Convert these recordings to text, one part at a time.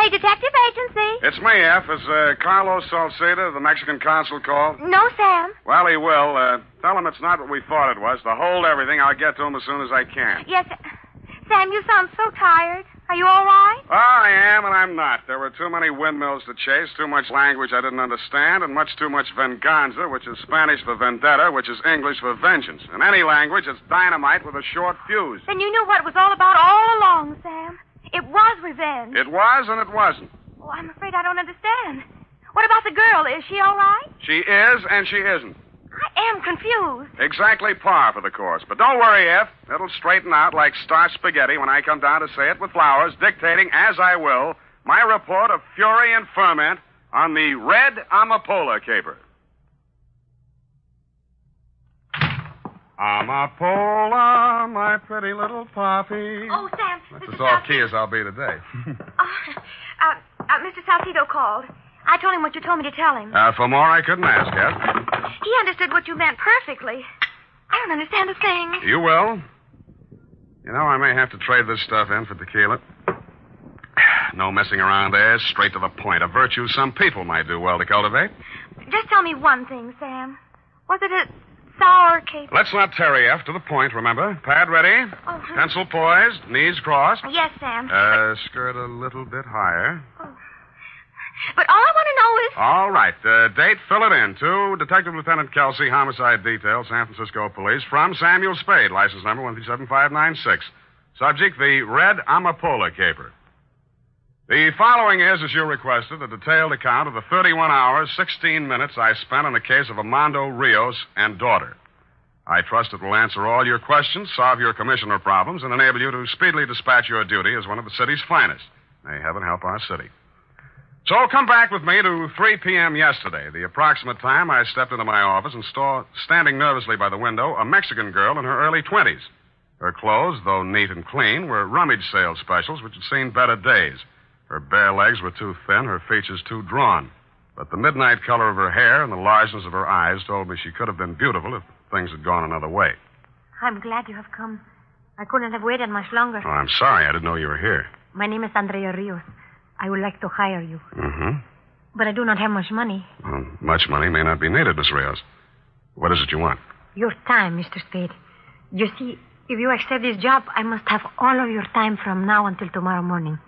Detective Agency. It's me, F. Is Carlos Salceda, the Mexican consul, called? No, Sam. Well, he will. Tell him it's not what we thought it was. To hold everything, I'll get to him as soon as I can. Yes. Sam, you sound so tired. Are you all right? Oh, I am and I'm not. There were too many windmills to chase, too much language I didn't understand, and much too much venganza, which is Spanish for vendetta, which is English for vengeance. In any language, it's dynamite with a short fuse. Then you knew what it was all about all along, Sam. It was revenge. It was and it wasn't. Oh, I'm afraid I don't understand. What about the girl? Is she all right? She is and she isn't. I am confused. Exactly par for the course. But don't worry, F. It'll straighten out like starch spaghetti when I come down to say it with flowers, dictating, as I will, my report of fury and ferment on the red Amapola caper. Amapola, my pretty little poppy. Oh, Sam. That's as off key as I'll be today. Mr. Salcido called. I told him what you told me to tell him. For more, I couldn't ask, F. He understood what you meant perfectly. I don't understand a thing. You will. You know, I may have to trade this stuff in for tequila. No messing around there, straight to the point. A virtue some people might do well to cultivate. Just tell me one thing, Sam. Was it a sour caper? Let's not tarry, F. To the point, remember? Pad ready. Oh. Pencil poised. Knees crossed. Yes, Sam. Skirt a little bit higher. Oh. But all I want to know is... All right. Date, fill it in. To Detective Lieutenant Kelsey, Homicide Detail, San Francisco Police, from Samuel Spade, license number 137596. Subject, the red Amapola caper. The following is, as you requested, a detailed account of the 31 hours, 16 minutes I spent on the case of Armando Rios and daughter. I trust it will answer all your questions, solve your commissioner problems, and enable you to speedily dispatch your duty as one of the city's finest. May heaven help our city. So come back with me to 3 p.m. yesterday, the approximate time I stepped into my office and saw, standing nervously by the window, a Mexican girl in her early 20s. Her clothes, though neat and clean, were rummage sale specials which had seen better days. Her bare legs were too thin, her features too drawn. But the midnight color of her hair and the largeness of her eyes told me she could have been beautiful if things had gone another way. I'm glad you have come. I couldn't have waited much longer. Oh, I'm sorry. I didn't know you were here. My name is Andrea Rios. I would like to hire you. Mm-hmm. But I do not have much money. Well, much money may not be needed, Miss Rios. What is it you want? Your time, Mr. Spade. You see, if you accept this job, I must have all of your time from now until tomorrow morning.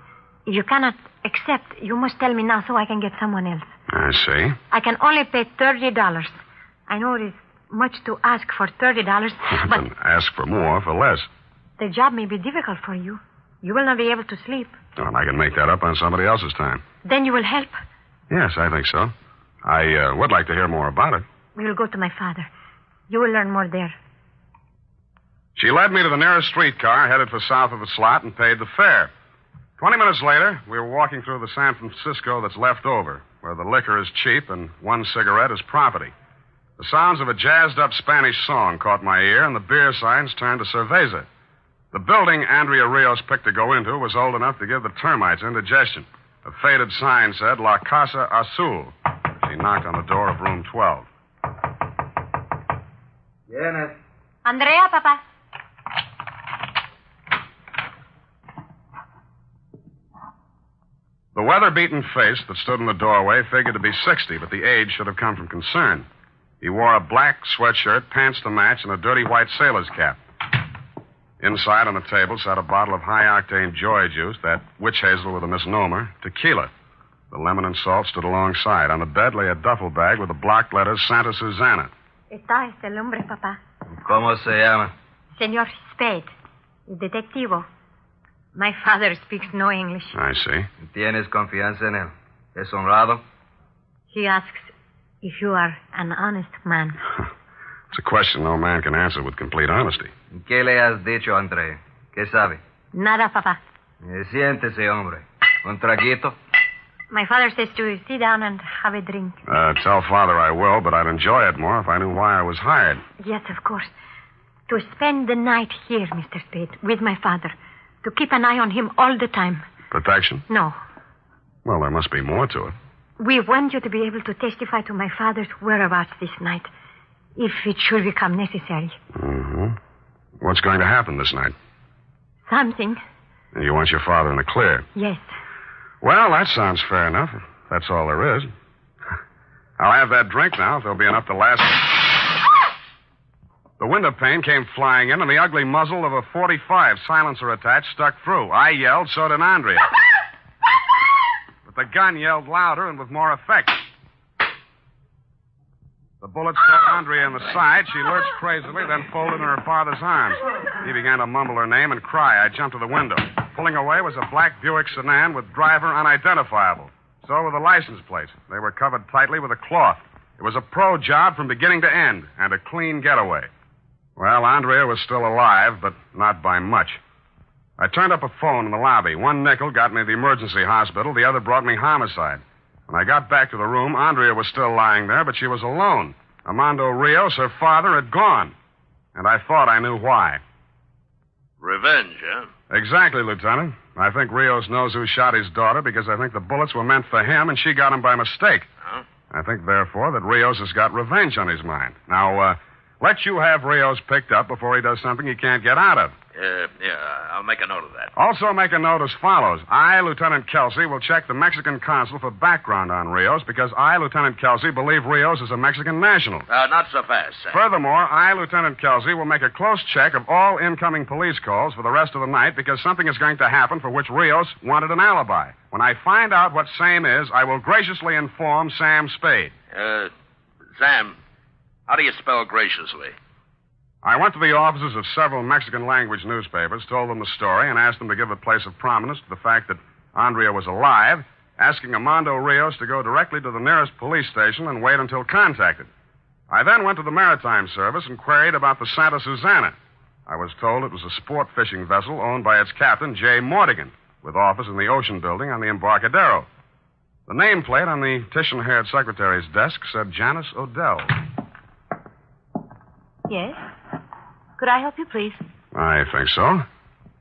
If you cannot accept, you must tell me now so I can get someone else. I see. I can only pay $30. I know it is much to ask for $30, but... Then ask for more for less. The job may be difficult for you. You will not be able to sleep. Well, I can make that up on somebody else's time. Then you will help. Yes, I think so. I would like to hear more about it. We will go to my father. You will learn more there. She led me to the nearest streetcar, headed for south of the slot, and paid the fare. 20 minutes later, we were walking through the San Francisco that's left over, where the liquor is cheap and one cigarette is property. The sounds of a jazzed-up Spanish song caught my ear, and the beer signs turned to cerveza. The building Andrea Rios picked to go into was old enough to give the termites indigestion. A faded sign said, La Casa Azul. She knocked on the door of room 12. VIENNESE. Andrea, Papa. The weather-beaten face that stood in the doorway figured to be 60, but the age should have come from concern. He wore a black sweatshirt, pants to match, and a dirty white sailor's cap. Inside on the table sat a bottle of high-octane joy juice, that witch hazel with a misnomer, tequila. The lemon and salt stood alongside. On the bed lay a duffel bag with the blocked letters Santa Susana. Está este el hombre, Papá. ¿Cómo se llama? Senor Spade, el detectivo. My father speaks no English. I see. ¿Tienes confianza en él? ¿Es honrado? He asks if you are an honest man. It's a question no man can answer with complete honesty. ¿Qué le has dicho, André? ¿Qué sabe? Nada, Papa. Siéntese, hombre. ¿Un traguito? My father says to sit down and have a drink. Tell Father I will, but I'd enjoy it more if I knew why I was hired. Yes, of course. To spend the night here, Mr. Spade, with my father. To keep an eye on him all the time. Protection? No. Well, there must be more to it. We want you to be able to testify to my father's whereabouts this night, if it should become necessary. Mm-hmm. What's going to happen this night? Something. And you want your father in the clear? Yes. Well, that sounds fair enough. That's all there is. I'll have that drink now, if there'll be enough to last. The window pane came flying in, and the ugly muzzle of a .45 silencer attached stuck through. I yelled, so did Andrea. But the gun yelled louder and with more effect. The bullet struck Andrea in the side. She lurched crazily, then folded in her father's arms. He began to mumble her name and cry. I jumped to the window. Pulling away was a black Buick sedan with driver unidentifiable. So were the license plates. They were covered tightly with a cloth. It was a pro job from beginning to end, and a clean getaway. Well, Andrea was still alive, but not by much. I turned up a phone in the lobby. One nickel got me to the emergency hospital. The other brought me homicide. When I got back to the room, Andrea was still lying there, but she was alone. Armando Rios, her father, had gone. And I thought I knew why. Revenge, huh? Exactly, Lieutenant. I think Rios knows who shot his daughter because I think the bullets were meant for him and she got him by mistake. Huh? I think, therefore, that Rios has got revenge on his mind. Now, let you have Rios picked up before he does something he can't get out of. Yeah, I'll make a note of that. Also make a note as follows. I, Lieutenant Kelsey, will check the Mexican consul for background on Rios because I, Lieutenant Kelsey, believe Rios is a Mexican national. Not so fast, Sam. Furthermore, I, Lieutenant Kelsey, will make a close check of all incoming police calls for the rest of the night because something is going to happen for which Rios wanted an alibi. When I find out what same is, I will graciously inform Sam Spade. Sam, how do you spell graciously? I went to the offices of several Mexican-language newspapers, told them the story, and asked them to give a place of prominence to the fact that Andrea was alive, asking Armando Rios to go directly to the nearest police station and wait until contacted. I then went to the Maritime Service and queried about the Santa Susana. I was told it was a sport fishing vessel owned by its captain, J. Mortigan, with office in the Ocean Building on the Embarcadero. The nameplate on the Titian-haired secretary's desk said Janice Odell. Yes? Could I help you, please? I think so.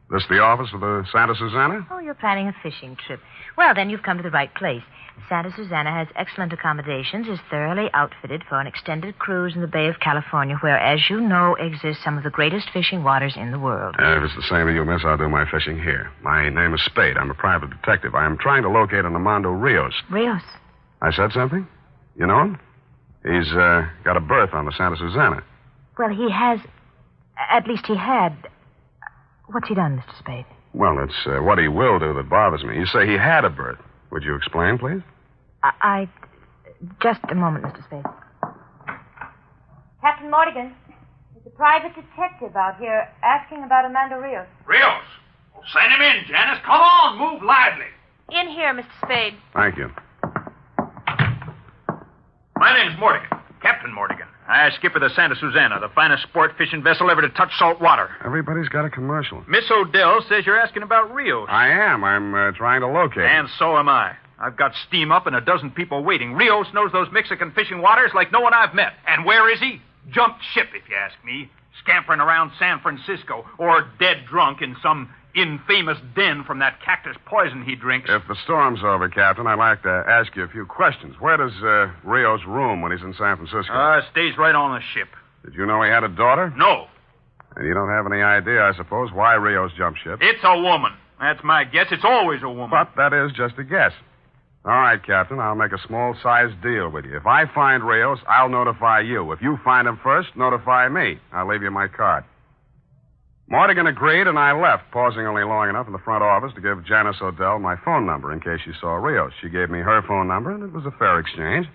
This the office of the Santa Susana? Oh, you're planning a fishing trip. Well, then you've come to the right place. Santa Susana has excellent accommodations, is thoroughly outfitted for an extended cruise in the Bay of California, where, as you know, exist some of the greatest fishing waters in the world. If it's the same as you, miss, I'll do my fishing here. My name is Spade. I'm a private detective. I am trying to locate an Armando Rios. Rios? I said something? You know him? He's got a berth on the Santa Susana. Well, he has... At least he had... What's he done, Mr. Spade? Well, it's what he will do that bothers me. You say he had a berth. Would you explain, please? Just a moment, Mr. Spade. Captain Mortigan, there's a private detective out here asking about Armando Rios. Rios! Send him in, Janice. Come on, move lively. In here, Mr. Spade. Thank you. My name's Mortigan, Captain Mortigan. I skip the Santa Susana, the finest sport fishing vessel ever to touch salt water. Everybody's got a commercial. Miss Odell says you're asking about Rios. I am. I'm trying to locate him. And so am I. I've got steam up and a dozen people waiting. Rios knows those Mexican fishing waters like no one I've met. And where is he? Jumped ship, if you ask me. Scampering around San Francisco or dead drunk in some infamous den from that cactus poison he drinks. If the storm's over, Captain, I'd like to ask you a few questions. Where does Rios room when he's in San Francisco? Stays right on the ship. Did you know he had a daughter? No. And you don't have any idea, I suppose, why Rios jumped ship? It's a woman. That's my guess. It's always a woman. But that is just a guess. All right, Captain, I'll make a small-sized deal with you. If I find Rios, I'll notify you. If you find him first, notify me. I'll leave you my card. Mortigan agreed, and I left, pausing only long enough in the front office to give Janice Odell my phone number in case she saw Rios. She gave me her phone number, and it was a fair exchange.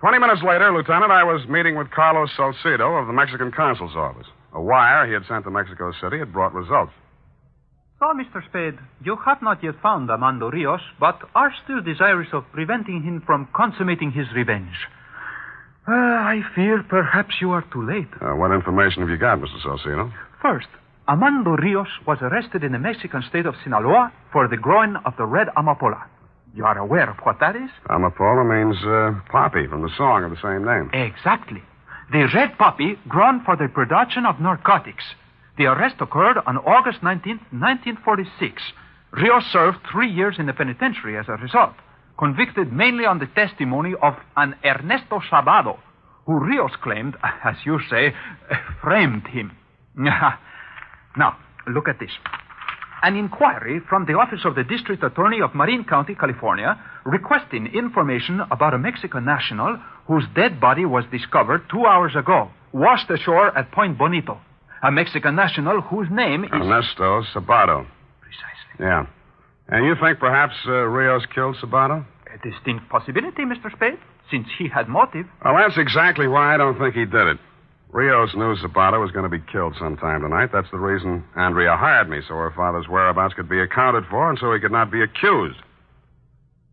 20 minutes later, Lieutenant, I was meeting with Carlos Salcido of the Mexican consul's office. A wire he had sent to Mexico City had brought results. So, Mr. Spade, you have not yet found Armando Rios, but are still desirous of preventing him from consummating his revenge. I fear perhaps you are too late. What information have you got, Mr. Salcedo? First, Armando Rios was arrested in the Mexican state of Sinaloa for the growing of the red amapola. You are aware of what that is? Amapola means poppy from the song of the same name. Exactly. The red poppy grown for the production of narcotics. The arrest occurred on August 19th, 1946. Rios served 3 years in the penitentiary as a result, convicted mainly on the testimony of an Ernesto Sabado, who Rios claimed, as you say, framed him. Now, look at this. An inquiry from the office of the district attorney of Marin County, California, requesting information about a Mexican national whose dead body was discovered 2 hours ago, washed ashore at Point Bonito. A Mexican national whose name is... Ernesto Sabado. Precisely. Yeah. And you think perhaps Rios killed Sabado? A distinct possibility, Mr. Spade, since he had motive. Well, that's exactly why I don't think he did it. Rios knew Sabado was going to be killed sometime tonight. That's the reason Andrea hired me, so her father's whereabouts could be accounted for and so he could not be accused.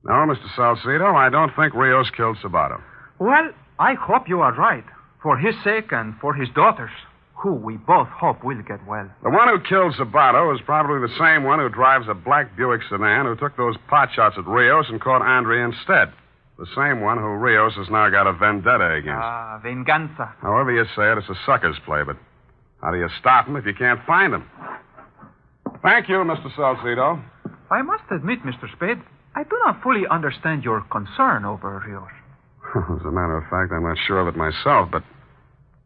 No, Mr. Salcedo, I don't think Rios killed Sabado. Well, I hope you are right, for his sake and for his daughter's, who we both hope will get well. The one who killed Sabado is probably the same one who drives a black Buick sedan who took those pot shots at Rios and caught Andrea instead. The same one who Rios has now got a vendetta against. Venganza. However you say it, it's a sucker's play, but how do you stop him if you can't find him? Thank you, Mr. Salcedo. I must admit, Mr. Spade, I do not fully understand your concern over Rios. As a matter of fact, I'm not sure of it myself, but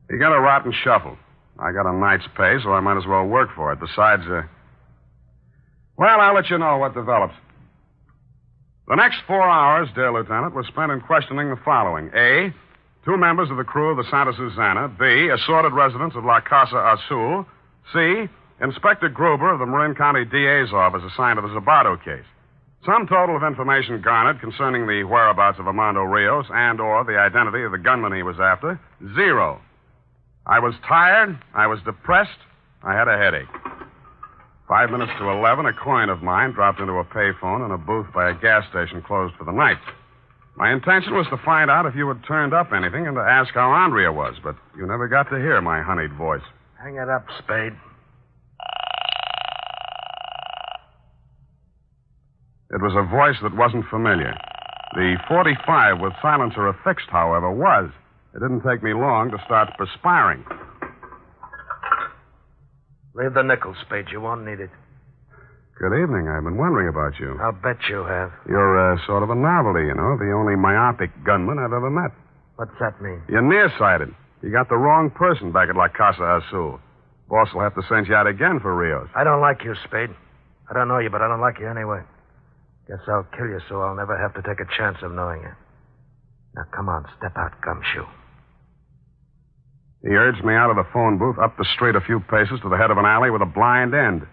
he got a rotten shuffle. I got a night's pay, so I might as well work for it. Besides, well, I'll let you know what develops. The next 4 hours, dear Lieutenant, were spent in questioning the following. A, 2 members of the crew of the Santa Susana. B, assorted residents of La Casa Azul. C, Inspector Gruber of the Marin County DA's office assigned to the Zabato case. Sum total of information garnered concerning the whereabouts of Armando Rios and or the identity of the gunman he was after, 0. I was tired. I was depressed. I had a headache. 5 minutes to 11, a coin of mine dropped into a payphone in a booth by a gas station closed for the night. My intention was to find out if you had turned up anything and to ask how Andrea was, but you never got to hear my honeyed voice. Hang it up, Spade. It was a voice that wasn't familiar. The 45 with silencer affixed, however, was. It didn't take me long to start perspiring. Leave the nickel, Spade. You won't need it. Good evening. I've been wondering about you. I'll bet you have. You're sort of a novelty, you know, the only myopic gunman I've ever met. What's that mean? You're nearsighted. You got the wrong person back at La Casa Azul. Boss will have to send you out again for Rios. I don't like you, Spade. I don't know you, but I don't like you anyway. Guess I'll kill you so I'll never have to take a chance of knowing you. Now, come on, step out, gumshoe. He urged me out of the phone booth, up the street a few paces to the head of an alley with a blind end.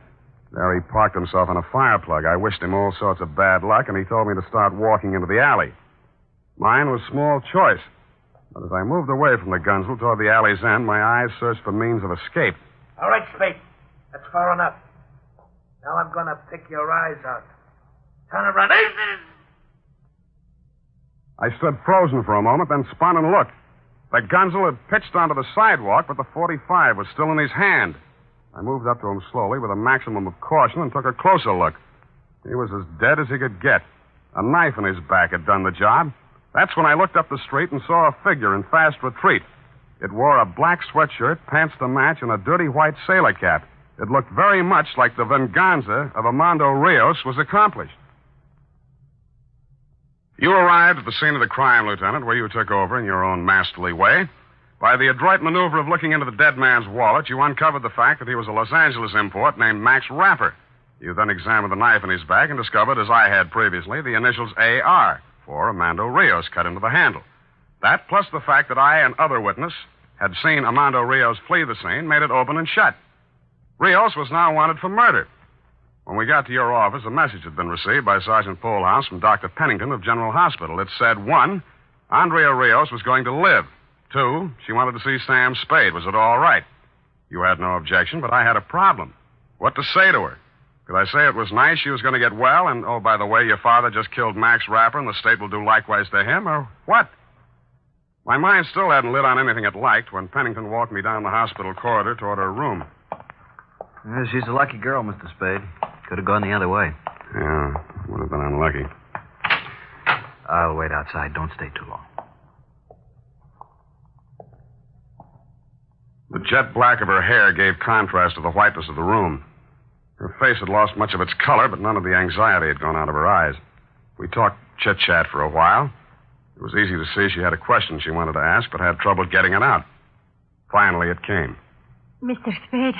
There he parked himself on a fire plug. I wished him all sorts of bad luck, and he told me to start walking into the alley. Mine was small choice. But as I moved away from the Gunsel toward the alley's end, my eyes searched for means of escape. All right, Spade. That's far enough. Now I'm going to pick your eyes out. Turn around. I stood frozen for a moment, then spun and looked. The Gunsel had pitched onto the sidewalk, but the 45 was still in his hand. I moved up to him slowly with a maximum of caution and took a closer look. He was as dead as he could get. A knife in his back had done the job. That's when I looked up the street and saw a figure in fast retreat. It wore a black sweatshirt, pants to match, and a dirty white sailor cap. It looked very much like the venganza of Armando Rios was accomplished. You arrived at the scene of the crime, Lieutenant, where you took over in your own masterly way. By the adroit maneuver of looking into the dead man's wallet, you uncovered the fact that he was a Los Angeles import named Max Rapper. You then examined the knife in his back and discovered, as I had previously, the initials AR for Armando Rios cut into the handle. That, plus the fact that I and other witness had seen Armando Rios flee the scene, made it open and shut. Rios was now wanted for murder. When we got to your office, a message had been received by Sergeant Polehouse from Dr. Pennington of General Hospital. It said, 1, Andrea Rios was going to live. 2, she wanted to see Sam Spade. Was it all right? You had no objection, but I had a problem. What to say to her? Could I say it was nice she was going to get well, and, oh, by the way, your father just killed Max Rapper, and the state will do likewise to him, or what? My mind still hadn't lit on anything it liked when Pennington walked me down the hospital corridor toward her room. Yeah, she's a lucky girl, Mr. Spade. Could have gone the other way. Yeah, would have been unlucky. I'll wait outside. Don't stay too long. The jet black of her hair gave contrast to the whiteness of the room. Her face had lost much of its color, but none of the anxiety had gone out of her eyes. We talked chit-chat for a while. It was easy to see she had a question she wanted to ask, but had trouble getting it out. Finally, it came. Mr. Spade,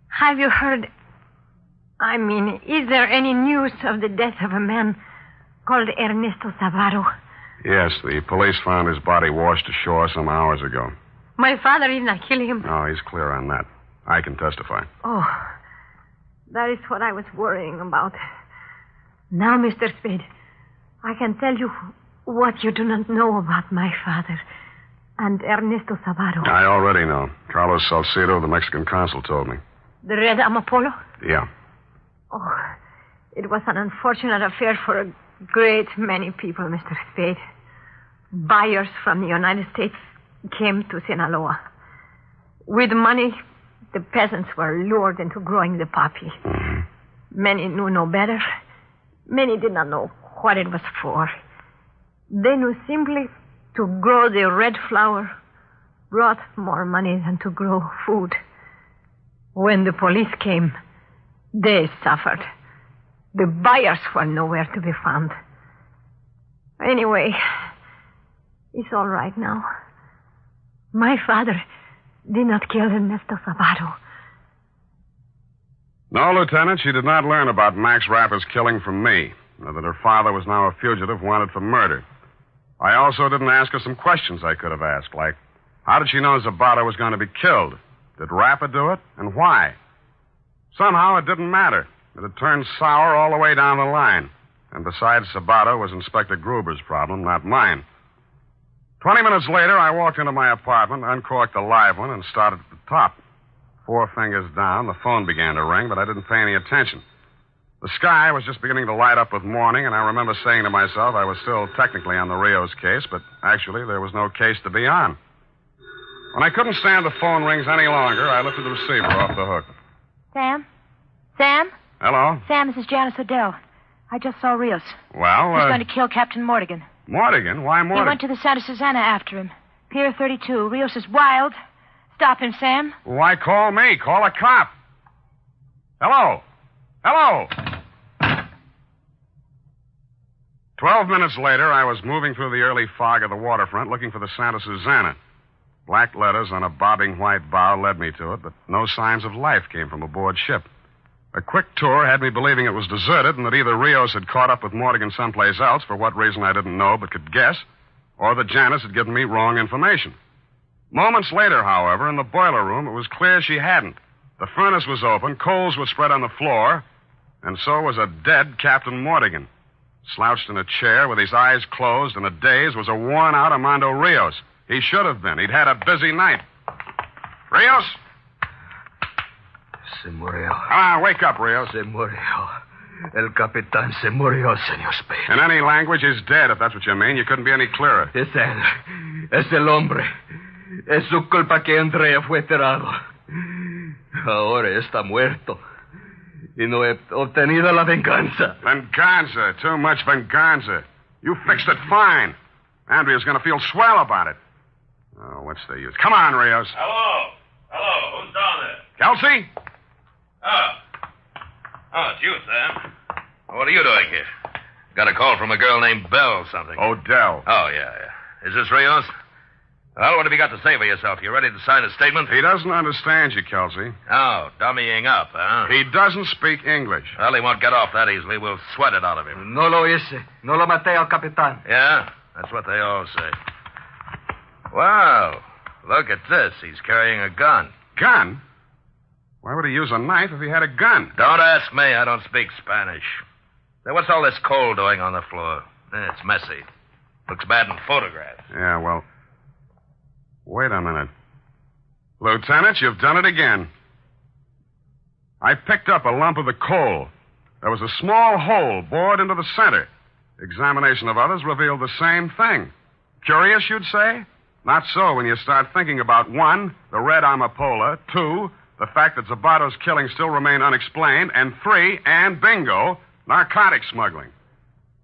have you heard... is there any news of the death of a man called Ernesto Zavarro? Yes, the police found his body washed ashore some hours ago. My father did not kill him. No, he's clear on that. I can testify. Oh, that is what I was worrying about. Now, Mr. Spade, I can tell you what you do not know about my father and Ernesto Zavarro. I already know. Carlos Salcedo, the Mexican consul, told me. The Red AMAPOLA? Yeah. Oh, it was an unfortunate affair for a great many people, Mr. Spade. Buyers from the United States came to Sinaloa. With money, the peasants were lured into growing the poppy. Mm-hmm. Many knew no better. Many did not know what it was for. They knew simply to grow the red flower brought more money than to grow food. When the police came, they suffered. The buyers were nowhere to be found. Anyway, it's all right now. My father did not kill Ernesto Zavarro. No, Lieutenant, she did not learn about Max Rapper's killing from me, or that her father was now a fugitive wanted for murder. I also didn't ask her some questions I could have asked, like, how did she know Zavarro was going to be killed? Did Rapper do it, and why? Somehow it didn't matter. It had turned sour all the way down the line. And besides, Zavarro was Inspector Gruber's problem, not mine. 20 minutes later, I walked into my apartment, uncorked the live one, and started at the top. 4 fingers down, the phone began to ring, but I didn't pay any attention. The sky was just beginning to light up with morning, and I remember saying to myself I was still technically on the Rios case, but actually there was no case to be on. When I couldn't stand the phone rings any longer, I lifted the receiver off the hook. Sam? Sam? Hello? Sam, this is Janice Odell. I just saw Rios. Well, He's going to kill Captain Mortigan. Mortigan? Why Mortigan? He went to the Santa Susana after him. Pier 32. Rios is wild. Stop him, Sam. Why call me? Call a cop. Hello? Hello? 12 minutes later, I was moving through the early fog of the waterfront looking for the Santa Susana. Black letters on a bobbing white bow led me to it, but no signs of life came from aboard ship. A quick tour had me believing it was deserted and that either Rios had caught up with Mortigan someplace else, for what reason I didn't know but could guess, or that Janice had given me wrong information. Moments later, however, in the boiler room, it was clear she hadn't. The furnace was open, coals were spread on the floor, and so was a dead Captain Mortigan. Slouched in a chair with his eyes closed and a daze was a worn-out Armando Rios. He should have been. He'd had a busy night. Rios? Se murió. Ah, wake up, Rios. Se murió. El capitán se murió, señor Spade. In any language, he's dead, if that's what you mean. You couldn't be any clearer. Es él. Es el hombre. Es su culpa que Andrea fue enterrado. Ahora está muerto. Y no he obtenido la venganza. Venganza. Too much venganza. You fixed it fine. Andrea's going to feel swell about it. Oh, what's the use? Come on, Rios. Hello? Hello? Who's down there? Kelsey? Oh, it's you, Sam. What are you doing here? Got a call from a girl named Belle something. Odell. Oh, yeah. Is this Rios? Well, what have you got to say for yourself? You ready to sign a statement? He doesn't understand you, Kelsey. Oh, dummying up, huh? He doesn't speak English. Well, he won't get off that easily. We'll sweat it out of him. No lo hice. No lo maté al capitán. Yeah? That's what they all say. Well, look at this. He's carrying a gun. Gun? Why would he use a knife if he had a gun? Don't ask me. I don't speak Spanish. Say, what's all this coal doing on the floor? It's messy. Looks bad in photographs. Yeah, well... Wait a minute. Lieutenant, you've done it again. I picked up a lump of the coal. There was a small hole bored into the center. Examination of others revealed the same thing. Curious, you'd say? Not so when you start thinking about 1, the red AMAPOLA, 2, the fact that Zabato's killing still remained unexplained, and 3, and bingo, narcotic smuggling.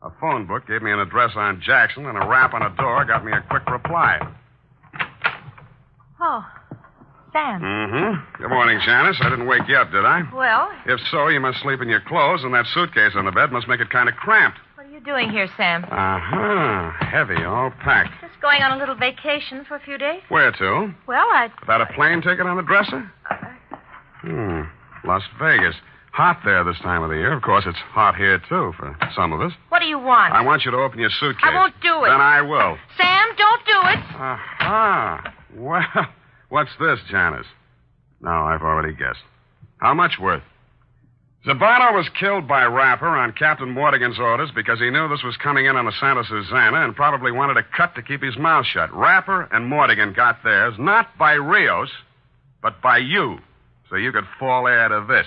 A phone book gave me an address on Jackson, and a rap on a door got me a quick reply. Oh, Sam. Mm-hmm. Good morning, Janice. I didn't wake you up, did I? Well, If so, you must sleep in your clothes, and that suitcase on the bed must make it kind of cramped. what are you doing here, Sam? Uh-huh. Heavy, all packed. Just going on a little vacation for a few days. Where to? Well, Without a plane ticket on the dresser? Las Vegas. Hot there this time of the year. Of course, it's hot here, too, for some of us. What do you want? I want you to open your suitcase. I won't do it. Then I will. Sam, don't do it. Aha. Well, what's this, Janice? No, I've already guessed. How much worth? Zabato was killed by Rapper on Captain Mortigan's orders because he knew this was coming in on the Santa Susana and probably wanted a cut to keep his mouth shut. Rapper and Mortigan got theirs, not by Rios, but by you, so you could fall heir to this.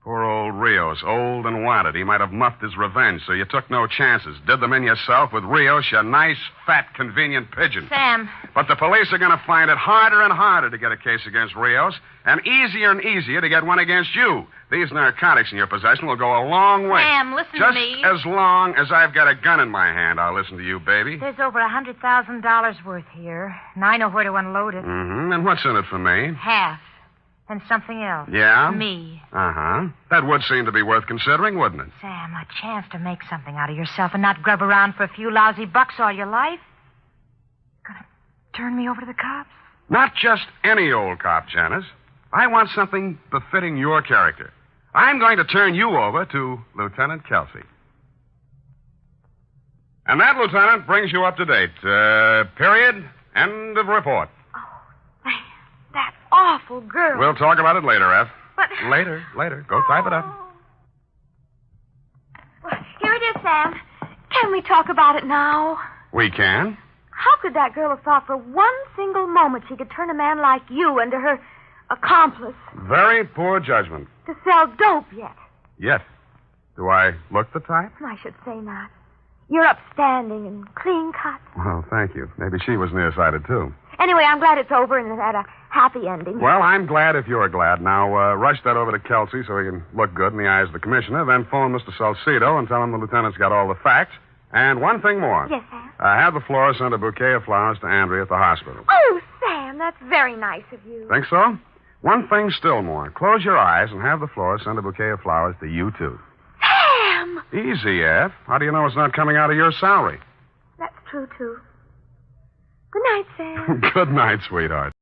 Poor old Rios, old and wanted. He might have muffed his revenge, so you took no chances. Did them in yourself with Rios, your nice, fat, convenient pigeon. Sam. But the police are going to find it harder and harder to get a case against Rios, and easier to get one against you. These narcotics in your possession will go a long way. Sam, listen Just to me. as long as I've got a gun in my hand, I'll listen to you, baby. There's over $100,000 worth here, and I know where to unload it. Mm-hmm. And what's in it for me? Half. And something else. Yeah? Me. Uh-huh. That would seem to be worth considering, wouldn't it? Sam, a chance to make something out of yourself and not grub around for a few lousy bucks all your life. Gonna turn me over to the cops? Not just any old cop, Janice. I want something befitting your character. I'm going to turn you over to Lieutenant Kelsey. And that, Lieutenant, brings you up to date. Period. End of report. That awful girl. We'll talk about it later, F. But... Later. Go type it up. Well, here it is, Sam. Can we talk about it now? We can. How could that girl have thought for one single moment she could turn a man like you into her accomplice? Very poor judgment. To sell dope yet? Yet. Do I look the type? I should say not. You're upstanding and clean cut. Well, thank you. Maybe she was nearsighted, too. Anyway, I'm glad it's over and it had a happy ending. Well, I'm glad if you're glad. Now, rush that over to Kelsey so he can look good in the eyes of the commissioner. Then phone Mr. Salcedo and tell him the lieutenant's got all the facts. And one thing more. Yes, Sam? Have the florist send a bouquet of flowers to Andrea at the hospital. Oh, Sam, that's very nice of you. Think so? One thing still more. Close your eyes and have the florist send a bouquet of flowers to you, too. Sam! Easy, F. How do you know it's not coming out of your salary? That's true, too. Good night, Sam. Good night, sweetheart.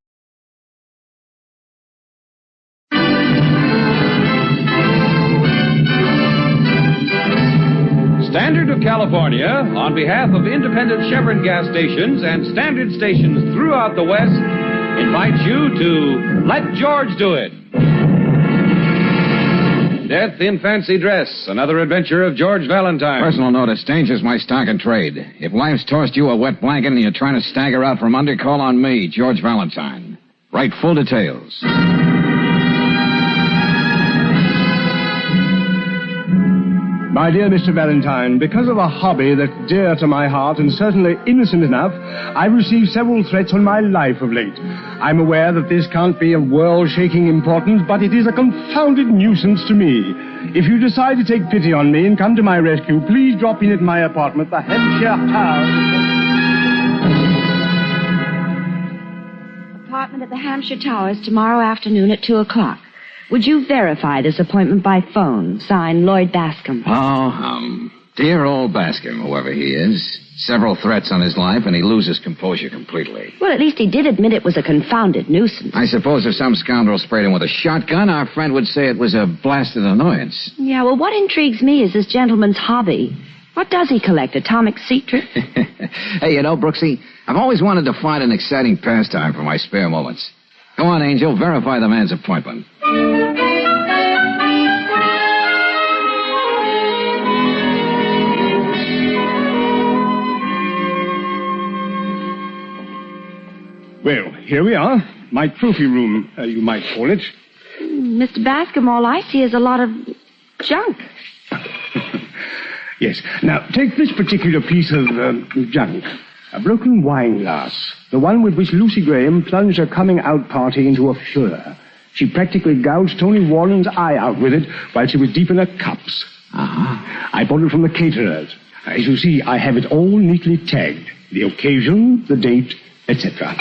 Standard of California, on behalf of independent Chevron gas stations and standard stations throughout the West, invites you to Let George Do It. Death in Fancy Dress, another adventure of George Valentine. Personal notice, danger's my stock and trade. If life's tossed you a wet blanket and you're trying to stagger out from under, call on me, George Valentine. Write full details. My dear Mr. Valentine, because of a hobby that's dear to my heart and certainly innocent enough, I've received several threats on my life of late. I'm aware that this can't be of world-shaking importance, but it is a confounded nuisance to me. If you decide to take pity on me and come to my rescue, please drop in at my apartment, the Hampshire House. Apartment at the Hampshire Towers tomorrow afternoon at 2 o'clock. Would you verify this appointment by phone? Signed, Lloyd Bascom. Oh, dear old Bascom, whoever he is. Several threats on his life, and he loses composure completely. Well, at least he did admit it was a confounded nuisance. I suppose if some scoundrel sprayed him with a shotgun, our friend would say it was a blasted annoyance. Yeah, well, what intrigues me is this gentleman's hobby. What does he collect, atomic secrets? Hey, you know, Brooksy, I've always wanted to find an exciting pastime for my spare moments. Go on, Angel, verify the man's appointment. Well, here we are. My trophy room, you might call it. Mr. Bascom, all I see is a lot of junk. Yes. Now, take this particular piece of junk. A broken wine glass. The one with which Lucy Graham plunged her coming-out party into a furor. She practically gouged Tony Warren's eye out with it while she was deep in her cups. I bought it from the caterers. As you see, I have it all neatly tagged. The occasion, the date, etc.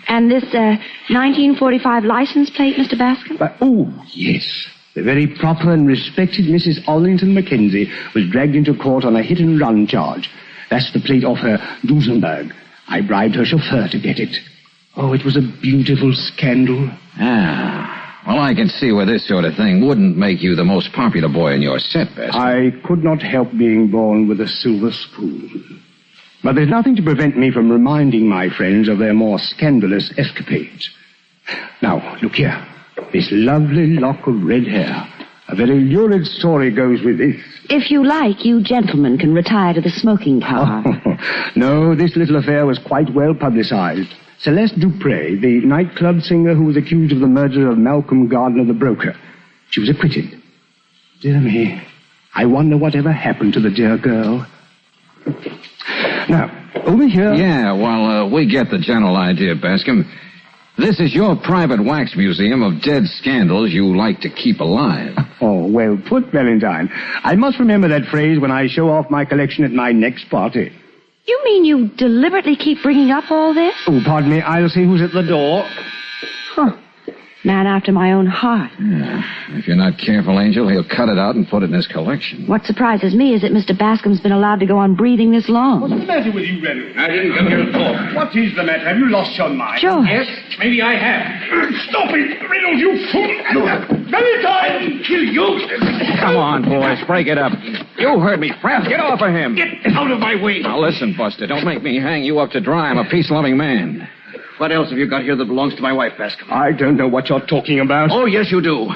And this 1945 license plate, Mr. Bascom? Oh, yes. The very proper and respected Mrs. Arlington Mackenzie was dragged into court on a hit-and-run charge. That's the plate off her Duesenberg. I bribed her chauffeur to get it. Oh, it was a beautiful scandal. Well, I can see where this sort of thing wouldn't make you the most popular boy in your set, Bascom. I could not help being born with a silver spoon. But there's nothing to prevent me from reminding my friends of their more scandalous escapades. Now, look here. This lovely lock of red hair. A very lurid story goes with this. If you like, you gentlemen can retire to the smoking car. No, this little affair was quite well publicized. Celeste Dupre, the nightclub singer who was accused of the murder of Malcolm Gardner, the broker. She was acquitted. Dear me, I wonder whatever happened to the dear girl. Now, over here... Yeah, well, we get the general idea, Bascom. This is your private wax museum of dead scandals you like to keep alive. Oh, well put, Valentine. I must remember that phrase when I show off my collection at my next party. You mean you deliberately keep bringing up all this? Oh, pardon me. I'll see who's at the door. Huh. Man after my own heart. Yeah. If you're not careful, Angel, he'll cut it out and put it in his collection. What surprises me is that Mr. Bascom's been allowed to go on breathing this long. What's the matter with you, Reynolds? I didn't come here to talk. What is the matter? Have you lost your mind? George. Yes, maybe I have. Stop it, Reynolds, you fool! Valentine! Kill you! Come on, boys, break it up. You heard me, friend. Get off of him. Get out of my way. Now, listen, Buster, don't make me hang you up to dry. I'm a peace-loving man. What else have you got here that belongs to my wife, Bascom? I don't know what you're talking about. Oh, yes, you do.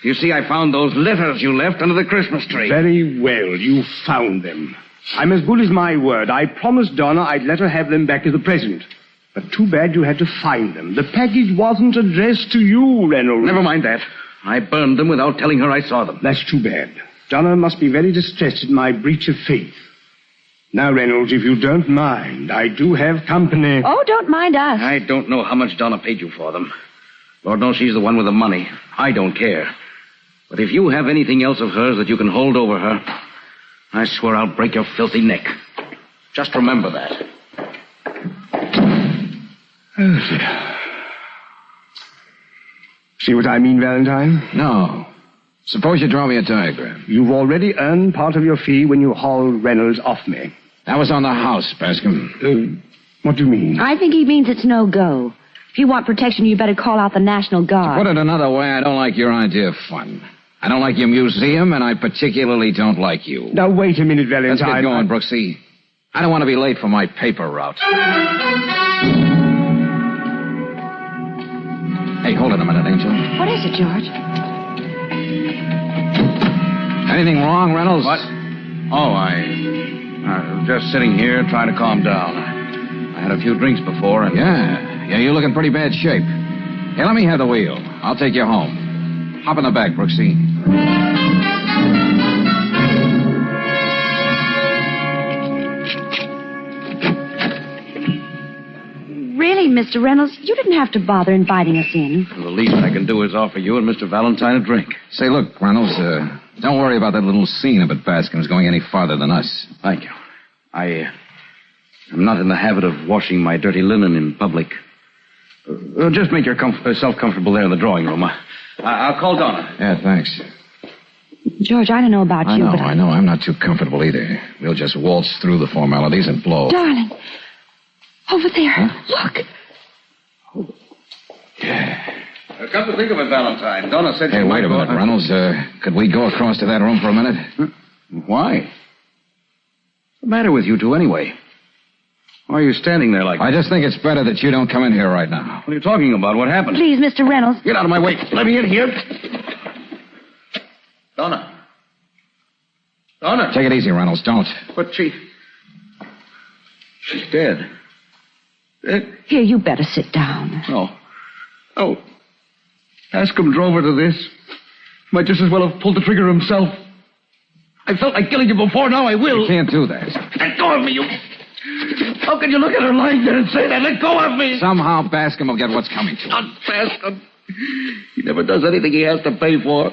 You see, I found those letters you left under the Christmas tree. Very well, you found them. I'm as good as my word. I promised Donna I'd let her have them back as a present. But too bad you had to find them. The package wasn't addressed to you, Reynolds. Never mind that. I burned them without telling her I saw them. That's too bad. Donna must be very distressed at my breach of faith. Now, Reynolds, if you don't mind, I do have company. Oh, don't mind us. I don't know how much Donna paid you for them. Lord knows she's the one with the money. I don't care. But if you have anything else of hers that you can hold over her, I swear I'll break your filthy neck. Just remember that. Oh, dear. See what I mean, Valentine? No. Suppose you draw me a diagram. You've already earned part of your fee when you hauled Reynolds off me. That was on the house, Bascom. What do you mean? I think he means it's no go. If you want protection, you better call out the National Guard. To put it another way, I don't like your idea of fun. I don't like your museum, and I particularly don't like you. Now, wait a minute, Valentine. Let's get going, Brooksy. I don't want to be late for my paper route. Hey, hold it a minute, Angel. What is it, George? Anything wrong, Reynolds? What? Oh, I was just sitting here trying to calm down. I had a few drinks before and... Yeah, you're looking pretty bad shape. Hey, let me have the wheel. I'll take you home. Hop in the back, Brooksy. Really, Mr. Reynolds, you didn't have to bother inviting us in. The least I can do is offer you and Mr. Valentine a drink. Say, look, Reynolds, don't worry about that little scene up at Bascom's going any farther than us. Thank you. I'm not in the habit of washing my dirty linen in public. Just make yourself comfortable there in the drawing room. I'll call Donna. Yeah, thanks. George, I don't know about you, but I know. I'm not too comfortable either. We'll just waltz through the formalities and blow. Darling, over there. Huh? Look. Yeah. Come to think of it, Valentine, Donna said... Hey, wait a minute, Reynolds. Could we go across to that room for a minute? Why? What's the matter with you two, anyway? Why are you standing there like that? I just think it's better that you don't come in here right now. What are you talking about? What happened? Please, Mr. Reynolds. Get out of my way. Let me in here. Donna. Take it easy, Reynolds. Don't. But she's dead. Here, you better sit down. Oh. Oh. Bascom drove her to this. Might just as well have pulled the trigger himself. I felt like killing you before, now I will. You can't do that. Let go of me, you... How can you look at her lying there and say that? Let go of me! Somehow Bascom will get what's coming to him. Not Bascom. He never does anything he has to pay for.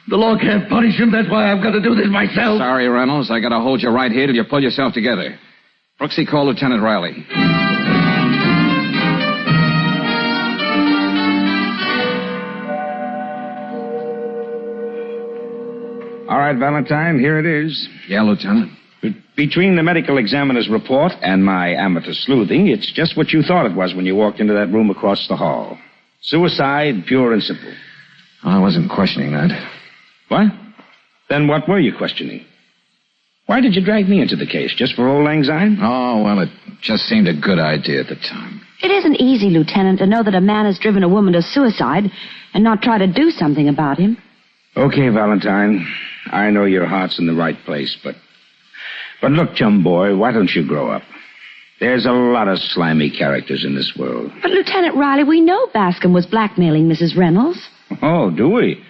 The law can't punish him. That's why I've got to do this myself. Sorry, Reynolds. I got to hold you right here till you pull yourself together. Brooksy, call Lieutenant Riley. All right, Valentine, here it is. Yeah, Lieutenant. Between the medical examiner's report and my amateur sleuthing, it's just what you thought it was when you walked into that room across the hall. Suicide, pure and simple. I wasn't questioning that. What? Then what were you questioning? Why did you drag me into the case? Just for old lang syne? Oh, well, it just seemed a good idea at the time. It isn't easy, Lieutenant, to know that a man has driven a woman to suicide and not try to do something about him. Okay, Valentine. I know your heart's in the right place, but look, chum boy, why don't you grow up? There's a lot of slimy characters in this world. But, Lieutenant Riley, we know Bascom was blackmailing Mrs. Reynolds. Oh, do we?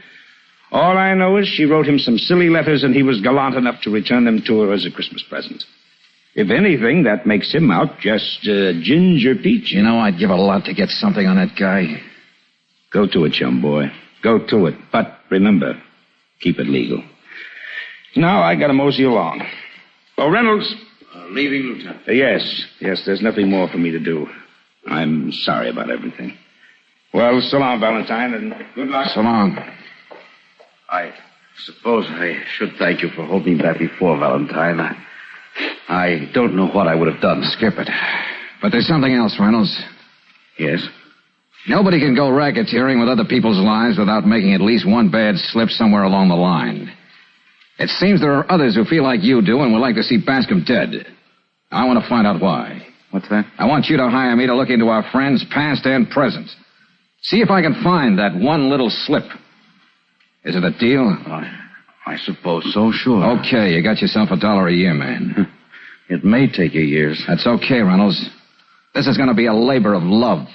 All I know is she wrote him some silly letters and he was gallant enough to return them to her as a Christmas present. If anything, that makes him out just Ginger Peach. You know, I'd give a lot to get something on that guy. Go to it, chum boy. Go to it. But remember, keep it legal. Now I gotta mosey along. Oh, Reynolds. Leaving, Lieutenant. Yes, there's nothing more for me to do. I'm sorry about everything. Well, so long, Valentine, and good luck. So long. I suppose I should thank you for holding me back before, Valentine. I don't know what I would have done. Skip it. But there's something else, Reynolds. Yes? Nobody can go racketeering with other people's lives without making at least one bad slip somewhere along the line. It seems there are others who feel like you do and would like to see Bascom dead. I want to find out why. What's that? I want you to hire me to look into our friends, past and present. See if I can find that one little slip. Is it a deal? I suppose so, sure. Okay, you got yourself $1 a year, man. It may take you years. That's okay, Reynolds. This is going to be a labor of love.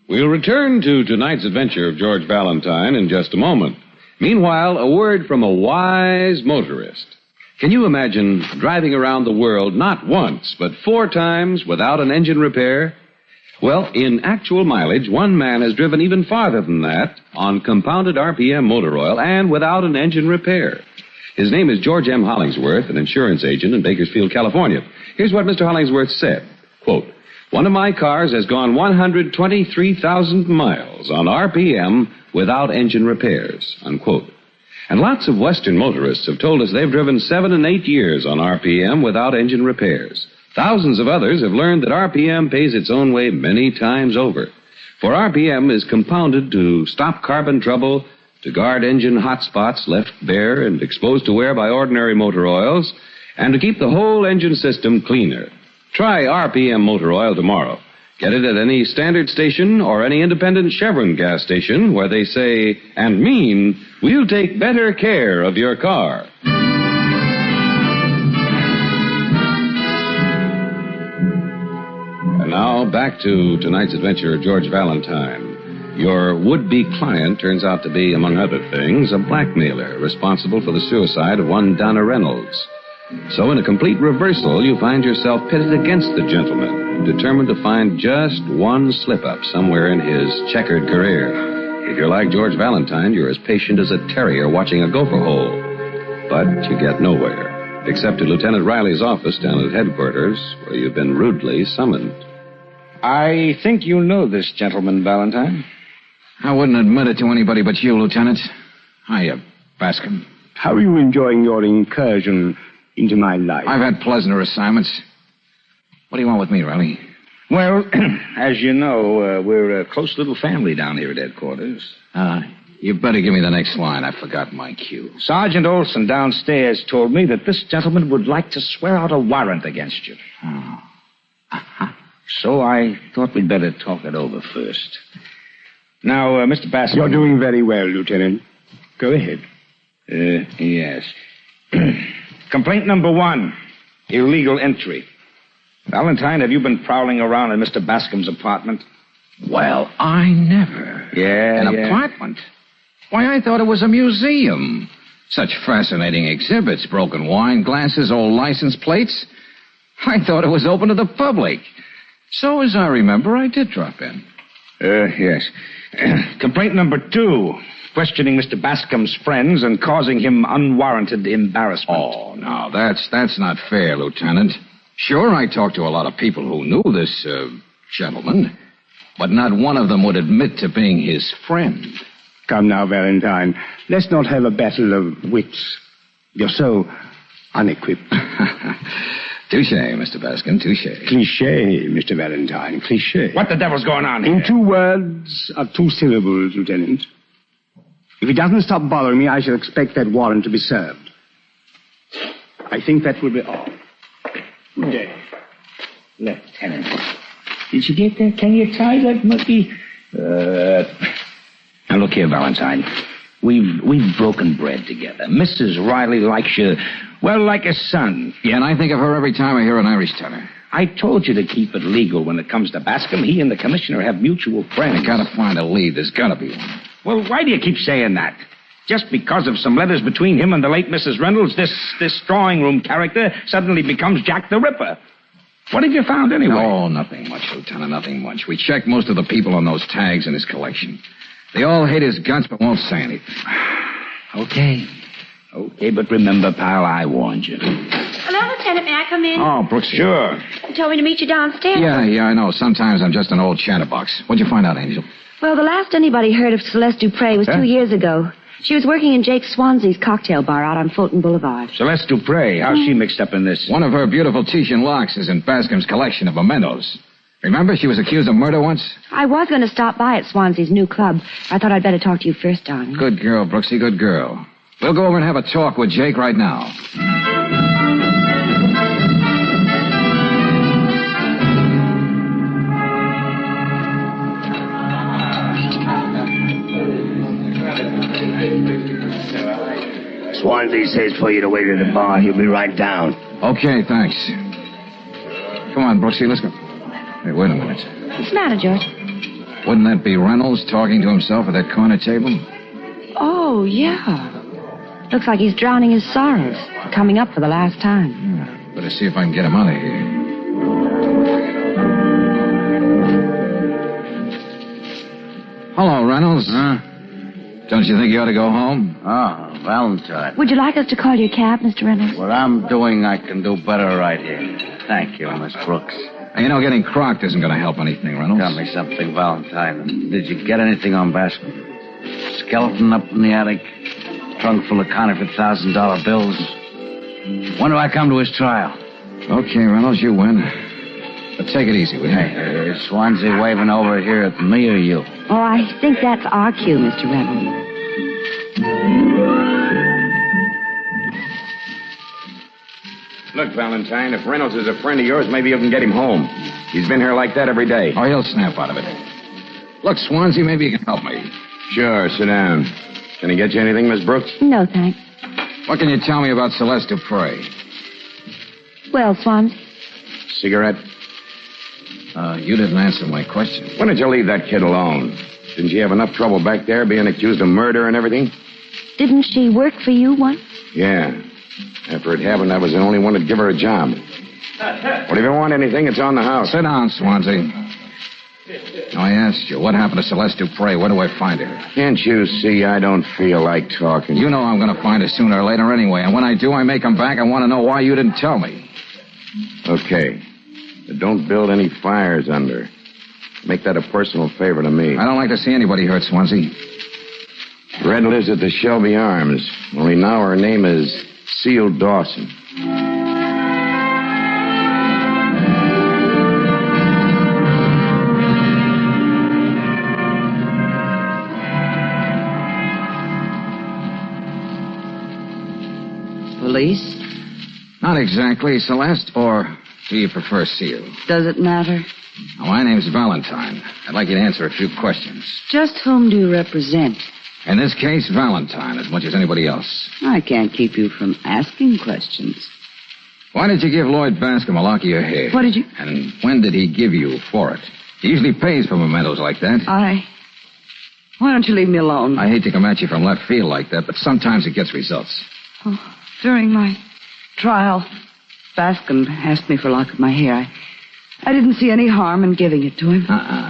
We'll return to tonight's adventure of George Valentine in just a moment. Meanwhile, a word from a wise motorist. Can you imagine driving around the world not once, but 4 times without an engine repair? Well, in actual mileage, one man has driven even farther than that on compounded RPM motor oil and without an engine repair. His name is George M. Hollingsworth, an insurance agent in Bakersfield, California. Here's what Mr. Hollingsworth said. Quote, "One of my cars has gone 123,000 miles on RPM without engine repairs," unquote. And lots of Western motorists have told us they've driven 7 and 8 years on RPM without engine repairs. Thousands of others have learned that RPM pays its own way many times over. For RPM is compounded to stop carbon trouble, to guard engine hot spots left bare and exposed to wear by ordinary motor oils, and to keep the whole engine system cleaner. Try RPM motor oil tomorrow. Get it at any standard station or any independent Chevron gas station where they say and mean, "We'll take better care of your car." And now back to tonight's adventure of George Valentine. Your would-be client turns out to be, among other things, a blackmailer responsible for the suicide of one Donna Reynolds. So in a complete reversal, you find yourself pitted against the gentleman, determined to find just one slip-up somewhere in his checkered career. If you're like George Valentine, you're as patient as a terrier watching a gopher hole. But you get nowhere, except to Lieutenant Riley's office down at headquarters, where you've been rudely summoned. I think you know this gentleman, Valentine. I wouldn't admit it to anybody but you, Lieutenant. Hiya, Bascom. How are you enjoying your incursion into my life? I've had pleasanter assignments. What do you want with me, Riley? Well, as you know, we're a close little family down here at headquarters. You better give me the next line. I forgot my cue. Sergeant Olson downstairs told me that this gentleman would like to swear out a warrant against you. Oh. So I thought we'd better talk it over first. Now, Mr. Bascom... You're doing very well, Lieutenant. Go ahead. Yes. Complaint number 1, illegal entry. Valentine, have you been prowling around in Mr. Bascom's apartment? Well, I never. Yeah, An apartment? Why, I thought it was a museum. Such fascinating exhibits, broken wine glasses, old license plates. I thought it was open to the public. So, as I remember, I did drop in. Yes. Complaint number 2, questioning Mr. Bascom's friends and causing him unwarranted embarrassment. Oh, no, that's not fair, Lieutenant. Sure, I talked to a lot of people who knew this, gentleman, but not one of them would admit to being his friend. Come now, Valentine. Let's not have a battle of wits. You're so unequipped. Touche, Mr. Bascom, touche. Cliché, Mr. Valentine, cliché. What the devil's going on here? In 2 words of 2 syllables, Lieutenant. If he doesn't stop bothering me, I shall expect that warrant to be served. I think that will be all. Good day. Lieutenant, did you get that? Can you tie that monkey? Now look here, Valentine. We've broken bread together. Mrs. Riley likes you, well, like a son. Yeah, and I think of her every time I hear an Irish tenor. I told you to keep it legal when it comes to Bascom. He and the commissioner have mutual friends. I gotta find a lead. There's gotta be one. Well, why do you keep saying that? Just because of some letters between him and the late Mrs. Reynolds, this drawing room character suddenly becomes Jack the Ripper. What have you found anyway? Oh, nothing much, Lieutenant, nothing much. We checked most of the people on those tags in his collection. They all hate his guts but won't say anything. Okay, but remember, pal, I warned you. Hello, Lieutenant. May I come in? Oh, Brooks. Sure. You told me to meet you downstairs. Yeah, I know. Sometimes I'm just an old chatterbox. What'd you find out, Angel? Well, the last anybody heard of Celeste Dupre was 2 years ago. She was working in Jake Swansea's cocktail bar out on Fulton Boulevard. Celeste Dupre, how's she mixed up in this? One of her beautiful Titian locks is in Bascom's collection of mementos. Remember, she was accused of murder once? I was going to stop by at Swansea's new club. I thought I'd better talk to you first, darling. Good girl, Brooksy, good girl. We'll go over and have a talk with Jake right now. Swansea says for you to wait at the bar. He'll be right down. Okay, thanks. Come on, Brooksy, let's go. Hey, wait a minute. What's the matter, George? Wouldn't that be Reynolds talking to himself at that corner table? Oh, yeah. Looks like he's drowning his sorrows. Coming up for the last time. Yeah, better see if I can get him out of here. Hello, Reynolds. Don't you think you ought to go home? Oh, Valentine. Would you like us to call your cab, Mr. Reynolds? What I'm doing, I can do better right here. Thank you, Miss Brooks. You know, getting crocked isn't going to help anything, Reynolds. Tell me something, Valentine. Did you get anything on Bascom? Skeleton up in the attic? Trunk full of counterfeit $1,000 bills? When do I come to his trial? Okay, Reynolds, you win. But take it easy, will you? Hey, is Swansea waving over here at me or you? Oh, I think that's our cue, Mr. Reynolds. Look, Valentine, if Reynolds is a friend of yours, maybe you can get him home. He's been here like that every day. Oh, he'll snap out of it. Look, Swansea, maybe you can help me. Sure, sit down. Can I get you anything, Miss Brooks? No, thanks. What can you tell me about Celeste Dupre? Well, Swansea. Cigarette? You didn't answer my question. When did you leave that kid alone? Didn't you have enough trouble back there being accused of murder and everything? Didn't she work for you once? Yeah. After it happened, I was the only one to give her a job. Well, if you want anything, it's on the house. Sit down, Swansea. Now, I asked you, what happened to Celeste Dupre? Where do I find her? Can't you see I don't feel like talking? You know I'm going to find her sooner or later anyway, and when I do, I may come back. I want to know why you didn't tell me. Okay. But don't build any fires under her. Make that a personal favor to me. I don't like to see anybody hurt, Swansea. Red lives at the Shelby Arms. Only now her name is Seal Dawson. Police? Not exactly, Celeste. Or do you prefer Seal? Does it matter? My name's Valentine. I'd like you to answer a few questions. Just whom do you represent? In this case, Valentine, as much as anybody else. I can't keep you from asking questions. Why did you give Lloyd Bascom a lock of your hair? What did you... And when did he give you for it? He usually pays for mementos like that. Why don't you leave me alone? I hate to come at you from left field like that, but sometimes it gets results. Oh, during my trial, Bascom asked me for a lock of my hair. I didn't see any harm in giving it to him.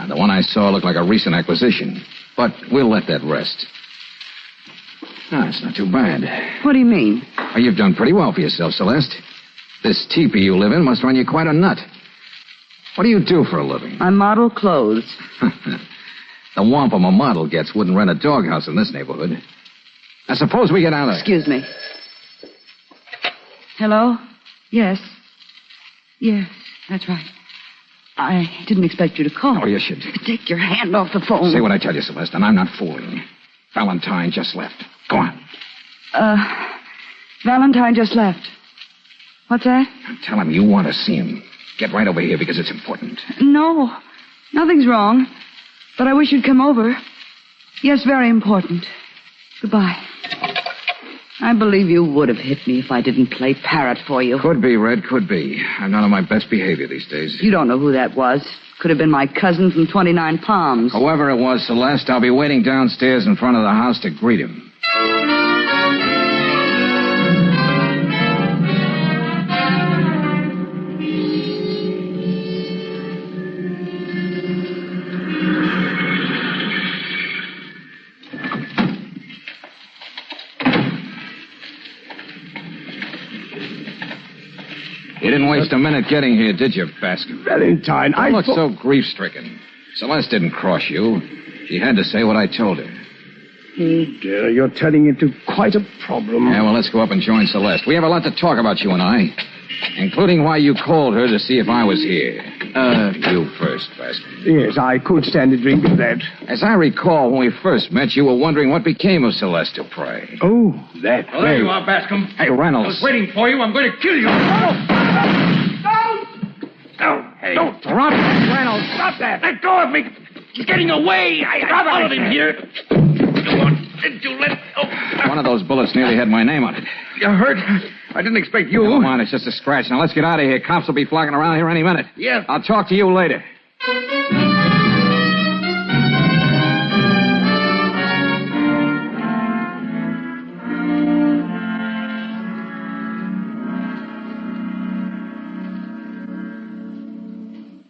The one I saw looked like a recent acquisition. But we'll let that rest. No, it's not too bad. What do you mean? Well, you've done pretty well for yourself, Celeste. This teepee you live in must run you quite a nut. What do you do for a living? I model clothes. The wampum a model gets wouldn't rent a doghouse in this neighborhood. Now, suppose we get out of there. Excuse me. Hello? Yes. Yes, that's right. I didn't expect you to call. Oh, you should. Take your hand off the phone. Say what I tell you, Celeste, and I'm not fooling. Valentine just left. Go on. Valentine just left. What's that? Tell him you want to see him. Get right over here because it's important. No, nothing's wrong. But I wish you'd come over. Yes, very important. Goodbye. I believe you would have hit me if I didn't play parrot for you. Could be, Red, could be. I'm not on my best behavior these days. You don't know who that was. Could have been my cousin from 29 Palms. Whoever it was, Celeste, I'll be waiting downstairs in front of the house to greet him. You didn't waste a minute getting here, did you, Bascom? Valentine, Don't look so grief-stricken. Celeste didn't cross you. She had to say what I told her. Oh, dear, you're turning into quite a problem. Yeah, well, let's go up and join Celeste. We have a lot to talk about, you and I, including why you called her to see if I was here. You first, Bascom. Yes, I could stand a drink of that. As I recall, when we first met, you were wondering what became of Celeste Dupre. Oh, that. Well, there you are, Bascom. Hey, Reynolds. I was waiting for you. I'm going to kill you. No, hey. Don't. Drop it, Reynolds, stop that. Let go of me. He's getting away. I followed him here. Come on. Did you let... Oh. One of those bullets nearly had my name on it. You hurt? I didn't expect you. Come on, it's just a scratch. Now, let's get out of here. Cops will be flocking around here any minute. Yeah. I'll talk to you later.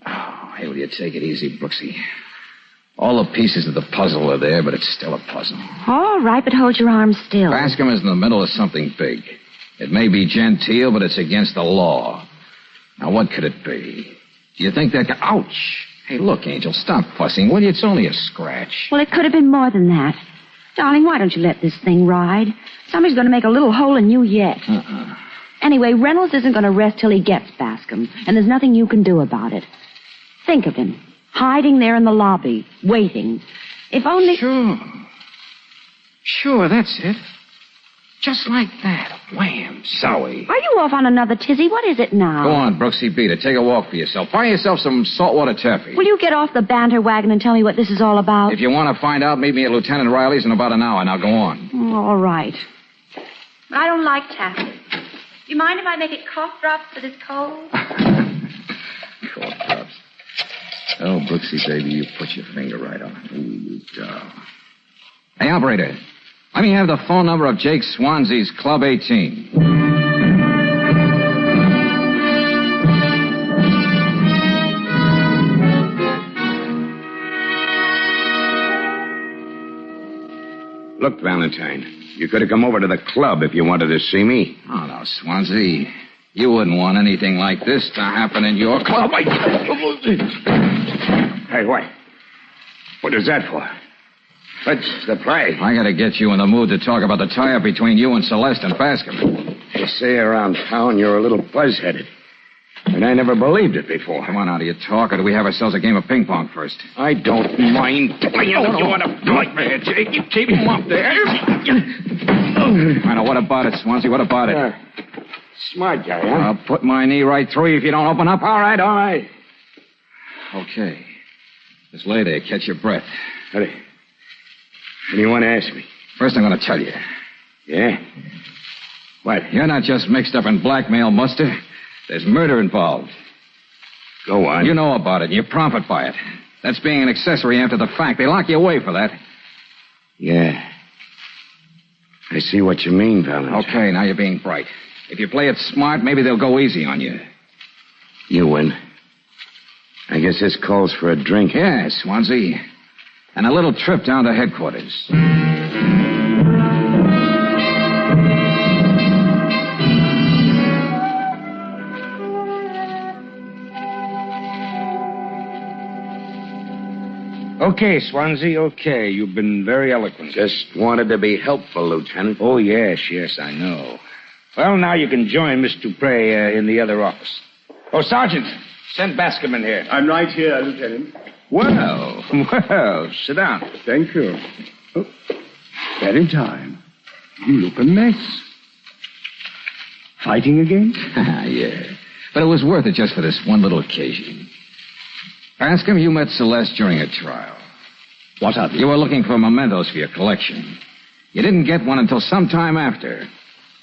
Oh, hey, will you take it easy, Brooksy? All the pieces of the puzzle are there, but it's still a puzzle. All right, but hold your arms still. Bascom is in the middle of something big. It may be genteel, but it's against the law. Now, what could it be? Do you think that... Ouch! Hey, look, Angel, stop fussing, will you? It's only a scratch. Well, it could have been more than that. Darling, why don't you let this thing ride? Somebody's going to make a little hole in you yet. Anyway, Reynolds isn't going to rest till he gets Bascom, and there's nothing you can do about it. Think of him, hiding there in the lobby, waiting. If only... Sure, that's it. Just like that. Wham, Zowie. Are you off on another tizzy? What is it now? Go on, Brooksy, beat it. Take a walk for yourself. Buy yourself some saltwater taffy. Will you get off the banter wagon and tell me what this is all about? If you want to find out, meet me at Lieutenant Riley's in about an hour. Now, go on. All right. But I don't like taffy. Do you mind if I make it cough drops for this cold? Cough drops. Oh, Brooksy, baby, you put your finger right on it. Ooh, you doll. Hey, operator. Let me have the phone number of Jake Swansea's Club 18. Look, Valentine, you could have come over to the club if you wanted to see me. Oh, no, Swansea. You wouldn't want anything like this to happen in your club. Hey, what is that for? What's the play? I gotta get you in the mood to talk about the tie-up between you and Celeste and Bascom. They say around town you're a little buzz-headed. And I never believed it before. Come on, now, do you talk, or do we have ourselves a game of ping-pong first? I don't mind playing. You want to fight me, Jake? You keep him up there. I know. What about it, Swansea? What about it? Smart guy, huh? I'll put my knee right through you if you don't open up. All right. Okay. Just lay there. Catch your breath. What do you want to ask me? First, I'm going to tell you. Yeah? What? You're not just mixed up in blackmail, Muster. There's murder involved. Go on. You know about it, and you profit by it. That's being an accessory after the fact. They lock you away for that. Yeah. I see what you mean, Valentine. Okay, now you're being bright. If you play it smart, maybe they'll go easy on you. You win. I guess this calls for a drink. Yeah, Swansea. And a little trip down to headquarters. Okay, Swansea, okay. You've been very eloquent. Just wanted to be helpful, Lieutenant. Oh, yes, I know. Well, now you can join Miss Dupre in the other office. Oh, Sergeant, send Bascom in here. I'm right here, Lieutenant. Well, sit down. Thank you. Oh, Valentine, you look a mess. Fighting again? Yeah. But it was worth it just for this one little occasion. Bascom, you met Celeste during a trial. What of it? You were looking for mementos for your collection. You didn't get one until some time after.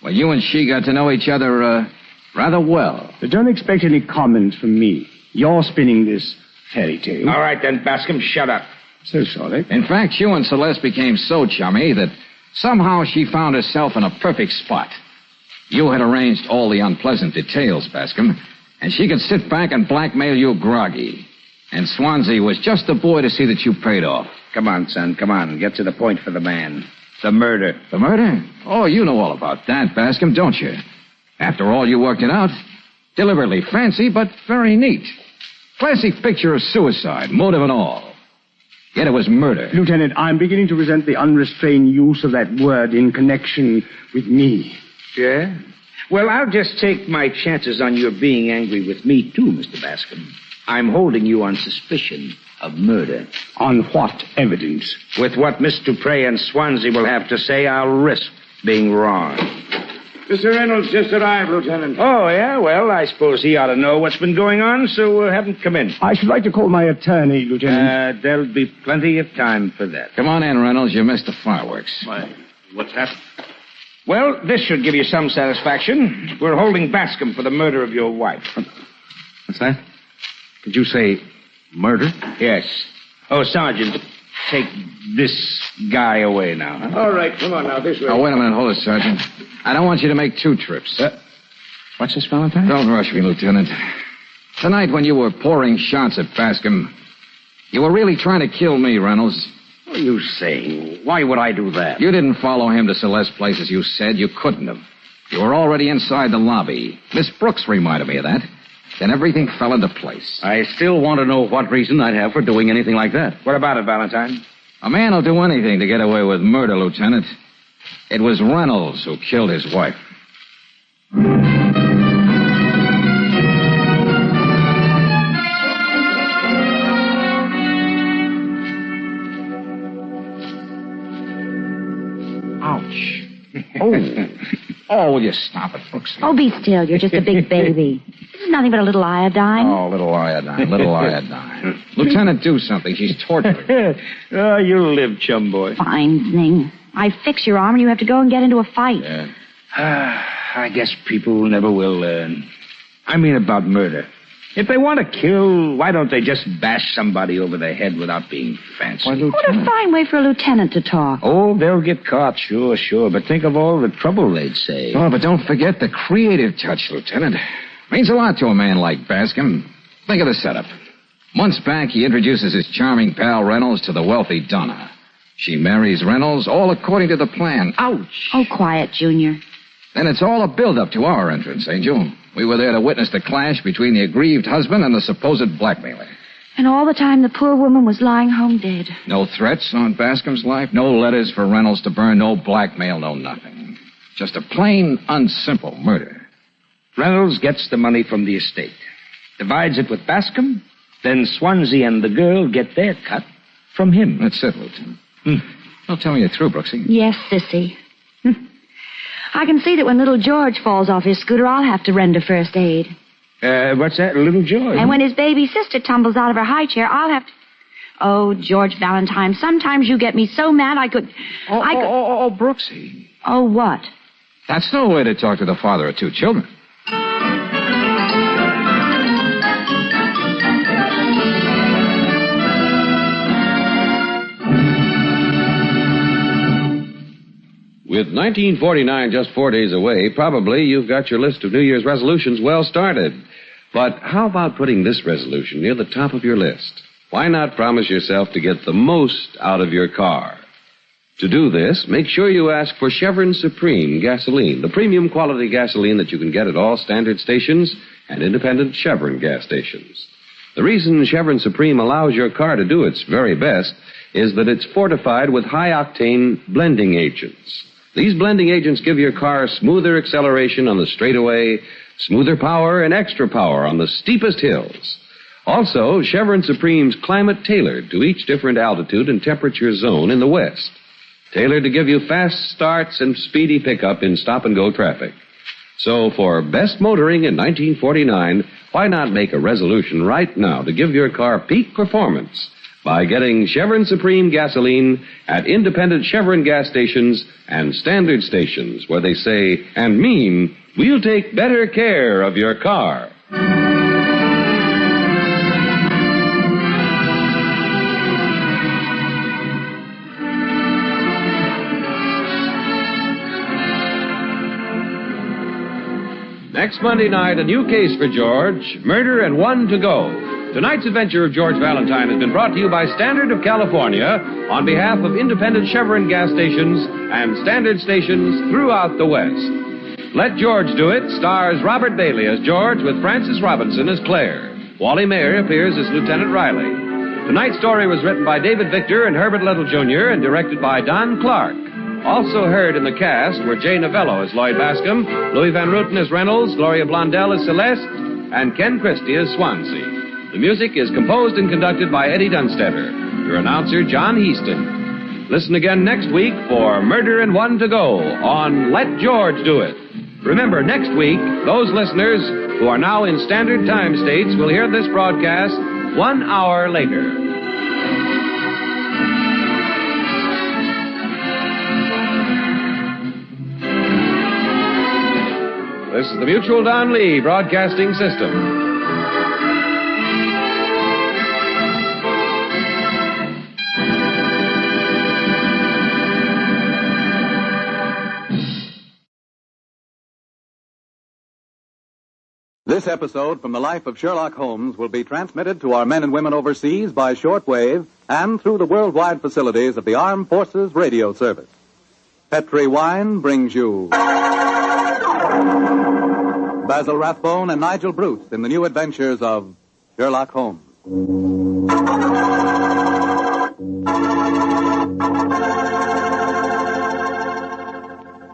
Well, you and she got to know each other, rather well. Don't expect any comments from me. You're spinning this fairy tale. All right, then, Bascom, shut up. So sorry. In fact, you and Celeste became so chummy that somehow she found herself in a perfect spot. You had arranged all the unpleasant details, Bascom, and she could sit back and blackmail you groggy. And Swansea was just the boy to see that you paid off. Come on, son, come on. Get to the point for the man. The murder. The murder? Oh, you know all about that, Bascom, don't you? After all, you worked it out. Deliberately fancy, but very neat. Classic picture of suicide, motive and all. Yet it was murder. Lieutenant, I'm beginning to resent the unrestrained use of that word in connection with me. Yeah? Well, I'll just take my chances on your being angry with me, too, Mr. Bascom. I'm holding you on suspicion of murder. On what evidence? With what Miss Dupre and Swansea will have to say, I'll risk being wrong. Mr. Reynolds just arrived, Lieutenant. Oh, yeah? Well, I suppose he ought to know what's been going on, so have him come in. I should like to call my attorney, Lieutenant. There'll be plenty of time for that. Come on in, Reynolds. You missed the fireworks. Why, what's happened? Well, this should give you some satisfaction. We're holding Bascom for the murder of your wife. What's that? Did you say murder? Yes. Oh, Sergeant, take this guy away now. Huh? All right, come on now, this way. Oh, wait a minute. Hold it, Sergeant. I don't want you to make 2 trips. What's this, Valentine? Don't rush me, Lieutenant. Tonight, when you were pouring shots at Bascom, you were really trying to kill me, Reynolds. What are you saying? Why would I do that? You didn't follow him to Celeste's place as you said. You couldn't have. You were already inside the lobby. Miss Brooks reminded me of that. Then everything fell into place. I still want to know what reason I'd have for doing anything like that. What about it, Valentine? A man will do anything to get away with murder, Lieutenant. It was Reynolds who killed his wife. Ouch. Oh, will you stop it, Brooks? Oh, be still. You're just a big baby. This is nothing but a little iodine. Oh, little iodine. Lieutenant, do something. She's torturing. Oh, you'll live, chum boy. Fine thing. I fix your arm and you have to go and get into a fight. Yeah. I guess people never will learn. I mean about murder. If they want to kill, why don't they just bash somebody over the head without being fancy? What a fine way for a lieutenant to talk. Oh, they'll get caught, sure. But think of all the trouble they'd save. Oh, but don't forget the creative touch, Lieutenant. Means a lot to a man like Bascom. Think of the setup. Months back, he introduces his charming pal Reynolds to the wealthy Donna. She marries Reynolds, all according to the plan. Ouch! Oh, quiet, Junior. Then it's all a build-up to our entrance, Angel. We were there to witness the clash between the aggrieved husband and the supposed blackmailer. And all the time the poor woman was lying home dead. No threats on Bascom's life, no letters for Reynolds to burn, no blackmail, no nothing. Just a plain, unsimple murder. Reynolds gets the money from the estate, divides it with Bascom, then Swansea and the girl get their cut from him. That's it, Lieutenant. Well, tell me you're through, Brooksy. Yes, Sissy. I can see that when little George falls off his scooter, I'll have to render first aid. What's that, little George? And when his baby sister tumbles out of her high chair, I'll have to... Oh, George Valentine, sometimes you get me so mad I could... Oh, Brooksy. Oh, what? That's no way to talk to the father of two children. With 1949 just 4 days away, probably you've got your list of New Year's resolutions well started. But how about putting this resolution near the top of your list? Why not promise yourself to get the most out of your car? To do this, make sure you ask for Chevron Supreme gasoline, the premium quality gasoline that you can get at all standard stations and independent Chevron gas stations. The reason Chevron Supreme allows your car to do its very best is that it's fortified with high-octane blending agents. These blending agents give your car smoother acceleration on the straightaway, smoother power, and extra power on the steepest hills. Also, Chevron Supreme's climate-tailored to each different altitude and temperature zone in the West. Tailored to give you fast starts and speedy pickup in stop-and-go traffic. So, for best motoring in 1949, why not make a resolution right now to give your car peak performance by getting Chevron Supreme gasoline at independent Chevron gas stations and standard stations where they say and mean, we'll take better care of your car. Next Monday night, a new case for George, murder and one to go. Tonight's adventure of George Valentine has been brought to you by Standard of California on behalf of independent Chevron gas stations and standard stations throughout the West. Let George Do It stars Robert Bailey as George with Frances Robinson as Claire. Wally Mayer appears as Lieutenant Riley. Tonight's story was written by David Victor and Herbert Little Jr. and directed by Don Clark. Also heard in the cast were Jay Novello as Lloyd Bascom, Louis Van Ruten as Reynolds, Gloria Blondell as Celeste, and Ken Christie as Swansea. The music is composed and conducted by Eddie Dunstetter. Your announcer, John Heaston. Listen again next week for Murder and One to Go on Let George Do It. Remember, next week, those listeners who are now in Standard Time states will hear this broadcast 1 hour later. This is the Mutual Don Lee Broadcasting System. This episode from the life of Sherlock Holmes will be transmitted to our men and women overseas by shortwave and through the worldwide facilities of the Armed Forces Radio Service. Petri Wine brings you Basil Rathbone and Nigel Bruce in the new adventures of Sherlock Holmes.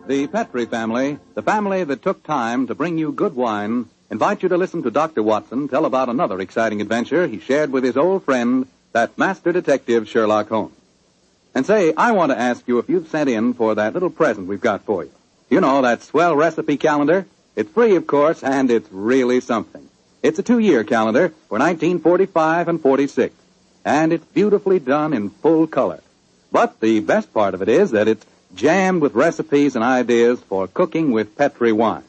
The Petri family, the family that took time to bring you good wine, invite you to listen to Dr. Watson tell about another exciting adventure he shared with his old friend, that master detective Sherlock Holmes. And say, I want to ask you if you've sent in for that little present we've got for you. You know, that swell recipe calendar? It's free, of course, and it's really something. It's a 2-year calendar for 1945 and 46, and it's beautifully done in full color. But the best part of it is that it's jammed with recipes and ideas for cooking with Petri wine.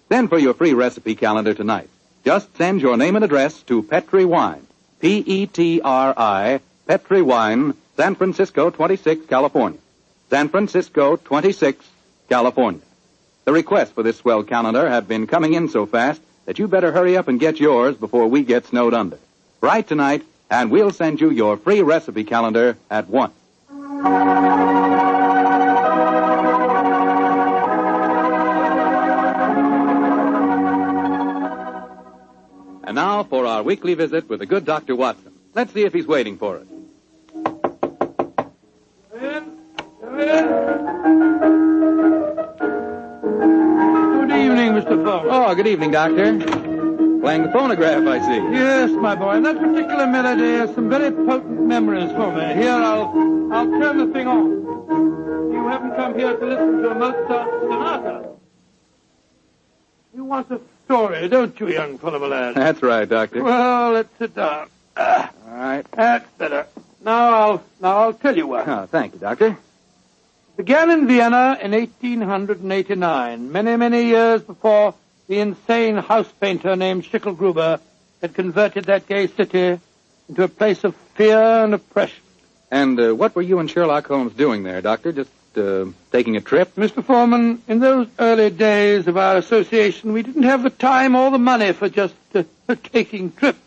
Send for your free recipe calendar tonight. Just send your name and address to Petri Wine, Petri, Petri Wine, San Francisco 26, California. San Francisco 26, California. The requests for this swell calendar have been coming in so fast that you better hurry up and get yours before we get snowed under. Write tonight, and we'll send you your free recipe calendar at once. And now for our weekly visit with the good Dr. Watson. Let's see if he's waiting for us. Good evening, Mr. Thorne. Oh, good evening, Doctor. Playing the phonograph, I see. Yes, my boy. That particular melody has some very potent memories for me. Here, I'll turn the thing on. You haven't come here to listen to a Mozart sonata. You want a story, don't you, young fellow, my lad? That's right, Doctor. Well, let's sit down. right. That's better. Now I'll tell you what. Oh, thank you, Doctor. Began in Vienna in 1889, many years before the insane house painter named Schicklgruber had converted that gay city into a place of fear and oppression. And what were you and Sherlock Holmes doing there, Doctor? Just taking a trip? Mr. Foreman, in those early days of our association, we didn't have the time or the money for just taking trips.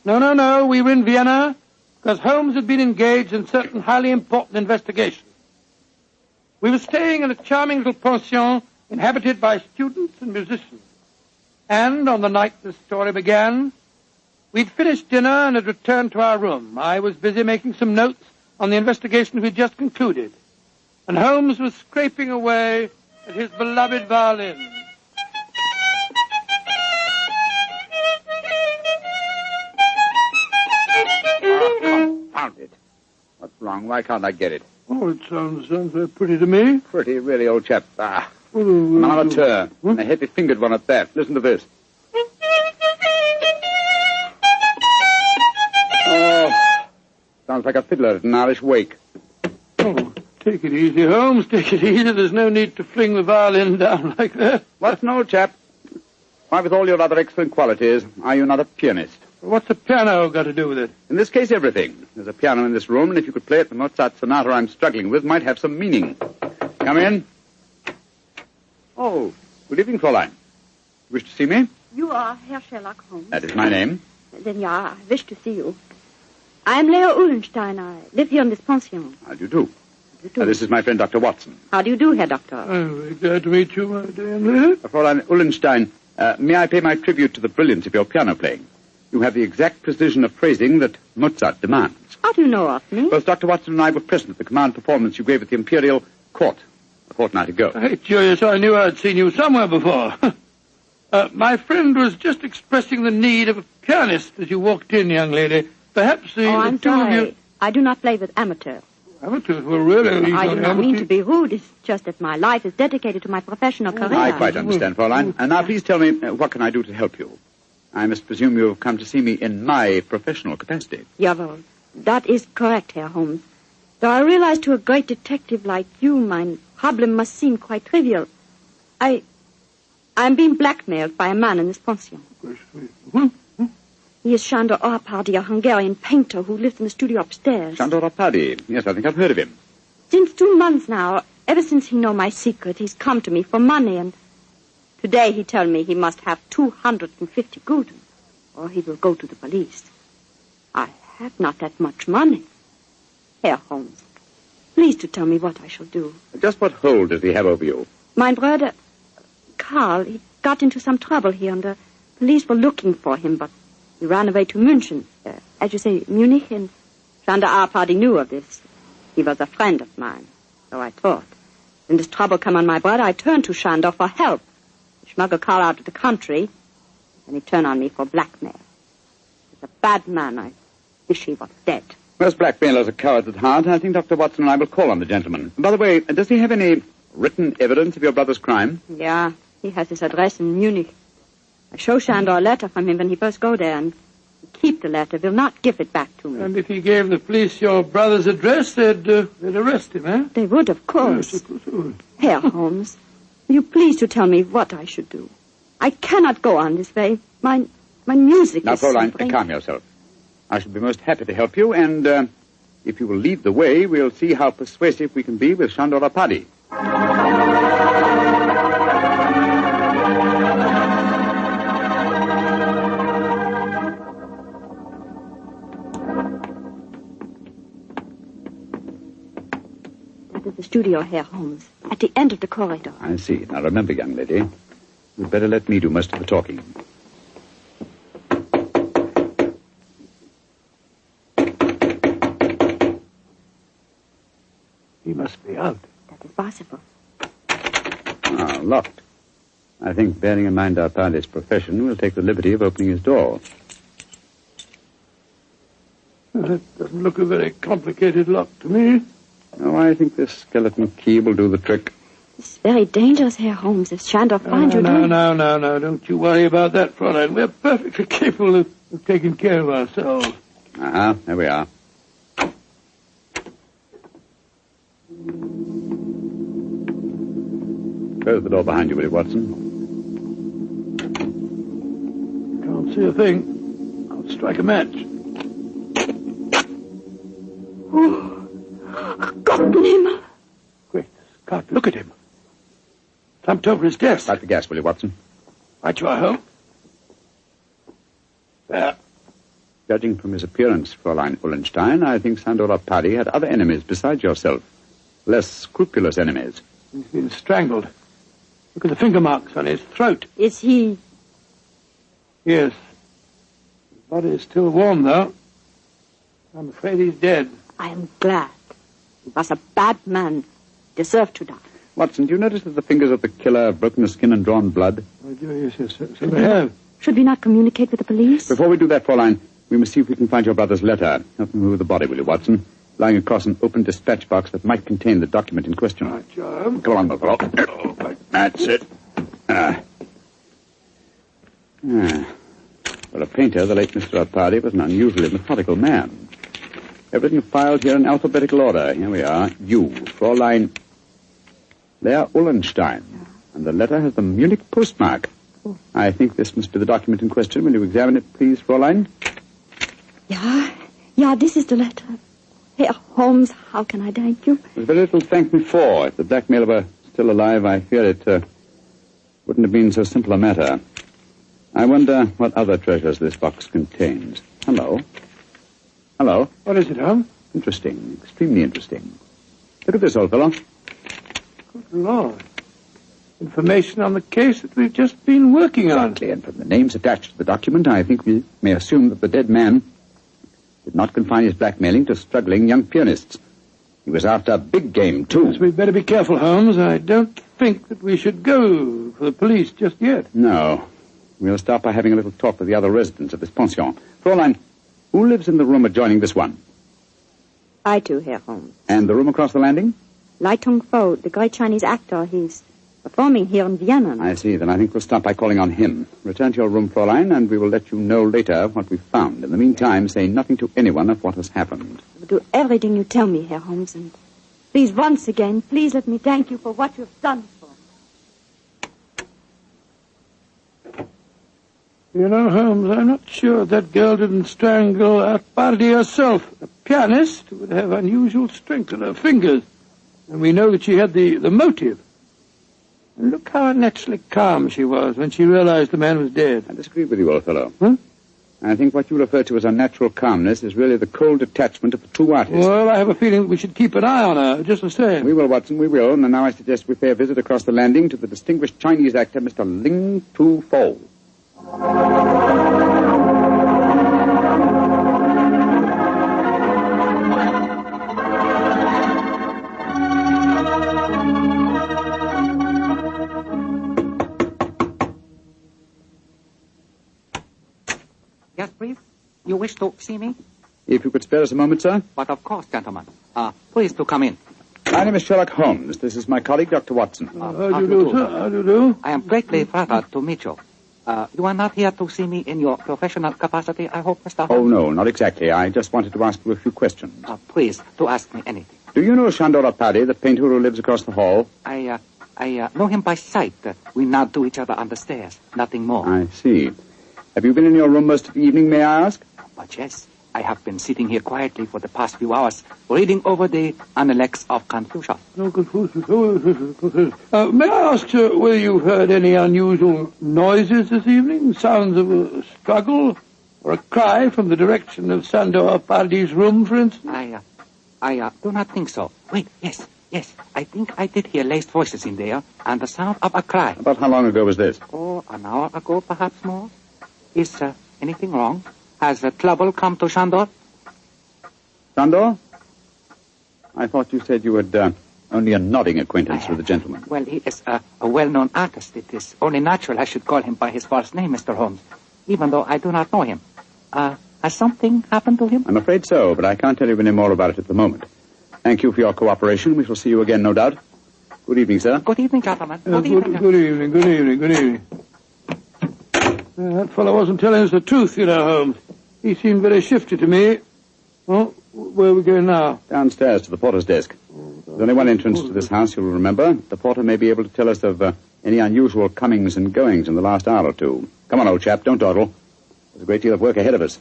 No. We were in Vienna because Holmes had been engaged in certain highly important investigations. We were staying in a charming little pension inhabited by students and musicians. And on the night this story began, we'd finished dinner and had returned to our room. I was busy making some notes on the investigation we'd just concluded. And Holmes was scraping away at his beloved violin. Confound it. What's wrong? Why can't I get it? Oh, it sounds very pretty to me. Pretty, really, old chap. I'm an amateur. And a heavy-fingered one at that. Listen to this. Oh, sounds like a fiddler at an Irish wake. Oh, take it easy, Holmes. Take it easy. There's no need to fling the violin down like that. What's an old chap? Why, with all your other excellent qualities, are you not a pianist? What's a piano got to do with it? In this case, everything. There's a piano in this room, and if you could play it, the Mozart sonata I'm struggling with might have some meaning. Come in. Oh, good evening, Fräulein. Wish to see me? You are Herr Sherlock Holmes. That is my name. Then yeah, I wish to see you. I am Leo Uhlenstein. I live here in this pension. How do you do? This is my friend, Dr. Watson. How do you do, Herr Doctor? I'm very glad to meet you, my dear Leo. Fräulein Uhlenstein, may I pay my tribute to the brilliance of your piano playing? You have the exact precision of phrasing that Mozart demands. How do you know of me? Both Dr. Watson and I were present at the command performance you gave at the Imperial Court a fortnight ago. Hey, Julius, I knew I'd seen you somewhere before. My friend was just expressing the need of a pianist as you walked in, young lady. Perhaps the I'm two sorry. of you... I do not play with amateurs. Amateurs? Well, really? I do not mean to be rude. It's just that my life is dedicated to my professional career. I quite understand, Fräulein. And now please tell me, what can I do to help you? I must presume you have come to see me in my professional capacity. Yeah, well, that is correct, Herr Holmes. Though I realize to a great detective like you, my problem must seem quite trivial. I am being blackmailed by a man in this pension. He is Sándor Árpádi, a Hungarian painter who lives in the studio upstairs. Sándor Árpádi. Yes, I think I've heard of him. Since 2 months now, ever since he knows my secret, he's come to me for money, and today he told me he must have 250 gulden, or he will go to the police. I have not that much money. Herr Holmes, please to tell me what I shall do. Just what hold does he have over you? My brother, Karl, he got into some trouble here, and the police were looking for him, but he ran away to München, as you say, Munich, and Sándor Árpádi knew of this. He was a friend of mine, so I thought. When this trouble came on my brother, I turned to Sándor for help. He smuggled Karl out of the country, and he turned on me for blackmail. He's a bad man. I wish he was dead. Most blackmailers are cowards at heart, and I think Dr. Watson and I will call on the gentleman. By the way, does he have any written evidence of your brother's crime? Yeah, he has his address in Munich. I show Sándor a letter from him when he first go there, and he keep the letter, will not give it back to me. And if he gave the police your brother's address, they'd arrest him, eh? They would, of course. Yes, of course they would. Herr Holmes, will you please to tell me what I should do? I cannot go on this way. My music Now, is Fräulein, suffering. calm yourself. I shall be most happy to help you, and if you will lead the way, we'll see how persuasive we can be with Sándor Árpádi. That is the studio, Herr Holmes, at the end of the corridor. I see. Now, remember, young lady, you'd better let me do most of the talking. He must be out. That is possible. Ah, locked. I think, bearing in mind Árpádi's profession, we'll take the liberty of opening his door. That doesn't look a very complicated lock to me. No, I think this skeleton key will do the trick. It's very dangerous, Herr Holmes, if Sándor finds you doing... No. Don't you worry about that, Fräulein. We're perfectly capable of taking care of ourselves. There we are. Close the door behind you, will you, Watson? Can't see a thing. I'll strike a match. Oh, Gott im Himmel. Great Scott, look at him. Slumped over his desk. Light the gas, will you, Watson? Right you are, Holmes. There. Judging from his appearance, Fräulein Ullenstein, I think Sandora Paddy had other enemies besides yourself. Less scrupulous enemies. He's been strangled. Look at the finger marks on his throat. Is he... Yes. His body is still warm, though. I'm afraid he's dead. I am glad. He was a bad man. Deserved to die. Watson, do you notice that the fingers of the killer have broken the skin and drawn blood? Oh, yes, so they have. Should we not communicate with the police? Before we do that, Fräulein, we must see if we can find your brother's letter. Help me move the body, will you, Watson? Lying across an open dispatch box that might contain the document in question. Right, John. Come on, my fellow. That's it. For a painter, the late Mr. Arpadi was an unusually methodical man. Everything filed here in alphabetical order. Here we are. You, Fräulein Leah Ullenstein. And the letter has the Munich postmark. Oh. I think this must be the document in question. Will you examine it, please, Fräulein? Yeah, this is the letter. Herr Holmes, how can I thank you? There's very little to thank me for. If the blackmailer were still alive, I fear it wouldn't have been so simple a matter. I wonder what other treasures this box contains. Hello? Hello? What is it, Holmes? Interesting. Extremely interesting. Look at this, old fellow. Good Lord. Information on the case that we've just been working on. Exactly, and from the names attached to the document, I think we may assume that the dead man did not confine his blackmailing to struggling young pianists. He was after big game, too. Yes, we'd better be careful, Holmes. I don't think that we should go for the police just yet. No. We'll start by having a little talk with the other residents of this pension. Fräulein, who lives in the room adjoining this one? I too, Herr Holmes. And the room across the landing? Lai Tung-fo, the great Chinese actor. He's performing here in Vienna. I see. Then I think we'll start by calling on him. Return to your room, Fräulein, and we will let you know later what we've found. In the meantime, say nothing to anyone of what has happened. I will do everything you tell me, Herr Holmes, and please, once again, please let me thank you for what you've done for me. You know, Holmes, I'm not sure that girl didn't strangle Arpadi herself. A pianist would have unusual strength in her fingers. And we know that she had the motive. And look how naturally calm she was when she realized the man was dead. I disagree with you, old fellow. Huh? I think what you refer to as unnatural calmness is really the cold detachment of the true artist. Well, I have a feeling that we should keep an eye on her, just the same. We will, Watson, we will. And now I suggest we pay a visit across the landing to the distinguished Chinese actor, Mr. Ling Tu-fo. Yes, please. You wish to see me? If you could spare us a moment, sir. But of course, gentlemen. Please to come in. My name is Sherlock Holmes. This is my colleague, Dr. Watson. How do you do, sir? How do you do? I am greatly flattered to meet you. You are not here to see me in your professional capacity, I hope, Mr. Holmes? Oh, no, not exactly. I just wanted to ask you a few questions. Please, to ask me anything. Do you know Sandora Paddy, the painter who lives across the hall? I know him by sight. We nod to each other on the stairs. Nothing more. I see. Have you been in your room most of the evening, may I ask? But yes, I have been sitting here quietly for the past few hours, reading over the Analects of Confucius. No, Confucius. May I ask, sir, whether you've heard any unusual noises this evening? Sounds of a struggle or a cry from the direction of Sandor Pardi's room, for instance? I do not think so. Wait, yes. I think I did hear laced voices in there and the sound of a cry. About how long ago was this? Oh, an hour ago, perhaps more. Is anything wrong? Has trouble come to Sandor? Sandor? I thought you said you had only a nodding acquaintance with the gentleman. Well, he is a well-known artist. It is only natural I should call him by his false name, Mr. Holmes, even though I do not know him. Has something happened to him? I'm afraid so, but I can't tell you any more about it at the moment. Thank you for your cooperation. We shall see you again, no doubt. Good evening, sir. Good evening, gentlemen. Good evening. That fellow wasn't telling us the truth, you know, Holmes. He seemed very shifty to me. Oh, where are we going now? Downstairs to the porter's desk. There's only one entrance to this house, you'll remember. The porter may be able to tell us of any unusual comings and goings in the last hour or two. Come on, old chap, don't dawdle. There's a great deal of work ahead of us.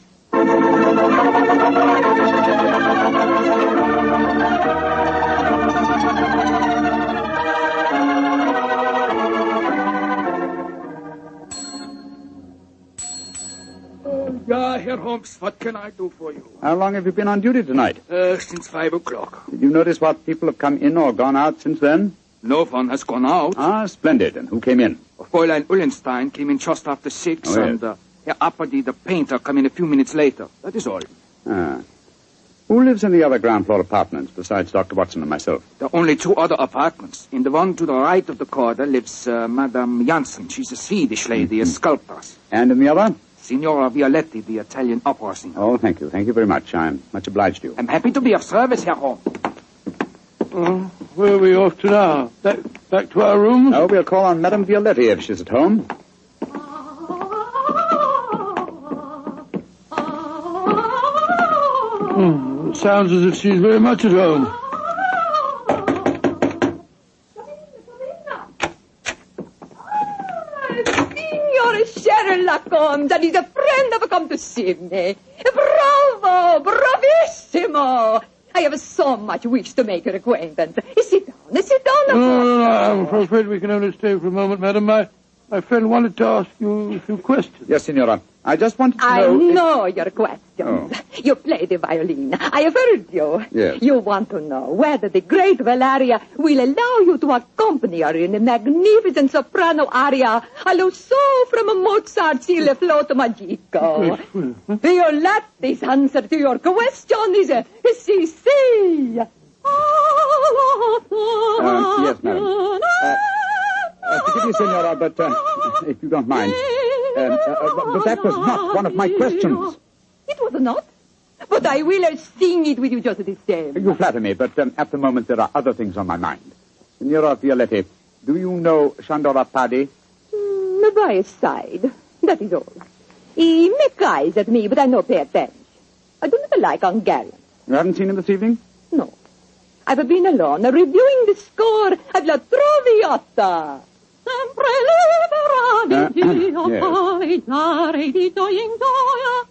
Yeah, Herr Holmes, what can I do for you? How long have you been on duty tonight? Since 5 o'clock. Did you notice what people have come in or gone out since then? No one has gone out. Ah, splendid. And who came in? Fräulein Ullenstein came in just after 6, Oh, yes. and Herr Apperdy, the painter, came in a few minutes later. That is all. Ah. Who lives in the other ground floor apartments besides Dr. Watson and myself? There are only 2 other apartments. In the one to the right of the corridor lives Madame Janssen. She's a Swedish lady, a sculptor. And in the other? Signora Violetti, the Italian opera singer. Oh, thank you. Thank you very much. I'm much obliged to you. I'm happy to be of service, Herr Holmes. Where are we off to now? Back to our rooms? Oh, we'll call on Madame Violetti if she's at home. It sounds as if she's very much at home. Signor Sherlock Holmes, and he's a friend have come to see me. Bravo! Bravissimo! I have so much wish to make your acquaintance. Sit down. No, I'm afraid we can only stay for a moment, madam. My friend wanted to ask you a few questions. Yes, Signora. I just wanted to I know... know your questions. Oh. You play the violin. I have heard you. Yes. You want to know whether the great Valeria will allow you to accompany her in a magnificent soprano aria allo so from Mozart's Il Flauto Magico. Violetti's answer to your question is si. Yes, madam. Forgive me, Signora, but if you don't mind. But that was not one of my questions. It was not. But I will sing it with you just the same. You flatter me, but at the moment there are other things on my mind. Signora Violetti, do you know Shandora Paddy? By his side. That is all. He make eyes at me, but I no pay attention. I do not like Hungarian. You haven't seen him this evening? No. I've been alone, reviewing the score of La Traviata. Sempre libera di Dio, parlare di gioia,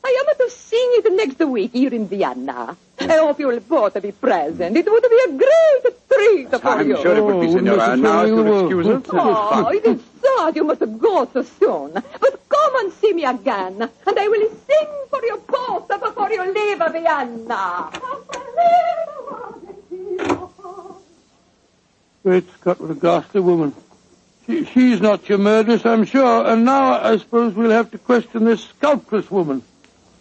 I am to sing it next week here in Vienna. I hope you will both be present. It would be a great treat for you. I'm sure it would be, Signora. And now, if you'll excuse us... Oh, it is sad you must go so soon. But come and see me again, and I will sing for you both before you leave Vienna. Great Scott, what a ghastly woman. She's not your murderess, I'm sure. And now I suppose we'll have to question this sculptress woman.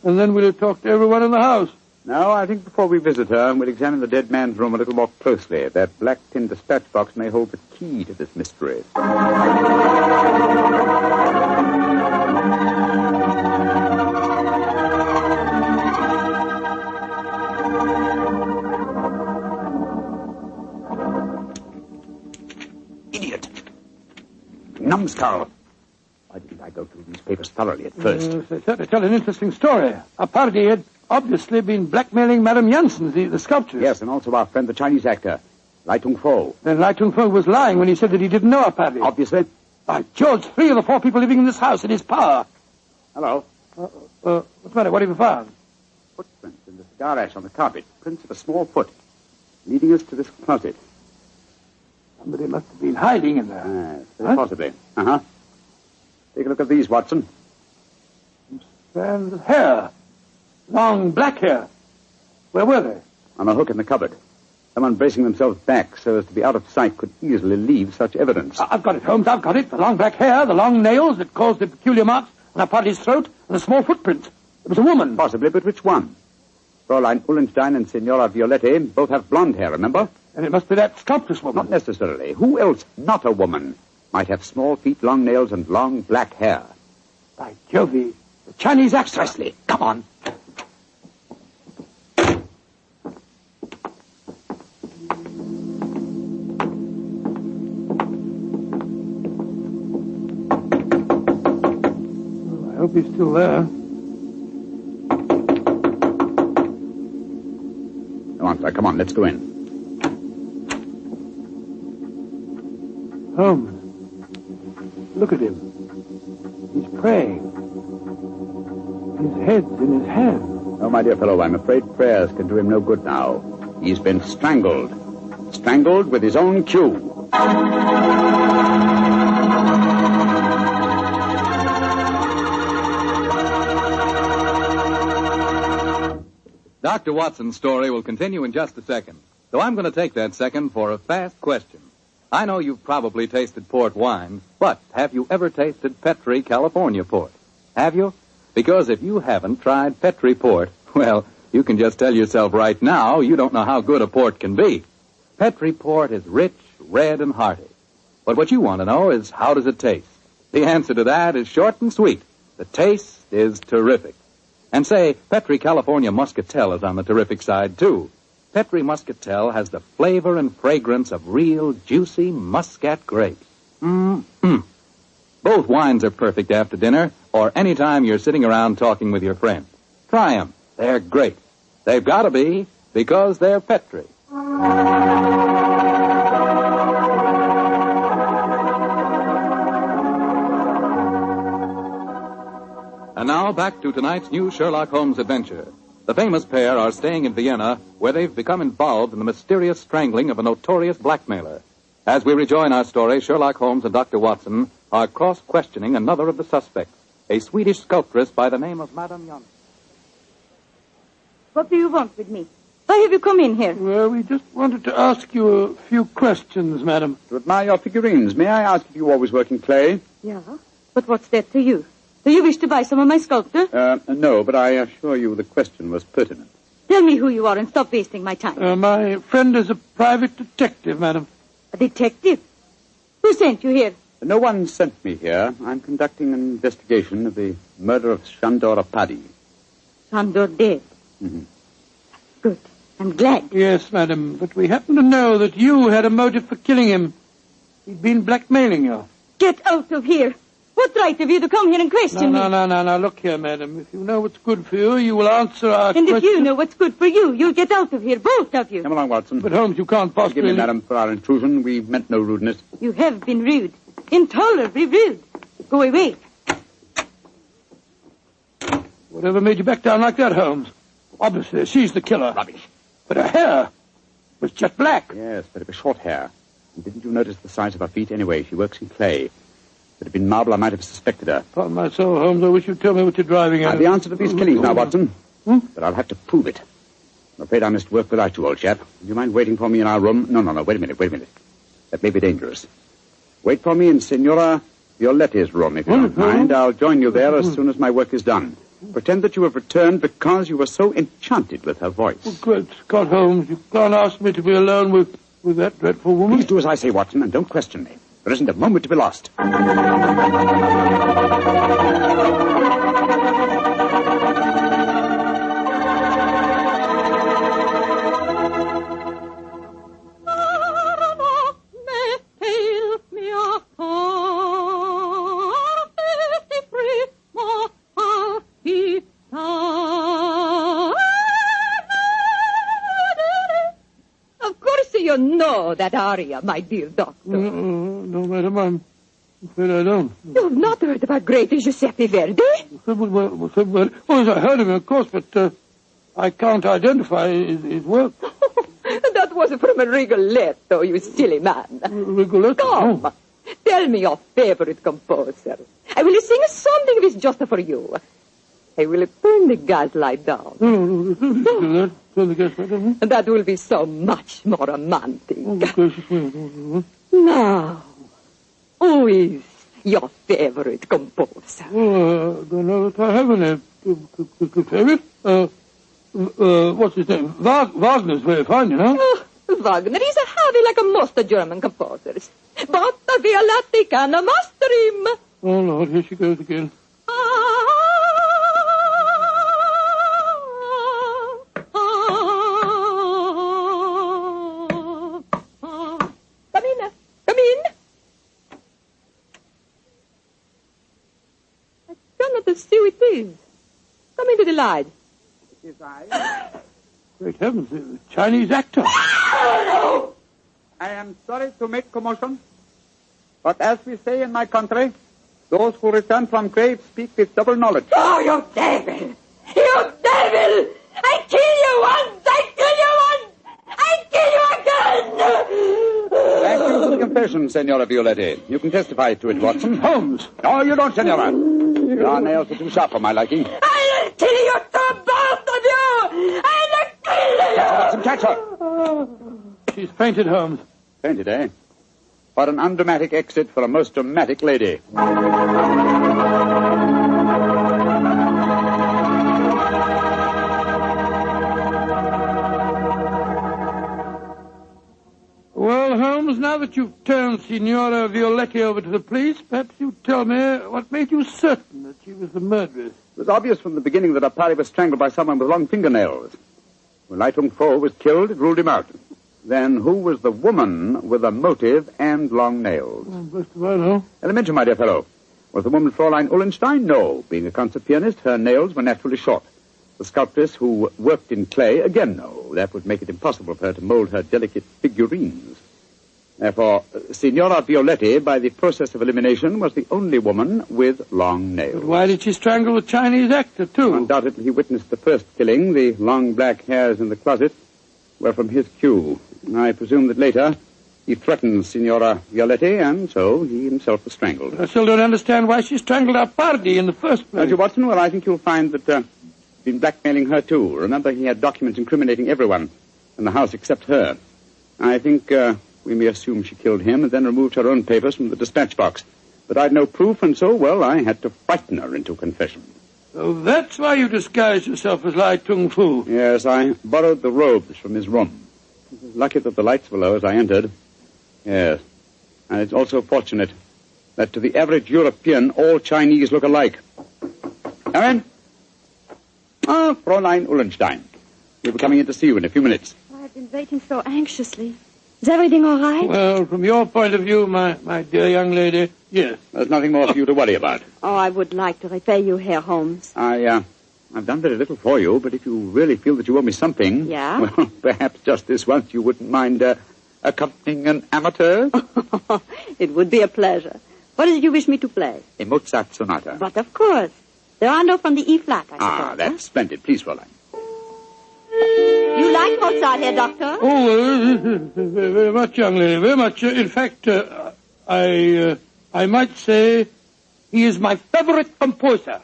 And then we'll talk to everyone in the house. No, I think before we visit her, we'll examine the dead man's room a little more closely. That black tin dispatch box may hold the key to this mystery. Idiot. Numbskull. Why didn't I go through these papers thoroughly at first? They certainly tell an interesting story. A party had obviously been blackmailing Madame Janssen, the sculptor. Yes, and also our friend, the Chinese actor, Lai Tung-fo. Then Lai Tung-fo was lying when he said that he didn't know a party. Obviously. By George, 3 of the 4 people living in this house in his power. Hello. What's the matter? What have you found? Footprints in the cigar ash on the carpet. Prints of a small foot. Leading us to this closet. Somebody must have been hiding in there. Yes, very possibly. Uh-huh. Take a look at these, Watson. Strands of hair. Long black hair. Where were they? On a hook in the cupboard. Someone bracing themselves back so as to be out of sight could easily leave such evidence. I've got it, Holmes. I've got it. The long black hair, the long nails that caused the peculiar marks on a party's throat, and a small footprint. It was a woman. Possibly, but which one? Fräulein Ullenstein and Signora Violetti both have blonde hair, remember? And it must be that sculptress woman. Not necessarily. Who else, not a woman, might have small feet, long nails, and long black hair? By Jove, the Chinese actress. Precisely. Come on. I hope he's still there. Come on, sir. Come on. Let's go in. Holmes. Look at him. He's praying. His head's in his hand. Oh, my dear fellow, I'm afraid prayers can do him no good now. He's been strangled. Strangled with his own cue. Dr. Watson's story will continue in just a second. So I'm going to take that second for a fast question. I know you've probably tasted port wine, but have you ever tasted Petri California port? Have you? Because if you haven't tried Petri port, well, you can just tell yourself right now you don't know how good a port can be. Petri port is rich, red, and hearty. But what you want to know is, how does it taste? The answer to that is short and sweet. The taste is terrific. And say, Petri California Muscatel is on the terrific side, too. Petri Muscatel has the flavor and fragrance of real, juicy muscat grapes. Both wines are perfect after dinner or any time you're sitting around talking with your friends. Try them. They're great. They've got to be, because they're Petri. And now, back to tonight's new Sherlock Holmes adventure. The famous pair are staying in Vienna, where they've become involved in the mysterious strangling of a notorious blackmailer. As we rejoin our story, Sherlock Holmes and Dr. Watson are cross-questioning another of the suspects, a Swedish sculptress by the name of Madame Jan. What do you want with me? Why have you come in here? Well, we just wanted to ask you a few questions, madam. To admire your figurines, may I ask if you always work in clay? Yeah, but what's that to you? Do you wish to buy some of my sculpture? No, but I assure you the question was pertinent. Tell me who you are and stop wasting my time. My friend is a private detective, madam. A detective? Who sent you here? No one sent me here. I'm conducting an investigation of the murder of Shandor Apadi. Shandor dead? Mm-hmm. Good. I'm glad. Yes, madam, but we happen to know that you had a motive for killing him. He'd been blackmailing you. Get out of here. What right have you to come here and question me? No. Look here, madam. If you know what's good for you, you will answer our question. And if you know what's good for you, you'll get out of here, both of you. Come along, Watson. But, Holmes, you can't possibly... Forgive me, madam, for our intrusion. We meant no rudeness. You have been rude. Intolerably rude. Go away. Whatever made you back down like that, Holmes? Obviously, she's the killer. Rubbish. But her hair was jet black. Yes, but it was short hair. And didn't you notice the size of her feet anyway? She works in clay. If it had been marble, I might have suspected her. Upon my soul, Holmes, I wish you'd tell me what you're driving at. I've the answer to these killings now, Watson. But I'll have to prove it. I'm afraid I must work without you, old chap. Do you mind waiting for me in our room? No. Wait a minute. That may be dangerous. Wait for me in Signora Violetti's room, if you don't mind. I'll join you there as soon as my work is done. Pretend that you have returned because you were so enchanted with her voice. Oh, good Scott, Holmes. You can't ask me to be alone with that dreadful woman. Please do as I say, Watson, and don't question me. There isn't a moment to be lost. You know that aria, my dear doctor. No, madam, I'm afraid I don't. You've not heard about great Giuseppe Verdi? Well, yes, I heard him, of course, but I can't identify his work. That was from a Rigoletto, you silly man. Rigoletto? Come, tell me your favorite composer. I will sing something of his just for you. I will turn the gas light down. No. Turn the gas light down. That will be so much more romantic. Now, who is your favorite composer? Oh, I don't know if I have any favorite. What's his name? Wagner's very fine, you know. Oh, Wagner is a heavy like most German composers. But Violatti can master him. Oh, Lord, here she goes again. So it is. Come into the light. It is I. Great heavens, the Chinese actor. I am sorry to make commotion, but as we say in my country, those who return from grave speak with double knowledge. Oh, you devil! You devil! I kill you once! I kill you once! I kill you again! Thank you for the confession, Senora Violetti. You can testify to it, Watson. Holmes! No, you don't, Senora. Your nails are too sharp for my liking. I'll kill you two, both of you! I'll kill you! Catch her, Watson, catch her! She's fainted, Holmes. Fainted, eh? What an undramatic exit for a most dramatic lady. Well, Holmes, now that you've turned Signora Violetti over to the police, perhaps you tell me what made you certain that she was the murderess. It was obvious from the beginning that Apari was strangled by someone with long fingernails. When Lai Tung Fo was killed, it ruled him out. Then who was the woman with a motive and long nails? Well, best of all, no. Elementary, my dear fellow. Was the woman Fräulein Ullenstein? No. Being a concert pianist, her nails were naturally short. The sculptress who worked in clay? Again, no. That would make it impossible for her to mold her delicate figurines. Therefore, Signora Violetti, by the process of elimination, was the only woman with long nails. But why did she strangle the Chinese actor, too? Undoubtedly, he witnessed the first killing. The long black hairs in the closet were from his cue. I presume that later he threatened Signora Violetti, and so he himself was strangled. I still don't understand why she strangled Apardi in the first place. Don't you, Watson? Well, I think you'll find that he's been blackmailing her, too. Remember, he had documents incriminating everyone in the house except her. I think we may assume she killed him and then removed her own papers from the dispatch box. But I'd no proof, and so, well, I had to frighten her into confession. So that's why you disguised yourself as Lai Tung Fu. Yes, I borrowed the robes from his room. It was lucky that the lights were low as I entered. Yes. And it's also fortunate that to the average European, all Chinese look alike. Come in. Ah, Fräulein Ullenstein. We'll be coming in to see you in a few minutes. I've been waiting so anxiously. Is everything all right? Well, from your point of view, my dear young lady, yes. There's nothing more for you to worry about. Oh, I would like to repay you, Herr Holmes. I've done very little for you, but if you really feel that you owe me something... Yeah? Well, perhaps just this once you wouldn't mind accompanying an amateur? It would be a pleasure. What did you wish me to play? A Mozart sonata. But of course. There are no from the E-flat, I suppose. That's splendid. Please, Fräulein. You like Mozart, Herr Doctor? Oh, very much, young lady, very much. In fact, I might say he is my favorite composer.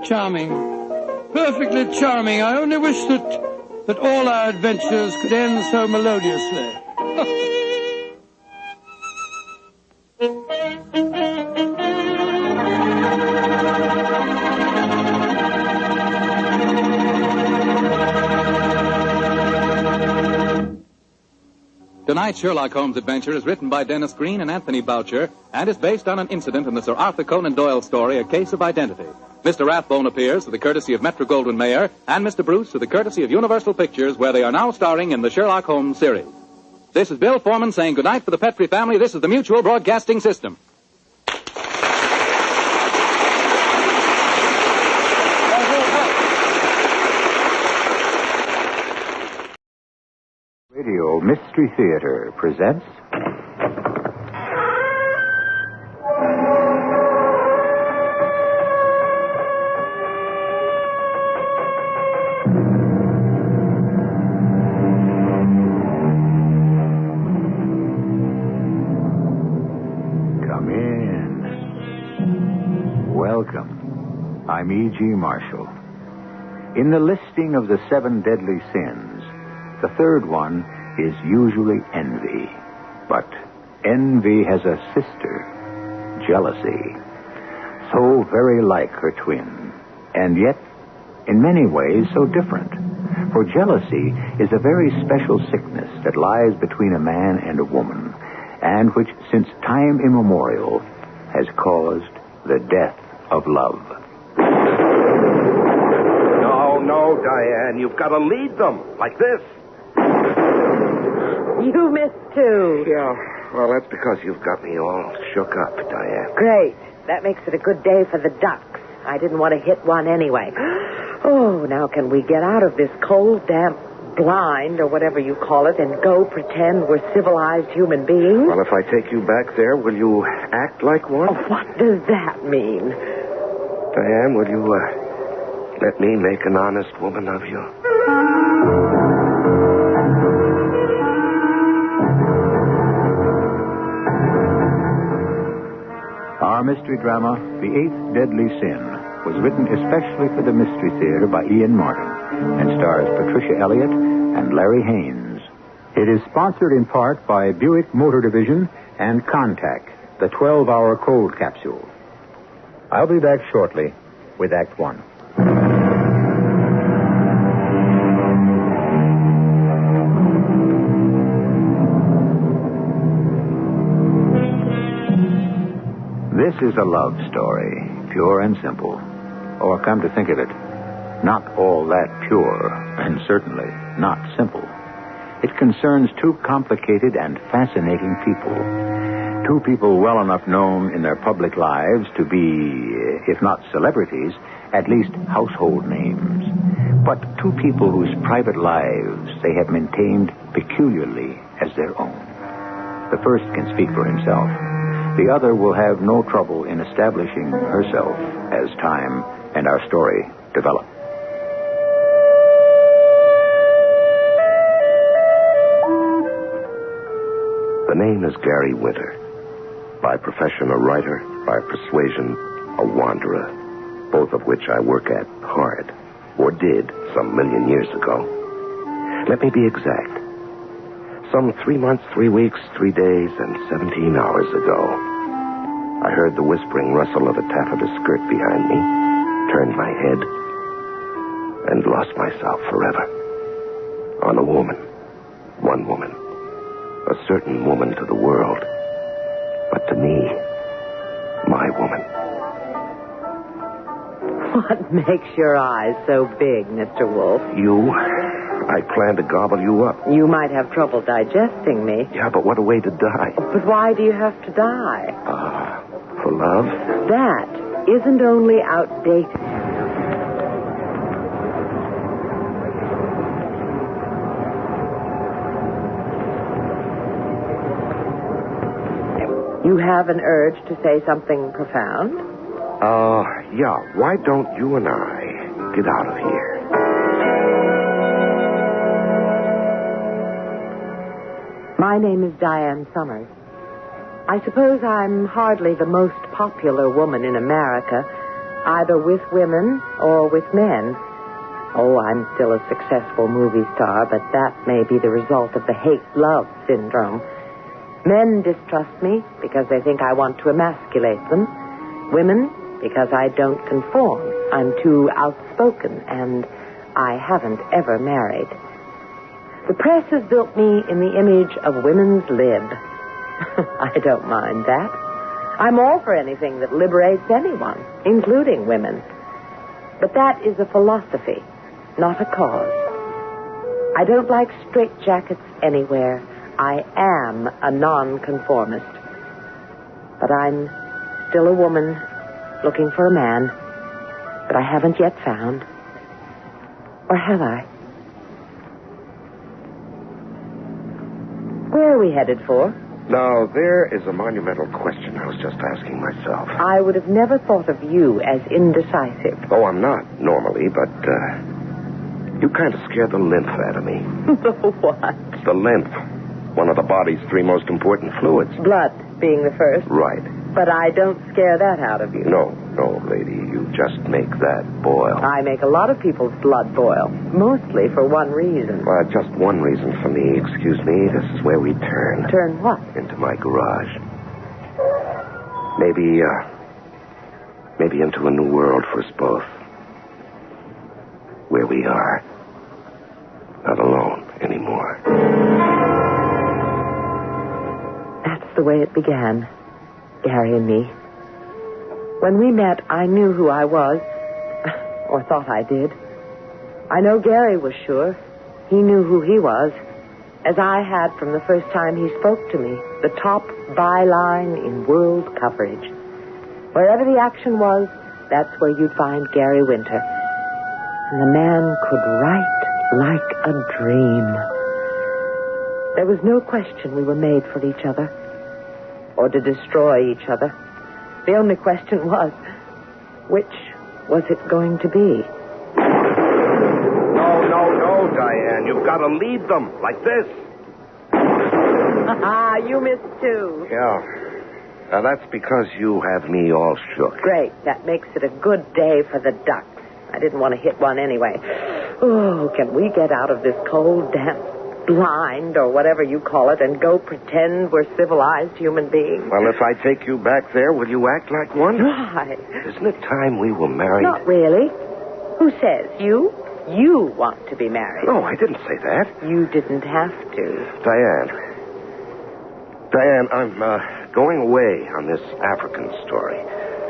Charming. Perfectly charming. I only wish that all our adventures could end so melodiously. Tonight's Sherlock Holmes adventure is written by Dennis Green and Anthony Boucher and is based on an incident in the Sir Arthur Conan Doyle story, A Case of Identity. Mr. Rathbone appears to the courtesy of Metro-Goldwyn-Mayer and Mr. Bruce to the courtesy of Universal Pictures, where they are now starring in the Sherlock Holmes series. This is Bill Foreman saying goodnight for the Petrie family. This is the Mutual Broadcasting System. Radio Mystery Theater presents... Come in. Welcome. I'm E.G. Marshall. In the listing of the 7 deadly sins, the third one is usually envy. But envy has a sister, jealousy. So very like her twin, and yet, in many ways, so different. For jealousy is a very special sickness that lies between a man and a woman, and which, since time immemorial, has caused the death of love. no, Diane. You've got to lead them. Like this. You missed, too. Yeah. Well, that's because you've got me all shook up, Diane. Great. That makes it a good day for the ducks. I didn't want to hit one anyway. Oh, now can we get out of this cold, damp blind, or whatever you call it, and go pretend we're civilized human beings? Well, if I take you back there, will you act like one? Oh, what does that mean? Diane, will you let me make an honest woman of you? Our mystery drama, The Eighth Deadly Sin, was written especially for the Mystery Theater by Ian Martin and stars Patricia Elliott and Larry Haynes. It is sponsored in part by Buick Motor Division and Contact, the 12-hour cold capsule. I'll be back shortly with Act One. This is a love story, pure and simple. Or come to think of it, not all that pure, and certainly not simple. It concerns two complicated and fascinating people. Two people well enough known in their public lives to be, if not celebrities, at least household names. But two people whose private lives they have maintained peculiarly as their own. The first can speak for himself. The other will have no trouble in establishing herself as time and our story develop. The name is Gary Winter. By profession a writer, by persuasion a wanderer, both of which I work at hard, or did some million years ago. Let me be exact. Some 3 months, 3 weeks, 3 days, and 17 hours ago, I heard the whispering rustle of a taffeta skirt behind me, turned my head, and lost myself forever. On a woman. One woman. A certain woman to the world. But to me, my woman. What makes your eyes so big, Mr. Wolf? You? I plan to gobble you up. You might have trouble digesting me. Yeah, but what a way to die. But why do you have to die? For love? That isn't only outdated. You have an urge to say something profound? Yeah. Why don't you and I get out of here? My name is Diane Summers. I suppose I'm hardly the most popular woman in America, either with women or with men. Oh, I'm still a successful movie star, but that may be the result of the hate-love syndrome. Men distrust me because they think I want to emasculate them. Women, because I don't conform. I'm too outspoken, and I haven't ever married. The press has built me in the image of women's lib. I don't mind that. I'm all for anything that liberates anyone, including women. But that is a philosophy, not a cause. I don't like straitjackets anywhere. I am a nonconformist. But I'm still a woman looking for a man that I haven't yet found. Or have I? Where are we headed for? Now, there is a monumental question I was just asking myself. I would have never thought of you as indecisive. Oh, I'm not, normally, but, you kind of scare the lymph out of me. The what? The lymph. One of the body's 3 most important fluids. Blood being the first. Right. But I don't scare that out of you. No, lady. You just make that boil. I make a lot of people's blood boil. Mostly for one reason. Well, just one reason for me. Excuse me. This is where we turn. Turn what? Into my garage. Maybe into a new world for us both. Where we are. Not alone anymore. That's the way it began. Gary and me. When we met, I knew who I was. Or thought I did. I know Gary was sure. He knew who he was, as I had from the first time he spoke to me, the top byline in world coverage. Wherever the action was, that's where you'd find Gary Winter. And the man could write like a dream. There was no question we were made for each other, or to destroy each other. The only question was, which was it going to be? No, Diane. You've got to lead them like this. You missed too. Yeah. Now, that's because you have me all shook. Great. That makes it a good day for the ducks. I didn't want to hit one anyway. Oh, can we get out of this cold, damp blind, or whatever you call it, and go pretend we're civilized human beings? Well, if I take you back there, will you act like one? Why? Isn't it time we were married? Not really. Who says? You? You want to be married. No, I didn't say that. You didn't have to. Diane, I'm going away on this African story.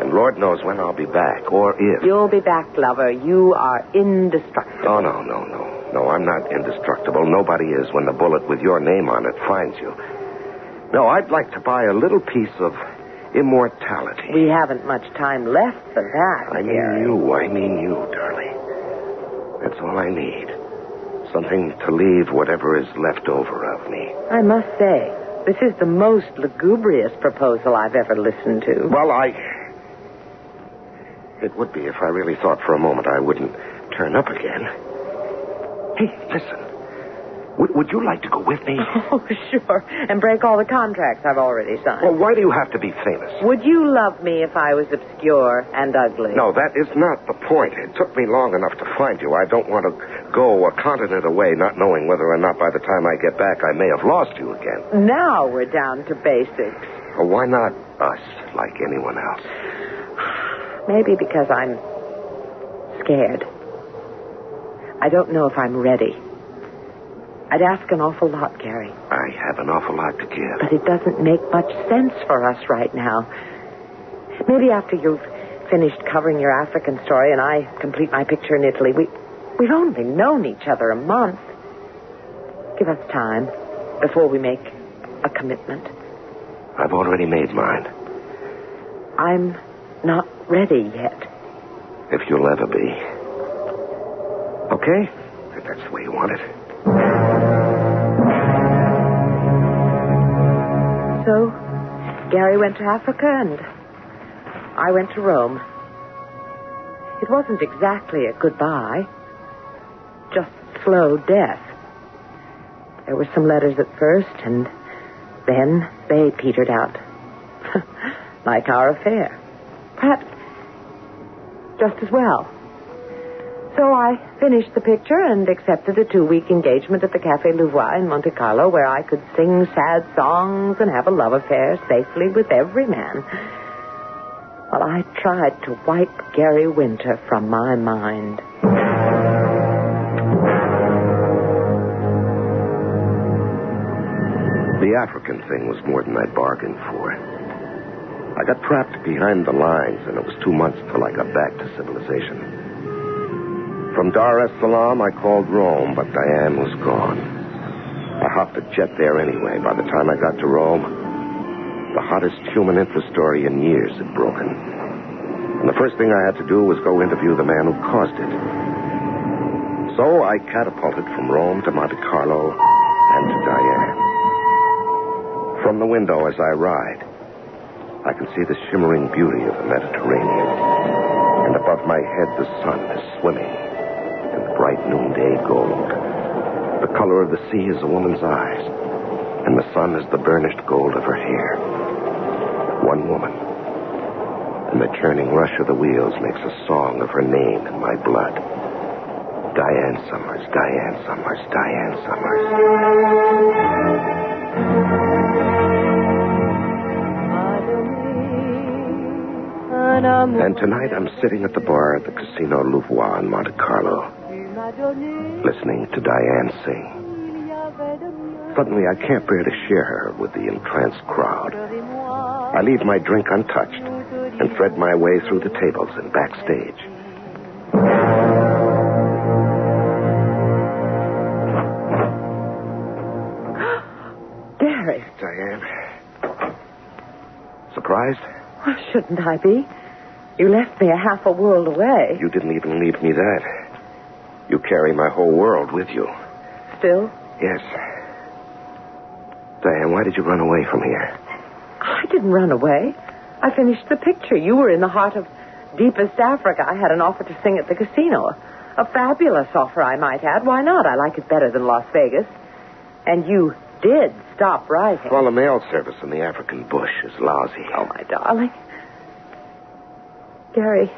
And Lord knows when I'll be back, or if. You'll be back, lover. You are indestructible. Oh, no. No, I'm not indestructible. Nobody is when the bullet with your name on it finds you. No, I'd like to buy a little piece of immortality. We haven't much time left for that, I mean you, darling. That's all I need. Something to leave whatever is left over of me. I must say, this is the most lugubrious proposal I've ever listened to. Well, it would be if I really thought for a moment I wouldn't turn up again. Hey, listen. Would you like to go with me? Oh, sure. And break all the contracts I've already signed. Well, why do you have to be famous? Would you love me if I was obscure and ugly? No, that is not the point. It took me long enough to find you. I don't want to go a continent away not knowing whether or not by the time I get back I may have lost you again. Now we're down to basics. Well, why not us, like anyone else? Maybe because I'm scared. I don't know if I'm ready. I'd ask an awful lot, Gary. I have an awful lot to give. But it doesn't make much sense for us right now. Maybe after you've finished covering your African story and I complete my picture in Italy, we've only known each other a month. Give us time before we make a commitment. I've already made mine. I'm not ready yet. If you'll ever be. Okay? If that's the way you want it. So, Gary went to Africa and I went to Rome. It wasn't exactly a goodbye, just slow death. There were some letters at first, and then they petered out. Like our affair. Perhaps just as well. So I finished the picture and accepted a 2-week engagement at the Café Louvois in Monte Carlo, where I could sing sad songs and have a love affair safely with every man. While I tried to wipe Gary Winter from my mind. The African thing was more than I bargained for. I got trapped behind the lines, and it was 2 months till I got back to civilization. From Dar es Salaam, I called Rome, but Diane was gone. I hopped a jet there anyway. By the time I got to Rome, the hottest human interest story in years had broken. And the first thing I had to do was go interview the man who caused it. So I catapulted from Rome to Monte Carlo and to Diane. From the window as I ride, I can see the shimmering beauty of the Mediterranean. And above my head, the sun is swimming in the bright noonday gold. The color of the sea is a woman's eyes, and the sun is the burnished gold of her hair. One woman, and the churning rush of the wheels makes a song of her name in my blood. Diane Summers, Diane Summers, Diane Summers. And tonight I'm sitting at the bar at the Casino Louvois in Monte Carlo, listening to Diane sing. Suddenly I can't bear to share her with the entranced crowd. I leave my drink untouched and thread my way through the tables and backstage. Gary. Diane. Surprised? Well, shouldn't I be? You left me a half a world away. You didn't even leave me that. You carry my whole world with you. Still? Yes. Diane, why did you run away from here? I didn't run away. I finished the picture. You were in the heart of deepest Africa. I had an offer to sing at the casino. A fabulous offer, I might add. Why not? I like it better than Las Vegas. And you did stop writing. Well, the mail service in the African bush is lousy. Oh, my darling. Gary,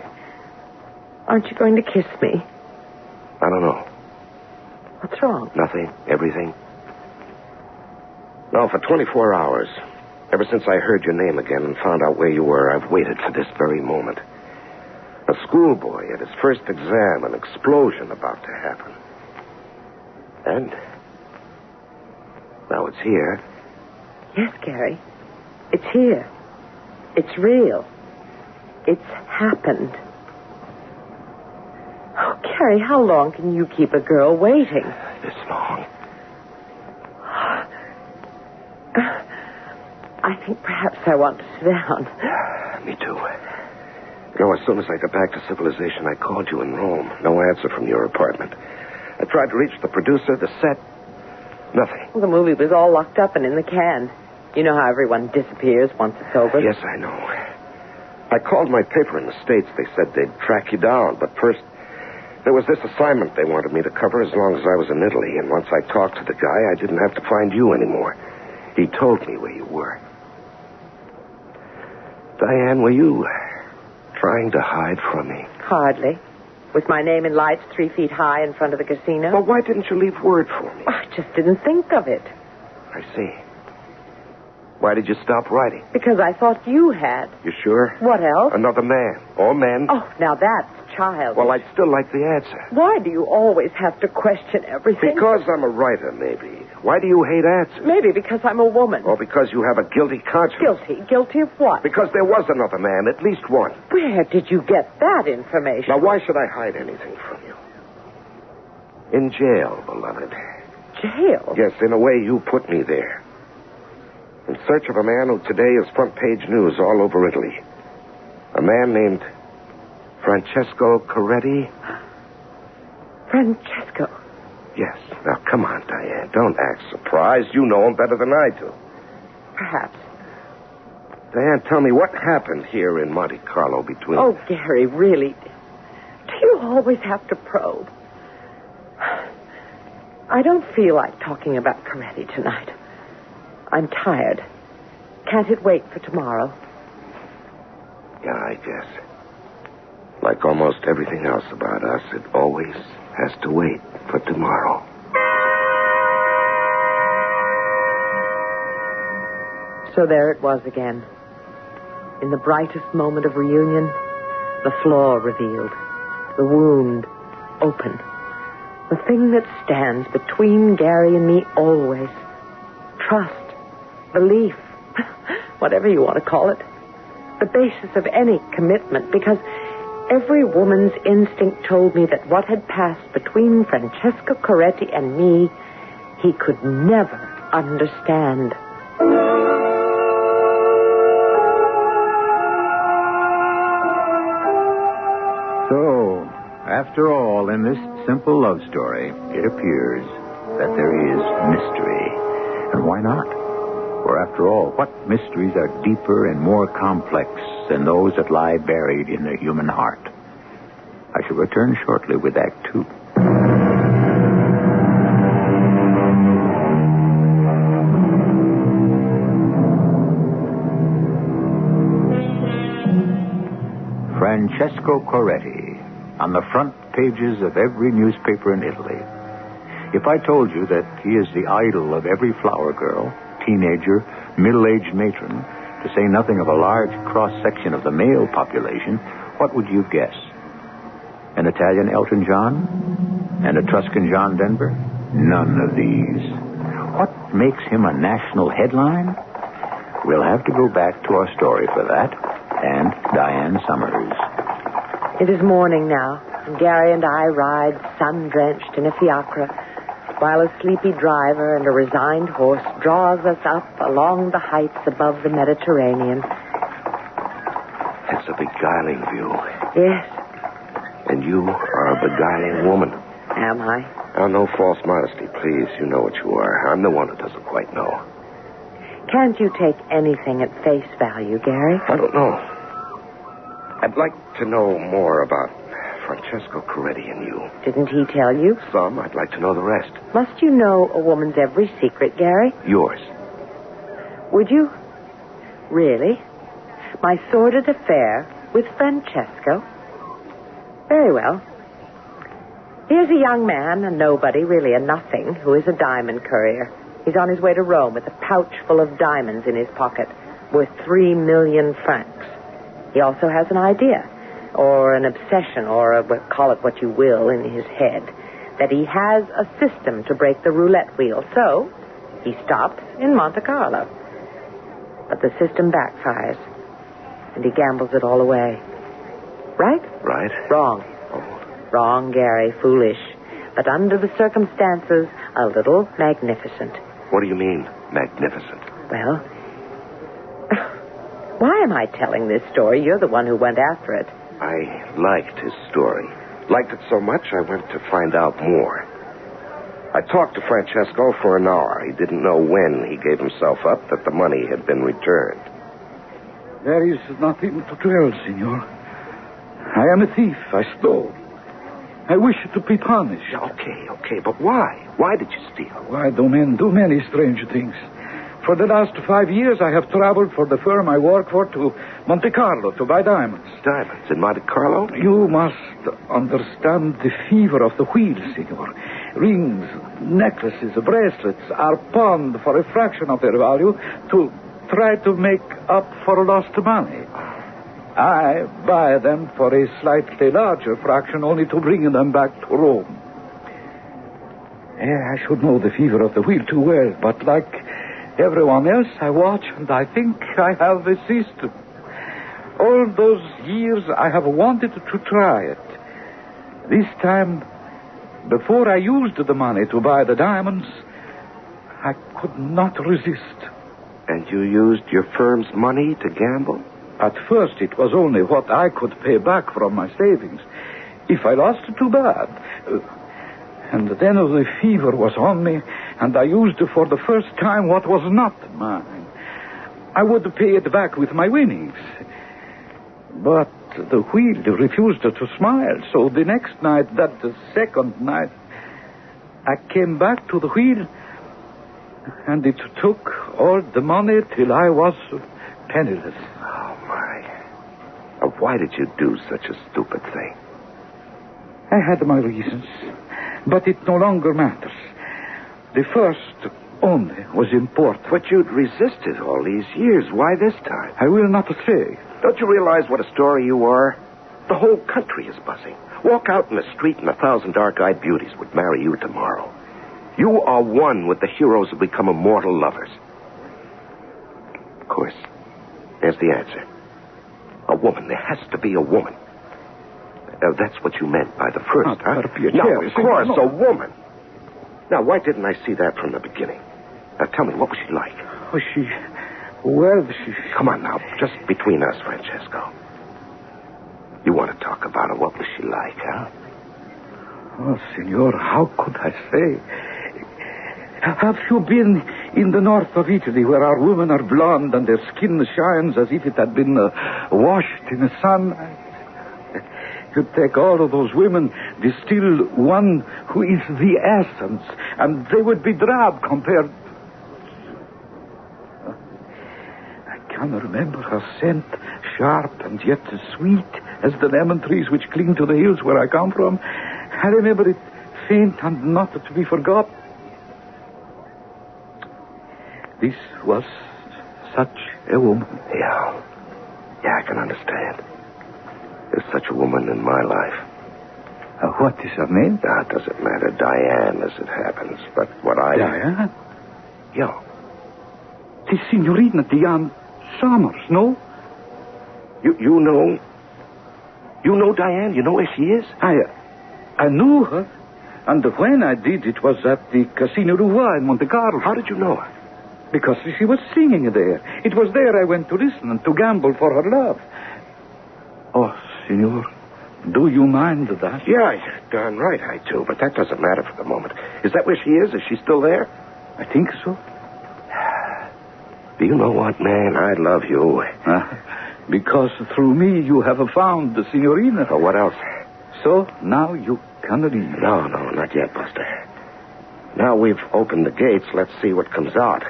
aren't you going to kiss me? I don't know. What's wrong? Nothing. Everything. No, for 24 hours. Ever since I heard your name again and found out where you were, I've waited for this very moment. A schoolboy at his first exam, an explosion about to happen. And now it's here. Yes, Gary. It's here. It's real. It's happened. Oh, Gary, how long can you keep a girl waiting? This long. I think perhaps I want to sit down. Me too. You know, as soon as I got back to civilization, I called you in Rome. No answer from your apartment. I tried to reach the producer, the set. Nothing. Well, the movie was all locked up and in the can. You know how everyone disappears once it's over? Yes, I know. I called my paper in the States. They said they'd track you down. But first, there was this assignment they wanted me to cover as long as I was in Italy. And once I talked to the guy, I didn't have to find you anymore. He told me where you were. Diane, were you trying to hide from me? Hardly. With my name in lights 3 feet high in front of the casino? Well, why didn't you leave word for me? I just didn't think of it. I see. Why did you stop writing? Because I thought you had. You sure? What else? Another man. Or men. Oh, now that's childish. Well, I'd still like the answer. Why do you always have to question everything? Because I'm a writer, maybe. Why do you hate answers? Maybe because I'm a woman. Or because you have a guilty conscience. Guilty? Guilty of what? Because there was another man, at least one. Where did you get that information? Now, why should I hide anything from you? In jail, beloved. Jail? Yes, in a way, you put me there. In search of a man who today is front-page news all over Italy. A man named Francesco Coretti. Francesco? Yes. Now, come on, Diane. Don't act surprised. You know him better than I do. Perhaps. Diane, tell me, what happened here in Monte Carlo between... Oh, Gary, really? Do you always have to probe? I don't feel like talking about Coretti tonight. I'm tired. Can't it wait for tomorrow? Yeah, I guess. Like almost everything else about us, it always has to wait for tomorrow. So there it was again. In the brightest moment of reunion, the flaw revealed. The wound open. The thing that stands between Gary and me always. Trust. Belief, whatever you want to call it, the basis of any commitment, because every woman's instinct told me that what had passed between Francesco Coretti and me, he could never understand. So, after all, in this simple love story, it appears that there is mystery. And why not? For after all, what mysteries are deeper and more complex than those that lie buried in the human heart? I shall return shortly with Act 2. Francesco Coretti, on the front pages of every newspaper in Italy. If I told you that he is the idol of every flower girl, teenager, middle-aged matron, to say nothing of a large cross-section of the male population, what would you guess? An Italian Elton John? An Etruscan John Denver? None of these. What makes him a national headline? We'll have to go back to our story for that, and Diane Summers. It is morning now, and Gary and I ride sun-drenched in a fiacre. while a sleepy driver and a resigned horse draws us up along the heights above the Mediterranean. It's a beguiling view. Yes. And you are a beguiling woman. Am I? Now, no false modesty, please. You know what you are. I'm the one who doesn't quite know. Can't you take anything at face value, Gary? I don't know. I'd like to know more about Francesco Coretti and you. Didn't he tell you? Some. I'd like to know the rest. Must you know a woman's every secret, Gary? Yours. Would you? Really? My sordid affair with Francesco? Very well. Here's a young man, a nobody, really a nothing, who is a diamond courier. He's on his way to Rome with a pouch full of diamonds in his pocket, worth 3 million francs. He also has an idea, or an obsession, or call it what you will, in his head, that he has a system to break the roulette wheel. So, he stops in Monte Carlo. But the system backfires, and he gambles it all away. Right? Right. Wrong. Wrong, Gary. Foolish. But under the circumstances, a little magnificent. What do you mean, magnificent? Well, why am I telling this story? You're the one who went after it. I liked his story. Liked it so much, I went to find out more. I talked to Francesco for an hour. He didn't know when he gave himself up that the money had been returned. There is nothing to tell, senor. I am a thief. I stole. I wish to be punished. Okay, but why? Why did you steal? Why do men do many strange things? For the last 5 years, I have traveled for the firm I work for to Monte Carlo to buy diamonds. Diamonds in Monte Carlo? You must understand the fever of the wheel, senor. Rings, necklaces, bracelets are pawned for a fraction of their value to try to make up for lost money. I buy them for a slightly larger fraction, only to bring them back to Rome. I should know the fever of the wheel too well, but like everyone else, I watch and I think I have a system. All those years I have wanted to try it. This time, before I used the money to buy the diamonds, I could not resist. And you used your firm's money to gamble? At first, it was only what I could pay back from my savings. If I lost, too bad. And then the fever was on me, and I used for the first time what was not mine. I would pay it back with my winnings. But the wheel refused to smile, so the next night, the second night, I came back to the wheel, and it took all the money till I was penniless. Oh, my. Why did you do such a stupid thing? I had my reasons, but it no longer matters. The first only was important. But you'd resisted all these years. Why this time? I will not say. Don't you realize what a story you are? The whole country is buzzing. Walk out in the street and 1,000 dark-eyed beauties would marry you tomorrow. You are one with the heroes who become immortal lovers. Of course, there's the answer. A woman. There has to be a woman. That's what you meant by the first, huh? No, of course, a woman. Now, why didn't I see that from the beginning? Now, tell me, what was she like? Come on now, just between us, Francesco. You want to talk about her. What was she like, huh? Oh, senor, how could I say? Have you been in the north of Italy where our women are blonde and their skin shines as if it had been washed in the sun? You take all of those women, distill one who is the essence, and they would be drab compared. I can remember her scent, sharp and yet sweet as the lemon trees which cling to the hills where I come from. I remember it faint and not to be forgotten. This was such a woman. Yeah, I can understand. There's such a woman in my life. What is her name? It doesn't matter. Diane, as it happens. But what I... Diane? Yeah. The Signorina Diane Summers, no? You know... You know Diane? You know where she is? I knew her. And when I did, it was at the Casino Roi in Monte Carlo. How did you know her? Because she was singing there. It was there I went to listen and to gamble for her love. Oh, Signor, do you mind that? Yeah, you're darn right I do, but that doesn't matter for the moment. Is that where she is? Is she still there? I think so. Do you know what, man? I love you. Because through me you have found the Signorina. Oh, what else? So now you can leave. No, not yet, Buster. Now we've opened the gates, let's see what comes out.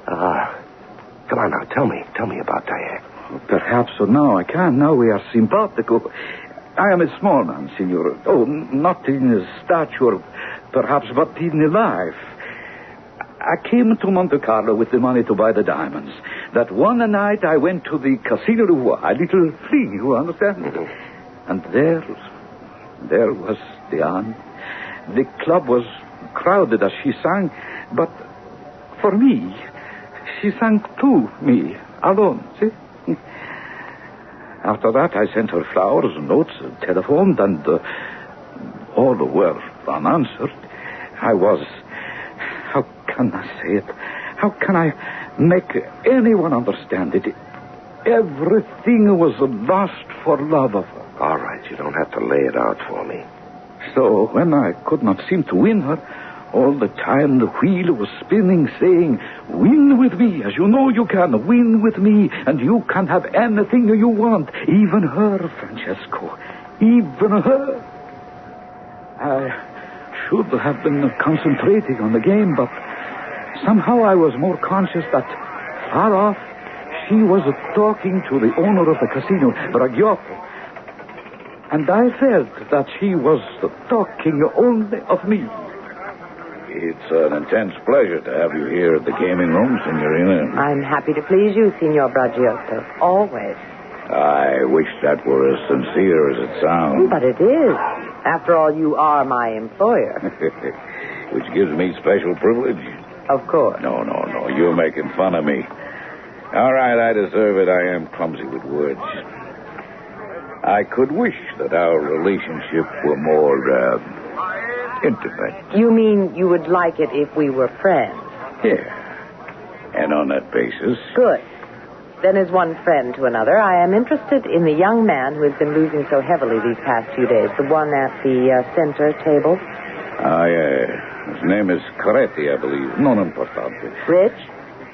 Come on now, tell me about Diane. Perhaps so now I can. Now we are simpatico. I am a small man, Signor. Oh, not in stature, perhaps, but in life. I came to Monte Carlo with the money to buy the diamonds. That one night I went to the Casino Roi, a little flea, you understand? Mm-hmm. And there was Diane. The club was crowded as she sang, but for me, she sang to me, alone, see? After that, I sent her flowers, notes, telephoned, and all were unanswered. I was... How can I say it? How can I make anyone understand it? Everything was lost for love of her. All right, you don't have to lay it out for me. So when I could not seem to win her, all the time the wheel was spinning, saying, win with me, as you know you can. Win with me, and you can have anything you want. Even her, Francesco. Even her. I should have been concentrating on the game, but somehow I was more conscious that far off she was talking to the owner of the casino, Braghiotto. And I felt that she was talking only of me. It's an intense pleasure to have you here at the gaming room, Signorina. I'm happy to please you, Signor Braghiotto. Always. I wish that were as sincere as it sounds. But it is. After all, you are my employer. Which gives me special privilege. Of course. No. You're making fun of me. All right, I deserve it. I am clumsy with words. I could wish that our relationship were more, intimate. You mean you would like it if we were friends? Yeah. And on that basis... Good. Then as one friend to another, I am interested in the young man who has been losing so heavily these past few days. The one at the center table. Yeah. His name is Coretti, I believe. Non importante. Rich?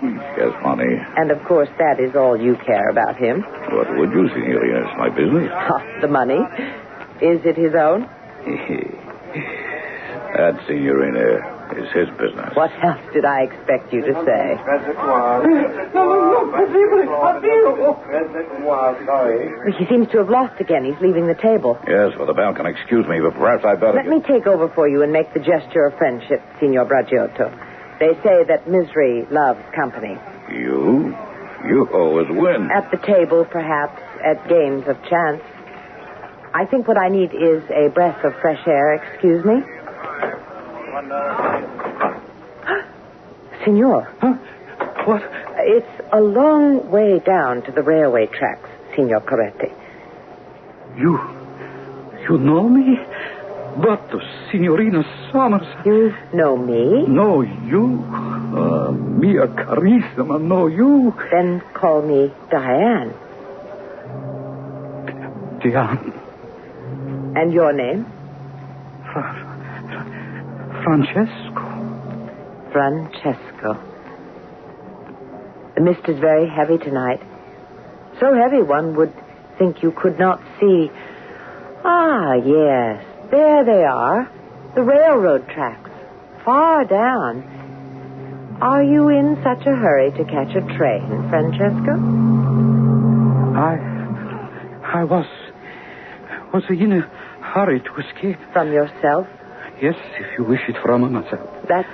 He has money. And of course that is all you care about him. What would you, Signorina? It's my business. The money. Is it his own? That, Signorina, is his business. What else did I expect you to say? He seems to have lost again. He's leaving the table. Yes, for the balcony. Excuse me, but perhaps I'd better... Let me take over for you and make the gesture of friendship, Signor Braghiotto. They say that misery loves company. You always win. At the table, perhaps, at games of chance. I think what I need is a breath of fresh air. Excuse me? Signor. Huh? What? It's a long way down to the railway tracks, Signor Coretti. You know me? But, Signorina Summers... You know me? No, you. Mia Carissima, no, you. Then call me Diane. Diane. And your name? Francesco. Francesco. The mist is very heavy tonight. So heavy one would think you could not see. Ah, yes. There they are. The railroad tracks. Far down. Are you in such a hurry to catch a train, Francesco? I was in a hurry to escape. From yourself? Yes, if you wish it, from myself. That's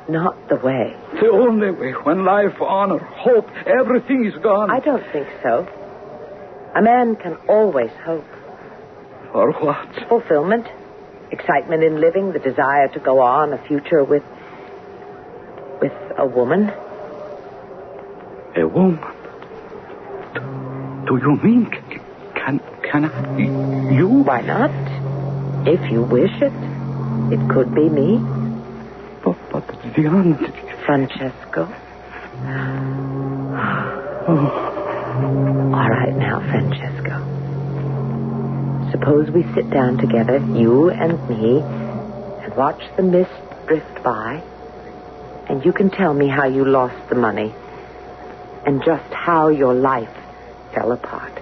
not the way. The only way. When life, honor, hope, everything is gone. I don't think so. A man can always hope. For what? Fulfillment, excitement in living, the desire to go on, a future with a woman. A woman? Do you mean can I? You? Why not? If you wish it. It could be me. But Diane... Francesco. All right now, Francesco. Suppose we sit down together, you and me, and watch the mist drift by, and you can tell me how you lost the money and just how your life fell apart.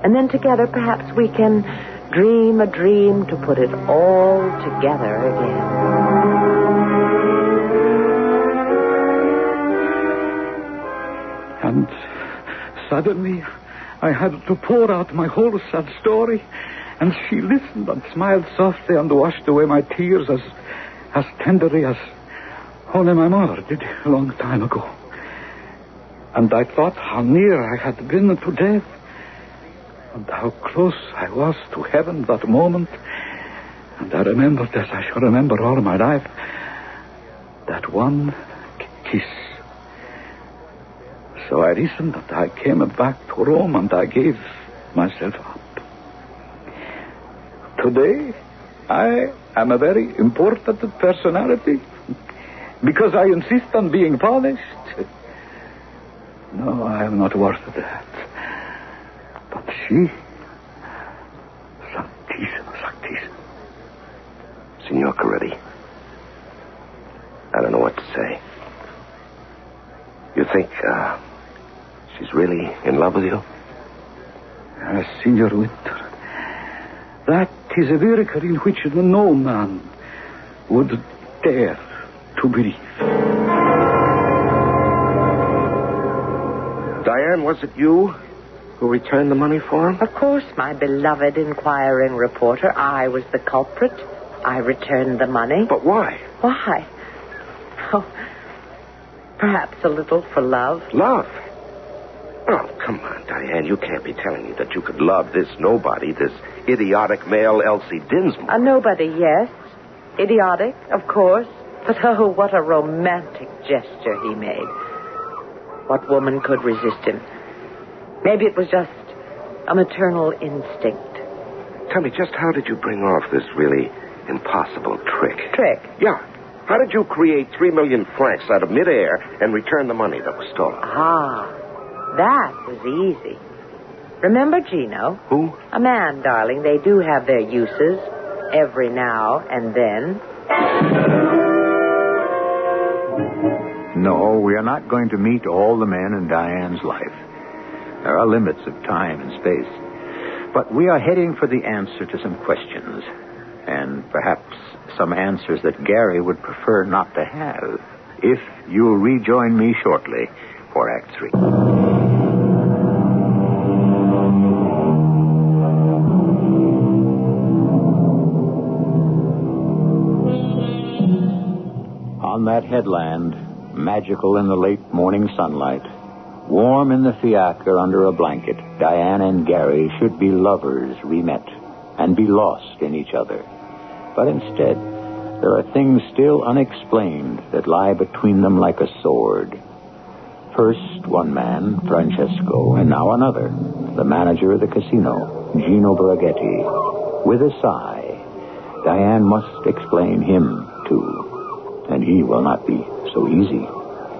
And then together, perhaps we can dream a dream to put it all together again. And suddenly, I had to pour out my whole sad story, and she listened and smiled softly and washed away my tears as tenderly as only my mother did a long time ago. And I thought how near I had been to death, and how close I was to heaven that moment. And I remembered, as I shall remember all my life, that one kiss. So I listened, and I came back to Rome, and I gave myself up. Today, I am a very important personality, because I insist on being polished. No, I am not worth that. But she... Sanctissimo. Signor Coretti, I don't know what to say. You think, she's really in love with you? Signor Winter, that is a miracle in which no man would dare to believe. Diane, was it you who returned the money for him? Of course, my beloved inquiring reporter. I was the culprit. I returned the money. But why? Why? Oh, perhaps a little for love. Love? Oh, come on, Diane. You can't be telling me that you could love this nobody, this idiotic male Elsie Dinsmore. A nobody, yes. Idiotic, of course. But oh, what a romantic gesture he made. What woman could resist him? Maybe it was just a maternal instinct. Tell me, just how did you bring off this really impossible trick? Trick? Yeah. How did you create 3 million francs out of midair and return the money that was stolen? Ah, that was easy. Remember Gino? Who? A man, darling. They do have their uses every now and then. No, we are not going to meet all the men in Diane's life. There are limits of time and space. But we are heading for the answer to some questions. And perhaps some answers that Gary would prefer not to have. If you'll rejoin me shortly for Act 3. On that headland, magical in the late morning sunlight, warm in the fiacre under a blanket, Diane and Gary should be lovers re-met and be lost in each other. But instead, there are things still unexplained that lie between them like a sword. First one man, Francesco, and now another, the manager of the casino, Gino Braghetti. With a sigh, Diane must explain him, too. And he will not be so easy.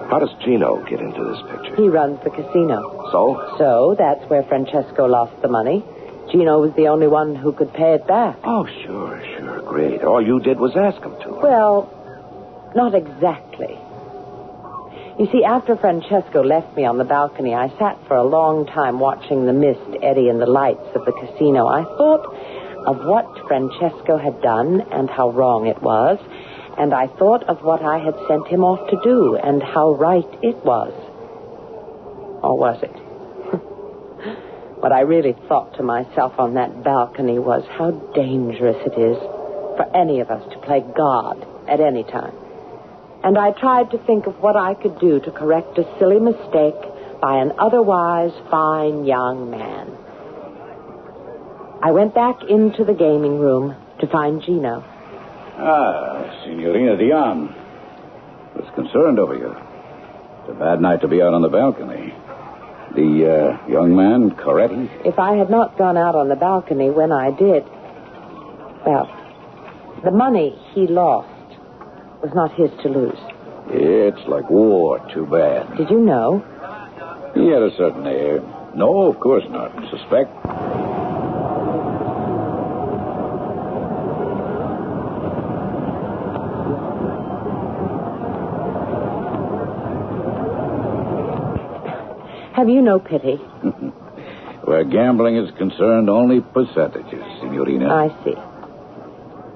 How does Gino get into this picture? He runs the casino. So? So, that's where Francesco lost the money. Gino was the only one who could pay it back. Oh, sure. Great. All you did was ask him to. Well, not exactly. You see, after Francesco left me on the balcony, I sat for a long time watching the mist eddy in the lights of the casino. I thought of what Francesco had done and how wrong it was. And I thought of what I had sent him off to do and how right it was. Or was it? What I really thought to myself on that balcony was how dangerous it is for any of us to play God at any time. And I tried to think of what I could do to correct a silly mistake by an otherwise fine young man. I went back into the gaming room to find Gino. Ah, Signorina Diane. I was concerned over you. It's a bad night to be out on the balcony. The young man, Coretti? If I had not gone out on the balcony when I did, well, The money he lost was not his to lose. It's like war, too bad. Did you know? He had a certain air. No, of course not. Suspect? Have you no pity? Where gambling is concerned, only percentages, Signorina. I see.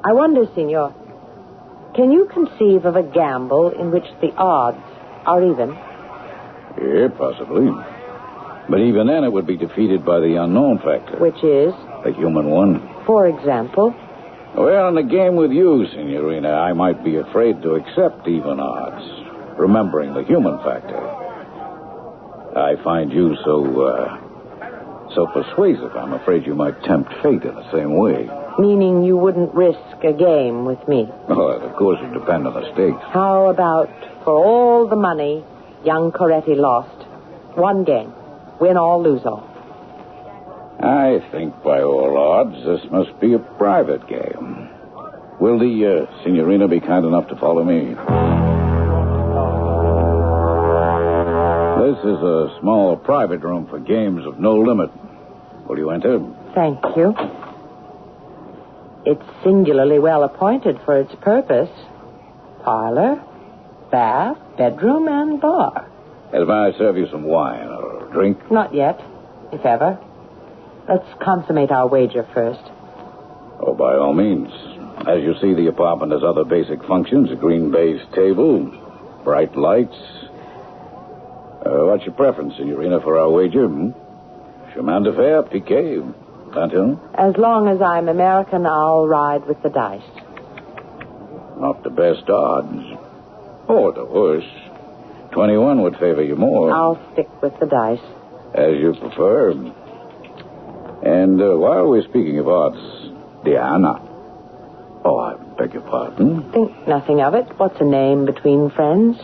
I wonder, Signor, can you conceive of a gamble in which the odds are even? Yeah, possibly. But even then, it would be defeated by the unknown factor. Which is? The human one. For example? Well, in the game with you, Signorina, I might be afraid to accept even odds, remembering the human factor. I find you so persuasive, I'm afraid you might tempt fate in the same way. Meaning you wouldn't risk a game with me? Oh, it, of course, would depend on the stakes. How about, for all the money young Coretti lost, one game, win all, lose all? I think by all odds this must be a private game. Will the Signorina be kind enough to follow me? This is a small private room for games of no limit. Will you enter? Thank you. It's singularly well appointed for its purpose. Parlor, bath, bedroom, and bar. May I serve you some wine or a drink? Not yet, if ever. Let's consummate our wager first. Oh, by all means. As you see, the apartment has other basic functions. A green baize table, bright lights. What's your preference, Signorina, for our wager? Chemin de fer, piquet, Tantin? As long as I'm American, I'll ride with the dice. Not the best odds. Or the worst. 21 would favor you more. I'll stick with the dice. As you prefer. And while we're speaking of odds, Diana. Oh, I beg your pardon. Think nothing of it. What's a name between friends?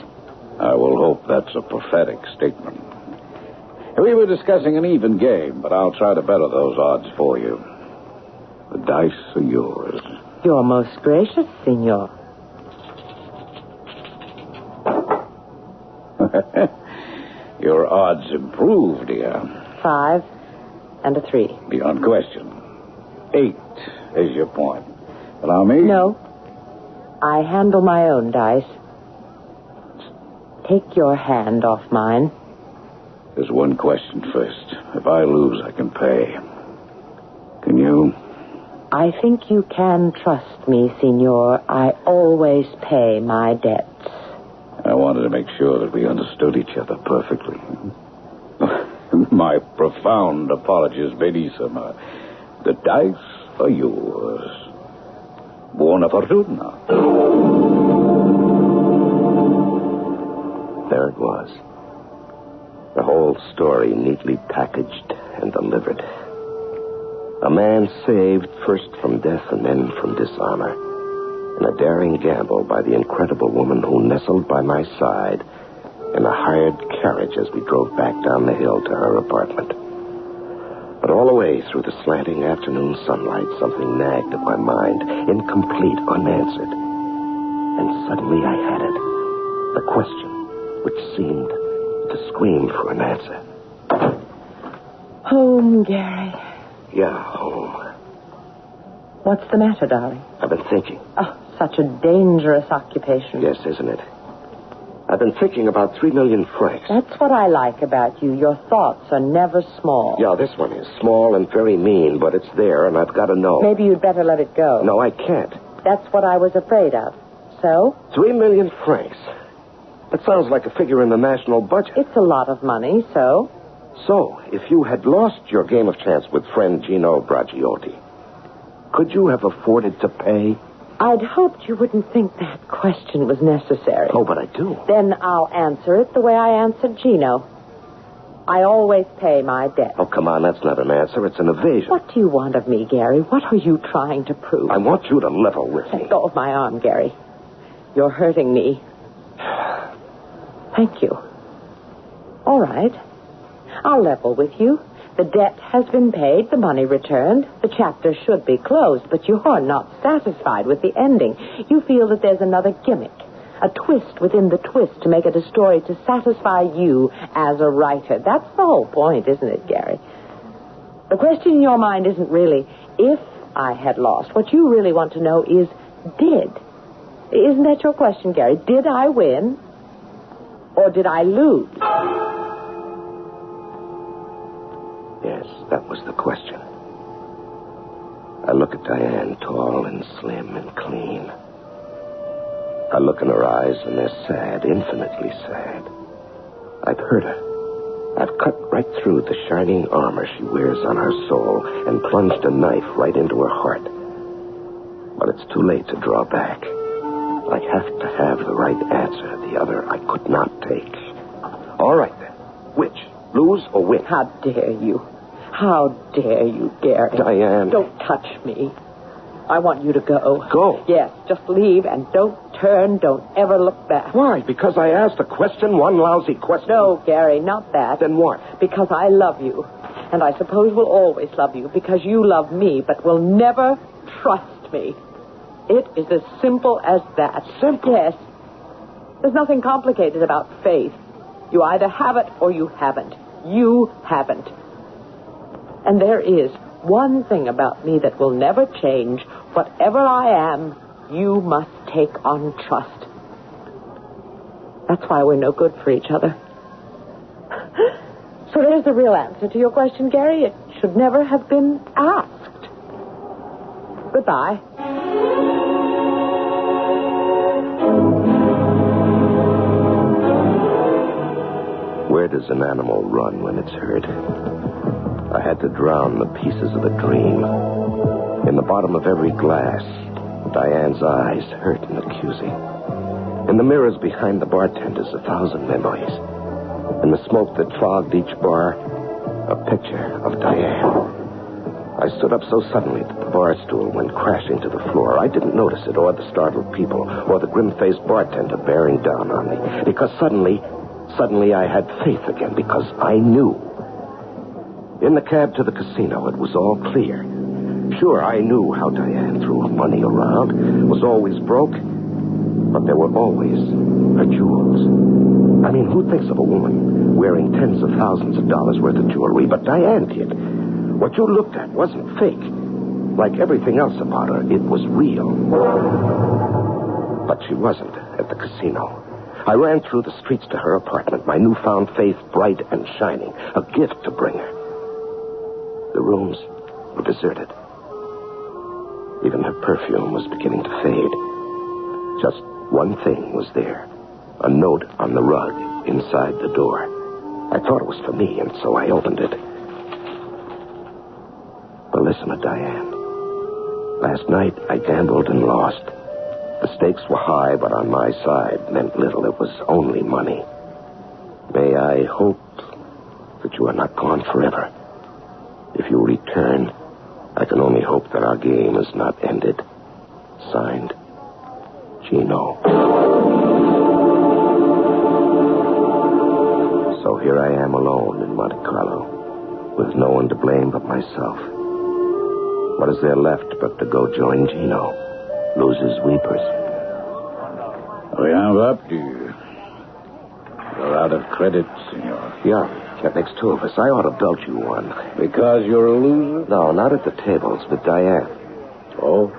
I will hope that's a prophetic statement. We were discussing an even game, but I'll try to better those odds for you. The dice are yours. You're most gracious, Signor. Your odds improved, dear. 5 and a 3. Beyond question. 8 is your point. Allow me? No. I handle my own dice. Take your hand off mine. There's one question first. If I lose, I can pay. Can you? I think you can trust me, Signor. I always pay my debts. I wanted to make sure that we understood each other perfectly. My profound apologies, Benissima. The dice are yours. Buona fortuna. There it was. The whole story neatly packaged and delivered. A man saved first from death and then from dishonor. In a daring gamble by the incredible woman who nestled by my side in a hired carriage as we drove back down the hill to her apartment. But all the way through the slanting afternoon sunlight, something nagged at my mind, incomplete, unanswered. And suddenly I had it. The question which seemed to scream for an answer. Home, Gary. Yeah, home. What's the matter, darling? I've been thinking. Oh, such a dangerous occupation. Yes, isn't it? I've been thinking about 3 million francs. That's what I like about you. Your thoughts are never small. Yeah, this one is small and very mean, but it's there, and I've got to know. Maybe you'd better let it go. No, I can't. That's what I was afraid of. So? 3 million francs. That sounds like a figure in the national budget. It's a lot of money, so? So, if you had lost your game of chance with friend Gino Bragiotti, could you have afforded to pay? I'd hoped you wouldn't think that question was necessary. Oh, but I do. Then I'll answer it the way I answered Gino. I always pay my debt. Oh, come on, that's not an answer. It's an evasion. What do you want of me, Gary? What are you trying to prove? I want you to level with me. Let go of my arm, Gary. You're hurting me. Thank you. All right. I'll level with you. The debt has been paid, the money returned. The chapter should be closed, but you're not satisfied with the ending. You feel that there's another gimmick, a twist within the twist to make it a story to satisfy you as a writer. That's the whole point, isn't it, Gary? The question in your mind isn't really if I had lost. What you really want to know is did. Isn't that your question, Gary? Did I win or did I lose? Yes, that was the question. I look at Diane, tall and slim and clean. I look in her eyes, and they're sad, infinitely sad. I've hurt her. I've cut right through the shining armor she wears on her soul and plunged a knife right into her heart. But it's too late to draw back. I have to have the right answer. The other I could not take. All right, then. Which? Lose or win? How dare you? How dare you, Gary? Diane. Don't touch me. I want you to go. Go? Yes, just leave and don't turn. Don't ever look back. Why? Because I asked a question, one lousy question? No, Gary, not that. Then what? Because I love you. And I suppose will always love you because you love me, but will never trust me. It is as simple as that. Simple? Yes. There's nothing complicated about faith. You either have it or you haven't. You haven't. And there is one thing about me that will never change. Whatever I am, you must take on trust. That's why we're no good for each other. So there's the real answer to your question, Gary. It should never have been asked. Goodbye. Where does an animal run when it's hurt? I had to drown the pieces of a dream. In the bottom of every glass, Diane's eyes hurt and accusing. In the mirrors behind the bartenders, 1,000 memories. In the smoke that fogged each bar, a picture of Diane. I stood up so suddenly that the bar stool went crashing to the floor. I didn't notice it, or the startled people, or the grim-faced bartender bearing down on me. Because suddenly I had faith again, because I knew. In the cab to the casino, it was all clear. Sure, I knew how Diane threw money around, was always broke, but there were always her jewels. I mean, who thinks of a woman wearing tens of thousands of dollars worth of jewelry? But Diane did. What you looked at wasn't fake. Like everything else about her, it was real. But she wasn't at the casino. I ran through the streets to her apartment, my newfound faith bright and shining, a gift to bring her. The rooms were deserted. Even her perfume was beginning to fade. Just one thing was there, a note on the rug inside the door. I thought it was for me, and so I opened it. But listen to Diane. Last night, I gambled and lost. The stakes were high, but on my side meant little. It was only money. May I hope that you are not gone forever. If you return, I can only hope that our game is not ended. Signed, Gino. So here I am alone in Monte Carlo, with no one to blame but myself. What is there left but to go join Gino? Losers, weepers. Rien va plus. You're out of credit, senor. Yeah, that makes two of us. I ought to belt you one. Because you're a loser? No, not at the tables, with Diane. Oh?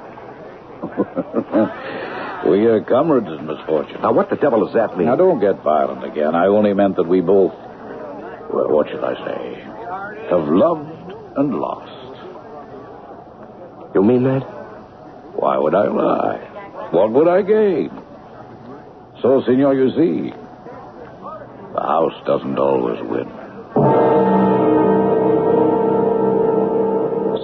We are comrades in misfortune. Now, what the devil does that mean? Now, don't get violent again. I only meant that we both, well, what should I say, have loved and lost. You mean that? Why would I lie? What would I gain? So, senor, you see, the house doesn't always win.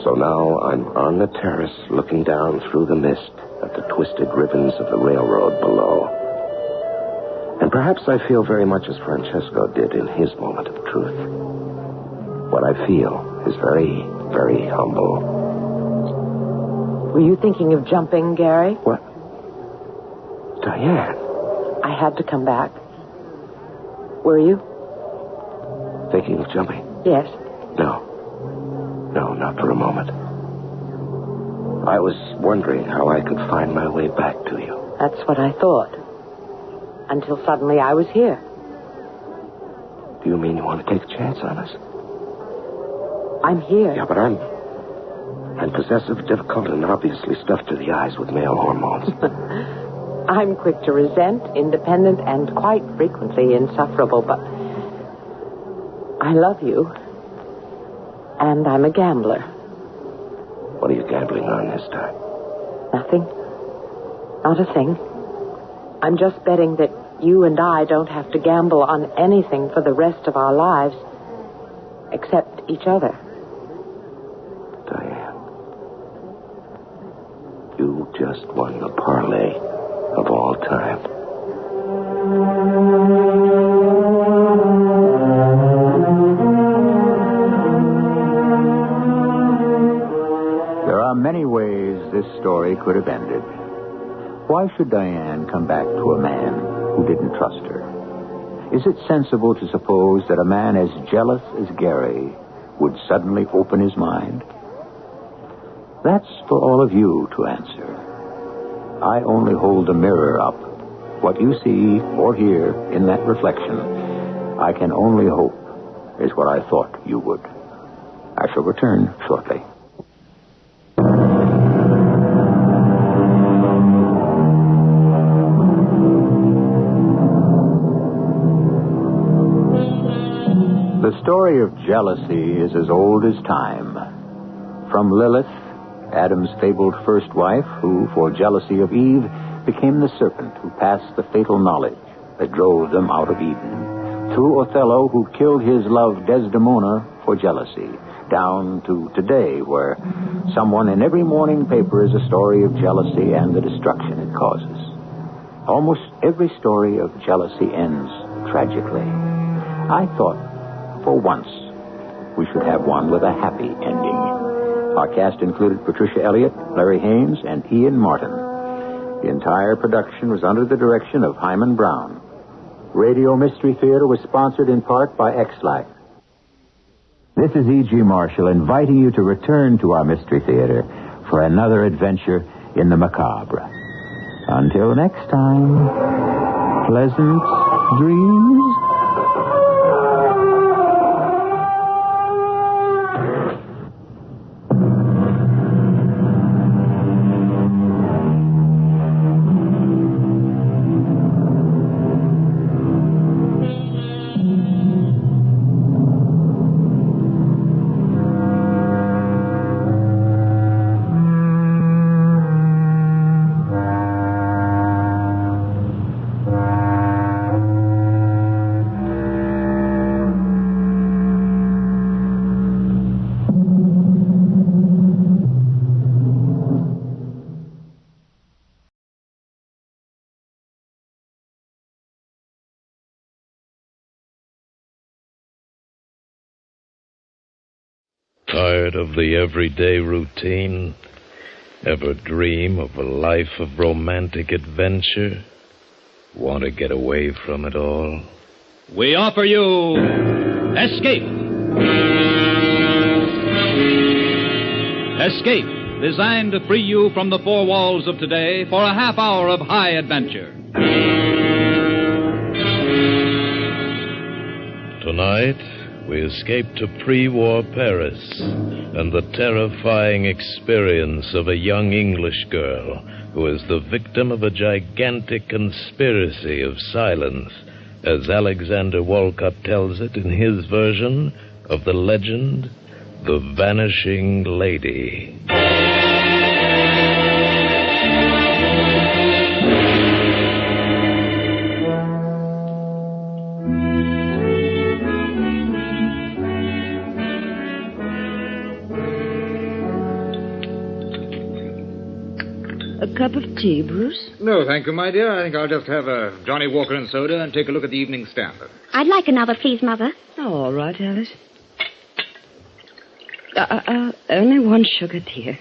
So now I'm on the terrace looking down through the mist at the twisted ribbons of the railroad below. And perhaps I feel very much as Francesco did in his moment of truth. What I feel is very, very humble. Were you thinking of jumping, Gary? What? Diane. I had to come back. Were you? Thinking of jumping? Yes. No. No, not for a moment. I was wondering how I could find my way back to you. That's what I thought. Until suddenly I was here. Do you mean you want to take a chance on us? I'm here. Yeah, but I'm possessive, difficult, and obviously stuffed to the eyes with male hormones. I'm quick to resent, independent, and quite frequently insufferable, but I love you. And I'm a gambler. What are you gambling on this time? Nothing. Not a thing. I'm just betting that you and I don't have to gamble on anything for the rest of our lives, except each other. Diane, you just won the parlay of all time. There are many ways this story could have ended. Why should Diane come back to a man who didn't trust her? Is it sensible to suppose that a man as jealous as Gary would suddenly open his mind? That's for all of you to answer. I only hold the mirror up. What you see or hear in that reflection, I can only hope is what I thought you would. I shall return shortly. The story of jealousy is as old as time. From Lilith, Adam's fabled first wife, who, for jealousy of Eve, became the serpent who passed the fatal knowledge that drove them out of Eden, through Othello, who killed his love Desdemona for jealousy, down to today, where someone in every morning paper is a story of jealousy and the destruction it causes. Almost every story of jealousy ends tragically. I thought, for once, we should have one with a happy ending. Our cast included Patricia Elliott, Larry Haynes, and Ian Martin. The entire production was under the direction of Hyman Brown. Radio Mystery Theater was sponsored in part by X-Lac. This is E.G. Marshall inviting you to return to our Mystery Theater for another adventure in the macabre. Until next time, pleasant dreams. Tired of the everyday routine? Ever dream of a life of romantic adventure? Want to get away from it all? We offer you Escape. Escape, designed to free you from the four walls of today for a half hour of high adventure. Tonight, we escape to pre-war Paris and the terrifying experience of a young English girl who is the victim of a gigantic conspiracy of silence, as Alexander Walcott tells it in his version of the legend, The Vanishing Lady. A cup of tea, Bruce? No, thank you, my dear. I think I'll just have a Johnny Walker and soda and take a look at the Evening Standard. I'd like another, please, Mother. Oh, all right, Alice. Only one sugar, dear.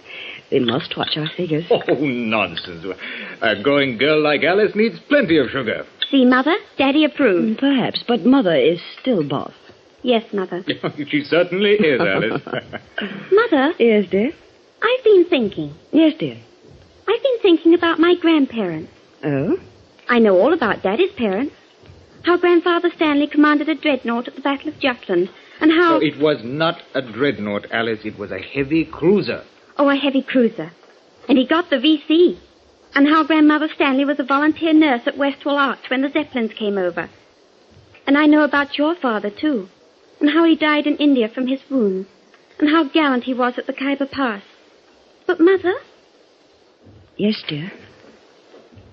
We must watch our figures. Oh, nonsense. A growing girl like Alice needs plenty of sugar. See, Mother? Daddy approves. Perhaps, but Mother is still boss. Yes, Mother. She certainly is, Alice. Mother? Yes, dear? I've been thinking. Yes, dear. I've been thinking about my grandparents. Oh? I know all about Daddy's parents. How Grandfather Stanley commanded a dreadnought at the Battle of Jutland. And how... Oh, it was not a dreadnought, Alice. It was a heavy cruiser. Oh, a heavy cruiser. And he got the VC. And how Grandmother Stanley was a volunteer nurse at Westwall Arch when the Zeppelins came over. And I know about your father, too. And how he died in India from his wounds. And how gallant he was at the Khyber Pass. But, Mother? Yes, dear?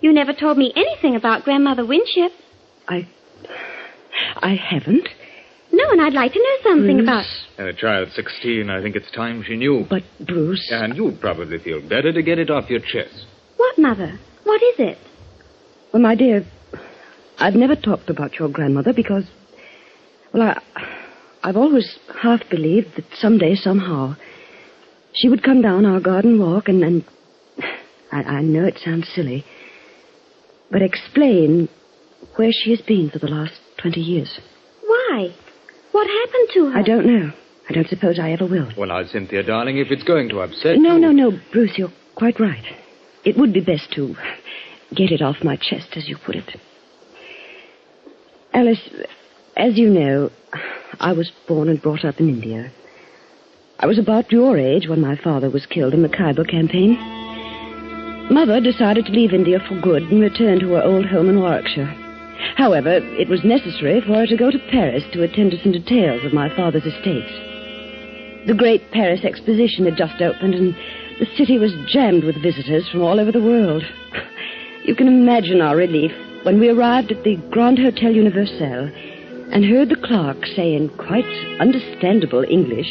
You never told me anything about Grandmother Winship. I haven't. No, and I'd like to know something about... A child 16, I think it's time she knew. But, Bruce... And you'd probably feel better to get it off your chest. What, Mother? What is it? Well, my dear, I've never talked about your grandmother because... Well, I've always half believed that someday, somehow, she would come down our garden walk and I know it sounds silly, but explain where she has been for the last 20 years. Why? What happened to her? I don't know. I don't suppose I ever will. Well, now, Cynthia, darling, if it's going to upset No, Bruce, you're quite right. It would be best to get it off my chest, as you put it. Alice, as you know, I was born and brought up in India. I was about your age when my father was killed in the Khyber campaign. Mother decided to leave India for good and return to her old home in Warwickshire. However, it was necessary for her to go to Paris to attend to some details of my father's estates. The great Paris Exposition had just opened, and the city was jammed with visitors from all over the world. You can imagine our relief when we arrived at the Grand Hotel Universel and heard the clerk say in quite understandable English,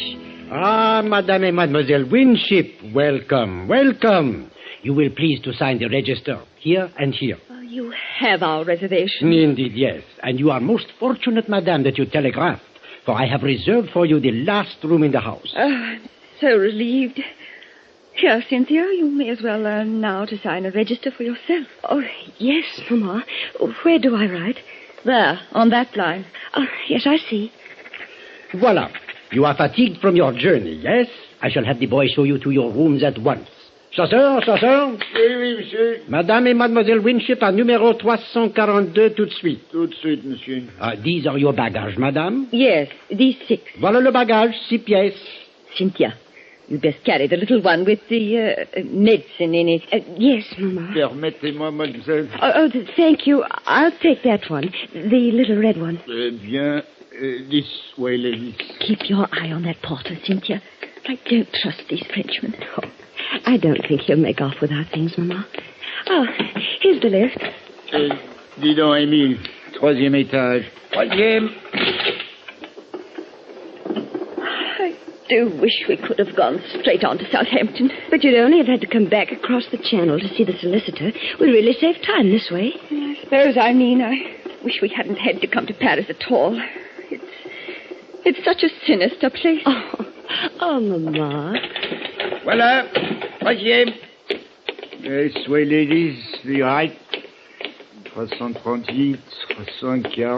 "Ah, Madame and Mademoiselle Winship, welcome, welcome. You will please to sign the register here and here." "You have our reservation." "Indeed, yes. And you are most fortunate, Madame, that you telegraphed, for I have reserved for you the last room in the house." I'm so relieved. Here, Cynthia, you may as well learn now to sign a register for yourself. Oh, yes, Mamma. Where do I write? There, on that line. Oh, yes, I see. Voila. You are fatigued from your journey, yes? I shall have the boy show you to your rooms at once. Chasseur, chasseur. Oui, monsieur. Madame et Mademoiselle Winship à numéro 342 tout de suite. Tout de suite, monsieur. These are your bagages, madame? Yes, these 6. Voilà le bagage, 6 pièces. Cynthia, you best carry the little one with the medicine in it. Yes, Mamma. Permettez-moi, mademoiselle. Oh, thank you. I'll take that one, the little red one. Bien, this way, ladies. Keep your eye on that porter, Cynthia. I don't trust these Frenchmen. Oh, I don't think he'll make off with our things, Mamma. Oh, here's the lift. Dis donc, Émile, 3e étage. 3e. I do wish we could have gone straight on to Southampton. But you'd only have had to come back across the channel to see the solicitor. We really saved time this way. I suppose I wish we hadn't had to come to Paris at all. It's such a sinister place. Oh, Mamma. Voilà, 3e. This way, ladies, the right. 338, 340,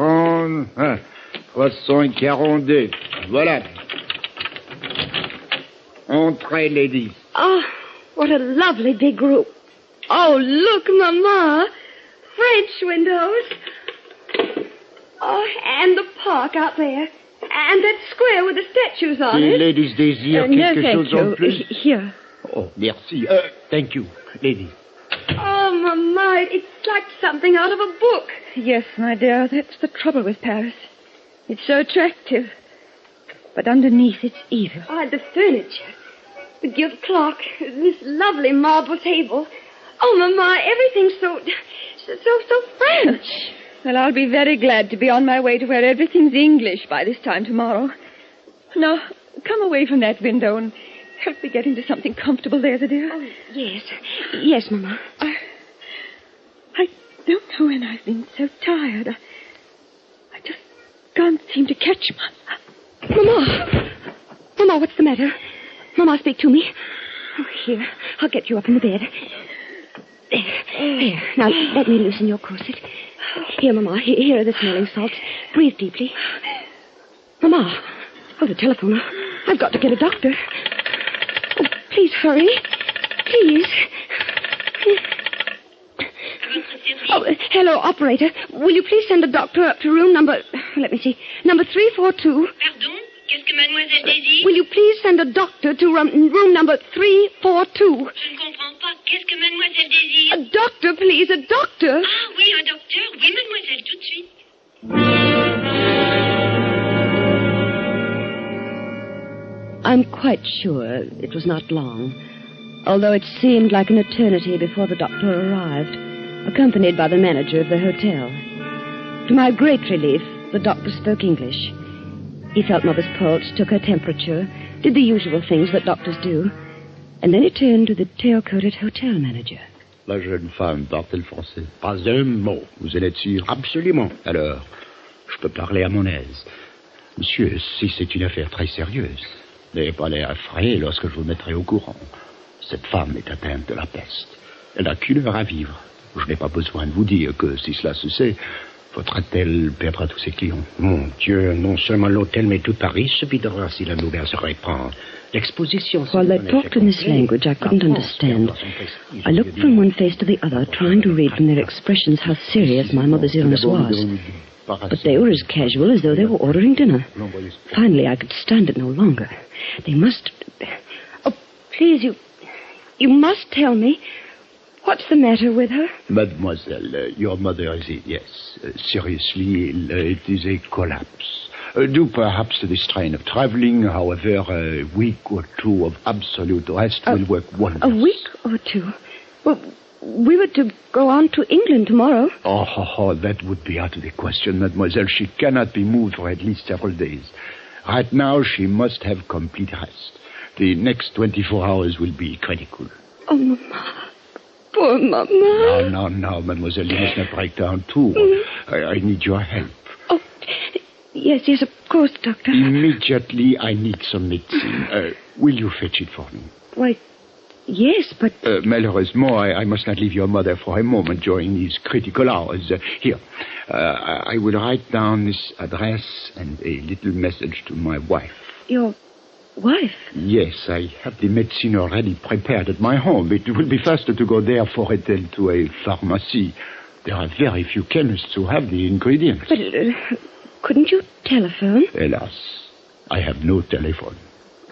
342. Voilà. Entrez, ladies. Oh, what a lovely big room. Oh, look, Mamma. French windows. Oh, and the park out there. And that square with the statues on it. Ladies désirent quelque chose en plus. Here. Oh, merci. Thank you, ladies. Oh, Mamma, it's like something out of a book. Yes, my dear, that's the trouble with Paris. It's so attractive. But underneath, it's evil. Oh, the furniture. The gilt clock. This lovely marble table. Oh, Mamma, everything's so French. Well, I'll be very glad to be on my way to where everything's English by this time tomorrow. Now, come away from that window and help me get into something comfortable there, dear. Oh, yes. Yes, Mamma. I don't know when I've been so tired. I just can't seem to catch my... Mamma! Mamma, what's the matter? Mamma, speak to me. Oh, here. I'll get you up in the bed. There. Now, let me loosen your corset. Here, Mamma. Here are the smelling salts. Breathe deeply. Mama. Oh, the telephone. I've got to get a doctor. Oh, please hurry. Please. Oh, hello, operator. Will you please send a doctor up to room number... Let me see. Number 342. Pardon? Qu'est-ce que mademoiselle désire? Will you please send a doctor to room number 342? Je ne comprends pas. Qu'est-ce que mademoiselle désire? A doctor, please, a doctor. Ah oui, un docteur. Oui, mademoiselle, tout de suite. I'm quite sure it was not long, although it seemed like an eternity before the doctor arrived, accompanied by the manager of the hotel. To my great relief, the doctor spoke English. He felt Mother's pulse, took her temperature, did the usual things that doctors do, and then he turned to the tail-coated hotel manager. La jeune femme parle-t-elle français? Pas un mot. Vous en êtes sûr? Absolument. Alors, je peux parler à mon aise. Monsieur, si c'est une affaire très sérieuse, n'ayez pas l'air effrayé lorsque je vous mettrai au courant. Cette femme est atteinte de la peste. Elle n'a qu'une heure à vivre. Je n'ai pas besoin de vous dire que si cela se sait, votre hôtel perdra tous ses clients. Mon Dieu, non seulement l'hôtel, mais tout Paris se videra si la nouvelle se répand. L'exposition... While they talked in this language I couldn't understand, I looked from one face to the other, trying to read from their expressions how serious my mother's illness was. But they were as casual as though they were ordering dinner. Finally, I could stand it no longer. They must... Oh, please, you must tell me. What's the matter with her? Mademoiselle, your mother is ill, yes. Seriously ill. It is a collapse. Due perhaps to the strain of traveling, however, a week or two of absolute rest will work wonders. A week or two? Well, we were to go on to England tomorrow. Oh, that would be out of the question, mademoiselle. She cannot be moved for at least several days. Right now, she must have complete rest. The next 24 hours will be critical. Oh, Mama. Poor Mama. No, mademoiselle, you must not break down too. I need your help. Oh, yes, of course, doctor. Immediately, I need some medicine. Will you fetch it for me? Why, yes, but... Malheureusement, I must not leave your mother for a moment during these critical hours. Here, I will write down this address and a little message to my wife. Your wife? Yes, I have the medicine already prepared at my home. It will be faster to go therefore than to a pharmacy. There are very few chemists who have the ingredients. But couldn't you telephone? Hélas, I have no telephone.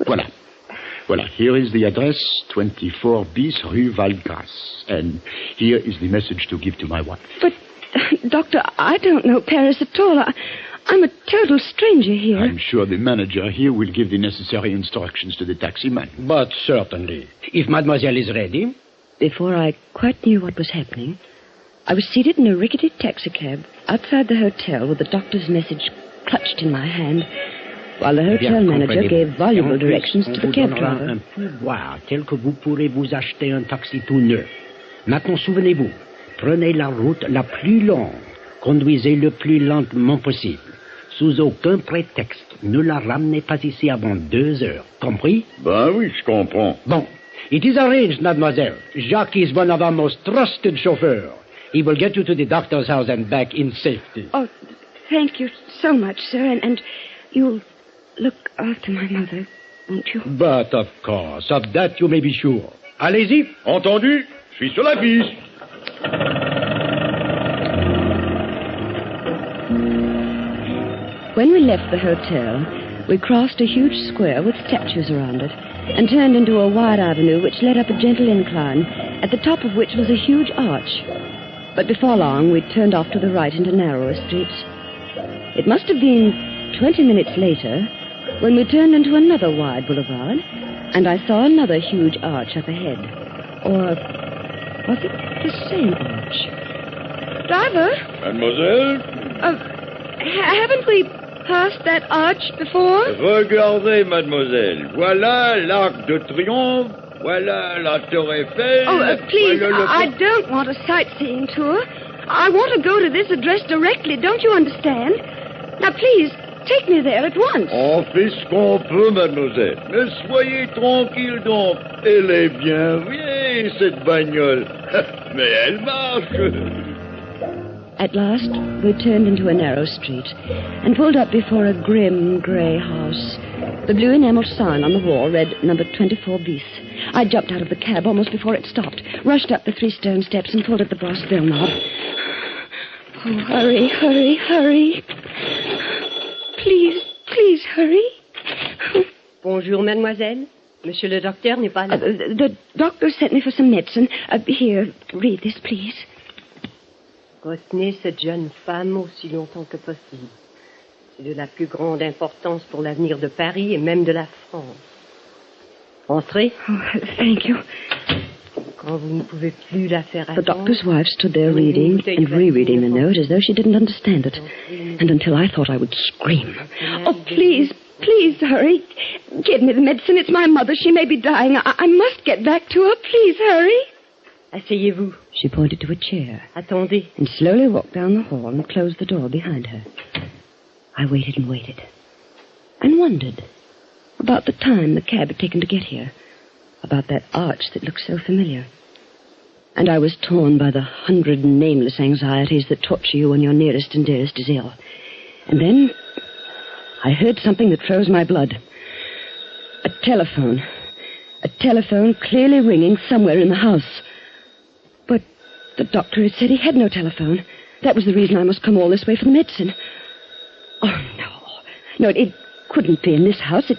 Voilà, here is the address, 24 bis Rue Valgrace. And here is the message to give to my wife. But, Doctor, I don't know Paris at all. I'm a total stranger here. I'm sure the manager here will give the necessary instructions to the taximan. But certainly. If mademoiselle is ready. Before I quite knew what was happening, I was seated in a rickety taxicab outside the hotel with the doctor's message clutched in my hand, while the hotel manager gave voluble directions to the cab driver. Un pouvoir tel que vous pourrez vous acheter un taxi tout neuf. Maintenant, souvenez-vous, prenez la route la plus longue. Conduisez le plus lentement possible. Sous aucun prétexte, ne la ramenez pas ici avant 2 heures. Compris? Ben oui, je comprends. Bon. It is arranged, mademoiselle. Jacques is one of our most trusted chauffeurs. He will get you to the doctor's house and back in safety. Oh, thank you so much, sir. And you'll look after my mother, won't you? But of course, of that you may be sure. Allez-y. Entendu? Je suis sur la piste. When we left the hotel, we crossed a huge square with statues around it and turned into a wide avenue which led up a gentle incline, at the top of which was a huge arch. But before long, we turned off to the right into narrower streets. It must have been 20 minutes later when we turned into another wide boulevard, and I saw another huge arch up ahead. Or was it the same arch? Driver? Mademoiselle? Haven't we passed that arch before? Regardez, mademoiselle. Voilà l'Arc de Triomphe. Voilà la Tour Eiffel. Oh, please, voilà I don't want a sightseeing tour. I want to go to this address directly. Don't you understand? Now, please, take me there at once. On fait ce qu'on peut, mademoiselle. Mais soyez tranquille donc. Elle est bien vieille, cette bagnole. Mais elle marche. At last, we turned into a narrow street and pulled up before a grim, grey house. The blue enamel sign on the wall read number 24 bis. I jumped out of the cab almost before it stopped, rushed up the 3 stone steps and pulled at the brass bell knob. Oh, hurry, hurry, hurry. Please, please, hurry. Bonjour, mademoiselle. Monsieur le docteur n'est pas là. The doctor sent me for some medicine. Here, read this, please. Retenez cette jeune femme aussi longtemps que possible. C'est de la plus grande importance pour l'avenir de Paris et même de la France. Entrez. Oh, thank you. Quand vous ne pouvez plus la faire attendre... The doctor's wife stood there reading and rereading the note as though she didn't understand it. And until I thought I would scream. Oh, please, please, hurry. Give me the medicine. It's my mother. She may be dying. I must get back to her. Please, hurry. Asseyez-vous. She pointed to a chair. Attendez. And slowly walked down the hall and closed the door behind her. I waited and waited. And wondered about the time the cab had taken to get here. About that arch that looked so familiar. And I was torn by the 100 nameless anxieties that torture you when your nearest and dearest is ill. And then I heard something that froze my blood. A telephone. A telephone clearly ringing somewhere in the house. But the doctor had said he had no telephone. That was the reason I must come all this way for the medicine. Oh, no. No, it couldn't be in this house.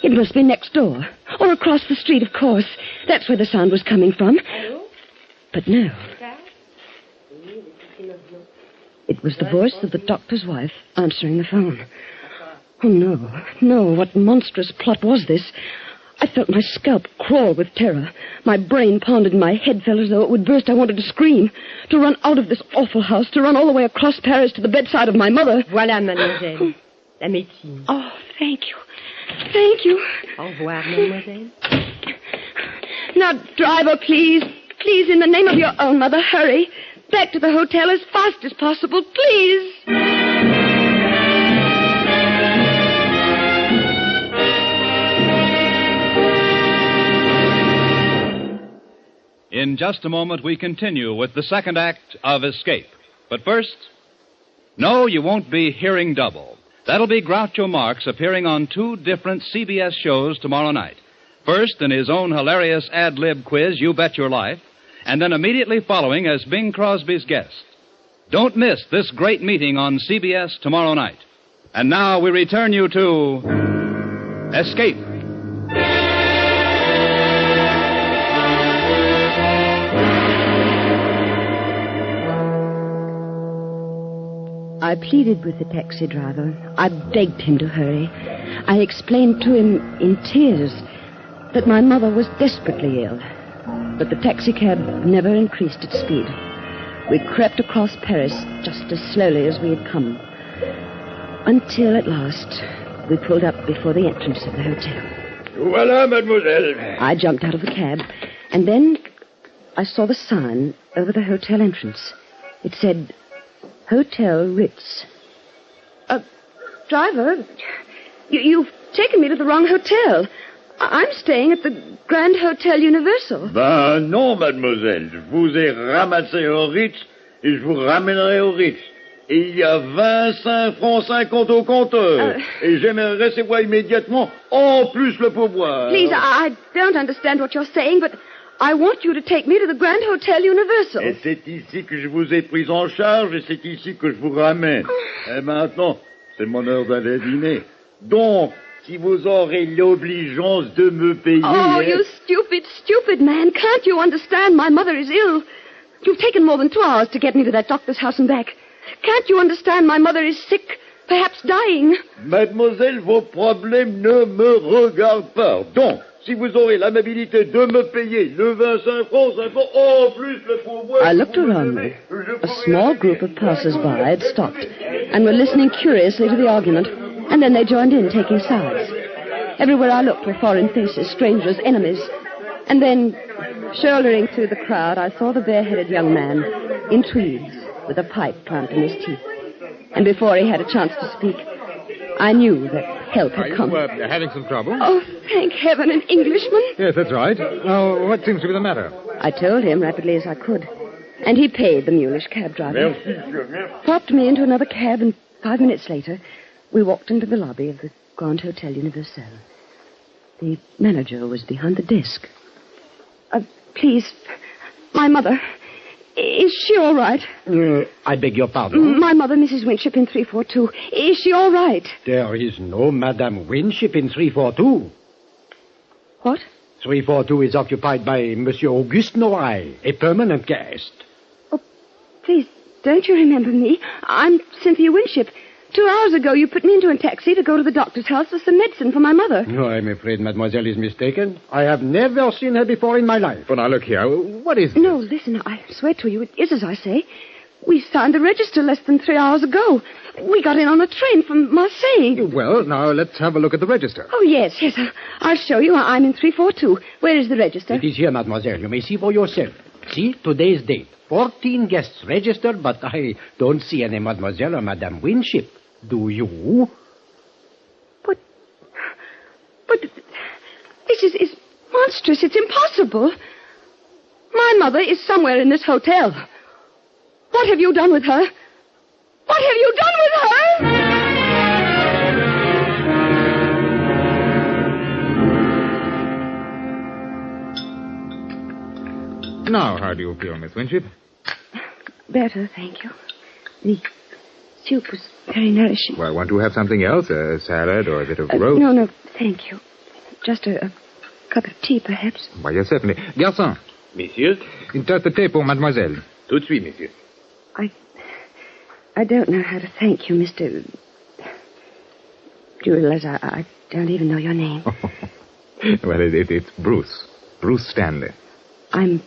It must be next door. Or across the street, of course. That's where the sound was coming from. But no. It was the voice of the doctor's wife answering the phone. Oh, no. No, what monstrous plot was this? I felt my scalp crawl with terror. My brain pounded and my head felt as though it would burst. I wanted to scream, to run out of this awful house, to run all the way across Paris to the bedside of my mother. Voilà, mademoiselle. La médecine. Oh, thank you. Thank you. Au revoir, mademoiselle. Now, driver, please. Please, in the name of your own mother, hurry. Back to the hotel as fast as possible, please. In just a moment, we continue with the second act of Escape. But first, no, you won't be hearing double. That'll be Groucho Marx appearing on 2 different CBS shows tomorrow night. First, in his own hilarious ad-lib quiz, You Bet Your Life, and then immediately following as Bing Crosby's guest. Don't miss this great meeting on CBS tomorrow night. And now we return you to Escape. I pleaded with the taxi driver. I begged him to hurry. I explained to him in tears that my mother was desperately ill. But the taxicab never increased its speed. We crept across Paris just as slowly as we had come. Until at last we pulled up before the entrance of the hotel. Voila, mademoiselle. I jumped out of the cab, and then I saw the sign over the hotel entrance. It said, Hotel Ritz. Driver, you've taken me to the wrong hotel. I'm staying at the Grand Hotel Universal. Ben non, mademoiselle. Je vous ai ramassé au Ritz et je vous ramènerai au Ritz. Et il y a 25 francs 50 au compteur. Et j'aimerais recevoir immédiatement, en plus le pourboire. Please, I don't understand what you're saying, but I want you to take me to the Grand Hotel Universal. Et c'est ici que je vous ai pris en charge et c'est ici que je vous ramène. Et maintenant, c'est mon heure d'aller dîner. Donc, si vous aurez l'obligeance de me payer... Oh, you stupid, stupid man. Can't you understand? My mother is ill. You've taken more than 2 hours to get me to that doctor's house and back. Can't you understand? My mother is sick, perhaps dying. Mademoiselle, vos problèmes ne me regardent pas. Donc, si vous aurez l'amabilité de me payer le 25 francs, en plus le pourboire... I looked around me. A small group of passers-by had stopped and were listening curiously to the argument, and then they joined in, taking sides. Everywhere I looked were foreign faces, strangers, enemies. And then, shouldering through the crowd, I saw the bare-headed young man in tweeds with a pipe planted in his teeth. And before he had a chance to speak, I knew that help had come. Are you having some trouble? Oh, thank heaven, an Englishman. Yes, that's right. Now, what seems to be the matter? I told him rapidly as I could. And he paid the mulish cab driver. Popped me into another cab, and 5 minutes later, we walked into the lobby of the Grand Hotel Universel. The manager was behind the desk. Please, my mother, is she all right? I beg your pardon? My mother, Mrs. Winship, in 342. Is she all right? There is no Madame Winship in 342. What? 342 is occupied by Monsieur Auguste Noailles, a permanent guest. Oh, please, don't you remember me? I'm Cynthia Winship. 2 hours ago, you put me into a taxi to go to the doctor's house for some medicine for my mother. No, I'm afraid mademoiselle is mistaken. I have never seen her before in my life. Well, now, look here. What is No, listen, I swear to you, it is as I say. We signed the register less than 3 hours ago. We got in on a train from Marseille. Well, now, let's have a look at the register. Oh, yes. I'll show you. I'm in 342. Where is the register? It is here, mademoiselle. You may see for yourself. See, today's date. 14 guests registered, but I don't see any mademoiselle or Madame Winship. Do you? But this is monstrous. It's impossible. My mother is somewhere in this hotel. What have you done with her? What have you done with her? Now, how do you feel, Miss Winship? Better, thank you. The soup was very nourishing. Well, want to have something else? A salad or a bit of roast? No, thank you. Just a cup of tea, perhaps. Why, yes, certainly. Garçon. Monsieur? Une tasse de thé pour mademoiselle. Tout de suite, monsieur. I don't know how to thank you, Mr. Do you realize I don't even know your name? Well, it's Bruce. Bruce Stanley. I'm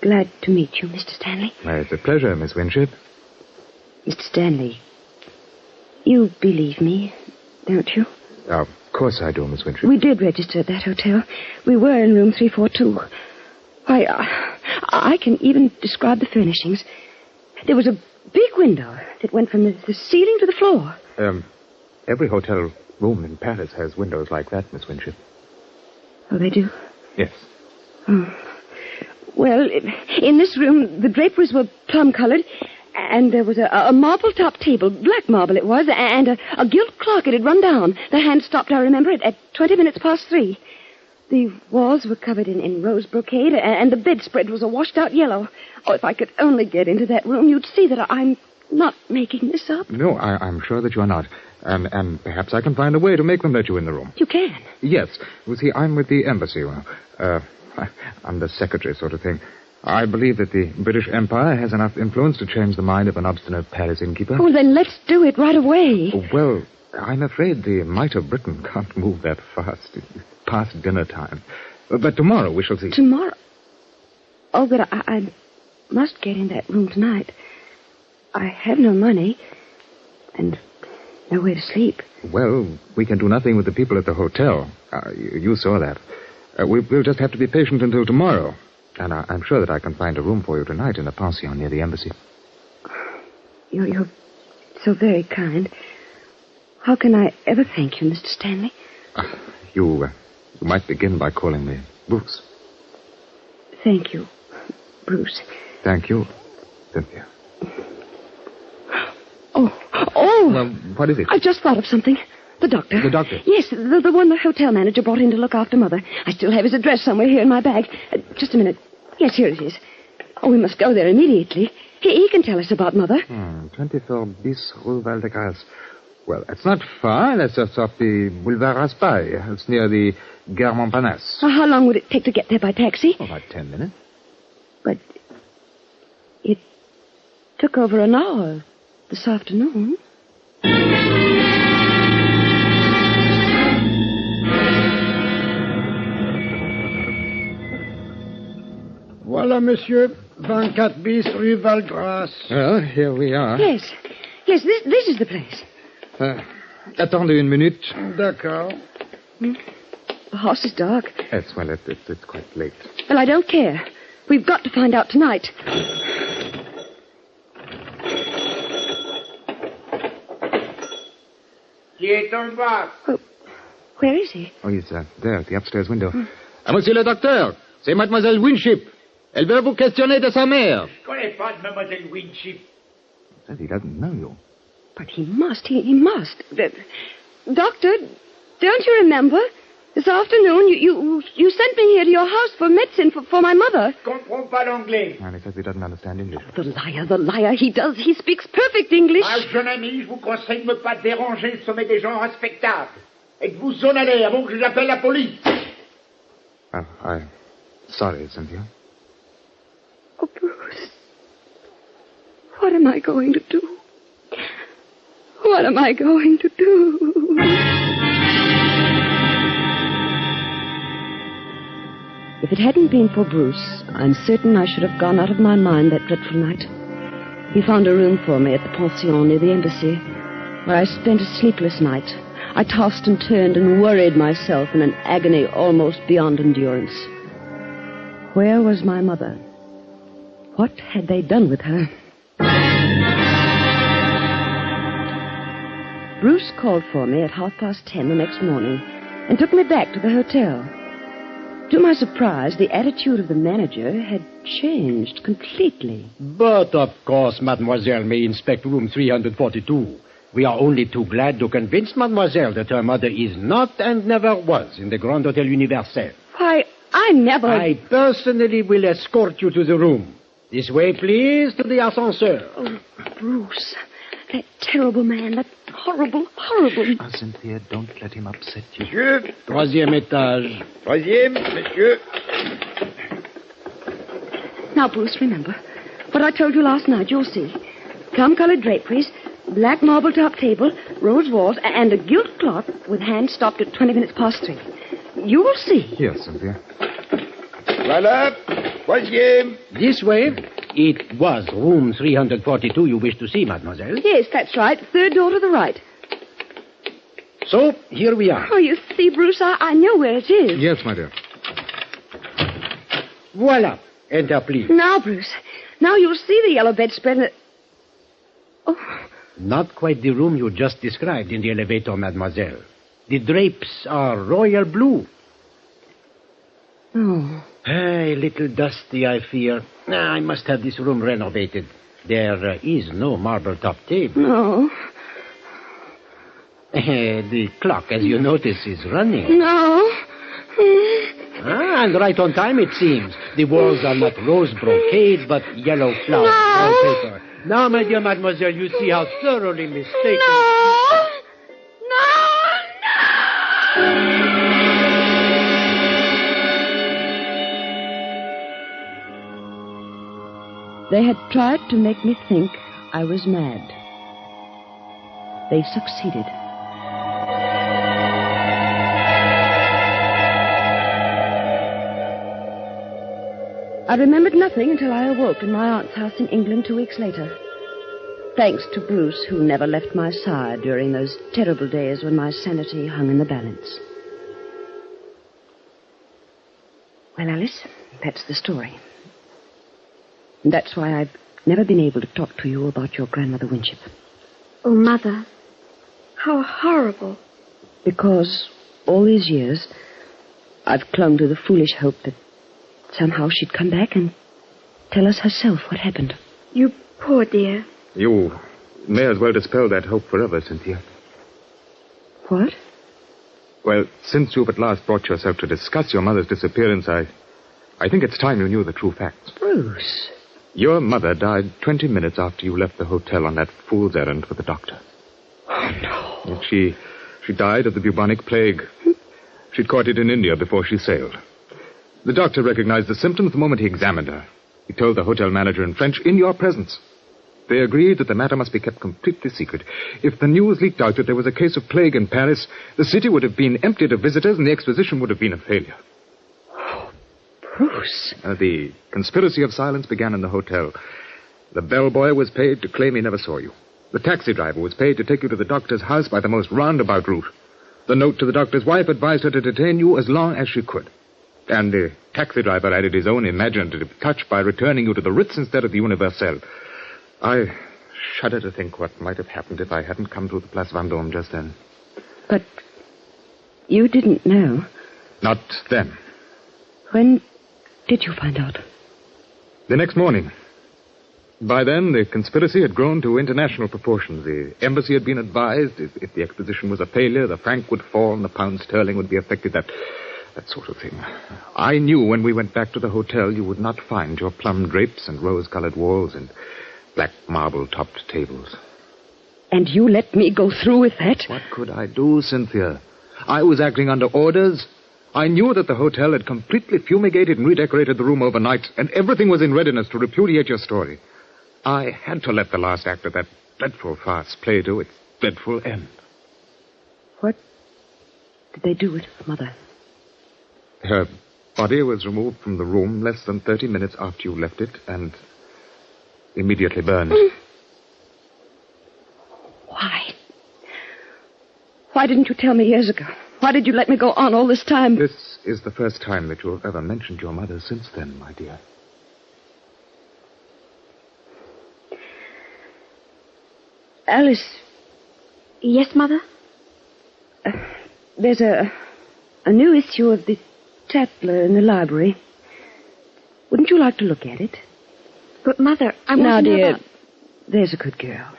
glad to meet you, Mr. Stanley. Well, it's a pleasure, Miss Winship. Mr. Stanley, you believe me, don't you? Of course I do, Miss Winship. We did register at that hotel. We were in room 342. Why, I can even describe the furnishings. There was a big window that went from the ceiling to the floor. Every hotel room in Paris has windows like that, Miss Winship. Oh, they do? Yes. Oh. Well, in this room, the draperies were plum-colored, and there was a marble-top table, black marble it was, and a gilt clock. It had run down. The hand stopped, I remember, at 20 minutes past 3. The walls were covered in rose brocade, and the bedspread was a washed-out yellow. Oh, if I could only get into that room, you'd see that I'm not making this up. No, I'm sure that you're not. And perhaps I can find a way to make them let you in the room. You can? Yes. You see, I'm with the embassy. I'm the secretary sort of thing. I believe that the British Empire has enough influence to change the mind of an obstinate palace innkeeper. Oh, then let's do it right away. Well, I'm afraid the might of Britain can't move that fast. It's past dinner time. But tomorrow we shall see. Tomorrow? Oh, but I must get in that room tonight. I have no money and nowhere to sleep. Well, we can do nothing with the people at the hotel. You saw that. We'll just have to be patient until tomorrow. And I'm sure that I can find a room for you tonight in a pension near the embassy. You're so very kind. How can I ever thank you, Mr. Stanley? You might begin by calling me Bruce. Thank you, Bruce. Thank you, Cynthia. Oh! Well, what is it? I just thought of something. The doctor. The doctor? Yes, the one the hotel manager brought in to look after Mother. I still have his address somewhere here in my bag. Just a minute. Yes, here it is. Oh, we must go there immediately. He can tell us about Mother. 24 bis Rue Val de Grace. Well, it's not far. That's just off the Boulevard Raspail. It's near the Gare Montparnasse. How long would it take to get there by taxi? About 10 minutes. But it took over an hour this afternoon. Voilà, monsieur. 24 bis Rue Valgrace. Well, here we are. Yes, this is the place. Attendez une minute. D'accord. The house is dark. Yes, well, it's quite late. Well, I don't care. We've got to find out tonight. Where is he? Oh, he's there at the upstairs window. Monsieur le docteur, c'est Mademoiselle Winship. Elle veut vous questionner de sa mère. Je parlez pas de Mademoiselle Winship. Says he doesn't know you. But he must. He must. Doctor, don't you remember? This afternoon, you sent me here to your house for medicine for my mother. Comprends pas l'anglais. And he says he doesn't understand English. The liar. He does. He speaks perfect English. Ah, jeune ami, je vous conseille de ne pas déranger le sommet des gens respectables. Et de vous en aller avant que j'appelle la police. Oh, I'm sorry, Cynthia. Oh, Bruce. What am I going to do? What am I going to do? If it hadn't been for Bruce, I'm certain I should have gone out of my mind that dreadful night. He found a room for me at the pension near the embassy, where I spent a sleepless night. I tossed and turned and worried myself in an agony almost beyond endurance. Where was my mother? What had they done with her? Bruce called for me at 10:30 the next morning and took me back to the hotel. To my surprise, the attitude of the manager had changed completely. But, of course, mademoiselle may inspect room 342. We are only too glad to convince mademoiselle that her mother is not and never was in the Grand Hotel Universel. Why, I never... I personally will escort you to the room. This way, please, to the ascenseur. Oh, Bruce, that terrible man, that horrible... Oh, Cynthia, don't let him upset you. Monsieur. Troisième étage. Troisième, monsieur. Now, Bruce, remember what I told you last night. You'll see. Plum-colored draperies, black marble top table, rose walls, and a gilt clock with hands stopped at 3 You will see. Yes, Cynthia. Voilà. Troisième. This way. It was room 342 you wish to see, mademoiselle. Yes, that's right. Third door to the right. So, here we are. Oh, you see, Bruce, I know where it is. Yes, my dear. Voila. Enter, please. Now, Bruce. Now you'll see the yellow bedspread and... Oh. Not quite the room you just described in the elevator, mademoiselle. The drapes are royal blue. Oh. A little dusty, I fear. I must have this room renovated. There is no marble-top table. No. The clock, as you notice, is running. No. And right on time, it seems. The walls are not rose brocade, but yellow flower wallpaper. Now, my dear mademoiselle, you see how thoroughly mistaken... No! They had tried to make me think I was mad. They succeeded. I remembered nothing until I awoke in my aunt's house in England 2 weeks later. Thanks to Bruce, who never left my side during those terrible days when my sanity hung in the balance. Well, Alice, that's the story. And that's why I've never been able to talk to you about your grandmother Winship. Oh, Mother, how horrible. Because all these years, I've clung to the foolish hope that somehow she'd come back and tell us herself what happened. You poor dear. You may as well dispel that hope forever, Cynthia. What? Well, since you've at last brought yourself to discuss your mother's disappearance, I think it's time you knew the true facts. Bruce. Your mother died 20 minutes after you left the hotel on that fool's errand for the doctor. Oh, no. And she died of the bubonic plague. She'd caught it in India before she sailed. The doctor recognized the symptoms the moment he examined her. He told the hotel manager in French in your presence. They agreed that the matter must be kept completely secret. If the news leaked out that there was a case of plague in Paris, the city would have been emptied of visitors and the exposition would have been a failure. Bruce. The conspiracy of silence began in the hotel. The bellboy was paid to claim he never saw you. The taxi driver was paid to take you to the doctor's house by the most roundabout route. The note to the doctor's wife advised her to detain you as long as she could. And the taxi driver added his own imaginative touch by returning you to the Ritz instead of the Universel. I shudder to think what might have happened if I hadn't come to the Place Vendôme just then. But you didn't know. Not then. When did you find out? The next morning. By then, the conspiracy had grown to international proportions. The embassy had been advised if the exposition was a failure, the franc would fall and the pound sterling would be affected, that sort of thing. I knew when we went back to the hotel you would not find your plum drapes and rose-colored walls and black marble-topped tables. And you let me go through with that? What could I do, Cynthia? I was acting under orders. I knew that the hotel had completely fumigated and redecorated the room overnight, and everything was in readiness to repudiate your story. I had to let the last act of that dreadful farce play to its dreadful end. What did they do with Mother? Her body was removed from the room less than 30 minutes after you left it and immediately burned. Why? Why didn't you tell me years ago? Why did you let me go on all this time? This is the first time that you have ever mentioned your mother since then, my dear. Alice. Yes, Mother? There's a new issue of the Tatler in the library. Wouldn't you like to look at it? But, Mother, I want now, to know dear, about... there's a good girl.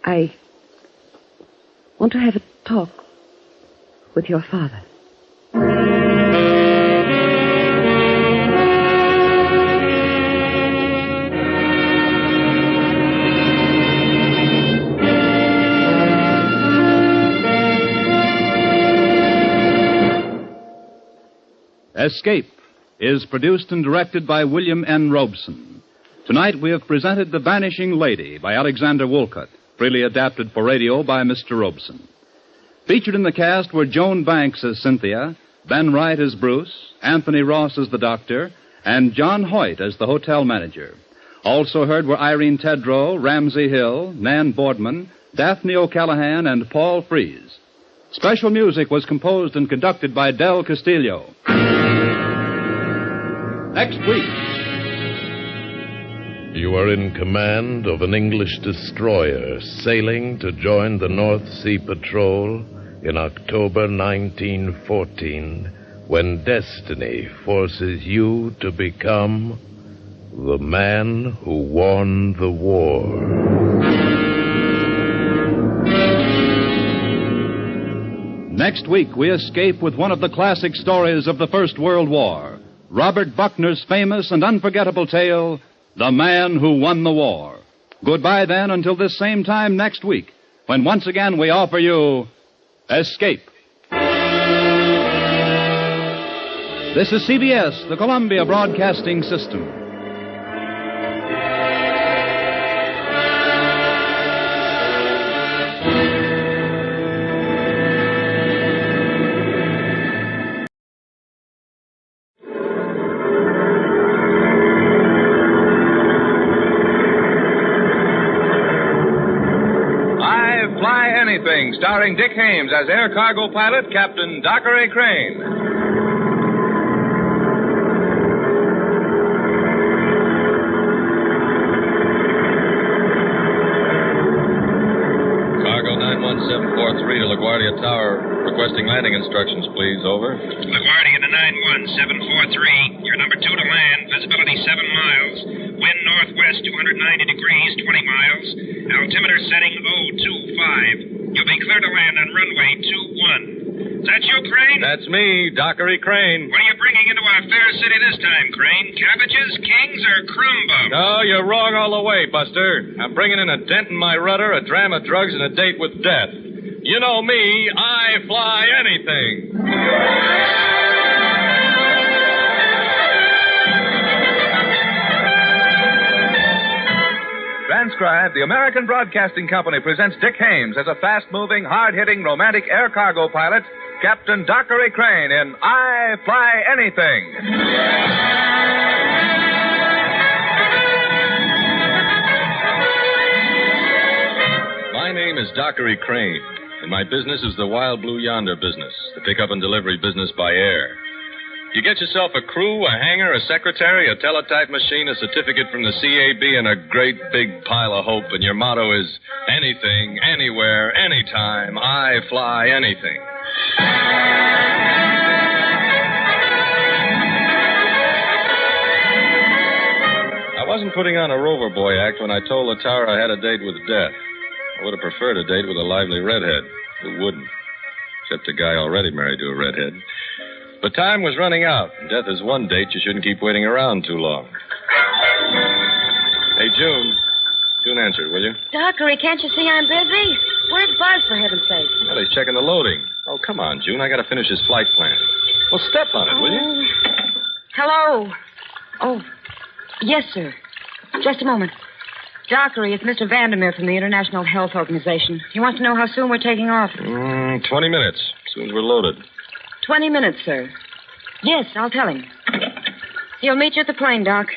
I want to have a talk with your father. Escape is produced and directed by William N. Robeson. Tonight we have presented The Vanishing Lady by Alexander Woolcott, freely adapted for radio by Mr. Robeson. Featured in the cast were Joan Banks as Cynthia, Ben Wright as Bruce, Anthony Ross as the doctor, and John Hoyt as the hotel manager. Also heard were Irene Tedrow, Ramsey Hill, Nan Boardman, Daphne O'Callaghan, and Paul Freese. Special music was composed and conducted by Del Castillo. Next week. You are in command of an English destroyer sailing to join the North Sea Patrol in October 1914, when destiny forces you to become the man who won the war. Next week, we escape with one of the classic stories of the First World War, Robert Buckner's famous and unforgettable tale, The Man Who Won the War. Goodbye, then, until this same time next week, when once again we offer you Escape. This is CBS, the Columbia Broadcasting System. Starring Dick Hames as air cargo pilot Captain Dockery Crane. Cargo 91743 to LaGuardia Tower, requesting landing instructions, please. Over. LaGuardia to 91743. You're number 2 to land. Visibility 7 miles. Wind northwest 290 degrees, 20 miles. Altimeter setting 025. You'll be clear to land on runway 21. Is that you, Crane? That's me, Dockery Crane. What are you bringing into our fair city this time, Crane? Cabbages, kings, or crumb bums? No, you're wrong all the way, Buster. I'm bringing in a dent in my rudder, a dram of drugs, and a date with death. You know me, I fly anything. Transcribed, the American Broadcasting Company presents Dick Hames as a fast-moving, hard-hitting, romantic air cargo pilot, Captain Dockery Crane in I Fly Anything. My name is Dockery Crane, and my business is the Wild Blue Yonder business, the pickup and delivery business by air. You get yourself a crew, a hangar, a secretary, a teletype machine, a certificate from the CAB, and a great big pile of hope, and your motto is anything, anywhere, anytime, I fly anything. I wasn't putting on a rover boy act when I told the tower I had a date with death. I would have preferred a date with a lively redhead. Who wouldn't? Except a guy already married to a redhead. But time was running out. Death is one date you shouldn't keep waiting around too long. Hey, June. June answered, will you? Dockery, can't you see I'm busy? Where's Buzz, for heaven's sake? Well, he's checking the loading. Oh, come on, June. I got to finish his flight plan. Well, step on it, will you? Hello. Oh, yes, sir. Just a moment. Dockery, it's Mr. Vandermeer from the International Health Organization. He wants to know how soon we're taking off. 20 minutes. As soon as we're loaded. 20 minutes, sir. Yes, I'll tell him. He'll meet you at the plane, Doc.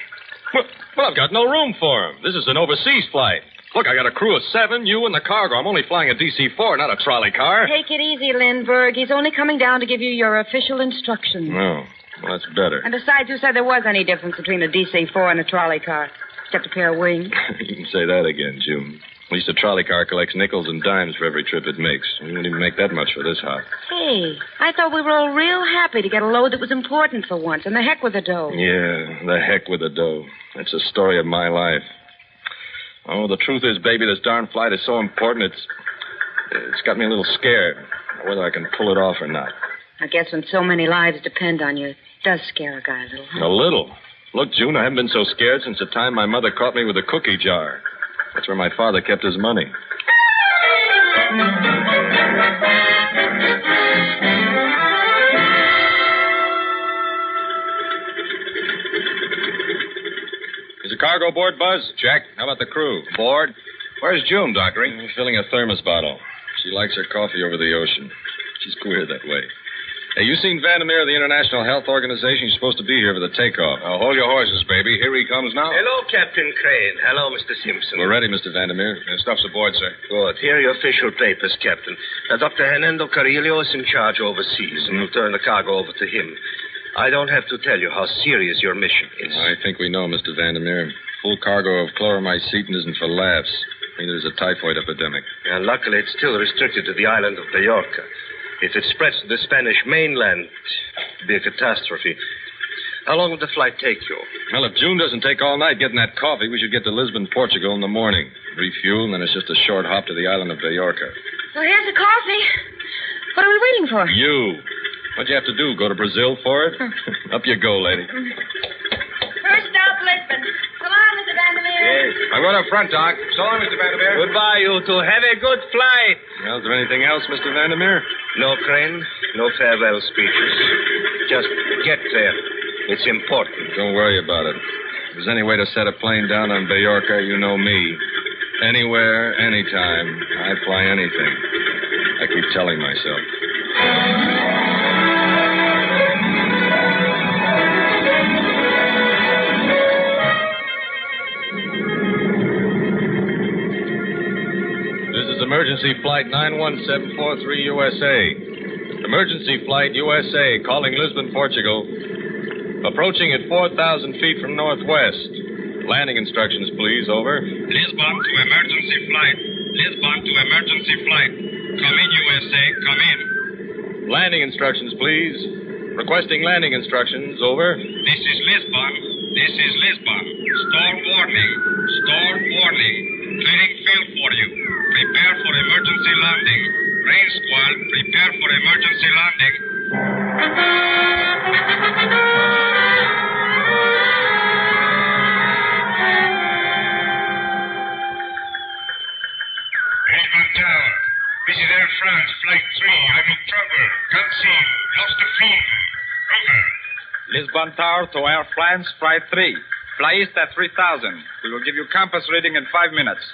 Well, I've got no room for him. This is an overseas flight. Look, I got a crew of 7, you and the cargo. I'm only flying a DC-4, not a trolley car. Take it easy, Lindbergh. He's only coming down to give you your official instructions. Oh, well, that's better. And besides, who said there was any difference between a DC-4 and a trolley car? Except a pair of wings. You can say that again, June. At least a trolley car collects nickels and dimes for every trip it makes. We wouldn't even make that much for this hop. Hey, I thought we were all real happy to get a load that was important for once, and the heck with the dough. Yeah, the heck with the dough. That's the story of my life. Oh, the truth is, baby, this darn flight is so important, it's got me a little scared. Whether I can pull it off or not. I guess when so many lives depend on you, it does scare a guy a little. A little? Look, June, I haven't been so scared since the time my mother caught me with a cookie jar. That's where my father kept his money. Is the cargo aboard, Buzz? Check. How about the crew? Aboard. Where's June, Dockery? Filling a thermos bottle. She likes her coffee over the ocean. She's queer that way. Hey, you seen Vandermeer of the International Health Organization? He's supposed to be here for the takeoff. Now, hold your horses, baby. Here he comes now. Hello, Captain Crane. Hello, Mr. Simpson. We're ready, Mr. Vandermeer. Stuff's aboard, sir. Good. Here are your official papers, Captain. Dr. Hernando Carrillo is in charge overseas, and we'll turn the cargo over to him. I don't have to tell you how serious your mission is. I think we know, Mr. Vandermeer. Full cargo of chloramycetin isn't for laughs. Neither is a typhoid epidemic. And luckily, it's still restricted to the island of Mallorca. If it spreads to the Spanish mainland, it'd be a catastrophe. How long will the flight take you? Well, if June doesn't take all night getting that coffee, we should get to Lisbon, Portugal in the morning. Refuel, and then it's just a short hop to the island of Mallorca. Well, here's the coffee. What are we waiting for? You. What'd you have to do, go to Brazil for it? Up you go, lady. First stop, Lisbon. So long, Mr. Vandermeer. Yes. I'm going up front, Doc. So long, Mr. Vandermeer. Goodbye, you two. Have a good flight. Well, is there anything else, Mr. Vandermeer? No, Crane. No farewell speeches. Just get there. It's important. Don't worry about it. If there's any way to set a plane down on Mallorca, you know me. Anywhere, anytime. I'd fly anything. I keep telling myself. This is Emergency Flight 91743 USA. Emergency Flight USA calling Lisbon, Portugal. Approaching at 4,000 feet from northwest. Landing instructions, please. Over. Lisbon to emergency flight. Lisbon to emergency flight. Come in, USA. Come in. Landing instructions, please. Requesting landing instructions. Over. This is Lisbon. This is Lisbon. Storm warning. Storm warning. Clearing field for you. Prepare for emergency landing. Rain squad, prepare for emergency landing. Lisbon Tower. This is Air France, Flight 3. I'm in trouble. Can't see. Lost the phone. Over. Lisbon Tower to Air France, Flight 3. Fly east at 3,000. We will give you compass reading in 5 minutes.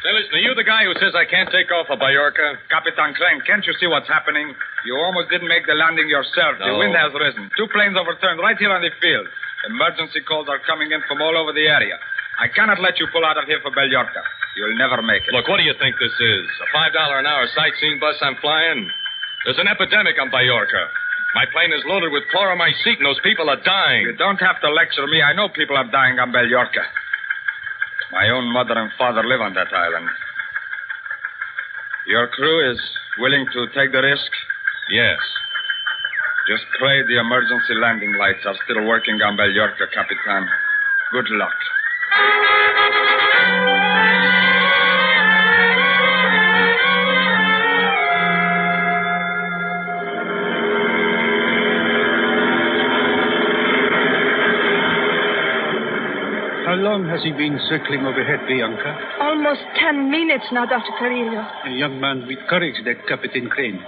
Say, listen, are you the guy who says I can't take off of Mallorca? Capitan Crane, can't you see what's happening? You almost didn't make the landing yourself. The No. wind has risen. 2 planes overturned right here on the field. Emergency calls are coming in from all over the area. I cannot let you pull out of here for Mallorca. You'll never make it. Look, what do you think this is? A $5 an hour sightseeing bus I'm flying? There's an epidemic on Mallorca. My plane is loaded with chloramycetin. Those people are dying. You don't have to lecture me. I know people are dying on Mallorca. My own mother and father live on that island. Your crew is willing to take the risk? Yes. Just pray the emergency landing lights are still working on Mallorca, Capitan. Good luck. How long has he been circling overhead, Bianca? Almost 10 minutes now, Dr. Carillo. A young man with courage, that Captain Crane.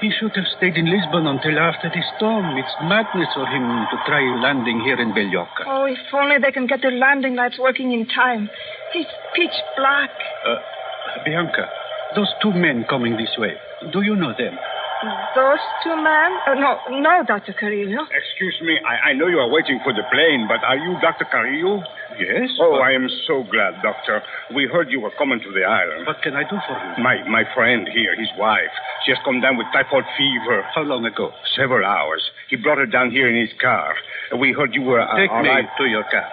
He should have stayed in Lisbon until after the storm. It's madness for him to try landing here in Bellocca. Oh, if only they can get the landing lights working in time. It's pitch black. Bianca, those two men coming this way, do you know them? Those two men? No, Dr. Carillo. Excuse me, I know you are waiting for the plane, but are you Dr. Carillo? Yes. Oh, I am so glad, Doctor. We heard you were coming to the island. What can I do for you? My friend here, his wife, she has come down with typhoid fever. How long ago? Several hours. He brought her down here in his car. We heard you were... Take me to your car.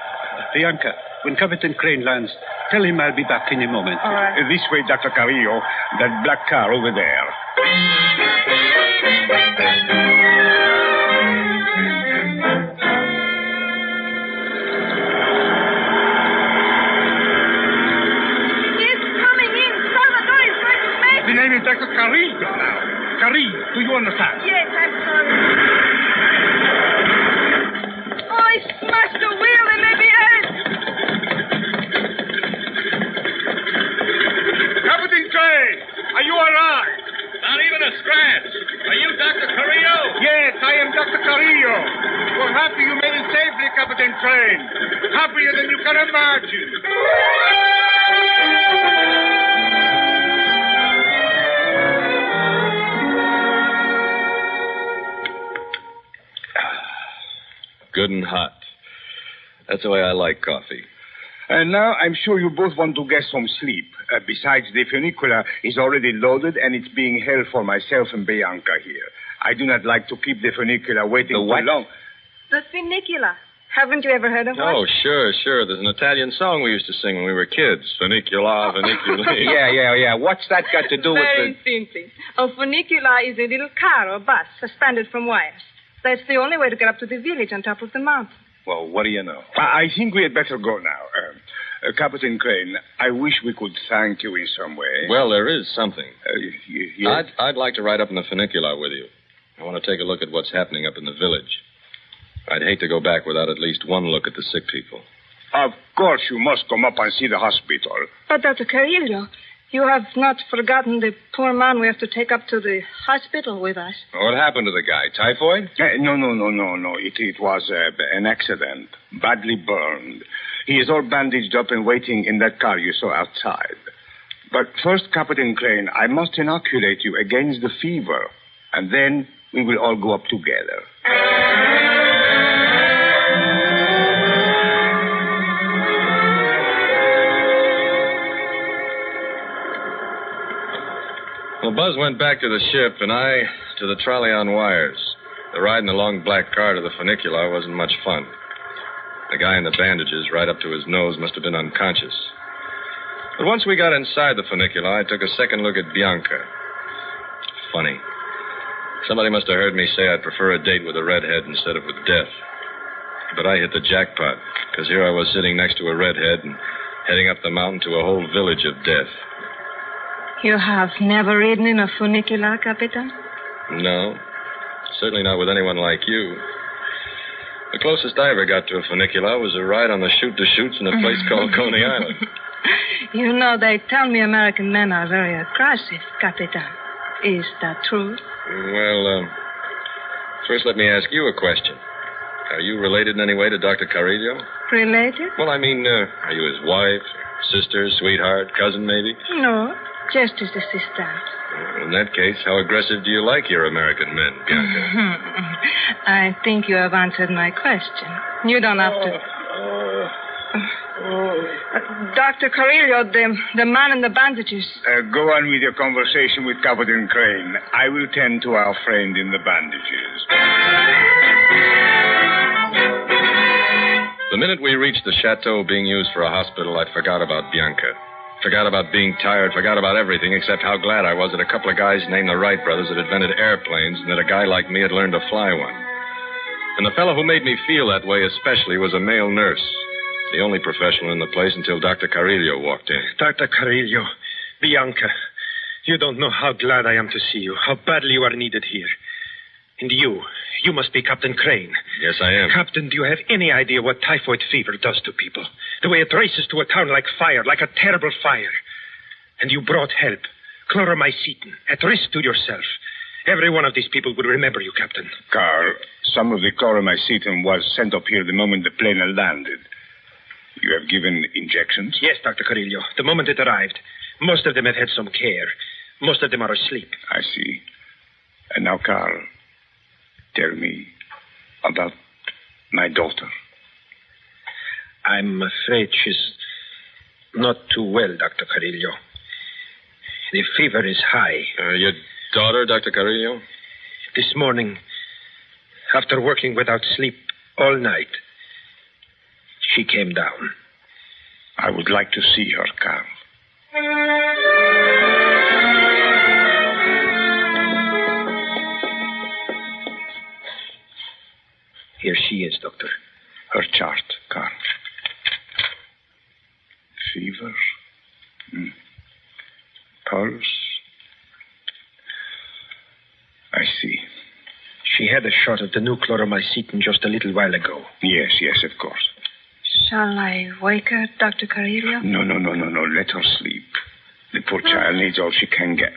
Bianca, when Captain Crane lands, tell him I'll be back in a moment. All right. This way, Dr. Carillo. That black car over there. The name is Dr. Carillo now. Carillo, do you understand? Yes, I'm sorry. Oh, I smashed the wheel and maybe Captain Crane, are you all right? Not even a scratch. Are you Dr. Carillo? Yes, I am Dr. Carillo. We're happy you made it safely, Captain Crane. Happier than you can imagine. Good and hot. That's the way I like coffee. And now I'm sure you both want to get some sleep. Besides, the funicular is already loaded and it's being held for myself and Bianca here. I do not like to keep the funicular waiting too long. The funicular. Haven't you ever heard of it? Oh, sure. There's an Italian song we used to sing when we were kids. Funicula, funicula. Yeah. What's that got to do with Very simply. A funicular is a little car or bus suspended from wires. That's the only way to get up to the village on top of the mountain. Well, what do you know? I think we had better go now. Captain Crane, I wish we could thank you in some way. Well, there is something. Yes? I'd like to ride up in the funicular with you. I want to take a look at what's happening up in the village. I'd hate to go back without at least one look at the sick people. Of course you must come up and see the hospital. But, Dr. Carillo, you have not forgotten the poor man we have to take up to the hospital with us. What happened to the guy? Typhoid? No. It was an accident. Badly burned. He is all bandaged up and waiting in that car you saw outside. But first, Captain Crane, I must inoculate you against the fever. And then we will all go up together. Well, Buzz went back to the ship, and I to the trolley on wires. The ride in the long black car to the funicular wasn't much fun. The guy in the bandages right up to his nose must have been unconscious. But once we got inside the funicular, I took a second look at Bianca. Funny. Somebody must have heard me say I'd prefer a date with a redhead instead of with death. But I hit the jackpot, because here I was sitting next to a redhead and heading up the mountain to a whole village of death. You have never ridden in a funicular, Capitan? No. Certainly not with anyone like you. The closest I ever got to a funicular was a ride on the chute-to-chutes in a place called Coney Island. You know, they tell me American men are very aggressive, Capitan. Is that true? Well, first let me ask you a question. Are you related in any way to Dr. Carillo? Related? Well, I mean, are you his wife, sister, sweetheart, cousin, maybe? No, just his assistant. In that case, how aggressive do you like your American men, Bianca? I think you have answered my question. You don't have to... Dr. Carillo, the man in the bandages. Go on with your conversation with Captain Crane. I will tend to our friend in the bandages. The minute we reached the chateau being used for a hospital, I forgot about Bianca. Forgot about being tired, forgot about everything except how glad I was that a couple of guys named the Wright brothers had invented airplanes and that a guy like me had learned to fly one. And the fellow who made me feel that way especially was a male nurse. The only professional in the place until Dr. Carillo walked in. Dr. Carillo, Bianca, you don't know how glad I am to see you, how badly you are needed here. And you must be Captain Crane. Yes, I am. Captain, do you have any idea what typhoid fever does to people? The way it races to a town like fire, like a terrible fire. And you brought help. Chloromycetin, at risk to yourself. Every one of these people would remember you, Captain. Carl, some of the chloromycetin was sent up here the moment the plane had landed. You have given injections? Yes, Dr. Carillo. The moment it arrived. Most of them have had some care. Most of them are asleep. I see. And now, Carl, tell me about my daughter. I'm afraid she's not too well, Dr. Carillo. The fever is high. Your daughter, Dr. Carillo? This morning, after working without sleep all night, she came down. I would like to see her, Carl. Here she is, Doctor. Her chart, Carl. Fever. Pulse. I see. She had a shot of the new chloromycetin just a little while ago. Yes, of course. Shall I wake her, Dr. Carillo? No. Let her sleep. The poor child needs all she can get.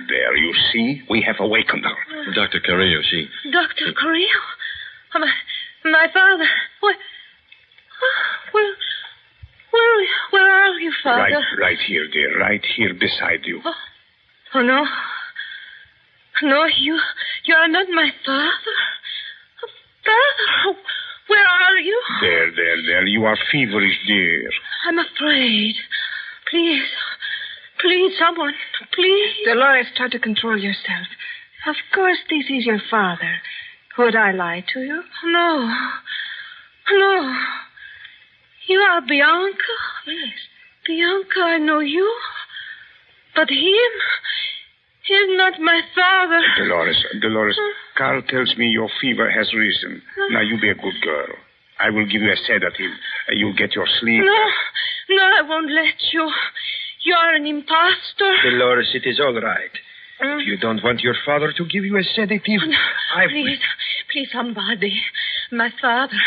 There, you see? We have awakened her. Dr. Carillo, she... Dr. Carillo? My father. Where are you, Father? Right here, dear. Right here beside you. Oh, no. No, you are not my father. Father, where are you? There. You are feverish, dear. I'm afraid. Please, someone. Please. Dolores, try to control yourself. Of course, this is your father. Would I lie to you? No. You are Bianca? Yes. Bianca, I know you. But he's not my father. Dolores, Carl tells me your fever has risen. Now, you be a good girl. I will give you a sedative. You'll get your sleep. No, I won't let you. You are an impostor. Dolores, it is all right. If you don't want your father to give you a sedative, Please, somebody. My father,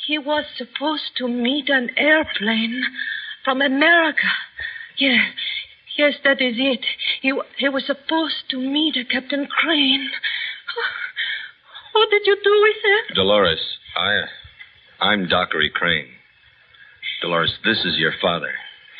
he was supposed to meet an airplane from America. Yes, that is it. He was supposed to meet a Captain Crane. What did you do with him? Dolores, I'm Dockery Crane. Dolores, this is your father.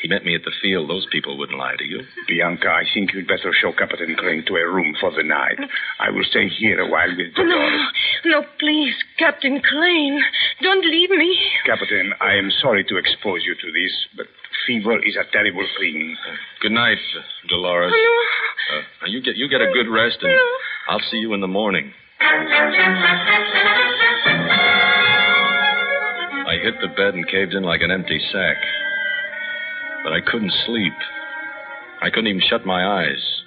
He met me at the field. Those people wouldn't lie to you. Bianca, I think you'd better show Captain Crane to a room for the night. I will stay here a while with Dolores. No, please, Captain Crane. Don't leave me. Captain, I am sorry to expose you to this, but fever is a terrible thing. Good night, Dolores. No. You get a good rest, and I'll see you in the morning. I hit the bed and caved in like an empty sack. But I couldn't sleep. I couldn't even shut my eyes.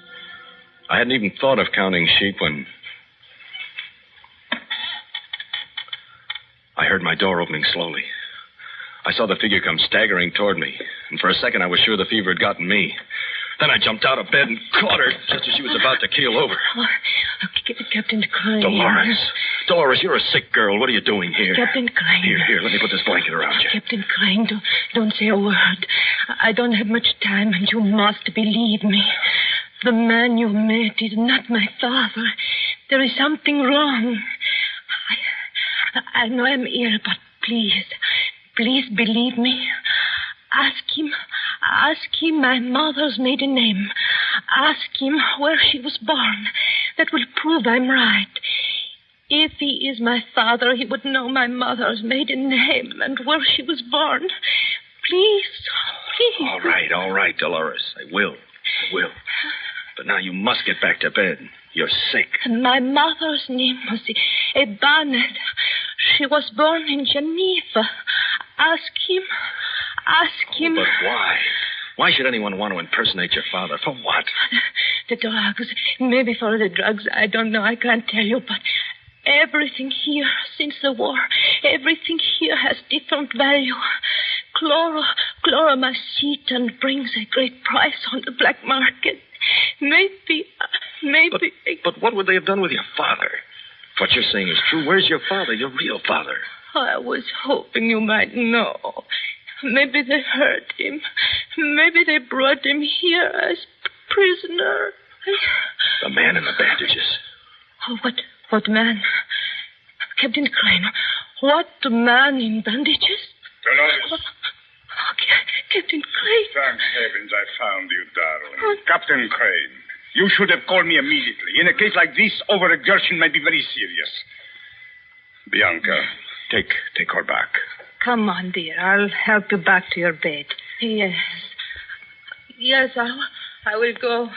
I hadn't even thought of counting sheep when I heard my door opening slowly. I saw the figure come staggering toward me, and for a second I was sure the fever had gotten me. Then I jumped out of bed and caught her just as she was about to keel over. Captain Crane. Dolores, you're a sick girl. What are you doing here? Captain Crane. Here, let me put this blanket around you. Captain Crane, don't say a word. I don't have much time, and you must believe me. The man you met is not my father. There is something wrong. I know I'm ill, but please believe me. Ask him my mother's maiden name. Ask him where she was born. That will prove I'm right. If he is my father, he would know my mother's maiden name and where she was born. Please. All right, Dolores. I will. But now you must get back to bed. You're sick. And my mother's name was Ibanez. She was born in Geneva. Ask him. But why? Why should anyone want to impersonate your father? For what? The drugs. Maybe for the drugs. I don't know. I can't tell you. But Everything here, since the war, everything here has different value. Chloromazine brings a great price on the black market. Maybe. But what would they have done with your father? What you're saying is true. Where's your father, your real father? I was hoping you might know. Maybe they hurt him. Maybe they brought him here as prisoner. The man in the bandages. Oh, what man? Captain Crane, what man in bandages? Dolores. Oh, Captain Crane. Thank heavens I found you, darling. Captain Crane, you should have called me immediately. In a case like this, overexertion may be very serious. Bianca, take her back. Come on, dear. I'll help you back to your bed. Yes. Yes, I will go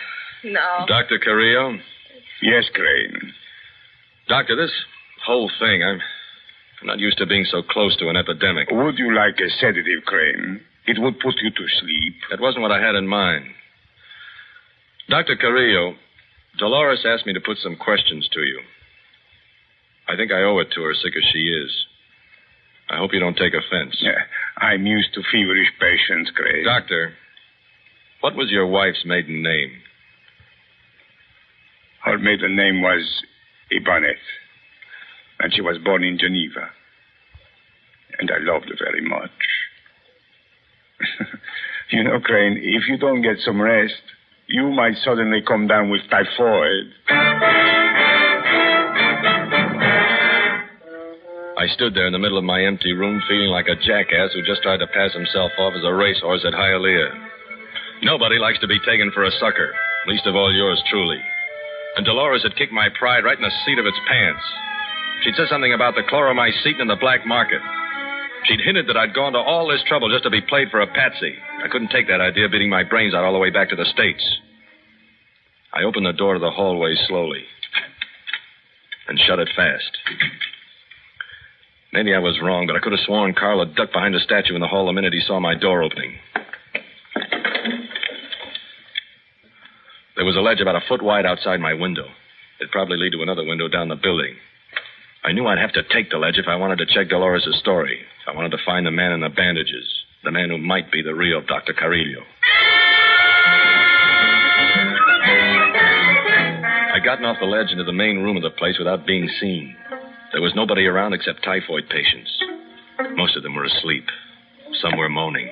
now. Dr. Carrillo? Yes, Crane. Doctor, this whole thing, I'm not used to being so close to an epidemic. Would you like a sedative, Crane? It would put you to sleep. That wasn't what I had in mind. Dr. Carrillo, Dolores asked me to put some questions to you. I think I owe it to her, sick as she is. I hope you don't take offense. Yeah, I'm used to feverish patients, Crane. Doctor, what was your wife's maiden name? Her maiden name was Ibanez, and she was born in Geneva. And I loved her very much. You know, Crane, if you don't get some rest, you might suddenly come down with typhoid. I stood there in the middle of my empty room feeling like a jackass who just tried to pass himself off as a racehorse at Hialeah. Nobody likes to be taken for a sucker, least of all yours truly. And Dolores had kicked my pride right in the seat of its pants. She'd said something about the chloromazine and the black market. She'd hinted that I'd gone to all this trouble just to be played for a patsy. I couldn't take that idea beating my brains out all the way back to the States. I opened the door to the hallway slowly and shut it fast. Maybe I was wrong, but I could have sworn Carl had ducked behind a statue in the hall the minute he saw my door opening. There was a ledge about a foot wide outside my window. It'd probably lead to another window down the building. I knew I'd have to take the ledge if I wanted to check Dolores' story, if I wanted to find the man in the bandages, the man who might be the real Dr. Carrillo. I'd gotten off the ledge into the main room of the place without being seen. There was nobody around except typhoid patients. Most of them were asleep. Some were moaning.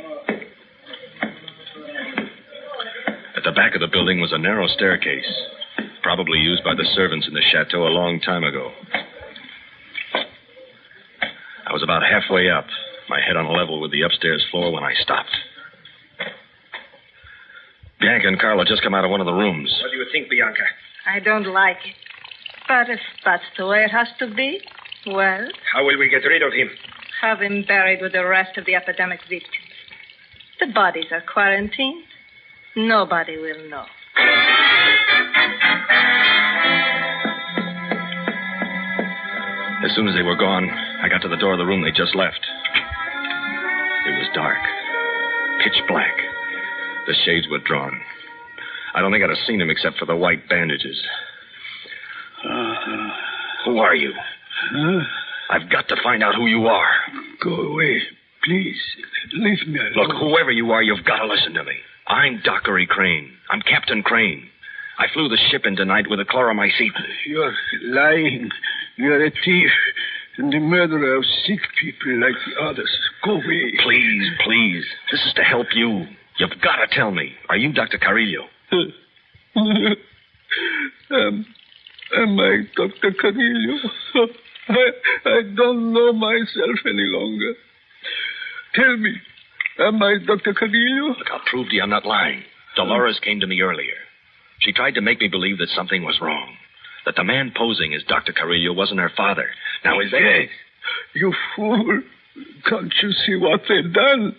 At the back of the building was a narrow staircase, probably used by the servants in the chateau a long time ago. I was about halfway up, my head on a level with the upstairs floor, when I stopped. Bianca and Carl had just come out of one of the rooms. What do you think, Bianca? I don't like it. But if that's the way it has to be, well... How will we get rid of him? Have him buried with the rest of the epidemic victims. The bodies are quarantined. Nobody will know. As soon as they were gone, I got to the door of the room they just left. It was dark. Pitch black. The shades were drawn. I don't think I'd have seen him except for the white bandages. Who are you? I've got to find out who you are. Go away. Please, leave me alone. Look, whoever you are, you've got to listen to me. I'm Dockery Crane. I'm Captain Crane. I flew the ship in tonight with a chloromazine. You're lying. You're a thief and the murderer of sick people like the others. Go away. Please, please. This is to help you. You've got to tell me. Are you Dr. Carrillo? Am I Dr. Carrillo? I don't know myself any longer. Tell me, am I Dr. Carrillo? Look, I'll prove to you I'm not lying. Dolores came to me earlier. She tried to make me believe that something was wrong. That the man posing as Dr. Carrillo wasn't her father. Now, is that... Yes, you fool. Can't you see what they've done?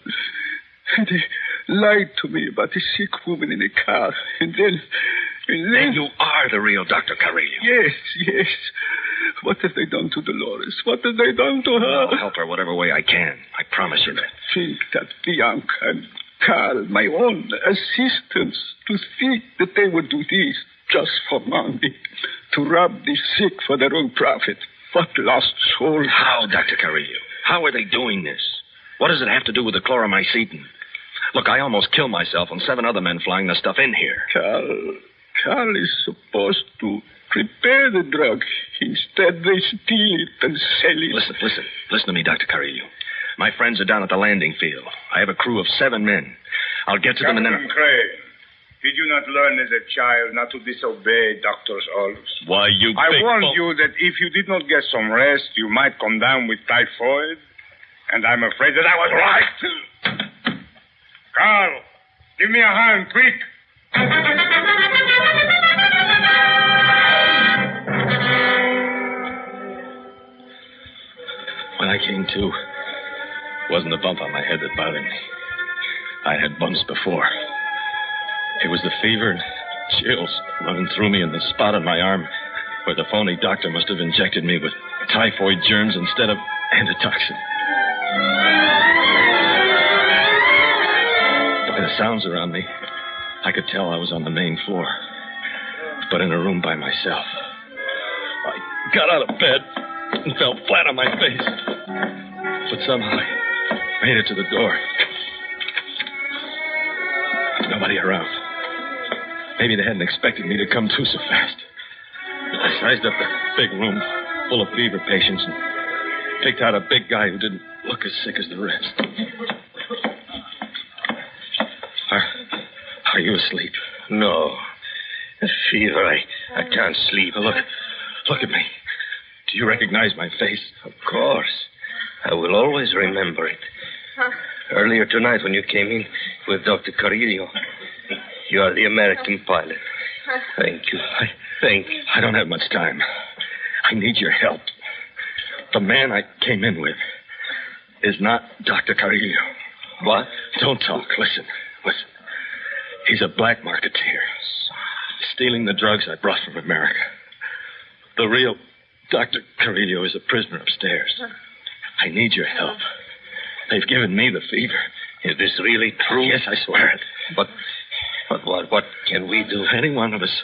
They lied to me about a sick woman in a car. And then you are the real Dr. Carrillo. Yes. What have they done to Dolores? What have they done to her? I'll help her whatever way I can. I promise you that. Think that Bianca and Carl, my own assistants, to think that they would do this just for money, to rob the sick for their own profit. What lost soul? How, Dr. Carrillo? How are they doing this? What does it have to do with the chloromycetin? Look, I almost killed myself and 7 other men flying the stuff in here. Carl is supposed to prepare the drug. Instead, they steal it and sell it. Listen to me, Dr. Carrillo. My friends are down at the landing field. I have a crew of 7 men. I'll get to them and then... Captain Crane, did you not learn as a child not to disobey doctor's orders? Why, you I big warned bull- you that if you did not get some rest, you might come down with typhoid. And I'm afraid that I was right. Carl, give me a hand, quick. When I came to, it wasn't the bump on my head that bothered me. I had bumps before. It was the fever and chills running through me and the spot on my arm where the phony doctor must have injected me with typhoid germs instead of antitoxin. By the sounds around me, I could tell I was on the main floor, but in a room by myself. I got out of bed and fell flat on my face, but somehow I made it to the door. Nobody around. Maybe they hadn't expected me to come to so fast. I sized up the big room full of fever patients and picked out a big guy who didn't look as sick as the rest. Are you asleep? No. The fever, I can't sleep. Look at me. Do you recognize my face? Of course. I will always remember it. Earlier tonight when you came in with Dr. Carrillo, you are the American pilot. Thank you. Thank you. I don't have much time. I need your help. The man I came in with is not Dr. Carrillo. What? Don't talk. Listen. He's a black marketeer, stealing the drugs I brought from America. The real Dr. Carrillo is a prisoner upstairs. I need your help. They've given me the fever. Is this really true? Yes, I swear it. But what can we do? Any one of us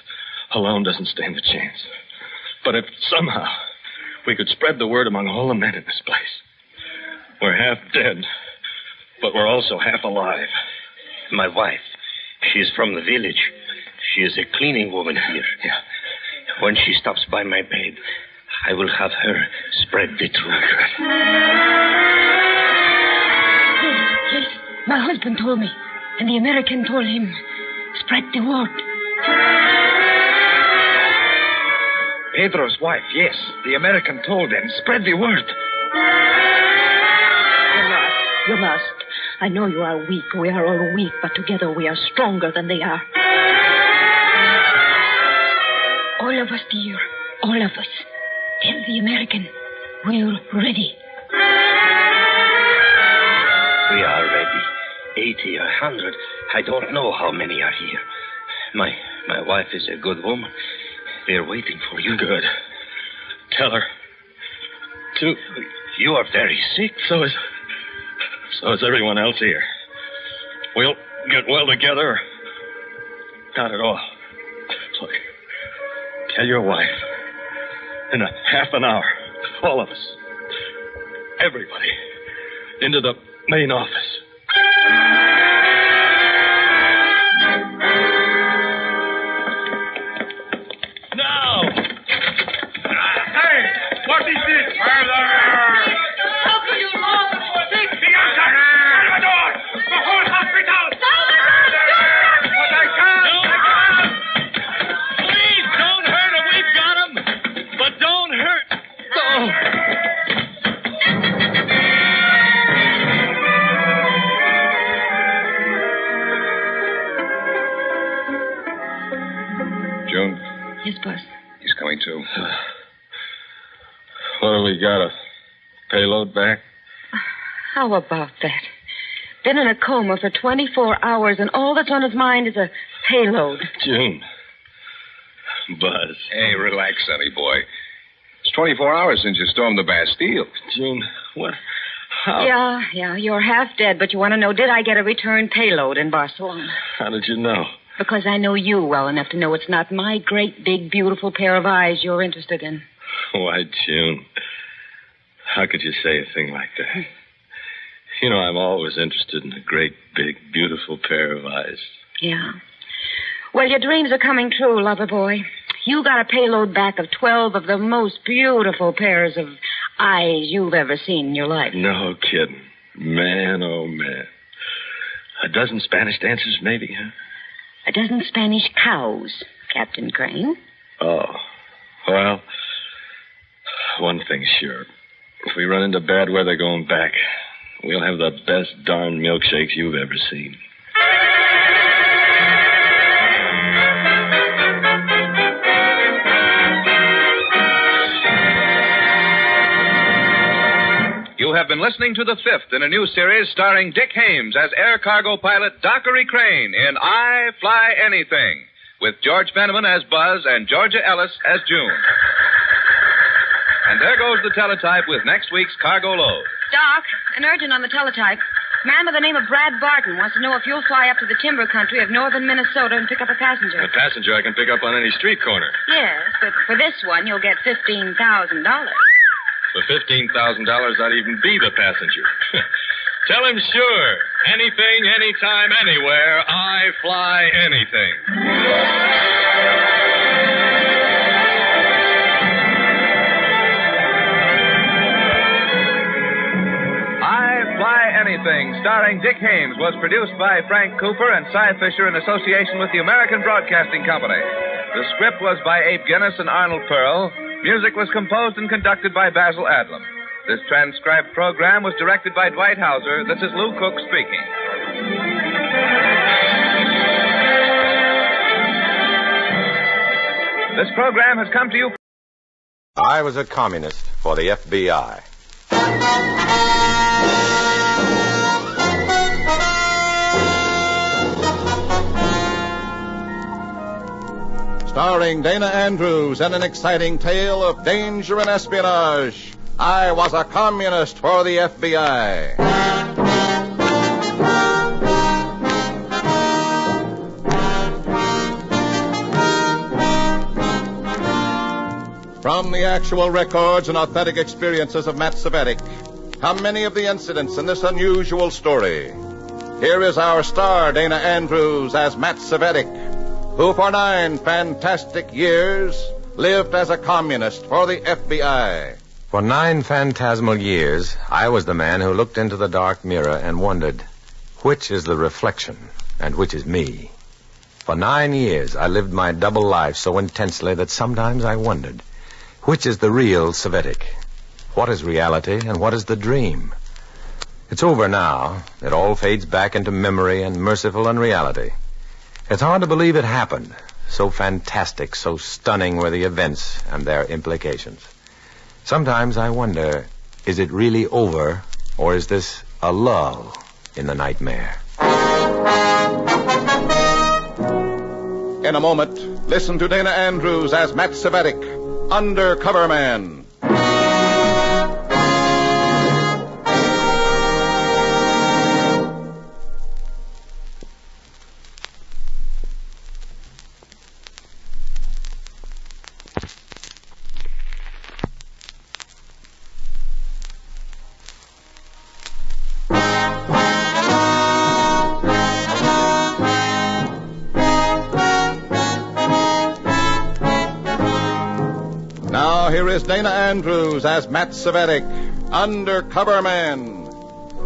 alone doesn't stand a chance. But if somehow we could spread the word among all the men in this place. We're half dead, but we're also half alive. My wife, she is from the village. She is a cleaning woman here. Yeah. When she stops by my bed, I will have her spread the truth. Yes, my husband told me, and the American told him. Spread the word. Pedro's wife, yes. The American told them. Spread the word. You must. I know you are weak. We are all weak, but together we are stronger than they are. All of us, dear. All of us. Tell the American we're ready. We are ready. 80, 100. I don't know how many are here. My wife is a good woman. They're waiting for you. Good. Tell her. You are very sick. So is everyone else here. We'll get well together. Or not at all. Look. Tell your wife. In a half an hour. All of us. Everybody. Into the main office. Now! Hey! What is this? How can you wrong? Salvador! The whole hospital! But I can't! Please, don't hurt him. We've got him. But don't hurt. Oh. June, Yes, boss. he's coming too. What do we got? A payload back? How about that? Been in a coma for 24 hours, and all that's on his mind is a payload. June. Buzz. Hey, relax, sonny boy. It's 24 hours since you stormed the Bastille. June, what? How? Yeah, you're half dead, but you want to know, did I get a return payload in Barcelona? How did you know? Because I know you well enough to know it's not my great, big, beautiful pair of eyes you're interested in. Why, June, How could you say a thing like that? You know, I'm always interested in a great, big, beautiful pair of eyes. Yeah. Well, your dreams are coming true, lover boy. You got a payload back of 12 of the most beautiful pairs of eyes you've ever seen in your life. No kidding. Man, oh, man. A dozen Spanish dancers, maybe, huh? A dozen Spanish cows, Captain Crane. Oh. Well, one thing's sure. If we run into bad weather going back, we'll have the best darn milkshakes you've ever seen. You have been listening to the fifth in a new series starring Dick Hames as air cargo pilot Dockery Crane in I Fly Anything, with George Fenneman as Buzz and Georgia Ellis as June. And there goes the teletype with next week's cargo load. Doc, an urgent on the teletype. Man by the name of Brad Barton wants to know if you'll fly up to the timber country of northern Minnesota and pick up a passenger. A passenger I can pick up on any street corner. Yes, but for this one, you'll get $15,000. For $15,000, I'd even be the passenger. Tell him sure. Anything, anytime, anywhere, I fly anything. I Fly Anything, starring Dick Hames, was produced by Frank Cooper and Cy Fisher in association with the American Broadcasting Company. The script was by Abe Guinness and Arnold Pearl. Music was composed and conducted by Basil Adlam. This transcribed program was directed by Dwight Hauser. This is Lou Cook speaking. This program has come to you. I was a communist for the FBI. Starring Dana Andrews in an exciting tale of danger and espionage, I was a communist for the FBI. From the actual records and authentic experiences of Matt Cvetic come many of the incidents in this unusual story. Here is our star, Dana Andrews, as Matt Cvetic, who for 9 fantastic years lived as a communist for the FBI. For 9 phantasmal years, I was the man who looked into the dark mirror and wondered, which is the reflection and which is me? For 9 years, I lived my double life so intensely that sometimes I wondered, which is the real Cvetic? What is reality and what is the dream? It's over now. It all fades back into memory and merciful unreality. It's hard to believe it happened. So fantastic, so stunning were the events and their implications. Sometimes I wonder, is it really over, or is this a lull in the nightmare? In a moment, listen to Dana Andrews as Matt Cvetic, Undercover Man. Here is Dana Andrews as Matt Cvetic, Undercover Man.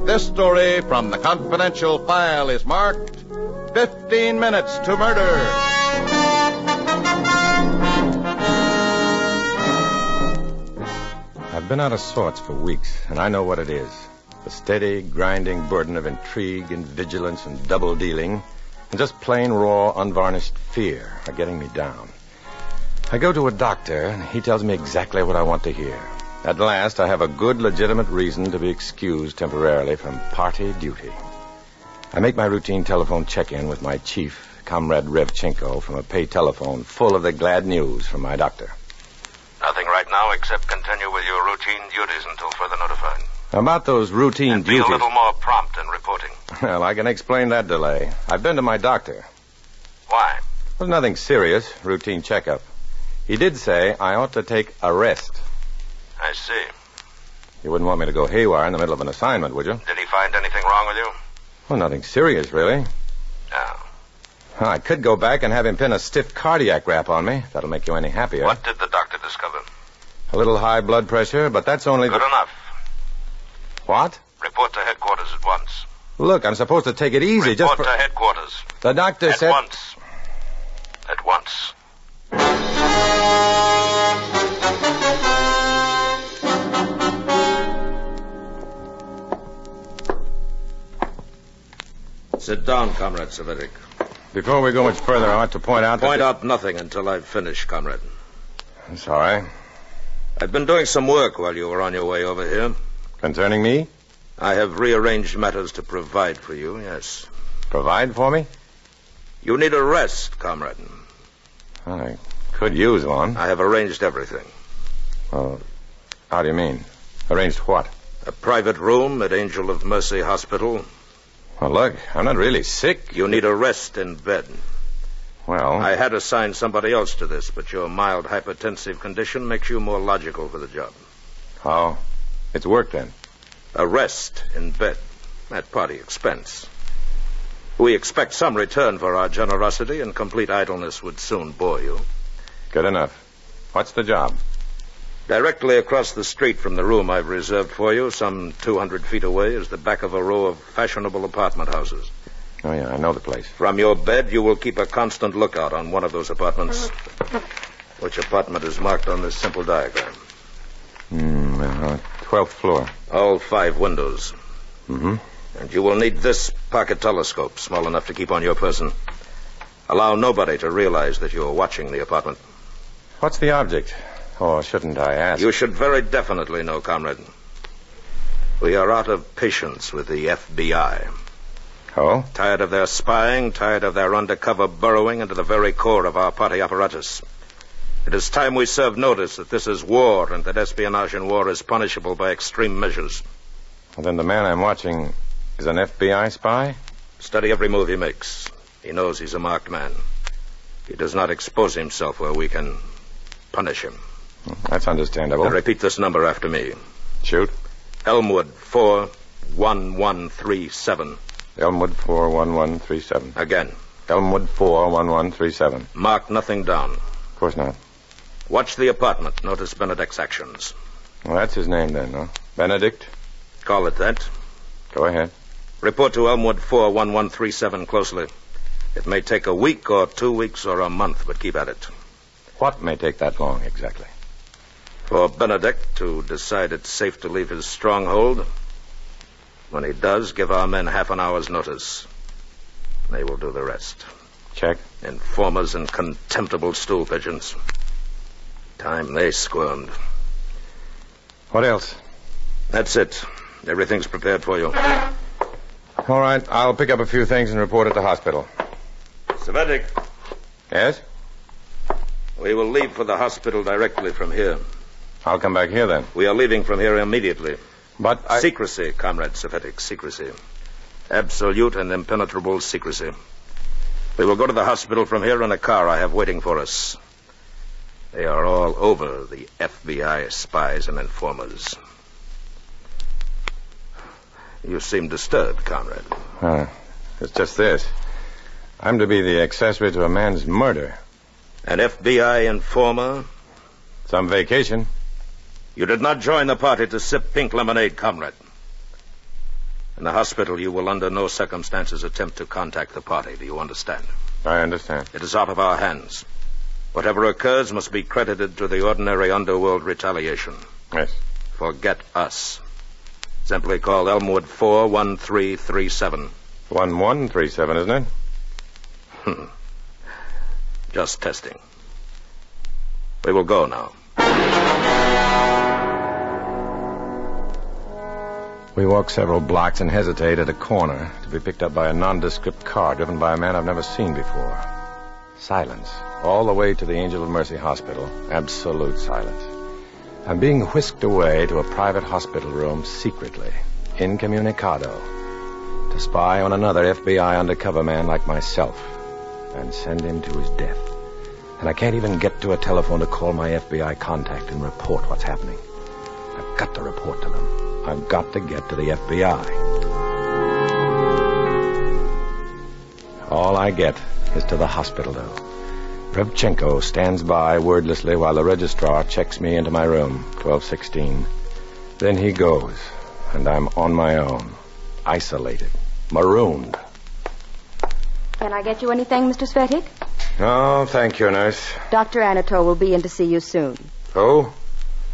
This story from the confidential file is marked 15 Minutes to Murder. I've been out of sorts for weeks, and I know what it is. The steady, grinding burden of intrigue and vigilance and double-dealing, and just plain, raw, unvarnished fear are getting me down. I go to a doctor, and he tells me exactly what I want to hear. At last, I have a good, legitimate reason to be excused temporarily from party duty. I make my routine telephone check-in with my chief, Comrade Revchenko, from a pay telephone full of the glad news from my doctor. Nothing right now except continue with your routine duties until further notified. About those routine duties... Be a little more prompt in reporting. Well, I can explain that delay. I've been to my doctor. Why? It was nothing serious, routine checkup. He did say I ought to take a rest. I see. You wouldn't want me to go haywire in the middle of an assignment, would you? Did he find anything wrong with you? Well, nothing serious, really. No. Well, I could go back and have him pin a stiff cardiac rap on me. That'll make you any happier. What did the doctor discover? A little high blood pressure, but that's only... Good enough. What? Report to headquarters at once. Look, I'm supposed to take it easy. Report to headquarters. The doctor said... At once. Sit down, Comrade Savetic. Before we go much further, I want to point out Point out nothing until I've finished, Comrade. I'm sorry. I've been doing some work while you were on your way over here. Concerning me? I have rearranged matters to provide for you, yes. Provide for me? You need a rest, Comrade. I could use one. I have arranged everything. Well, how do you mean? Arranged what? A private room at Angel of Mercy Hospital. Well, look, I'm not really sick. You need a rest in bed. Well... I had assigned somebody else to this, but your mild hypertensive condition makes you more logical for the job. How? It's work, then? A rest in bed at party expense. We expect some return for our generosity, and complete idleness would soon bore you. Good enough. What's the job? Directly across the street from the room I've reserved for you, some 200 feet away, is the back of a row of fashionable apartment houses. Oh, yeah, I know the place. From your bed, you will keep a constant lookout on one of those apartments. Which apartment is marked on this simple diagram? 12th floor. All 5 windows. Mm-hmm. And you will need this pocket telescope, small enough to keep on your person. Allow nobody to realize that you're watching the apartment. What's the object? Or shouldn't I ask? You should very definitely know, Comrade. We are out of patience with the FBI. Oh? Tired of their spying, tired of their undercover burrowing into the very core of our party apparatus. It is time we serve notice that this is war and that espionage in war is punishable by extreme measures. Well, then the man I'm watching is an FBI spy? Study every move he makes. He knows he's a marked man. He does not expose himself where we can punish him. That's understandable. Now repeat this number after me. Shoot. Elmwood 41137. Elmwood 41137. Again. Elmwood 41137. Mark nothing down. Of course not. Watch the apartment. Notice Benedict's actions. Well, that's his name then, huh? Benedict? Call it that. Go ahead. Report to Elmwood 41137 closely. It may take a week or 2 weeks or a month, but keep at it. What may take that long, exactly? For Benedict to decide it's safe to leave his stronghold. When he does, give our men half an hour's notice. They will do the rest. Check. Informers and contemptible stool pigeons. Time they squirmed. What else? That's it. Everything's prepared for you. All right, I'll pick up a few things and report at the hospital. Savetic. Yes? We will leave for the hospital directly from here. I'll come back here then. We are leaving from here immediately. But Secrecy, Comrade Savetic, secrecy. Absolute and impenetrable secrecy. We will go to the hospital from here in a car I have waiting for us. They are all over the FBI spies and informers. You seem disturbed, Comrade. It's just this. I'm to be the accessory to a man's murder. An FBI informer? Some vacation. You did not join the party to sip pink lemonade, Comrade. In the hospital, you will under no circumstances attempt to contact the party. Do you understand? I understand. It is out of our hands. Whatever occurs must be credited to the ordinary underworld retaliation. Yes. Forget us. Simply call Elmwood 41337. 1137, isn't it? Just testing. We will go now. We walk several blocks and hesitate at a corner to be picked up by a nondescript car driven by a man I've never seen before. Silence. All the way to the Angel of Mercy Hospital. Absolute silence. I'm being whisked away to a private hospital room secretly, incommunicado, to spy on another FBI undercover man like myself and send him to his death. And I can't even get to a telephone to call my FBI contact and report what's happening. A got to report to them. I've got to get to the FBI. All I get is to the hospital, though. Revchenko stands by wordlessly while the registrar checks me into my room, 1216. Then he goes, and I'm on my own, isolated, marooned. Can I get you anything, Mr. Svetik? Oh, thank you, nurse. Dr. Anatol will be in to see you soon. Who?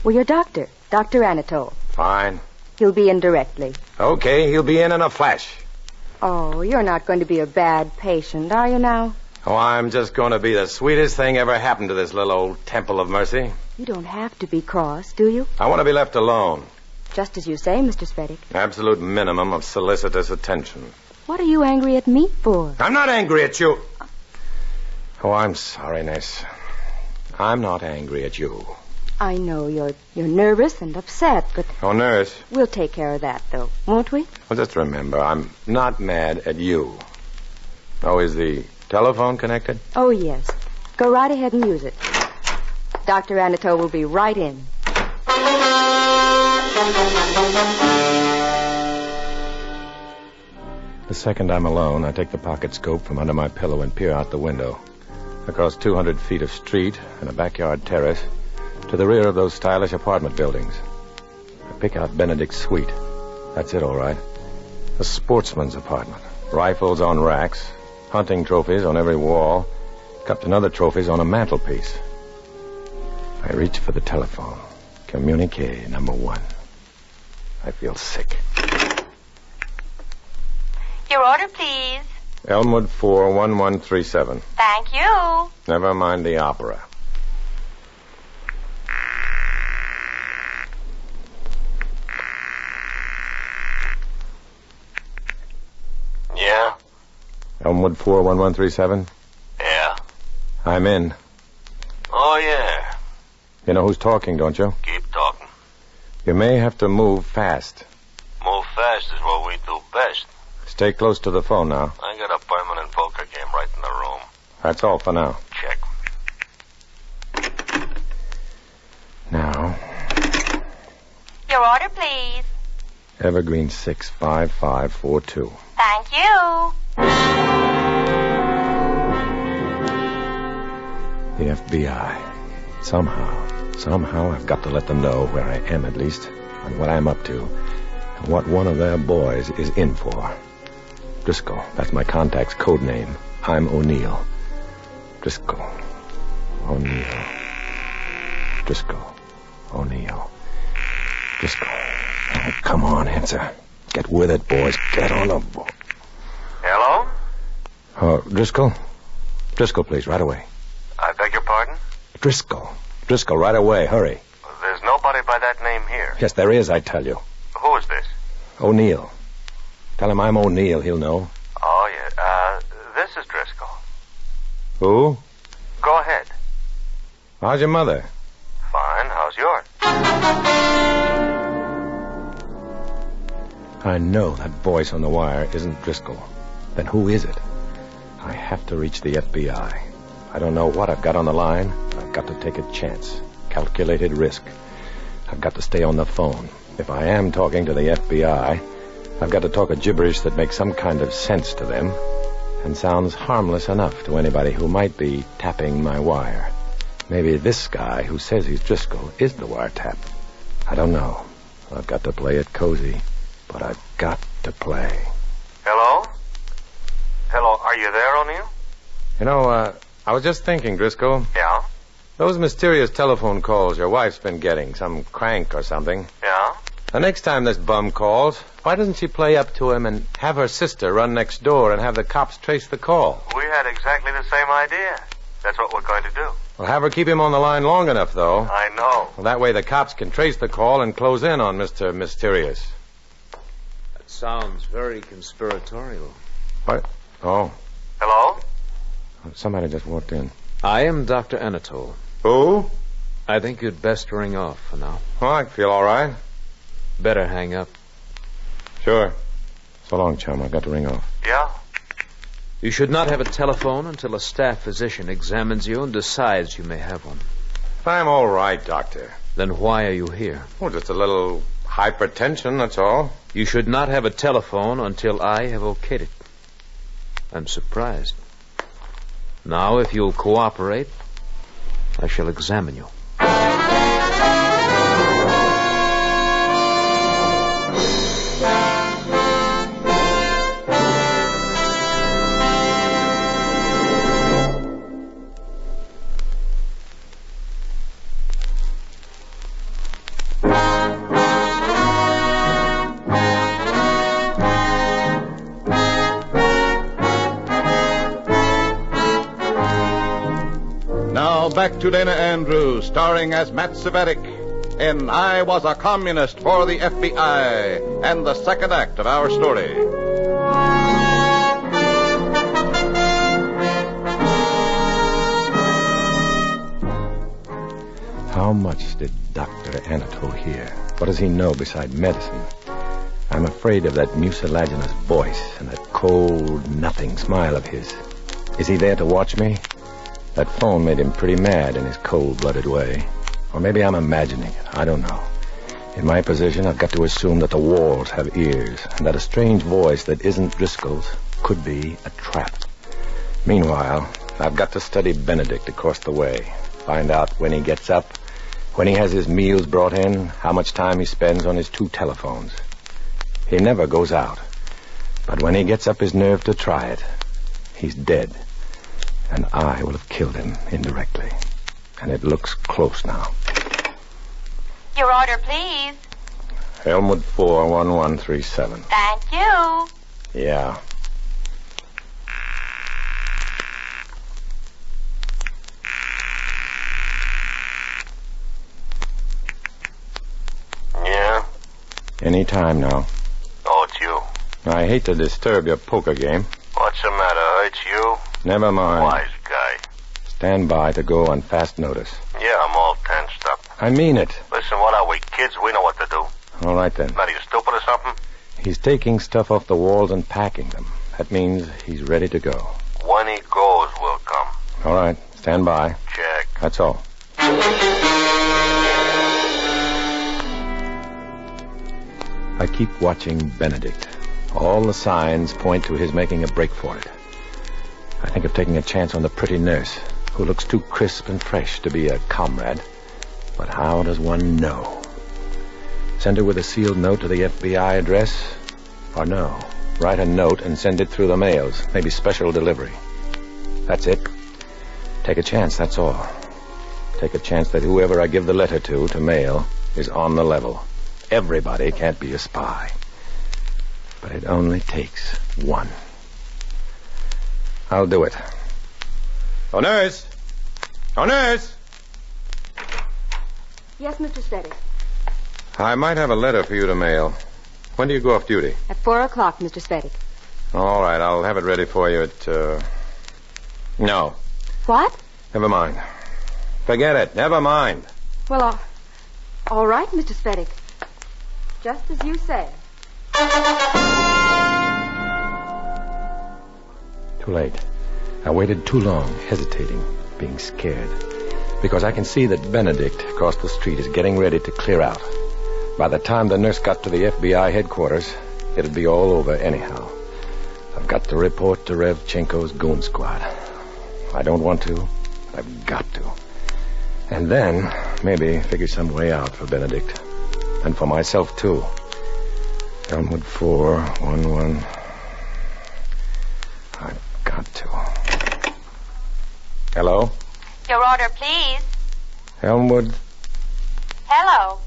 Well, your doctor, Dr. Anatol. Fine. He'll be in directly. Okay, he'll be in a flash. Oh, you're not going to be a bad patient, are you now? Oh, I'm just going to be the sweetest thing ever happened to this little old Temple of Mercy. You don't have to be cross, do you? I want to be left alone. Just as you say, Mr. Svetik. Absolute minimum of solicitous attention. What are you angry at me for? I'm not angry at you. Oh, I'm sorry, Ness. I'm not angry at you. I know you're nervous and upset, but... Oh, nurse. We'll take care of that, though, won't we? Well, just remember, I'm not mad at you. Oh, is the telephone connected? Oh, yes. Go right ahead and use it. Dr. Anatol will be right in. The second I'm alone, I take the pocket scope from under my pillow and peer out the window. Across 200 feet of street and a backyard terrace to the rear of those stylish apartment buildings. I pick out Benedict's suite. That's it, all right. A sportsman's apartment. Rifles on racks, hunting trophies on every wall, Captain other trophies on a mantelpiece. I reach for the telephone. Communique number 1. I feel sick. Your order, please. Elmwood 41137. Thank you. Never mind the opera. Yeah? Elmwood 41137? Yeah. I'm in. Oh, yeah. You know who's talking, don't you? Keep talking. You may have to move fast. Move fast is what we do best. Stay close to the phone now. I got a permanent poker game right in the room. That's all for now. Check. Now, Your order, please. Evergreen 65542. Thank you. The FBI. Somehow I've got to let them know where I am at least, and what I'm up to, and what one of their boys is in for. Driscoll, that's my contact's code name. I'm O'Neill. Driscoll. O'Neill. Driscoll. O'Neill. Driscoll. Oh, come on, answer. Get with it, boys. Get on the boat. Hello? Oh, Driscoll? Driscoll, please, right away. I beg your pardon? Driscoll. Driscoll, right away. Hurry. There's nobody by that name here. Yes, there is, I tell you. Who is this? O'Neill. Tell him I'm O'Neill. He'll know. Oh, yeah. This is Driscoll. Who? Go ahead. How's your mother? Fine. How's yours? I know that voice on the wire isn't Driscoll. Then who is it? I have to reach the FBI. I don't know what I've got on the line, but I've got to take a chance. Calculated risk. I've got to stay on the phone. If I am talking to the FBI, I've got to talk a gibberish that makes some kind of sense to them and sounds harmless enough to anybody who might be tapping my wire. Maybe this guy who says he's Driscoll is the wiretap. I don't know. I've got to play it cozy, but I've got to play. Hello? Hello, are you there, O'Neill? You know, I was just thinking, Driscoll. Yeah? Those mysterious telephone calls your wife's been getting, some crank or something. Yeah? The next time this bum calls, why doesn't she play up to him and have her sister run next door and have the cops trace the call? We had exactly the same idea. That's what we're going to do. Well, have her keep him on the line long enough, though. I know. Well, that way the cops can trace the call and close in on Mr. Mysterious. That sounds very conspiratorial. What? Oh. Hello? Somebody just walked in. I am Dr. Anatol. Who? I think you'd best ring off for now. Oh, I feel all right. Better hang up. Sure. So long, chum. I've got to ring off. Yeah? You should not have a telephone until a staff physician examines you and decides you may have one. I'm all right, Doctor. Then why are you here? Oh, just a little hypertension, that's all. You should not have a telephone until I have okayed it. I'm surprised. Now, if you'll cooperate, I shall examine you. Back to Dana Andrews, starring as Matt Cvetic in I Was a Communist for the FBI, and the second act of our story. How much did Dr. Anatole hear? What does he know beside medicine? I'm afraid of that mucilaginous voice and that cold, nothing smile of his. Is he there to watch me? That phone made him pretty mad in his cold-blooded way. Or maybe I'm imagining it. I don't know. In my position, I've got to assume that the walls have ears, and that a strange voice that isn't Driscoll's could be a trap. Meanwhile, I've got to study Benedict across the way. Find out when he gets up, when he has his meals brought in, how much time he spends on his 2 telephones. He never goes out. But when he gets up his nerve to try it, he's dead. And I will have killed him indirectly. And it looks close now. Your order, please. Elmwood 41137. Thank you. Yeah. Yeah? Any time now. Oh, it's you. I hate to disturb your poker game. What's the matter? It's you? Never mind. Wise guy. Stand by to go on fast notice. Yeah, I'm all tensed up. I mean it. Listen, what are we, kids? We know what to do. All right, then. Are you stupid or something? He's taking stuff off the walls and packing them. That means he's ready to go. When he goes, we'll come. All right. Stand by. Check. That's all. I keep watching Benedict. All the signs point to his making a break for it. I think of taking a chance on the pretty nurse, who looks too crisp and fresh to be a comrade. But how does one know? Send her with a sealed note to the FBI address? Or no, write a note and send it through the mails, maybe special delivery. That's it. Take a chance, that's all. Take a chance that whoever I give the letter to mail, is on the level. Everybody can't be a spy. But it only takes one. I'll do it. Oh, nurse! Oh, nurse! Yes, Mr. Steady. I might have a letter for you to mail. When do you go off duty? At 4 o'clock, Mr. Svedig. All right, I'll have it ready for you at, No. What? Never mind. Forget it. Never mind. Well, all right, Mr. Svedig. Just as you say. Too late. I waited too long, hesitating, being scared. Because I can see that Benedict across the street is getting ready to clear out. By the time the nurse got to the FBI headquarters, it'd be all over anyhow. I've got to report to Rev Chenko's goon squad. I don't want to, but I've got to. And then, maybe figure some way out for Benedict. And for myself, too. Elmwood 411. I've got to. Hello? Your order, please. Elmwood. Hello.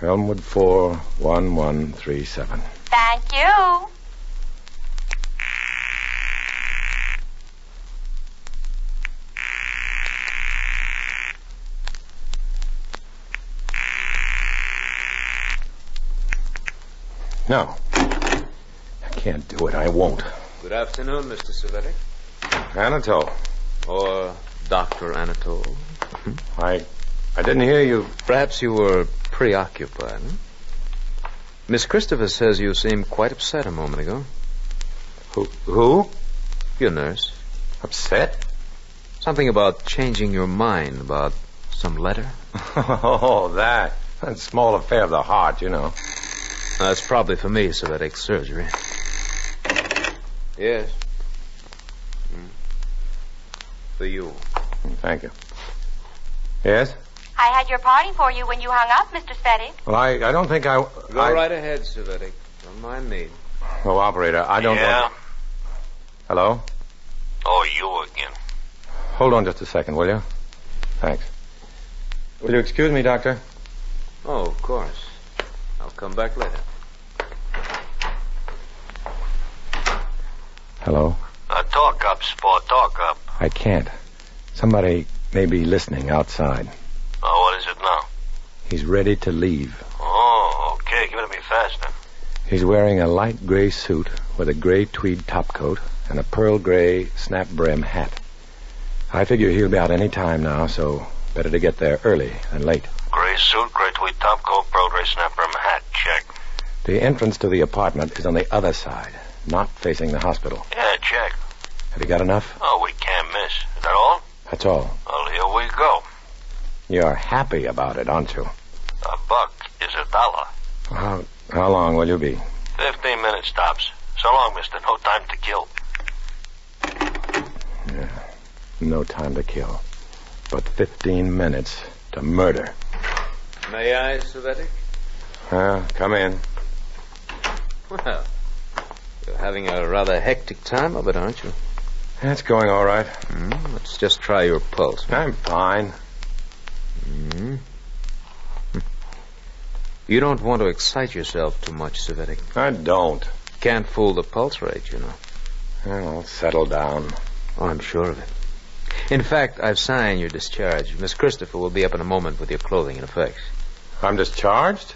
Elmwood 41137. Thank you. No. I can't do it. I won't. Good afternoon, Mr. Svedig. Anatole. Or Dr. Anatole. I didn't hear you. Perhaps you were preoccupied. Miss Christopher says you seemed quite upset a moment ago. Who? Your nurse. Upset? Something about changing your mind, about Some letter? Oh, that. That's a small affair of the heart, you know. That's probably for me, Savetic. Surgery. Yes. For you. Thank you. Yes? I had your party for you when you hung up, Mr. Spetty. Well, I don't think I... Go right ahead, Savetic. Don't mind me. Oh, operator, I don't want... Hello? Oh, you again. Hold on just a second, will you? Thanks. Will you excuse me, Doctor? Oh, of course. I'll come back later. Hello? Talk up, Sport, talk up. I can't. Somebody may be listening outside. Oh, what is it now? He's ready to leave. Oh, okay. Give it to me faster. He's wearing a light gray suit with a gray tweed topcoat and a pearl gray snap brim hat. I figure he'll be out any time now, so better to get there early than late. Gray suit, gray tweed topcoat, pearl gray snap brim hat. Check. The entrance to the apartment is on the other side, not facing the hospital. Yeah, check. Have you got enough? Oh, we can't miss. Is that all? That's all. Well, here we go. You're happy about it, aren't you? $1 is $1. How long will you be? 15 minutes tops. So long, mister. No time to kill. Yeah, no time to kill. But 15 minutes to murder. May I, Savetic? Come in. Well, you're having a rather hectic time of it, aren't you? It's going all right. Let's just try your pulse. I'm fine. You don't want to excite yourself too much, Savetic. I don't. Can't fool the pulse rate, you know. Well, settle down. Oh, I'm sure of it. In fact, I've signed your discharge. Miss Christopher will be up in a moment with your clothing and effects. I'm discharged?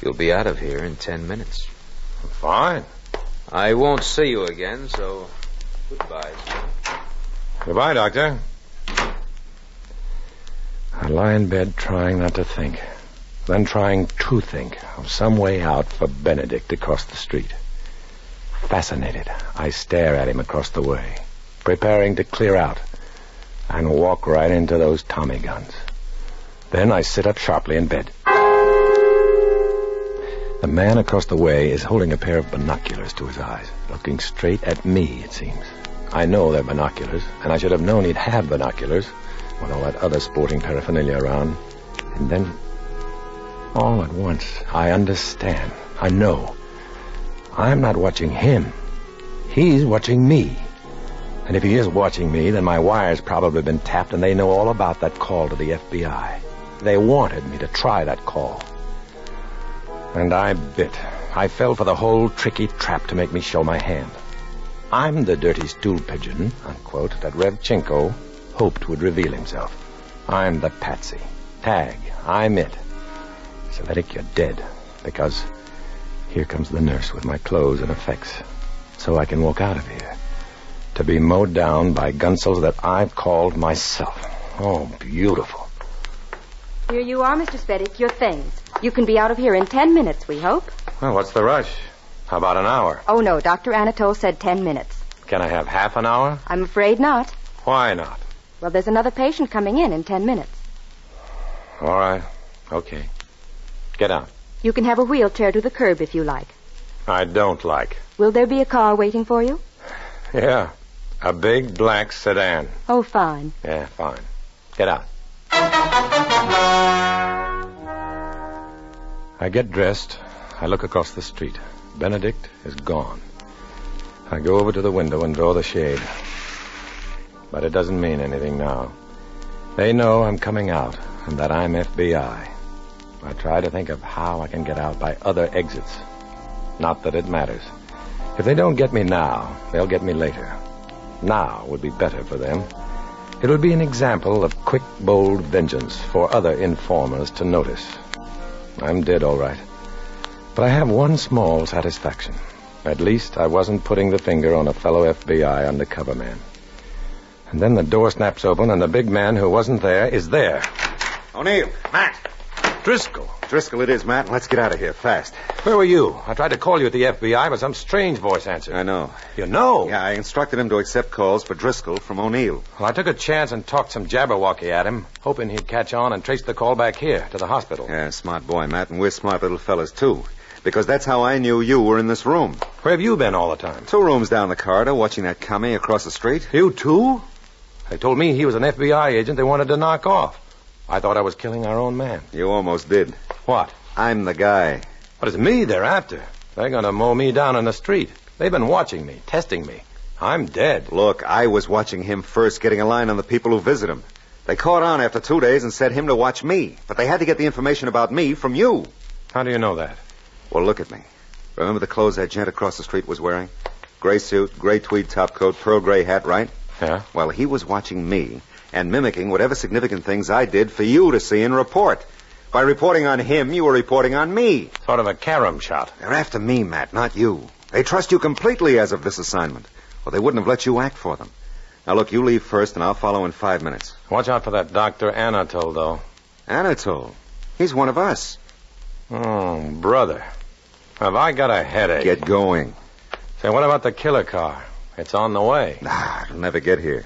You'll be out of here in 10 minutes. Fine. I won't see you again, so goodbye, sir. Goodbye, Doctor. I lie in bed trying not to think, then trying to think of some way out for Benedict across the street. Fascinated, I stare at him across the way, preparing to clear out and walk right into those Tommy guns. Then I sit up sharply in bed. The man across the way is holding a pair of binoculars to his eyes, looking straight at me, it seems. I know they're binoculars, and I should have known he'd have binoculars with all that other sporting paraphernalia around. And then, all at once, I understand. I know. I'm not watching him. He's watching me. And if he is watching me, then my wire's probably been tapped, and they know all about that call to the FBI. They wanted me to try that call. And I bit. I fell for the whole tricky trap to make me show my hand. I'm the dirty stool pigeon, unquote, that Revchenko hoped would reveal himself. I'm the patsy. Tag, I'm it. Savetic, you're dead, because here comes the nurse with my clothes and effects, so I can walk out of here, to be mowed down by gunsels that I've called myself. Oh, beautiful. Here you are, Mr. Spetty, your things. You can be out of here in 10 minutes, we hope. Well, what's the rush? How about an hour? Oh, no, Dr. Anatole said 10 minutes. Can I have half an hour? I'm afraid not. Why not? Well, there's another patient coming in 10 minutes. All right. Okay. Get out. You can have a wheelchair to the curb if you like. I don't like. Will there be a car waiting for you? Yeah. A big black sedan. Oh, fine. Yeah, fine. Get out. I get dressed. I look across the street. Benedict is gone. I go over to the window and draw the shade. But it doesn't mean anything now. They know I'm coming out and that I'm FBI. I try to think of how I can get out by other exits. Not that it matters. If they don't get me now, they'll get me later. Now would be better for them. It would be an example of quick, bold vengeance for other informers to notice. I'm dead, all right. But I have one small satisfaction. At least I wasn't putting the finger on a fellow FBI undercover man. And then the door snaps open, and the big man who wasn't there is there. O'Neill, Matt, Driscoll. Driscoll it is, Matt. Let's get out of here fast. Where were you? I tried to call you at the FBI, but some strange voice answered. I know. You know? Yeah, I instructed him to accept calls for Driscoll from O'Neill. Well, I took a chance and talked some jabberwocky at him, hoping he'd catch on and trace the call back here to the hospital. Yeah, smart boy, Matt, and we're smart little fellas, too. Because that's how I knew you were in this room. Where have you been all the time? 2 rooms down the corridor, watching that commie across the street. You too? They told me he was an FBI agent they wanted to knock off. I thought I was killing our own man. You almost did. What? I'm the guy. But it's me they're after. They're going to mow me down in the street. They've been watching me, testing me. I'm dead. Look, I was watching him first, getting a line on the people who visit him. They caught on after 2 days and set him to watch me. But they had to get the information about me from you. How do you know that? Well, look at me. Remember the clothes that gent across the street was wearing? Gray suit, gray tweed topcoat, pearl gray hat, right? Yeah. Well, he was watching me and mimicking whatever significant things I did for you to see and report. By reporting on him, you were reporting on me. Sort of a carom shot. They're after me, Matt, not you. They trust you completely as of this assignment, or they wouldn't have let you act for them. Now, look, you leave first, and I'll follow in 5 minutes. Watch out for that Dr. Anatole, though. Anatole? He's one of us. Oh, brother. Have I got a headache? Get going. Say, what about the killer car? It's on the way. Nah, it'll never get here.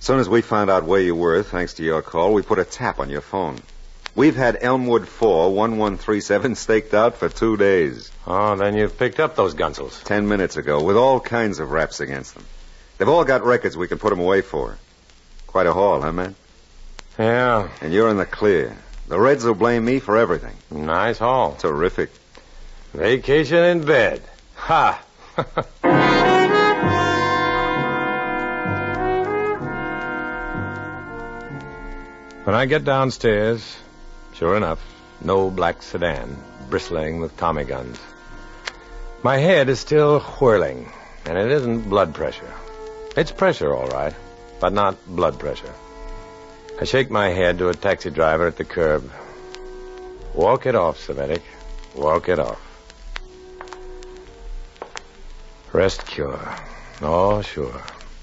As soon as we found out where you were, thanks to your call, we put a tap on your phone. We've had Elmwood 4-1137 staked out for 2 days. Oh, then you've picked up those gunsels. 10 minutes ago, with all kinds of raps against them. They've all got records we can put them away for. Quite a haul, huh, man? Yeah. And you're in the clear. The Reds will blame me for everything. Nice haul. Terrific. Vacation in bed. Ha! When I get downstairs, sure enough, no black sedan, bristling with Tommy guns. My head is still whirling, and it isn't blood pressure. It's pressure, all right, but not blood pressure. I shake my head to a taxi driver at the curb. Walk it off, Savetic. Walk it off. Rest cure. Oh, sure.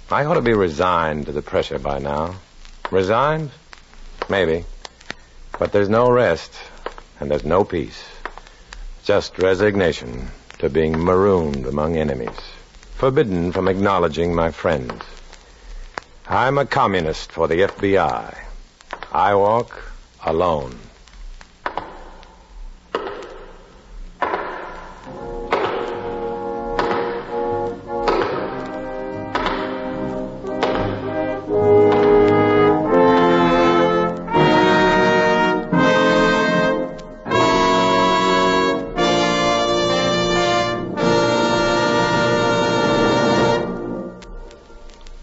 I ought to be resigned to the pressure by now. Resigned? Maybe. But there's no rest, and there's no peace. Just resignation to being marooned among enemies. Forbidden from acknowledging my friends. I'm a communist for the FBI. I walk alone.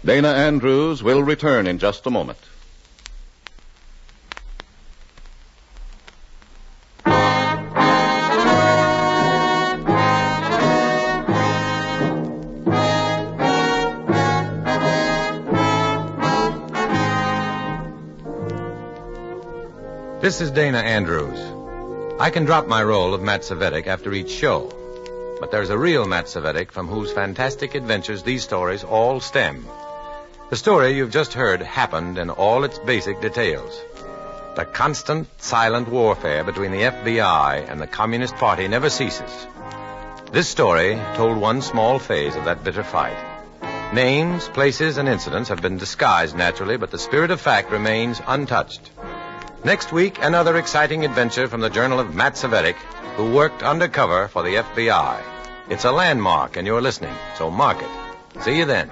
Dana Andrews will return in just a moment. This is Dana Andrews. I can drop my role of Matt Savetic after each show. But there's a real Matt Savetic from whose fantastic adventures these stories all stem. The story you've just heard happened in all its basic details. The constant, silent warfare between the FBI and the Communist Party never ceases. This story told one small phase of that bitter fight. Names, places, and incidents have been disguised naturally, but the spirit of fact remains untouched. Next week, another exciting adventure from the journal of Matt Savetic, who worked undercover for the FBI. It's a landmark, and you're listening, so mark it. See you then.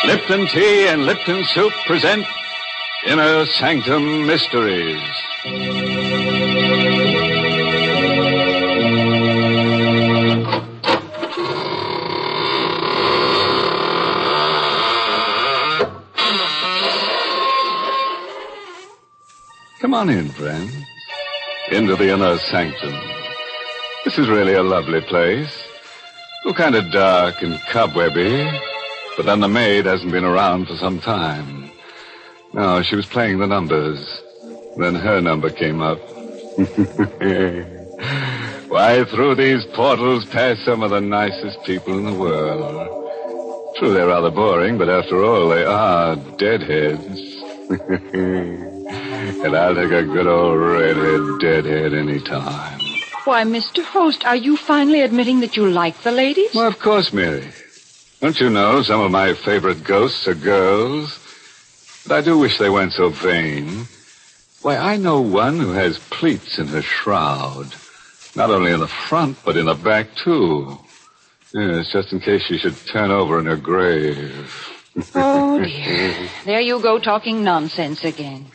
Lipton Tea and Lipton Soup present Inner Sanctum Mysteries. Come on in, friends. Into the inner sanctum. This is really a lovely place. Still kind of dark and cobwebby, but then the maid hasn't been around for some time. No, she was playing the numbers. Then her number came up. Why, through these portals pass some of the nicest people in the world. True, they're rather boring, but after all, they are deadheads. And I'll take a good old redhead deadhead any time. Why, Mr. Host, are you finally admitting that you like the ladies? Well, of course, Mary. Don't you know some of my favorite ghosts are girls? But I do wish they weren't so vain. Why, I know one who has pleats in her shroud. Not only in the front, but in the back, too. Yes, just in case she should turn over in her grave. Oh, dear. There you go talking nonsense again.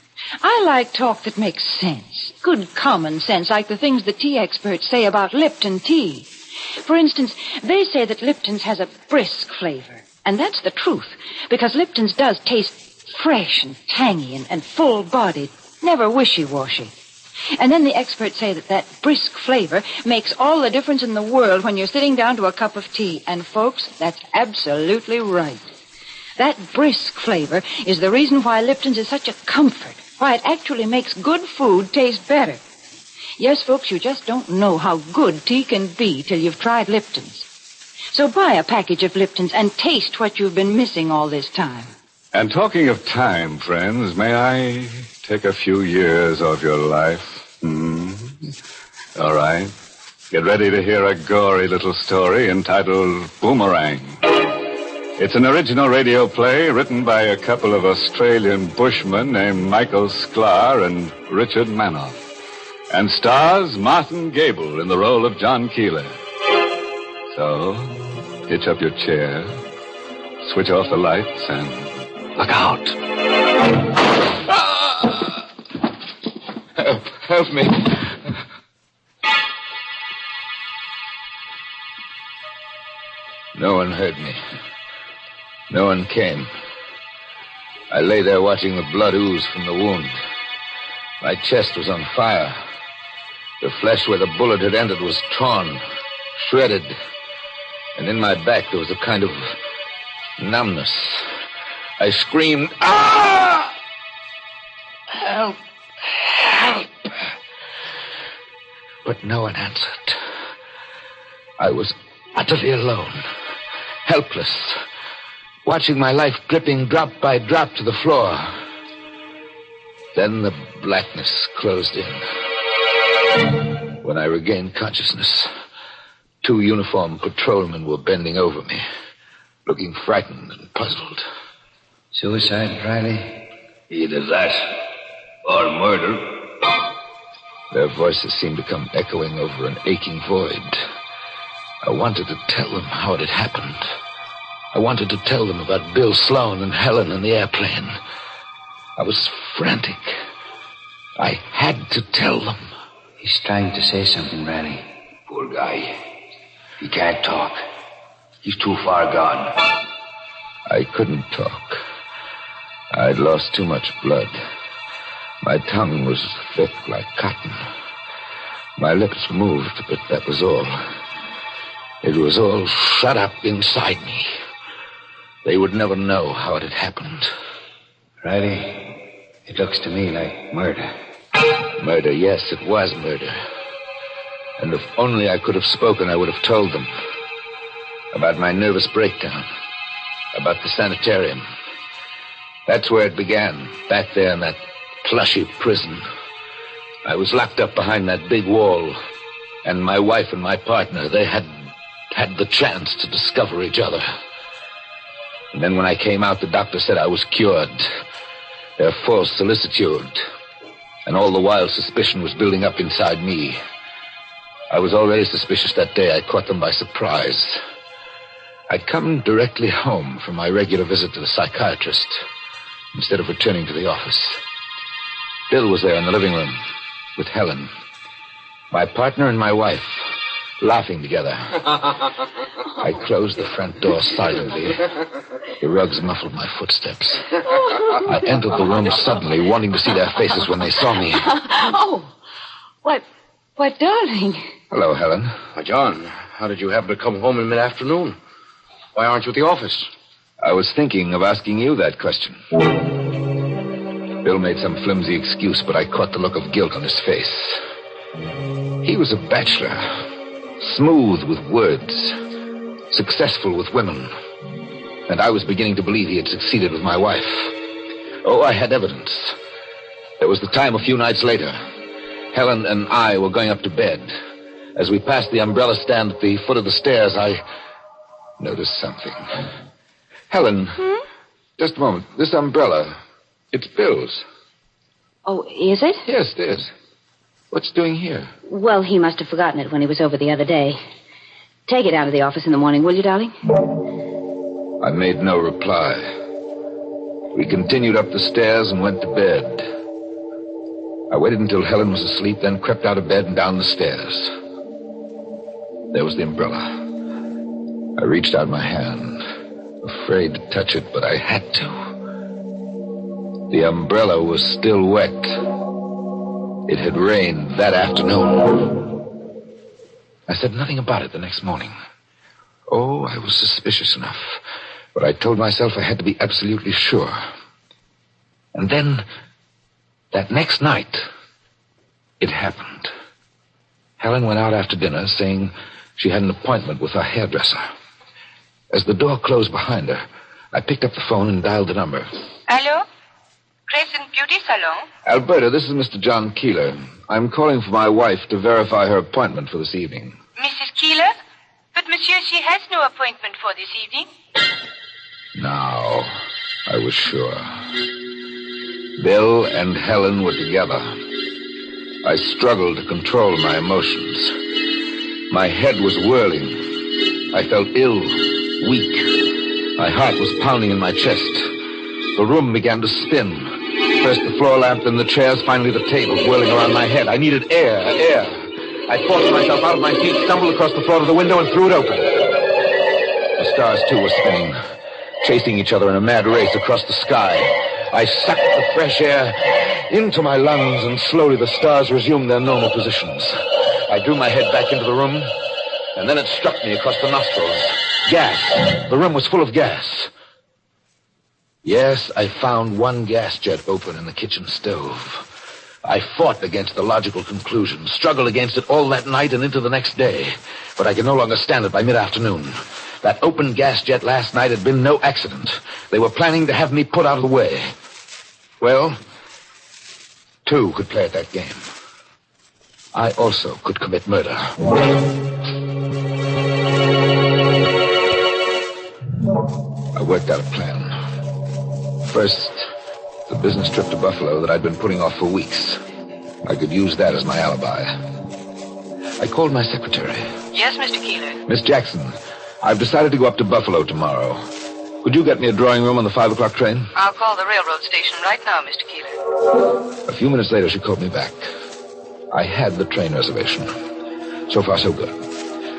I like talk that makes sense. Good common sense, like the things the tea experts say about Lipton tea. For instance, they say that Lipton's has a brisk flavor. And that's the truth, because Lipton's does taste fresh and tangy and full-bodied, never wishy-washy. And then the experts say that brisk flavor makes all the difference in the world when you're sitting down to a cup of tea. And, folks, that's absolutely right. That brisk flavor is the reason why Lipton's is such a comfort, why it actually makes good food taste better. Yes, folks, you just don't know how good tea can be till you've tried Lipton's. So buy a package of Lipton's and taste what you've been missing all this time. And talking of time, friends, may I take a few years of your life? All right. Get ready to hear a gory little story entitled Boomerang. It's an original radio play written by a couple of Australian bushmen named Michael Sklar and Richard Manoff, and stars Martin Gable in the role of John Keeler. So, hitch up your chair, switch off the lights, and look out. Help me. No one heard me. No one came. I lay there watching the blood ooze from the wound. My chest was on fire. The flesh where the bullet had ended was torn, shredded. And in my back there was a kind of numbness. I screamed, "Ah! Help! Help!" But no one answered. I was utterly alone, helpless, watching my life dripping drop by drop to the floor. Then the blackness closed in. When I regained consciousness, 2 uniformed patrolmen were bending over me, looking frightened and puzzled. Suicide, Riley? Either that or murder. Their voices seemed to come echoing over an aching void. I wanted to tell them how it had happened. I wanted to tell them about Bill Sloan and Helen and the airplane. I was frantic. I had to tell them. He's trying to say something, Riley. Poor guy. He can't talk. He's too far gone. I couldn't talk. I'd lost too much blood. My tongue was thick like cotton. My lips moved, but that was all. It was all shut up inside me. They would never know how it had happened. Riley, it looks to me like murder. Murder, yes, it was murder. And if only I could have spoken, I would have told them. About my nervous breakdown. About the sanitarium. That's where it began, back there in that plushy prison. I was locked up behind that big wall. And my wife and my partner, they had the chance to discover each other. And then when I came out, the doctor said I was cured. Their false solicitude. And all the while, suspicion was building up inside me. I was already suspicious that day. I caught them by surprise. I'd come directly home from my regular visit to the psychiatrist instead of returning to the office. Bill was there in the living room with Helen, my partner and my wife, laughing together. I closed the front door silently. The rugs muffled my footsteps. I entered the room suddenly, wanting to see their faces when they saw me. Oh, what, darling? Hello, Helen. John, how did you happen to come home in mid-afternoon? Why aren't you at the office? I was thinking of asking you that question. Bill made some flimsy excuse, but I caught the look of guilt on his face. He was a bachelor, smooth with words, successful with women, and I was beginning to believe he had succeeded with my wife. Oh, I had evidence. There was the time a few nights later. Helen and I were going up to bed. As we passed the umbrella stand at the foot of the stairs, I noticed something. Helen, just a moment. This umbrella, it's Bill's. Oh, is it? Yes, it is. What's it doing here? Well, he must have forgotten it when he was over the other day. Take it out of the office in the morning, will you, darling? I made no reply. We continued up the stairs and went to bed. I waited until Helen was asleep, then crept out of bed and down the stairs. There was the umbrella. I reached out my hand, afraid to touch it, but I had to. The umbrella was still wet. It had rained that afternoon. I said nothing about it the next morning. Oh, I was suspicious enough, but I told myself I had to be absolutely sure. And then, that next night, it happened. Helen went out after dinner, saying she had an appointment with her hairdresser. As the door closed behind her, I picked up the phone and dialed the number. Hello? Crescent Beauty Salon? Alberta, this is Mr. John Keeler. I'm calling for my wife to verify her appointment for this evening. Mrs. Keeler? But, monsieur, she has no appointment for this evening. Now, I was sure. Bill and Helen were together. I struggled to control my emotions. My head was whirling. I felt ill, weak. My heart was pounding in my chest. The room began to spin. First the floor lamp, then the chairs, finally the table whirling around my head. I needed air. I forced myself out of my seat, stumbled across the floor to the window, and threw it open. The stars, too, were spinning, chasing each other in a mad race across the sky. I sucked the fresh air into my lungs, and slowly the stars resumed their normal positions. I drew my head back into the room, and then it struck me across the nostrils. Gas. The room was full of gas. Yes, I found one gas jet open in the kitchen stove. I fought against the logical conclusion, struggled against it all that night and into the next day. But I could no longer stand it by mid-afternoon. That open gas jet last night had been no accident. They were planning to have me put out of the way. Well, two could play at that game. I also could commit murder. I worked out a plan. First, the business trip to Buffalo that I'd been putting off for weeks. I could use that as my alibi. I called my secretary. Yes, Mr. Keeler. Miss Jackson, I've decided to go up to Buffalo tomorrow. Could you get me a drawing room on the 5 o'clock train? I'll call the railroad station right now, Mr. Keeler. A few minutes later, she called me back. I had the train reservation. So far, so good.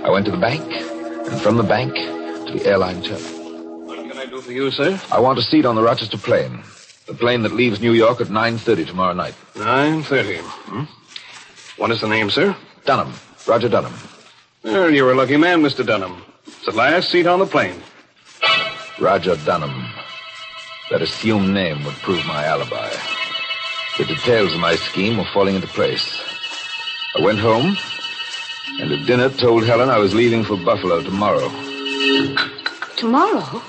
I went to the bank, and from the bank to the airline terminal. What can I do for you, sir? I want a seat on the Rochester plane. The plane that leaves New York at 9:30 tomorrow night. 9:30. What is the name, sir? Dunham. Roger Dunham. Well, you're a lucky man, Mr. Dunham. It's the last seat on the plane. Roger Dunham. That assumed name would prove my alibi. The details of my scheme were falling into place. I went home, and at dinner told Helen I was leaving for Buffalo tomorrow. Tomorrow?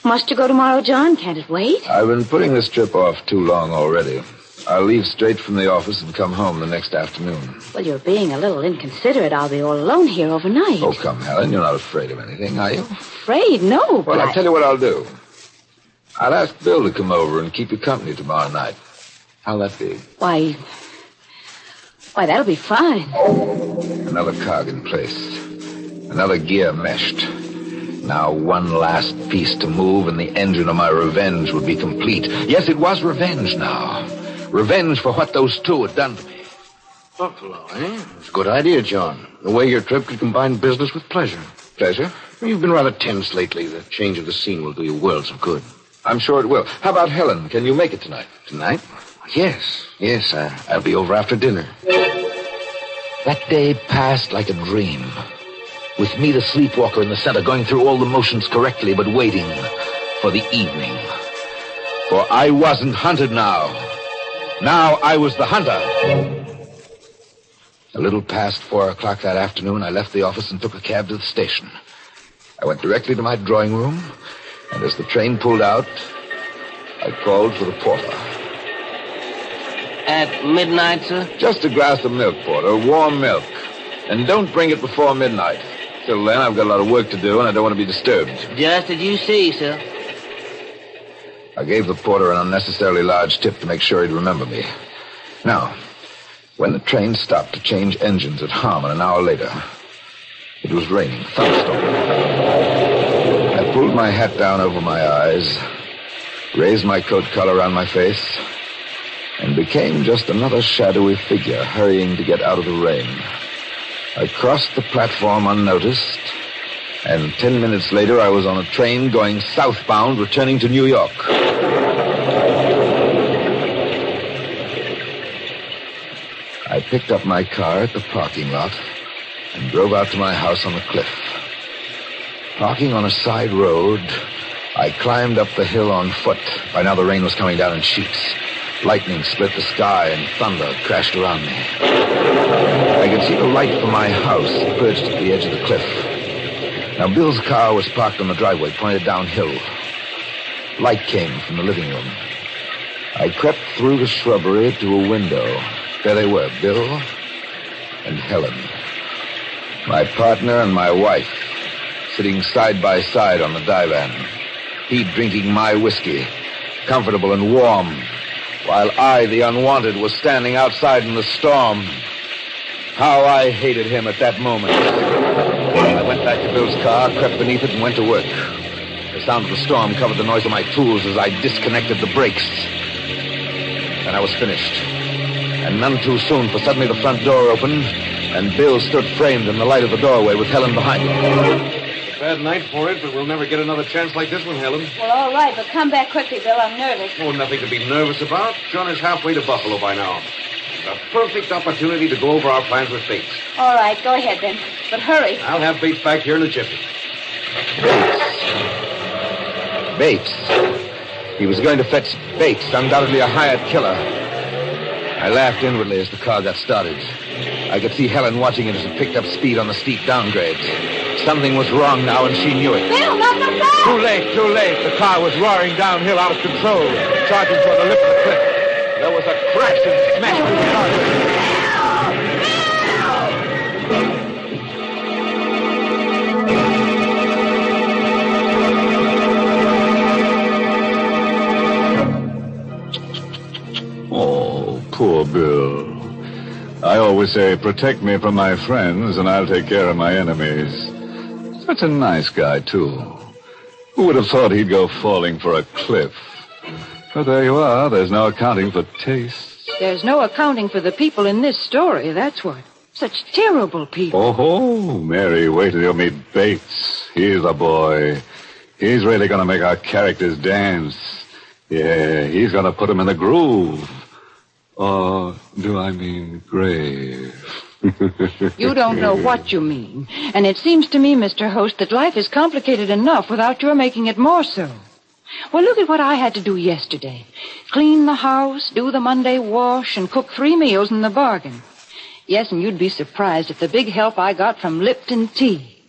Must you go tomorrow, John? Can't it wait? I've been putting this trip off too long already. I'll leave straight from the office and come home the next afternoon. Well, you're being a little inconsiderate. I'll be all alone here overnight. Oh, come, Helen. You're not afraid of anything, are you? Afraid? No, Well, I'll tell you what I'll do. I'll ask Bill to come over and keep you company tomorrow night. How'll that be? Why, that'll be fine. Another cog in place. Another gear meshed. Now one last piece to move and the engine of my revenge would be complete. Yes, it was revenge now. Revenge for what those two had done to me. Buffalo, eh? It's a good idea, John. The way your trip could combine business with pleasure. Pleasure? You've been rather tense lately. The change of the scene will do you worlds of good. I'm sure it will. How about Helen? Can you make it tonight? Tonight? Yes. I'll be over after dinner. That day passed like a dream. With me, the sleepwalker in the center, going through all the motions correctly, but waiting for the evening. For I wasn't hunted now. Now I was the hunter. A little past 4 o'clock that afternoon, I left the office and took a cab to the station. I went directly to my drawing room, and as the train pulled out, I called for the porter. At midnight, sir? Just a glass of milk, porter, warm milk. And don't bring it before midnight. Till then, I've got a lot of work to do, and I don't want to be disturbed. Just as you see, sir. I gave the porter an unnecessarily large tip to make sure he'd remember me. Now, when the train stopped to change engines at Harmon an hour later, it was raining, thunderstorm. I pulled my hat down over my eyes, raised my coat collar around my face, and became just another shadowy figure hurrying to get out of the rain. I crossed the platform unnoticed, and 10 minutes later I was on a train going southbound, returning to New York. I picked up my car at the parking lot and drove out to my house on the cliff. Parking on a side road, I climbed up the hill on foot. By now the rain was coming down in sheets. Lightning split the sky and thunder crashed around me. I could see the light from my house perched at the edge of the cliff. Now, Bill's car was parked on the driveway, pointed downhill. Light came from the living room. I crept through the shrubbery to a window. There they were, Bill and Helen. My partner and my wife, sitting side by side on the divan. He drinking my whiskey, comfortable and warm, while I, the unwanted, was standing outside in the storm. How I hated him at that moment. I went back to Bill's car, crept beneath it, and went to work. The sound of the storm covered the noise of my tools as I disconnected the brakes. Then I was finished. And none too soon, for suddenly the front door opened, and Bill stood framed in the light of the doorway with Helen behind him. It's a bad night for it, but we'll never get another chance like this one, Helen. Well, all right, but come back quickly, Bill. I'm nervous. Oh, nothing to be nervous about. John is halfway to Buffalo by now. A perfect opportunity to go over our plans with Bates. All right, go ahead then. But hurry. I'll have Bates back here in a jiffy. Bates. He was going to fetch Bates, undoubtedly a hired killer. I laughed inwardly as the car got started. I could see Helen watching it as it picked up speed on the steep downgrades. Something was wrong now, and she knew it. Bill, not so fast! Too late. The car was roaring downhill out of control, charging toward the lip of the cliff. There was a crash and smash through the car. Oh, poor Bill. I always say, protect me from my friends, and I'll take care of my enemies. Such a nice guy, too. Who would have thought he'd go falling for a cliff? But there you are. There's no accounting for tastes. There's no accounting for the people in this story, that's what. Such terrible people. Oh, Mary, wait till you meet Bates. He's a boy. He's really going to make our characters dance. Yeah, he's going to put them in the groove. Or do I mean grave? You don't know what you mean. And it seems to me, Mr. Host, that life is complicated enough without your making it more so. Well, look at what I had to do yesterday. Clean the house, do the Monday wash, and cook 3 meals in the bargain. Yes, and you'd be surprised at the big help I got from Lipton tea.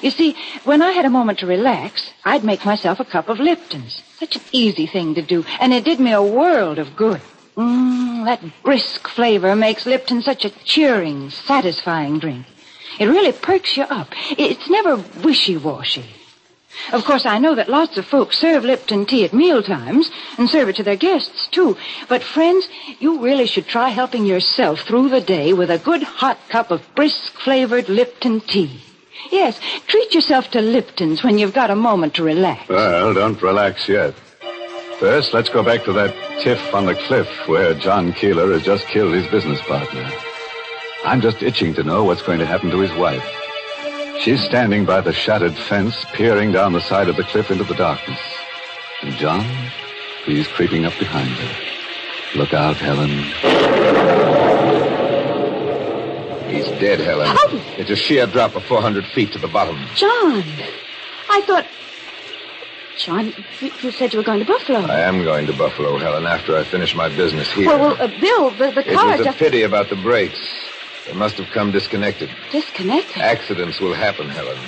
You see, when I had a moment to relax, I'd make myself a cup of Lipton's. Such an easy thing to do, and it did me a world of good. That brisk flavor makes Lipton such a cheering, satisfying drink. It really perks you up. It's never wishy-washy. Of course, I know that lots of folks serve Lipton tea at mealtimes and serve it to their guests, too. But, friends, you really should try helping yourself through the day with a good hot cup of brisk-flavored Lipton tea. Yes, treat yourself to Lipton's when you've got a moment to relax. Well, don't relax yet. First, let's go back to that tiff on the cliff where John Keeler has just killed his business partner. I'm just itching to know what's going to happen to his wife. She's standing by the shattered fence, peering down the side of the cliff into the darkness. And John, he's creeping up behind her. Look out, Helen. He's dead, Helen. Oh. It's a sheer drop of 400 feet to the bottom. John, I thought... John, you said you were going to Buffalo. I am going to Buffalo, Helen, after I finish my business here. Well, Bill, the car It was just... a pity about the brakes. They must have come disconnected. Disconnected? Accidents will happen, Helen.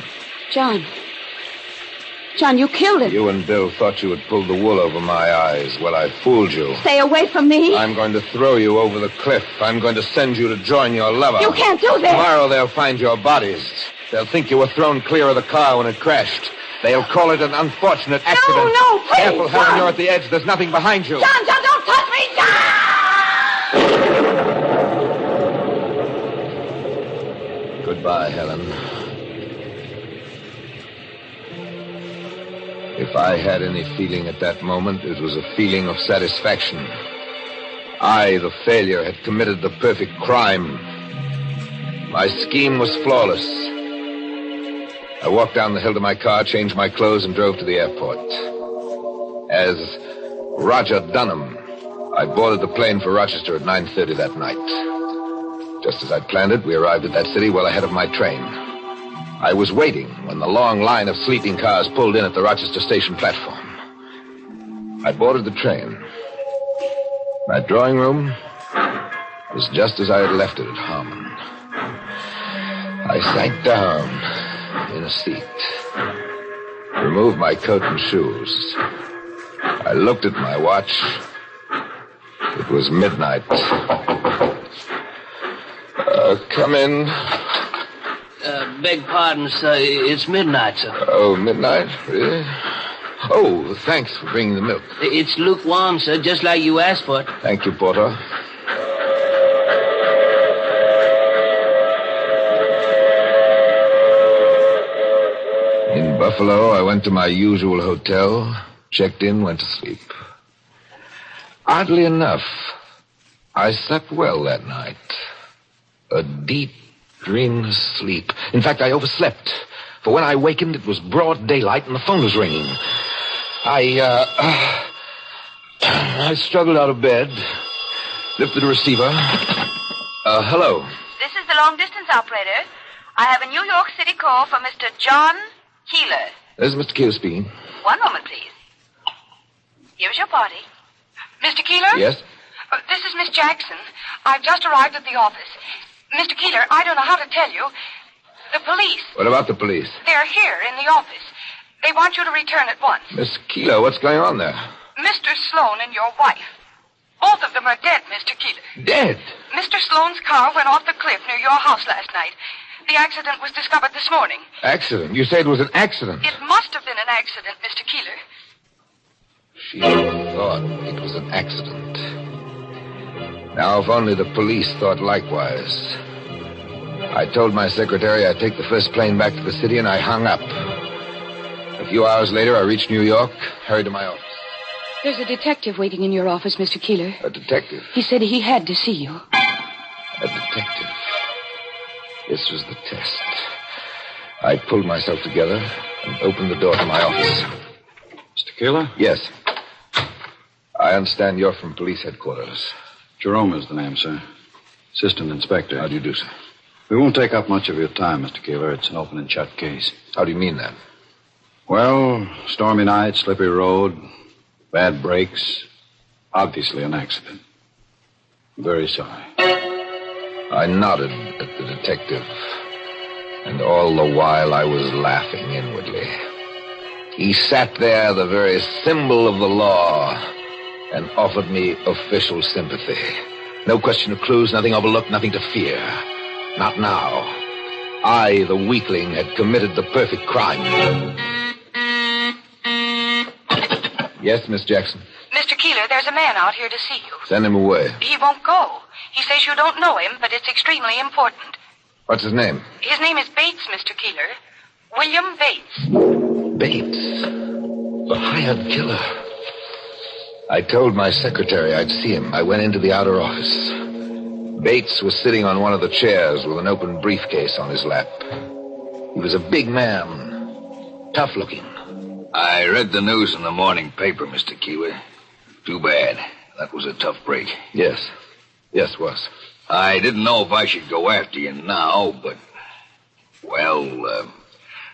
John, you killed him. You and Bill thought you had pulled the wool over my eyes. Well, I fooled you. Stay away from me. I'm going to throw you over the cliff. I'm going to send you to join your lover. You can't do this. Tomorrow they'll find your bodies. They'll think you were thrown clear of the car when it crashed. They'll call it an unfortunate accident. No, please, Careful, Helen, John. you're at the edge. There's nothing behind you. John, don't touch me, John! Goodbye, Helen. If I had any feeling at that moment, it was a feeling of satisfaction. I, the failure, had committed the perfect crime. My scheme was flawless. I walked down the hill to my car, changed my clothes, and drove to the airport. As Roger Dunham, I boarded the plane for Rochester at 9:30 that night. Just as I'd planned it, we arrived at that city well ahead of my train. I was waiting when the long line of sleeping cars pulled in at the Rochester station platform. I boarded the train. My drawing room was just as I had left it at Harmon. I sank down in a seat, removed my coat and shoes. I looked at my watch. It was midnight. Come in. Beg pardon, sir. It's midnight, sir. Oh, midnight? Really? Oh, thanks for bringing the milk. It's lukewarm, sir, just like you asked for it. Thank you, Porter. In Buffalo, I went to my usual hotel, checked in, went to sleep. Oddly enough, I slept well that night. A deep, dreamless sleep. In fact, I overslept. For when I wakened, it was broad daylight and the phone was ringing. I struggled out of bed, lifted the receiver. Hello. This is the long-distance operator. I have a New York City call from Mr. John Keeler. This is Mr. Keeler speaking. One moment, please. Here's your party. Mr. Keeler? Yes? This is Miss Jackson. I've just arrived at the office. Mr. Keeler, I don't know how to tell you. The police, What about the police? they're here in the office. They want you to return at once. Miss Keeler, what's going on there? Mr. Sloan and your wife. Both of them are dead, Mr. Keeler. Dead? Mr. Sloan's car went off the cliff near your house last night. The accident was discovered this morning. Accident? You say it was an accident? It must have been an accident, Mr. Keeler. She thought it was an accident. Now, if only the police thought likewise. I told my secretary I'd take the first plane back to the city, and I hung up. A few hours later, I reached New York, hurried to my office. There's a detective waiting in your office, Mr. Keeler. A detective? He said he had to see you. A detective. This was the test. I pulled myself together and opened the door to my office. Mr. Keeler? Yes. I understand you're from police headquarters. Jerome is the name, sir. Assistant Inspector. How do you do, sir? We won't take up much of your time, Mr. Keeler. It's an open and shut case. How do you mean that? Well, stormy night, slippery road, bad brakes. Obviously an accident. I'm very sorry. I nodded at the detective, and all the while I was laughing inwardly. He sat there, the very symbol of the law, and offered me official sympathy. No question of clues, nothing overlooked, nothing to fear. Not now. I, the weakling, had committed the perfect crime. Yes, Miss Jackson? Mr. Keeler, there's a man out here to see you. Send him away. He won't go. He says you don't know him, but it's extremely important. What's his name? His name is Bates, Mr. Keeler. William Bates. Bates. The hired killer. I told my secretary I'd see him. I went into the outer office. Bates was sitting on one of the chairs with an open briefcase on his lap. He was a big man, tough looking. I read the news in the morning paper, Mr. Kiwi. Too bad. That was a tough break. Yes. Yes, was. I didn't know if I should go after you now, but... Well,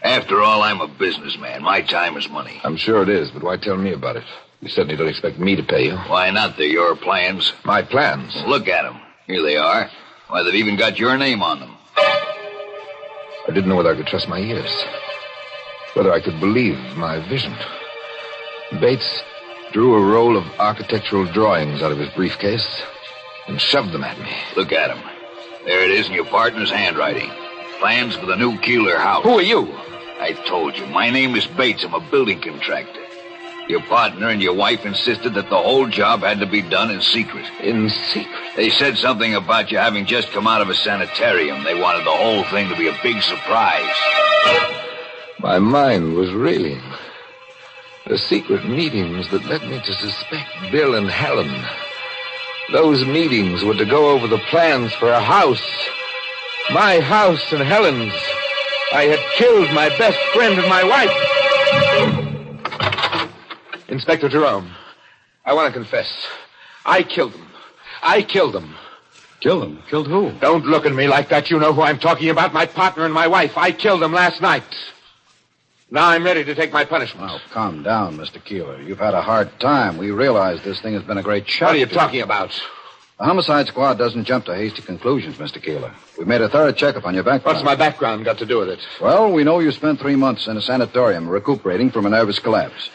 after all, I'm a businessman. My time is money. I'm sure it is, but why tell me about it? You certainly don't expect me to pay you. Why not? They're your plans. My plans? Look at them. Here they are. Why, they've even got your name on them. I didn't know whether I could trust my ears. Whether I could believe my vision. Bates drew a roll of architectural drawings out of his briefcase and shoved them at me. Look at them. There it is in your partner's handwriting. Plans for the new Keeler house. Who are you? I told you. My name is Bates. I'm a building contractor. Your partner and your wife insisted that the whole job had to be done in secret. In secret? They said something about you having just come out of a sanitarium. They wanted the whole thing to be a big surprise. My mind was reeling. The secret meetings that led me to suspect Bill and Helen. Those meetings were to go over the plans for a house. My house and Helen's. I had killed my best friend and my wife. Inspector Jerome, I want to confess. I killed them. I killed them. Killed them? Killed who? Don't look at me like that. You know who I'm talking about. My partner and my wife. I killed them last night. Now I'm ready to take my punishment. Now, calm down, Mr. Keeler. You've had a hard time. We realize this thing has been a great shock. What are you talking about? The homicide squad doesn't jump to hasty conclusions, Mr. Keeler. We've made a thorough checkup on your background. What's my background got to do with it? Well, we know you spent 3 months in a sanatorium recuperating from a nervous collapse.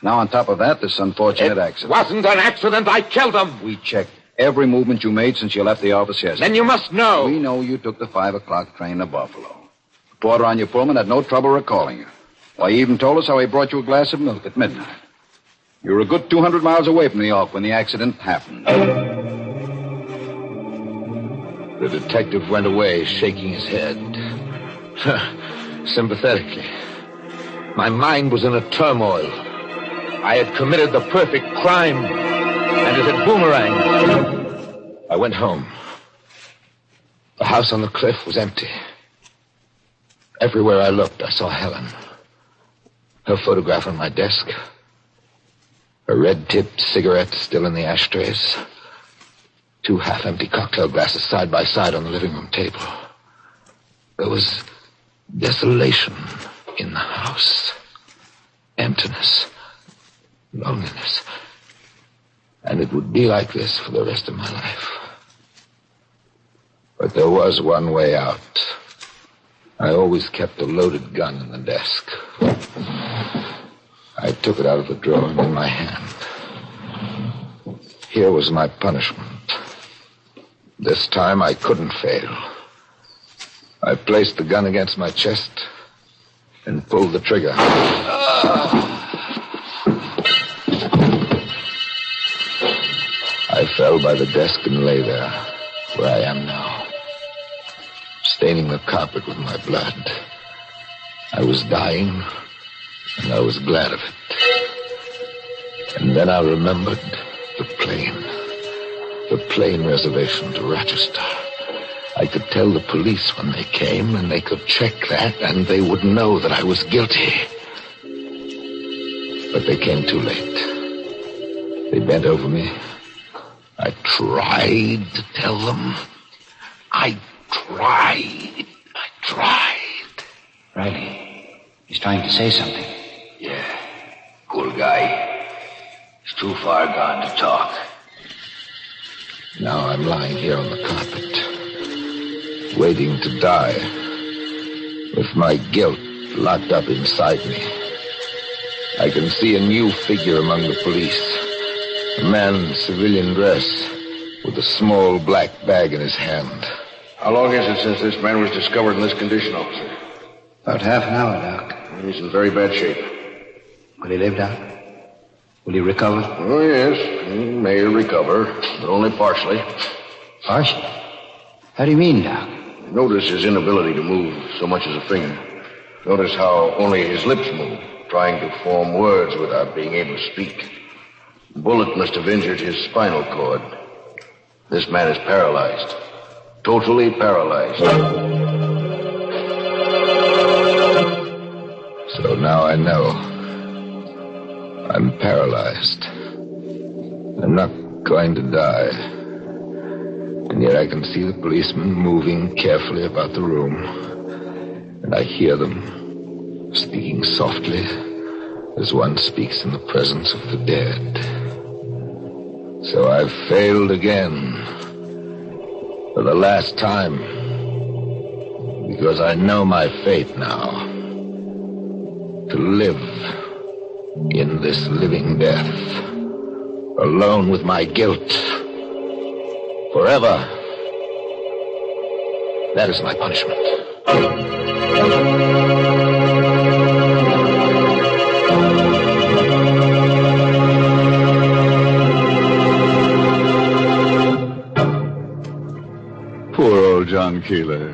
Now, on top of that, this unfortunate accident. It wasn't an accident. I killed them. We checked every movement you made since you left the office yesterday. Then you must know. We know you took the 5 o'clock train to Buffalo. The porter on your Pullman had no trouble recalling you. Why, he even told us how he brought you a glass of milk at midnight. You were a good 200 miles away from New York when the accident happened. The detective went away, shaking his head. Sympathetically. My mind was in a turmoil. I had committed the perfect crime, and it had boomeranged. I went home. The house on the cliff was empty. Everywhere I looked, I saw Helen. Her photograph on my desk. Her red-tipped cigarette still in the ashtrays. 2 half-empty cocktail glasses side by side on the living room table. There was desolation in the house. Emptiness. Loneliness. And it would be like this for the rest of my life. But there was one way out. I always kept a loaded gun in the desk. I took it out of the drawer and in my hand. Here was my punishment. This time I couldn't fail. I placed the gun against my chest and pulled the trigger. I fell by the desk and lay there, where I am now, staining the carpet with my blood. I was dying, and I was glad of it. And then I remembered the plane reservation to Rochester. I could tell the police when they came, and they could check that, and they would know that I was guilty. But they came too late. They bent over me. I tried to tell them. I tried. Riley, he's trying to say something. Yeah, poor guy. He's too far gone to talk. Now I'm lying here on the carpet, waiting to die, with my guilt locked up inside me. I can see a new figure among the police. A man in civilian dress with a small black bag in his hand. How long is it since this man was discovered in this condition, officer? About half an hour, Doc. He's in very bad shape. Will he live, Doc? Will he recover? Oh, yes. He may recover, but only partially. Partially? How do you mean, Doc? Notice his inability to move so much as a finger. Notice how only his lips move, trying to form words without being able to speak. The bullet must have injured his spinal cord. This man is paralyzed. Totally paralyzed. So now I know. I'm paralyzed. I'm not going to die. And yet I can see the policemen moving carefully about the room. And I hear them speaking softly as one speaks in the presence of the dead. So I've failed again. For the last time. Because I know my fate now. To live in this living death. Alone with my guilt. Forever. That is my punishment. Poor old John Keeler.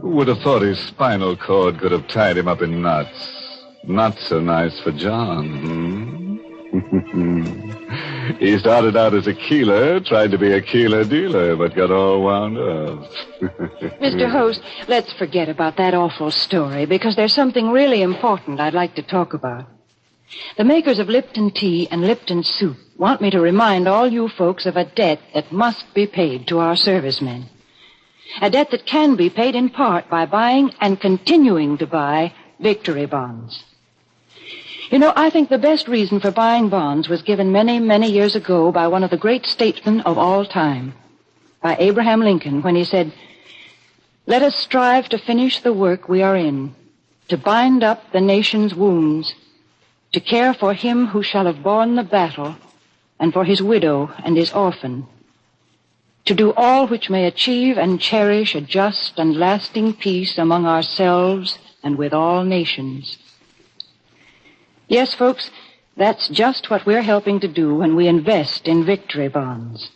Who would have thought his spinal cord could have tied him up in knots? Not so nice for John, He started out as a Keeler, tried to be a Keeler dealer, but got all wound up. Mr. Host, let's forget about that awful story, because there's something really important I'd like to talk about. The makers of Lipton tea and Lipton soup want me to remind all you folks of a debt that must be paid to our servicemen. A debt that can be paid in part by buying and continuing to buy victory bonds. You know, I think the best reason for buying bonds was given many, many years ago by one of the great statesmen of all time, by Abraham Lincoln, when he said, "Let us strive to finish the work we are in, to bind up the nation's wounds, to care for him who shall have borne the battle, and for his widow and his orphan, to do all which may achieve and cherish a just and lasting peace among ourselves and with all nations." Yes, folks, that's just what we're helping to do when we invest in victory bonds.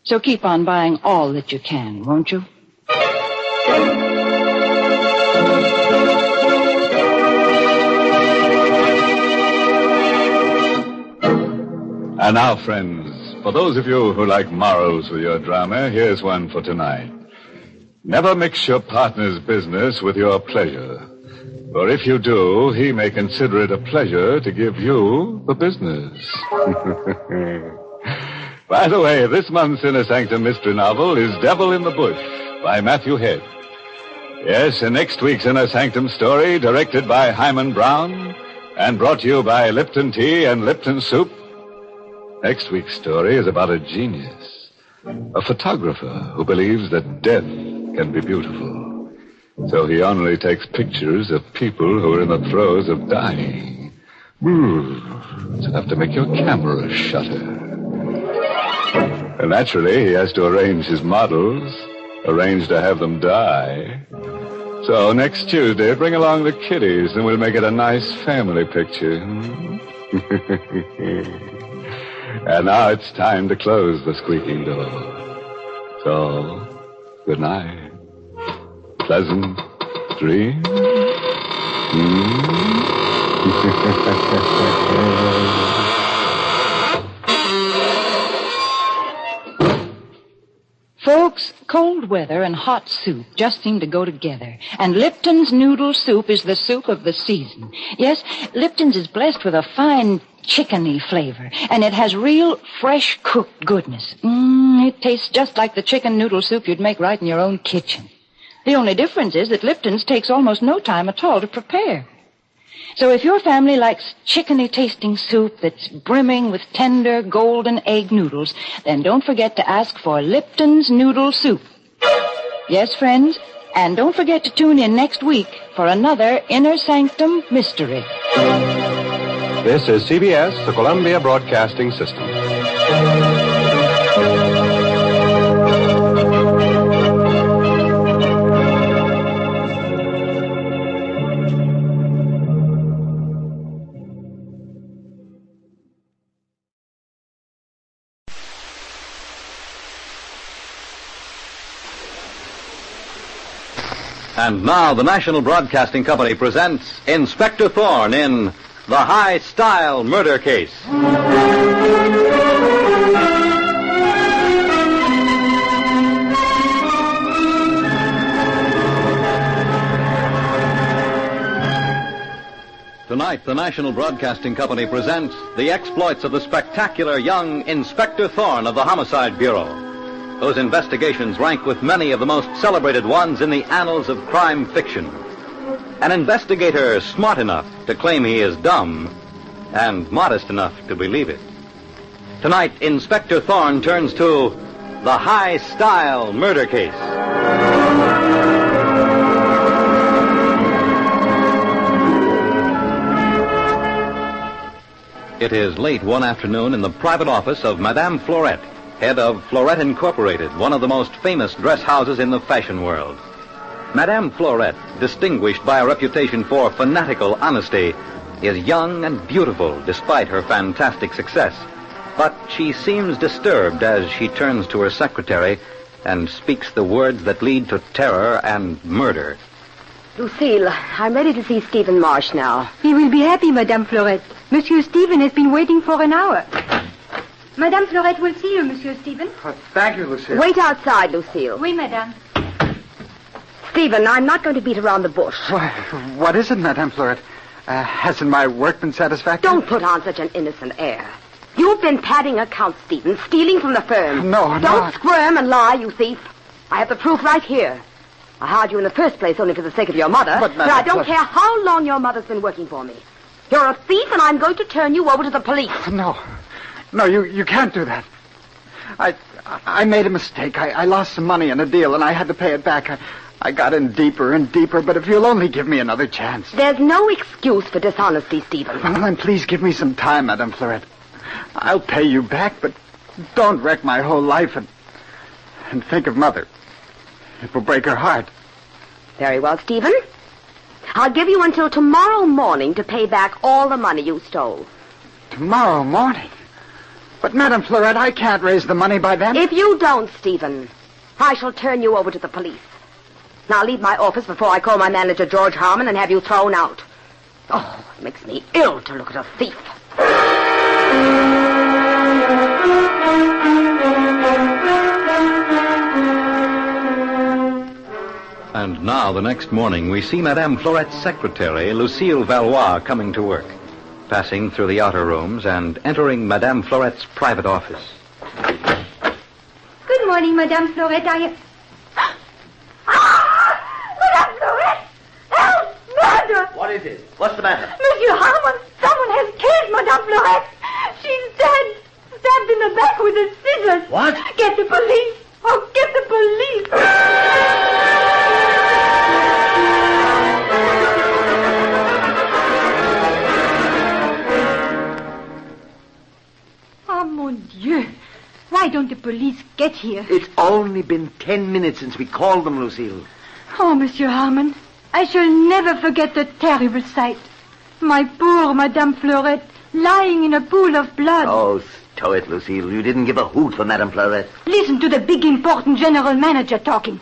So keep on buying all that you can, won't you? And now, friends, for those of you who like morals with your drama, here's one for tonight. Never mix your partner's business with your pleasure. For if you do, he may consider it a pleasure to give you the business. By the way, this month's Inner Sanctum mystery novel is Devil in the Bush by Matthew Head. Yes, and next week's Inner Sanctum story, directed by Hyman Brown and brought to you by Lipton Tea and Lipton Soup. Next week's story is about a genius, a photographer who believes that death can be beautiful. So he only takes pictures of people who are in the throes of dying. It's enough to make your camera shudder. And naturally, he has to arrange his models, arrange to have them die. So next Tuesday, bring along the kiddies, and we'll make it a nice family picture. And now it's time to close the squeaking door. So, good night. Pleasant dreams. Folks, cold weather and hot soup just seem to go together. And Lipton's noodle soup is the soup of the season. Yes, Lipton's is blessed with a fine chickeny flavor, and it has real fresh cooked goodness. It tastes just like the chicken noodle soup you'd make right in your own kitchen. The only difference is that Lipton's takes almost no time at all to prepare. So if your family likes chickeny-tasting soup that's brimming with tender golden egg noodles, then don't forget to ask for Lipton's Noodle Soup. Yes, friends, and don't forget to tune in next week for another Inner Sanctum Mystery. This is CBS, the Columbia Broadcasting System. And now the National Broadcasting Company presents Inspector Thorne in The High Style Murder Case. Tonight, the National Broadcasting Company presents the exploits of the spectacular young Inspector Thorne of the Homicide Bureau, whose investigations rank with many of the most celebrated ones in the annals of crime fiction. An investigator smart enough to claim he is dumb and modest enough to believe it. Tonight, Inspector Thorne turns to the high-style murder case. It is late one afternoon in the private office of Madame Florette, head of Florette Incorporated, one of the most famous dress houses in the fashion world. Madame Florette, distinguished by a reputation for fanatical honesty, is young and beautiful despite her fantastic success. But she seems disturbed as she turns to her secretary and speaks the words that lead to terror and murder. Lucille, I'm ready to see Stephen Marsh now. He will be happy, Madame Florette. Monsieur Stephen has been waiting for an hour. Madame Florette will see you, Monsieur Stephen. Thank you, Lucille. Wait outside, Lucille. Oui, Madame. Stephen, I'm not going to beat around the bush. What is it, Madame Florette? Hasn't my work been satisfactory? Don't put on such an innocent air. You've been padding accounts, Stephen, stealing from the firm. No. Don't squirm and lie, you thief. I have the proof right here. I hired you in the first place only for the sake of your mother. But I don't care how long your mother's been working for me. You're a thief, and I'm going to turn you over to the police. No, you can't do that. I made a mistake. I lost some money in a deal, and I had to pay it back. I got in deeper and deeper, but if you'll only give me another chance. There's no excuse for dishonesty, Stephen. Well, then please give me some time, Madame Florette. I'll pay you back, but don't wreck my whole life and think of Mother. It will break her heart. Very well, Stephen. I'll give you until tomorrow morning to pay back all the money you stole. Tomorrow morning? But, Madame Florette, I can't raise the money by then. If you don't, Stephen, I shall turn you over to the police. Now leave my office before I call my manager, George Harmon, and have you thrown out. Oh, it makes me ill to look at a thief. And now, the next morning, we see Madame Florette's secretary, Lucille Valois, coming to work, passing through the outer rooms and entering Madame Florette's private office. Good morning, Madame Florette. Madame Florette! Help! Murder! What is it? What's the matter? Monsieur Harmon, someone has killed Madame Florette. She's dead. Stabbed in the back with a scissors. What? Get the police. Oh, get the police. Oh, mon Dieu. Why don't the police get here? It's only been 10 minutes since we called them, Lucille. Oh, Monsieur Harmon, I shall never forget the terrible sight. My poor Madame Florette lying in a pool of blood. Oh, stow it, Lucille. You didn't give a hoot for Madame Florette. Listen to the big, important general manager talking.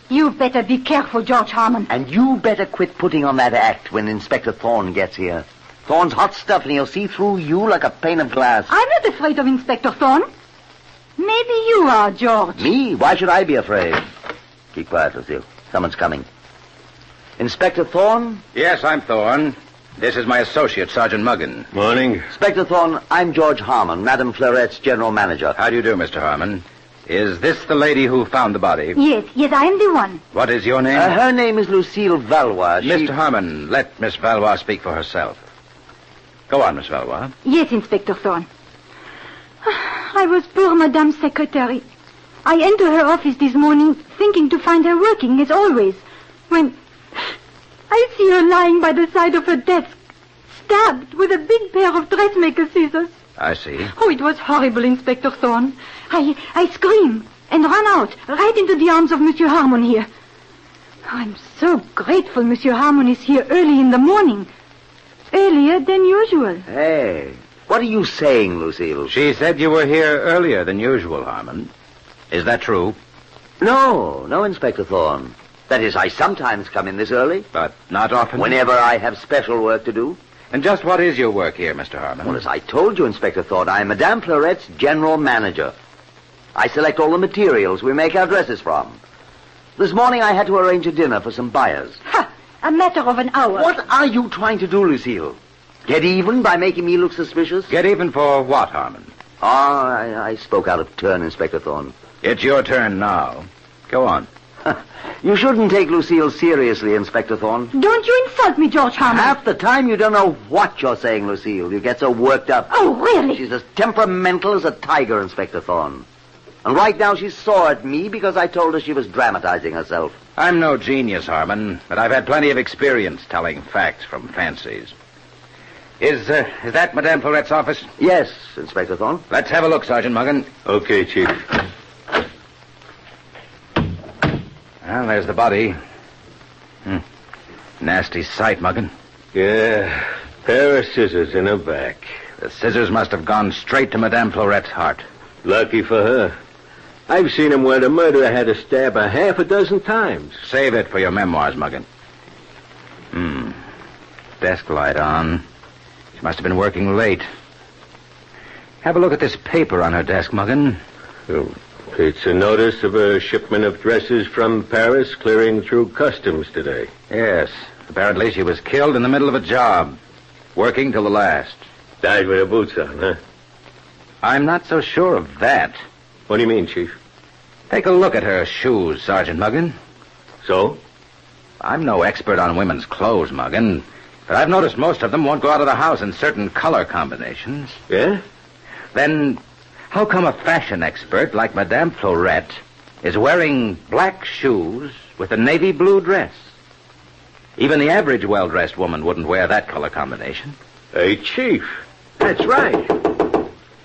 You better be careful, George Harmon. And you better quit putting on that act when Inspector Thorne gets here. Thorne's hot stuff, and he'll see through you like a pane of glass. I'm not afraid of Inspector Thorne. Maybe you are, George. Me? Why should I be afraid? Keep quiet, Lucille. Someone's coming. Inspector Thorne? Yes, I'm Thorne. This is my associate, Sergeant Muggin. Morning. Inspector Thorne, I'm George Harmon, Madame Florette's general manager. How do you do, Mr. Harmon? Is this the lady who found the body? Yes, I am the one. What is your name? Her name is Lucille Valois. Mr. Harmon, let Miss Valois speak for herself. Go on, Miss Valois. Yes, Inspector Thorne. I was poor Madame's secretary. I entered her office this morning thinking to find her working as always, when I see her lying by the side of her desk, stabbed with a big pair of dressmaker scissors. I see. Oh, it was horrible, Inspector Thorne. I screamed and ran out, right into the arms of Monsieur Harmon here. I'm so grateful Monsieur Harmon is here early in the morning. Earlier than usual. Hey, what are you saying, Lucille? She said you were here earlier than usual, Harmon. Is that true? No, Inspector Thorne. That is, I sometimes come in this early. But not often? Whenever I have special work to do. And just what is your work here, Mr. Harmon? Well, as I told you, Inspector Thorne, I am Madame Florette's general manager. I select all the materials we make our dresses from. This morning I had to arrange a dinner for some buyers. Ha! A matter of an hour. What are you trying to do, Lucille? Get even by making me look suspicious? Get even for what, Harmon? I spoke out of turn, Inspector Thorne. It's your turn now. Go on. You shouldn't take Lucille seriously, Inspector Thorne. Don't you insult me, George Harmon. Half the time you don't know what you're saying, Lucille. You get so worked up. Oh, really? She's as temperamental as a tiger, Inspector Thorne. And right now she's sore at me because I told her she was dramatizing herself. I'm no genius, Harmon, but I've had plenty of experience telling facts from fancies. Is that Madame Florette's office? Yes, Inspector Thorne. Let's have a look, Sergeant Muggen. Okay, Chief. Well, there's the body. Nasty sight, Muggen. Yeah, pair of scissors in her back. The scissors must have gone straight to Madame Florette's heart. Lucky for her. I've seen him where the murderer had to stab her half a dozen times. Save it for your memoirs, Muggen. Desk light on. She must have been working late. Have a look at this paper on her desk, Muggen. Oh, it's a notice of a shipment of dresses from Paris clearing through customs today. Yes. Apparently she was killed in the middle of a job. Working till the last. Died with her boots on, huh? I'm not so sure of that. What do you mean, Chief? Take a look at her shoes, Sergeant Muggen. So? I'm no expert on women's clothes, Muggen, but I've noticed most of them won't go out of the house in certain color combinations. Yeah? Then how come a fashion expert like Madame Florette is wearing black shoes with a navy blue dress? Even the average well-dressed woman wouldn't wear that color combination. Hey, Chief. That's right.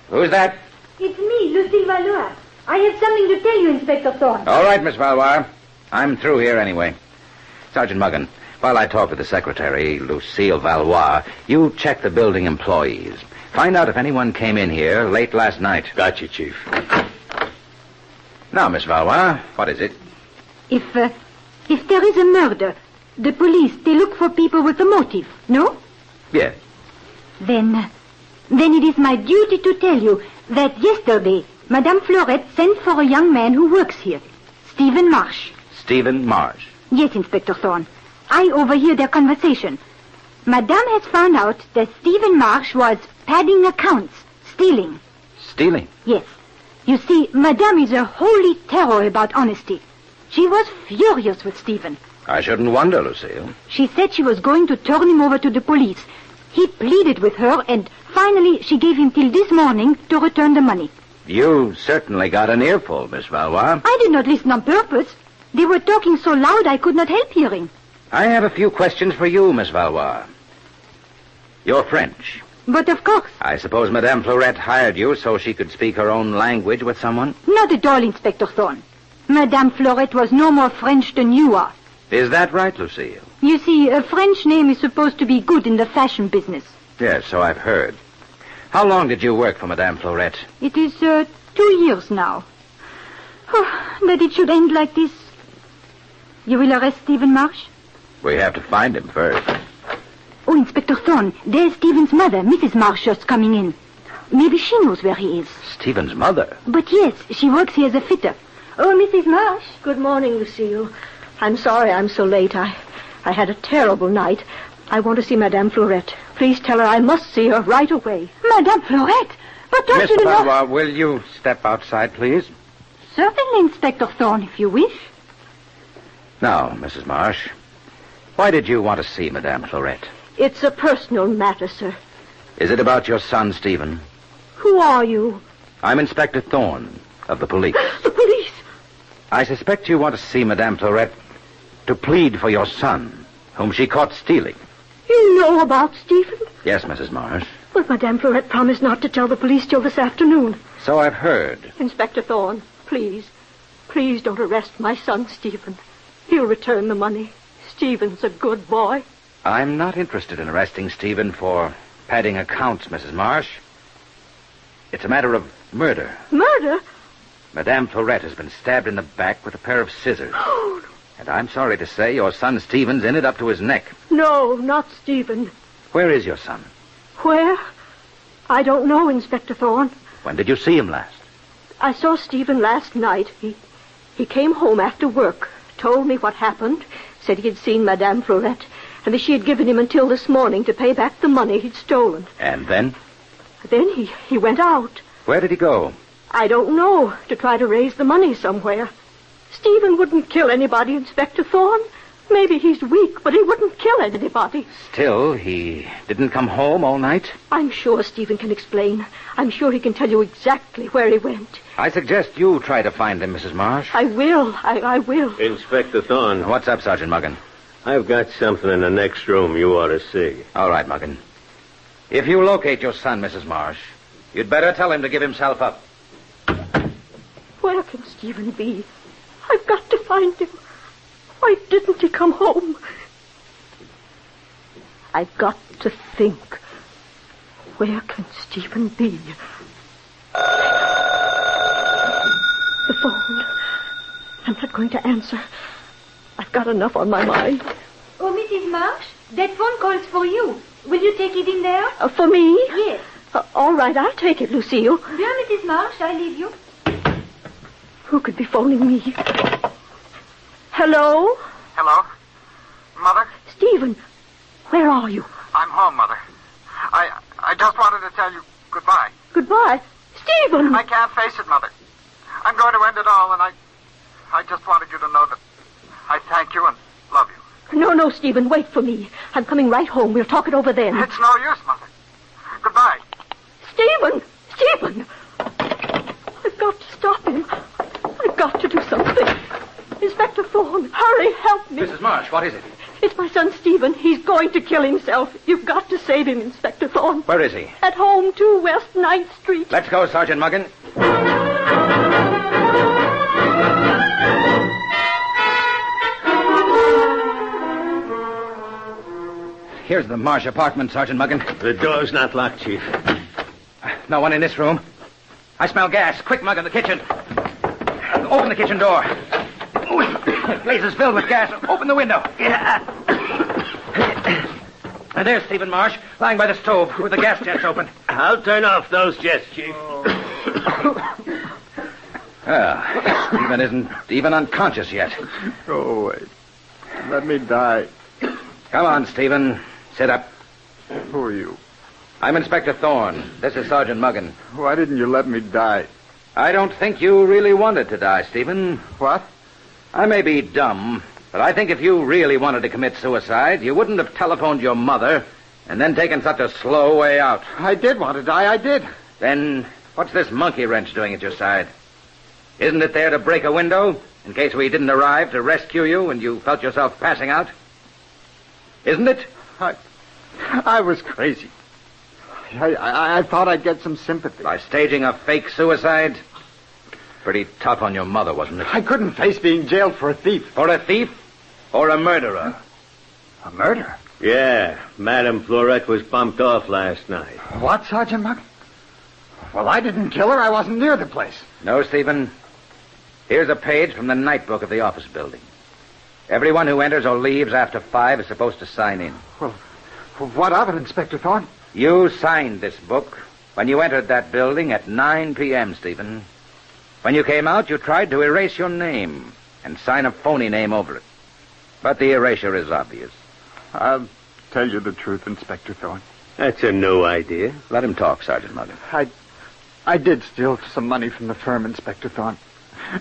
Who's that? It's me, Lucille Valois. I have something to tell you, Inspector Thorne. All right, Miss Valois. I'm through here anyway. Sergeant Muggen, while I talk with the secretary, Lucille Valois, you check the building employees. Find out if anyone came in here late last night. Got you, Chief. Now, Miss Valois, what is it? If there is a murder, the police, they look for people with a motive, no? Yes. Then it is my duty to tell you that yesterday, Madame Florette sent for a young man who works here, Stephen Marsh. Stephen Marsh? Yes, Inspector Thorne. I overhear their conversation. Madame has found out that Stephen Marsh was padding accounts, stealing. Stealing? Yes. You see, Madame is a holy terror about honesty. She was furious with Stephen. I shouldn't wonder, Lucille. She said she was going to turn him over to the police. He pleaded with her, and finally she gave him till this morning to return the money. You certainly got an earful, Miss Valois. I did not listen on purpose. They were talking so loud I could not help hearing. I have a few questions for you, Miss Valois. You're French. But of course. I suppose Madame Florette hired you so she could speak her own language with someone? Not at all, Inspector Thorne. Madame Florette was no more French than you are. Is that right, Lucille? You see, a French name is supposed to be good in the fashion business. Yes, so I've heard. How long did you work for Madame Florette? It is 2 years now. Oh, that it should end like this. You will arrest Stephen Marsh? We have to find him first. Oh, Inspector Thorne, there's Stephen's mother, Mrs. Marsh, just coming in. Maybe she knows where he is. Stephen's mother? But yes, she works here as a fitter. Oh, Mrs. Marsh. Good morning, Lucille. I'm sorry I'm so late. I had a terrible night. I want to see Madame Florette. Please tell her I must see her right away. Madame Florette? But don't Miss you know... Valois, will you step outside, please? Certainly, Inspector Thorne, if you wish. Now, Mrs. Marsh, why did you want to see Madame Florette? It's a personal matter, sir. Is it about your son, Stephen? Who are you? I'm Inspector Thorne of the police. The police? I suspect you want to see Madame Florette to plead for your son, whom she caught stealing. You know about Stephen? Yes, Mrs. Marsh. But Madame Florette promised not to tell the police till this afternoon. So I've heard. Inspector Thorne, please don't arrest my son, Stephen. He'll return the money. Stephen's a good boy. I'm not interested in arresting Stephen for padding accounts, Mrs. Marsh. It's a matter of murder. Murder? Madame Florette has been stabbed in the back with a pair of scissors. Oh, And I'm sorry to say your son Stephen's in it up to his neck. no, not Stephen. Where is your son? Where? I don't know, Inspector Thorne. When did you see him last? I saw Stephen last night. He came home after work, told me what happened, said he had seen Madame Florette, and that she had given him until this morning to pay back the money he'd stolen. And then? Then he went out. Where did he go? I don't know, to try to raise the money somewhere. Stephen wouldn't kill anybody, Inspector Thorne. Maybe he's weak, but he wouldn't kill anybody. Still, he didn't come home all night? I'm sure Stephen can explain. I'm sure he can tell you exactly where he went. I suggest you try to find him, Mrs. Marsh. I will. I will. Inspector Thorne. What's up, Sergeant Muggin? I've got something in the next room you ought to see. All right, Muggin. If you locate your son, Mrs. Marsh, you'd better tell him to give himself up. Where can Stephen be? I've got to find him. Why didn't he come home? I've got to think. Where can Stephen be? The phone. I'm not going to answer. I've got enough on my mind. Oh, Mrs. Marsh, that phone call's for you. Will you take it in there? For me? Yes. All right, I'll take it, Lucille. Dear Mrs. Marsh, I leave you. Who could be phoning me? Hello? Hello? Mother? Stephen, where are you? I'm home, Mother. I just wanted to tell you goodbye. Goodbye? Stephen! I can't face it, Mother. I'm going to end it all, and I just wanted you to know that I thank you and love you. No, Stephen, wait for me. I'm coming right home. We'll talk it over then. It's no use, Mother. Goodbye. Stephen! I've got to stop him. I've got to do something. Inspector Thorne, hurry, help me. Mrs. Marsh, what is it? It's my son, Stephen. He's going to kill himself. You've got to save him, Inspector Thorne. Where is he? At home, 2 West 9th Street. Let's go, Sergeant Muggin. Here's the Marsh apartment, Sergeant Muggin. The door's not locked, Chief. No one in this room. I smell gas. Quick, Muggin, the kitchen. Open the kitchen door. The place is filled with gas. Open the window. And there's Stephen Marsh, lying by the stove with the gas jets open. I'll turn off those jets, Chief. Stephen isn't even unconscious yet. Go away. Let me die. Come on, Stephen. Sit up. Who are you? I'm Inspector Thorne. This is Sergeant Muggin. Why didn't you let me die? I don't think you really wanted to die, Stephen. What? I may be dumb, but I think if you really wanted to commit suicide, you wouldn't have telephoned your mother and then taken such a slow way out. I did want to die, I did. Then what's this monkey wrench doing at your side? Isn't it there to break a window in case we didn't arrive to rescue you and you felt yourself passing out? Isn't it? I was crazy. I thought I'd get some sympathy. By staging a fake suicide? Pretty tough on your mother, wasn't it? I couldn't face being jailed for a thief. For a thief? Or a murderer? A murder? Yeah, Madame Florette was bumped off last night. What, Sergeant Muck? Well, I didn't kill her. I wasn't near the place. No, Stephen. Here's a page from the night book of the office building. Everyone who enters or leaves after 5 is supposed to sign in. Well, what of it, Inspector Thorne? You signed this book when you entered that building at 9 p.m., Stephen. When you came out, you tried to erase your name and sign a phony name over it. But the erasure is obvious. I'll tell you the truth, Inspector Thorne. That's a new idea. Let him talk, Sergeant Muggin. I did steal some money from the firm, Inspector Thorne.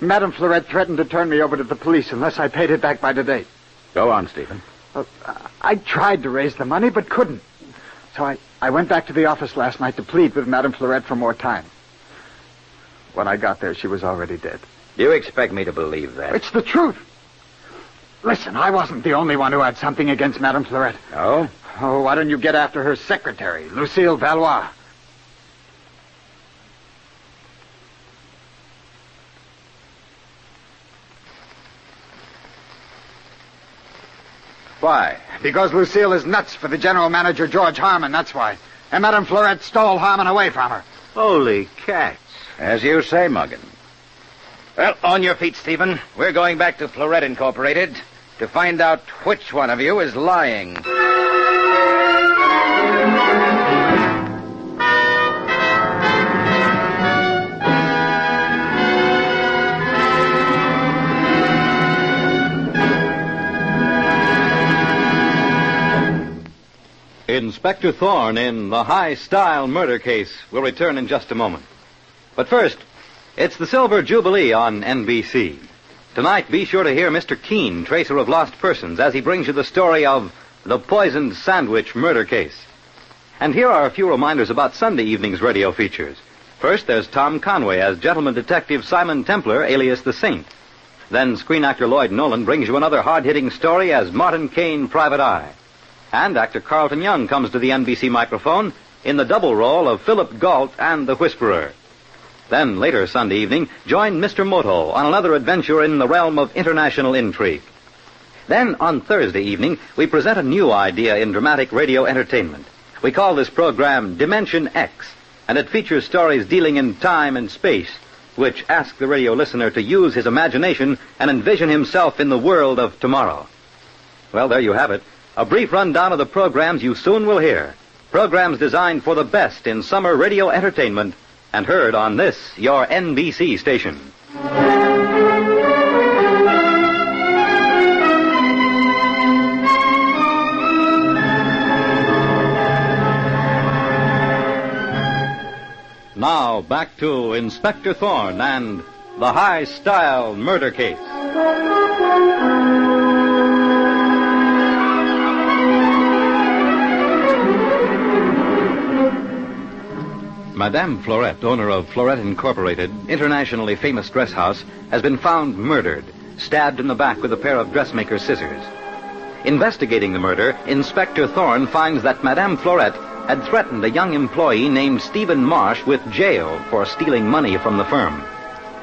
Madame Florette threatened to turn me over to the police unless I paid it back by today. Go on, Stephen. I tried to raise the money, but couldn't. So I went back to the office last night to plead with Madame Florette for more time. When I got there, she was already dead. You expect me to believe that? It's the truth. Listen, I wasn't the only one who had something against Madame Florette. Oh? Oh, why don't you get after her secretary, Lucille Valois? Why? Because Lucille is nuts for the general manager, George Harmon, that's why. And Madame Florette stole Harmon away from her. Holy cats. As you say, Muggin. Well, on your feet, Stephen. We're going back to Florette Incorporated to find out which one of you is lying. Inspector Thorne in the high-style murder case will return in just a moment. But first, it's the Silver Jubilee on NBC. Tonight, be sure to hear Mr. Keene, tracer of lost persons, as he brings you the story of the poisoned sandwich murder case. And here are a few reminders about Sunday evening's radio features. First, there's Tom Conway as gentleman detective Simon Templar, alias the Saint. Then screen actor Lloyd Nolan brings you another hard-hitting story as Martin Kane, Private Eye. And actor Carlton Young comes to the NBC microphone in the double role of Philip Galt and the Whisperer. Then, later Sunday evening, join Mr. Moto on another adventure in the realm of international intrigue. Then, on Thursday evening, we present a new idea in dramatic radio entertainment. We call this program Dimension X, and it features stories dealing in time and space, which ask the radio listener to use his imagination and envision himself in the world of tomorrow. Well, there you have it. A brief rundown of the programs you soon will hear. Programs designed for the best in summer radio entertainment and heard on this, your NBC station. Now, back to Inspector Thorne and the high-style murder case. Madame Florette, owner of Florette Incorporated, internationally famous dress house, has been found murdered, stabbed in the back with a pair of dressmaker's scissors. Investigating the murder, Inspector Thorne finds that Madame Florette had threatened a young employee named Stephen Marsh with jail for stealing money from the firm.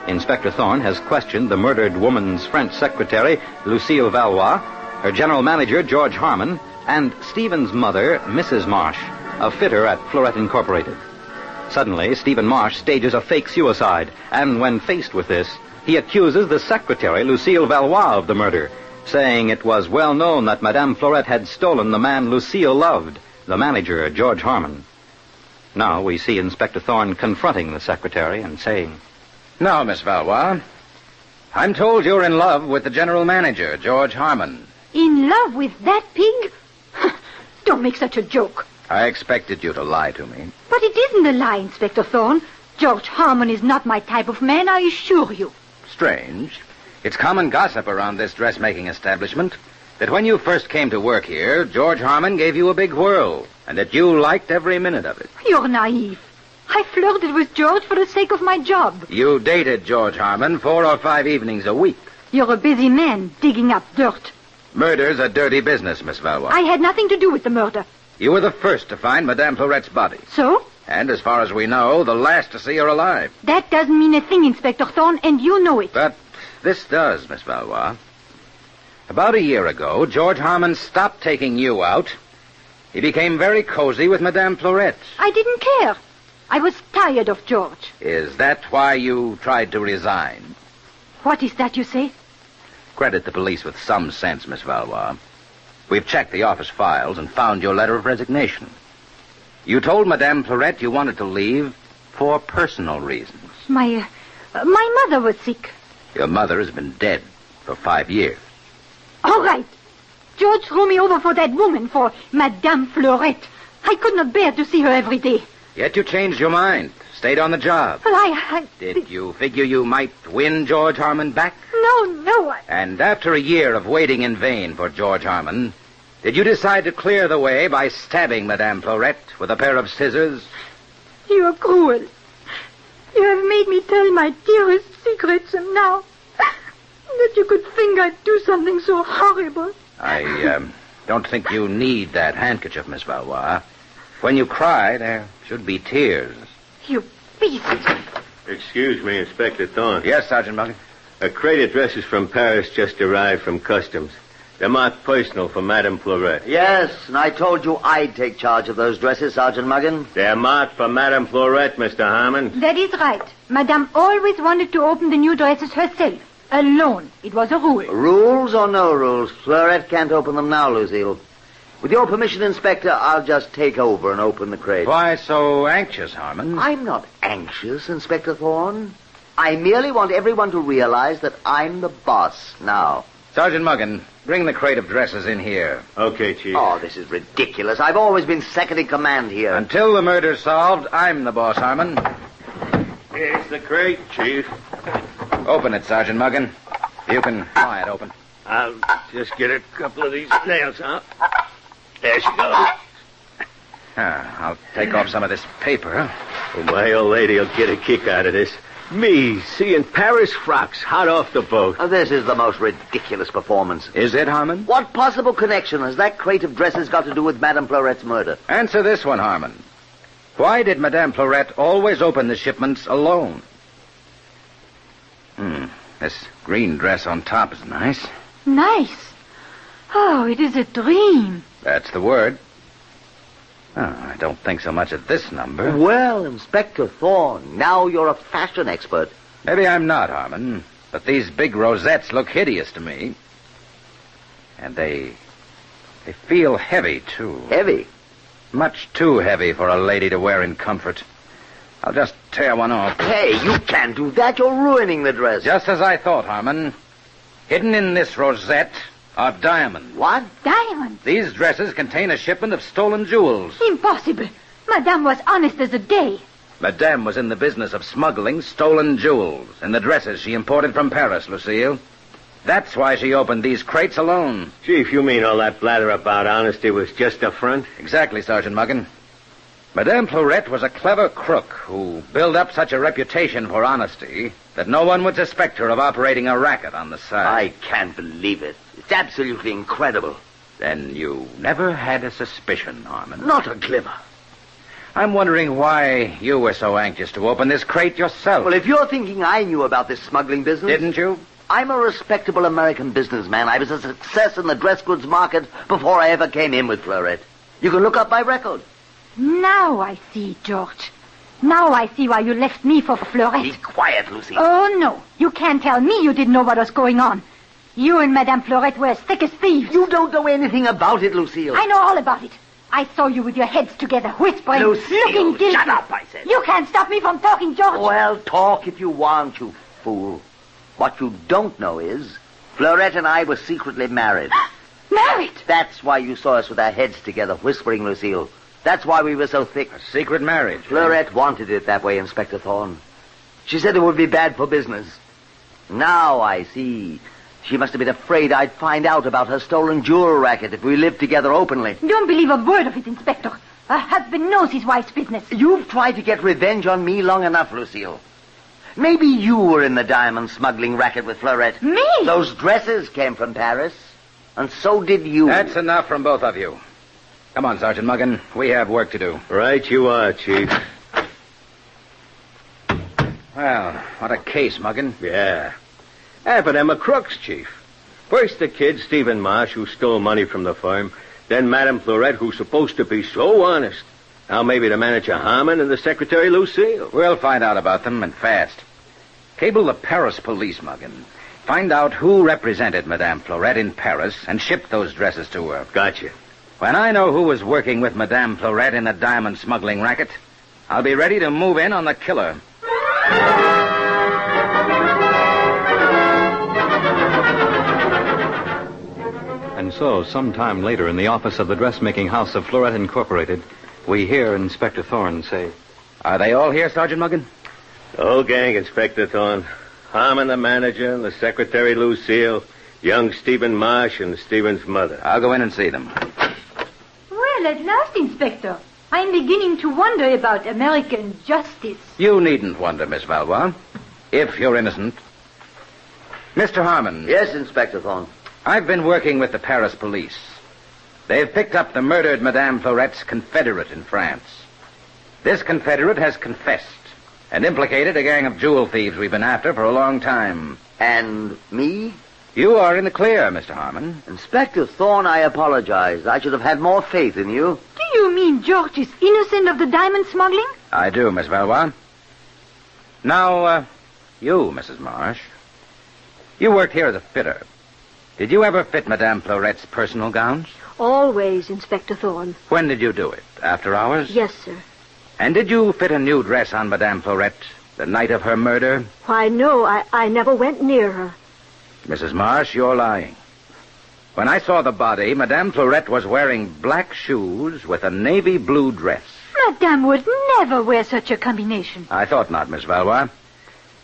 Inspector Thorne has questioned the murdered woman's French secretary, Lucille Valois, her general manager, George Harmon, and Stephen's mother, Mrs. Marsh, a fitter at Florette Incorporated. Suddenly, Stephen Marsh stages a fake suicide, and when faced with this, he accuses the secretary, Lucille Valois, of the murder, saying it was well known that Madame Florette had stolen the man Lucille loved, the manager, George Harmon. Now we see Inspector Thorne confronting the secretary and saying, "Now, Miss Valois, I'm told you're in love with the general manager, George Harmon." In love with that pig? Don't make such a joke. I expected you to lie to me. But it isn't a lie, Inspector Thorne. George Harmon is not my type of man, I assure you. Strange. It's common gossip around this dressmaking establishment that when you first came to work here, George Harmon gave you a big whirl, and that you liked every minute of it. You're naive. I flirted with George for the sake of my job. You dated George Harmon 4 or 5 evenings a week. You're a busy man digging up dirt. Murder's a dirty business, Miss Valois. I had nothing to do with the murder. You were the first to find Madame Florette's body. So? And as far as we know, the last to see her alive. That doesn't mean a thing, Inspector Thorne, and you know it. But this does, Miss Valois. About a year ago, George Harmon stopped taking you out. He became very cozy with Madame Florette. I didn't care. I was tired of George. Is that why you tried to resign? What is that you say? Credit the police with some sense, Miss Valois. We've checked the office files and found your letter of resignation. You told Madame Florette you wanted to leave for personal reasons. My mother was sick. Your mother has been dead for 5 years. All right. George threw me over for that woman, for Madame Florette. I could not bear to see her every day. Yet you changed your mind, stayed on the job. Well, Did you figure you might win George Harmon back? No. And after a year of waiting in vain for George Harmon, did you decide to clear the way by stabbing Madame Florette with a pair of scissors? You are cruel. You have made me tell my dearest secrets, and now that you could think I'd do something so horrible. I don't think you need that handkerchief, Miss Valois. When you cry, there should be tears. You beast. Excuse me, Inspector Thorne. Yes, Sergeant Muggin. A crate of dresses from Paris just arrived from customs. They're marked personal for Madame Florette. Yes, and I told you I'd take charge of those dresses, Sergeant Muggin. They're marked for Madame Florette, Mr. Harmon. That is right. Madame always wanted to open the new dresses herself. Alone. It was a rule. Rules or no rules, Florette can't open them now, Lucille. With your permission, Inspector, I'll just take over and open the crate. Why so anxious, Harmon? I'm not anxious, Inspector Thorne. I merely want everyone to realize that I'm the boss now. Sergeant Muggan, bring the crate of dresses in here. Okay, Chief. Oh, this is ridiculous. I've always been second in command here. Until the murder's solved, I'm the boss, Harmon. Here's the crate, Chief. Open it, Sergeant Muggan. You can pry it open. I'll just get a couple of these nails out. There she goes. I'll take off some of this paper. Well, my old lady will get a kick out of this. Me, seeing Paris frocks hot off the boat. Oh, this is the most ridiculous performance. Is it, Harmon? What possible connection has that crate of dresses got to do with Madame Florette's murder? Answer this one, Harmon. Why did Madame Florette always open the shipments alone? This green dress on top is nice. Nice. Oh, it is a dream. That's the word. Oh, I don't think so much of this number. Well, Inspector Thorne, now you're a fashion expert. Maybe I'm not, Harmon, but these big rosettes look hideous to me. And they feel heavy, too. Heavy? Much too heavy for a lady to wear in comfort. I'll just tear one off. Hey, you can't do that. You're ruining the dress. Just as I thought, Harmon. Hidden in this rosette are diamonds. What? Diamonds? These dresses contain a shipment of stolen jewels. Impossible. Madame was honest as the day. Madame was in the business of smuggling stolen jewels in the dresses she imported from Paris, Lucille. That's why she opened these crates alone. Chief, you mean all that blather about honesty was just a front? Exactly, Sergeant Muggan. Madame Florette was a clever crook who built up such a reputation for honesty that no one would suspect her of operating a racket on the side. I can't believe it. It's absolutely incredible. Then you never had a suspicion, Harmon? Not a glimmer. I'm wondering why you were so anxious to open this crate yourself. Well, if you're thinking I knew about this smuggling business... Didn't you? I'm a respectable American businessman. I was a success in the dress goods market before I ever came in with Florette. You can look up my record. Now I see, George. Now I see why you left me for Florette. Be quiet, Lucy. Oh, no. You can't tell me you didn't know what was going on. You and Madame Florette were as thick as thieves. You don't know anything about it, Lucille. I know all about it. I saw you with your heads together, whispering, Lucille, looking guilty. shut up, I said. You can't stop me from talking, George. Well, talk if you want, you fool. What you don't know is Florette and I were secretly married. Married? That's why you saw us with our heads together, whispering, Lucille. That's why we were so thick. A secret marriage. Florette wanted it that way, Inspector Thorne. She said it would be bad for business. Now I see. She must have been afraid I'd find out about her stolen jewel racket if we lived together openly. Don't believe a word of it, Inspector. Her husband knows his wife's business. You've tried to get revenge on me long enough, Lucille. Maybe you were in the diamond smuggling racket with Florette. Me? Those dresses came from Paris, and so did you. That's enough from both of you. Come on, Sergeant Muggan. We have work to do. Right you are, Chief. Well, what a case, Muggan. Yeah. Half of them are crooks, Chief. First the kid, Stephen Marsh, who stole money from the firm. Then Madame Florette, who's supposed to be so honest. Now maybe the manager Harmon and the secretary Lucille. We'll find out about them, and fast. Cable the Paris police, Muggan. Find out who represented Madame Florette in Paris and shipped those dresses to her. Gotcha. When I know who was working with Madame Florette in the diamond smuggling racket, I'll be ready to move in on the killer. And so, sometime later, in the office of the dressmaking house of Florette Incorporated, we hear Inspector Thorne say, "Are they all here, Sergeant Muggan?" The whole gang, Inspector Thorne. Harmon, the manager, and the secretary Lucille, young Stephen Marsh, and Stephen's mother. I'll go in and see them. Well, at last, Inspector. I'm beginning to wonder about American justice. You needn't wonder, Miss Valois, if you're innocent. Mr. Harmon. Yes, Inspector Thorne. I've been working with the Paris police. They've picked up the murdered Madame Florette's confederate in France. This confederate has confessed and implicated a gang of jewel thieves we've been after for a long time. And me? You are in the clear, Mr. Harmon. Inspector Thorne, I apologize. I should have had more faith in you. Do you mean George is innocent of the diamond smuggling? I do, Miss Valois. Now, you, Mrs. Marsh. You worked here as a fitter. Did you ever fit Madame Florette's personal gowns? Always, Inspector Thorne. When did you do it? After hours? Yes, sir. And did you fit a new dress on Madame Florette the night of her murder? Why, no, I never went near her. Mrs. Marsh, you're lying. When I saw the body, Madame Florette was wearing black shoes with a navy blue dress. Madame would never wear such a combination. I thought not, Miss Valois.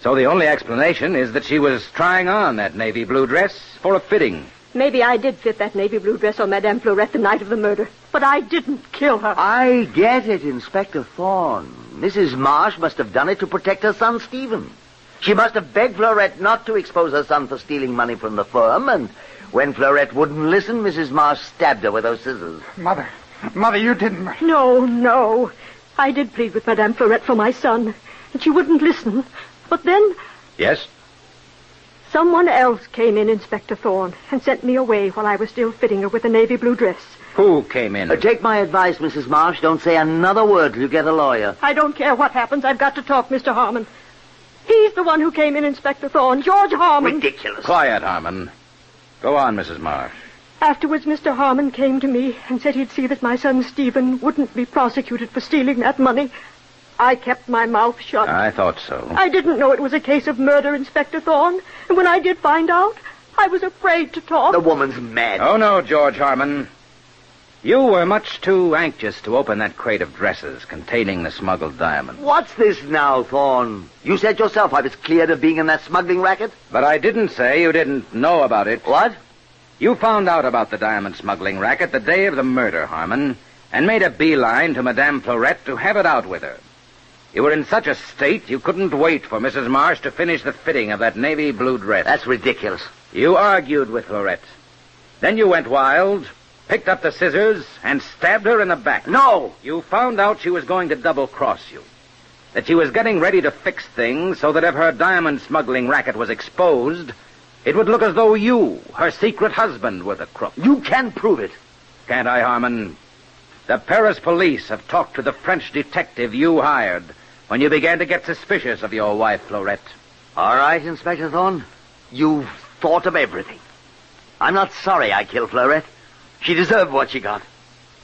So the only explanation is that she was trying on that navy blue dress for a fitting. Maybe I did fit that navy blue dress on Madame Florette the night of the murder, but I didn't kill her. I get it, Inspector Thorne. Mrs. Marsh must have done it to protect her son, Stephen. She must have begged Florette not to expose her son for stealing money from the firm, and when Florette wouldn't listen, Mrs. Marsh stabbed her with those scissors. Mother, you didn't... No. I did plead with Madame Florette for my son, and she wouldn't listen. But then... Yes? Someone else came in, Inspector Thorne, and sent me away while I was still fitting her with a navy blue dress. Who came in? Take my advice, Mrs. Marsh. Don't say another word till you get a lawyer. I don't care what happens. I've got to talk, Mr. Harmon. He's the one who came in, Inspector Thorne. George Harmon. Ridiculous. Quiet, Harmon. Go on, Mrs. Marsh. Afterwards, Mr. Harmon came to me and said he'd see that my son Stephen wouldn't be prosecuted for stealing that money. I kept my mouth shut. I thought so. I didn't know it was a case of murder, Inspector Thorne. And when I did find out, I was afraid to talk. The woman's mad. Oh, no, George Harmon. You were much too anxious to open that crate of dresses containing the smuggled diamond. What's this now, Thorne? You said yourself I was cleared of being in that smuggling racket. But I didn't say you didn't know about it. What? You found out about the diamond smuggling racket the day of the murder, Harmon, and made a beeline to Madame Florette to have it out with her. You were in such a state you couldn't wait for Mrs. Marsh to finish the fitting of that navy blue dress. That's ridiculous. You argued with Florette. Then you went wild, picked up the scissors, and stabbed her in the back. No! You found out she was going to double-cross you. That she was getting ready to fix things so that if her diamond smuggling racket was exposed, it would look as though you, her secret husband, were the crook. You can prove it. Can't I, Harmon? The Paris police have talked to the French detective you hired when you began to get suspicious of your wife, Florette. All right, Inspector Thorne. You've thought of everything. I'm not sorry I killed Florette. She deserved what she got.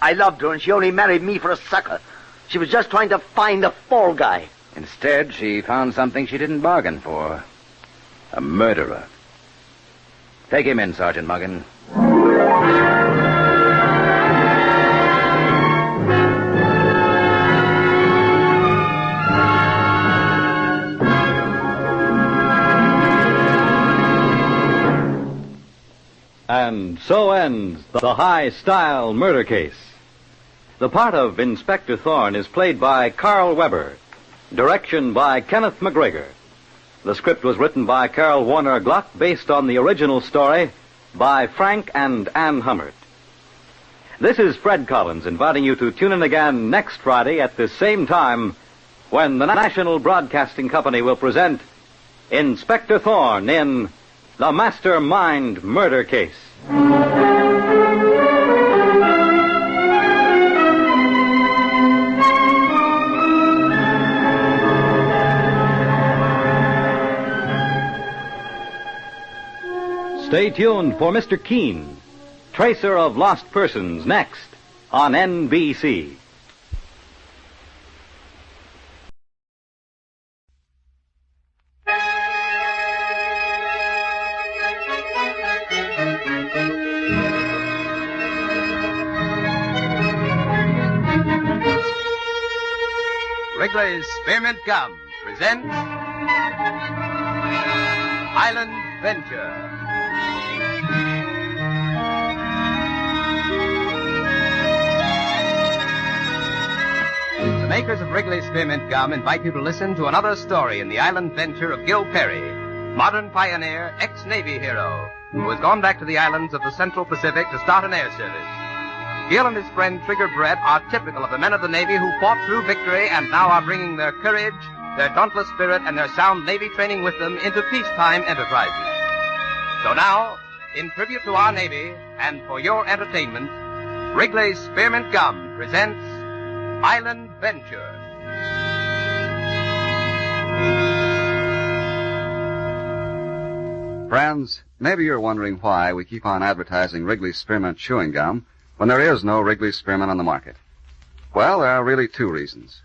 I loved her, and she only married me for a sucker. She was just trying to find a fall guy. Instead, she found something she didn't bargain for. A murderer. Take him in, Sergeant Muggin. And so ends the high-style murder case. The part of Inspector Thorne is played by Carl Weber. Direction by Kenneth McGregor. The script was written by Carol Warner Gluck based on the original story by Frank and Ann Hummert. This is Fred Collins inviting you to tune in again next Friday at this same time when the National Broadcasting Company will present Inspector Thorne in The Mastermind Murder Case. Stay tuned for Mr. Keene, Tracer of Lost Persons, next on NBC. Wrigley's Spearmint Gum presents Island Venture. The makers of Wrigley's Spearmint Gum invite you to listen to another story in the island venture of Gil Perry, modern pioneer, ex-Navy hero, who has gone back to the islands of the Central Pacific to start an air service. Gil and his friend Trigger Brett are typical of the men of the Navy who fought through victory and now are bringing their courage, their dauntless spirit, and their sound Navy training with them into peacetime enterprises. So now, in tribute to our Navy and for your entertainment, Wrigley's Spearmint Gum presents Island Venture. Friends, maybe you're wondering why we keep on advertising Wrigley's Spearmint Chewing Gum when there is no Wrigley's Spearmint on the market. Well, there are really two reasons.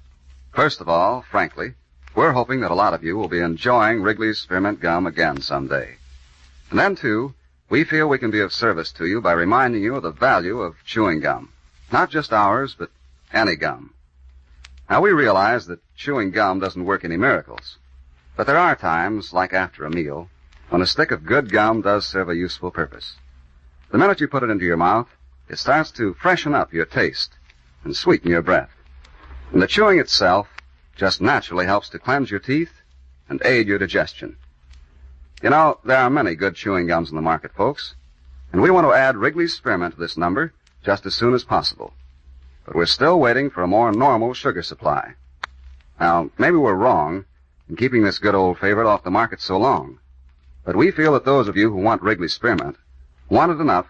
First of all, frankly, we're hoping that a lot of you will be enjoying Wrigley's Spearmint Gum again someday. And then, too, we feel we can be of service to you by reminding you of the value of chewing gum. Not just ours, but any gum. Now, we realize that chewing gum doesn't work any miracles. But there are times, like after a meal, when a stick of good gum does serve a useful purpose. The minute you put it into your mouth, it starts to freshen up your taste and sweeten your breath. And the chewing itself just naturally helps to cleanse your teeth and aid your digestion. You know, there are many good chewing gums in the market, folks, and we want to add Wrigley's Spearmint to this number just as soon as possible. But we're still waiting for a more normal sugar supply. Now, maybe we're wrong in keeping this good old favorite off the market so long, but we feel that those of you who want Wrigley's Spearmint want it enough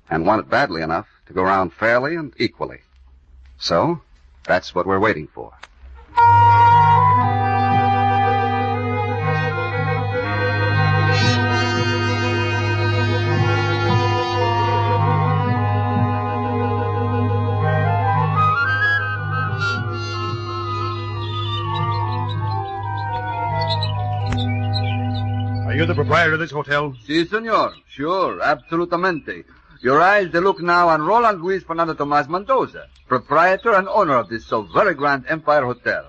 and want it badly enough to go around fairly and equally. So, that's what we're waiting for. Are you the proprietor of this hotel? Si, senor. Sure, absolutamente. Your eyes, they look now on Roland Luis Fernando Tomas Mendoza, proprietor and owner of this so very grand Empire Hotel.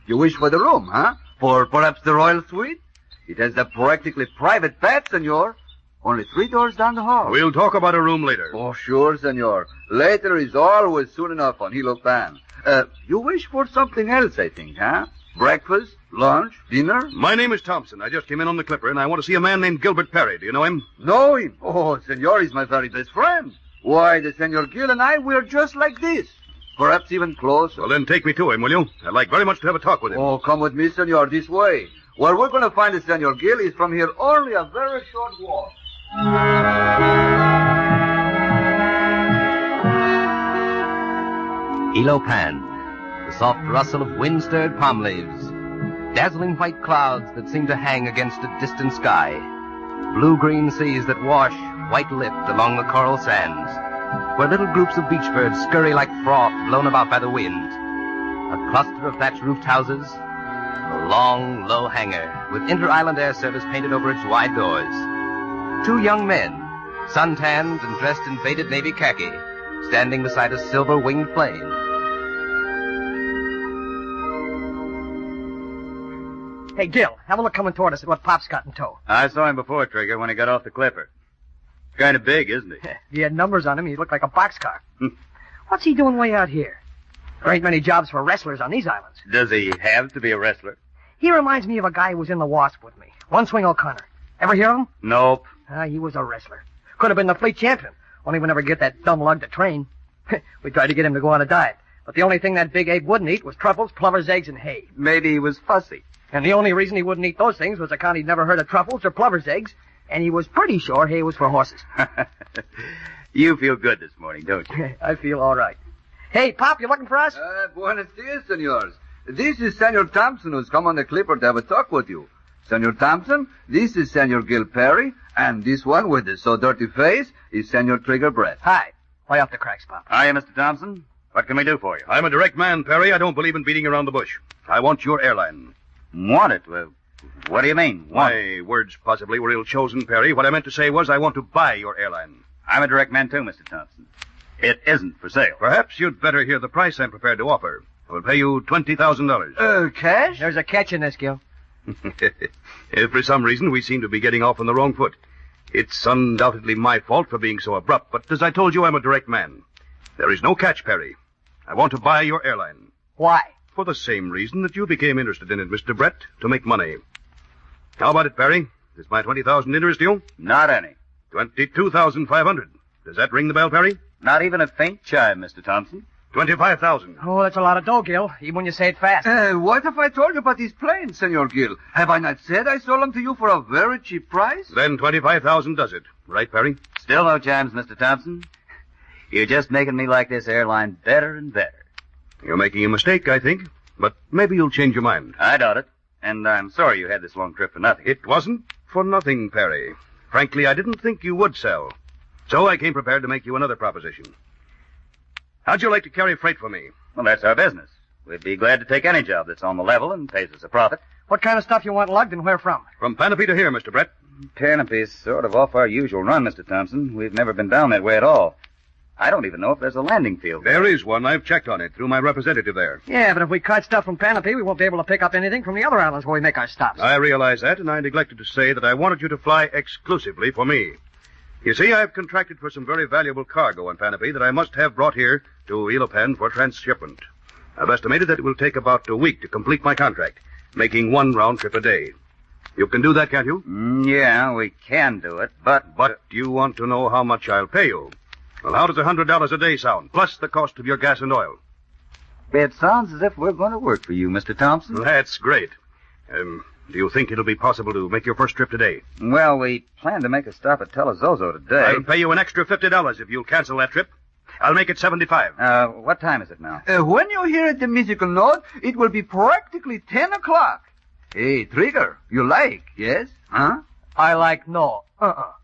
You wish for the room, huh? For perhaps the royal suite? It has a practically private bath, senor. Only 3 doors down the hall. We'll talk about a room later. Oh, sure, senor. Later is always soon enough on Hilo Pan. You wish for something else, I think, huh? Breakfast, lunch, dinner? My name is Thompson. I just came in on the Clipper, and I want to see a man named Gilbert Perry. Do you know him? Know him? Oh, senor, he's my very best friend. Why, the Senor Gill and I, we're just like this. Perhaps even closer. Well, then take me to him, will you? I'd like very much to have a talk with him. Oh, come with me, senor, this way. Where we're going to find the Senor Gill is from here only a very short walk. Hilo Pan, the soft rustle of wind-stirred palm leaves, dazzling white clouds that seem to hang against a distant sky, blue-green seas that wash, white-lipped, along the coral sands, where little groups of beach birds scurry like froth blown about by the wind, a cluster of thatch-roofed houses, a long, low hangar with inter-island air service painted over its wide doors, 2 young men, suntanned and dressed in faded navy khaki, standing beside a silver-winged plane. Hey, Gil, have a look coming toward us at what Pop's got in tow. I saw him before, Trigger, when he got off the Clipper. Kind of big, isn't he? If he had numbers on him, he'd look like a boxcar. What's he doing way out here? There ain't many jobs for wrestlers on these islands. Does he have to be a wrestler? He reminds me of a guy who was in the Wasp with me. One Swing O'Connor. Ever hear of him? Nope. He was a wrestler. Could have been the fleet champion. Only we never get that dumb lug to train. We tried to get him to go on a diet. But the only thing that big Abe wouldn't eat was truffles, plover's eggs, and hay. Maybe he was fussy. And the only reason he wouldn't eat those things was account he'd never heard of truffles or plover's eggs, and he was pretty sure hay was for horses. You feel good this morning, don't you? I feel all right. Hey, Pop, you looking for us? Buenos dias, senors. This is Senor Thompson, who's come on the Clipper to have a talk with you. Senor Thompson, this is Senor Gil Perry, and this one with the so dirty face is Senor Trigger Brett. Hi. Way off the cracks, Pop. Hiya, Mr. Thompson. What can we do for you? I'm a direct man, Perry. I don't believe in beating around the bush. I want your airline. Want it? Well, what do you mean? My words possibly were ill-chosen, Perry. What I meant to say was I want to buy your airline. I'm a direct man, too, Mr. Thompson. It isn't for sale. Perhaps you'd better hear the price I'm prepared to offer. I'll pay you $20,000. Cash? There's a catch in this, Gil. If for some reason we seem to be getting off on the wrong foot, it's undoubtedly my fault for being so abrupt, but as I told you, I'm a direct man. There is no catch, Perry. I want to buy your airline. Why? For the same reason that you became interested in it, Mr. Brett, to make money. How about it, Perry? Does my $20,000 interest you? Not any. $22,500. Does that ring the bell, Perry? Not even a faint chime, Mr. Thompson. $25,000. Oh, that's a lot of dough, Gil, even when you say it fast. What if I told you about these planes, Senor Gil? Have I not said I sold them to you for a very cheap price? Then $25,000 does it. Right, Perry? Still no chimes, Mr. Thompson. You're just making me like this airline better and better. You're making a mistake, I think. But maybe you'll change your mind. I doubt it. And I'm sorry you had this long trip for nothing. It wasn't for nothing, Perry. Frankly, I didn't think you would sell. So I came prepared to make you another proposition. How'd you like to carry freight for me? Well, that's our business. We'd be glad to take any job that's on the level and pays us a profit. What kind of stuff you want lugged and where from? From Panapee to here, Mr. Brett. Panapy's sort of off our usual run, Mr. Thompson. We've never been down that way at all. I don't even know if there's a landing field. There is one. I've checked on it through my representative there. Yeah, but if we cut stuff from Panapy, we won't be able to pick up anything from the other islands where we make our stops. I realize that, and I neglected to say that I wanted you to fly exclusively for me. You see, I've contracted for some very valuable cargo on Panapy that I must have brought here to Ilopan for transshipment. I've estimated that it will take about a week to complete my contract, making one round trip a day. You can do that, can't you? Yeah, we can do it, but you want to know how much I'll pay you. Well, how does $100 a day sound, plus the cost of your gas and oil? It sounds as if we're going to work for you, Mr. Thompson. That's great. Do you think it'll be possible to make your first trip today? Well, we plan to make a stop at Telezozo today. I'll pay you an extra $50 if you'll cancel that trip. I'll make it $75. What time is it now? When you hear the musical note, it will be practically 10 o'clock. Hey, Trigger, you like, yes? Huh? I like no.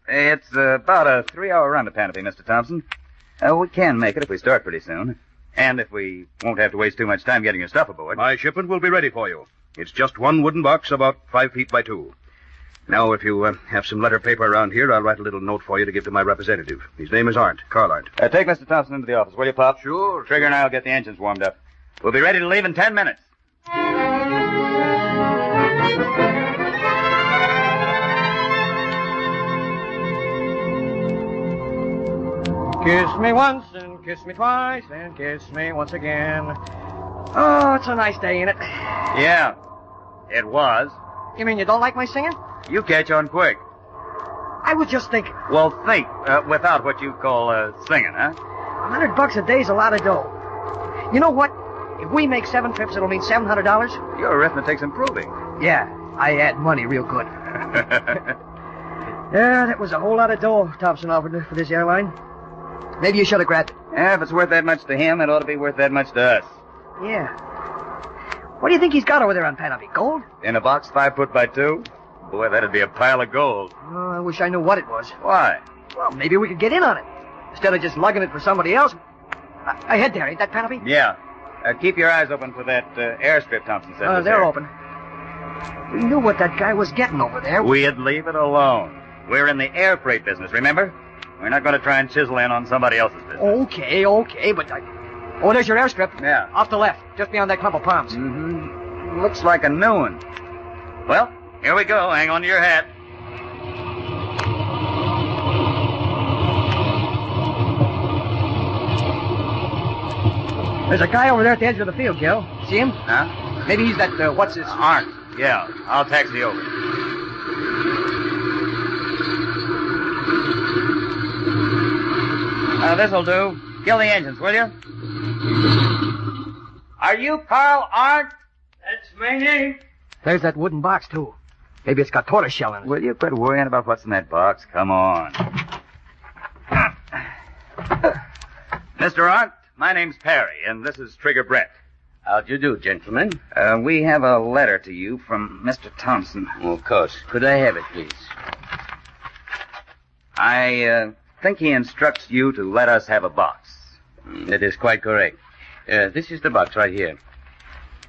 It's about a 3-hour run to Panapy, Mr. Thompson. We can make it if we start pretty soon. And if we won't have to waste too much time getting your stuff aboard. My shipment will be ready for you. It's just one wooden box about 5 feet by 2. Now, if you have some letter paper around here, I'll write a little note for you to give to my representative. His name is Arndt, Carl Arndt. Take Mr. Thompson into the office, will you, Pop? Sure. Trigger and I'll get the engines warmed up. We'll be ready to leave in 10 minutes. Kiss me once and kiss me twice and kiss me once again. Oh, it's a nice day, ain't it? Yeah, it was. You mean you don't like my singing? You catch on quick. I was just thinking. Well, think without what you call singing, huh? $100 a day's a lot of dough. You know what? If we make 7 trips, it'll mean $700. Your arithmetic's improving. Yeah, I add money real good. Yeah, that was a whole lot of dough Thompson offered for this airline. Maybe you should have grabbed it. Yeah, if it's worth that much to him, it ought to be worth that much to us. Yeah. What do you think he's got over there on Panapy? Gold? In a box 5 foot by 2? Boy, that'd be a pile of gold. Oh, I wish I knew what it was. Why? Well, maybe we could get in on it. Instead of just lugging it for somebody else. I head there, ain't that Panapy? Yeah. Keep your eyes open for that airstrip Thompson said was they're there. open. We knew what that guy was getting over there. We'd leave it alone. We're in the air freight business, remember? We're not going to try and chisel in on somebody else's business. Okay, but Oh, there's your airstrip. Yeah. Off the left, just beyond that clump of palms. Mm-hmm. Looks like a new one. Well, here we go. Hang on to your hat. There's a guy over there at the edge of the field, Gil. See him? Huh? Maybe he's that, what's his... Arndt. Yeah, I'll taxi over. This'll do. Kill the engines, will you? Are you Carl Arndt? That's my name. There's that wooden box, too. Maybe it's got tortoise shell in it. Will you quit worrying about what's in that box? Come on. Mr. Arndt, my name's Perry, and this is Trigger Brett. How'd you do, gentlemen? We have a letter to you from Mr. Thompson. Of course. Could I have it, please? I think he instructs you to let us have a box. That is quite correct. This is the box right here.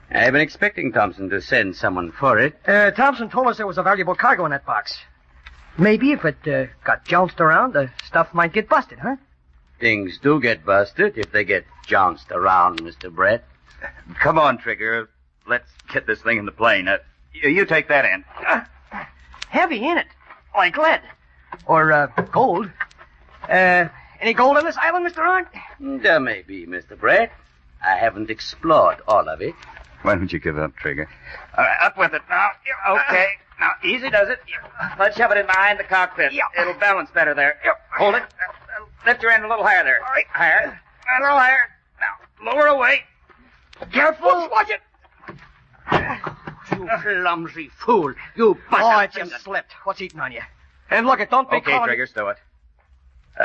I've been expecting Thompson to send someone for it. Thompson told us there was a valuable cargo in that box. Maybe if it got jounced around, the stuff might get busted, huh? Things do get busted if they get jounced around, Mr. Brett. Come on, Trigger. Let's get this thing in the plane. You take that end. Heavy, ain't it? Like lead. Or, gold. Any gold on this island, Mr. Arndt? There may be, Mr. Brett. I haven't explored all of it. Why don't you give up, Trigger? All right, up with it now. Okay. Now, easy does it. Let's shove it in behind the cockpit. It'll balance better there. Hold it. Lift your end a little higher there. All right. Higher. A little higher. Now, lower away. Careful. Watch it. You clumsy fool. You bust. Oh, it just slipped. What's eating on you? And look, it don't be Okay, Trigger, stow it.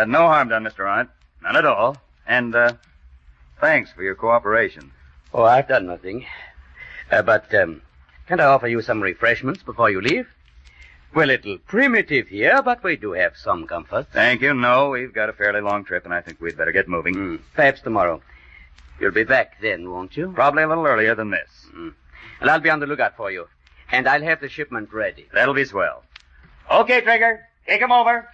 No harm done, Mr. Arndt. None at all. And, thanks for your cooperation. Oh, I've done nothing. But can't I offer you some refreshments before you leave? We're a little primitive here, but we do have some comfort. Thank you. No, we've got a fairly long trip, and I think we'd better get moving. Perhaps tomorrow. You'll be back then, won't you? Probably a little earlier than this. And I'll be on the lookout for you. And I'll have the shipment ready. That'll be swell. Okay, Trigger. Take him over.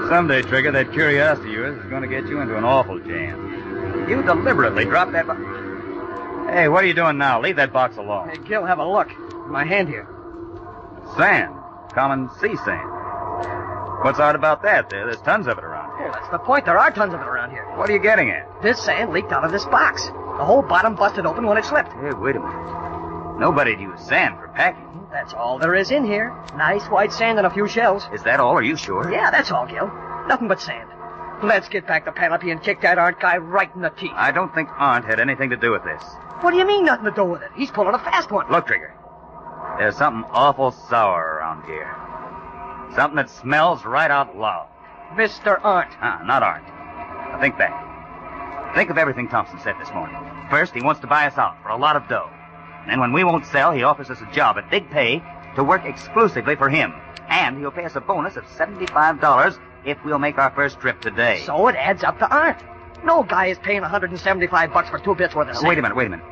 Someday, Trigger, that curiosity of yours is going to get you into an awful jam. You deliberately dropped that box. Hey, what are you doing now? Leave that box alone. Hey, Gil, have a look. My hand here. Sand. Common sea sand. What's odd about that? There's tons of it around here. Oh, that's the point. There are tons of it around here. What are you getting at? This sand leaked out of this box. The whole bottom busted open when it slipped. Hey, wait a minute. Nobody'd use sand for packing. That's all there is in here. Nice white sand and a few shells. Is that all? Are you sure? Yeah, that's all, Gil. Nothing but sand. Let's get back to Penelope and kick that Arndt guy right in the teeth. I don't think Arndt had anything to do with this. What do you mean, nothing to do with it? He's pulling a fast one. Look, Trigger. There's something awful sour around here. Something that smells right out loud. Mr. Arndt. Not Arndt. Now think back. Think of everything Thompson said this morning. First, he wants to buy us out for a lot of dough. And then when we won't sell, he offers us a job at big pay to work exclusively for him. And he'll pay us a bonus of $75 if we'll make our first trip today. So it adds up to Arndt. No guy is paying $175 for 2 bits worth of sand. Wait a minute.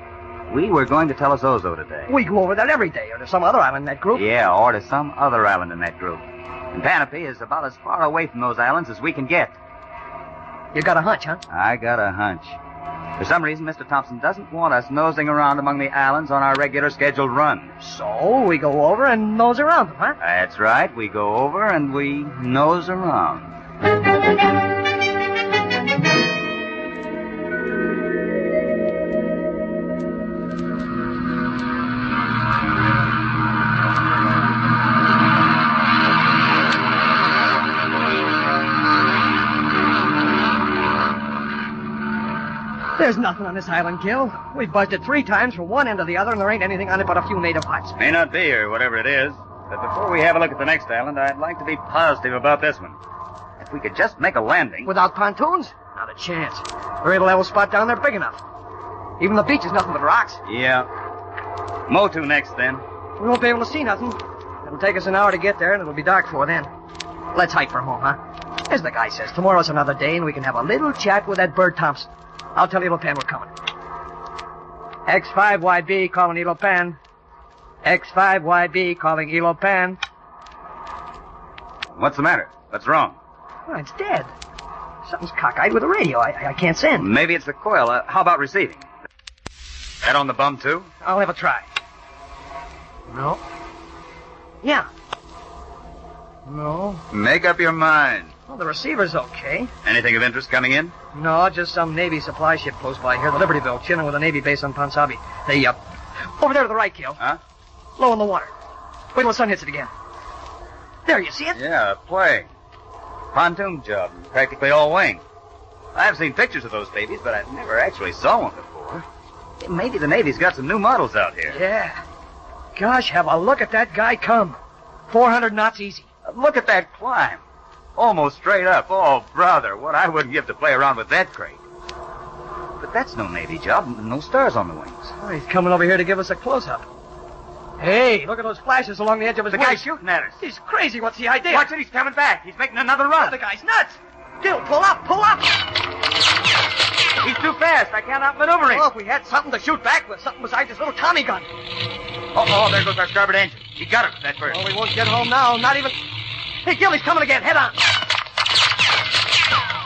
We were going to Telesozo today. We go over there every day, or to some other island in that group. Yeah, or to some other island in that group. And Panapee is about as far away from those islands as we can get. You got a hunch, huh? I got a hunch. For some reason, Mr. Thompson doesn't want us nosing around among the islands on our regular scheduled run. So we go over and nose around them, huh? That's right. We go over and we nose around. There's nothing on this island, Gil. We've buzzed it 3 times from one end to the other, and there ain't anything on it but a few native huts. May not be, or whatever it is. But before we have a look at the next island, I'd like to be positive about this one. If we could just make a landing... Without pontoons? Not a chance. There ain't a level spot down there big enough. Even the beach is nothing but rocks. Yeah. Motu next, then. We won't be able to see nothing. It'll take us an hour to get there, and it'll be dark before then. Let's hike for home, huh? As the guy says, tomorrow's another day, and we can have a little chat with that bird Thompson. I'll tell Elo Pan we're coming. X5YB calling Elo Pan. X5YB calling Elo Pan. What's the matter? What's wrong? Oh, it's dead. Something's cockeyed with the radio. I can't send. Maybe it's the coil. How about receiving? That on the bum, too? I'll have a try. No. Yeah. No. Make up your mind. Well, the receiver's okay. Anything of interest coming in? No, just some Navy supply ship close by here, the Libertyville, chilling with a Navy base on Ponsabi. They, over there to the right, Gil. Huh? Low in the water. Wait till the sun hits it again. There, you see it? Yeah, play. Pontoon job, practically all wing. I've seen pictures of those babies, but I never actually saw one before. Maybe the Navy's got some new models out here. Yeah. Gosh, have a look at that guy come. 400 knots easy. Look at that climb. Almost straight up. Oh, brother, what I wouldn't give to play around with that crate. But that's no Navy job. No stars on the wings. Oh, he's coming over here to give us a close-up. Hey, look at those flashes along the edge of his wings. The guy's shooting at us. He's crazy. What's the idea? Watch it. He's coming back. He's making another run. Oh, the guy's nuts. Gil, pull up. Pull up. He's too fast. I can't outmaneuver him. Oh, if we had something to shoot back with, something besides this little Tommy gun. Oh, there goes our starboard engine. He got it with that first. Oh, we won't get home now. Not even... Hey, Gil, he's coming again. Head on.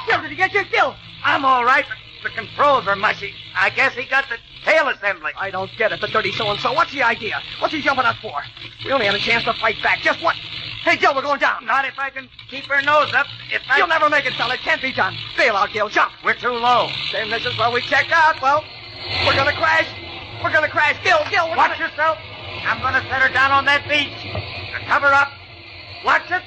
Gil, did he get you, Gil? I'm all right, but the controls are mushy. I guess he got the tail assembly. I don't get it, the dirty so-and-so. What's the idea? What's he jumping us for? We only had a chance to fight back. Just what? Hey, Gil, we're going down. Not if I can keep her nose up. You'll never make it, fella. It can't be done. Bail out, Gil. Jump. We're too low. Same this is where we checked out. Well, we're gonna crash. We're gonna crash. Gil, Watch yourself. I'm gonna set her down on that beach. Now cover up. Watch it.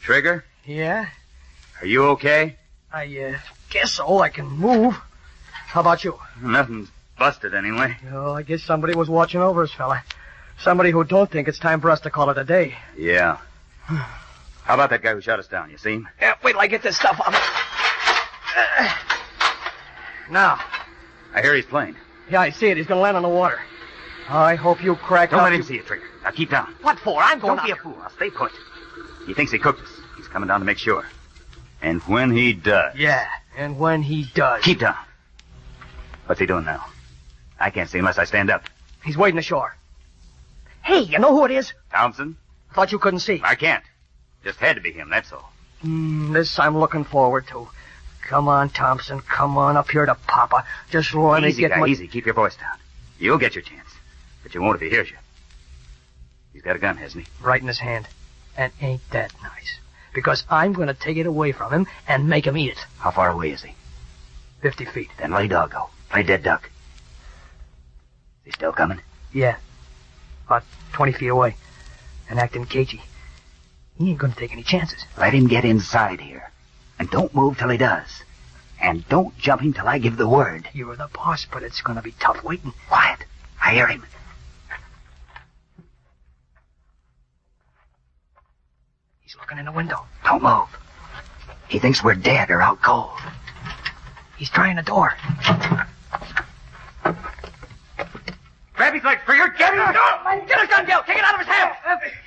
Trigger? Yeah? Are you okay? I guess so. I can move. How about you? Nothing's busted anyway. Oh, I guess somebody was watching over us, fella. Somebody who don't think it's time for us to call it a day. Yeah. How about that guy who shot us down? You see him? Yeah, wait till I get this stuff off. Now. I hear he's playing. Yeah, I see it. He's going to land on the water. I hope you crack Don't up. let him see it, Trigger. Now keep down. What for? I'm going Don't be a fool. I'll stay put. He thinks he cooked us. He's coming down to make sure. And when he does... Yeah, and when he does... Keep down. What's he doing now? I can't see unless I stand up. He's wading ashore. Hey, you know who it is? Thompson? I thought you couldn't see. I can't. Just had to be him, that's all. This I'm looking forward to. Come on, Thompson. Come on up here to Papa. Just let me get my... Easy. Keep your voice down. You'll get your chance. But you won't if he hears you. He's got a gun, hasn't he? Right in his hand. And ain't that nice? Because I'm going to take it away from him and make him eat it. How far away is he? 50 feet. Then lay doggo. Play dead duck. Is he still coming? Yeah. About 20 feet away. And acting cagey. He ain't going to take any chances. Let him get inside here. And don't move till he does. And don't jump him till I give the word. You're the boss, but it's going to be tough waiting. Quiet. I hear him. He's looking in the window. Don't move. He thinks we're dead or out cold. He's trying the door. Grab his legs, Trigger. Get him! Get his gun, Gil. Take it out of his hand.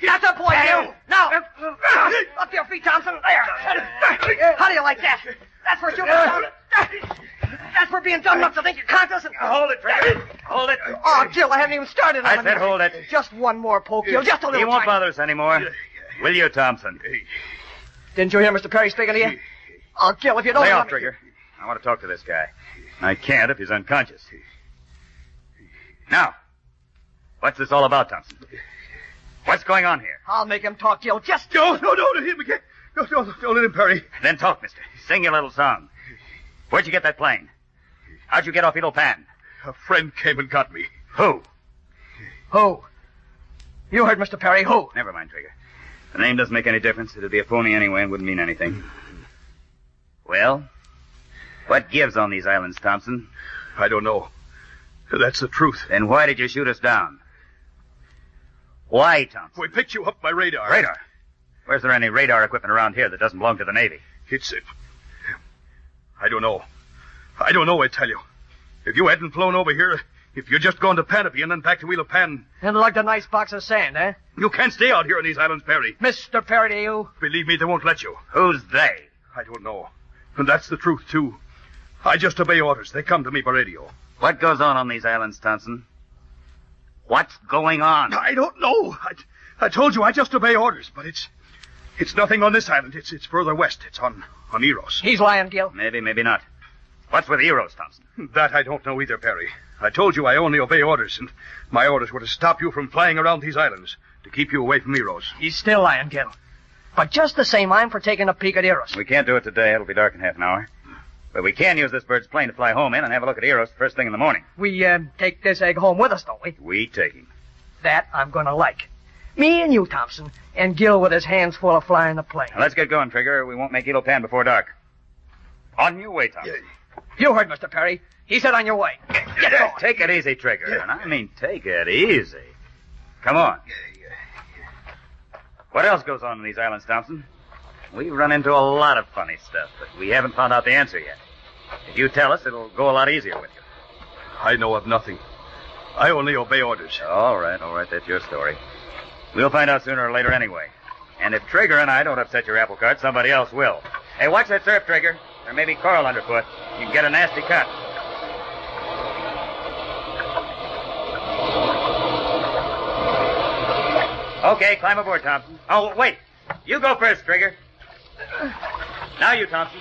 That's a boy, Gil. Now. Up to your feet, Thompson. There. How do you like that? That's for shooting down. That's for being dumb enough to think you're conscious. Hold it, Trigger. Hold it. Oh, Gil, I haven't even started on I said hold it. Just one more poke, Gil. Just a little. He won't tiny. bother us anymore. Will you, Thompson? Didn't you hear Mr. Perry speaking to you? Oh, Gil, if you don't... Lay off, Trigger. I want to talk to this guy. I can't if he's unconscious. Now, what's this all about, Thompson? What's going on here? I'll make him talk, Gil. Just... No, him again. No, don't let him, Perry. Then talk, mister. Sing your little song. Where'd you get that plane? How'd you get off Edo Pan? A friend came and got me. Who? Who? You heard Mr. Perry. Who? Never mind, Trigger. The name doesn't make any difference. It'd be a phony anyway and wouldn't mean anything. Well, what gives on these islands, Thompson? I don't know. That's the truth. Then why did you shoot us down? Why, Thompson? We picked you up by radar. Radar? Where's there any radar equipment around here that doesn't belong to the Navy? It's... I don't know. I don't know, I tell you. If you hadn't flown over here, if you'd just gone to Panapee and then back to Wheel of Pan... And lugged a nice box of sand, eh? You can't stay out here on these islands, Perry. Mr. Perry, do you? Believe me, they won't let you. Who's they? I don't know. And that's the truth, too. I just obey orders. They come to me by radio. What goes on these islands, Thompson? What's going on? I don't know. I told you I just obey orders, but it's nothing on this island. It's further west. It's on Eros. He's lying, Gil. Maybe, maybe not. What's with Eros, Thompson? That I don't know either, Perry. I told you I only obey orders, and my orders were to stop you from flying around these islands, to keep you away from Eros. He's still lying, Gil. But just the same, I'm for taking a peek at Eros. We can't do it today. It'll be dark in half an hour. But we can use this bird's plane to fly home in and have a look at Eros first thing in the morning. We, take this egg home with us, don't we? We take him. That I'm gonna like. Me and you, Thompson, and Gil with his hands full of flying the plane. Now, let's get going, Trigger. We won't make Edo Pan before dark. On your way, Thompson. You heard Mr. Perry. He said on your way. Get going. Take it easy, Trigger. And I mean, take it easy. Come on. What else goes on in these islands, Thompson? We've run into a lot of funny stuff, but we haven't found out the answer yet. If you tell us, it'll go a lot easier with you. I know of nothing. I only obey orders. All right, that's your story. We'll find out sooner or later anyway. And if Trigger and I don't upset your apple cart, somebody else will. Hey, watch that surf, Trigger. There may be coral underfoot. You can get a nasty cut. Okay, climb aboard, Thompson. Oh, wait. You go first, Trigger. Now you, Thompson.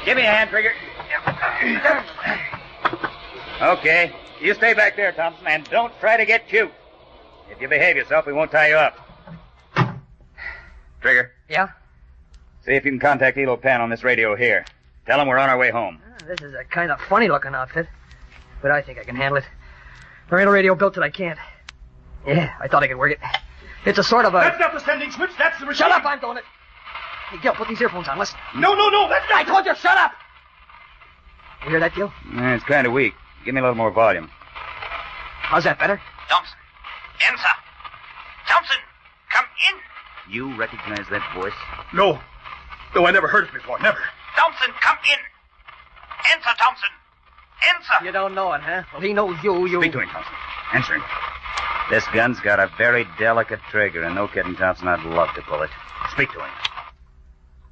Give me a hand, Trigger. Okay. You stay back there, Thompson, and don't try to get cute. If you behave yourself, we won't tie you up. Trigger. Yeah? See if you can contact Edo Pan on this radio here. Tell him we're on our way home. This is a kind of funny-looking outfit, but I think I can handle it. There ain't a radio built that I can't. Yeah, I thought I could work it. It's a sort of a... That's not the sending switch, that's the receiver. Shut up, I'm doing it. Hey, Gil, put these earphones on, listen. No, that's not... I told you, shut up! You hear that, Gil? It's kind of weak. Give me a little more volume. How's that, better? Thompson. Answer. Thompson, come in. You recognize that voice? No, I never heard it before, never. Thompson, come in. Answer, Thompson. Answer. You don't know it, huh? Well, he knows you. Speak to him, Thompson. Answer him. This gun's got a very delicate trigger, and no kidding, Thompson, I'd love to pull it. Speak to him.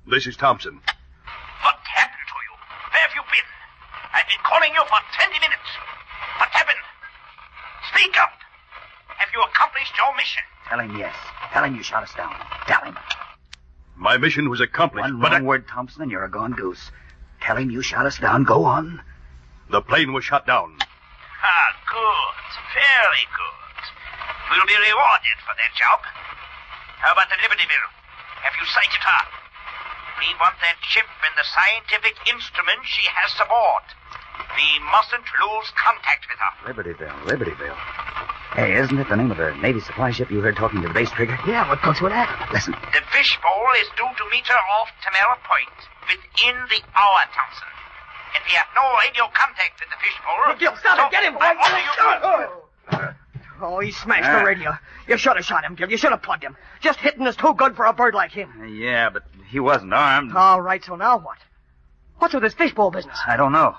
This is Thompson. What happened to you? Where have you been? I've been calling you for 20 minutes. What happened? Speak up. Have you accomplished your mission? Tell him yes. Tell him you shot us down. Tell him. My mission was accomplished, One but wrong word, Thompson, and you're a gone goose. Tell him you shot us down. Go on. the plane was shot down. Ah, good. Very good. We'll be rewarded for that job. How about the Libertyville? Have you sighted her? We want that ship and the scientific instruments she has aboard. We mustn't lose contact with her. Libertyville. Hey, isn't it the name of the Navy supply ship you heard talking to the base trigger? Yeah, what goes with that? Listen. The fishbowl is due to meet her off Tamara Point within the hour, Thompson. And we have no radio contact with the fishbowl. Gil, stop it! Get him! I order you... Oh, he smashed the radio. You should have shot him, Gil. You should have plugged him. Just hitting is too good for a bird like him. Yeah, but he wasn't armed. All right, so now what? What's with this fishbowl business? I don't know.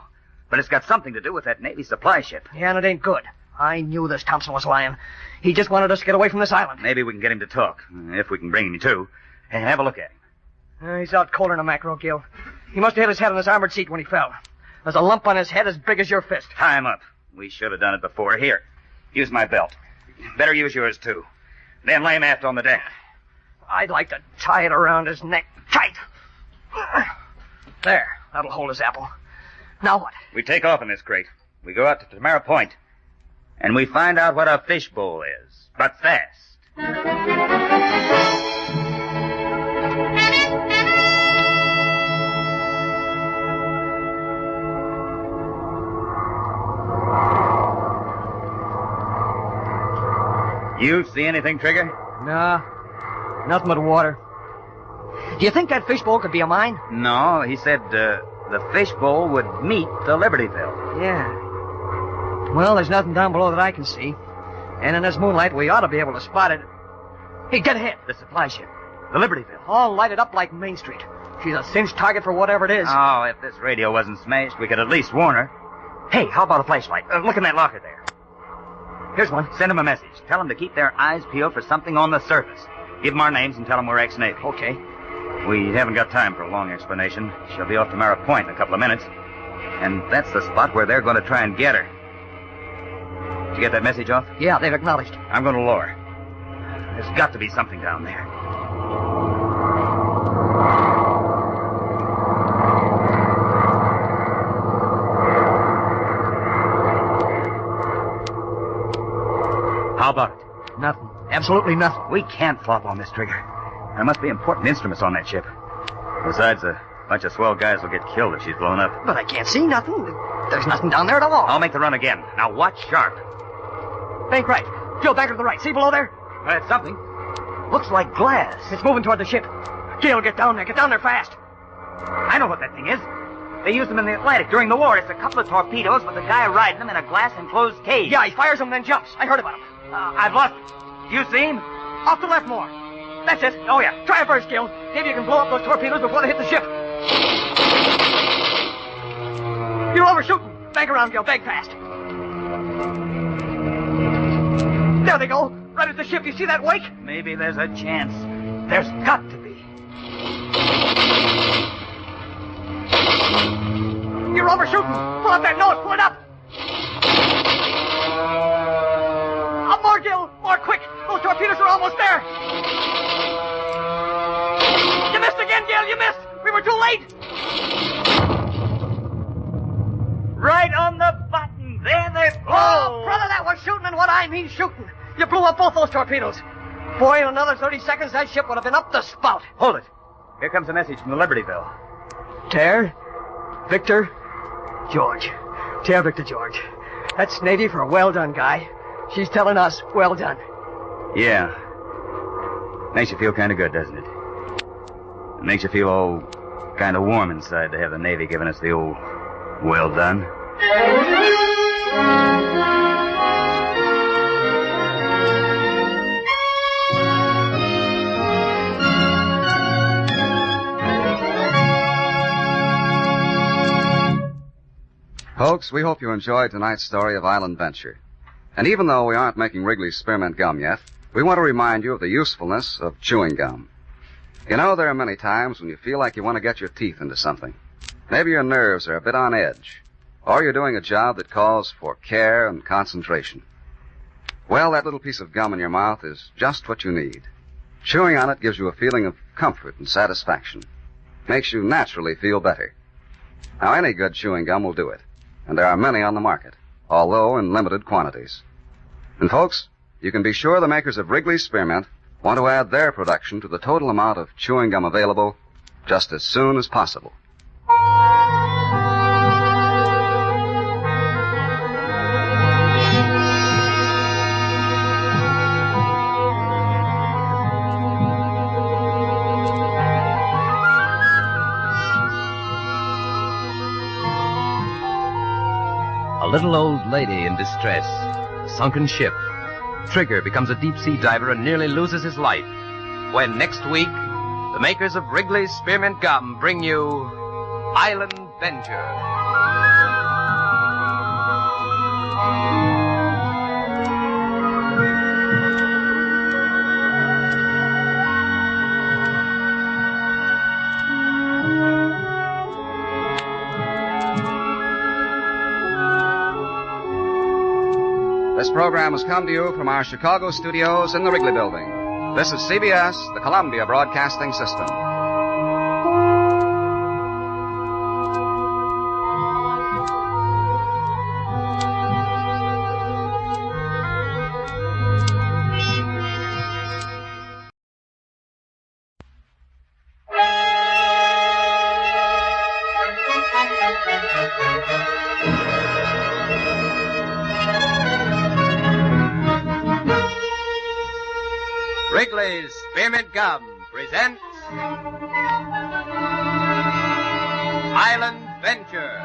But it's got something to do with that Navy supply ship. Yeah, and it ain't good. I knew this Thompson was lying. He just wanted us to get away from this island. Maybe we can get him to talk, if we can bring him to. Hey, have a look at him. He's out colder than a mackerel, Gil. He must have hit his head on his armored seat when he fell. There's a lump on his head as big as your fist. Tie him up. We should have done it before. Here, use my belt. Better use yours, too. Then lay him aft on the deck. I'd like to tie it around his neck tight. There, that'll hold his apple. Now what? We take off in this crate. We go out to Tamara Point. And we find out what a fishbowl is. But fast. You see anything, Trigger? Nah, nothing but water. Do you think that fishbowl could be a mine? No, he said the fishbowl would meet the Libertyville. Yeah. Well, there's nothing down below that I can see. And in this moonlight, we ought to be able to spot it. Hey, get ahead. The supply ship. The Libertyville. All lighted up like Main Street. She's a cinch target for whatever it is. Oh, if this radio wasn't smashed, we could at least warn her. Hey, how about a flashlight? Look in that locker there. Here's one. Send them a message. Tell them to keep their eyes peeled for something on the surface. Give them our names and tell them we're ex-Navy. Okay. We haven't got time for a long explanation. She'll be off Tamara Point in a couple of minutes. And that's the spot where they're going to try and get her. Did you get that message off? Yeah, they've acknowledged. I'm going to lower. There's got to be something down there. How about it? Nothing. Absolutely nothing. We can't flop on this, Trigger. There must be important instruments on that ship. Besides, a bunch of swell guys will get killed if she's blown up. But I can't see nothing. There's nothing down there at all. I'll make the run again. Now watch sharp. Think right. Gil, back to the right. See below there? That's something. Looks like glass. It's moving toward the ship. Gil, get down there. Get down there fast. I know what that thing is. They used them in the Atlantic during the war. It's a couple of torpedoes with a guy riding them in a glass-enclosed cage. Yeah, he fires them and then jumps. I heard about him. I've lost him. You see him? Off the left more. That's it. Oh, yeah. Try it first, Gil. Maybe you can blow up those torpedoes before they hit the ship. You're overshooting. Bank around, Gil. Bank fast. There they go. Right at the ship. You see that wake? Maybe there's a chance. There's got to be. You're overshooting. Pull up that nose. Pull it up. Up more, Gil. More quick. Those torpedoes are almost there. You missed again, Gil. You missed. We were too late. Right on the button. There they go. Oh, brother, that was shooting and what I mean shooting. You blew up both those torpedoes. Boy, in another 30 seconds, that ship would have been up the spout. Hold it. Here comes a message from the Libertyville. Tear, Victor, George. Tear, Victor, George. That's Navy for a well done, guy. She's telling us, well done. Yeah. Makes you feel kind of good, doesn't it? It makes you feel all kind of warm inside to have the Navy giving us the old well done. Folks, we hope you enjoyed tonight's story of Island Venture. And even though we aren't making Wrigley's Spearmint Gum yet, we want to remind you of the usefulness of chewing gum. You know, there are many times when you feel like you want to get your teeth into something. Maybe your nerves are a bit on edge, or you're doing a job that calls for care and concentration. Well, that little piece of gum in your mouth is just what you need. Chewing on it gives you a feeling of comfort and satisfaction. Makes you naturally feel better. Now, any good chewing gum will do it, and there are many on the market, although in limited quantities. And folks, you can be sure the makers of Wrigley's Spearmint want to add their production to the total amount of chewing gum available just as soon as possible. A little old lady in distress, a sunken ship. Trigger becomes a deep-sea diver and nearly loses his life. When next week, the makers of Wrigley's Spearmint Gum bring you Island Venture. This program has come to you from our Chicago studios in the Wrigley Building. This is CBS, the Columbia Broadcasting System. Wrigley's Spearmint Gum presents Island Venture.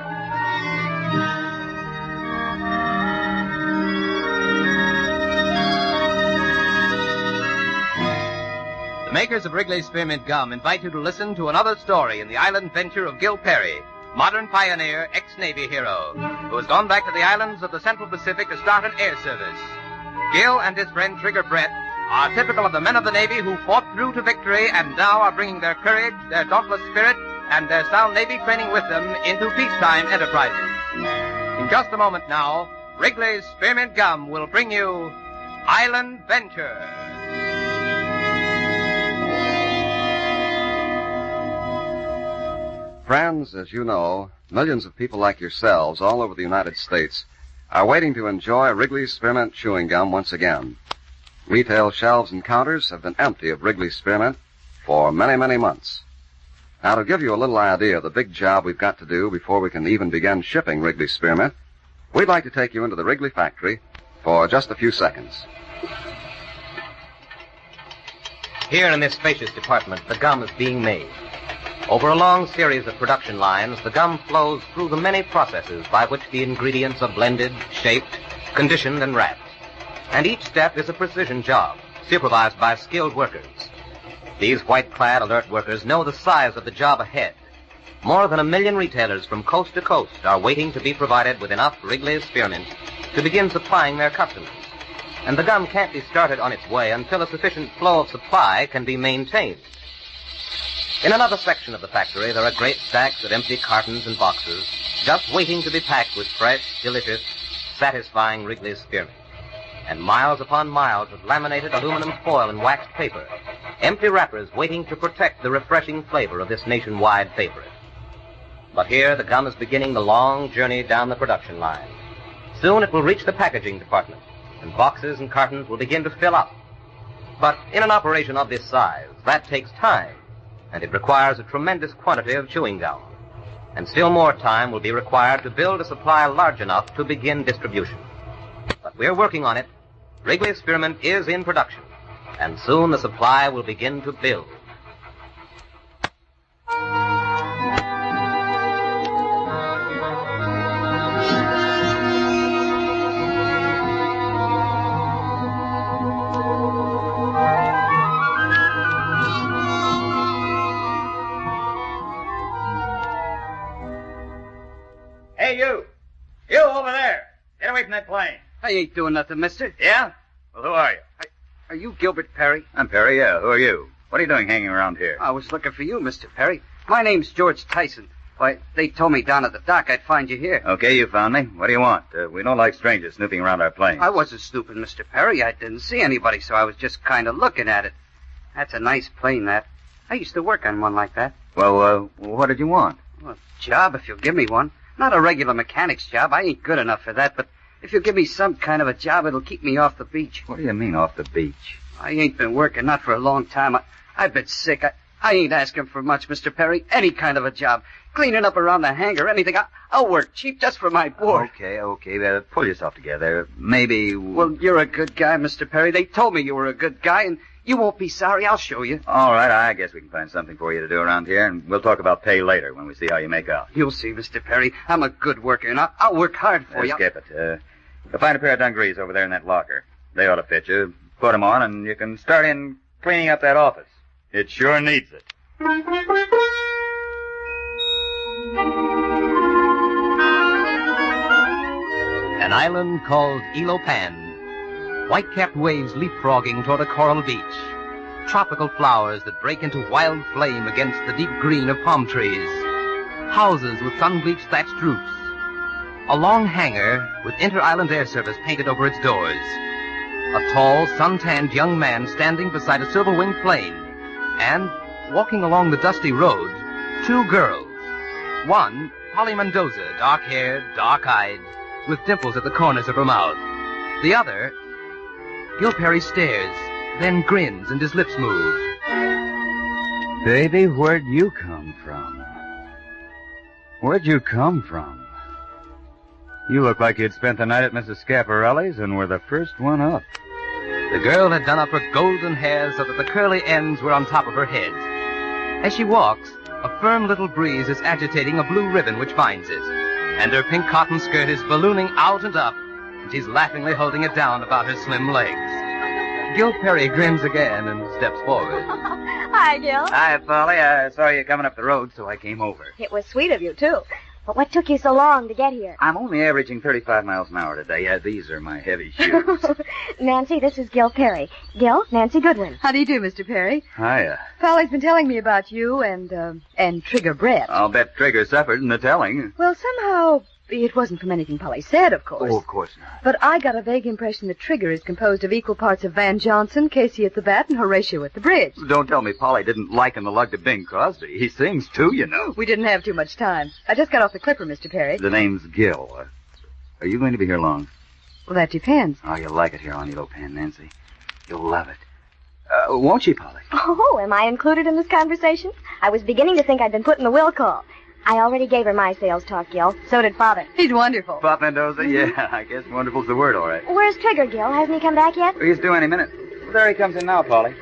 The makers of Wrigley's Spearmint Gum invite you to listen to another story in the Island Venture of Gil Perry, modern pioneer, ex-Navy hero, who has gone back to the islands of the Central Pacific to start an air service. Gil and his friend Trigger Brett are typical of the men of the Navy who fought through to victory and now are bringing their courage, their dauntless spirit, and their sound Navy training with them into peacetime enterprises. In just a moment now, Wrigley's Spearmint Gum will bring you Island Venture. Friends, as you know, millions of people like yourselves all over the United States are waiting to enjoy Wrigley's Spearmint Chewing Gum once again. Retail shelves and counters have been empty of Wrigley's Spearmint for many, many months. Now, to give you a little idea of the big job we've got to do before we can even begin shipping Wrigley's Spearmint, we'd like to take you into the Wrigley factory for just a few seconds. Here in this spacious department, the gum is being made. Over a long series of production lines, the gum flows through the many processes by which the ingredients are blended, shaped, conditioned, and wrapped. And each step is a precision job, supervised by skilled workers. These white-clad, alert workers know the size of the job ahead. More than 1 million retailers from coast to coast are waiting to be provided with enough Wrigley's Spearmint to begin supplying their customers. And the gum can't be started on its way until a sufficient flow of supply can be maintained. In another section of the factory, there are great stacks of empty cartons and boxes, just waiting to be packed with fresh, delicious, satisfying Wrigley's Spearmint. And miles upon miles of laminated aluminum foil and waxed paper, empty wrappers waiting to protect the refreshing flavor of this nationwide favorite. But here the gum is beginning the long journey down the production line. Soon it will reach the packaging department, and boxes and cartons will begin to fill up. But in an operation of this size, that takes time, and it requires a tremendous quantity of chewing gum. And still more time will be required to build a supply large enough to begin distribution. But we're working on it. Wrigley's Spearmint is in production, and soon the supply will begin to build. Hey, you! I ain't doing nothing, mister. Yeah? Well, who are you? Are you Gilbert Perry? I'm Perry, yeah. Who are you? What are you doing hanging around here? I was looking for you, Mr. Perry. My name's George Tyson. Why, they told me down at the dock I'd find you here. Okay, you found me. What do you want? We don't like strangers snooping around our plane. I wasn't snooping, Mr. Perry. I didn't see anybody, so I was just kind of looking at it. That's a nice plane, that. I used to work on one like that. Well, what did you want? Well, a job, if you'll give me one. Not a regular mechanic's job. I ain't good enough for that, but if you'll give me some kind of a job, it'll keep me off the beach. What do you mean, off the beach? I ain't been working, not for a long time. I've been sick. I ain't asking for much, Mr. Perry. Any kind of a job. Cleaning up around the hangar, anything. I'll work cheap just for my board. Okay. Pull yourself together. Maybe... Well, you're a good guy, Mr. Perry. They told me you were a good guy, and you won't be sorry. I'll show you. All right, I guess we can find something for you to do around here, and we'll talk about pay later when we see how you make out. You'll see, Mr. Perry. I'm a good worker, and I'll work hard for you. Skip it. You'll find a pair of dungarees over there in that locker. They ought to fit you. Put them on, and you can start in cleaning up that office. It sure needs it. An island called Elopan. White-capped waves leapfrogging toward a coral beach. Tropical flowers that break into wild flame against the deep green of palm trees. Houses with sun-bleached thatched roofs. A long hangar with inter-island air service painted over its doors. A tall, sun-tanned young man standing beside a silver-winged plane. And, walking along the dusty road, two girls. One, Polly Mendoza, dark-haired, dark-eyed, with dimples at the corners of her mouth. The other, Gil Perry stares, then grins and his lips move. Baby, where'd you come from? Where'd you come from? You look like you'd spent the night at Mrs. Scaparelli's and were the first one up. The girl had done up her golden hair so that the curly ends were on top of her head. As she walks, a firm little breeze is agitating a blue ribbon which binds it, and her pink cotton skirt is ballooning out and up, and she's laughingly holding it down about her slim legs. Gil Perry grins again and steps forward. Hi, Gil. Hi, Polly. I saw you coming up the road, so I came over. It was sweet of you, too. But what took you so long to get here? I'm only averaging 35 miles an hour today. Yeah, these are my heavy shoes. Nancy, this is Gil Perry. Gil, Nancy Goodwin. How do you do, Mr. Perry? Hiya. Polly's been telling me about you and Trigger Brett. I'll bet Trigger suffered in the telling. Well, somehow, it wasn't from anything Polly said, of course. Oh, of course not. But I got a vague impression that Trigger is composed of equal parts of Van Johnson, Casey at the bat, and Horatio at the bridge. Don't tell me Polly didn't liken the lug to Bing Crosby. He sings, too, you know. We didn't have too much time. I just got off the clipper, Mr. Perry. The name's Gil. Are you going to be here long? Well, that depends. Oh, you'll like it here on Elopan, Nancy. You'll love it. Won't you, Polly? Oh, am I included in this conversation? I was beginning to think I'd been put in the will call. I already gave her my sales talk, Gil. So did Father. He's wonderful. Pop Mendoza? Yeah, I guess wonderful's the word, all right. Where's Trigger, Gil? Hasn't he come back yet? He's due any minute. There he comes in now, Polly.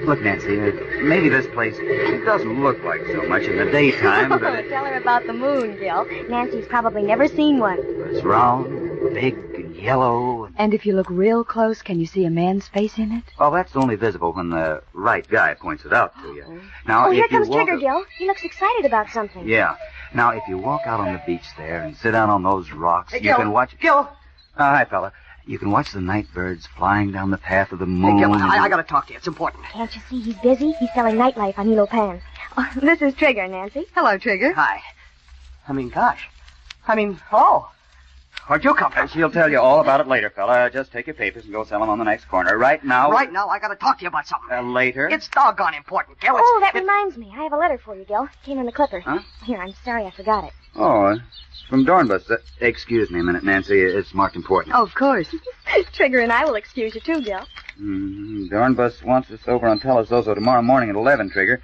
Look, Nancy, maybe this place, it doesn't look like so much in the daytime, but Tell her about the moon, Gil. Nancy's probably never seen one. It's round, big, and yellow. And if you look real close, can you see a man's face in it? Well, that's only visible when the right guy points it out to you. Now, Oh, here if you comes walk Trigger, Gil. He looks excited about something. Yeah. Now, if you walk out on the beach there and sit down on those rocks, Hey, you Gil. can watch... Gil! Hi, fella. You can watch the night birds flying down the path of the moon. Hey, Gil, I gotta talk to you. It's important. Can't you see he's busy? He's selling nightlife on Elopan. Oh, this is Trigger, Nancy. Hello, Trigger. Hi. Hello. Where'd you come from? She'll tell you all about it later, fella. Just take your papers and go sell them on the next corner. Right now... Right now, I gotta talk to you about something. Later? It's doggone important, Gil. Oh, that reminds me. I have a letter for you, Gil. It came in the clipper. Huh? Here, I'm sorry I forgot it. Oh, it's from Dornbus. Excuse me a minute, Nancy. It's marked important. Oh, of course. Trigger and I will excuse you, too, Gil. Dornbus wants us over on Telesoso tomorrow morning at 11, Trigger.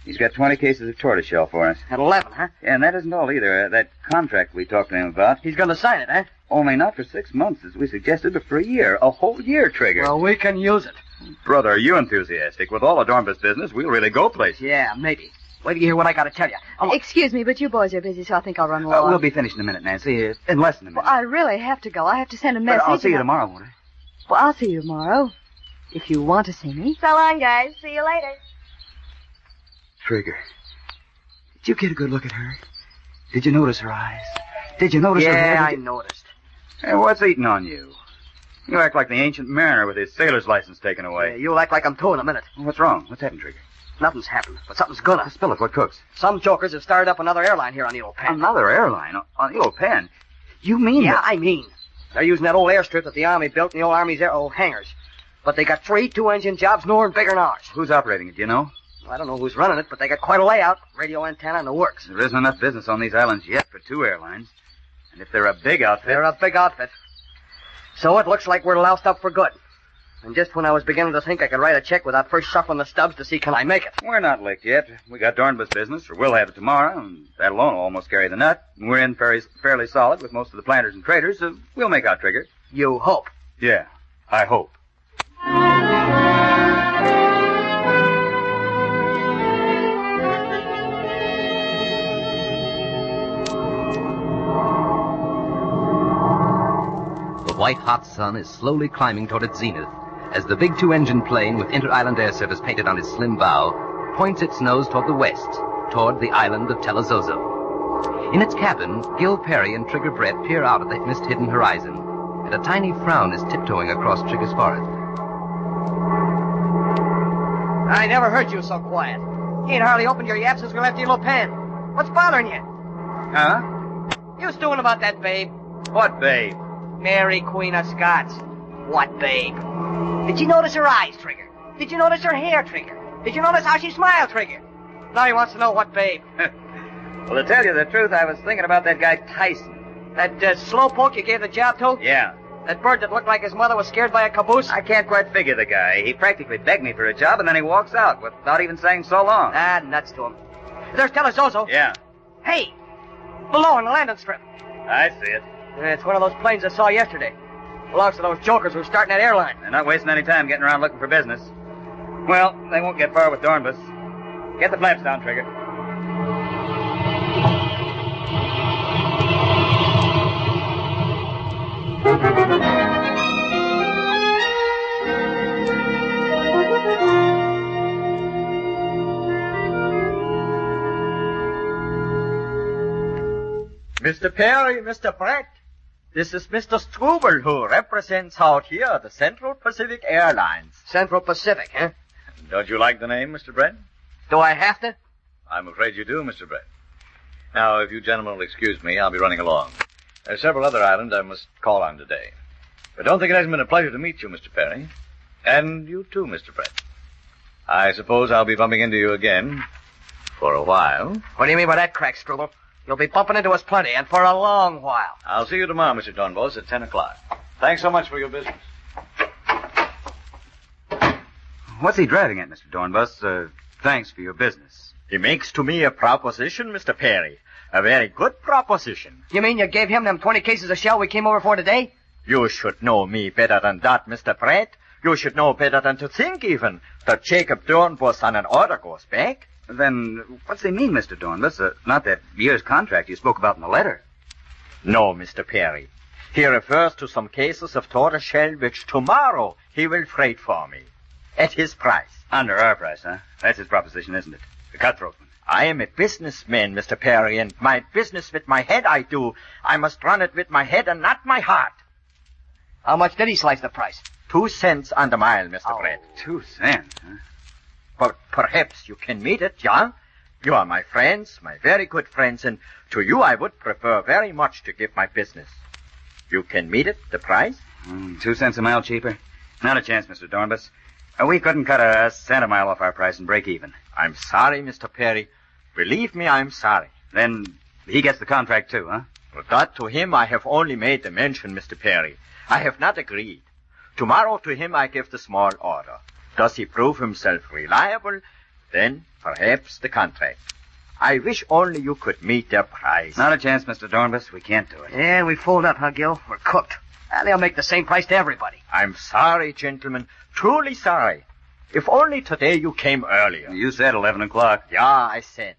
He's got 20 cases of tortoiseshell for us. At 11, huh? Yeah, and that isn't all either. That contract we talked to him about. He's gonna sign it, huh? Only not for 6 months, as we suggested, but for a year. A whole year, Trigger. Well, we can use it. Brother, are you enthusiastic? With all the Dornbus business, we'll really go places. Yeah, maybe. Wait till you hear what I gotta tell you. Excuse me, but you boys are busy, so I think I'll run along. We'll be finished in a minute, Nancy. In less than a minute. Well, I really have to go. I have to send a message. But I'll see you tomorrow, won't I? Well, I'll see you tomorrow. If you want to see me. So long, guys. See you later. Trigger, did you get a good look at her? Did you notice her eyes? Did you notice her hair? Yeah, I noticed. Hey, what's eating on you? You act like the ancient mariner with his sailor's license taken away. Yeah, you'll act like I'm too in a minute. What's wrong? What's happened, Trigger? Nothing's happened, but something's gonna. Spill it. What cooks? Some jokers have started up another airline here on the old Penn. Another airline? On the old Penn? You mean Yeah, that... I mean. They're using that old airstrip that the Army built in the old Army's old hangars. But they got 3 two-engine jobs more and bigger than ours. Who's operating it, do you know? Well, I don't know who's running it, but they got quite a layout. Radio antenna and the works. There isn't enough business on these islands yet for 2 airlines. And if they're a big outfit... They're a big outfit. So it looks like we're loused up for good. And just when I was beginning to think I could write a check without first shuffling the stubs to see can I make it. We're not licked yet. We got Dornbus business, or we'll have it tomorrow, and that alone will almost carry the nut. We're in fairly solid with most of the planters and traders, so we'll make out, Trigger. You hope. Yeah, I hope. The white-hot sun is slowly climbing toward its zenith as the big 2-engine plane with inter-island air service painted on its slim bow points its nose toward the west, toward the island of Telezozo. In its cabin, Gil Perry and Trigger Brett peer out at the mist-hidden horizon, and a tiny frown is tiptoeing across Trigger's forehead. I never heard you so quiet. You ain't hardly opened your yap since we left your little pen. What's bothering you? Huh? You was doing about that babe. What babe? Mary, Queen of Scots. What babe? Did you notice her eyes, Trigger? Did you notice her hair, Trigger? Did you notice how she smiled, Trigger? Now he wants to know what babe. Well, to tell you the truth, I was thinking about that guy Tyson. That slowpoke you gave the job to? Yeah. That bird that looked like his mother was scared by a caboose? I can't quite figure the guy. He practically begged me for a job, and then he walks out without even saying so long. Ah, nuts to him. There's Telezozo. Yeah. Hey! Below on the landing strip. I see it. It's one of those planes I saw yesterday. Belongs to those jokers who are starting that airline. They're not wasting any time getting around looking for business. Well, they won't get far with Dornbus. Get the flaps down, Trigger. Mr. Perry, Mr. Brett, this is Mr. Struble, who represents out here the Central Pacific Airlines. Central Pacific, huh? Don't you like the name, Mr. Brett? Do I have to? I'm afraid you do, Mr. Brett. Now, if you gentlemen will excuse me, I'll be running along. There are several other islands I must call on today. But don't think it hasn't been a pleasure to meet you, Mr. Perry. And you too, Mr. Brett. I suppose I'll be bumping into you again for a while. What do you mean by that, crack, Struble? You'll be bumping into us plenty, and for a long while. I'll see you tomorrow, Mr. Dornbus, at 10 o'clock. Thanks so much for your business. What's he driving at, Mr. Dornbus? Thanks for your business. He makes to me a proposition, Mr. Perry. A very good proposition. You mean you gave him them 20 cases of shell we came over for today? You should know me better than that, Mr. Brett. You should know better than to think, even, that Jacob Dornbus on an order goes back. Then, what's he mean, Mr. Dornbus? Not that year's contract you spoke about in the letter. No, Mr. Perry. He refers to some cases of tortoise shell which tomorrow he will freight for me. At his price. Under our price, huh? That's his proposition, isn't it? The cutthroat one. I am a businessman, Mr. Perry, and my business with my head I do. I must run it with my head and not my heart. How much did he slice the price? 2 cents on the mile, Mr. Brett. 2 cents, huh? But perhaps you can meet it, John. You are my friends, my very good friends, and to you I would prefer very much to give my business. You can meet it, the price? 2 cents a mile cheaper? Not a chance, Mr. Dornbus. We couldn't cut a cent a mile off our price and break even. I'm sorry, Mr. Perry. Believe me, I'm sorry. Then he gets the contract too, huh? But that to him I have only made the mention, Mr. Perry. I have not agreed. Tomorrow to him I give the small order. Does he prove himself reliable? Then perhaps the contract. I wish only you could meet their price. Not a chance, Mr. Dornbus. We can't do it. Yeah, we fold up, huh, Gil? We're cooked. They'll make the same price to everybody. I'm sorry, gentlemen. Truly sorry. If only today you came earlier. You said 11 o'clock. Yeah, I said.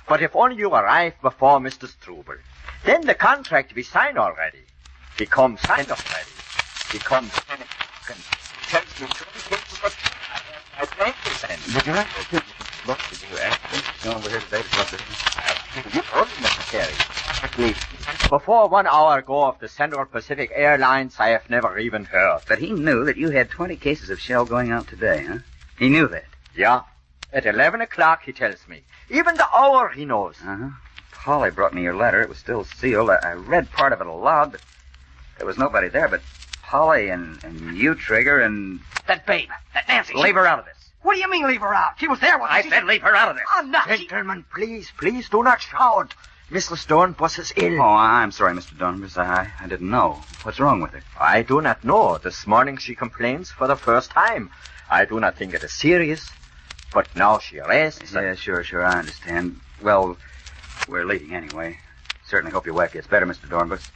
But if only you arrived before Mr. Struble. Then the contract we sign already. Becomes signed already. Becomes... I thank you, then. Would you like to look? Did you ask him? No, over here today to talk to him. You told me, Mr. Perry. Please. Before 1 hour ago of the Central Pacific Airlines, I have never even heard. But he knew that you had 20 cases of shell going out today, huh? He knew that. Yeah. At 11 o'clock, he tells me. Even the hour he knows. Uh-huh. Polly brought me your letter. It was still sealed. I read part of it aloud, but there was nobody there but Polly and you, Trigger, and... That babe. That Nancy. Leave her out of this. What do you mean, leave her out? She was there, wasn't she? I said leave her out of this. Oh, no. Gentlemen, please do not shout. Mrs. Dornbus is ill. Oh, I'm sorry, Mr. Dornbus. I didn't know. What's wrong with her? I do not know. This morning she complains for the first time. I do not think it is serious. But now she rests. Yeah, sure, I understand. Well, we're leaving anyway. Certainly hope your wife gets better, Mr. Dornbus.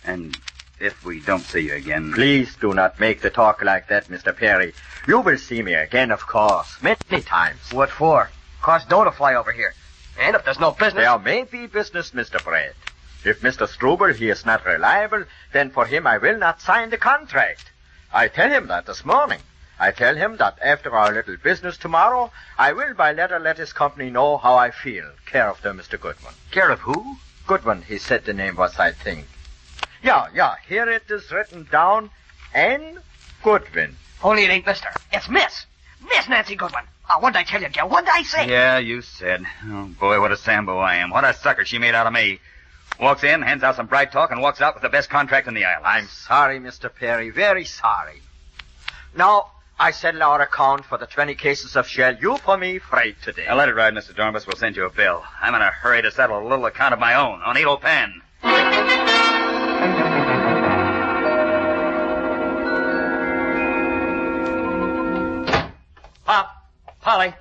And if we don't see you again... Please do not make the talk like that, Mr. Perry. You will see me again, of course, many times. What for? Costs dough to fly over here. And if there's no business... There may be business, Mr. Brett. If Mr. Struble, he is not reliable, then for him I will not sign the contract. I tell him that this morning. I tell him that after our little business tomorrow, I will by letter let his company know how I feel. Care of them, Mr. Goodwin. Care of who? Goodwin, he said the name was, I think. Yeah, here it is written down. N. Goodwin. Only it ain't Mister. It's Miss. Miss Nancy Goodwin. What'd I tell you, Gil? What'd I say? Yeah, you said. Oh, boy, what a Sambo I am. What a sucker she made out of me. Walks in, hands out some bright talk, and walks out with the best contract in the island. I'm sorry, Mr. Perry. Very sorry. Now, I settle our account for the 20 cases of shell you for me freight today. Now, let it ride, Mr. Dornbus. We'll send you a bill. I'm in a hurry to settle a little account of my own on Elo Pen. Pop, Polly,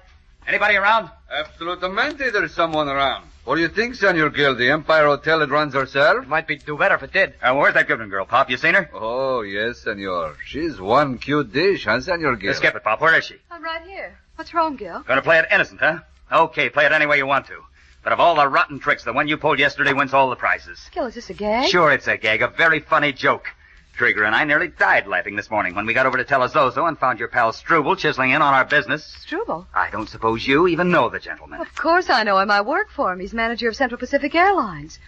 anybody around? Absolutamente, there's someone around. What do you think, Senor Gil? The Empire Hotel it runs herself? It might do better if it did. Where's that Goodwin girl, Pop? You seen her? Oh, yes, Senor. She's one cute dish, huh, Senor Gil? Skip it, Pop. Where is she? I'm right here. What's wrong, Gil? Gonna play it innocent, huh? Okay, play it any way you want to. But of all the rotten tricks, the one you pulled yesterday wins all the prizes. Gil, is this a gag? Sure, it's a gag. A very funny joke. Trigger and I nearly died laughing this morning when we got over to Telezozo and found your pal Struble chiseling in on our business. Struble? I don't suppose you even know the gentleman. Of course I know him. I work for him. He's manager of Central Pacific Airlines.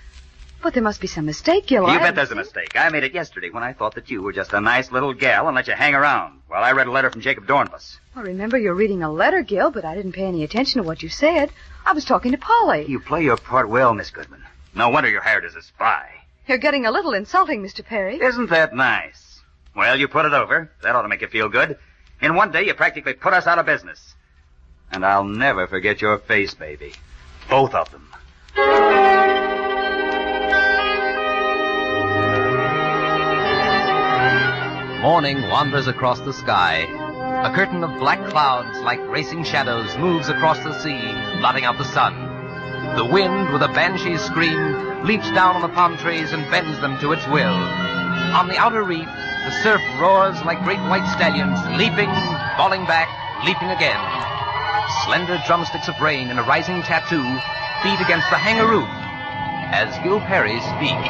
But there must be some mistake, Gil. You bet there's a mistake. I made it yesterday when I thought that you were just a nice little gal and let you hang around while I read a letter from Jacob Dornbus. I remember you're reading a letter, Gil, but I didn't pay any attention to what you said. I was talking to Polly. You play your part well, Miss Goodman. No wonder you're hired as a spy. You're getting a little insulting, Mr. Perry. Isn't that nice? Well, you put it over. That ought to make you feel good. In one day, you practically put us out of business. And I'll never forget your face, baby. Both of them. Morning wanders across the sky. A curtain of black clouds like racing shadows moves across the sea, blotting out the sun. The wind, with a banshee's scream, leaps down on the palm trees and bends them to its will. On the outer reef, the surf roars like great white stallions, leaping, falling back, leaping again. Slender drumsticks of rain in a rising tattoo beat against the hangar roof as Gil Perry speaks.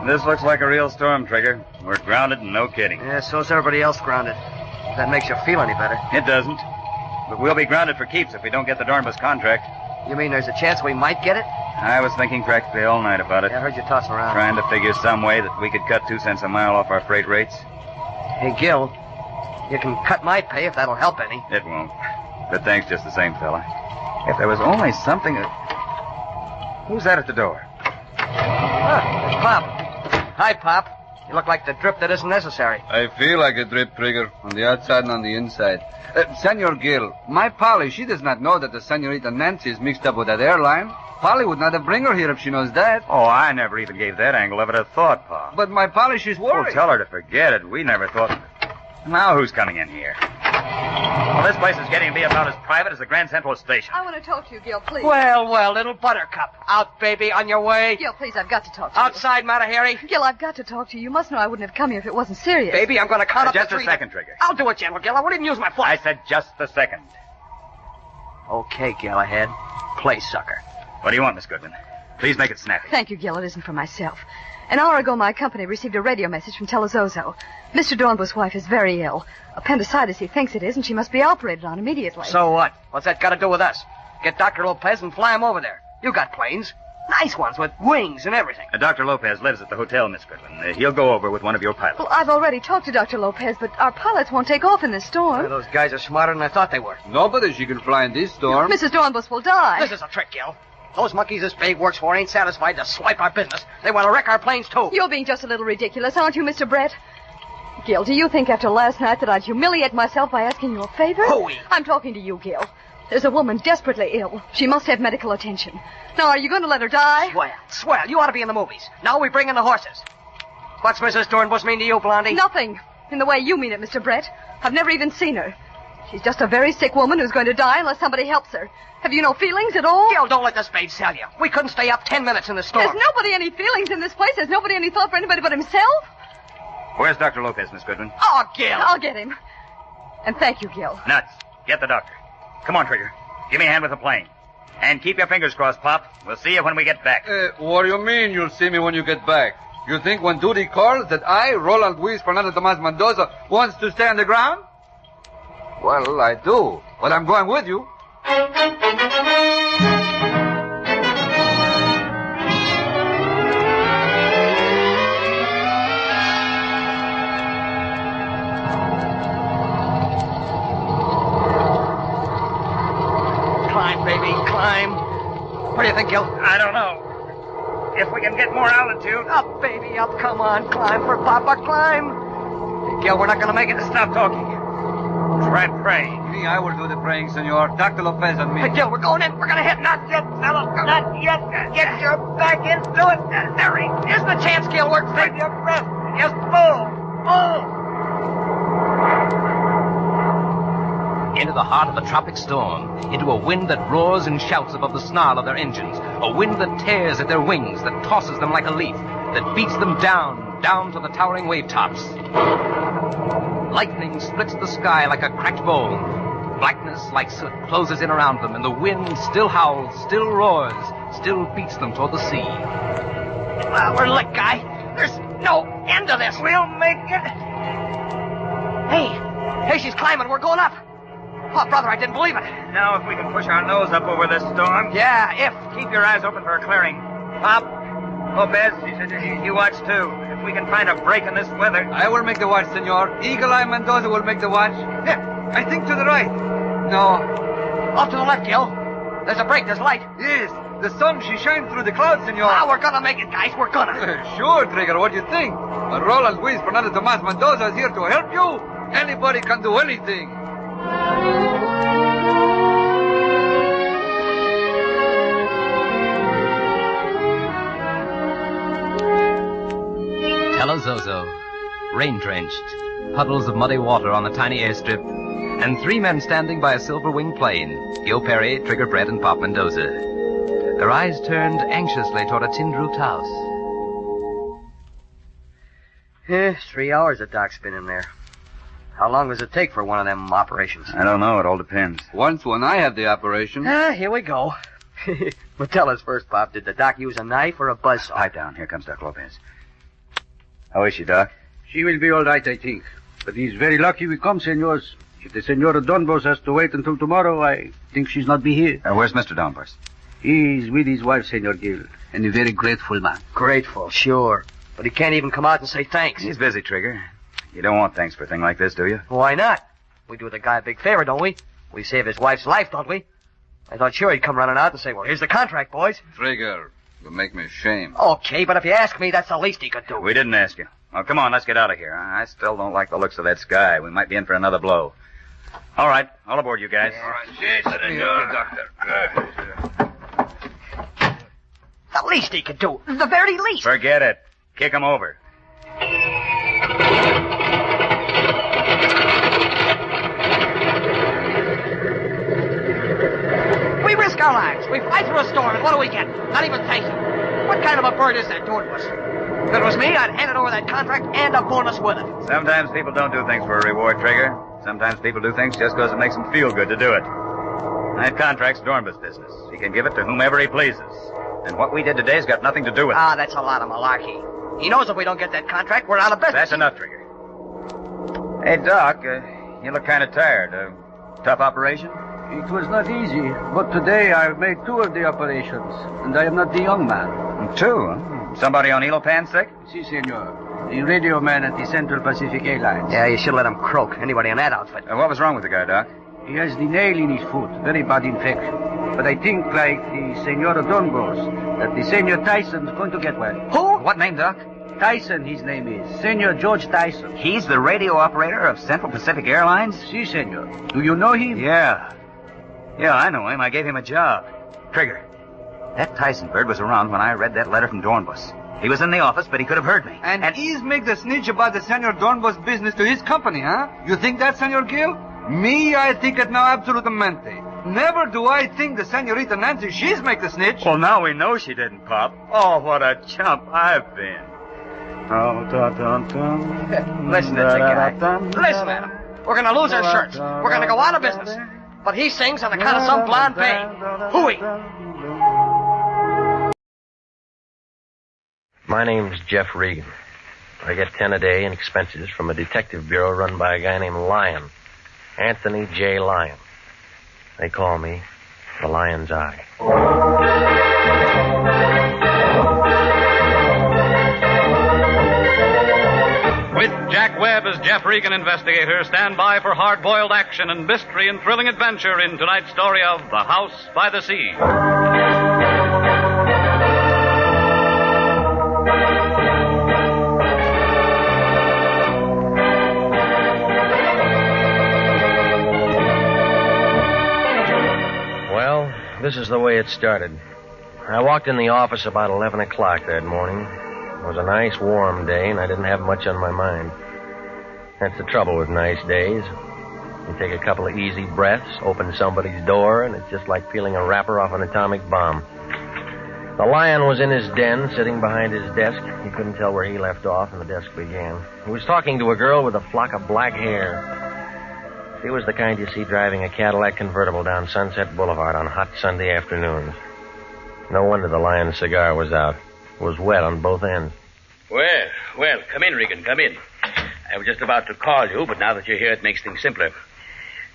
This looks like a real storm, Trigger. We're grounded and no kidding. Yeah, so's everybody else grounded. If that makes you feel any better. It doesn't. But we'll be grounded for keeps if we don't get the Dornbus contract. You mean there's a chance we might get it? I was thinking practically all night about it. Yeah, I heard you tossing around. Trying to figure some way that we could cut 2 cents a mile off our freight rates. Hey, Gil, you can cut my pay if that'll help any. It won't. But thanks just the same, fella. If there was only something that... Who's that at the door? It's Pop. Hi, Pop. You look like the drip that isn't necessary. I feel like a drip, Trigger, on the outside and on the inside. Senor Gil, my Polly, she does not know that the Senorita Nancy is mixed up with that airline. Polly would not have bring her here if she knows that. Oh, I never even gave that angle of it a thought, Pa. But my Polly, she's worried. Oh, tell her to forget it. We never thought... Now who's coming in here? Well, this place is getting to be about as private as the Grand Central Station. I want to talk to you, Gil, please. Well, little buttercup. Out, baby, on your way. Gil, please, I've got to talk to you. Outside, Matahari. Gil, I've got to talk to you. You must know I wouldn't have come here if it wasn't serious. Baby, I'm going to count up just to 3. Just a second, Trigger. I'll do it, General Gil. I wouldn't even use my foot. I said just a second. Okay, Galahad. Play sucker. What do you want, Miss Goodman? Please make it snappy. Thank you, Gil. It isn't for myself. An hour ago, my company received a radio message from Telezozo. Mr. Dornbus' wife is very ill. Appendicitis, he thinks it is, and she must be operated on immediately. So what? What's that got to do with us? Get Dr. Lopez and fly him over there. You got planes. Nice ones with wings and everything. Dr. Lopez lives at the hotel, Miss Goodwin. He'll go over with one of your pilots. Well, I've already talked to Dr. Lopez, but our pilots won't take off in this storm. Those guys are smarter than I thought they were. Nobody she can fly in this storm. Mrs. Dornbus will die. This is a trick, Gil. Those monkeys this Spade works for ain't satisfied to swipe our business. They want to wreck our planes, too. You're being just a little ridiculous, aren't you, Mr. Brett? Gil, do you think after last night that I'd humiliate myself by asking you a favor? Hooey. I'm talking to you, Gil. There's a woman desperately ill. She must have medical attention. Now, are you going to let her die? Swell. You ought to be in the movies. Now we bring in the horses. What's Mrs. Dornbus mean to you, Blondie? Nothing. In the way you mean it, Mr. Brett. I've never even seen her. She's just a very sick woman who's going to die unless somebody helps her. Have you no feelings at all? Gil, don't let the Spade sell you. We couldn't stay up 10 minutes in the storm. There's nobody any feelings in this place. There's nobody any thought for anybody but himself. Where's Dr. Lopez, Miss Goodwin? Oh, Gil. I'll get him. And thank you, Gil. Nuts. Get the doctor. Come on, Trigger. Give me a hand with the plane. And keep your fingers crossed, Pop. We'll see you when we get back. What do you mean you'll see me when you get back? You think when duty calls that I, Roland Luis Fernando Tomas Mendoza, wants to stay on the ground? Well, I do. But I'm going with you. Climb, baby, climb. What do you think, Gil? I don't know. If we can get more altitude. Up, baby, up. Come on, climb for Papa, climb. Hey, Gil, we're not going to make it. Stop talking. Try and pray. Me, I will do the praying, senor. Dr. Lopez and me. Hey, Gil, we're going in. We're going to hit. Not yet, fella. Not yet. Get your back into it. There is the chance, Gil. We're take your breath. Just pull. Into the heart of a tropic storm, into a wind that roars and shouts above the snarl of their engines, a wind that tears at their wings, that tosses them like a leaf, that beats them down to the towering wave tops. Lightning splits the sky like a cracked bowl. Blackness like soot closes in around them, and the wind still howls, still roars, still beats them toward the sea. Well, we're licked, guy. There's no end to this. We'll make it. Hey, she's climbing. We're going up. Oh, brother, I didn't believe it. Now, if we can push our nose up over this storm. Yeah, if. Keep your eyes open for a clearing. Pop, Lopez, you watch too. If we can find a break in this weather. I will make the watch, senor. Eagle Eye Mendoza will make the watch. Yeah, I think to the right. No. Off to the left, Gil. There's a break. There's light. Yes, the sun, she shines through the clouds, senor. Ah, we're gonna make it, guys. We're gonna. Sure, Trigger, what do you think? But Roland Luis Fernando Tomas Mendoza is here to help you. Anybody can do anything. Telezozo, rain-drenched, puddles of muddy water on the tiny airstrip, and three men standing by a silver-winged plane, Gil Perry, Trigger Brett, and Pop Mendoza. Their eyes turned anxiously toward a tin-roofed house. 3 hours the doc's been in there. How long does it take for one of them operations? I don't know. It all depends. Once when I have the operation. Here we go. But tell us first, Pop, did the doc use a knife or a buzzsaw? Pipe down. Here comes Dr. Lopez. How is she, Doc? She will be all right, I think. But he's very lucky we come, senors. If the Senora Donbos has to wait until tomorrow, I think she's not be here. Where's Mr. Donbos? He's with his wife, Senor Gil, and a very grateful man. Grateful, sure. But he can't even come out and say thanks. He's busy, Trigger. You don't want thanks for a thing like this, do you? Why not? We do the guy a big favor, don't we? We save his wife's life, don't we? I thought sure he'd come running out and say, well, here's the contract, boys. Trigger, you make me ashamed. Okay, but if you ask me, that's the least he could do. We didn't ask you. Well, come on, let's get out of here. I still don't like the looks of that sky. We might be in for another blow. All right, all aboard, you guys. All right, yes, Doctor. The least he could do. The very least. Forget it. Kick him over. We risk our lives. We fly through a storm, and what do we get? Not even thank you. What kind of a bird is that doing to us? If it was me, I'd hand it over that contract and a bonus with it. Sometimes people don't do things for a reward, Trigger. Sometimes people do things just because it makes them feel good to do it. That contract's Dornbus business. He can give it to whomever he pleases. And what we did today's got nothing to do with it. Ah, that's a lot of malarkey. He knows if we don't get that contract, we're out of business. That's enough, Trigger. Hey, Doc, you look kind of tired. Tough operation? It was not easy, but today I've made 2 of the operations, and I am not the young man. 2? Huh? Somebody on Elopan sick? Si, senor. The radio man at the Central Pacific Airlines. Yeah, you should let him croak. Anybody in that outfit. What was wrong with the guy, Doc? He has the nail in his foot. Very bad infection. But I think, like the Senora Donbos, that the Senor Tyson's going to get well. Who? What name, Doc? Tyson, his name is. Senor George Tyson. He's the radio operator of Central Pacific Airlines? Si, senor. Do you know him? Yeah. Yeah, I know him. I gave him a job. Trigger, that Tyson bird was around when I read that letter from Dornbus. He was in the office, but he could have heard me. And he's make the snitch about the Senor Dornbus business to his company, huh? You think that, Senor Gill? Me, I think it now absolutamente. Never do I think the Senorita Nancy, she's make the snitch. Well, now we know she didn't, Pop. Oh, what a chump I've been. Listen to the guy. Listen at him. We're going to lose our shirts. We're going to go out of business. But he sings on account of some blonde babe. Hooey. My name's Jeff Regan. I get 10 a day in expenses from a detective bureau run by a guy named Lyon. Anthony J. Lyon. They call me the Lion's Eye. With Jack Webb as Jeff Regan investigator, stand by for hard-boiled action and mystery and thrilling adventure in tonight's story of The House by the Sea. Well, this is the way it started. I walked in the office about 11 o'clock that morning. It was a nice, warm day, and I didn't have much on my mind. That's the trouble with nice days. You take a couple of easy breaths, open somebody's door, and it's just like peeling a wrapper off an atomic bomb. The Lion was in his den, sitting behind his desk. You couldn't tell where he left off and the desk began. He was talking to a girl with a flock of black hair. She was the kind you see driving a Cadillac convertible down Sunset Boulevard on hot Sunday afternoons. No wonder the Lion's cigar was out. It was wet on both ends. Well, come in, Regan, come in. I was just about to call you, but now that you're here, it makes things simpler.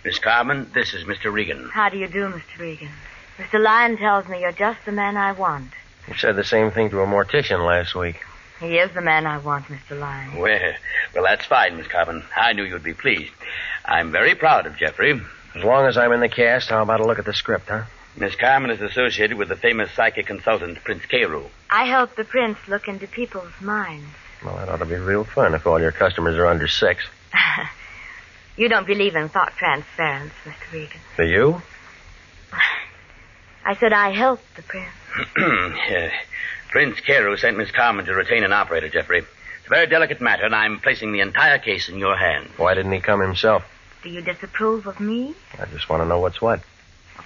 Miss Carmen, this is Mr. Regan. How do you do, Mr. Regan? Mr. Lyon tells me you're just the man I want. You said the same thing to a mortician last week. He is the man I want, Mr. Lyon. Well, that's fine, Miss Carmen. I knew you'd be pleased. I'm very proud of Jeffrey. As long as I'm in the cast, how about a look at the script, huh? Miss Carmen is associated with the famous psychic consultant, Prince Carew. I help the prince look into people's minds. Well, that ought to be real fun if all your customers are under 6. You don't believe in thought transference, Mr. Regan. Do you? I said I help the prince. Prince Carew sent Miss Carmen to retain an operator, Jeffrey. It's a very delicate matter, and I'm placing the entire case in your hands. Why didn't he come himself? Do you disapprove of me? I just want to know what's what.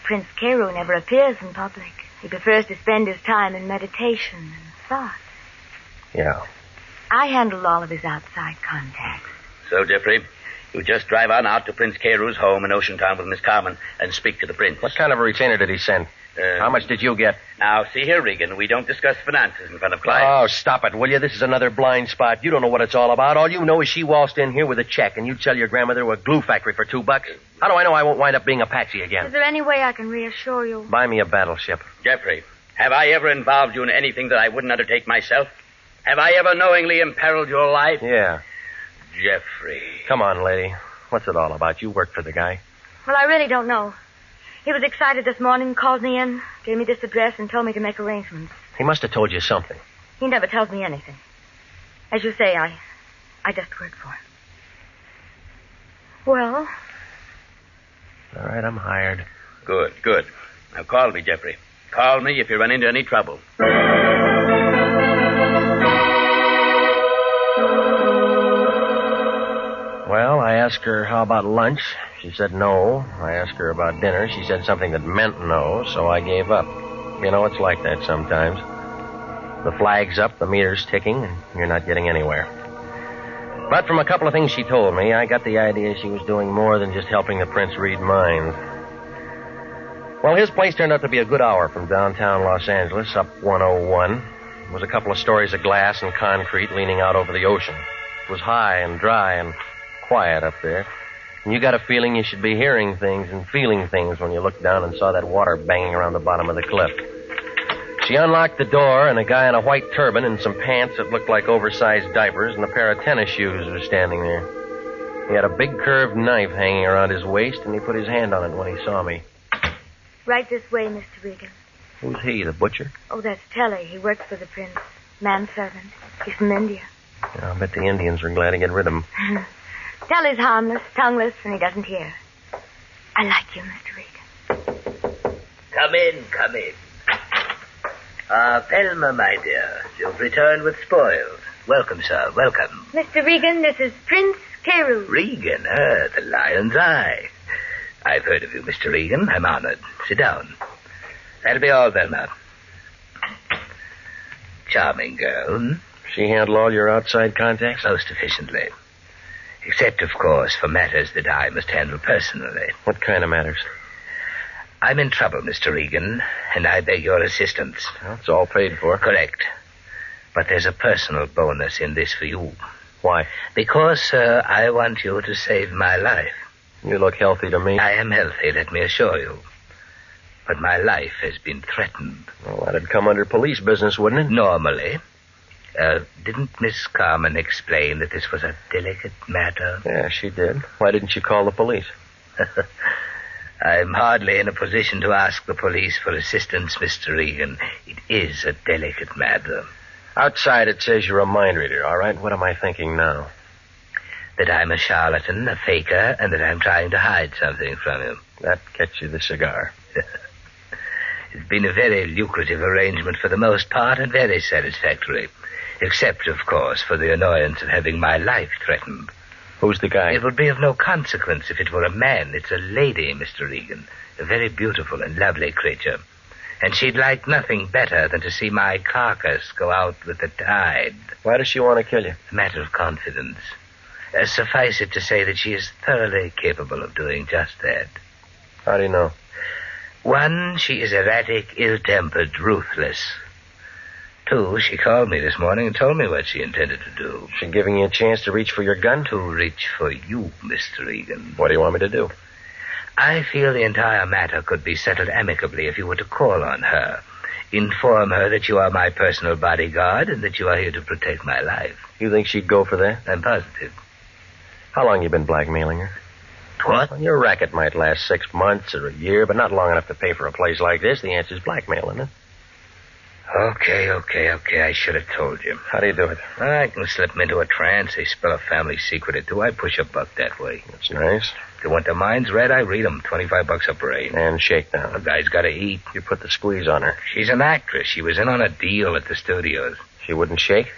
Prince Carew never appears in public. He prefers to spend his time in meditation and thought. Yeah. I handle all of his outside contacts. So, Jeffrey, you just drive on out to Prince Carew's home in Oceantown with Miss Carmen and speak to the prince. What kind of a retainer did he send? How much did you get? Now, see here, Regan, we don't discuss finances in front of clients. Oh, stop it, will you? This is another blind spot. You don't know what it's all about. All you know is she waltzed in here with a check, and you'd sell your grandmother to a glue factory for $2. How do I know I won't wind up being a patsy again? Is there any way I can reassure you? Buy me a battleship. Jeffrey, have I ever involved you in anything that I wouldn't undertake myself? Have I ever knowingly imperiled your life? Yeah. Jeffrey. Come on, lady. What's it all about? You work for the guy. Well, I really don't know. He was excited this morning, called me in, gave me this address, and told me to make arrangements. He must have told you something. He never tells me anything. As you say, I just work for him. Well? All right, I'm hired. Good. Now call me, Jeffrey. Call me if you run into any trouble. Well, I asked her how about lunch. She said no. I asked her about dinner. She said something that meant no, so I gave up. You know, it's like that sometimes. The flag's up, the meter's ticking, and you're not getting anywhere. But from a couple of things she told me, I got the idea she was doing more than just helping the prince read minds. Well, his place turned out to be a good hour from downtown Los Angeles, up 101. It was a couple of stories of glass and concrete leaning out over the ocean. It was high and dry and quiet up there. And you got a feeling you should be hearing things and feeling things when you looked down and saw that water banging around the bottom of the cliff. She unlocked the door, and a guy in a white turban and some pants that looked like oversized diapers and a pair of tennis shoes was standing there. He had a big curved knife hanging around his waist, and he put his hand on it when he saw me. Right this way, Mr. Regan. Who's he, the butcher? Oh, that's Telly. He works for the prince. Manservant. He's from India. Yeah, I'll bet the Indians were glad to get rid of him. Telly's harmless, tongueless, and he doesn't hear. I like you, Mr. Regan. Come in, come in. Thelma, my dear, you've returned with spoils. Welcome, sir, welcome. Mr. Regan, this is Prince Carew. Regan, the lion's eye. I've heard of you, Mr. Regan. I'm honored. Sit down. That'll be all, Thelma. Charming girl, hmm? She handle all your outside contacts? Most efficiently. Except, of course, for matters that I must handle personally. What kind of matters? I'm in trouble, Mr. Regan, and I beg your assistance. Well, it's all paid for. Correct. But there's a personal bonus in this for you. Why? Because, sir, I want you to save my life. You look healthy to me. I am healthy, let me assure you. But my life has been threatened. Well, that'd come under police business, wouldn't it? Normally. Didn't Miss Carmen explain that this was a delicate matter? Yeah, she did. Why didn't you call the police? I'm hardly in a position to ask the police for assistance, Mr. Regan. It is a delicate matter. Outside it says you're a mind reader, all right? What am I thinking now? That I'm a charlatan, a faker, and that I'm trying to hide something from you. That gets you the cigar. It's been a very lucrative arrangement for the most part and very satisfactory. Except, of course, for the annoyance of having my life threatened. Who's the guy? It would be of no consequence if it were a man. It's a lady, Mr. Regan. A very beautiful and lovely creature. And she'd like nothing better than to see my carcass go out with the tide. Why does she want to kill you? A matter of confidence. Suffice it to say that she is thoroughly capable of doing just that. How do you know? One, she is erratic, ill-tempered, ruthless. Two, she called me this morning and told me what she intended to do. She giving you a chance to reach for your gun? To reach for you, Mr. Regan. What do you want me to do? I feel the entire matter could be settled amicably if you were to call on her. Inform her that you are my personal bodyguard and that you are here to protect my life. You think she'd go for that? I'm positive. How long you been blackmailing her? What? Well, your racket might last 6 months or a year, but not long enough to pay for a place like this. The answer's blackmail, isn't it? Okay. I should have told you. How do you do it? I can slip them into a trance. They spill a family secret or two. I push a buck that way. That's nice. If they want their minds read, I read them. $25 a brain. And shakedown. The guy's got to eat. You put the squeeze on her. She's an actress. She was in on a deal at the studios. She wouldn't shake?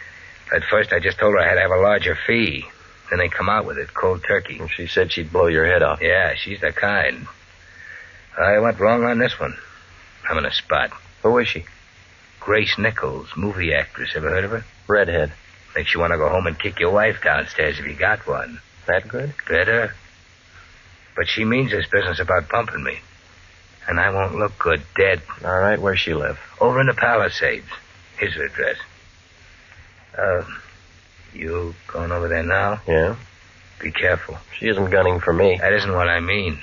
At first, I just told her I had to have a larger fee. Then they come out with it, cold turkey. And she said she'd blow your head off. Yeah, she's the kind. I went wrong on this one. I'm in a spot. Who is she? Grace Nichols, movie actress. Ever heard of her? Redhead. Makes you want to go home and kick your wife downstairs if you got one. That good? Better. But she means this business about pumping me. And I won't look good dead. All right, where's she live? Over in the Palisades. Here's her address. You going over there now? Yeah. Be careful. She isn't gunning for me. That isn't what I mean.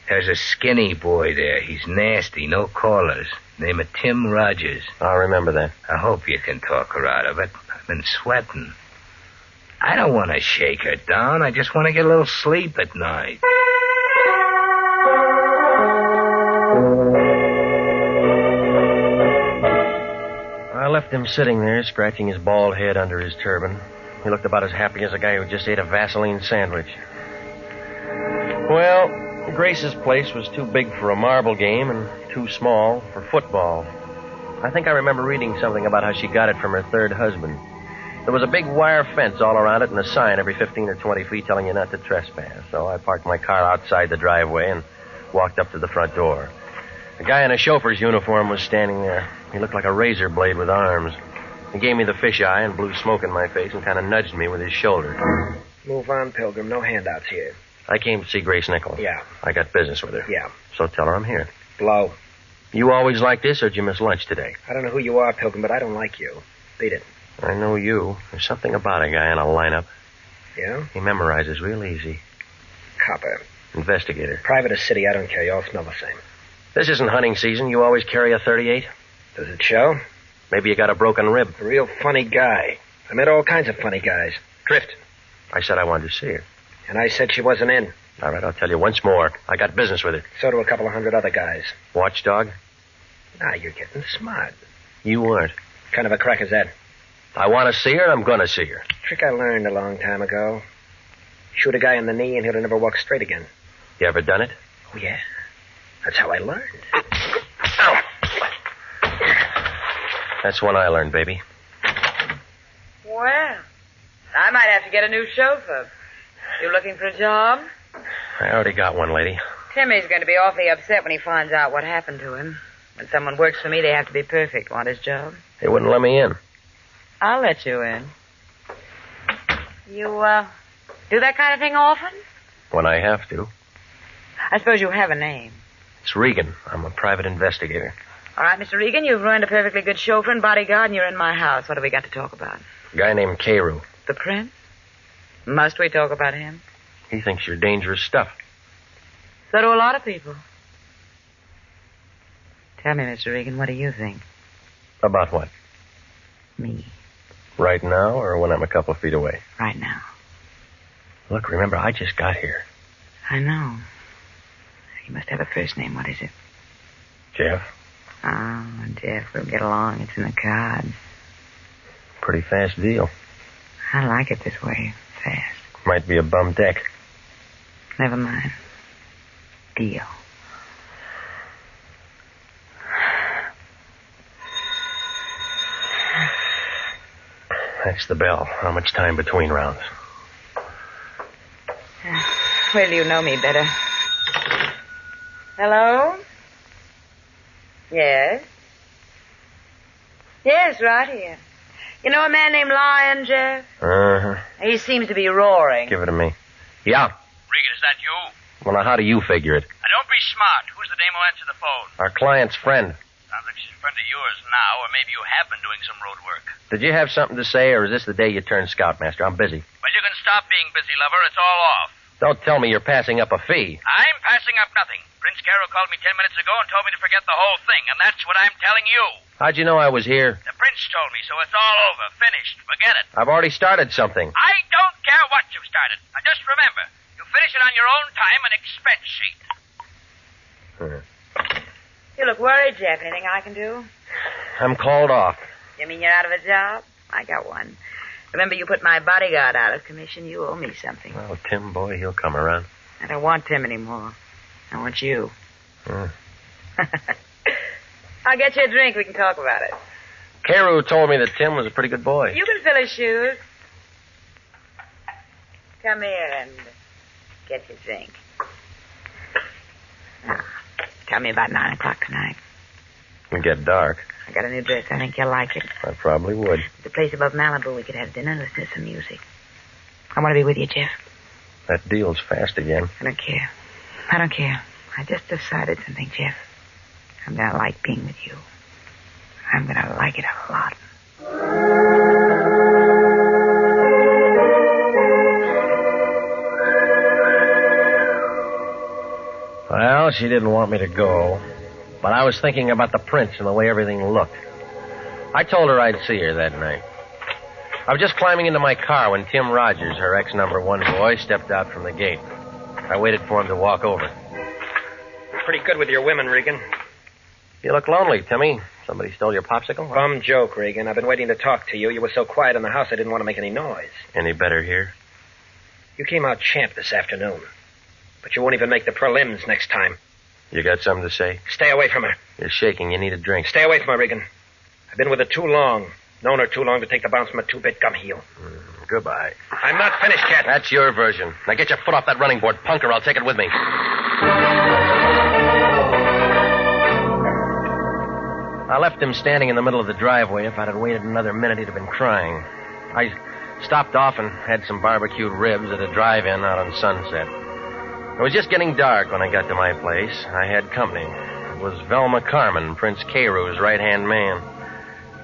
There's a skinny boy there. He's nasty, no callers. Name of Tim Rogers. I'll remember that. I hope you can talk her out of it. I've been sweating. I don't want to shake her down. I just want to get a little sleep at night. I left him sitting there, scratching his bald head under his turban. He looked about as happy as a guy who just ate a Vaseline sandwich. Well, Grace's place was too big for a marble game and too small for football. I think I remember reading something about how she got it from her third husband. There was a big wire fence all around it and a sign every 15 or 20 feet telling you not to trespass. So I parked my car outside the driveway and walked up to the front door. A guy in a chauffeur's uniform was standing there. He looked like a razor blade with arms. He gave me the fisheye and blew smoke in my face and kind of nudged me with his shoulder. Move on, Pilgrim. No handouts here. I came to see Grace Nichols. Yeah. I got business with her. Yeah. So tell her I'm here. Blow. You always like this, or did you miss lunch today? I don't know who you are, Pilgrim, but I don't like you. Beat it. I know you. There's something about a guy in a lineup. Yeah? He memorizes real easy. copper. Investigator. Private or city, I don't care. You all smell the same. This isn't hunting season. You always carry a .38? Does it show? Maybe you got a broken rib. A real funny guy. I met all kinds of funny guys. Drift. I said I wanted to see her. And I said she wasn't in. All right, I'll tell you once more. I got business with her. So do a couple of hundred other guys. Watchdog? Now you're getting smart. You weren't. What kind of a crack is that? I want to see her, I'm going to see her. Trick I learned a long time ago. Shoot a guy in the knee and he'll never walk straight again. You ever done it? Oh, yeah. That's how I learned. Ow! That's one I learned, baby. Well, I might have to get a new chauffeur. You looking for a job? I already got one, lady. Timmy's going to be awfully upset when he finds out what happened to him. When someone works for me, they have to be perfect. Want his job? They wouldn't let me in. I'll let you in. You, do that kind of thing often? When I have to. I suppose you have a name. It's Regan. I'm a private investigator. All right, Mr. Regan, you've ruined a perfectly good chauffeur and bodyguard, and you're in my house. What have we got to talk about? A guy named Carew. The prince? Must we talk about him? He thinks you're dangerous stuff. So do a lot of people. Tell me, Mr. Regan, what do you think? About what? Me. Right now, or when I'm a couple of feet away? Right now. Look, remember, I just got here. I know. You must have a first name. What is it? Jeff. Oh, Jeff, we'll get along. It's in the cards. Pretty fast deal. I like it this way. Fast. Might be a bum deck. Never mind. Deal. That's the bell. How much time between rounds? Well, you know me better. Hello? Yes? Yes, right here. You know a man named Lion, Jeff? Uh-huh. He seems to be roaring. Give it to me. Yeah. Regan, is that you? Well, now, how do you figure it? Now, don't be smart. Who's the dame who answered the phone? Our client's friend. Sounds like she's a friend of yours now, or maybe you have been doing some road work. Did you have something to say, or is this the day you turned scoutmaster? I'm busy. Well, you can stop being busy, lover. It's all off. Don't tell me you're passing up a fee. I'm passing up nothing. Prince Carroll called me 10 minutes ago and told me to forget the whole thing, and that's what I'm telling you. How'd you know I was here? The prince told me, so it's all over. Finished. Forget it. I've already started something. I don't care what you've started. Now, just remember, you finish it on your own time and expense sheet. You look worried, Jeff. Anything I can do? I'm called off. You mean you're out of a job? I got one. Remember, you put my bodyguard out of commission. You owe me something. Oh, Tim, boy, he'll come around. I don't want Tim anymore. I want you. Hmm. I'll get you a drink. We can talk about it. Carew told me that Tim was a pretty good boy. You can fill his shoes. Come here and get your drink. Now, tell me about 9 o'clock tonight. It'll get dark. I got a new dress. I think you'll like it. I probably would. There's a place above Malibu. We could have dinner and listen to some music. I want to be with you, Jeff. That deal's fast again. I don't care. I don't care. I just decided something, Jeff. I'm going to like being with you. I'm going to like it a lot. Well, she didn't want me to go. But I was thinking about the prince and the way everything looked. I told her I'd see her that night. I was just climbing into my car when Tim Rogers, her ex-number-1 boy, stepped out from the gate. I waited for him to walk over. You're pretty good with your women, Regan. You look lonely, Timmy. Somebody stole your popsicle? Bum joke, Regan. I've been waiting to talk to you. You were so quiet in the house I didn't want to make any noise. Any better here? You came out champ this afternoon. But you won't even make the prelims next time. You got something to say? Stay away from her. You're shaking. You need a drink. Stay away from her, Regan. I've been with her too long. Known her too long to take the bounce from a 2-bit gum heel. Goodbye. I'm not finished yet. That's your version. Now get your foot off that running board, punk, or I'll take it with me. I left him standing in the middle of the driveway. If I'd have waited another minute, he'd have been crying. I stopped off and had some barbecued ribs at a drive-in out on Sunset. It was just getting dark when I got to my place. I had company. It was Velma Carmen, Prince Carew's right-hand man.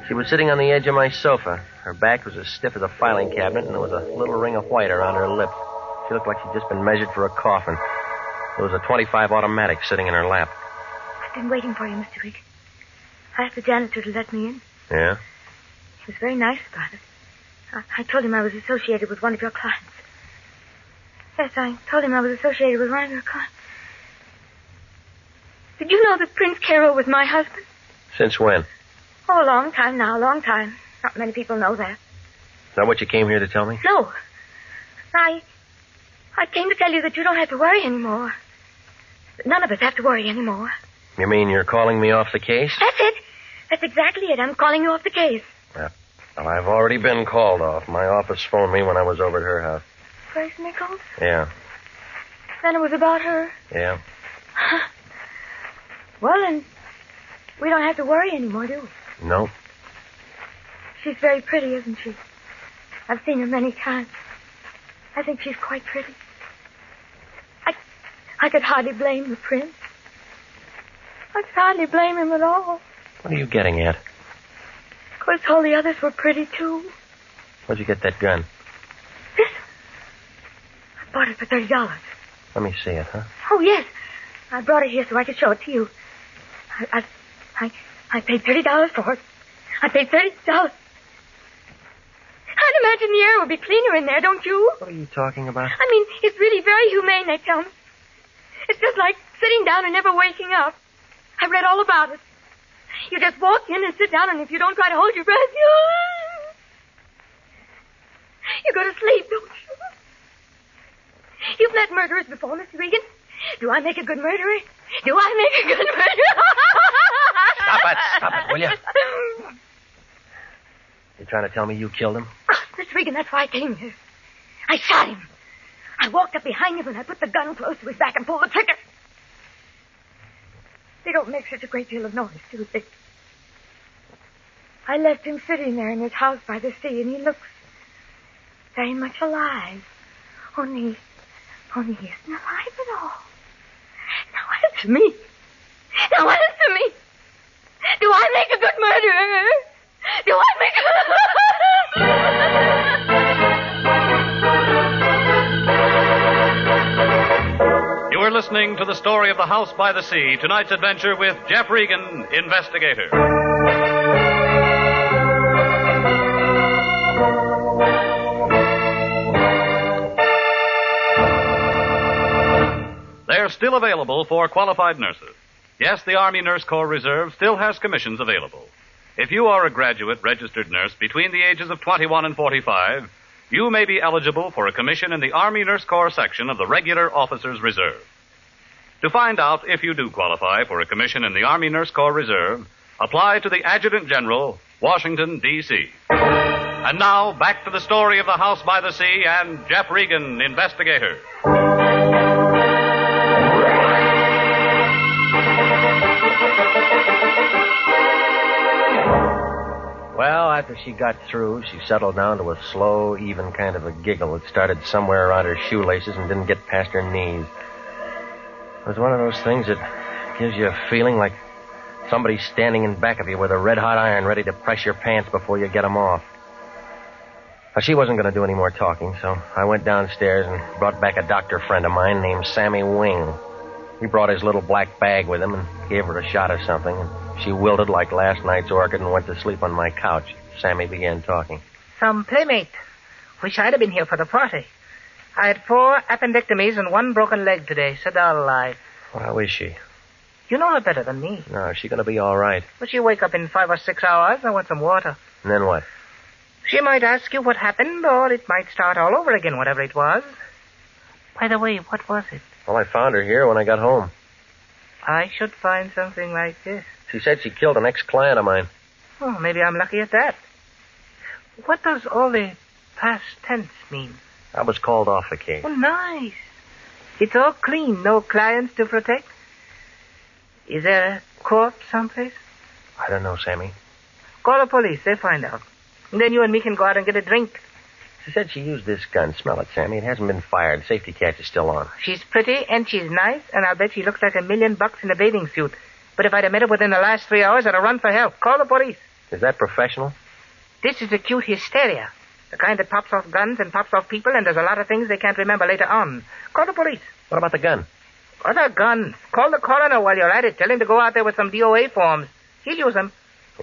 She was sitting on the edge of my sofa. Her back was as stiff as a filing cabinet, and there was a little ring of white around her lip. She looked like she'd just been measured for a coffin. There was a .25 automatic sitting in her lap. I've been waiting for you, Mr. Regan. I asked the janitor to let me in. Yeah? He was very nice about it. I told him I was associated with one of your clients. Yes, I told him I was associated with one of your clients. Did you know that Prince Cairo was my husband? Since when? Oh, a long time now, a long time. Not many people know that. Is that what you came here to tell me? No. I came to tell you that you don't have to worry anymore. That none of us have to worry anymore. You mean you're calling me off the case? That's it. That's exactly it. I'm calling you off the case. Well, I've already been called off. My office phoned me when I was over at her house. Grace Nichols? Yeah. Then it was about her? Yeah. Well, then, we don't have to worry anymore, do we? No. She's very pretty, isn't she? I've seen her many times. I think she's quite pretty. I could hardly blame the prince. I could hardly blame him at all. What are you getting at? Of course, all the others were pretty, too. Where'd you get that gun? I bought it for $30. Let me see it, huh? Oh, yes. I brought it here so I could show it to you. I paid $30 for it. I paid $30. I'd imagine the air would be cleaner in there, don't you? What are you talking about? I mean, it's really very humane, they tell me. It's just like sitting down and never waking up. I read all about it. You just walk in and sit down, and if you don't try to hold your breath, you go to sleep, don't you? You've met murderers before, Mr. Regan. Do I make a good murderer? Do I make a good murderer? Stop it, will you? You trying to tell me you killed him? Oh, Mr. Regan, that's why I came here. I shot him. I walked up behind him and I put the gun close to his back and pulled the trigger. They don't make such a great deal of noise, do they? I left him sitting there in his house by the sea, and he looks very much alive. Only he isn't alive at all. Now answer me. Now answer me. Do I make a good murderer? Do I make You are listening to the story of the House by the Sea, tonight's adventure with Jeff Regan, investigator. They're still available for qualified nurses. Yes, the Army Nurse Corps Reserve still has commissions available. If you are a graduate registered nurse between the ages of 21 and 45, you may be eligible for a commission in the Army Nurse Corps section of the Regular Officers Reserve. To find out if you do qualify for a commission in the Army Nurse Corps Reserve, apply to the Adjutant General, Washington, D.C. And now, back to the story of the House by the Sea and Jeff Regan, investigator. Well, after she got through, she settled down to a slow, even kind of a giggle that started somewhere around her shoelaces and didn't get past her knees. It was one of those things that gives you a feeling like somebody's standing in back of you with a red-hot iron ready to press your pants before you get them off. But she wasn't going to do any more talking, so I went downstairs and brought back a doctor friend of mine named Sammy Wing. He brought his little black bag with him and gave her a shot of something, and she wilted like last night's orchid and went to sleep on my couch. Sammy began talking. Some playmate. Wish I'd have been here for the party. I had 4 appendectomies and 1 broken leg today. So all alive. Well, how is she? You know her better than me. No, is she going to be all right? Well, she'll wake up in 5 or 6 hours. I want some water. And then what? She might ask you what happened, or it might start all over again, whatever it was. By the way, what was it? Well, I found her here when I got home. I should find something like this. She said she killed an ex-client of mine. Oh, maybe I'm lucky at that. What does all the past tense mean? I was called off the case. Oh, nice. It's all clean, no clients to protect. Is there a corpse someplace? I don't know, Sammy. Call the police, they find out. And then you and me can go out and get a drink. She said she used this gun. Smell it, Sammy. It hasn't been fired. Safety catch is still on. She's pretty and she's nice, and I'll bet she looks like $1 million in a bathing suit. But if I'd have met her within the last 3 hours, I'd have run for help. Call the police. Is that professional? This is acute hysteria. The kind that pops off guns and pops off people and does a lot of things they can't remember later on. Call the police. What about the gun? Other gun. Call the coroner while you're at it. Tell him to go out there with some DOA forms. He'll use them.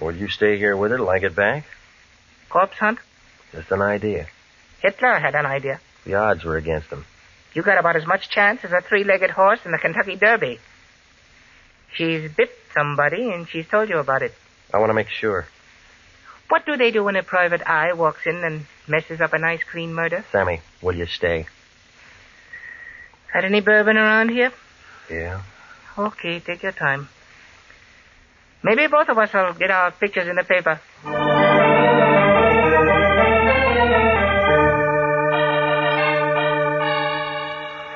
Will you stay here with her till I get back? Corpse hunt? Just an idea. Hitler had an idea. The odds were against him. You got about as much chance as a three-legged horse in the Kentucky Derby. She's bit somebody, and she's told you about it. I want to make sure. What do they do when a private eye walks in and messes up a nice, clean murder? Sammy, will you stay? Had any bourbon around here? Yeah. Okay, take your time. Maybe both of us will get our pictures in the paper.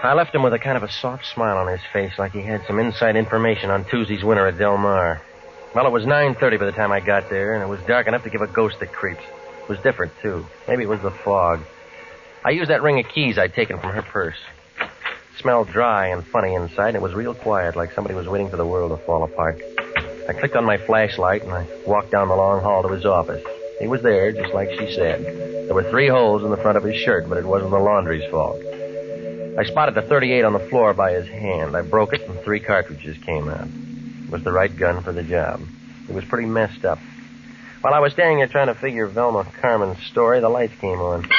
I left him with a kind of a soft smile on his face, like he had some inside information on Tuesday's winner at Del Mar. Well, it was 9:30 by the time I got there, and it was dark enough to give a ghost that creeps. It was different, too. Maybe it was the fog. I used that ring of keys I'd taken from her purse. It smelled dry and funny inside, and it was real quiet, like somebody was waiting for the world to fall apart. I clicked on my flashlight, and I walked down the long hall to his office. He was there, just like she said. There were 3 holes in the front of his shirt, but it wasn't the laundry's fault. I spotted the .38 on the floor by his hand. I broke it, and 3 cartridges came out. It was the right gun for the job. It was pretty messed up. While I was standing there trying to figure Velma Carmen's story, the lights came on.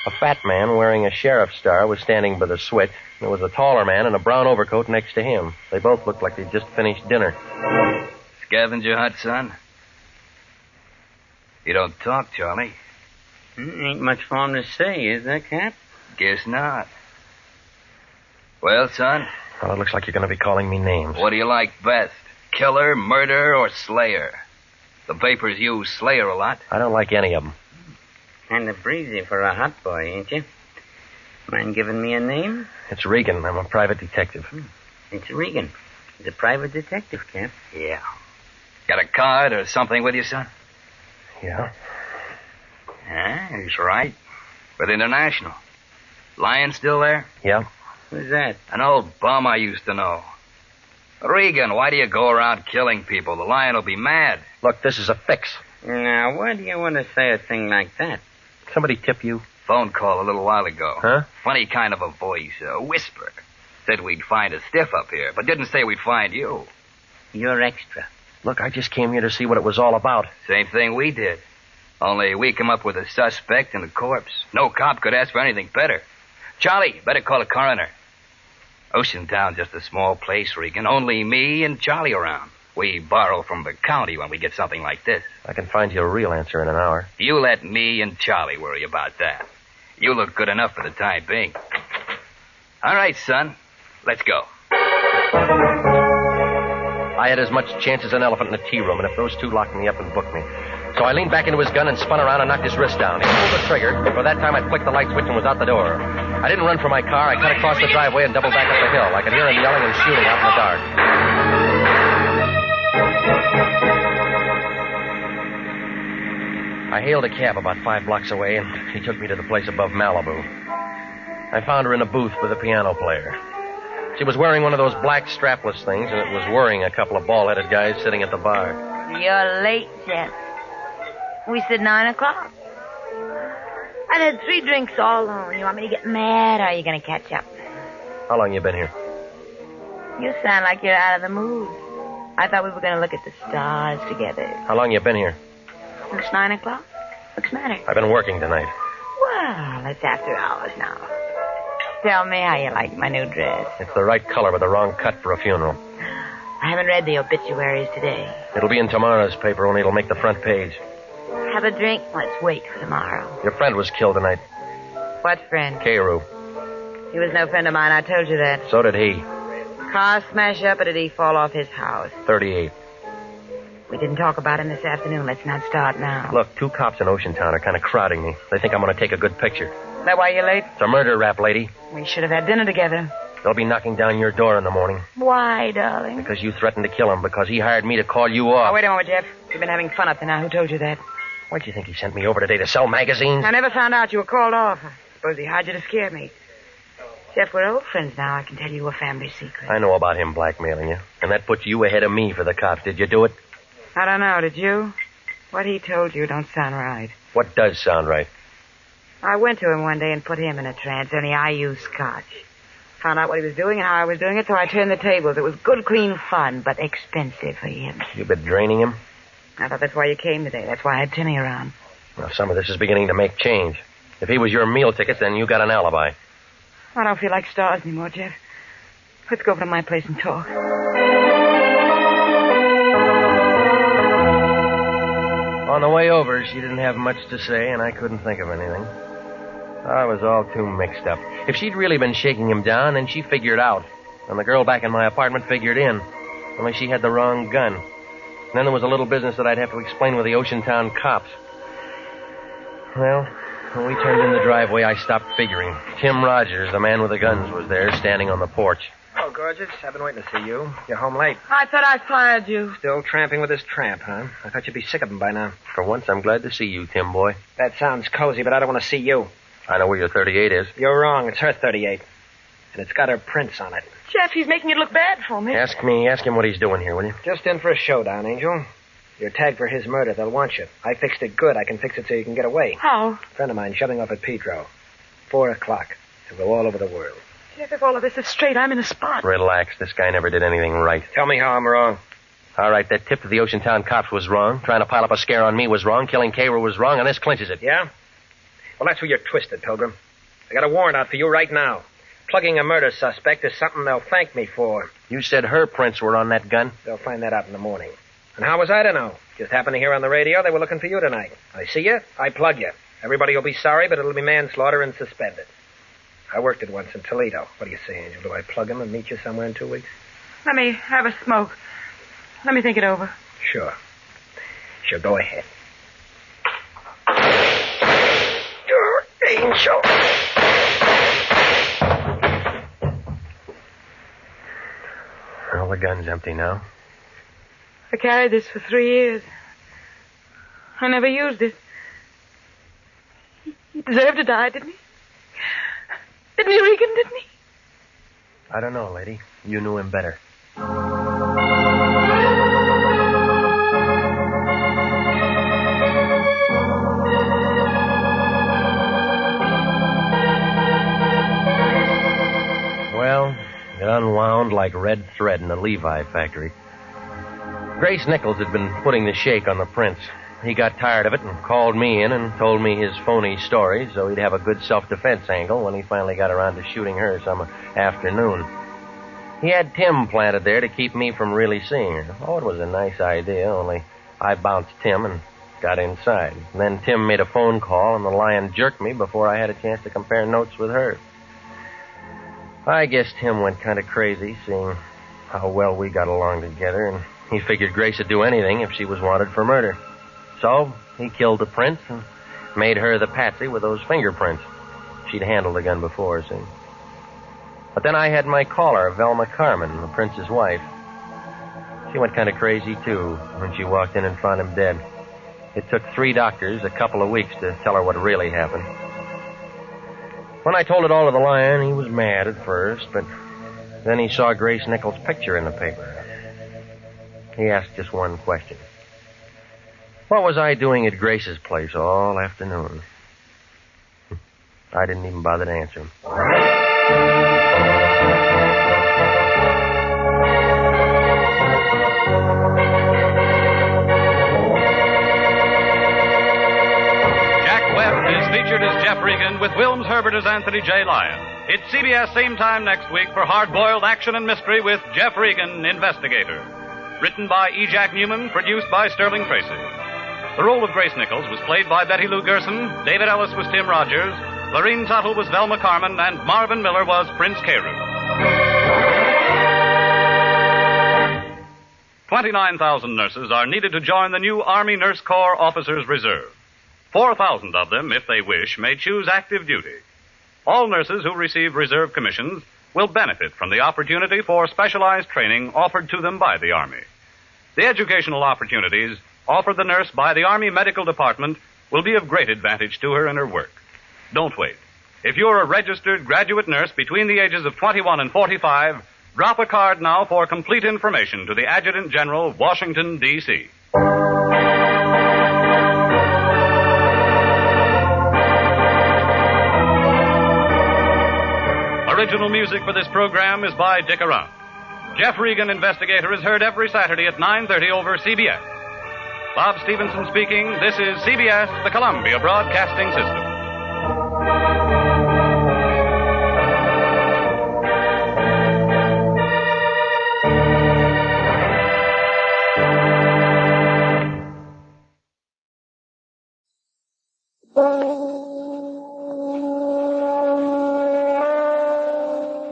A fat man wearing a sheriff's star was standing by the switch. There was a taller man in a brown overcoat next to him. They both looked like they'd just finished dinner. Scavenger hunt, son? You don't talk, Charlie. Ain't much for him to say, is there, Cap? Guess not. Well, son? Well, it looks like you're going to be calling me names. What do you like best? Killer, murderer, or slayer? The papers use slayer a lot. I don't like any of them. Kind of breezy for a hot boy, ain't you? Mind giving me a name? It's Regan. I'm a private detective. It's Regan. He's a private detective, Cap. Yeah. Got a card or something with you, son? Yeah. Yeah, he's right. With International. Lion still there? Yeah. Who's that? An old bum I used to know. Regan, why do you go around killing people? The Lion will be mad. Look, this is a fix. Now, why do you want to say a thing like that? Somebody tip you? Phone call a little while ago. Huh? Funny kind of a voice, a whisper. Said we'd find a stiff up here, but didn't say we'd find you. You're extra. Look, I just came here to see what it was all about. Same thing we did. Only we come up with a suspect and a corpse. No cop could ask for anything better. Charlie, better call a coroner. Oceantown's just a small place, Regan. Only me and Charlie around. We borrow from the county when we get something like this. I can find you a real answer in an hour. You let me and Charlie worry about that. You look good enough for the time being. All right, son. Let's go. I had as much chance as an elephant in a tea room, and if those two locked me up and booked me. So I leaned back into his gun and spun around and knocked his wrist down. He pulled the trigger, and by that time I'd flicked the light switch and was out the door. I didn't run for my car. I cut across the driveway and doubled back up the hill. I could hear him yelling and shooting out in the dark. I hailed a cab about 5 blocks away, and he took me to the place above Malibu. I found her in a booth with a piano player. She was wearing one of those black strapless things, and it was worrying a couple of bald-headed guys sitting at the bar. You're late, Jeff. We said 9 o'clock. I've had 3 drinks all alone. You want me to get mad, or are you going to catch up? How long you been here? You sound like you're out of the mood. I thought we were going to look at the stars together. How long you been here? It's 9 o'clock. What's the matter? I've been working tonight. Well, it's after hours now. Tell me how you like my new dress. It's the right color with the wrong cut for a funeral. I haven't read the obituaries today. It'll be in tomorrow's paper, only it'll make the front page. Have a drink? Let's wait for tomorrow. Your friend was killed tonight. What friend? Carew. He was no friend of mine, I told you that. So did he. Car smash up, or did he fall off his house? 38. We didn't talk about him this afternoon. Let's not start now. Look, 2 cops in Oceantown are kind of crowding me. They think I'm going to take a good picture. Is that why you're late? It's a murder rap, lady. We should have had dinner together. They'll be knocking down your door in the morning. Why, darling? Because you threatened to kill him, because he hired me to call you off. Oh, wait a moment, Jeff. You've been having fun up to now. Who told you that? Why'd you think he sent me over today to sell magazines? I never found out you were called off. I suppose he hired you to scare me. Jeff, we're old friends now. I can tell you a family secret. I know about him blackmailing you, and that puts you ahead of me for the cops. Did you do it? I don't know. Did you? What he told you don't sound right. What does sound right? I went to him one day and put him in a trance, only I used scotch. Found out what he was doing and how I was doing it, so I turned the tables. It was good, clean fun, but expensive for him. You been draining him? I thought that's why you came today. That's why I had Timmy around. Well, some of this is beginning to make change. If he was your meal ticket, then you got an alibi. I don't feel like stars anymore, Jeff. Let's go over to my place and talk. On the way over, she didn't have much to say, and I couldn't think of anything. I was all too mixed up. If she'd really been shaking him down, then she figured out. And the girl back in my apartment figured in. Only she had the wrong gun. And then there was a little business that I'd have to explain with the Oceantown cops. Well, when we turned in the driveway, I stopped figuring. Tim Rogers, the man with the guns, was there, standing on the porch. Oh, gorgeous. I've been waiting to see you. You're home late. I thought I fired you. Still tramping with this tramp, huh? I thought you'd be sick of him by now. For once, I'm glad to see you, Tim boy. That sounds cozy, but I don't want to see you. I know where your 38 is. You're wrong. It's her 38. And it's got her prints on it. Jeff, he's making it look bad for me. Ask him what he's doing here, will you? Just in for a showdown, Angel. You're tagged for his murder. They'll want you. I fixed it good. I can fix it so you can get away. How? A friend of mine shoving off at Pedro. 4 o'clock. To go all over the world. Jeff, if all of this is straight, I'm in a spot. Relax. This guy never did anything right. Tell me how I'm wrong. All right, that tip to the Oceantown cops was wrong. Trying to pile up a scare on me was wrong. Killing Cairo was wrong, and this clinches it. Yeah? Well, that's where you're twisted, Pilgrim. I got a warrant out for you right now. Plugging a murder suspect is something they'll thank me for. You said her prints were on that gun? They'll find that out in the morning. And how was I to know? Just happened to hear on the radio they were looking for you tonight. I see you, I plug you. Everybody will be sorry, but it'll be manslaughter and suspended. I worked it once in Toledo. What do you say, Angel? Do I plug him and meet you somewhere in 2 weeks? Let me have a smoke. Let me think it over. Sure. Sure, go ahead. Angel. Well, the gun's empty now. I carried this for 3 years. I never used it. He deserved to die, didn't he? Didn't he, Regan, didn't he? I don't know, lady. You knew him better. Well, it unwound like red thread in a Levi factory. Grace Nichols had been putting the shake on the prints. He got tired of it and called me in and told me his phony story so he'd have a good self-defense angle when he finally got around to shooting her some afternoon. He had Tim planted there to keep me from really seeing her. Oh, it was a nice idea, only I bounced Tim and got inside. And then Tim made a phone call and the lion jerked me before I had a chance to compare notes with her. I guess Tim went kind of crazy seeing how well we got along together, and he figured Grace would do anything if she was wanted for murder. So he killed the prince and made her the patsy with those fingerprints. She'd handled the gun before, see. But then I had my caller, Velma Carmen, the prince's wife. She went kind of crazy, too, when she walked in and found him dead. It took 3 doctors a couple of weeks to tell her what really happened. When I told it all to the lion, he was mad at first, but then he saw Grace Nichols' picture in the paper. He asked just one question. What was I doing at Grace's place all afternoon? I didn't even bother to answer him. Jack Webb is featured as Jeff Regan with Wilms Herbert as Anthony J. Lyon. It's CBS same time next week for hard-boiled action and mystery with Jeff Regan, Investigator. Written by E. Jack Newman, produced by Sterling Tracy. The role of Grace Nichols was played by Betty Lou Gerson, David Ellis was Tim Rogers, Lorene Tuttle was Velma Carmen, and Marvin Miller was Prince Carew. 29,000 nurses are needed to join the new Army Nurse Corps Officers Reserve. 4,000 of them, if they wish, may choose active duty. All nurses who receive reserve commissions will benefit from the opportunity for specialized training offered to them by the Army. The educational opportunities offered the nurse by the Army Medical Department will be of great advantage to her in her work. Don't wait. If you're a registered graduate nurse between the ages of 21 and 45, drop a card now for complete information to the Adjutant General, Washington, D.C. Original music for this program is by Dick Arant. Jeff Regan, Investigator, is heard every Saturday at 9:30 over CBS. Bob Stevenson speaking. This is CBS, the Columbia Broadcasting System.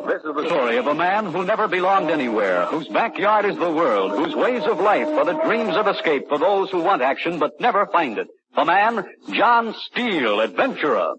This is the story of a man who never belonged anywhere, whose backyard is the world, whose ways of life are the dreams of escape for those who want action but never find it. The man, John Steele, adventurer.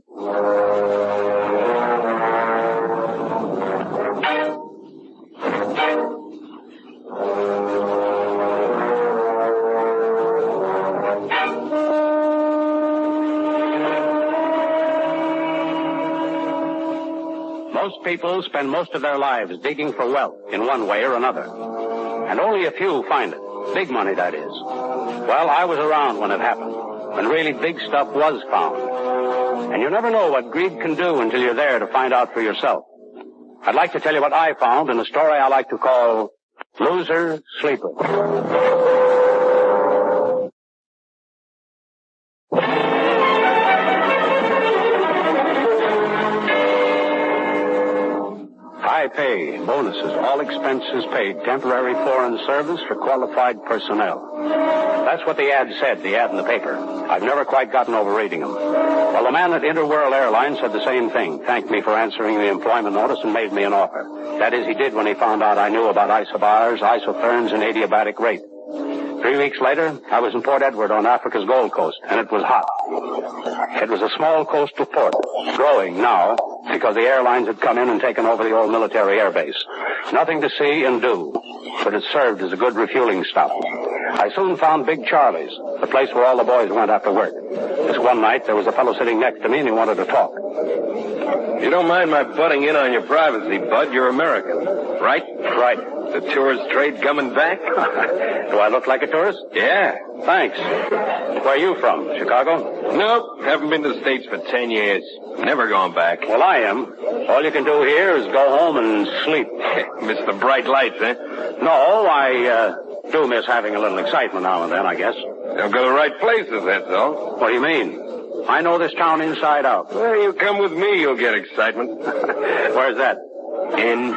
Most people spend most of their lives digging for wealth in one way or another. And only a few find it. Big money, that is. Well, I was around when it happened, when really big stuff was found. And you never know what greed can do until you're there to find out for yourself. I'd like to tell you what I found in a story I like to call Loser Sleeper. High pay, bonuses, all expenses paid, temporary foreign service for qualified personnel. That's what the ad said, the ad in the paper. I've never quite gotten over reading them. Well, the man at Interworld Airlines said the same thing, thanked me for answering the employment notice and made me an offer. That is, he did when he found out I knew about isobars, isotherms, and adiabatic rape. 3 weeks later, I was in Port Edward on Africa's Gold Coast, and it was hot. It was a small coastal port, growing now, because the airlines had come in and taken over the old military air base. Nothing to see and do, but it served as a good refueling stop. I soon found Big Charlie's, the place where all the boys went after work. This one night, there was a fellow sitting next to me, and he wanted to talk. You don't mind my butting in on your privacy, Bud. You're American, right? Right. The tourist trade coming back? Do I look like a tourist? Yeah. Thanks. Where are you from? Chicago? Nope. Haven't been to the States for 10 years. Never gone back. Well, I am. All you can do here is go home and sleep. Miss the bright lights, eh? No, I do miss having a little excitement now and then, I guess. Don't go to the right places, that's all. What do you mean? I know this town inside out. Well, you come with me, you'll get excitement. Where's that? In.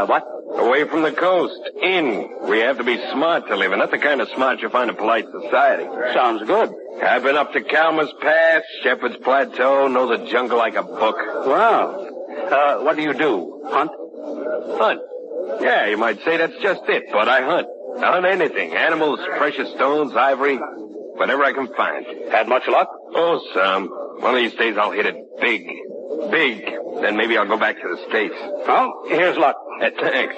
What? Away from the coast. In. We have to be smart to live, and not the kind of smart you find in polite society. Sounds good. I've been up to Calmer's Pass, Shepherd's Plateau, know the jungle like a book. Wow. What do you do? Hunt? Hunt? Yeah, you might say that's just it, but I hunt. I hunt anything. Animals, precious stones, ivory, whatever I can find. Had much luck? Oh, some. One of these days I'll hit it big. Big. Then maybe I'll go back to the States. Well, here's luck. Thanks.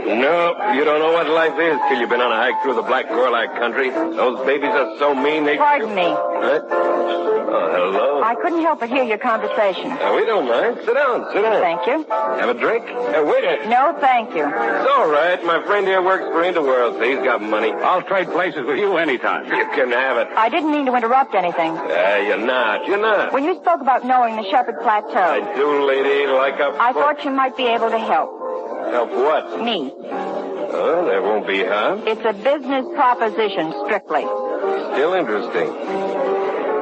No, you don't know what life is till you've been on a hike through the Black Gorlak country. Those babies are so mean they... Pardon me. What? Oh, hello. I couldn't help but hear your conversation. We don't mind. Sit down, sit down. Thank you. Have a drink? Waiter. No, thank you. It's all right. My friend here works for Interworld, so he's got money. I'll trade places with you anytime. You can have it. I didn't mean to interrupt anything. You're not. You're not. When you spoke about knowing the Shepherd Plateau... I do, lady, like a... I thought you might be able to help. Help what? Me. Oh, there won't be harm. It's a business proposition, strictly. Still interesting.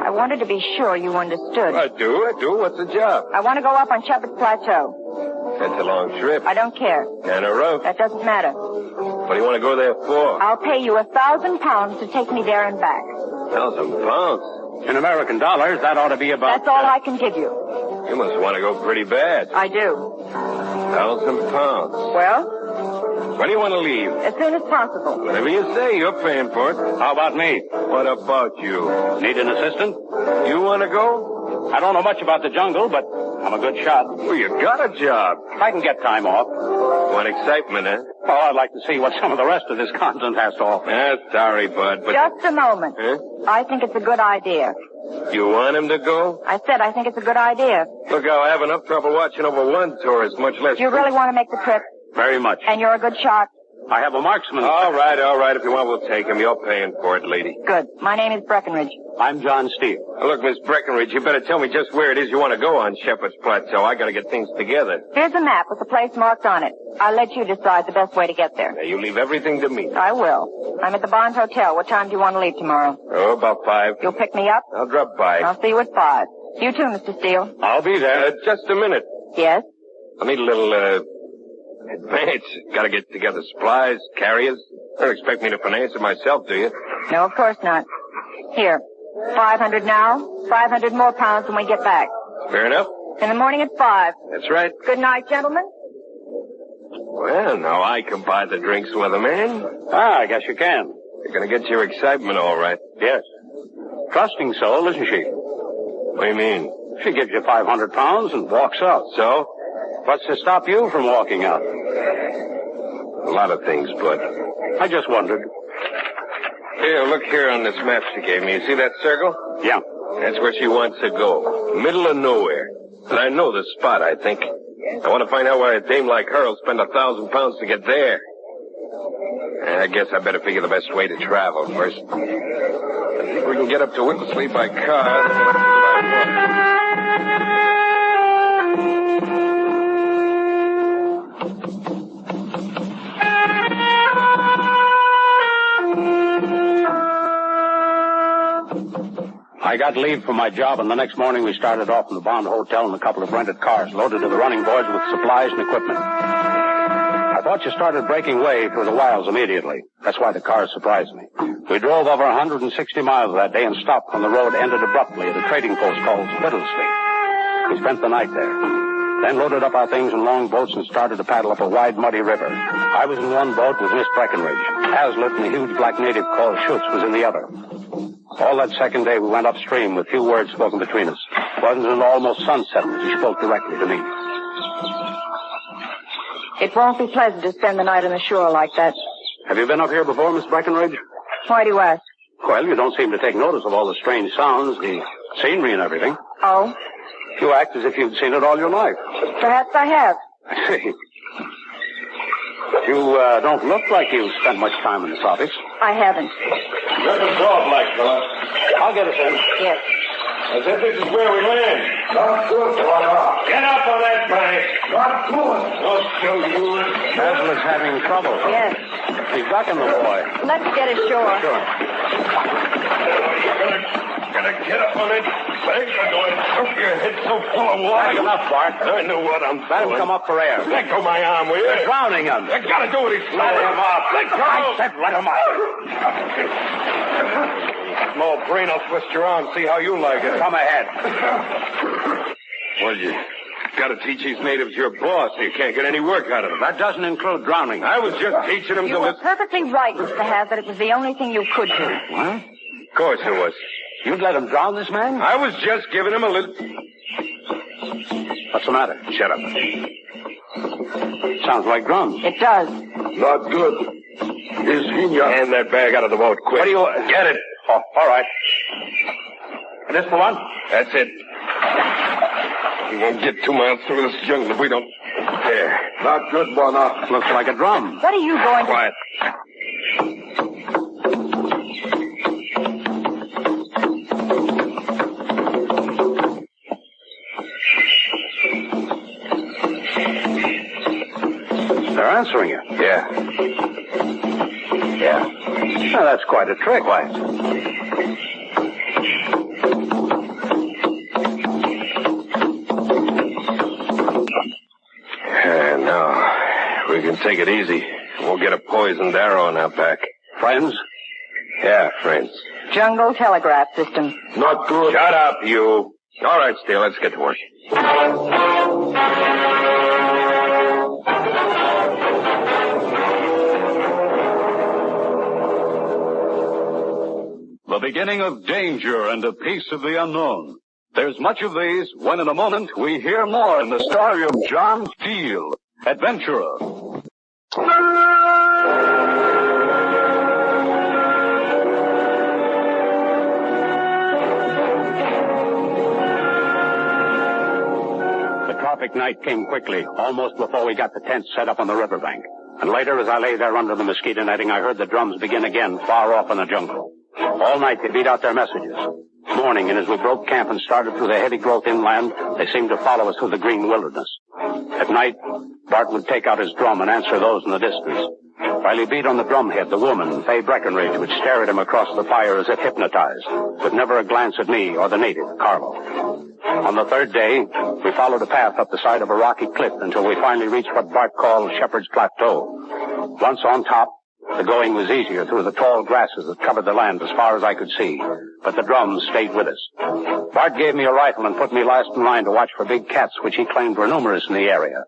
I wanted to be sure you understood. I do. What's the job? I want to go up on Shepherd's Plateau. That's a long trip. I don't care. And a rope. That doesn't matter. What do you want to go there for? I'll pay you £1,000 to take me there and back. £1,000? In American dollars, that ought to be about... That's all I can give you. You must want to go pretty bad. I do. £1,000. Well? When do you want to leave? As soon as possible. Whatever you say, you're paying for it. How about me? What about you? Need an assistant? You want to go? I don't know much about the jungle, but I'm a good shot. Well, you got a job. I can get time off. Want excitement, eh? Oh, I'd like to see what some of the rest of this continent has to offer. Sorry, Bud, but... Just a moment. Huh? I think it's a good idea. You want him to go? I said I think it's a good idea. Look, I'll have enough trouble watching over one tourist, much less... You really want to make the trip? Very much. And you're a good shot? I have a marksman. All right. If you want, we'll take him. You're paying for it, lady. Good. My name is Breckenridge. I'm John Steele. Now, look, Miss Breckenridge, you better tell me just where it is you want to go on Shepherd's Plateau. I got to get things together. Here's a map with the place marked on it. I'll let you decide the best way to get there. Now, you leave everything to me. I will. I'm at the Bond Hotel. What time do you want to leave tomorrow? Oh, about 5. You'll pick me up? I'll drop by. I'll see you at 5. You too, Mr. Steele. I'll be there. Just a minute. Yes? I need a little, advance. Got to get together supplies, carriers. Don't expect me to finance it myself, do you? No, of course not. Here. 500 now, 500 more pounds when we get back. Fair enough. In the morning at 5. That's right. Good night, gentlemen. Well, now I can buy the drinks with a man. I guess you can. You're going to get your excitement all right. Yes. Trusting soul, isn't she? What do you mean? She gives you 500 pounds and walks out. So? What's to stop you from walking out? A lot of things, Bud. I just wondered. Here, look here on this map she gave me. You see that circle? Yeah. That's where she wants to go. Middle of nowhere. And I know the spot, I think. I want to find out why a dame like her will spend 1,000 pounds to get there. I guess I better figure the best way to travel first. I think we can get up to Whittlesey by car. I got leave from my job, and the next morning we started off from the Bond Hotel in a couple of rented cars, loaded to the running boards with supplies and equipment. I thought you started breaking way through the wilds immediately. That's why the cars surprised me. We drove over 160 miles that day and stopped when the road ended abruptly at a trading post called Whittlesey. We spent the night there, then loaded up our things in long boats and started to paddle up a wide, muddy river. I was in one boat with Miss Breckenridge. Hazlitt and the huge black native called Schutz was in the other. All that second day we went upstream with few words spoken between us. It wasn't until almost sunset that she spoke directly to me. It won't be pleasant to spend the night on the shore like that. Have you been up here before, Miss Breckenridge? Why do you ask? Well, you don't seem to take notice of all the strange sounds, the scenery and everything. Oh? You act as if you'd seen it all your life. Perhaps I have. I see. You don't look like you've spent much time in the tropics. I haven't. Let us go up, like, fella. I'll get us in. Yes. As if this is where we land. Not good, fella. Get up on that bank. Not good. Don't show you. Hazlitt's having trouble. Yes. He's ducking the boy. Let's get ashore. Sure. Gonna get up on that bank or do I choke your head so full of water? That's enough, Bart. I know what I'm Let doing. him come up for air. Let go my arm, will you? You're drowning him. I gotta do what he's saying. Let him up. Let go. I said let him up. Small brain, I'll twist your arm, see how you like it. Come ahead. Well, you gotta teach these natives your boss, so you can't get any work out of them. That doesn't include drowning. I was just teaching them You to were listen. perfectly right, Mr. Hazlitt. It was the only thing you could do. What? Of course it was. You'd let him drown this man? I was just giving him a little... What's the matter? Shut up. Sounds like drums. It does. Not good. Is Vina. Hand that bag out of the boat, quick. What do you... Get it. Oh, all right. This the one? That's it. We won't get 2 miles through this jungle if we don't... There. Not good, Bona. Looks like a drum. What are you going to... Quiet. They're answering you. Yeah. Now, that's quite a trick. Why? Now, we can take it easy. We'll get a poisoned arrow in our back. Friends? Yeah, friends. Jungle telegraph system. Not good. Shut up, you. All right, Steele, let's get to work. The beginning of danger and a piece of the unknown. There's much of these when in a moment we hear more in the story of John Steele, adventurer. The tropic night came quickly, almost before we got the tents set up on the riverbank. And later, as I lay there under the mosquito netting, I heard the drums begin again far off in the jungle. All night they beat out their messages. Morning, and as we broke camp and started through the heavy growth inland, they seemed to follow us through the green wilderness. At night, Bart would take out his drum and answer those in the distance. While he beat on the drumhead, the woman, Fay Breckenridge, would stare at him across the fire as if hypnotized, with never a glance at me or the native, Carlo. On the third day, we followed a path up the side of a rocky cliff until we finally reached what Bart called Shepherd's Plateau. Once on top, the going was easier through the tall grasses that covered the land as far as I could see, but the drums stayed with us. Bart gave me a rifle and put me last in line to watch for big cats, which he claimed were numerous in the area.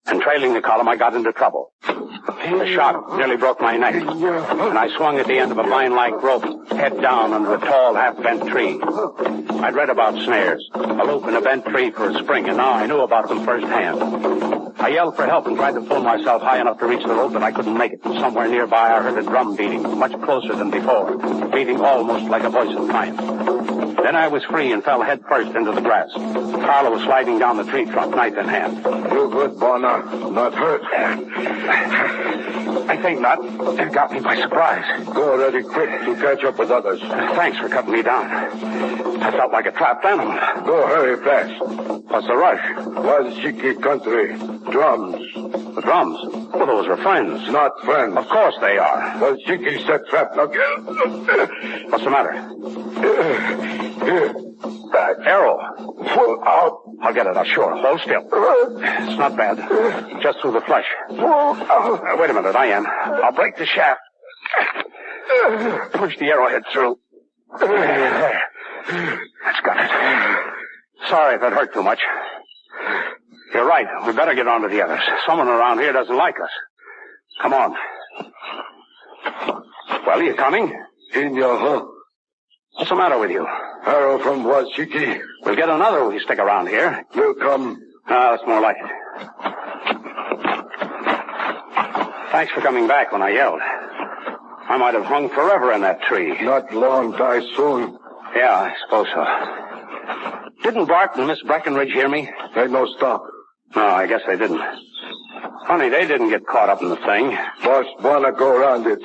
And trailing the column, I got into trouble. The shot nearly broke my neck, and I swung at the end of a vine-like rope, head down under a tall, half-bent tree. I'd read about snares, a loop in a bent tree for a spring, and now I knew about them firsthand. I yelled for help and tried to pull myself high enough to reach the rope, but I couldn't make it. Somewhere nearby, I heard a drum beating, much closer than before, beating almost like a voice of triumph. Then I was free and fell head first into the grass. Carlo was sliding down the tree trunk, knife in hand. You good, Bonner? Not hurt? I think not. It got me by surprise. Go already quick to catch up with others. Thanks for cutting me down. I felt like a trapped animal. Go hurry fast. What's the rush? Waziki country. Drums. The drums? Well, those are friends. Not friends. Of course they are. Waziki set trap now. What's the matter? Here. Back. Arrow. Pull out. I'll get it up, sure. Hold still. It's not bad. Just through the flesh. Wait a minute, I am. I'll break the shaft. Push the arrowhead through. There. That's got it. Sorry if it hurt too much. You're right. We better get on to the others. Someone around here doesn't like us. Come on. Well, are you coming? In your home. What's the matter with you? Arrow from Washiki. We'll get another if we stick around here. We'll come. That's more like it. Thanks for coming back when I yelled. I might have hung forever in that tree. Not long, die soon. Yeah, I suppose so. Didn't Bart and Miss Breckenridge hear me? They no stop. No, I guess they didn't. Funny, they didn't get caught up in the thing. Boss wanna go around it.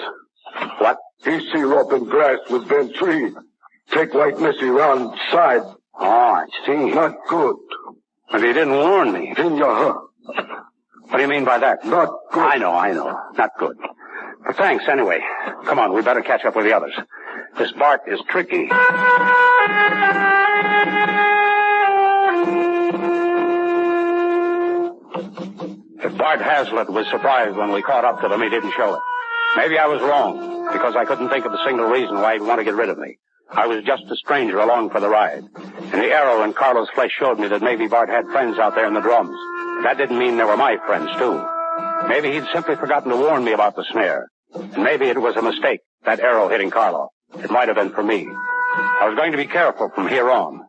What? He see rope and grass with bent tree. Take White Missy round side. Oh, I see. Not good. But he didn't warn me. In your huh? What do you mean by that? Not good. I know. Not good. But thanks anyway. Come on, we better catch up with the others. This Bart is tricky. If Bart Hazlitt was surprised when we caught up to them, he didn't show it. Maybe I was wrong, because I couldn't think of a single reason why he'd want to get rid of me. I was just a stranger along for the ride. And the arrow in Carlo's flesh showed me that maybe Bart had friends out there in the drums. That didn't mean they were my friends, too. Maybe he'd simply forgotten to warn me about the snare. And maybe it was a mistake, that arrow hitting Carlo. It might have been for me. I was going to be careful from here on.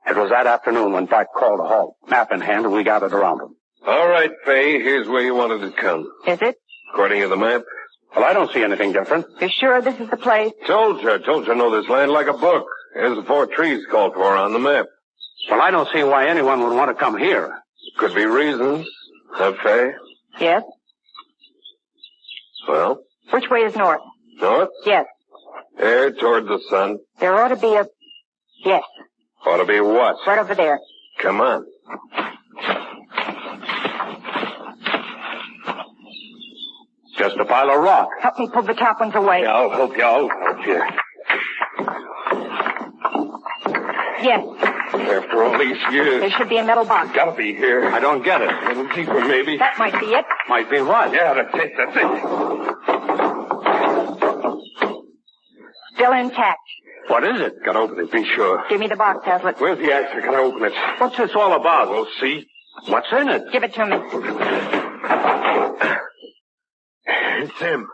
It was that afternoon when Bart called a halt, map in hand, and we gathered around him. All right, Fay, here's where you wanted to come. Is it? According to the map. Well, I don't see anything different. You sure this is the place? Told you I know this land like a book. Here's the 4 trees called for on the map. Well, I don't see why anyone would want to come here. Could be reasons. Huh, Fay? Yes. Well? Which way is north? North? Yes. There, toward the sun. There ought to be a... Yes. Ought to be what? Right over there. Come on. Just a pile of rock. Help me pull the top ones away. Yeah, I'll help you. Yes. After all these years. There should be a metal box. Gotta be here. I don't get it. A little deeper, maybe. That might be it. Might be what? Yeah, that's it. Still intact. What is it? Gotta open it, be sure. Give me the box, Hazlitt. Where's the axe? Can I open it? What's this all about? We'll see. What's in it? Give it to me. It's him.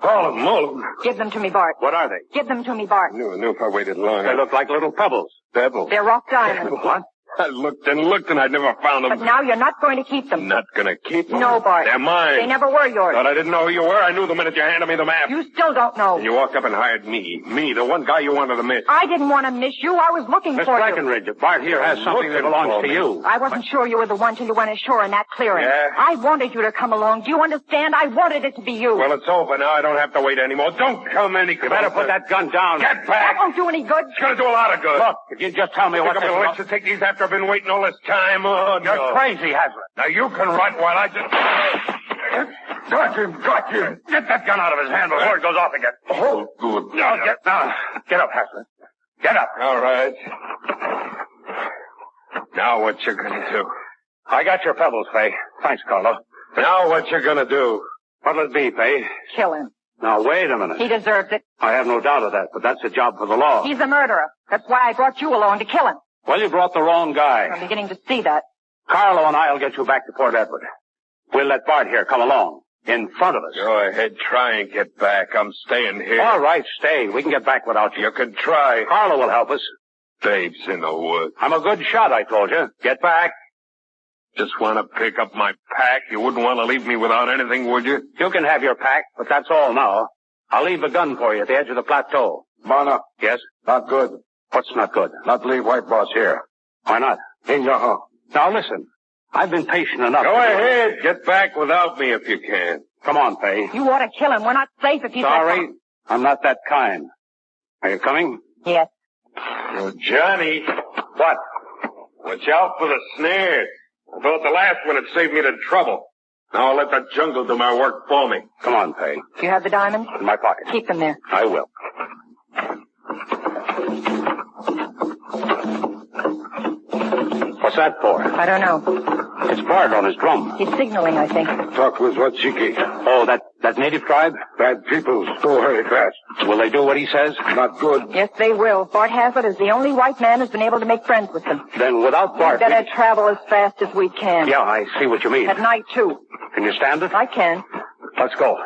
All of them. Give them to me, Bart. What are they? Give them to me, Bart. I knew if I waited long. They look like little pebbles. Pebbles? They're rock diamonds. What? I looked and I never found them. But now you're not going to keep them. Not gonna keep them? No, Bart. They're mine. They never were yours. Thought I didn't know who you were. I knew the minute you handed me the map. You still don't know. And you walked up and hired me. Me, the one guy you wanted to miss. I didn't want to miss you. I was looking Miss for Breckenridge, if Bart here has something that belongs to you. I wasn't sure you were the one till you went ashore in that clearing. Yeah? I wanted you to come along. Do you understand? I wanted it to be you. Well, it's over now. I don't have to wait anymore. Don't come any closer. You better put that gun down. Get back. That won't do any good. It's gonna do a lot of good. Look, if you just tell me what I'm gonna let you take these after I've been waiting all this time. Oh, You're no. crazy, Hazlitt. Now you can run while I just... Got him. Get that gun out of his hand before it goes off again. Oh, good. Now, get up, Hazlitt. Get up. All right. Now what you gonna do? I got your pebbles, Fay. Thanks, Carlo. Now what you gonna do? What'll it be, Fay? Kill him. Now, wait a minute. He deserves it. I have no doubt of that, but that's a job for the law. He's a murderer. That's why I brought you along to kill him. Well, you brought the wrong guy. I'm beginning to see that. Carlo and I'll get you back to Port Edward. We'll let Bart here come along. In front of us. Go ahead, try and get back. I'm staying here. All right, stay. We can get back without you. You can try. Carlo will help us. Dave's in the woods. I'm a good shot, I told you. Get back. Just want to pick up my pack. You wouldn't want to leave me without anything, would you? You can have your pack, but that's all now. I'll leave the gun for you at the edge of the plateau. Mana. Yes? Not good. What's not good? Not leave White Boss here. Why not? In your home. Now listen. I've been patient enough. Go ahead. Get back without me if you can. Come on, Fay. You ought to kill him. We're not safe if he's... Sorry. I'm not that kind. Are you coming? Yes. Oh, Johnny. What? Watch out for the snares. I thought the last one had saved me the trouble. Now I'll let the jungle do my work for me. Come on, Fay. Do you have the diamonds? In my pocket. Keep them there. I will. What's that for? I don't know. It's Bart on his drum. He's signaling, I think. Talk with Watchiki. Oh, that native tribe? Bad people. Go hurry fast. Will they do what he says? Not good. Yes, they will. Bart Hazlitt is the only white man who's been able to make friends with them. Then without Bart... We better travel as fast as we can. Yeah, I see what you mean. At night, too. Can you stand it? I can. Let's go.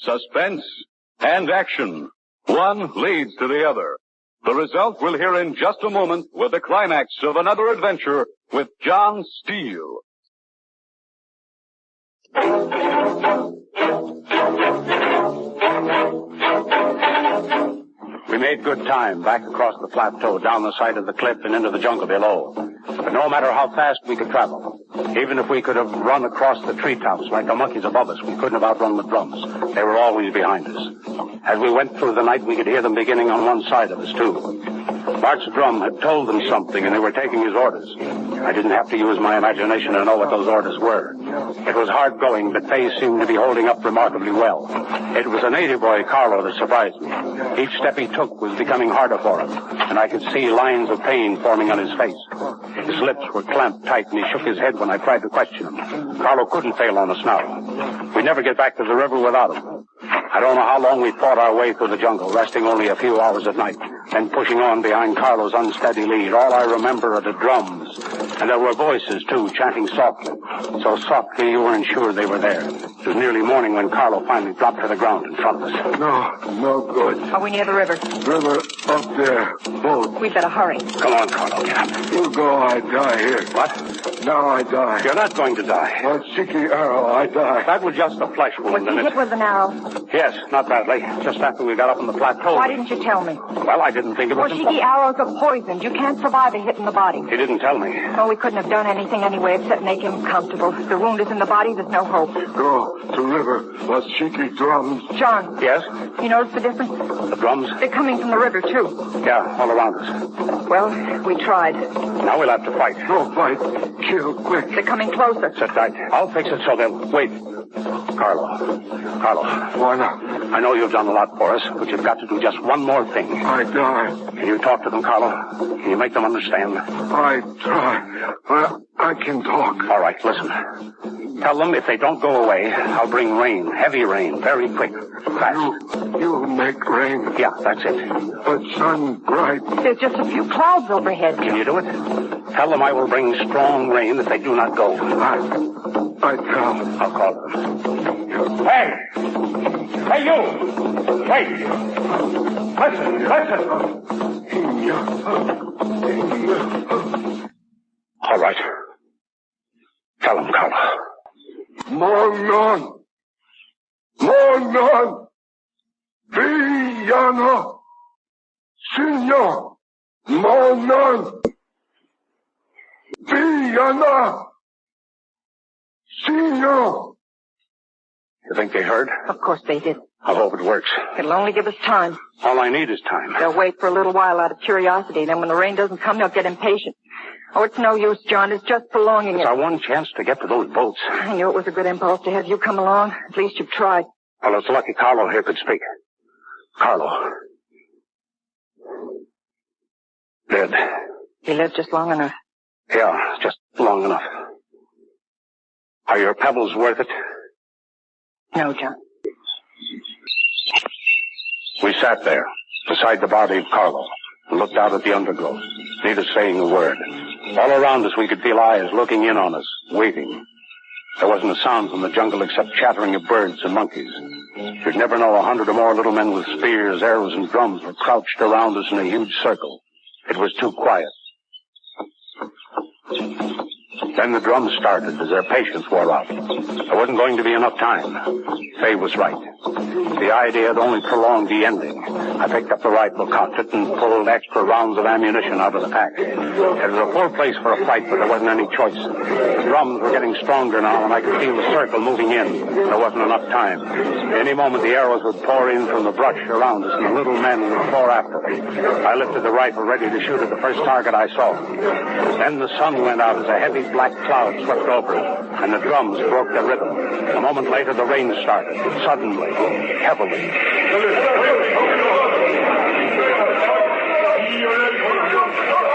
Suspense and action. One leads to the other. The result we'll hear in just a moment with the climax of another adventure with John Steele. We made good time back across the plateau, down the side of the cliff and into the jungle below. But no matter how fast we could travel, even if we could have run across the treetops like the monkeys above us, we couldn't have outrun the drums. They were always behind us. As we went through the night, we could hear them beginning on one side of us, too. Bart's drum had told them something, and they were taking his orders. I didn't have to use my imagination to know what those orders were. It was hard going, but Faye seemed to be holding up remarkably well. It was a native boy, Carlo, that surprised me. Each step he took was becoming harder for him, and I could see lines of pain forming on his face. His lips were clamped tight, and he shook his head when I tried to question him. Carlo couldn't fail on us now. We'd never get back to the river without him. I don't know how long we fought our way through the jungle, resting only a few hours at night, then pushing on behind Carlo's unsteady lead. All I remember are the drums, and there were voices, too, chanting softly. So softly you weren't sure they were there. It was nearly morning when Carlo finally dropped to the ground in front of us. No good. Are we near the river? River up there. Boat. We'd better hurry. Come on, Carlo, get up. You go, I die here. What? Now I die. You're not going to die. A cheeky arrow, I die. That was just a flesh wound, Was he hit with an arrow? Yes, not badly. Just after we got up on the plateau. Why didn't you tell me? Well, I didn't think it was... Well, cheeky arrows are poisoned. You can't survive a hit in the body. He didn't tell me. Oh, we couldn't have done anything anyway except make him comfortable. If the wound is in the body, there's no hope. Go to river. Was cheeky drums. John. Yes? You notice the difference? The drums? They're coming from the river, too. Yeah, all around us. Well, we tried. Now we'll have to fight. No fight. Kill quick. They're coming closer. Sit tight. I'll fix it so they'll... Wait. Carlo. Why not? I know you've done a lot for us, but you've got to do just one more thing. I die. Can you talk to them, Carlo? Can you make them understand? I try. I can talk. All right, listen. Tell them if they don't go away, I'll bring rain, heavy rain, very quick, fast. You make rain. Yeah, that's it. But sun bright. There's just a few clouds overhead. Can you do it? Tell them I will bring strong rain if they do not go. I call. I'll call them. Hey! Hey, you! Wait! Listen! All right. Tell them, Carlo. Monon! Villano! Signor! Monon! Villana! Signor! You think they heard? Of course they did. I hope it works. It'll only give us time. All I need is time. They'll wait for a little while out of curiosity. Then when the rain doesn't come, they'll get impatient. Oh, it's no use, John. It's just prolonging It's it. our one chance to get to those boats. I knew it was a good impulse to have you come along. At least you've tried. Well, it's lucky Carlo here could speak. Carlo. Dead. He lived just long enough. Yeah, just long enough. Are your pebbles worth it? No, John. We sat there, beside the body of Carlo, and looked out at the undergrowth, neither saying a word. All around us we could feel eyes looking in on us, waiting. There wasn't a sound from the jungle except chattering of birds and monkeys. You'd never know 100 or more little men with spears, arrows, and drums were crouched around us in a huge circle. It was too quiet. Then the drums started as their patience wore out. There wasn't going to be enough time. Fay was right. The idea had only prolonged the ending. I picked up the rifle, cocked it, and pulled extra rounds of ammunition out of the pack. It was a poor place for a fight, but there wasn't any choice. The drums were getting stronger now, and I could feel the circle moving in. There wasn't enough time. Any moment, the arrows would pour in from the brush around us, and the little men would pour after me. I lifted the rifle, ready to shoot at the first target I saw. Then the sun went out as a heavy black cloud swept over it, and the drums broke their rhythm. A moment later, the rain started, suddenly, heavily.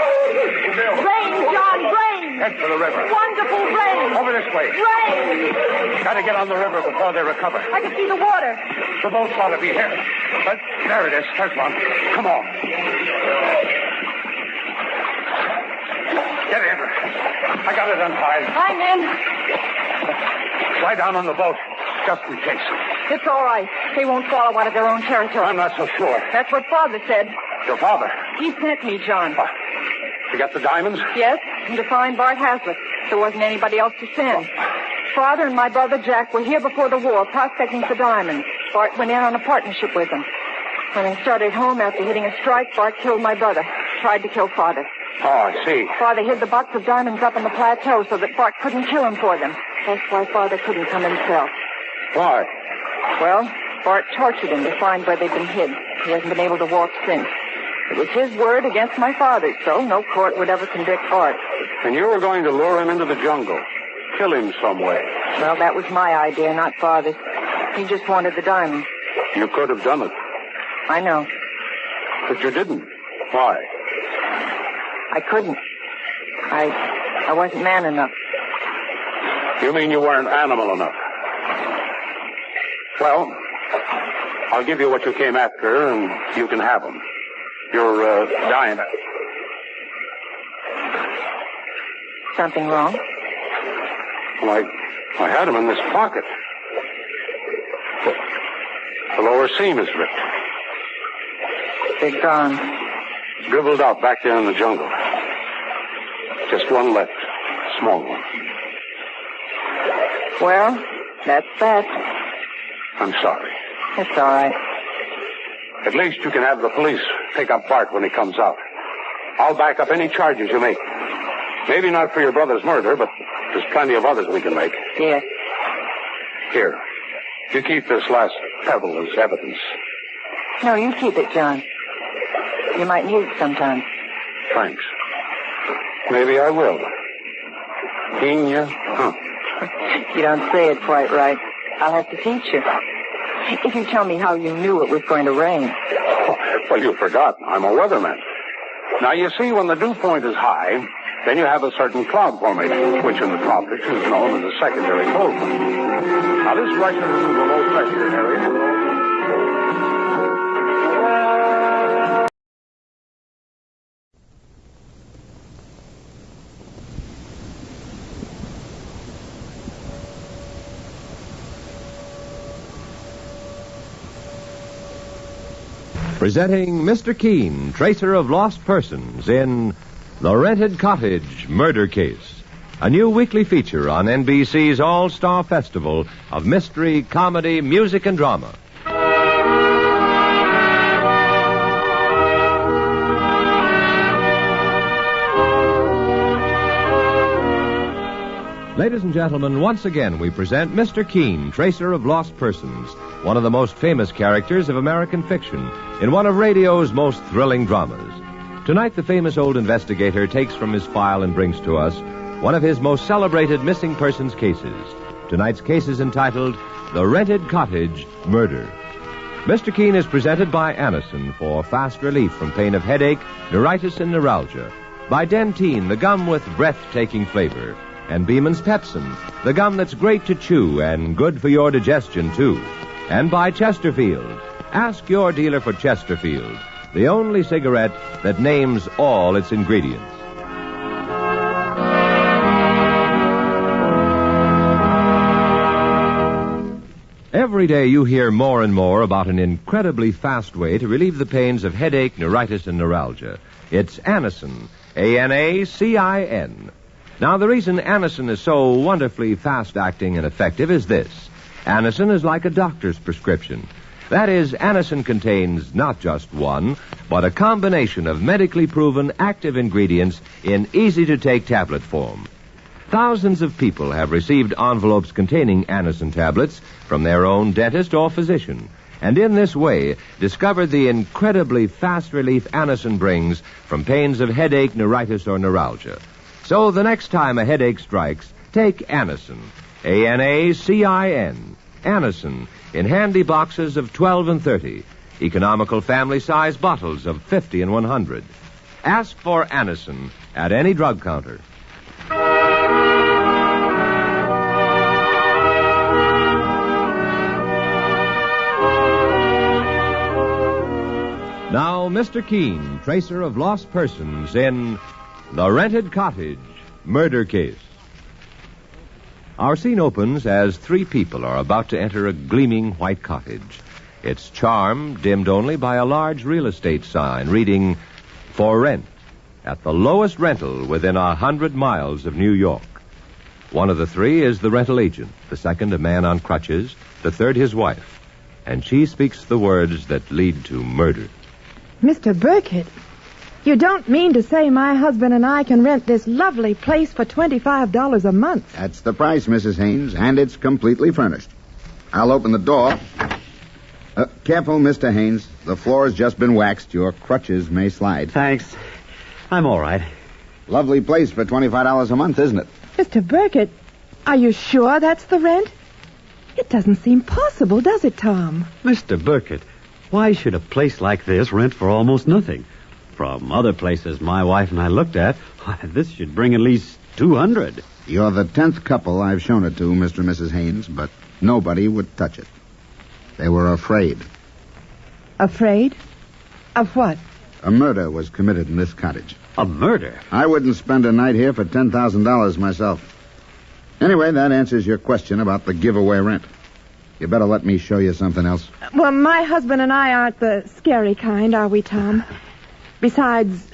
Rain, John, rain! Head for the river. Wonderful rain! Over this way. Rain! Gotta get on the river before they recover. I can see the water. The boats ought to be here. But there it is. There's one. Come on. Get in. I got it untied. I'm in. Lie down on the boat, just in case. It's all right. They won't follow out of their own territory. I'm not so sure. That's what Father said. Your father? He sent me, John. You got the diamonds? Yes, and to find Bart Hazlitt. There wasn't anybody else to send. Father and my brother Jack were here before the war, prospecting for diamonds. Bart went in on a partnership with them. When they started home after hitting a strike, Bart killed my brother. Tried to kill Father. Oh, I see. Father hid the box of diamonds up on the plateau so that Bart couldn't kill him for them. That's why Father couldn't come himself. Why? Well, Bart tortured him to find where they'd been hid. He hasn't been able to walk since. It was his word against my father's, so no court would ever convict Bart. And you were going to lure him into the jungle. Kill him some way. Well, that was my idea, not Father's. He just wanted the diamonds. You could have done it. I know. But you didn't. Why? I couldn't. I wasn't man enough. You mean you weren't animal enough? Well, I'll give you what you came after, and you can have them. Your diamond. Something wrong? Well, I had them in this pocket. The lower seam is ripped. They're gone. Dribbled out back there in the jungle. Just one left. Small one. Well, that's that. I'm sorry. It's all right. At least you can have the police pick up Bart when he comes out. I'll back up any charges you make. Maybe not for your brother's murder, but there's plenty of others we can make. Yes. Here. You keep this last pebble as evidence. No, you keep it, John. You might need it sometime. Thanks. Maybe I will. Genia? Huh. You don't say it quite right. I'll have to teach you. If you tell me how you knew it was going to rain. Well, you forgot. I'm a weatherman. Now, you see, when the dew point is high, then you have a certain cloud formation, which in the tropics is known as a secondary cold front. Now, this rushes into the low-pressure area. Presenting Mr. Keene, tracer of lost persons, in The Rented Cottage Murder Case, a new weekly feature on NBC's All-Star Festival of mystery, comedy, music, and drama. Ladies and gentlemen, once again we present Mr. Keene, tracer of lost persons, one of the most famous characters of American fiction, in one of radio's most thrilling dramas. Tonight, the famous old investigator takes from his file and brings to us one of his most celebrated missing persons cases. Tonight's case is entitled The Rented Cottage Murder. Mr. Keene is presented by Anacin for fast relief from pain of headache, neuritis, and neuralgia, by Dentine, the gum with breathtaking flavor, and Beeman's Pepsin, the gum that's great to chew and good for your digestion, too. And by Chesterfield. Ask your dealer for Chesterfield, the only cigarette that names all its ingredients. Every day you hear more and more about an incredibly fast way to relieve the pains of headache, neuritis, and neuralgia. It's Anacin, A-N-A-C-I-N. Now, the reason Anacin is so wonderfully fast-acting and effective is this. Anacin is like a doctor's prescription. That is, Anacin contains not just one, but a combination of medically proven active ingredients in easy-to-take tablet form. Thousands of people have received envelopes containing Anacin tablets from their own dentist or physician, and in this way discovered the incredibly fast relief Anacin brings from pains of headache, neuritis, or neuralgia. So the next time a headache strikes, take Anacin, A-N-A-C-I-N, Anacin, in handy boxes of 12 and 30, economical family-size bottles of 50 and 100. Ask for Anacin at any drug counter. Now, Mr. Keene, tracer of lost persons, in The Rented Cottage Murder Case. Our scene opens as three people are about to enter a gleaming white cottage. Its charm dimmed only by a large real estate sign reading, "For rent," at the lowest rental within 100 miles of New York. One of the three is the rental agent, the second a man on crutches, the third his wife. And she speaks the words that lead to murder. Mr. Burkett, you don't mean to say my husband and I can rent this lovely place for $25 a month? That's the price, Mrs. Haynes, and it's completely furnished. I'll open the door. Careful, Mr. Haynes. The floor has just been waxed. Your crutches may slide. Thanks. I'm all right. Lovely place for $25 a month, isn't it? Mr. Burkett, are you sure that's the rent? It doesn't seem possible, does it, Tom? Mr. Burkett, why should a place like this rent for almost nothing? From other places my wife and I looked at, this should bring at least $200. You're the 10th couple I've shown it to, Mr. and Mrs. Haynes, but nobody would touch it. They were afraid. Afraid? Of what? A murder was committed in this cottage. A murder? I wouldn't spend a night here for $10,000 myself. Anyway, that answers your question about the giveaway rent. You better let me show you something else. Well, my husband and I aren't the scary kind, are we, Tom? Besides,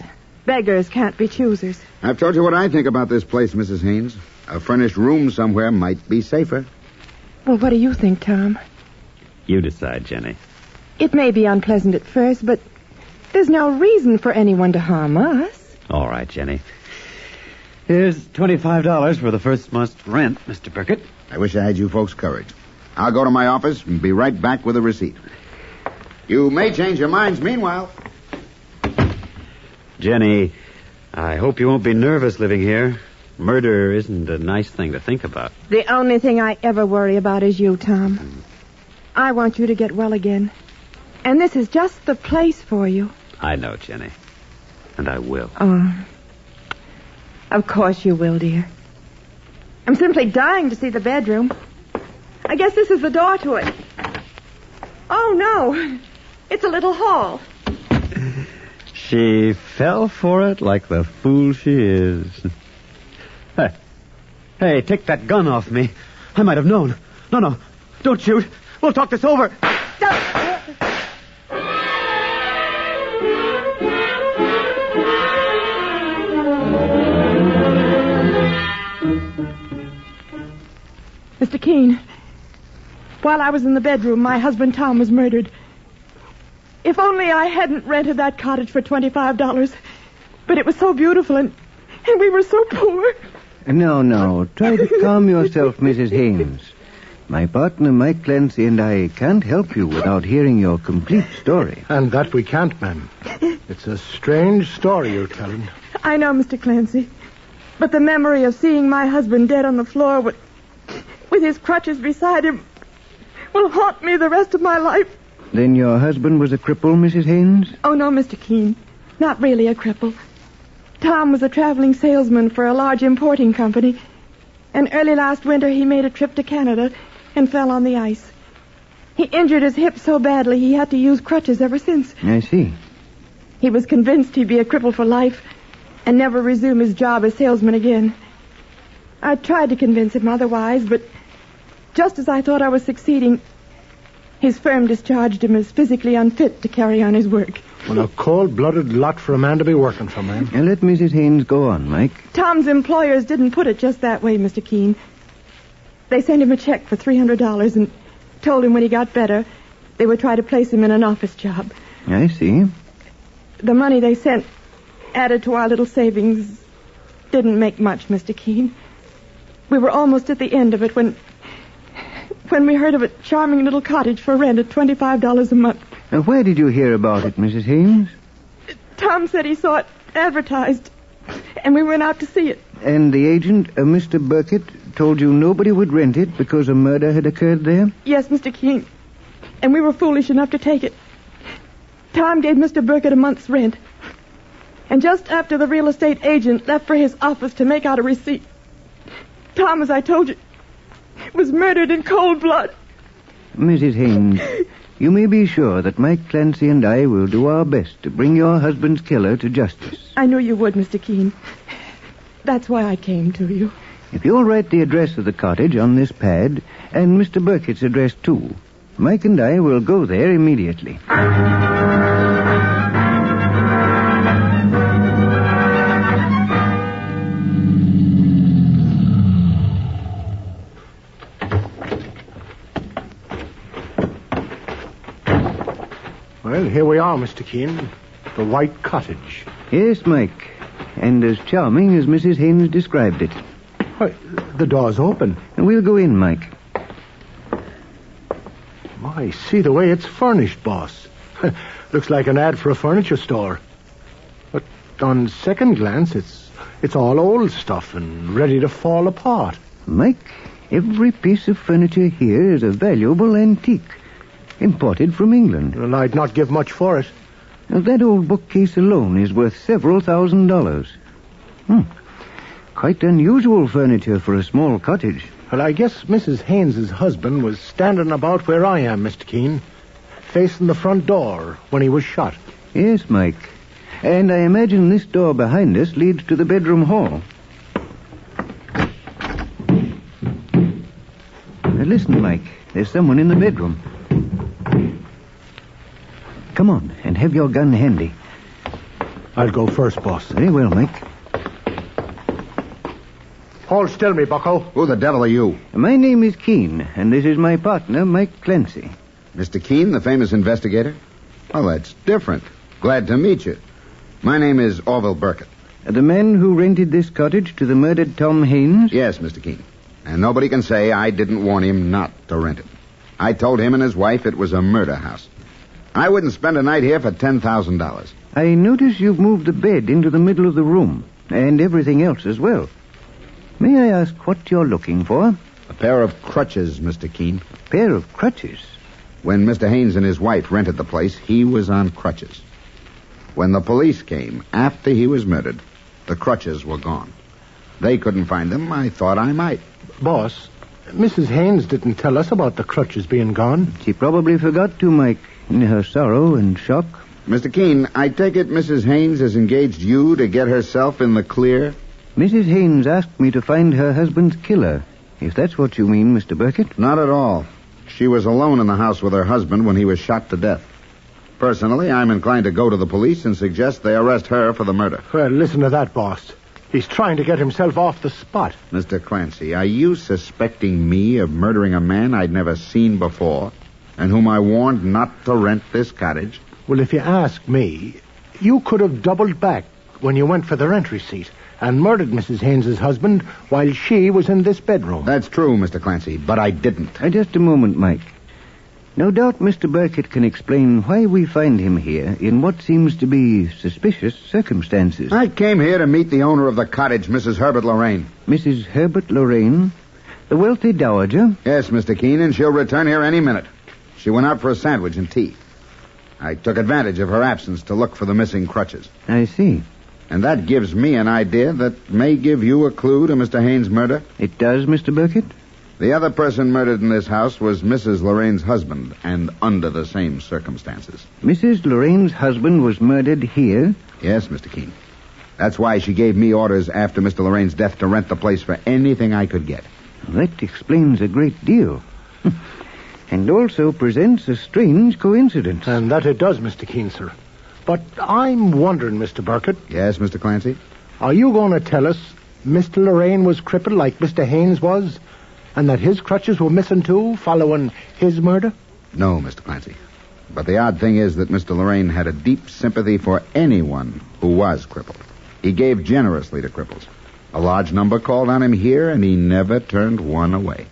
beggars can't be choosers. I've told you what I think about this place, Mrs. Haynes. A furnished room somewhere might be safer. Well, what do you think, Tom? You decide, Jenny. It may be unpleasant at first, but there's no reason for anyone to harm us. All right, Jenny. Here's $25 for the first month's rent, Mr. Burkett. I wish I had you folks' courage. I'll go to my office and be right back with a receipt. You may change your minds meanwhile. Jenny, I hope you won't be nervous living here. Murder isn't a nice thing to think about. The only thing I ever worry about is you, Tom. I want you to get well again. And this is just the place for you. I know, Jenny. And I will. Oh. Of course you will, dear. I'm simply dying to see the bedroom. I guess this is the door to it. Oh, no. It's a little hall. She fell for it like the fool she is. Hey, take that gun off me. I might have known. No, don't shoot. We'll talk this over. Mr. Keene, while I was in the bedroom, my husband Tom was murdered. If only I hadn't rented that cottage for $25. But it was so beautiful, and we were so poor. No. Try to calm yourself, Mrs. Haynes. My partner, Mike Clancy, and I can't help you without hearing your complete story. And that we can't, ma'am. It's a strange story you're telling. I know, Mr. Clancy. But the memory of seeing my husband dead on the floor with his crutches beside him will haunt me the rest of my life. Then your husband was a cripple, Mrs. Haynes? Oh, no, Mr. Keene. Not really a cripple. Tom was a traveling salesman for a large importing company. And early last winter, he made a trip to Canada and fell on the ice. He injured his hip so badly he had to use crutches ever since. I see. He was convinced he'd be a cripple for life and never resume his job as salesman again. I tried to convince him otherwise, but just as I thought I was succeeding, his firm discharged him as physically unfit to carry on his work. Well, a cold-blooded lot for a man to be working for, ma'am. Now let Mrs. Haynes go on, Mike. Tom's employers didn't put it just that way, Mr. Keene. They sent him a check for $300 and told him when he got better, they would try to place him in an office job. I see. The money they sent, added to our little savings, didn't make much, Mr. Keene. We were almost at the end of it when we heard of a charming little cottage for rent at $25 a month. Now, where did you hear about it, Mrs. Haynes? Tom said he saw it advertised, and we went out to see it. And the agent, Mr. Burkett, told you nobody would rent it because a murder had occurred there? Yes, Mr. Keene. And we were foolish enough to take it. Tom gave Mr. Burkett a month's rent. And just after the real estate agent left for his office to make out a receipt, Tom, as I told you, was murdered in cold blood. Mrs. Haynes, you may be sure that Mike Clancy and I will do our best to bring your husband's killer to justice. I knew you would, Mr. Keene. That's why I came to you. If you'll write the address of the cottage on this pad, and Mr. Burkett's address, too, Mike and I will go there immediately. Well, here we are, Mr. Keene. The White Cottage. Yes, Mike. And as charming as Mrs. Haynes described it. Why, the door's open. We'll go in, Mike. My, see the way it's furnished, boss. Looks like an ad for a furniture store. But on second glance, it's all old stuff and ready to fall apart. Mike, every piece of furniture here is a valuable antique. Imported from England. Well, I'd not give much for it. Now, that old bookcase alone is worth several $1,000s. Quite unusual furniture for a small cottage. Well, I guess Mrs. Haynes' husband was standing about where I am, Mr. Keene, facing the front door when he was shot. Yes, Mike. And I imagine this door behind us leads to the bedroom hall. Now, listen, Mike. There's someone in the bedroom. Come on, and have your gun handy. I'll go first, boss. Very well, Mike. Hold still, me bucko. Who the devil are you? My name is Keene, and this is my partner, Mike Clancy. Mr. Keene, the famous investigator? Well, that's different. Glad to meet you. My name is Orville Burkett. The man who rented this cottage to the murdered Tom Haynes? Yes, Mr. Keene. And nobody can say I didn't warn him not to rent it. I told him and his wife it was a murder house. I wouldn't spend a night here for $10,000. I notice you've moved the bed into the middle of the room, and everything else as well. May I ask what you're looking for? A pair of crutches, Mr. Keene. A pair of crutches? When Mr. Haynes and his wife rented the place, he was on crutches. When the police came after he was murdered, the crutches were gone. They couldn't find them. I thought I might. Boss, Mrs. Haynes didn't tell us about the crutches being gone. She probably forgot to, Mike, in her sorrow and shock. Mr. Keene, I take it Mrs. Haynes has engaged you to get herself in the clear? Mrs. Haynes asked me to find her husband's killer, if that's what you mean, Mr. Burkett. Not at all. She was alone in the house with her husband when he was shot to death. Personally, I'm inclined to go to the police and suggest they arrest her for the murder. Well, listen to that, boss. He's trying to get himself off the spot. Mr. Clancy, are you suspecting me of murdering a man I'd never seen before and whom I warned not to rent this cottage? Well, if you ask me, you could have doubled back when you went for the rent receipt and murdered Mrs. Haynes' husband while she was in this bedroom. That's true, Mr. Clancy, but I didn't. Just a moment, Mike. No doubt Mr. Burkett can explain why we find him here in what seems to be suspicious circumstances. I came here to meet the owner of the cottage, Mrs. Herbert Lorraine. Mrs. Herbert Lorraine? The wealthy dowager? Yes, Mr. Keenan. She'll return here any minute. She went out for a sandwich and tea. I took advantage of her absence to look for the missing crutches. I see. And that gives me an idea that may give you a clue to Mr. Haynes' murder. It does, Mr. Burkett? The other person murdered in this house was Mrs. Lorraine's husband, and under the same circumstances. Mrs. Lorraine's husband was murdered here? Yes, Mr. Keene. That's why she gave me orders after Mr. Lorraine's death to rent the place for anything I could get. That explains a great deal. And also presents a strange coincidence. And that it does, Mr. Keene, sir. But I'm wondering, Mr. Burkett. Yes, Mr. Clancy? Are you going to tell us Mr. Lorraine was crippled like Mr. Haynes was? And that his crutches were missing, too, following his murder? No, Mr. Clancy. But the odd thing is that Mr. Lorraine had a deep sympathy for anyone who was crippled. He gave generously to cripples. A large number called on him here, and he never turned one away.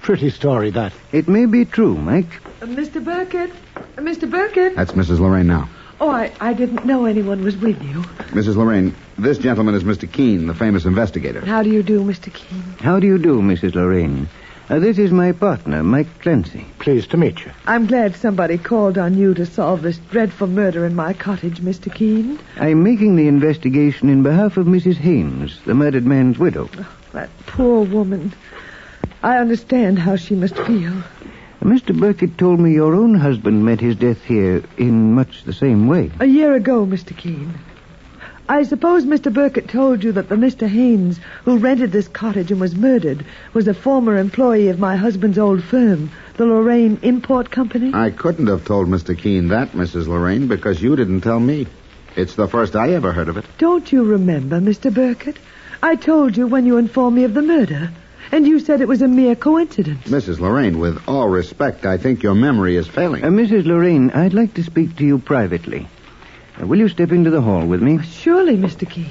Pretty story, that. It may be true, Mike. Mr. Burkett? Mr. Burkett? That's Mrs. Lorraine now. Oh, I didn't know anyone was with you. Mrs. Lorraine, this gentleman is Mr. Keene, the famous investigator. How do you do, Mr. Keene? How do you do, Mrs. Lorraine? This is my partner, Mike Clancy. Pleased to meet you. I'm glad somebody called on you to solve this dreadful murder in my cottage, Mr. Keene. I'm making the investigation in behalf of Mrs. Haynes, the murdered man's widow. Oh, that poor woman. I understand how she must feel. Mr. Burkett told me your own husband met his death here in much the same way. A year ago, Mr. Keene. I suppose Mr. Burkett told you that the Mr. Haynes who rented this cottage and was murdered was a former employee of my husband's old firm, the Lorraine Import Company? I couldn't have told Mr. Keene that, Mrs. Lorraine, because you didn't tell me. It's the first I ever heard of it. Don't you remember, Mr. Burkett? I told you when you informed me of the murder. And you said it was a mere coincidence. Mrs. Lorraine, with all respect, I think your memory is failing. Mrs. Lorraine, I'd like to speak to you privately. Will you step into the hall with me? Surely, Mr. Keene.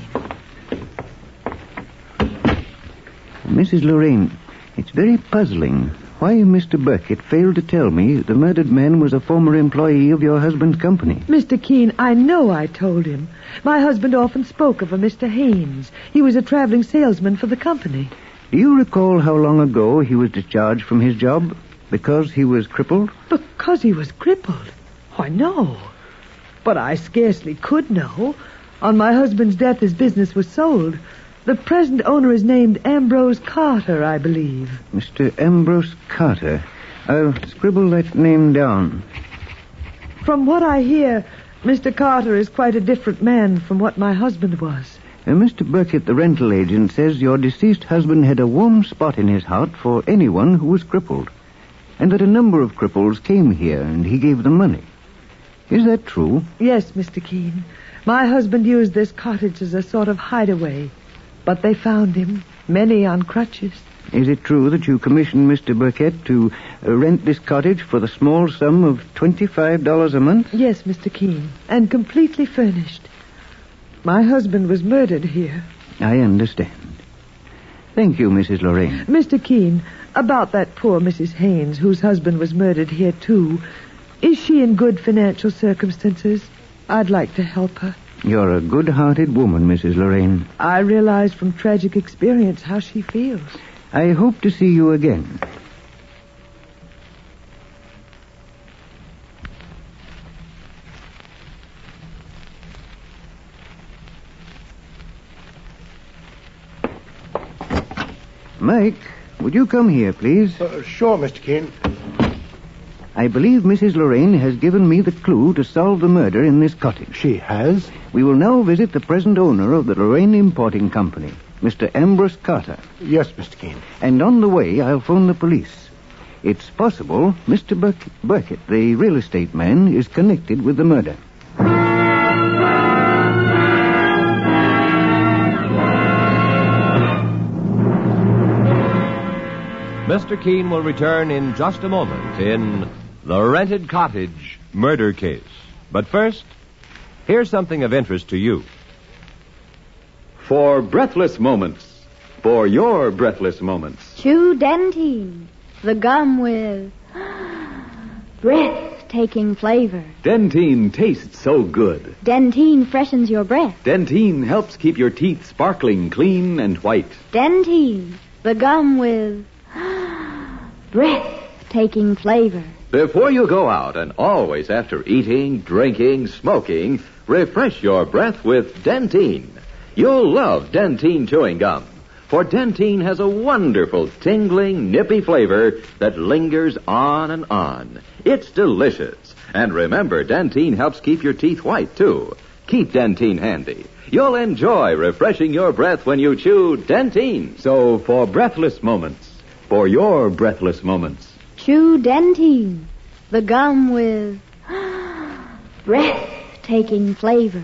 Mrs. Lorraine, it's very puzzling why Mr. Burkett failed to tell me the murdered man was a former employee of your husband's company. Mr. Keene, I know I told him. My husband often spoke of a Mr. Haynes. He was a traveling salesman for the company. Do you recall how long ago he was discharged from his job? Because he was crippled? Because he was crippled? Why, no. But I scarcely could know. On my husband's death, his business was sold. The present owner is named Ambrose Carter, I believe. Mr. Ambrose Carter. I'll scribble that name down. From what I hear, Mr. Carter is quite a different man from what my husband was. Mr. Burkett, the rental agent, says your deceased husband had a warm spot in his heart for anyone who was crippled, and that a number of cripples came here and he gave them money. Is that true? Yes, Mr. Keene. My husband used this cottage as a sort of hideaway, but they found him, many on crutches. Is it true that you commissioned Mr. Burkett to rent this cottage for the small sum of $25 a month? Yes, Mr. Keene, and completely furnished. My husband was murdered here. I understand. Thank you, Mrs. Lorraine. Mr. Keene, about that poor Mrs. Haynes, whose husband was murdered here, too. Is she in good financial circumstances? I'd like to help her. You're a good-hearted woman, Mrs. Lorraine. I realize from tragic experience how she feels. I hope to see you again. Mike, would you come here, please? Sure, Mr. Keene. I believe Mrs. Lorraine has given me the clue to solve the murder in this cottage. She has? We will now visit the present owner of the Lorraine Importing Company, Mr. Ambrose Carter. Yes, Mr. Keene. And on the way, I'll phone the police. It's possible Mr. Burkett, the real estate man, is connected with the murder. Mr. Keene will return in just a moment in The Rented Cottage Murder Case. But first, here's something of interest to you. For breathless moments, for your breathless moments. Chew Dentine, the gum with breathtaking flavor. Dentine tastes so good. Dentine freshens your breath. Dentine helps keep your teeth sparkling, clean, and white. Dentine, the gum with breathtaking flavor. Before you go out, and always after eating, drinking, smoking, refresh your breath with Dentine. You'll love Dentine chewing gum, for Dentine has a wonderful, tingling, nippy flavor that lingers on and on. It's delicious. And remember, Dentine helps keep your teeth white, too. Keep Dentine handy. You'll enjoy refreshing your breath when you chew Dentine. So, for breathless moments, for your breathless moments, Chew Dentine, the gum with breathtaking flavor.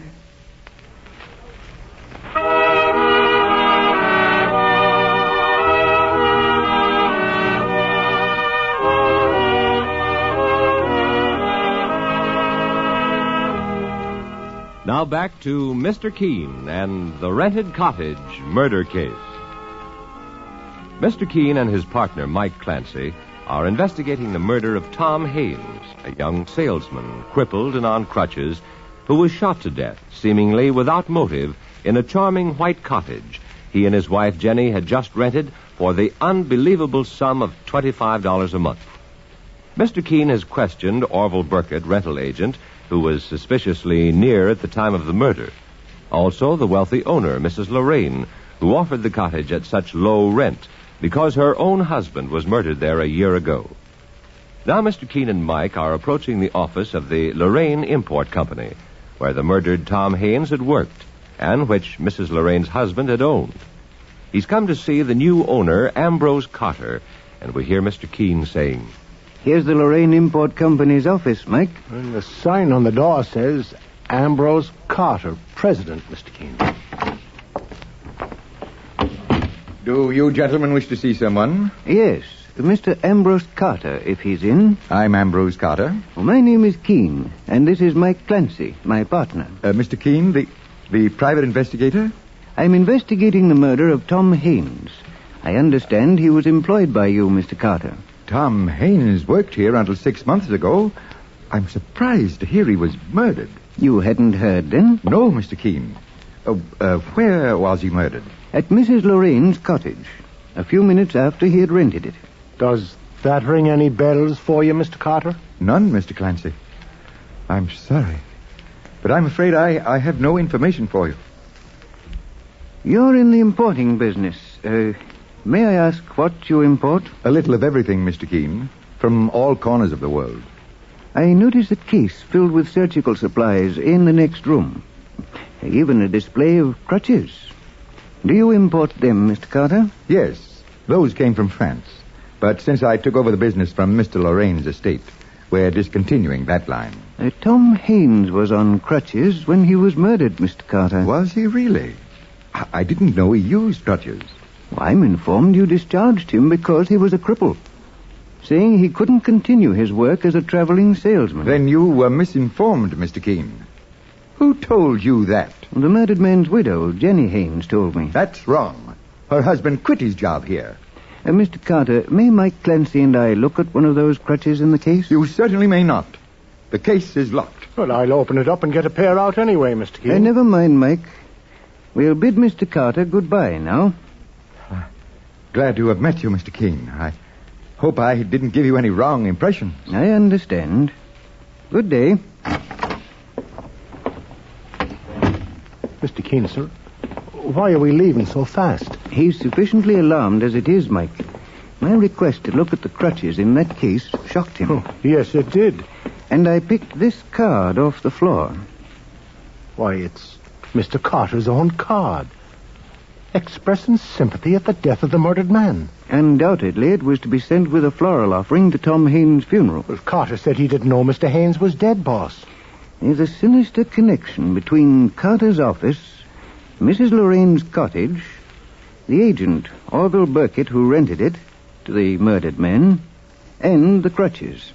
Now back to Mr. Keene and the Rented Cottage Murder Case. Mr. Keene and his partner, Mike Clancy, are investigating the murder of Tom Haynes, a young salesman, crippled and on crutches, who was shot to death, seemingly without motive, in a charming white cottage he and his wife Jenny had just rented for the unbelievable sum of $25 a month. Mr. Keene has questioned Orville Burkett, rental agent, who was suspiciously near at the time of the murder. Also, the wealthy owner, Mrs. Lorraine, who offered the cottage at such low rent because her own husband was murdered there a year ago. Now Mr. Keene and Mike are approaching the office of the Lorraine Import Company, where the murdered Tom Haynes had worked, and which Mrs. Lorraine's husband had owned. He's come to see the new owner, Ambrose Cotter, and we hear Mr. Keene saying, "Here's the Lorraine Import Company's office, Mike." And the sign on the door says Ambrose Cotter, President, Mr. Keene. Do you gentlemen wish to see someone? Yes, Mr. Ambrose Cotter, if he's in. I'm Ambrose Cotter. Well, my name is Keene, and this is Mike Clancy, my partner. Mr. Keene, the private investigator? I'm investigating the murder of Tom Haynes. I understand he was employed by you, Mr. Cotter. Tom Haynes worked here until 6 months ago. I'm surprised to hear he was murdered. You hadn't heard, then? No, Mr. Keene. Where was he murdered? At Mrs. Lorraine's cottage, a few minutes after he had rented it. Does that ring any bells for you, Mr. Cotter? None, Mr. Clancy. I'm sorry, but I'm afraid I have no information for you. You're in the importing business. May I ask what you import? A little of everything, Mr. Keene, from all corners of the world. I noticed a case filled with surgical supplies in the next room. Even a display of crutches. Do you import them, Mr. Cotter? Yes, those came from France. But since I took over the business from Mr. Lorraine's estate, we're discontinuing that line. Tom Haynes was on crutches when he was murdered, Mr. Cotter. Was he really? I didn't know he used crutches. Well, I'm informed you discharged him because he was a cripple, saying he couldn't continue his work as a traveling salesman. Then you were misinformed, Mr. Keene. Who told you that? The murdered man's widow, Jenny Haynes, told me. That's wrong. Her husband quit his job here. Mr. Cotter, may Mike Clancy and I look at one of those crutches in the case? You certainly may not. The case is locked. Well, I'll open it up and get a pair out anyway, Mr. Keene. Never mind, Mike. We'll bid Mr. Cotter goodbye now. Glad to have met you, Mr. Keene. I hope I didn't give you any wrong impressions. I understand. Good day. Mr. Keene, sir, why are we leaving so fast? He's sufficiently alarmed as it is, Mike. My request to look at the crutches in that case shocked him. Oh, yes, it did. And I picked this card off the floor. Why, it's Mr. Cotter's own card. Expressing sympathy at the death of the murdered man. Undoubtedly, it was to be sent with a floral offering to Tom Haynes' funeral. Well, Cotter said he didn't know Mr. Haynes was dead, boss. There's a sinister connection between Cotter's office, Mrs. Lorraine's cottage, the agent, Orville Burkett, who rented it, the murdered man, and the crutches.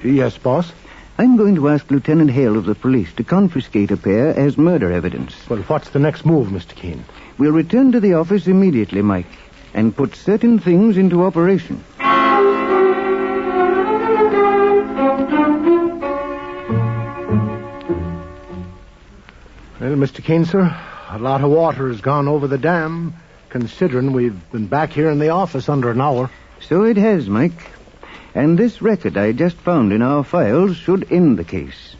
Yes, boss. I'm going to ask Lieutenant Hale of the police to confiscate a pair as murder evidence. Well, what's the next move, Mr. Keene? We'll return to the office immediately, Mike, and put certain things into operation. Well, Mr. Keene, sir, a lot of water has gone over the dam, considering we've been back here in the office under an hour. So it has, Mike. And this record I just found in our files should end the case.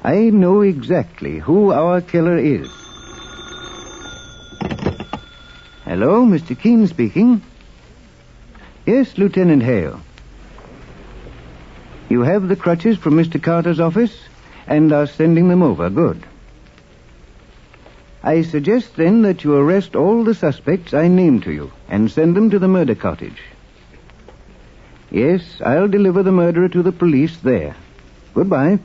I know exactly who our killer is. Hello, Mr. Keene speaking. Yes, Lieutenant Hale. You have the crutches from Mr. Carter's office and are sending them over. Good. I suggest then that you arrest all the suspects I named to you and send them to the murder cottage. Yes, I'll deliver the murderer to the police there. Goodbye.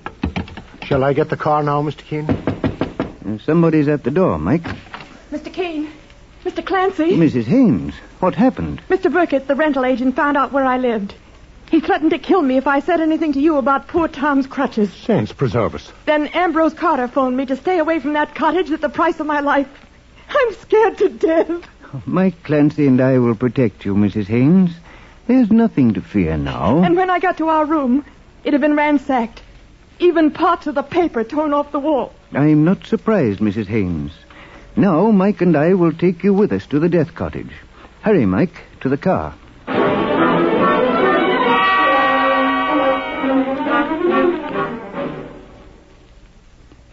Shall I get the car now, Mr. Keene? Somebody's at the door, Mike. Mr. Keene. Mr. Clancy. Mrs. Haynes, what happened? Mr. Burkett, the rental agent, found out where I lived. He threatened to kill me if I said anything to you about poor Tom's crutches. Saints preserve us. Then Ambrose Carter phoned me to stay away from that cottage at the price of my life. I'm scared to death. Mike Clancy and I will protect you, Mrs. Haynes. There's nothing to fear now. And when I got to our room, it had been ransacked. Even parts of the paper torn off the wall. I'm not surprised, Mrs. Haynes. Now, Mike and I will take you with us to the death cottage. Hurry, Mike, to the car.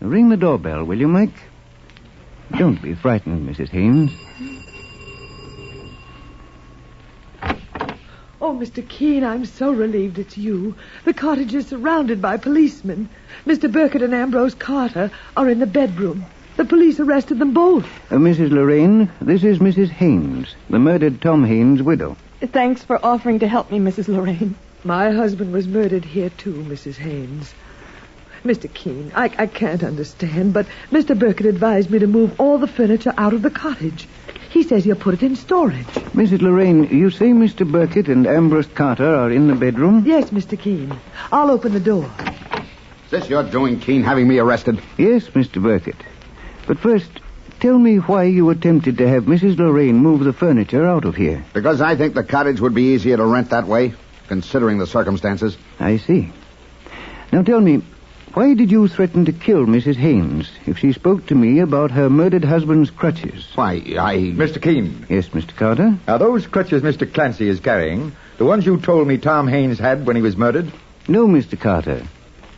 Ring the doorbell, will you, Mike? Don't be frightened, Mrs. Haynes. Oh, Mr. Keene, I'm so relieved it's you. The cottage is surrounded by policemen. Mr. Burkett and Ambrose Carter are in the bedroom. The police arrested them both. Mrs. Lorraine, this is Mrs. Haynes, the murdered Tom Haynes' widow. Thanks for offering to help me, Mrs. Lorraine. My husband was murdered here, too, Mrs. Haynes. Mr. Keene, I can't understand, but Mr. Burkett advised me to move all the furniture out of the cottage. He says he'll put it in storage. Mrs. Lorraine, you say Mr. Burkett and Ambrose Carter are in the bedroom? Yes, Mr. Keene. I'll open the door. Is this your doing, Keene, having me arrested? Yes, Mr. Burkett. But first, tell me why you attempted to have Mrs. Lorraine move the furniture out of here. Because I think the cottage would be easier to rent that way, considering the circumstances. I see. Now tell me, why did you threaten to kill Mrs. Haynes if she spoke to me about her murdered husband's crutches? Why, Mr. Keene. Yes, Mr. Carter? Are those crutches Mr. Clancy is carrying the ones you told me Tom Haynes had when he was murdered? No, Mr. Carter.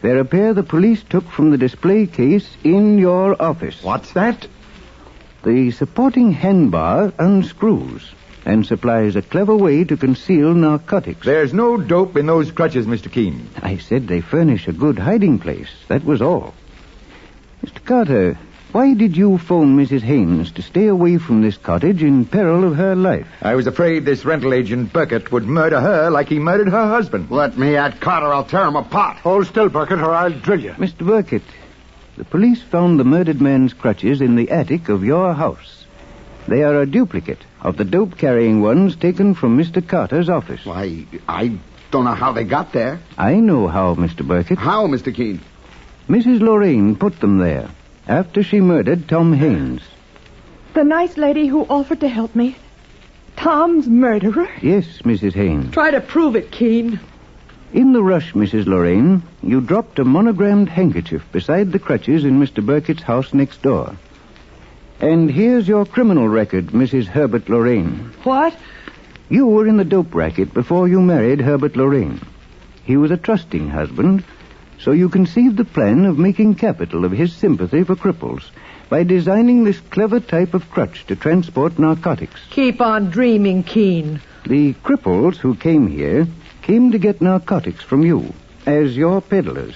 They're a pair the police took from the display case in your office. What's that? The supporting handbar unscrews and supplies a clever way to conceal narcotics. There's no dope in those crutches, Mr. Keene. I said they furnish a good hiding place. That was all. Mr. Carter, why did you phone Mrs. Haynes to stay away from this cottage in peril of her life? I was afraid this rental agent Burkett would murder her like he murdered her husband. Let me at Carter. I'll tear him apart. Hold still, Burkett, or I'll drill you. Mr. Burkett, the police found the murdered man's crutches in the attic of your house. They are a duplicate of the dope-carrying ones taken from Mr. Carter's office. Why, I don't know how they got there. I know how, Mr. Burkett. How, Mr. Keene? Mrs. Lorraine put them there after she murdered Tom Haynes. The nice lady who offered to help me? Tom's murderer? Yes, Mrs. Haynes. Try to prove it, Keene. In the rush, Mrs. Lorraine, you dropped a monogrammed handkerchief beside the crutches in Mr. Burkett's house next door. And here's your criminal record, Mrs. Herbert Lorraine. What? You were in the dope racket before you married Herbert Lorraine. He was a trusting husband, so you conceived the plan of making capital of his sympathy for cripples by designing this clever type of crutch to transport narcotics. Keep on dreaming, Keene. The cripples who came here came to get narcotics from you as your peddlers.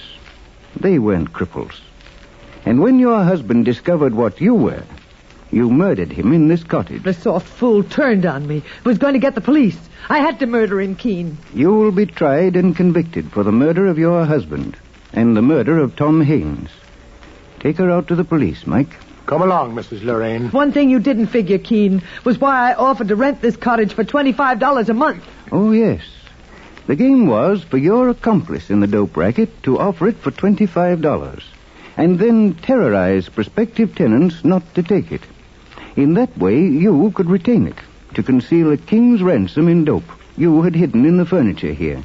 They weren't cripples. And when your husband discovered what you were, you murdered him in this cottage. The soft fool turned on me. Was going to get the police. I had to murder him, Keene. You will be tried and convicted for the murder of your husband and the murder of Tom Haynes. Take her out to the police, Mike. Come along, Mrs. Lorraine. One thing you didn't figure, Keene, was why I offered to rent this cottage for $25 a month. Oh, yes. The game was for your accomplice in the dope racket to offer it for $25 and then terrorize prospective tenants not to take it. In that way, you could retain it to conceal a king's ransom in dope you had hidden in the furniture here.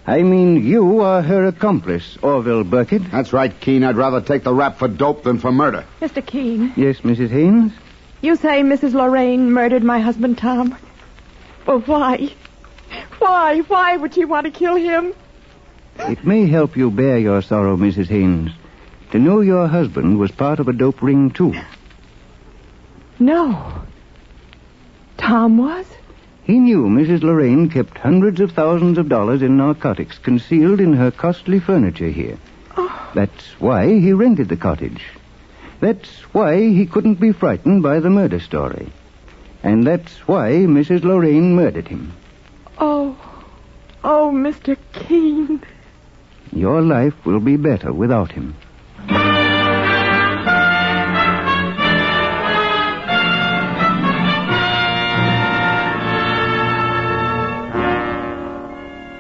I mean, you are her accomplice, Orville Burkett. That's right, Keene. I'd rather take the rap for dope than for murder. Mr. Keene. Yes, Mrs. Haynes? You say Mrs. Lorraine murdered my husband, Tom? Well, why? Why would she want to kill him? It may help you bear your sorrow, Mrs. Haynes, to know your husband was part of a dope ring, too. No. Tom was? He knew Mrs. Lorraine kept hundreds of thousands of dollars in narcotics concealed in her costly furniture here. Oh. That's why he rented the cottage. That's why he couldn't be frightened by the murder story. And that's why Mrs. Lorraine murdered him. Oh, Mr. Keene. Your life will be better without him.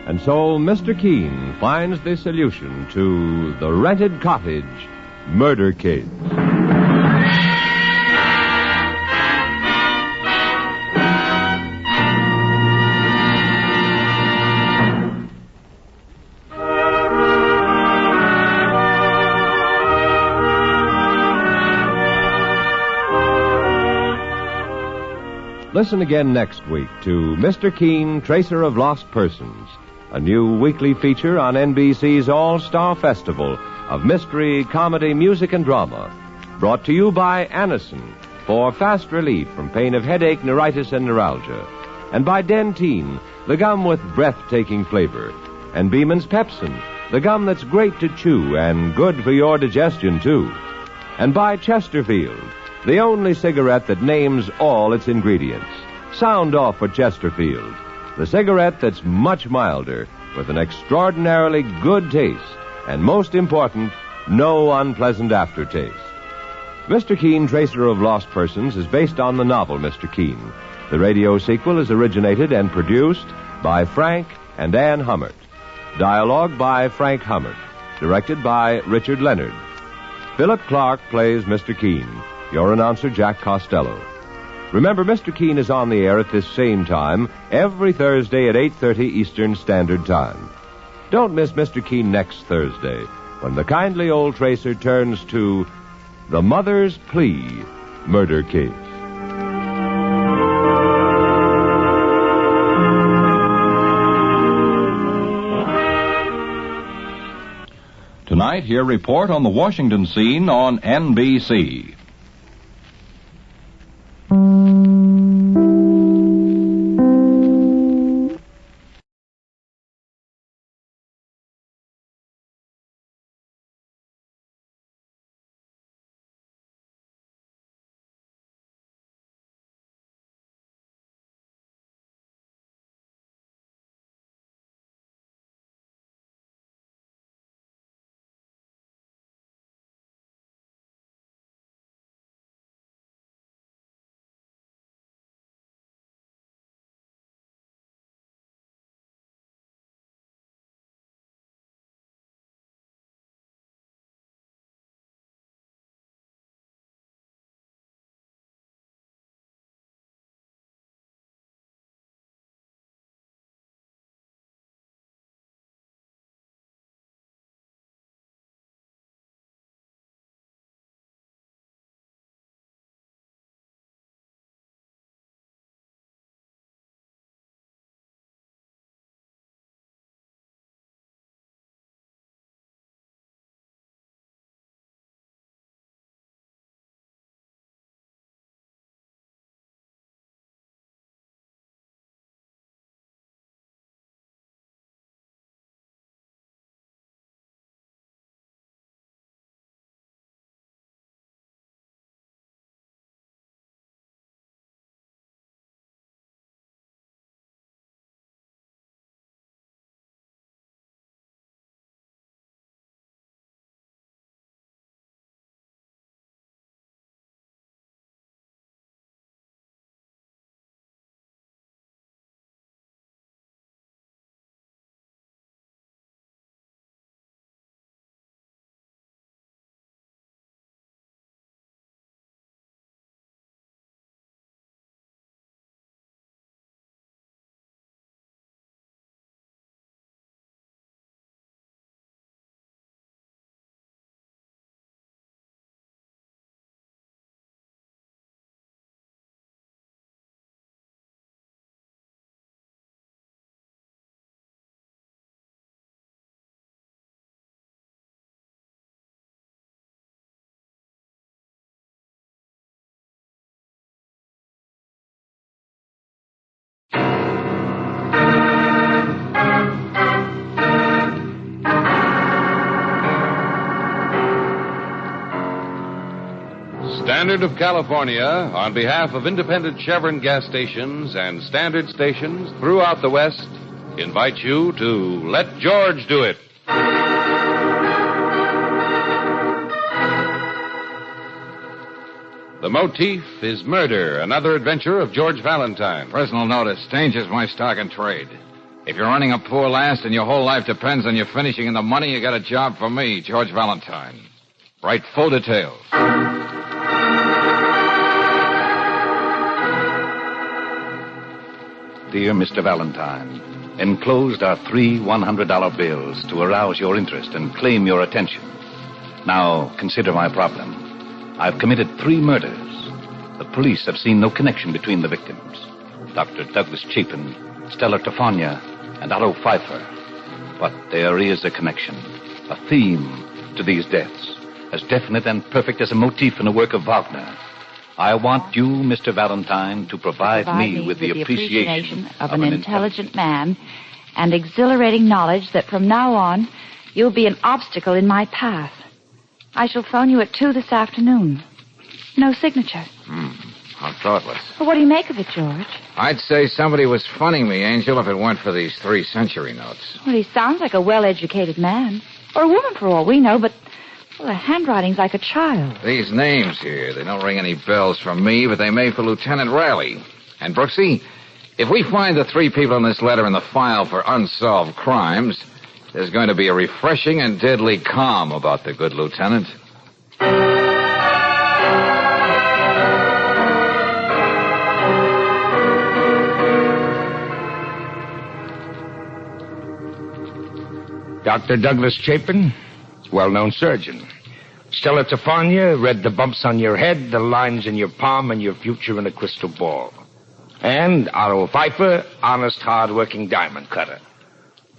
And so Mr. Keene finds the solution to the rented cottage murder case. Listen again next week to Mr. Keene, Tracer of Lost Persons, a new weekly feature on NBC's All-Star Festival of mystery, comedy, music, and drama. Brought to you by Anacin for fast relief from pain of headache, neuritis, and neuralgia. And by Dentyne, the gum with breathtaking flavor. And Beeman's Pepsin, the gum that's great to chew and good for your digestion, too. And by Chesterfield, the only cigarette that names all its ingredients. Sound off for Chesterfield, the cigarette that's much milder, with an extraordinarily good taste, and most important, no unpleasant aftertaste. Mr. Keene, Tracer of Lost Persons, is based on the novel Mr. Keene. The radio sequel is originated and produced by Frank and Ann Hummert. Dialogue by Frank Hummert. Directed by Richard Leonard. Philip Clark plays Mr. Keene. Your announcer, Jack Costello. Remember, Mr. Keene is on the air at this same time every Thursday at 8:30 Eastern Standard Time. Don't miss Mr. Keene next Thursday, when the kindly old tracer turns to The Mother's Plea murder case. Tonight, hear a report on the Washington scene on NBC. Standard of California, on behalf of independent Chevron gas stations and standard stations throughout the West, invites you to Let George Do It. The motif is murder, another adventure of George Valentine. Personal notice, danger's my stock and trade. If you're running a poor last and your whole life depends on you finishing in the money, you got a job for me, George Valentine. Write full details. Dear Mr. Valentine, enclosed are 3 $100 bills to arouse your interest and claim your attention. Now, consider my problem. I've committed 3 murders. The police have seen no connection between the victims. Dr. Douglas Chapin, Stella Tofania, and Otto Pfeiffer. But there is a connection, a theme to these deaths, as definite and perfect as a motif in a work of Wagner. I want you, Mr. Valentine, to provide me with the appreciation of an intelligent man and exhilarating knowledge that from now on you'll be an obstacle in my path. I shall phone you at 2 this afternoon. No signature. How thoughtless. Well, what do you make of it, George? I'd say somebody was funning me, Angel, if it weren't for these 3 century notes. Well, he sounds like a well-educated man. Or a woman, for all we know, but, well, the handwriting's like a child. These names here, they don't ring any bells for me, but they may for Lieutenant Riley. And, Brooksy, if we find the 3 people in this letter in the file for unsolved crimes, there's going to be a refreshing and deadly calm about the good lieutenant. Dr. Douglas Chapin, well-known surgeon. Stella Tofania read the bumps on your head, the lines in your palm, and your future in a crystal ball. And Otto Pfeiffer, honest, hard-working diamond cutter.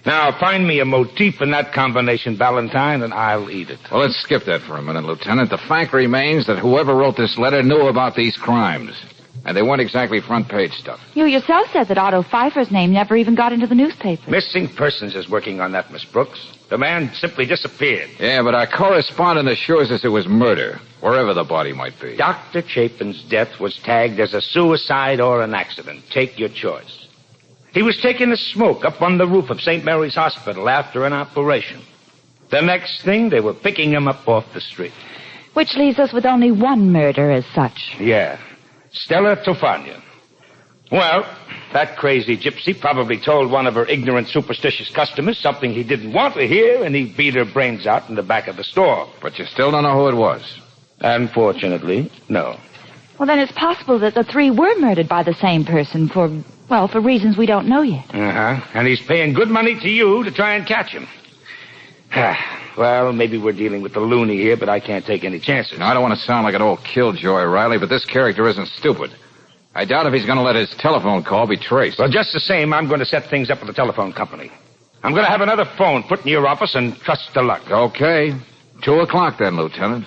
Now, find me a motif in that combination, Valentine, and I'll eat it. Well, let's skip that for a minute, Lieutenant. The fact remains that whoever wrote this letter knew about these crimes. And they weren't exactly front-page stuff. You yourself said that Otto Pfeiffer's name never even got into the newspaper. Missing Persons is working on that, Miss Brooks. The man simply disappeared. Yeah, but our correspondent assures us it was murder, wherever the body might be. Dr. Chapin's death was tagged as a suicide or an accident. Take your choice. He was taking a smoke up on the roof of St. Mary's Hospital after an operation. The next thing, they were picking him up off the street. Which leaves us with only one murder as such. Yeah. Stella Tofania. Well, that crazy gypsy probably told one of her ignorant, superstitious customers something he didn't want to hear, and he beat her brains out in the back of the store. But you still don't know who it was? Unfortunately, no. Well, then it's possible that the 3 were murdered by the same person for reasons we don't know yet. Uh-huh. And he's paying good money to you to try and catch him. Well, maybe we're dealing with the loony here, but I can't take any chances. Now, I don't want to sound like an old killjoy, Riley, but this character isn't stupid. I doubt if he's going to let his telephone call be traced. Well, just the same, I'm going to set things up with the telephone company. I'm going to have another phone put in your office and trust to luck. Okay. 2 o'clock then, Lieutenant.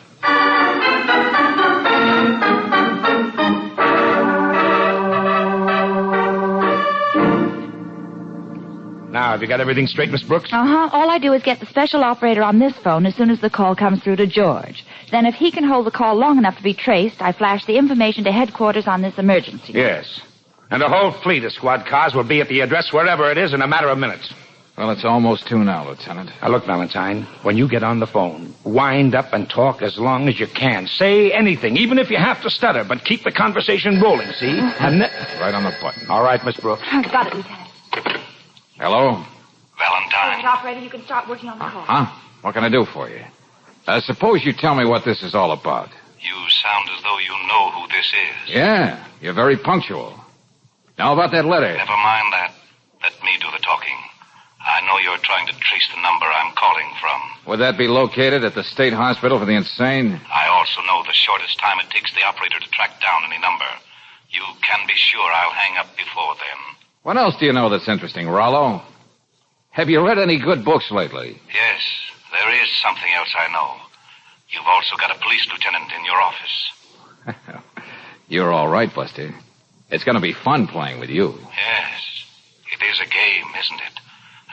Now, have you got everything straight, Miss Brooks? Uh-huh. All I do is get the special operator on this phone as soon as the call comes through to George. Then if he can hold the call long enough to be traced, I flash the information to headquarters on this emergency. Yes. And a whole fleet of squad cars will be at the address wherever it is in a matter of minutes. Well, it's almost 2 now, Lieutenant. Now, look, Valentine, when you get on the phone, wind up and talk as long as you can. Say anything, even if you have to stutter, but keep the conversation rolling, see? And right on the button. All right, Miss Brooks. Got it, Lieutenant. Hello? Valentine. Operator, you can start working on the call. Huh? What can I do for you? Suppose you tell me what this is all about. You sound as though you know who this is. Yeah, you're very punctual. Now about that letter. Never mind that. Let me do the talking. I know you're trying to trace the number I'm calling from. Would that be located at the State Hospital for the Insane? I also know the shortest time it takes the operator to track down any number. You can be sure I'll hang up before then. What else do you know that's interesting, Rollo? Have you read any good books lately? Yes, there is something else I know. You've also got a police lieutenant in your office. You're all right, Buster. It's going to be fun playing with you. Yes, it is a game, isn't it?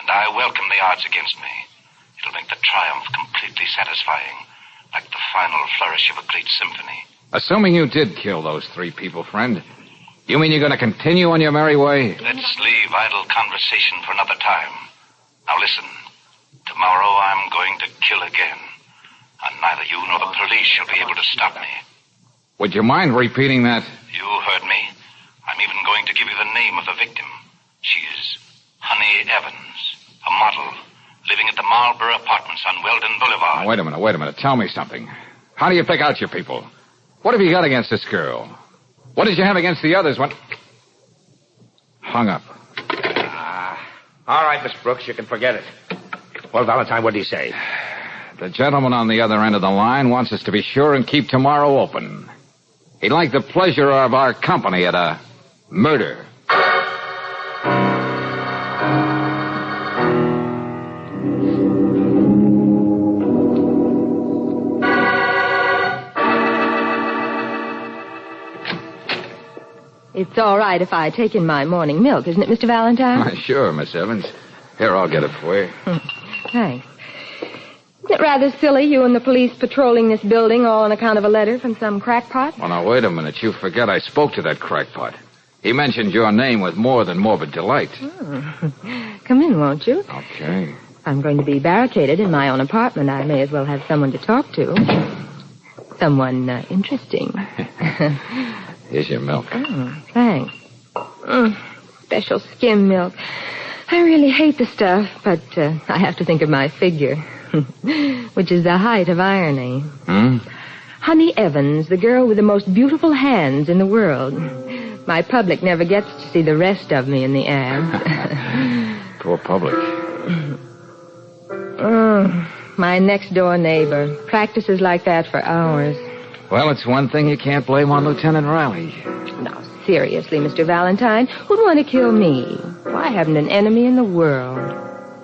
And I welcome the odds against me. It'll make the triumph completely satisfying, like the final flourish of a great symphony. Assuming you did kill those 3 people, friend, you mean you're going to continue on your merry way? Let's leave idle conversation for another time. Now listen. Tomorrow I'm going to kill again. And neither you nor the police shall be able to stop me. Would you mind repeating that? You heard me. I'm even going to give you the name of the victim. She is Honey Evans, a model, living at the Marlborough Apartments on Weldon Boulevard. Wait a minute. Tell me something. How do you pick out your people? What have you got against this girl? What did you have against the others when... Hung up. All right, Miss Brooks, you can forget it. Well, Valentine, what do you say? The gentleman on the other end of the line wants us to be sure and keep tomorrow open. He'd like the pleasure of our company at a murder. It's all right if I take in my morning milk, isn't it, Mr. Valentine? Sure, Miss Evans. Here, I'll get it for you. Thanks. Isn't it rather silly, you and the police patrolling this building all on account of a letter from some crackpot? Well, now, wait a minute. You forget I spoke to that crackpot. He mentioned your name with more than morbid delight. Come in, won't you? Okay. I'm going to be barricaded in my own apartment. I may as well have someone to talk to. Someone interesting. Here's your milk. Oh, thanks. Special skim milk. I really hate the stuff, but I have to think of my figure, which is the height of irony. Honey Evans, the girl with the most beautiful hands in the world. My public never gets to see the rest of me in the ad. Poor public. My next-door neighbor practices like that for hours. Well, it's one thing you can't blame on Lieutenant Riley. Now, seriously, Mr. Valentine, who'd want to kill me? Well, I haven't an enemy in the world.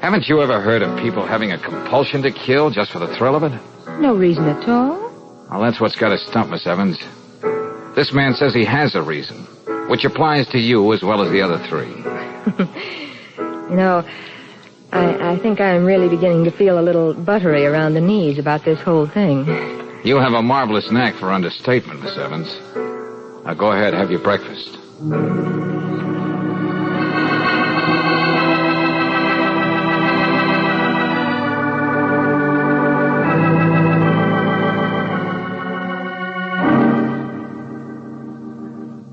Haven't you ever heard of people having a compulsion to kill just for the thrill of it? No reason at all. Well, that's what's got us stumped, Miss Evans. This man says he has a reason, which applies to you as well as the other 3. You know, I think I'm really beginning to feel a little buttery around the knees about this whole thing. You have a marvelous knack for understatement, Miss Evans. Now go ahead, have your breakfast.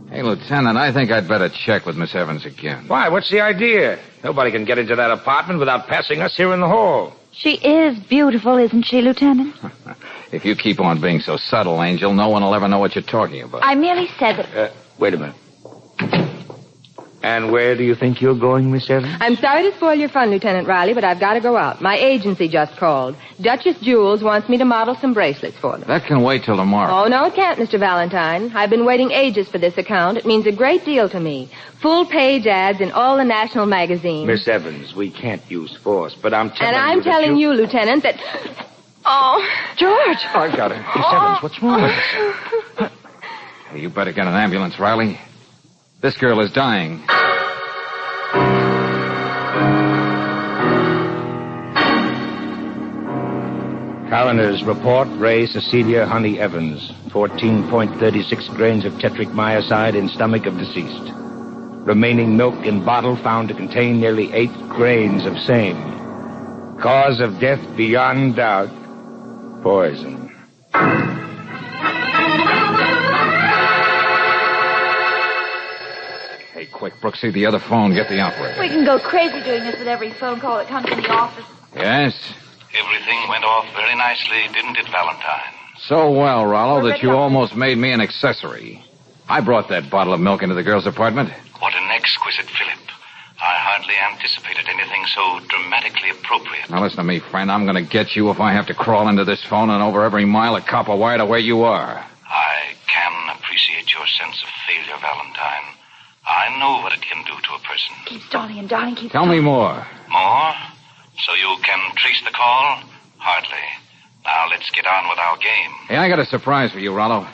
Hey, Lieutenant, I think I'd better check with Miss Evans again. Why? What's the idea? Nobody can get into that apartment without passing us here in the hall. She is beautiful, isn't she, Lieutenant? If you keep on being so subtle, Angel, no one will ever know what you're talking about. I merely said that... Wait a minute. And where do you think you're going, Miss Evans? I'm sorry to spoil your fun, Lieutenant Riley, but I've got to go out. My agency just called. Duchess Jewels wants me to model some bracelets for them. That can wait till tomorrow. Oh, no, it can't, Mr. Valentine. I've been waiting ages for this account. It means a great deal to me. Full-page ads in all the national magazines. Miss Evans, we can't use force, but I'm telling you And I'm telling you, Lieutenant, that... Oh, George! I've got her. Miss Evans, what's wrong with us? Hey, you better get an ambulance, Riley. This girl is dying. Coroner's report, Ray Cecilia Honey Evans, 14.36 grains of tetric myoside in stomach of deceased. Remaining milk in bottle found to contain nearly 8 grains of same. Cause of death beyond doubt, poison. Hey, quick, Brooksy, the other phone. Get the operator. We can go crazy doing this with every phone call that comes in the office. Yes? Everything went off very nicely, didn't it, Valentine? So well, Rollo, that you almost made me an accessory. I brought that bottle of milk into the girl's apartment. What an exquisite fillip. I hardly anticipated anything so dramatically appropriate. Now listen to me, friend. I'm going to get you if I have to crawl into this phone and over every mile of copper wire to where you are. I can appreciate your sense of failure, Valentine. I know what it can do to a person. Keep stalling and darling, keep Tell me more. More? So you can trace the call? Hardly. Now let's get on with our game. Hey, I got a surprise for you, Rollo.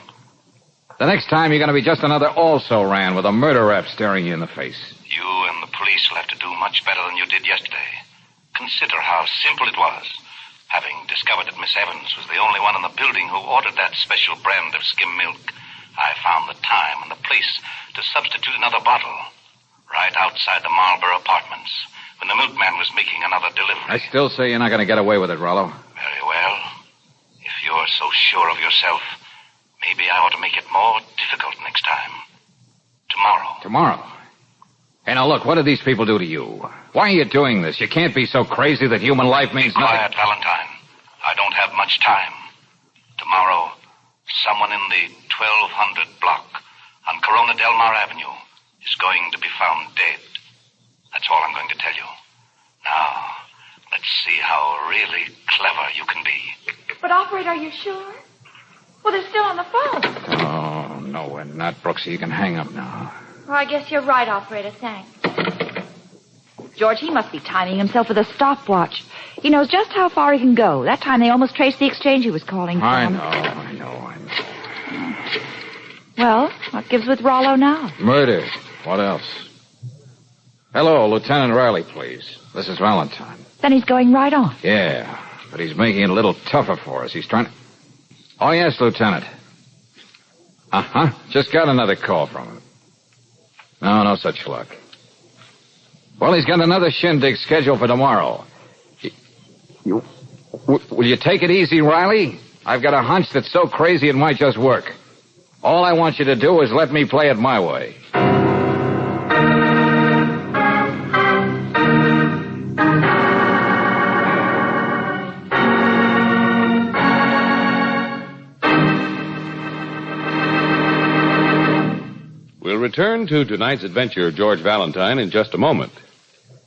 The next time you're going to be just another also-ran with a murder rap staring you in the face. You and the police will have to do much better than you did yesterday. Consider how simple it was. Having discovered that Miss Evans was the only one in the building who ordered that special brand of skim milk, I found the time and the place to substitute another bottle right outside the Marlborough apartments when the milkman was making another delivery. I still say you're not going to get away with it, Rollo. Very well. If you're so sure of yourself, maybe I ought to make it more difficult next time. Tomorrow? Hey, now look, what did these people do to you? Why are you doing this? You can't be so crazy that human life means nothing. Quiet, Valentine. I don't have much time. Tomorrow, someone in the 1200 block on Corona Del Mar Avenue is going to be found dead. That's all I'm going to tell you. Now, let's see how really clever you can be. But, operator, are you sure? Well, they're still on the phone. Oh, no, we're not, Brooksy. You can hang up now. Well, I guess you're right, operator. Thanks. George, he must be timing himself with a stopwatch. He knows just how far he can go. That time they almost traced the exchange he was calling from. I know. Well, what gives with Rollo now? Murder. What else? Hello, Lieutenant Riley, please. This is Valentine. Then he's going right on. Yeah, but he's making it a little tougher for us. He's trying to... Oh, yes, Lieutenant. Uh-huh. Just got another call from him. No such luck. Well, he's got another shindig scheduled for tomorrow. Will you take it easy, Riley? I've got a hunch that's so crazy it might just work. All I want you to do is let me play it my way. We'll return to tonight's adventure of George Valentine in just a moment.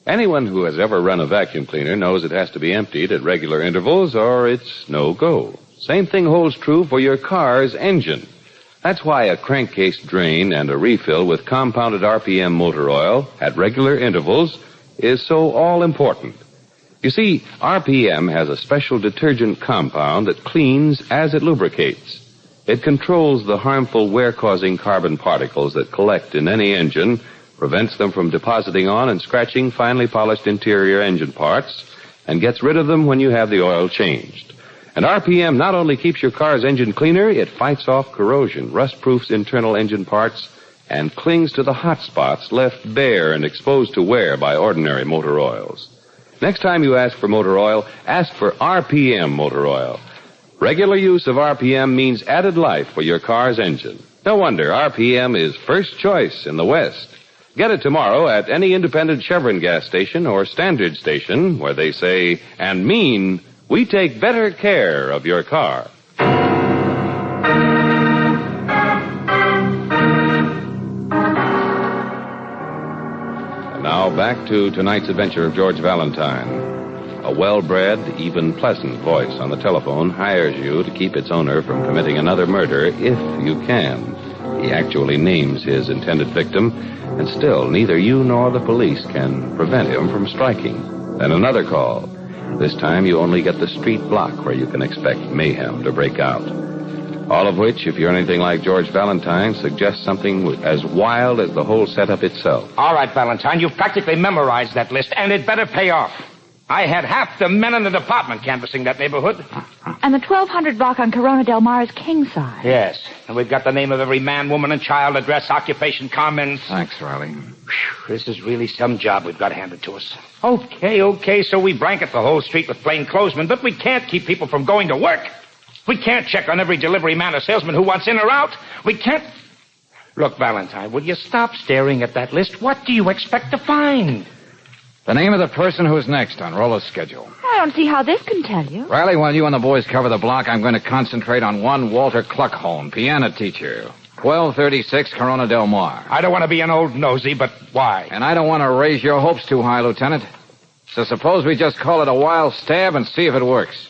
Anyone who has ever run a vacuum cleaner knows it has to be emptied at regular intervals or it's no go. Same thing holds true for your car's engine. That's why a crankcase drain and a refill with compounded RPM motor oil at regular intervals is so all-important. You see, RPM has a special detergent compound that cleans as it lubricates. It controls the harmful wear-causing carbon particles that collect in any engine, prevents them from depositing on and scratching finely polished interior engine parts, and gets rid of them when you have the oil changed. And RPM not only keeps your car's engine cleaner, it fights off corrosion, rust-proofs internal engine parts, and clings to the hot spots left bare and exposed to wear by ordinary motor oils. Next time you ask for motor oil, ask for RPM motor oil. Regular use of RPM means added life for your car's engine. No wonder RPM is first choice in the West. Get it tomorrow at any independent Chevron gas station or standard station where they say and mean, we take better care of your car. And now back to tonight's adventure of George Valentine. A well-bred, even pleasant voice on the telephone hires you to keep its owner from committing another murder if you can. He actually names his intended victim, and still neither you nor the police can prevent him from striking. Then another call. This time you only get the street block where you can expect mayhem to break out. All of which, if you're anything like George Valentine, suggests something as wild as the whole setup itself. All right, Valentine, you've practically memorized that list, and it better pay off. I had half the men in the department canvassing that neighborhood. And the 1200 block on Corona Del Mar is king size. Yes, and we've got the name of every man, woman, and child, address, occupation, comments. Thanks, Riley. This is really some job we've got handed to us. Okay, so we blanket the whole street with plainclothesmen, but we can't keep people from going to work. We can't check on every delivery man or salesman who wants in or out. We can't... Look, Valentine, will you stop staring at that list? What do you expect to find? The name of the person who's next on Rollo's schedule. I don't see how this can tell you. Riley, while you and the boys cover the block, I'm going to concentrate on one Walter Cluckholm, piano teacher. 1236 Corona Del Mar. I don't want to be an old nosy, but why? And I don't want to raise your hopes too high, Lieutenant. So suppose we just call it a wild stab and see if it works.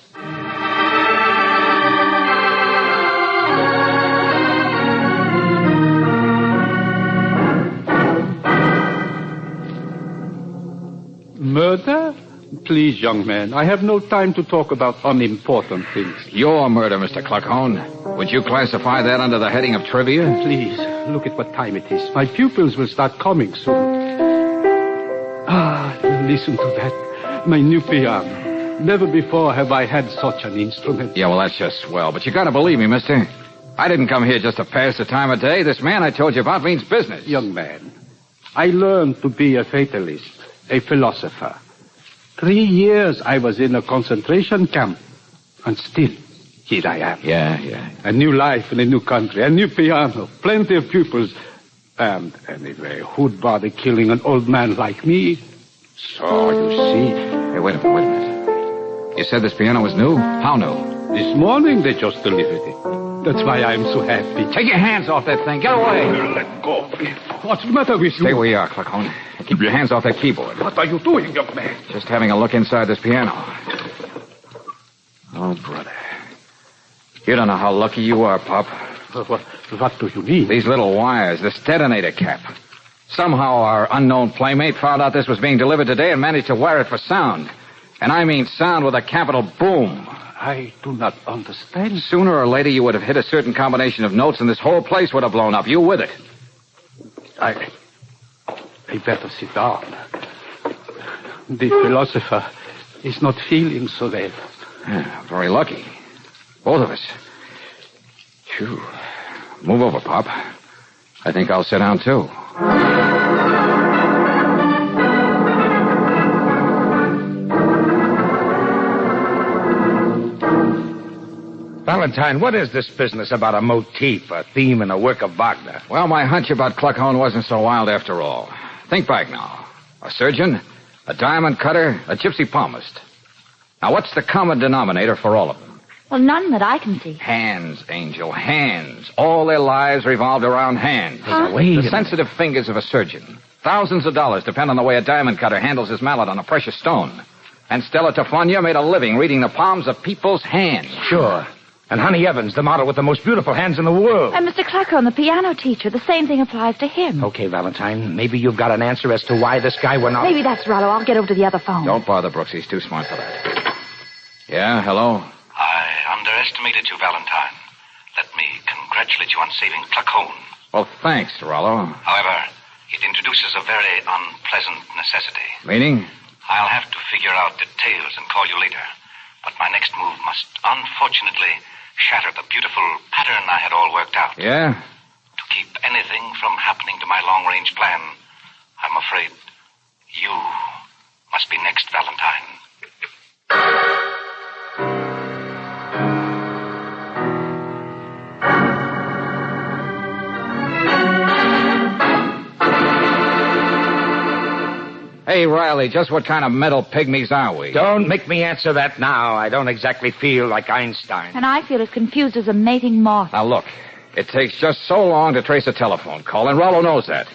Murder? Please, young man, I have no time to talk about unimportant things. Your murder, Mr. Cluckhorn. Would you classify that under the heading of trivia? Please, look at what time it is. My pupils will start coming soon. Ah, listen to that. My new piano. Never before have I had such an instrument. Yeah, well, that's just swell. But you gotta believe me, mister. I didn't come here just to pass the time of day. This man I told you about means business. Young man, I learned to be a fatalist, a philosopher. 3 years I was in a concentration camp. And still, here I am. Yeah. A new life in a new country, a new piano, plenty of pupils. And anyway, who'd bother killing an old man like me? So, you see... Hey, wait a minute. You said this piano was new? How new? This morning they just delivered it. That's why I'm so happy. Take your hands off that thing. Get away. Let go. What's the matter with you? Stay where you are, Clacone. Keep your hands off that keyboard. What are you doing, young man? Just having a look inside this piano. Oh, brother. You don't know how lucky you are, Pop. What do you mean? These little wires, this detonator cap. Somehow our unknown playmate found out this was being delivered today and managed to wire it for sound. And I mean sound with a capital boom. I do not understand. Sooner or later you would have hit a certain combination of notes and this whole place would have blown up. You with it. I better sit down. The philosopher is not feeling so well. Yeah, very lucky. Both of us. Phew. Move over, Pop. I think I'll sit down, too. Valentine, what is this business about a motif, a theme, and a work of Wagner? Well, my hunch about Clacone wasn't so wild after all. Think back now. A surgeon, a diamond cutter, a gypsy palmist. Now, what's the common denominator for all of them? Well, none that I can see. Hands, Angel, hands. All their lives revolved around hands. The sensitive fingers of a surgeon. Thousands of dollars depend on the way a diamond cutter handles his mallet on a precious stone. And Stella Tofonia made a living reading the palms of people's hands. Sure. And Honey Evans, the model with the most beautiful hands in the world. And Mr. Clacone, the piano teacher, the same thing applies to him. Okay, Valentine, maybe you've got an answer as to why this guy went on. Maybe that's Rollo. I'll get over to the other phone. Don't bother, Brooks. He's too smart for that. Yeah, hello? I underestimated you, Valentine. Let me congratulate you on saving Clacone. Well, thanks, Rollo. However, it introduces a very unpleasant necessity. Meaning? I'll have to figure out details and call you later. But my next move must unfortunately shatter the beautiful pattern I had all worked out. Yeah? To keep anything from happening to my long-range plan, I'm afraid you must be next, Valentine. Hey, Riley, just what kind of metal pygmies are we? Don't make me answer that now. I don't exactly feel like Einstein. And I feel as confused as a mating moth. Now, look, it takes just so long to trace a telephone call, and Rollo knows that.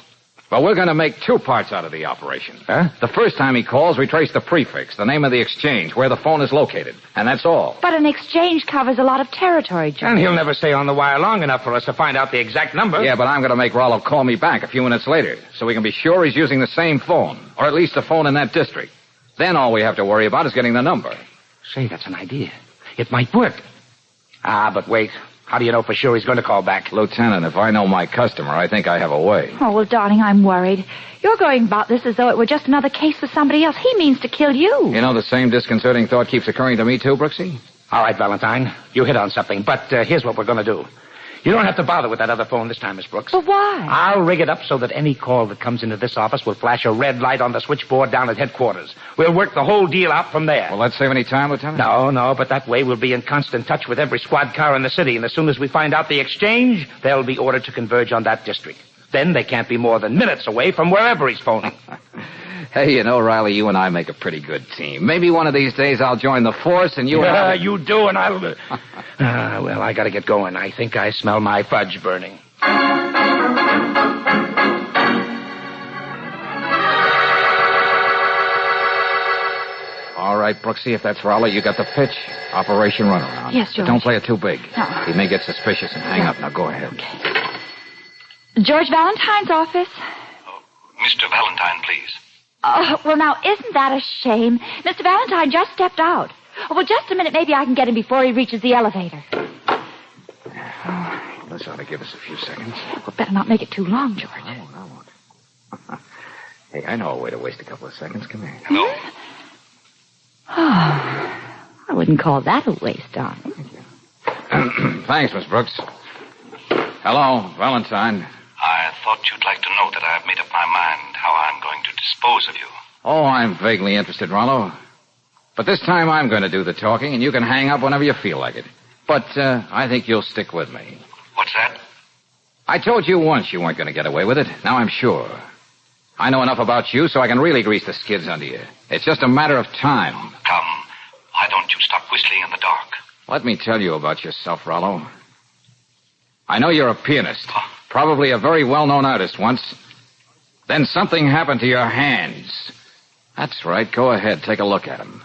But we're going to make two parts out of the operation. Huh? The first time he calls, we trace the prefix, the name of the exchange, where the phone is located. And that's all. But an exchange covers a lot of territory, George. And he'll never stay on the wire long enough for us to find out the exact number. Yeah, but I'm going to make Rollo call me back a few minutes later, so we can be sure he's using the same phone, or at least the phone in that district. Then all we have to worry about is getting the number. Say, that's an idea. It might work. But wait. How do you know for sure he's going to call back? Lieutenant, if I know my customer, I think I have a way. Oh, well, darling, I'm worried. You're going about this as though it were just another case for somebody else. He means to kill you. You know, the same disconcerting thought keeps occurring to me, too, Brooksy? All right, Valentine. You hit on something. But here's what we're going to do. You don't have to bother with that other phone this time, Miss Brooks. But why? I'll rig it up so that any call that comes into this office will flash a red light on the switchboard down at headquarters. We'll work the whole deal out from there. Will that save any time, Lieutenant? No, but that way we'll be in constant touch with every squad car in the city, and as soon as we find out the exchange, they'll be ordered to converge on that district. Then they can't be more than minutes away from wherever he's phoning. Hey, you know, Riley, you and I make a pretty good team. Maybe one of these days I'll join the force and you and I... You do, and I'll... well, I gotta get going. I think I smell my fudge burning. All right, Brooksy, if that's Riley, you got the pitch. Operation Runaround. Yes, George. But don't play it too big. No. He may get suspicious and hang up. Now, go ahead. Okay. George Valentine's office. Mr. Valentine, please. Well, now, isn't that a shame? Mr. Valentine just stepped out. Oh, well, just a minute. Maybe I can get him before he reaches the elevator. This ought to give us a few seconds. Well, better not make it too long, George. I won't. Hey, I know a way to waste a couple of seconds. Come here. Hello? Oh. wouldn't call that a waste, darling. Thanks, Miss Brooks. Hello, Valentine. I thought you'd like to know that I've made up my mind how I'm going to dispose of you. Oh, I'm vaguely interested, Rollo. But this time I'm going to do the talking, and you can hang up whenever you feel like it. But I think you'll stick with me. What's that? I told you once you weren't going to get away with it. Now I'm sure. I know enough about you so I can really grease the skids under you. It's just a matter of time. Come, why don't you stop whistling in the dark? Let me tell you about yourself, Rollo. I know you're a pianist. Probably a very well-known artist once. Then something happened to your hands. That's right. Go ahead. Take a look at them.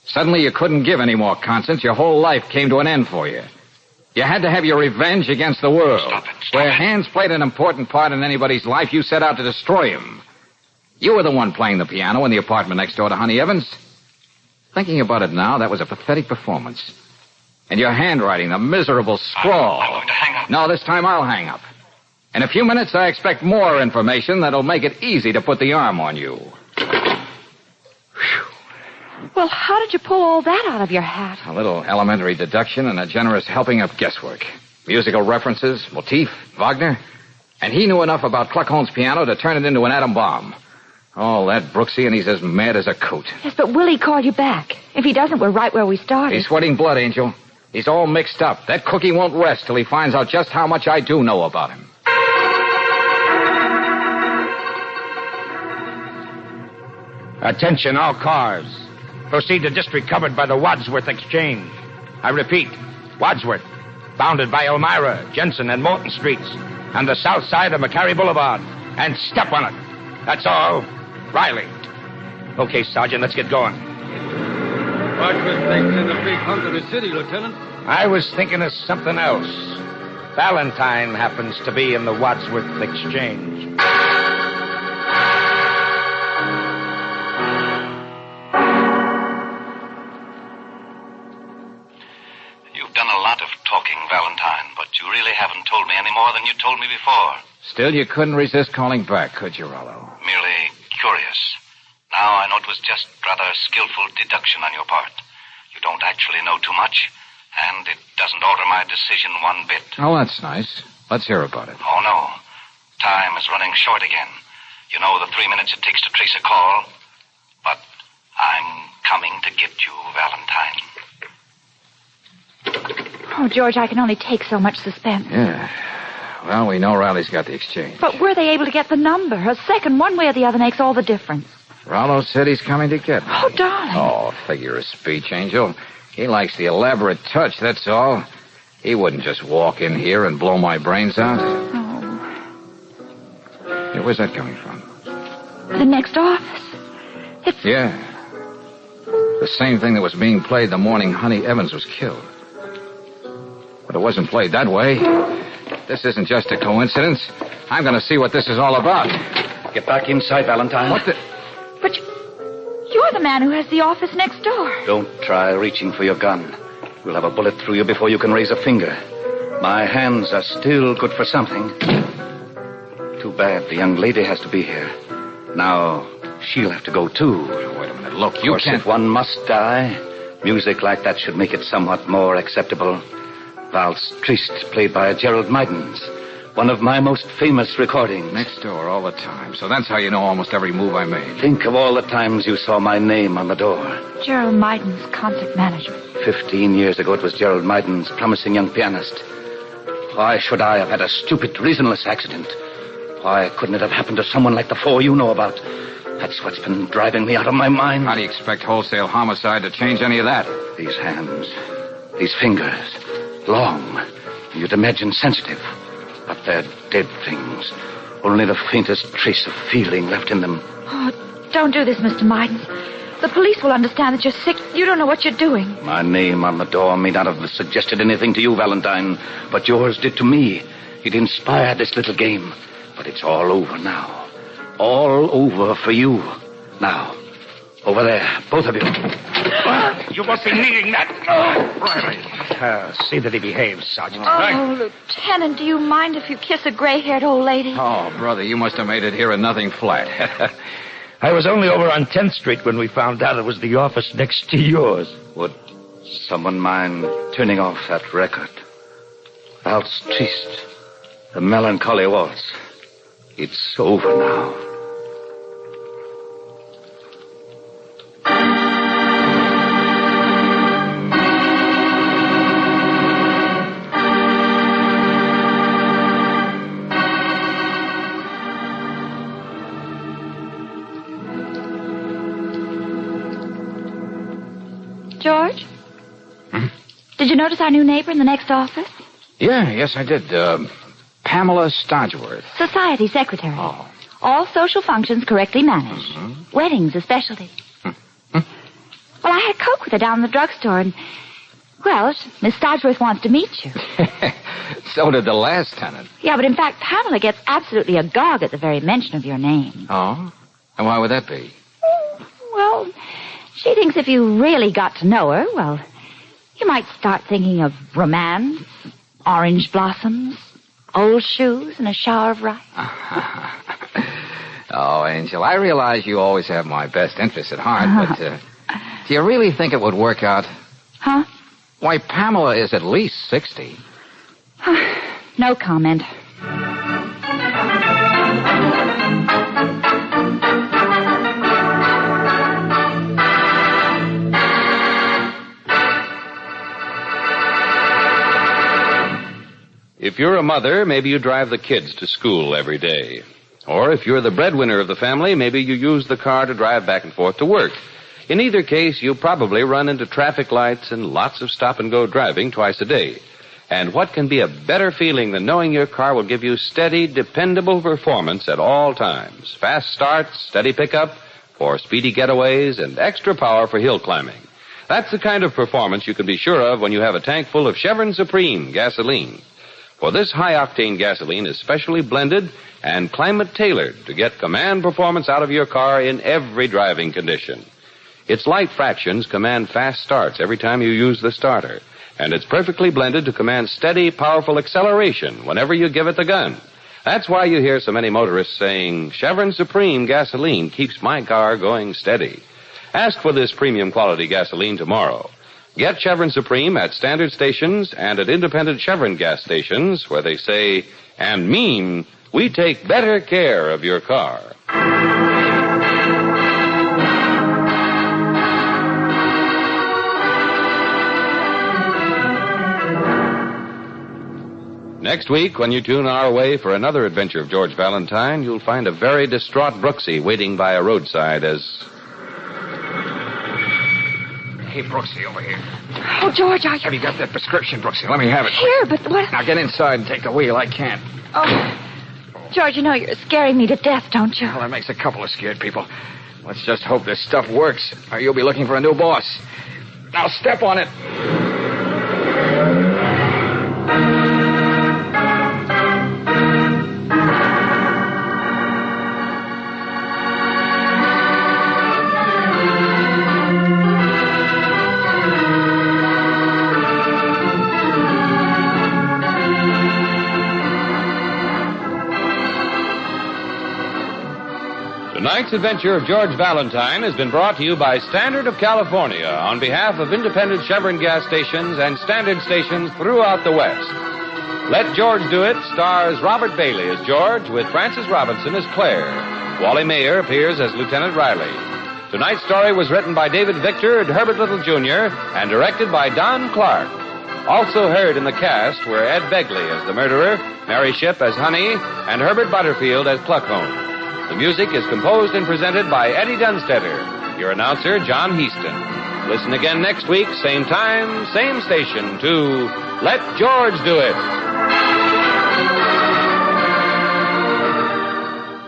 Suddenly you couldn't give any more concerts. Your whole life came to an end for you. You had to have your revenge against the world. Stop Where hands played an important part in anybody's life, you set out to destroy him. You were the one playing the piano in the apartment next door to Honey Evans. Thinking about it now, that was a pathetic performance. And your handwriting, the miserable scrawl. I'm going to hang up. No, this time I'll hang up. In a few minutes, I expect more information that'll make it easy to put the arm on you. Well, how did you pull all that out of your hat? A little elementary deduction and a generous helping of guesswork. Musical references, motif, Wagner. And he knew enough about Kluckholm's piano to turn it into an atom bomb. Oh, that Brooksy, and he's as mad as a coot. Yes, but will he call you back? If he doesn't, we're right where we started. He's sweating blood, Angel. He's all mixed up. That cookie won't rest till he finds out just how much I do know about him. Attention, all cars. Proceed to district covered by the Wadsworth Exchange. I repeat, Wadsworth, bounded by Elmira, Jensen, and Morton Streets, and the south side of McCarry Boulevard. And step on it. That's all. Riley. Okay, Sergeant, let's get going. What was thinking of the big hunk of the city, Lieutenant? I was thinking of something else. Valentine happens to be in the Wadsworth Exchange. You've done a lot of talking, Valentine, but you really haven't told me any more than you told me before. Still, you couldn't resist calling back, could you, Rollo? Merely curious. Now I know it was just rather skillful deduction on your part. You don't actually know too much, and it doesn't alter my decision one bit. Oh, that's nice. Let's hear about it. Oh, no. Time is running short again. You know the 3 minutes it takes to trace a call. But I'm coming to get you, Valentine. Oh, George, I can only take so much suspense. Yeah. Well, we know Riley's got the exchange. But were they able to get the number? A second one way or the other makes all the difference. Rollo said he's coming to get me. Oh, darling. Oh, figure of speech, Angel. He likes the elaborate touch, that's all. He wouldn't just walk in here and blow my brains out. Oh. Hey, where's that coming from? The next office. It's... Yeah. The same thing that was being played the morning Honey Evans was killed. But it wasn't played that way. This isn't just a coincidence. I'm going to see what this is all about. Get back inside, Valentine. What the... But you're the man who has the office next door. Don't try reaching for your gun. You'll have a bullet through you before you can raise a finger. My hands are still good for something. Too bad the young lady has to be here. Now, she'll have to go, too. Wait a minute. Look, you can't... If one must die, music like that should make it somewhat more acceptable. Valse Triste, played by Gerald Mydens. One of my most famous recordings. Next door all the time. So that's how you know almost every move I made. Think of all the times you saw my name on the door. Gerald Mydens, concert management. 15 years ago, it was Gerald Mydens, promising young pianist. Why should I have had a stupid, reasonless accident? Why couldn't it have happened to someone like the four you know about? That's what's been driving me out of my mind. How do you expect wholesale homicide to change any of that? These hands, these fingers, long, you'd imagine sensitive. But they're dead things. Only the faintest trace of feeling left in them. Oh, don't do this, Mr. Mydens. The police will understand that you're sick. You don't know what you're doing. My name on the door may not have suggested anything to you, Valentine, but yours did to me. It inspired this little game. But it's all over now. All over for you. Now, over there, both of you. You must be needing that. Riley. See that he behaves, Sergeant. Oh, Lieutenant, do you mind if you kiss a gray-haired old lady? Oh, brother, you must have made it here in nothing flat. I was only over on 10th Street when we found out it was the office next to yours. Would Someone mind turning off that record? Waltz Triste, the melancholy waltz. It's over now. George? Did you notice our new neighbor in the next office? Yes, I did. Pamela Stodgeworth. Society secretary. Oh. All social functions correctly managed. Mm-hmm. Weddings especially. Well, I had Coke with her down in the drugstore, and, well, Miss Stodgeworth wants to meet you. So did the last tenant. Yeah, but in fact, Pamela gets absolutely agog at the very mention of your name. Oh? And why would that be? Well, she thinks if you really got to know her, well, you might start thinking of romance, orange blossoms, old shoes, and a shower of rice. Oh, Angel, I realize you always have my best interests at heart, but do you really think it would work out? Huh? Why, Pamela is at least 60. No comment. If you're a mother, maybe you drive the kids to school every day. Or if you're the breadwinner of the family, maybe you use the car to drive back and forth to work. In either case, you probably run into traffic lights and lots of stop-and-go driving twice a day. And what can be a better feeling than knowing your car will give you steady, dependable performance at all times? Fast starts, steady pickup for speedy getaways, and extra power for hill climbing. That's the kind of performance you can be sure of when you have a tank full of Chevron Supreme gasoline. For this high-octane gasoline is specially blended and climate-tailored to get command performance out of your car in every driving condition. Its light fractions command fast starts every time you use the starter, and it's perfectly blended to command steady, powerful acceleration whenever you give it the gun. That's why you hear so many motorists saying, Chevron Supreme gasoline keeps my car going steady. Ask for this premium quality gasoline tomorrow. Get Chevron Supreme at standard stations and at independent Chevron gas stations where they say and mean we take better care of your car. Next week, when you tune our way for another adventure of George Valentine, you'll find a very distraught Brooksy waiting by a roadside as... Hey, Brooksy, over here. Oh, George, Have you got that prescription, Brooksy? Let me have it. Here, but what... Now get inside and take the wheel. I can't. Oh, George, you know you're scaring me to death, don't you? Well, that makes a couple of scared people. Let's just hope this stuff works, or you'll be looking for a new boss. Now step on it. Tonight's adventure of George Valentine has been brought to you by Standard of California on behalf of independent Chevron gas stations and standard stations throughout the West. Let George Do It stars Robert Bailey as George with Frances Robinson as Claire. Wally Mayer appears as Lieutenant Riley. Tonight's story was written by David Victor and Herbert Little Jr. and directed by Don Clark. Also heard in the cast were Ed Begley as the murderer, Mary Shipp as Honey, and Herbert Butterfield as Pluckhone. The music is composed and presented by Eddie Dunstetter. Your announcer, John Heaston. Listen again next week, same time, same station, to Let George Do It.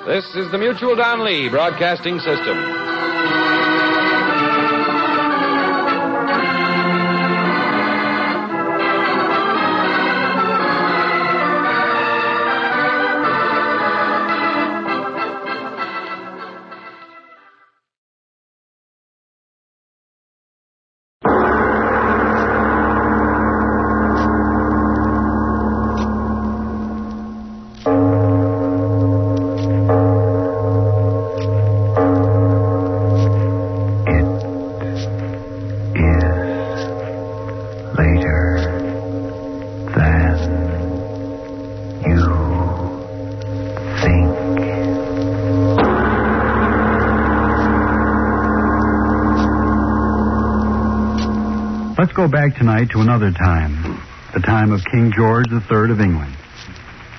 This is the Mutual Don Lee Broadcasting System. Let's go back tonight to another time, the time of King George III of England.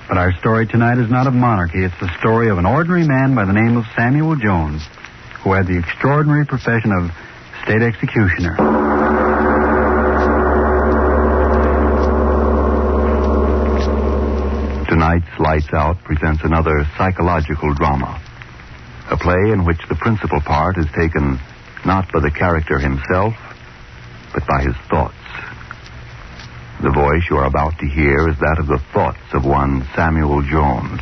But our story tonight is not of monarchy. It's the story of an ordinary man by the name of Samuel Jones, who had the extraordinary profession of state executioner. Tonight's Lights Out presents another psychological drama, a play in which the principal part is taken not by the character himself, but by his thoughts. The voice you are about to hear is that of the thoughts of one Samuel Jones,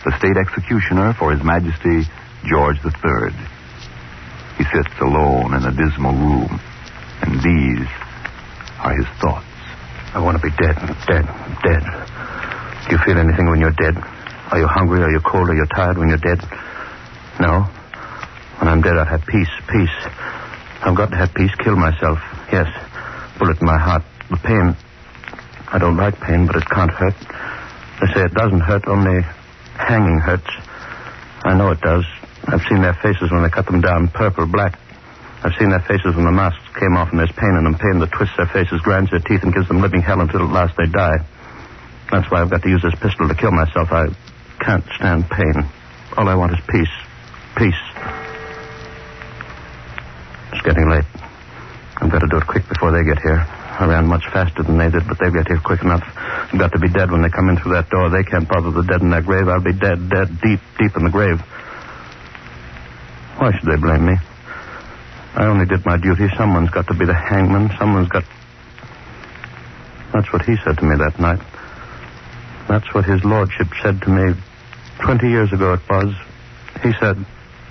the state executioner for His Majesty George III. He sits alone in a dismal room, and these are his thoughts. I want to be dead. Do you feel anything when you're dead? Are you hungry? Are you cold? Are you tired when you're dead? No? When I'm dead, I'll have peace. I've got to have peace. Kill myself. Yes. Bullet in my heart. The pain. I don't like pain, but it can't hurt. They say it doesn't hurt, only hanging hurts. I know it does. I've seen their faces when they cut them down, purple, black. I've seen their faces when the masks came off and there's pain in them, pain that twists their faces, grinds their teeth, and gives them living hell until at last they die. That's why I've got to use this pistol to kill myself. I can't stand pain. All I want is peace. Peace. It's getting late. I've got to do it quick before they get here. I ran much faster than they did, but they'll get here quick enough. I've got to be dead when they come in through that door. They can't bother the dead in their grave. I'll be dead, deep in the grave. Why should they blame me? I only did my duty. Someone's got to be the hangman. Someone's got... That's what he said to me that night. That's what his lordship said to me 20 years ago it was. He said...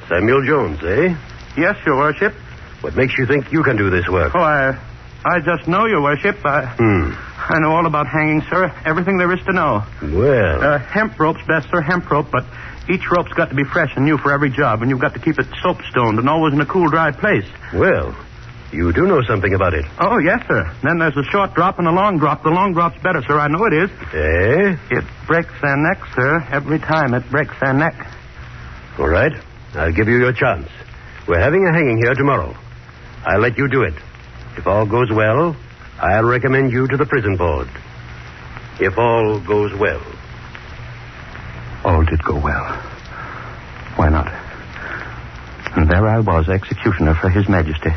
Samuel Jones, eh? Yes, your worship. What makes you think you can do this work? Oh, I just know, your worship. I know all about hanging, sir. Everything there is to know. Well... hemp rope's best, sir, hemp rope, but each rope's got to be fresh and new for every job, and you've got to keep it soap-stoned and always in a cool, dry place. Well, you do know something about it. Oh, yes, sir. Then there's a short drop and a long drop. The long drop's better, sir. I know it is. Eh? It breaks their neck, sir. Every time it breaks their neck. All right. I'll give you your chance. We're having a hanging here tomorrow. I'll let you do it. If all goes well, I'll recommend you to the prison board. If all goes well. All did go well. Why not? And there I was, executioner for His Majesty.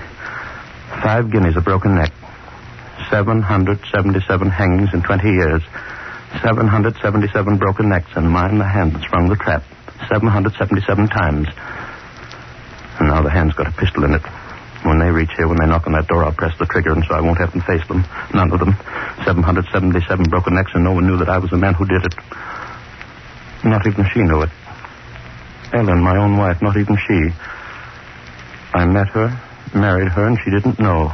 5 guineas a broken neck. 777 hangings in 20 years. 777 broken necks, and mine the hand that sprung the trap. 777 times. And now the hand's got a pistol in it. When they reach here, when they knock on that door, I'll press the trigger, and so I won't have to face them. None of them. 777 broken necks, and no one knew that I was the man who did it. Not even she knew it. Ellen, my own wife, not even she. I met her, married her, and she didn't know.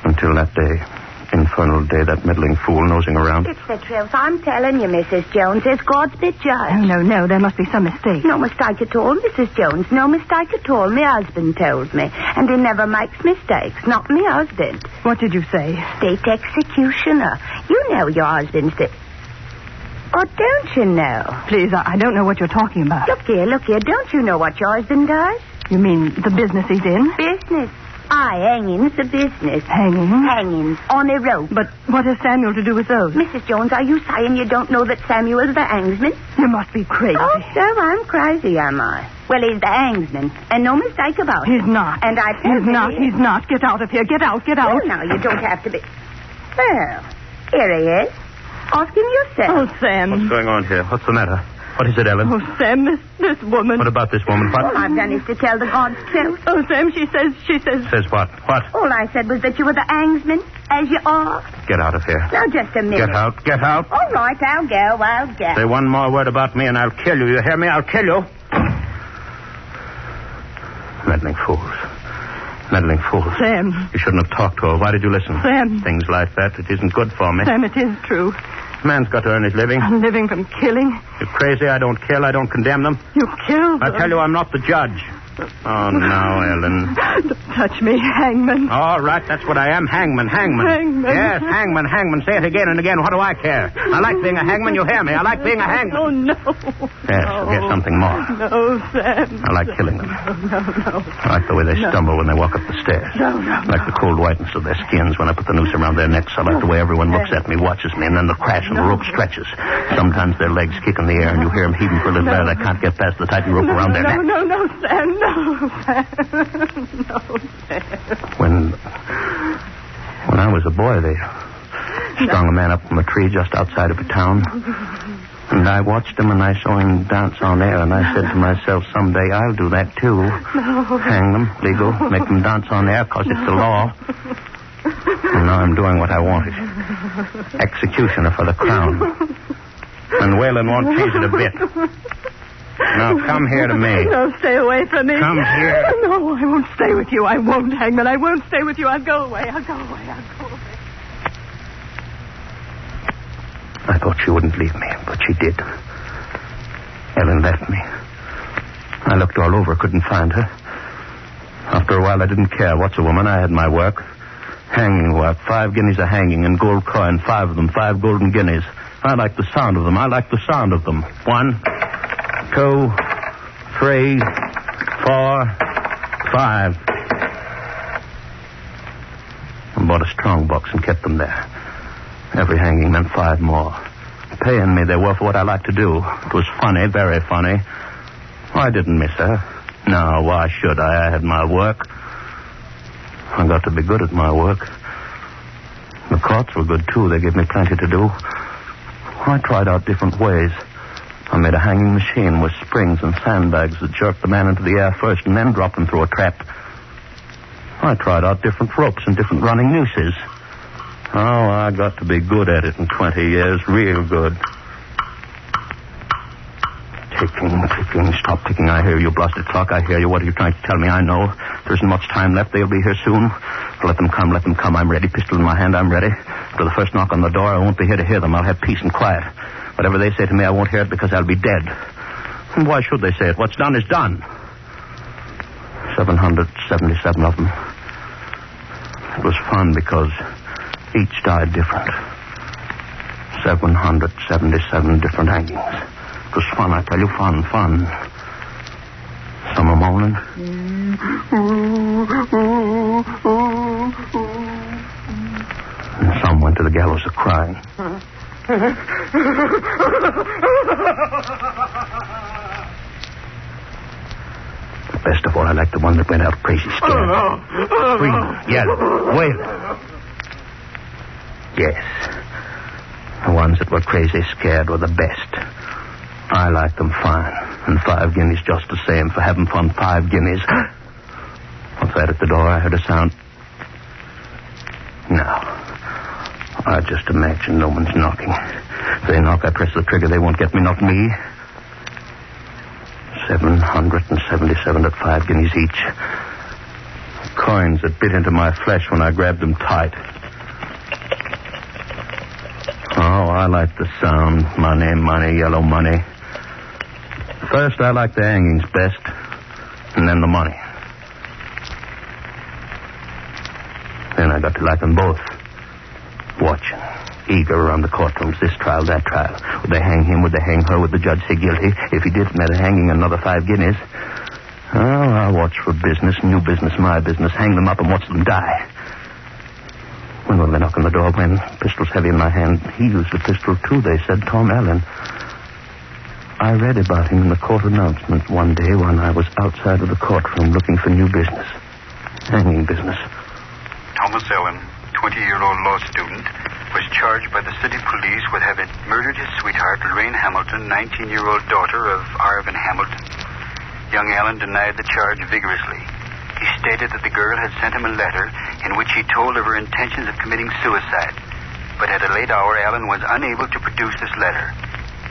Until that day. Infernal day, that meddling fool nosing around. It's the truth. I'm telling you, Mrs. Jones. It's God's bit judge. Oh, no. There must be some mistake. No mistake at all, Mrs. Jones. No mistake at all. My husband told me. And he never makes mistakes. Not my husband. What did you say? State executioner. You know your husband's the... Oh, don't you know? Please, I don't know what you're talking about. Look here. Don't you know what your husband does? You mean the business he's in? Business. Aye, hanging's the business. Hanging? Hangings on a rope. But what has Samuel to do with those? Mrs. Jones, are you saying you don't know that Samuel's the hangsman? You must be crazy. Oh, so I'm crazy, am I? Well, he's the hangsman, and no mistake about it. He's not. And I tell you... He's not. Get out of here. Get out. Oh, no, you don't have to be... Well, here he is. Ask him yourself. Oh, Sam. What's going on here? What's the matter? What is it, Ellen? Oh, Sam, this woman. What about this woman? What? All I've done is to tell the God's truth. Oh, Sam, she says... Says what? What? All I said was that you were the hangsman, as you are. Get out of here. Now, just a minute. Get out. All right, I'll go. Say one more word about me and I'll kill you. You hear me? I'll kill you. Meddling fools. Sam. You shouldn't have talked to her. Why did you listen? Sam. Things like that, it isn't good for me. Sam, it is true. Man's got to earn his living. Living from killing? You're crazy. I don't kill. I don't condemn them. You killed them. I tell you, I'm not the judge. Oh, now, Ellen. Don't touch me, hangman. All right, that's what I am, hangman. Hangman. Yes, hangman. Say it again and again. What do I care? I like being a hangman, you hear me? I like being a hangman. Oh, no. Yes, here's something more. No, Sam. I like killing them. No. I like the way they stumble when they walk up the stairs. No. I like the cold whiteness of their skins when I put the noose around their necks. I like the way everyone looks at me, watches me, and then the crash and the rope stretches. Sometimes their legs kick in the air and you hear them heaving for a little while. They can't get past the tight rope around their necks. No, Sam. No, Sam. When I was a boy, they strung a man up from a tree just outside of a town. And I watched him and I saw him dance on air, and I said to myself, someday I'll do that too. No. Hang them, legal, make them dance on air, 'cause it's the law. And now I'm doing what I wanted. Executioner for the crown. And Whalen won't change it a bit. Now come here to me. No, stay away from me. Come here. No, I won't stay with you. I won't, hangman. I won't stay with you. I'll go away. I thought she wouldn't leave me, but she did. Ellen left me. I looked all over, couldn't find her. After a while, I didn't care. What's a woman? I had my work. Hanging work. 5 guineas a hanging and gold coin. 5 of them. 5 golden guineas. I like the sound of them. 1, 2, 3, 4, 5. I bought a strong box and kept them there. Every hanging meant 5 more. Paying me they were for what I liked to do. It was funny, very funny. I didn't miss her. No, why should I? I had my work. I got to be good at my work. The courts were good, too. They gave me plenty to do. I tried out different ways. I made a hanging machine with springs and sandbags that jerked the man into the air first and then dropped him through a trap. I tried out different ropes and different running nooses. Oh, I got to be good at it in 20 years, real good. Ticking, stop ticking. I hear you, blasted clock. I hear you. What are you trying to tell me? I know. There isn't much time left. They'll be here soon. Let them come. I'm ready. Pistol in my hand, I'm ready. After the first knock on the door, I won't be here to hear them. I'll have peace and quiet. Whatever they say to me, I won't hear it because I'll be dead. And why should they say it? What's done is done. 777 of them. It was fun because each died different. 777 different hangings. It was fun, I tell you, fun. Some are moaning. And some went to the gallows a crying. But best of all, I liked the one that went out crazy scared. Screaming, yelling, wailing. Yes. The ones that were crazy scared were the best. I liked them fine. And 5 guineas just the same for having fun. 5 guineas. What's that at the door? I heard a sound. No. I just imagine no one's knocking. If they knock, I press the trigger. They won't get me, not me. 777 at 5 guineas each. Coins that bit into my flesh when I grabbed them tight. Oh, I like the sound. Money, yellow money. First, I like the hangings best, and then the money. Then I got to like them both. Watching, eager around the courtrooms, this trial, that trial. Would they hang him? Would they hang her? Would the judge say guilty? If he did, meant hanging another 5 guineas. Oh, I'll watch for business, new business, my business. Hang them up and watch them die. When will they knock on the door? When? Pistol's heavy in my hand. He used a pistol, too, they said. Tom Allen. I read about him in the court announcement one day when I was outside of the courtroom looking for new business. Hanging business. Thomas Allen, 20-year-old law student, was charged by the city police with having murdered his sweetheart, Lorraine Hamilton, 19-year-old daughter of Arvin Hamilton. Young Allen denied the charge vigorously. He stated that the girl had sent him a letter in which he told of her intentions of committing suicide. But at a late hour, Allen was unable to produce this letter.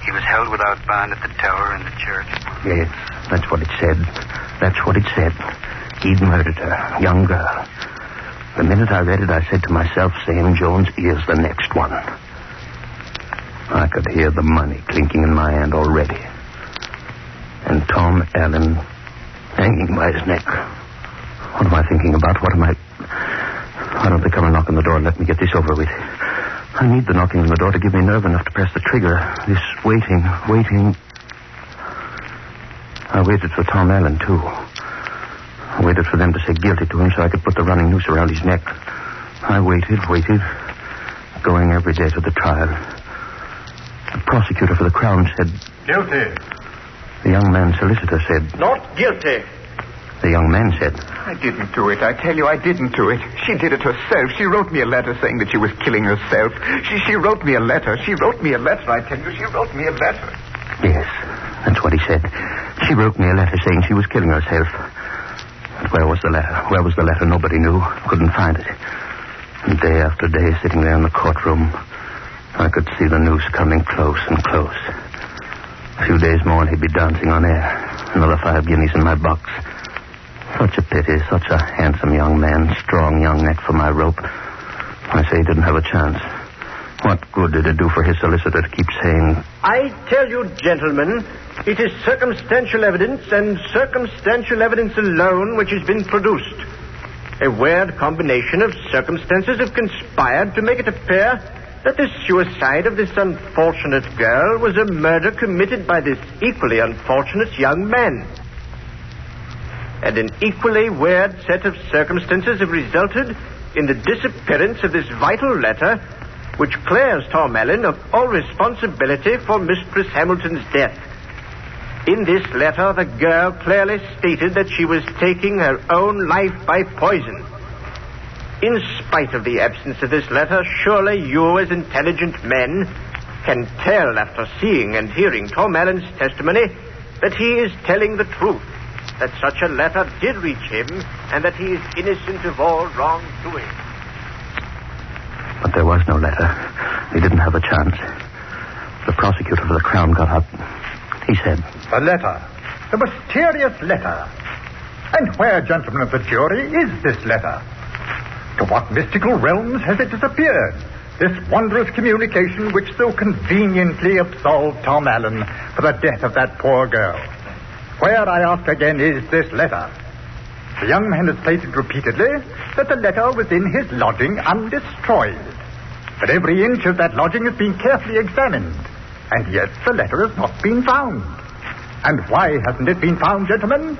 He was held without bond at the tower in the church. Yes, that's what it said. He'd murdered her, young girl. The minute I read it, I said to myself, Sam Jones is the next one. I could hear the money clinking in my hand already. And Tom Allen hanging by his neck. What am I thinking about? Why don't they come and knock on the door and let me get this over with? I need the knocking on the door to give me nerve enough to press the trigger. This waiting. I waited for Tom Allen, too. I waited for them to say guilty to him so I could put the running noose around his neck. I waited, going every day to the trial. The prosecutor for the Crown said... Guilty. The young man's solicitor said... Not guilty. The young man said... I didn't do it. I tell you, I didn't do it. She did it herself. She wrote me a letter saying that she was killing herself. She wrote me a letter. She wrote me a letter, I tell you. She wrote me a letter. Yes, that's what he said. She wrote me a letter saying she was killing herself. But where was the letter? Where was the letter? Nobody knew. Couldn't find it. And day after day, sitting there in the courtroom, I could see the noose coming close and close. A few days more and he'd be dancing on air. Another 5 guineas in my box. Such a pity, such a handsome young man, strong young neck for my rope. I say he didn't have a chance. What good did it do for his solicitor to keep saying... I tell you, gentlemen, it is circumstantial evidence and circumstantial evidence alone which has been produced. A weird combination of circumstances have conspired to make it appear that the suicide of this unfortunate girl was a murder committed by this equally unfortunate young man. And an equally weird set of circumstances have resulted in the disappearance of this vital letter which clears Tom Allen of all responsibility for Mistress Hamilton's death. In this letter, the girl clearly stated that she was taking her own life by poison. In spite of the absence of this letter, surely you, as intelligent men, can tell after seeing and hearing Tom Allen's testimony that he is telling the truth, that such a letter did reach him, and that he is innocent of all wrongdoing. But there was no letter. He didn't have a chance. The prosecutor for the Crown got up. He said... The letter. The mysterious letter. And where, gentlemen of the jury, is this letter? To what mystical realms has it disappeared? This wondrous communication which so conveniently absolved Tom Allen for the death of that poor girl. Where, I ask again, is this letter? The young man has stated repeatedly that the letter was in his lodging undestroyed. But every inch of that lodging has been carefully examined. And yet the letter has not been found. And why hasn't it been found, gentlemen?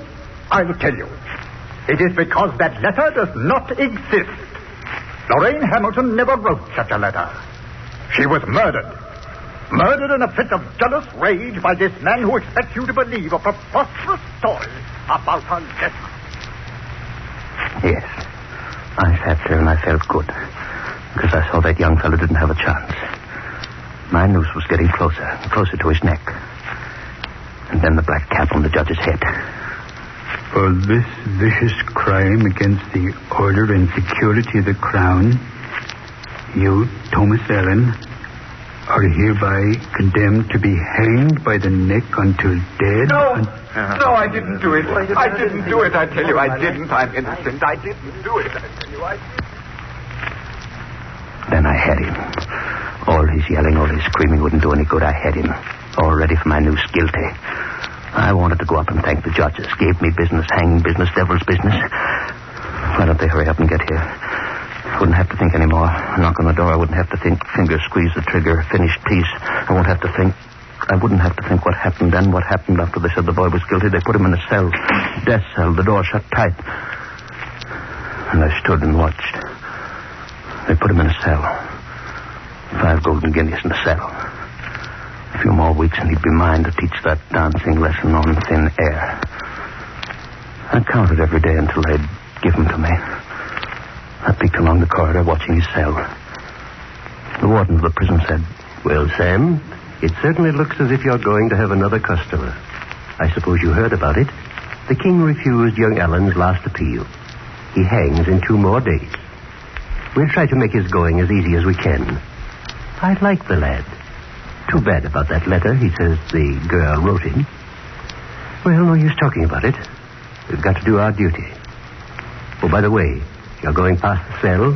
I'll tell you. It is because that letter does not exist. Lorraine Hamilton never wrote such a letter. She was murdered. Murdered in a fit of jealous rage by this man who expects you to believe a preposterous story about her death. Yes. I sat there and I felt good. Because I saw that young fellow didn't have a chance. My noose was getting closer and closer to his neck. And then the black cap on the judge's head. For this vicious crime against the order and security of the Crown, you, Thomas Allen, are hereby condemned to be hanged by the neck until dead. No, I didn't do it. I didn't do it, I tell you. I didn't. I'm innocent. I didn't do it. I tell you, I didn't. Then I had him. All his yelling, all his screaming wouldn't do any good. I had him. All ready for my noose, guilty. I wanted to go up and thank the judges. Gave me business, hanging business, devil's business. Why don't they hurry up and get here? I wouldn't have to think anymore. Knock on the door. I wouldn't have to think. Finger squeeze the trigger. Finished piece. I wouldn't have to think what happened then, what happened after they said the boy was guilty. They put him in a cell. Death cell. The door shut tight. And I stood and watched. They put him in a cell. 5 golden guineas in the cell. A few more weeks and he'd be mine to teach that dancing lesson on thin air. I counted every day until they'd give him to me. I peeked along the corridor watching his cell. The warden of the prison said, "Well, Sam, it certainly looks as if you're going to have another customer. I suppose you heard about it. The king refused young Allen's last appeal. He hangs in 2 more days. We'll try to make his going as easy as we can. I like the lad. Too bad about that letter he says the girl wrote him. Well, no use talking about it. We've got to do our duty. Oh, by the way, you're going past the cell?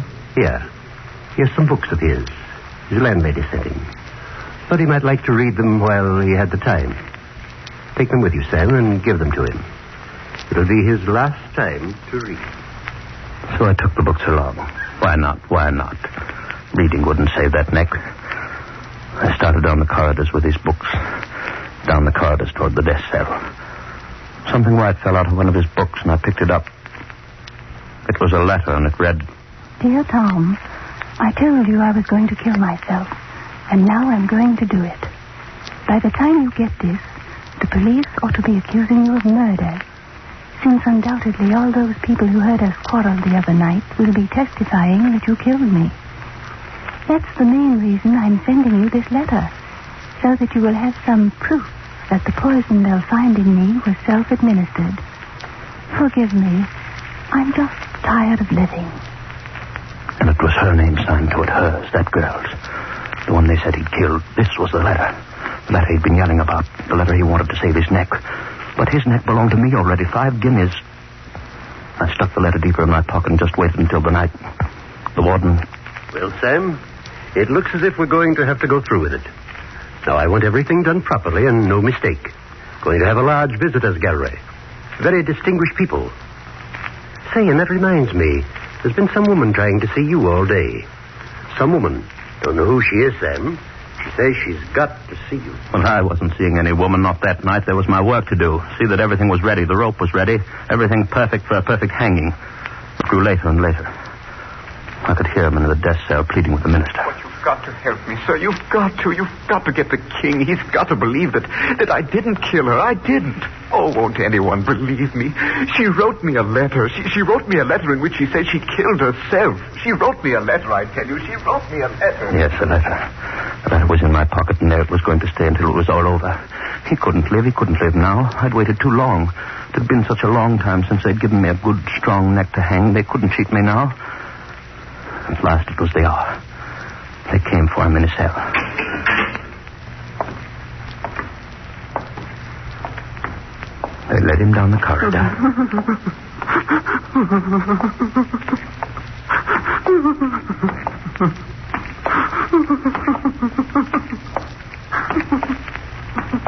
Here's some books of his. His landlady sent him. Thought he might like to read them while he had the time. Take them with you, Sam, and give them to him. It'll be his last time to read. So I took the books along. Why not? Why not? Reading wouldn't save that neck. I started down the corridors with his books. Down the corridors toward the death cell. Something white fell out of one of his books, and I picked it up. It was a letter, and it read, Dear Tom, I told you I was going to kill myself, and now I'm going to do it. By the time you get this, the police ought to be accusing you of murder, since undoubtedly all those people who heard us quarrel the other night will be testifying that you killed me. That's the main reason I'm sending you this letter, so that you will have some proof that the poison they'll find in me was self-administered. Forgive me. I'm just tired of living. and it was her name signed to it, hers, that girl's. The one they said he'd killed. This was the letter. The letter he'd been yelling about. The letter he wanted to save his neck. But his neck belonged to me already. 5 guineas. I stuck the letter deeper in my pocket and just waited until the night. The warden... Well, Sam, it looks as if we're going to have to go through with it. Now, I want everything done properly and no mistake. Going to have a large visitors' gallery. Very distinguished people. Say, and that reminds me, there's been some woman trying to see you all day. Some woman. Don't know who she is, Sam. She says she's got to see you. Well, I wasn't seeing any woman, not that night. There was my work to do. See that everything was ready. The rope was ready. Everything perfect for a perfect hanging. It grew later and later. I could hear him in the death cell pleading with the minister. But you've got to help me, sir. You've got to get the king. He's got to believe that I didn't kill her. I didn't. Oh, won't anyone believe me? She wrote me a letter. She wrote me a letter in which she said she killed herself. She wrote me a letter, I tell you. She wrote me a letter. Yes, a letter. The letter was in my pocket, and there it was going to stay until it was all over. He couldn't live. He couldn't live now. I'd waited too long. It had been such a long time since they'd given me a good, strong neck to hang. They couldn't cheat me now. At last it was the hour. They came for him in his cell. They led him down the corridor.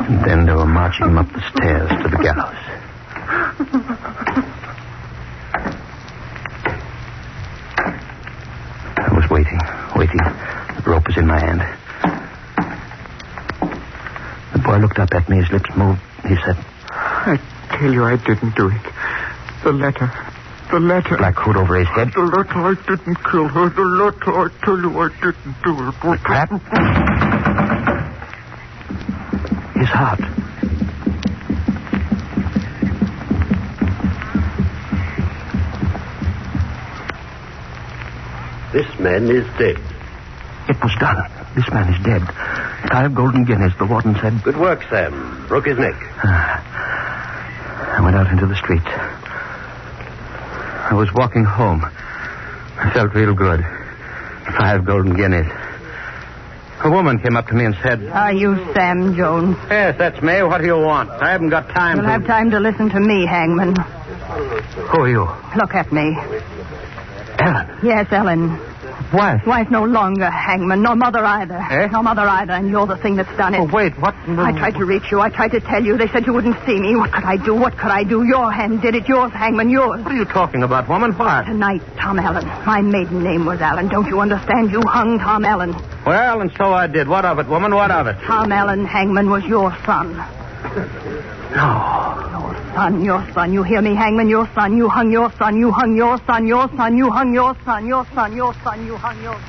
And then they were marching him up the stairs to the gallows. I was waiting. The rope was in my hand. The boy looked up at me. His lips moved. He said, I tell you I didn't do it. The letter. Black hood over his head. The letter, I didn't kill her. The letter, I tell you I didn't do it. The trap. His heart. This man is dead. It was done. This man is dead. 5 golden guineas, the warden said. Good work, Sam. Broke his neck. I went out into the street. I was walking home. I felt real good. 5 golden guineas. A woman came up to me and said... Are you Sam Jones? Yes, that's me. What do you want? I haven't got time You'll have time to listen to me, Hangman. Who are you? Look at me. Ellen. Yes, Ellen. Wife? Wife no longer, Hangman. No mother either. Eh? No mother either, and you're the thing that's done it. Oh, wait, what? I tried to reach you. I tried to tell you. They said you wouldn't see me. What could I do? Your hand did it. Yours, Hangman, yours. What are you talking about, woman? What? Tonight, Tom Allen. My maiden name was Allen. Don't you understand? You hung Tom Allen. Well, and so I did. What of it, woman? What of it? Tom Allen, Hangman, was your son. No. Your son. You hear me, Hangman? Your son. You hung your son. You hung your son. Your son. You hung your son. Your son. Your son. You hung your son.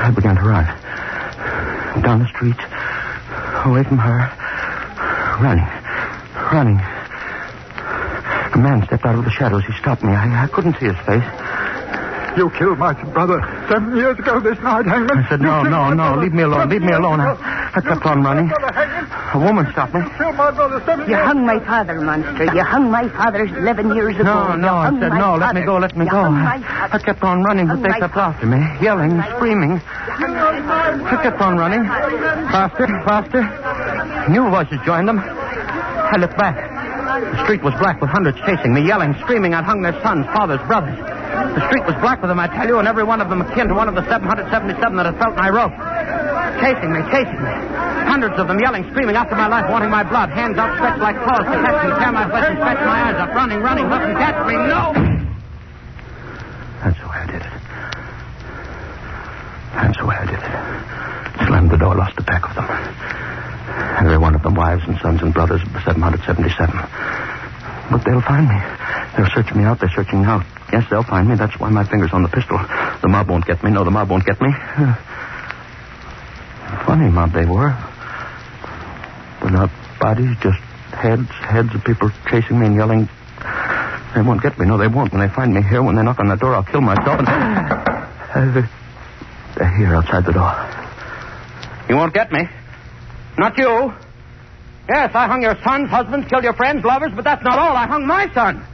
I began to run. Down the street. Away from her. Running. A man stepped out of the shadows. He stopped me. I couldn't see his face. You killed my brother 7 years ago this night, Hangman. I said, no. Leave me alone. I kept on running. A woman stopped me. You killed my brother 7 years ago. You hung my father, monster. You hung my father 11 years ago. No. I said, no. Let me go. I kept on running, but they kept after me. Yelling, screaming. I kept on running. Faster. New voices joined them. I looked back. The street was black with hundreds chasing me, yelling, screaming. I'd hung their sons, fathers, brothers. The street was black with them, I tell you, and every one of them akin to one of the 777 that had felt my rope. Chasing me. Hundreds of them yelling, screaming after my life, wanting my blood. Hands outstretched like claws to catch me, tear my flesh and scratch my eyes up. Running, look and catch me. No! That's the way I did it. Slammed the door, lost the pack of them. Every one of them wives and sons and brothers of the 777. But they'll find me. They'll search me out. They're searching out. Yes, they'll find me. That's why my finger's on the pistol. The mob won't get me. No, the mob won't get me. Funny mob they were. Without bodies, just heads of people chasing me and yelling. They won't get me. No, they won't. When they find me here, when they knock on the door, I'll kill myself. They're here outside the door. You won't get me. Not you. Yes, I hung your sons, husbands, killed your friends, lovers, but that's not all. I hung my son.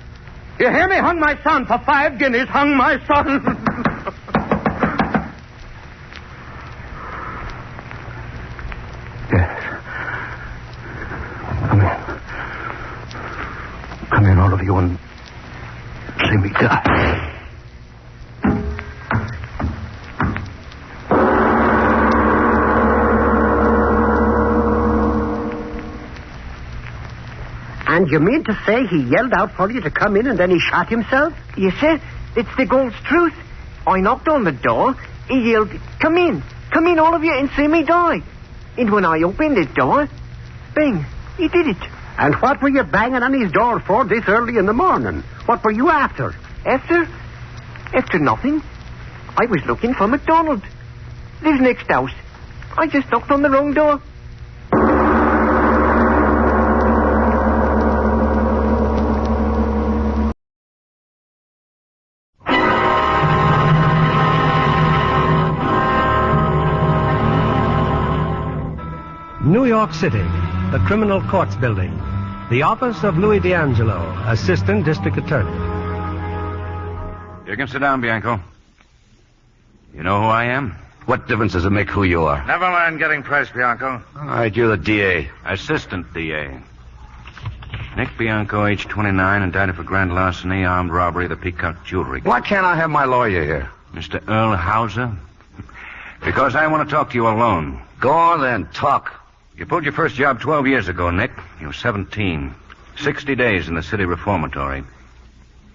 You hear me? Hung my son for 5 guineas. Hung my son. Yes. Come in, all of you, and see me die. And you mean to say he yelled out for you to come in and then he shot himself? Yes, sir. It's the God's truth. I knocked on the door. He yelled, come in, all of you, and see me die. And when I opened the door, bang, he did it. And what were you banging on his door for this early in the morning? What were you after? After nothing. I was looking for MacDonald. Lives next house. I just knocked on the wrong door. New York City, the Criminal Courts Building. The office of Louis D'Angelo, Assistant District Attorney. You can sit down, Bianco. You know who I am? What difference does it make who you are? Never mind getting pressed, Bianco. All right, you're the DA. Assistant DA. Nick Bianco, age 29, indicted for grand larceny, armed robbery of the Peacock Jewelry. Why can't I have my lawyer here? Mr. Earl Hauser? Because I want to talk to you alone. Go on then, talk. You pulled your first job 12 years ago, Nick. You were 17. 60 days in the city reformatory.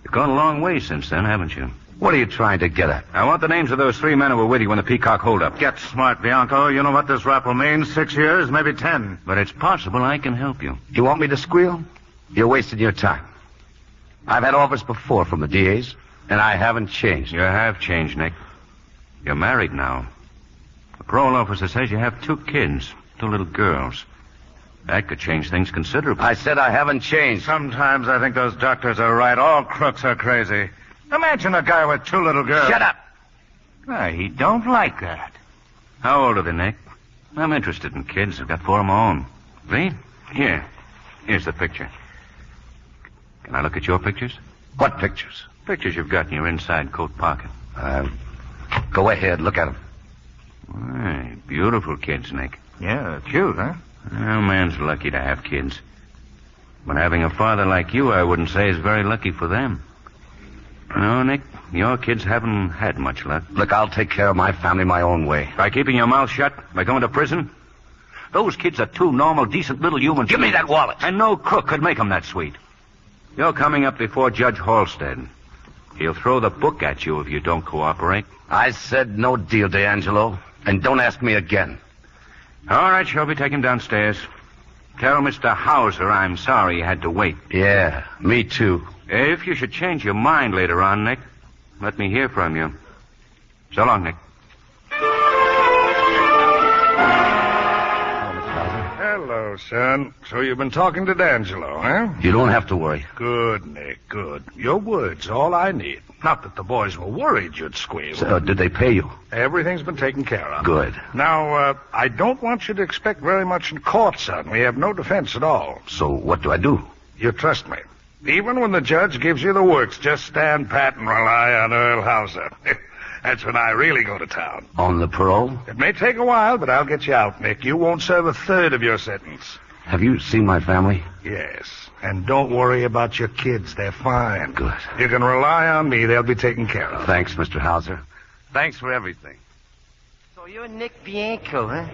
You've gone a long way since then, haven't you? What are you trying to get at? I want the names of those 3 men who were with you when the Peacock holdup. Get smart, Bianco. You know what this rap will mean. 6 years, maybe 10. But it's possible I can help you. You want me to squeal? You're wasting your time. I've had offers before from the DAs, and I haven't changed. You have changed, Nick. You're married now. The parole officer says you have 2 kids. 2 little girls. That could change things considerably. I said I haven't changed. Sometimes I think those doctors are right. All crooks are crazy. Imagine a guy with 2 little girls. Shut up! He don't like that. How old are they, Nick? I'm interested in kids. I've got 4 of my own. See? Here's the picture. Can I look at your pictures? What pictures? Pictures you've got in your inside coat pocket. Go ahead, look at them. Hey, beautiful kids, Nick. Yeah, cute, huh? Well, man's lucky to have kids. But having a father like you, I wouldn't say is very lucky for them. No, Nick, your kids haven't had much luck. Look, I'll take care of my family my own way. By keeping your mouth shut? By going to prison? Those kids are 2 normal, decent little humans. Give me that wallet. And no crook could make them that sweet. You're coming up before Judge Halstead. He'll throw the book at you if you don't cooperate. I said no deal, D'Angelo. And don't ask me again. All right, Shelby, take him downstairs. Tell Mr. Hauser I'm sorry he had to wait. Yeah, me too. If you should change your mind later on, Nick, let me hear from you. So long, Nick. Hello, son. So you've been talking to D'Angelo, huh? You don't have to worry. Good, Nick, good. Your word's all I need. Not that the boys were worried you'd squeal. So, did they pay you? Everything's been taken care of. Good. Now, I don't want you to expect very much in court, son. We have no defense at all. So what do I do? You trust me. Even when the judge gives you the works, just stand pat and rely on Earl Hauser. That's when I really go to town. On the parole? It may take a while, but I'll get you out, Nick. You won't serve a third of your sentence. Have you seen my family? Yes. And don't worry about your kids. They're fine. Good. You can rely on me. They'll be taken care of. Thanks, Mr. Hauser. Thanks for everything. So You're Nick Bianco, huh?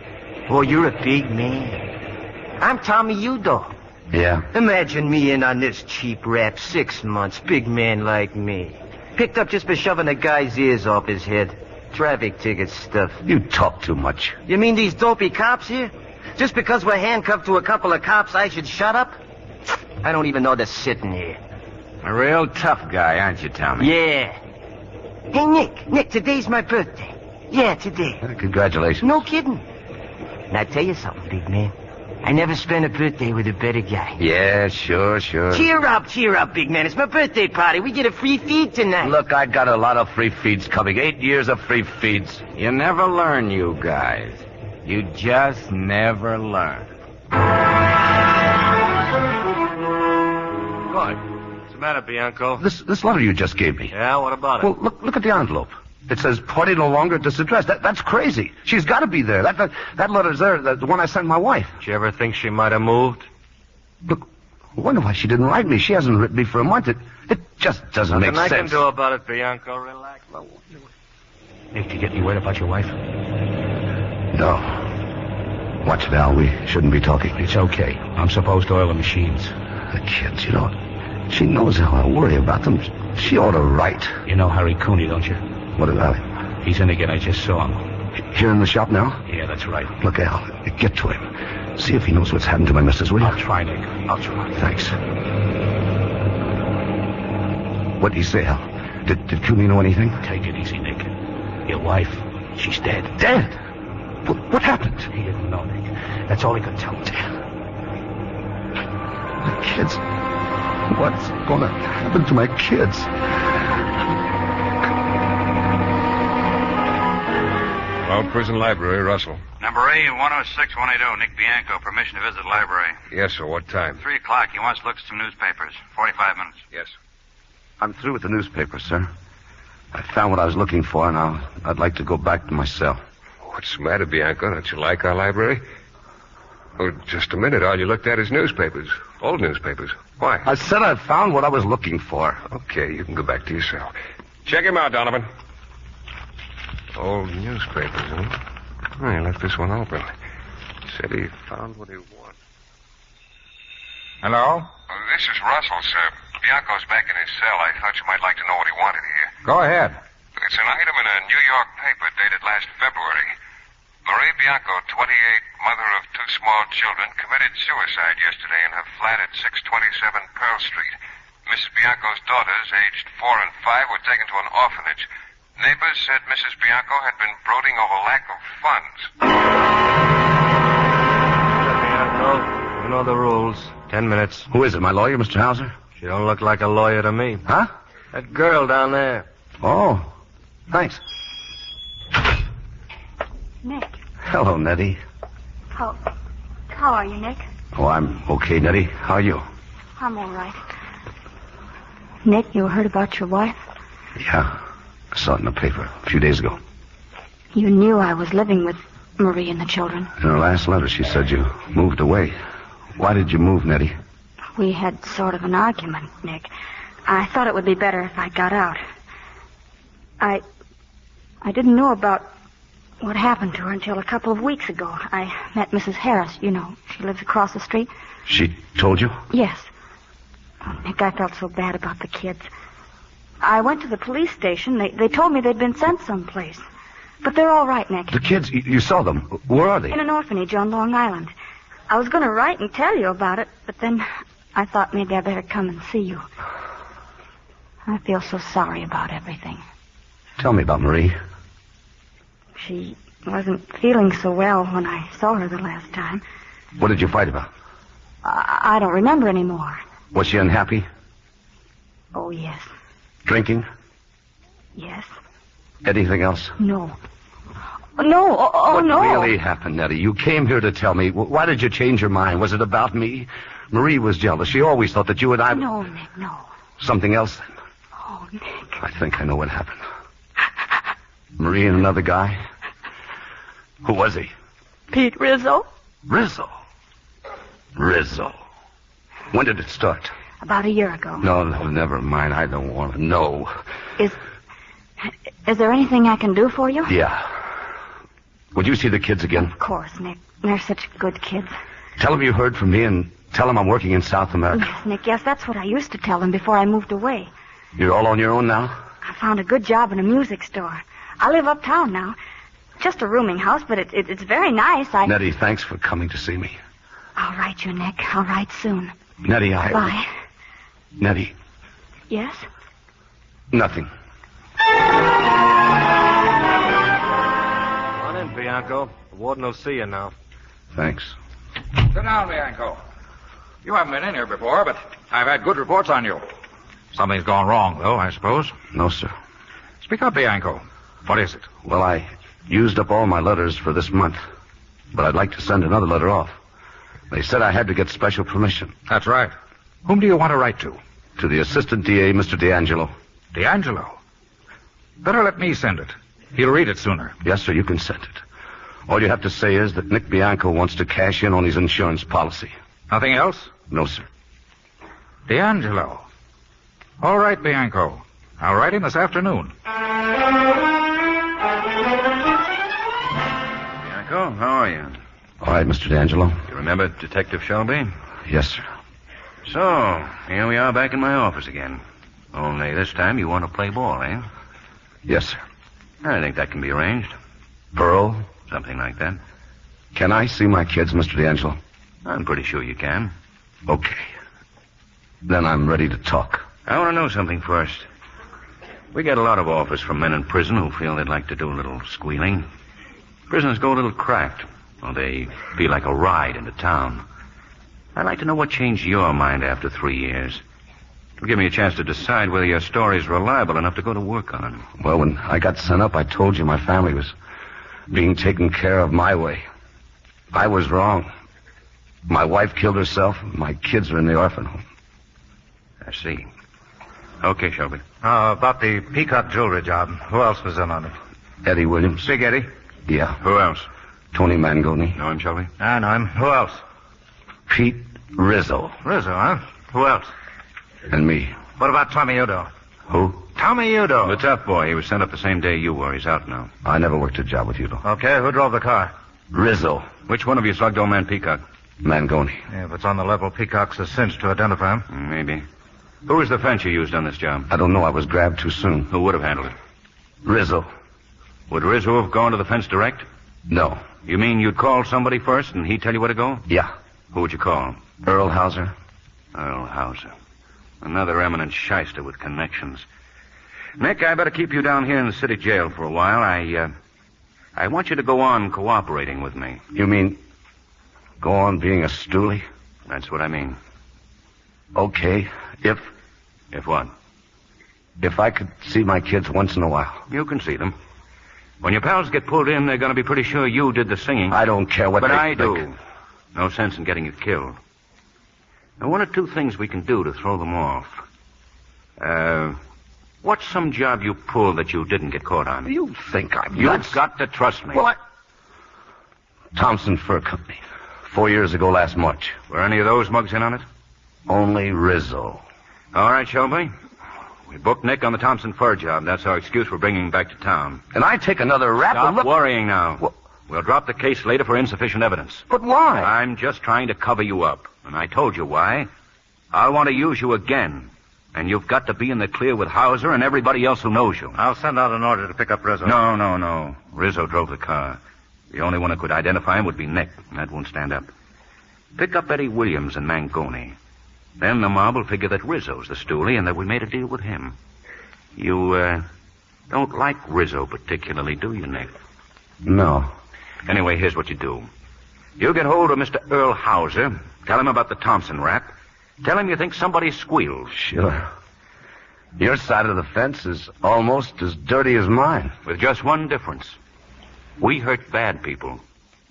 Oh, you're a big man. I'm Tommy Udo. Yeah? Imagine me in on this cheap rap 6 months. Big man like me. Picked up just for shoving a guy's ears off his head. Traffic ticket stuff. You talk too much. You mean these dopey cops here? Just because we're handcuffed to a couple of cops, I should shut up? I don't even know they're sitting here. A real tough guy, aren't you, Tommy? Yeah. Hey, Nick, today's my birthday. Yeah, today. Congratulations. No kidding. Now, I'll tell you something, big man. I never spent a birthday with a better guy. Yeah, sure. Cheer up, big man. It's my birthday party. We get a free feed tonight. Look, I got a lot of free feeds coming. 8 years of free feeds. You never learn, you guys. You just never learn. What? What's the matter, Bianco? This letter you just gave me. Yeah, what about it? Well, look at the envelope. It says party no longer at this address. That's crazy. She's got to be there. That letter's there, the one I sent my wife. Did you ever think she might have moved? Look, I wonder why she didn't write me. She hasn't written me for a month. It just doesn't make sense. Nothing I can do about it, Bianco. Relax. Nick, did you get any word about your wife? No. Watch, Val. We shouldn't be talking. It's okay. I'm supposed to oil the machines. The kids, she knows how I worry about them. She ought to write. You know Harry Cooney, don't you? What about him? He's in again. I just saw him. Here in the shop now? Yeah, that's right. Look, Al, get to him. See if he knows what's happened to my missus, will you? I'll try, Nick. I'll try. Thanks. What did he say, Al? Did Cooney know anything? Take it easy, Nick. Your wife, she's dead. Dead? What happened? He didn't know, Nick. That's all he could tell me. My kids. What's going to happen to my kids? Well, prison library, Russell. Number A106180, Nick Bianco, permission to visit library. Yes, sir. What time? 3 o'clock. He wants to look at some newspapers. 45 minutes. Yes. I'm through with the newspaper, sir. I found what I was looking for, and I'd like to go back to my cell. What's the matter, Bianco? Don't you like our library? Oh, just a minute. All you looked at is newspapers. Old newspapers. Why? I said I found what I was looking for. Okay, you can go back to your cell. Check him out, Donovan. Old newspapers, huh? Oh, he left this one open. Said he found what he wanted. Hello? This is Russell, sir. Bianco's back in his cell. I thought you might like to know what he wanted here. Go ahead. It's an item in a New York paper dated last February. Marie Bianco, 28, mother of 2 small children, committed suicide yesterday in her flat at 627 Pearl Street. Mrs. Bianco's daughters, aged 4 and 5, were taken to an orphanage. Neighbors said Mrs. Bianco had been brooding over lack of funds. Bianco, you know the rules. 10 minutes. Who is it, my lawyer, Mr. Hauser? She don't look like a lawyer to me. Huh? That girl down there. Oh, thanks. Nick, Hello, Nettie. how are you, Nick? Oh, I'm okay, Nettie. How are you? I'm all right. Nick, you heard about your wife? Yeah. I saw it in the paper a few days ago. You knew I was living with Marie and the children. In her last letter, she said you moved away. Why did you move, Nettie? We had sort of an argument, Nick. I thought it would be better if I got out. I didn't know about what happened to her until a couple of weeks ago. I met Mrs. Harris, you know. She lives across the street. She told you? Yes. Oh, Nick, I felt so bad about the kids. I went to the police station. They told me they'd been sent someplace. But they're all right, Nick. The kids, you saw them. Where are they? In an orphanage on Long Island. I was going to write and tell you about it, but then I thought maybe I better come and see you. I feel so sorry about everything. Tell me about Marie. She wasn't feeling so well when I saw her the last time. What did you fight about? I don't remember anymore. Was she unhappy? Oh, yes. Drinking? Yes. Anything else? No. No, what no. What really happened, Nettie? You came here to tell me. Why did you change your mind? Was it about me? Marie was jealous. She always thought that you and I... No, Nick, no. Something else, then? Oh, Nick. I think I know what happened. Marie and another guy? Who was he? Pete Rizzo. Rizzo? When did it start? About a year ago. No, never mind. I don't want to know. Is there anything I can do for you? Yeah. Would you see the kids again? Of course, Nick. They're such good kids. Tell them you heard from me and tell them I'm working in South America. Yes, Nick, yes, that's what I used to tell them before I moved away. You're all on your own now? I found a good job in a music store. I live uptown now. Just a rooming house, but it's very nice. Nettie, thanks for coming to see me. I'll write you, Nick. I'll write soon. Nettie, Bye. Nettie. Yes? Nothing. Come on in, Bianco. The warden will see you now. Thanks. Sit down, Bianco. You haven't been in here before, but I've had good reports on you. Something's gone wrong, though, I suppose. No, sir. Speak up, Bianco. What is it? Well, I used up all my letters for this month, but I'd like to send another letter off. They said I had to get special permission. That's right. Whom do you want to write to? To the assistant DA, Mr. D'Angelo. D'Angelo? Better let me send it. He'll read it sooner. Yes, sir, you can send it. All you have to say is that Nick Bianco wants to cash in on his insurance policy. Nothing else? No, sir. D'Angelo. All right, Bianco. I'll write him this afternoon. Bianco, how are you? All right, Mr. D'Angelo. You remember Detective Shelby? Yes, sir. So, here we are back in my office again. Only this time you want to play ball, eh? Yes, sir. I think that can be arranged. Pearl? Something like that. Can I see my kids, Mr. D'Angelo? I'm pretty sure you can. Okay. Then I'm ready to talk. I want to know something first. We get a lot of offers from men in prison who feel they'd like to do a little squealing. Prisoners go a little cracked, or they feel like a ride into town. I'd like to know what changed your mind after 3 years. It'll give me a chance to decide whether your story's reliable enough to go to work on. Well, when I got sent up, I told you my family was being taken care of my way. I was wrong. My wife killed herself. My kids are in the orphan home. I see. Okay, Shelby. About the peacock jewelry job. Who else was in on it? Eddie Williams. Big Eddie? Yeah. Who else? Tony Mangoni. Know him, Shelby? I know him. Who else? Pete Rizzo. Rizzo, huh? Who else? And me. What about Tommy Udo? Who? Tommy Udo. The tough boy. He was sent up the same day you were. He's out now. I never worked a job with Udo. Okay, who drove the car? Rizzo. Which one of you slugged old man Peacock? Mangoni. Yeah, if it's on the level, Peacock's a cinch to identify him. Maybe. Who was the fence you used on this job? I don't know. I was grabbed too soon. Who would have handled it? Rizzo. Would Rizzo have gone to the fence direct? No. You mean you'd call somebody first and he'd tell you where to go? Yeah. Who would you call? Earl Hauser. Earl Hauser. Another eminent shyster with connections. Nick, I better keep you down here in the city jail for a while. I want you to go on cooperating with me. You mean go on being a stoolie? That's what I mean. Okay. If what? If I could see my kids once in a while. You can see them. When your pals get pulled in, they're going to be pretty sure you did the singing. I don't care what but they I think. do. No sense in getting you killed. Now, one or two things we can do to throw them off. What's some job you pulled that you didn't get caught on? You think I'm You've nuts? got to trust me. Well, Thompson Fur Company. 4 years ago last March. Were any of those mugs in on it? Only Rizzo. All right, Shelby. We booked Nick on the Thompson Fur job. That's our excuse for bringing him back to town. And I take another rap? Stop worrying now. We'll drop the case later for insufficient evidence. But why? I'm just trying to cover you up. And I told you why. I'll want to use you again. And you've got to be in the clear with Hauser and everybody else who knows you. I'll send out an order to pick up Rizzo. No. Rizzo drove the car. The only one who could identify him would be Nick, and that won't stand up. Pick up Eddie Williams and Mangoni. Then the mob will figure that Rizzo's the stoolie and that we made a deal with him. You, don't like Rizzo particularly, do you, Nick? No. Anyway, here's what you do. You get hold of Mr. Earl Hauser. Tell him about the Thompson rap. Tell him you think somebody squealed. Sure. Your side of the fence is almost as dirty as mine. With just one difference. We hurt bad people,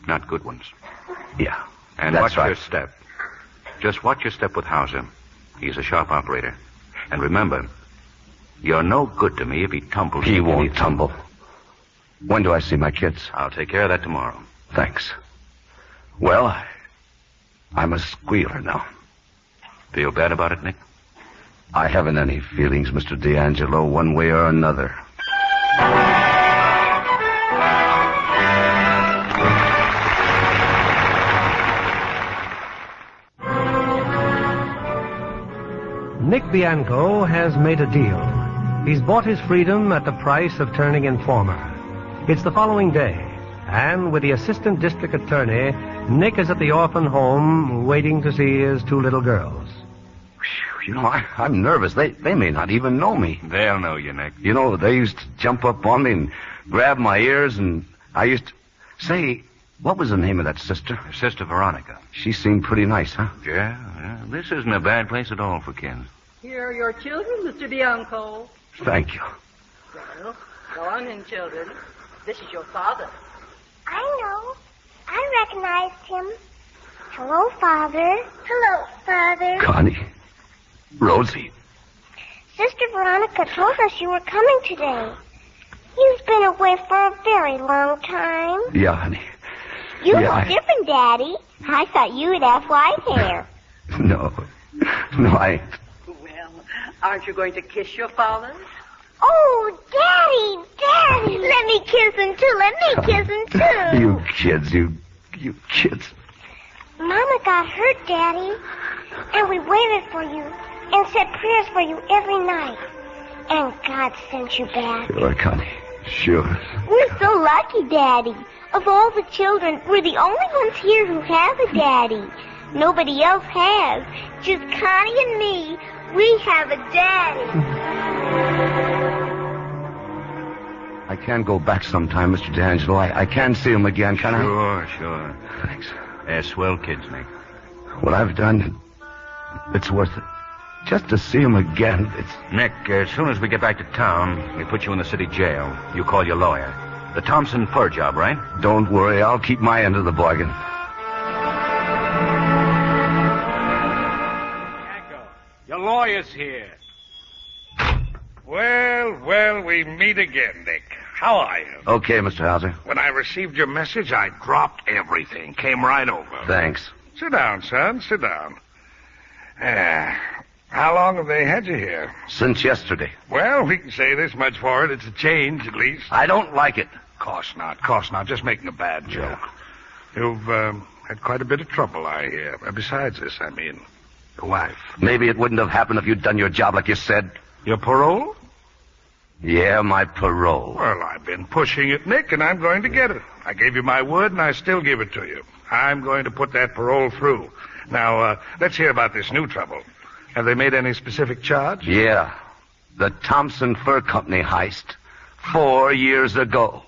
not good ones. Yeah. And watch your step. Just watch your step with Hauser. He's a sharp operator. And remember, you're no good to me if he tumbles. He won't tumble. When do I see my kids? I'll take care of that tomorrow. Thanks. Well, I'm a squealer now. Feel bad about it, Nick? I haven't any feelings, Mr. D'Angelo, one way or another. Bianco has made a deal. He's bought his freedom at the price of turning informer. It's the following day, and with the assistant district attorney, Nick is at the orphan home waiting to see his two little girls. You know, I'm nervous. They may not even know me. They'll know you, Nick. You know, they used to jump up on me and grab my ears, and I used to... Say, what was the name of that sister? Sister Veronica. She seemed pretty nice, huh? Yeah. This isn't a bad place at all for kids. Here are your children, Mr. Bianco. Thank you. Well, go on in, children. This is your father. I know. I recognized him. Hello, Father. Hello, Father. Connie. Rosie. Sister Veronica told us you were coming today. You've been away for a very long time. Yeah, honey. You look different, Daddy. I thought you would have white hair. No, I... Well, aren't you going to kiss your father? Oh, Daddy! Let me kiss him, too. You kids, you kids. Mama got hurt, Daddy. And we waited for you and said prayers for you every night. And God sent you back. Sure, Connie. Sure. We're so lucky, Daddy. Of all the children, we're the only ones here who have a daddy. Nobody else has. Just Connie and me. We have a daddy. I can go back sometime, Mr. D'Angelo. I can see him again, can I? Sure. Thanks. They're swell kids, Nick. What I've done, it's worth it. Just to see him again, it's... Nick, as soon as we get back to town, we put you in the city jail. You call your lawyer. The Thompson fur job, right? Don't worry, I'll keep my end of the bargain. Your lawyer's here. Well, we meet again, Nick. How are you? Okay, Mr. Hauser. When I received your message, I dropped everything. Came right over. Thanks. Sit down, son. Sit down. How long have they had you here? Since yesterday. Well, we can say this much for it. It's a change, at least. I don't like it. Course not. Just making a bad joke. You've had quite a bit of trouble, I hear. Besides this, I mean, your wife. Maybe it wouldn't have happened if you'd done your job like you said. Your parole? Yeah, my parole. Well, I've been pushing it, Nick, and I'm going to get it. I gave you my word, and I still give it to you. I'm going to put that parole through. Now, let's hear about this new trouble. Have they made any specific charge? Yeah. The Thompson Fur Company heist. 4 years ago.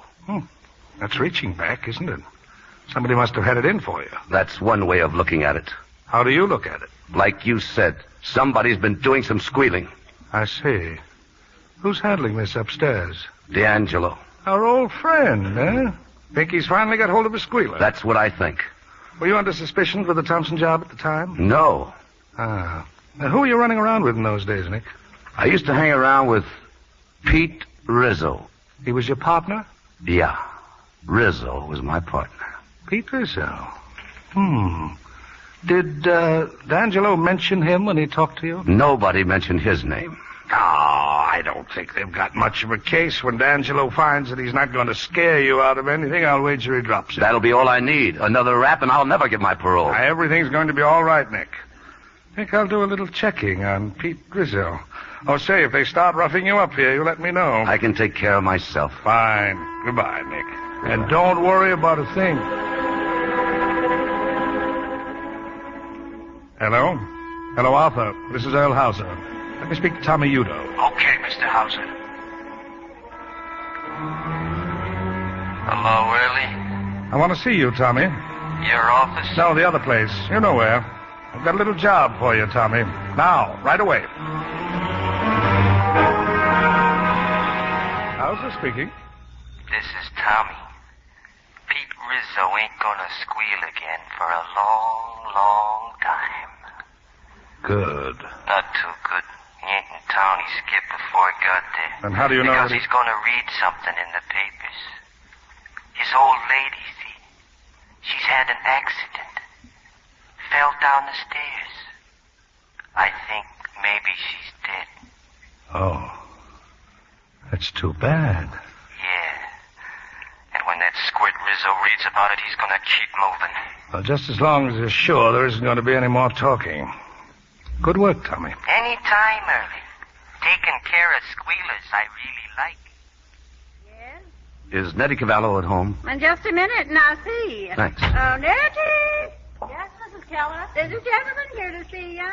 That's reaching back, isn't it? Somebody must have had it in for you. That's one way of looking at it. How do you look at it? Like you said, somebody's been doing some squealing. I see. Who's handling this upstairs? D'Angelo. Our old friend, eh? Think he's finally got hold of a squealer? That's what I think. Were you under suspicion for the Thompson job at the time? No. Ah. Now, who were you running around with in those days, Nick? I used to hang around with Pete Rizzo. He was your partner? Yeah. Rizzo was my partner. Pete Rizzo. Did D'Angelo mention him when he talked to you? Nobody mentioned his name. Oh, I don't think they've got much of a case. When D'Angelo finds that he's not going to scare you out of anything, I'll wager he drops it. That'll be all I need. Another rap, and I'll never get my parole. Everything's going to be all right, Nick. I think I'll do a little checking on Pete Rizzo. Oh, say, if they start roughing you up here, you let me know. I can take care of myself. Fine. Goodbye, Nick. And don't worry about a thing. Hello? Hello, Arthur. This is Earl Hauser. Let me speak to Tommy Udo. Okay, Mr. Hauser. Hello, Early? I want to see you, Tommy. Your office? No, the other place. You know where. I've got a little job for you, Tommy. Now, right away. Hauser speaking. This is Tommy. Pete Rizzo ain't gonna squeal again for a long, long time. Good. Not too good. He ain't in town. He skipped before I got there. And how do you know Because that he's gonna read something in the papers. His old lady, see? She's had an accident. Fell down the stairs. I think maybe she's dead. Oh. That's too bad. Yeah. And when that squirt Rizzo reads about it, he's gonna keep moving. Well, just as long as you're sure there isn't going to be any more talking. Good work, Tommy. Any time, Early. Taking care of squealers I really like. Is Nettie Cavallo at home? In just a minute, and I'll see you. Thanks. Oh, Nettie! Yes, Mrs. Keller? There's a gentleman here to see you.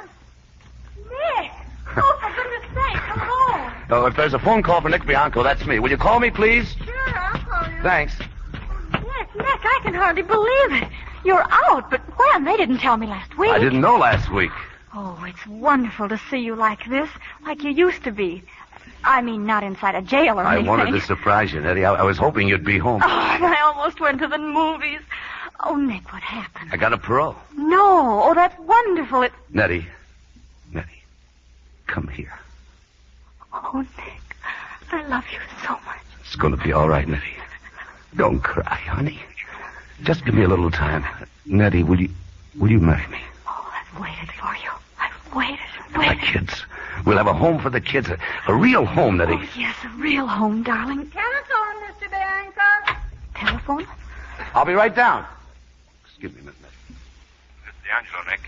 Nick! Oh, for goodness sake, come home. Oh, if there's a phone call for Nick Bianco, that's me. Will you call me, please? Sure, I'll call you. Thanks. Nick, I can hardly believe it. You're out, but when? They didn't tell me last week. I didn't know last week. Oh, it's wonderful to see you like this, like you used to be. I mean, not inside a jail or anything. I wanted to surprise you, Nettie. I was hoping you'd be home. Oh, I almost went to the movies. Oh, Nick, what happened? I got a parole. No. Oh, that's wonderful. Nettie, come here. Oh, Nick, I love you so much. It's going to be all right, Nettie. Don't cry, honey. Just give me a little time. Nettie, will you marry me? Oh, I've waited for you. I've waited. My kids. We'll have a home for the kids. A real home, Nettie. Oh, yes, a real home, darling. Telephone, Mr. Bianco. Telephone? I'll be right down. Excuse me a minute. It's D'Angelo, Nick.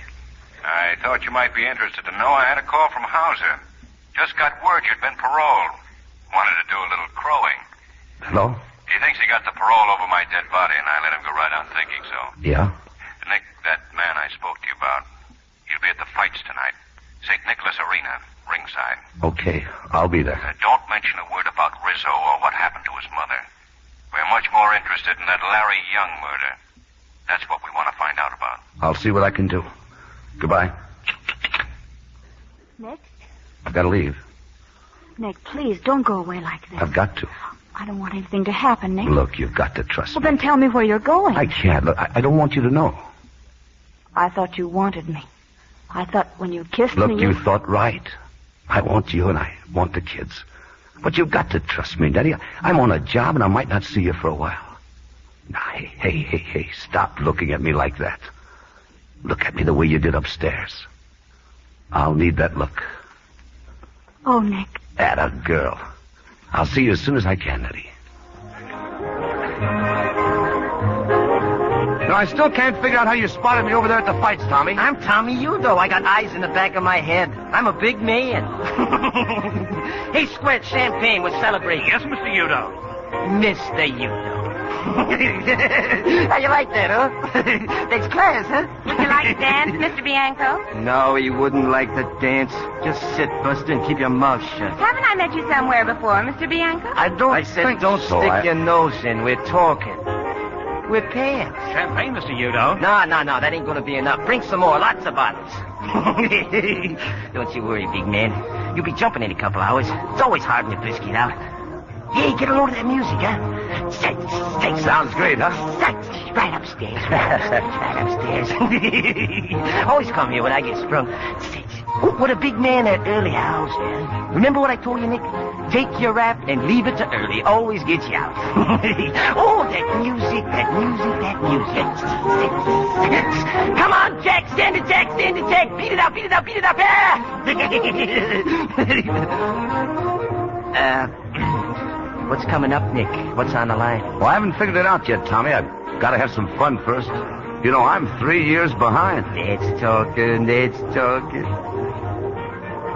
I thought you might be interested to know I had a call from Hauser. Just got word you'd been paroled. Wanted to do a little crowing. Hello? He thinks he got the parole over my dead body, and I let him go right on thinking so. Yeah? Nick, that man I spoke to you about, he'll be at the fights tonight. St. Nicholas Arena, ringside. Okay, I'll be there. Don't mention a word about Rizzo or what happened to his mother. We're much more interested in that Larry Young murder. That's what we want to find out about. I'll see what I can do. Goodbye. Nick? I've got to leave. Nick, please, don't go away like this. I've got to. I don't want anything to happen, Nick. Look, you've got to trust Well, me. then tell me where you're going. I can't. Look, I don't want you to know. I thought you wanted me. I thought when you kissed Look, me... you thought right. I want you and I want the kids. But you've got to trust me, Daddy. I'm on a job and I might not see you for a while. Now, hey, stop looking at me like that. Look at me the way you did upstairs. I'll need that look. Oh, Nick. Atta girl. I'll see you as soon as I can, Nettie. No, I still can't figure out how you spotted me over there at the fights, Tommy. I'm Tommy Udo. I got eyes in the back of my head. I'm a big man. Hey, Squirt, champagne. We're celebrating. Yes, Mr. Udo. Mr. Udo. How you like that, huh? That's class, huh? Would you like to dance, Mr. Bianco? No, he wouldn't like to dance. Just sit, Buster, and keep your mouth shut. Haven't I met you somewhere before, Mr. Bianco? I said don't stick your nose in. We're talking. We're pals. Champagne, Mr. Udo. No, that ain't gonna be enough. Bring some more, lots of bottles. Don't you worry, big man. You'll be jumping in a couple hours. It's always hard when you first get out. Hey, get a load of that music, huh? Sounds great, huh? Right upstairs. Right upstairs. Always come here when I get sprung. What a big man that Early House, man. Remember what I told you, Nick? Take your rap and leave it to Early. Always gets you out. Oh, that music. Come on, Jack. Stand it, Jack. Beat it up. Yeah. What's coming up, Nick? What's on the line? Well, I haven't figured it out yet, Tommy. I've got to have some fun first. You know, I'm 3 years behind. That's talking.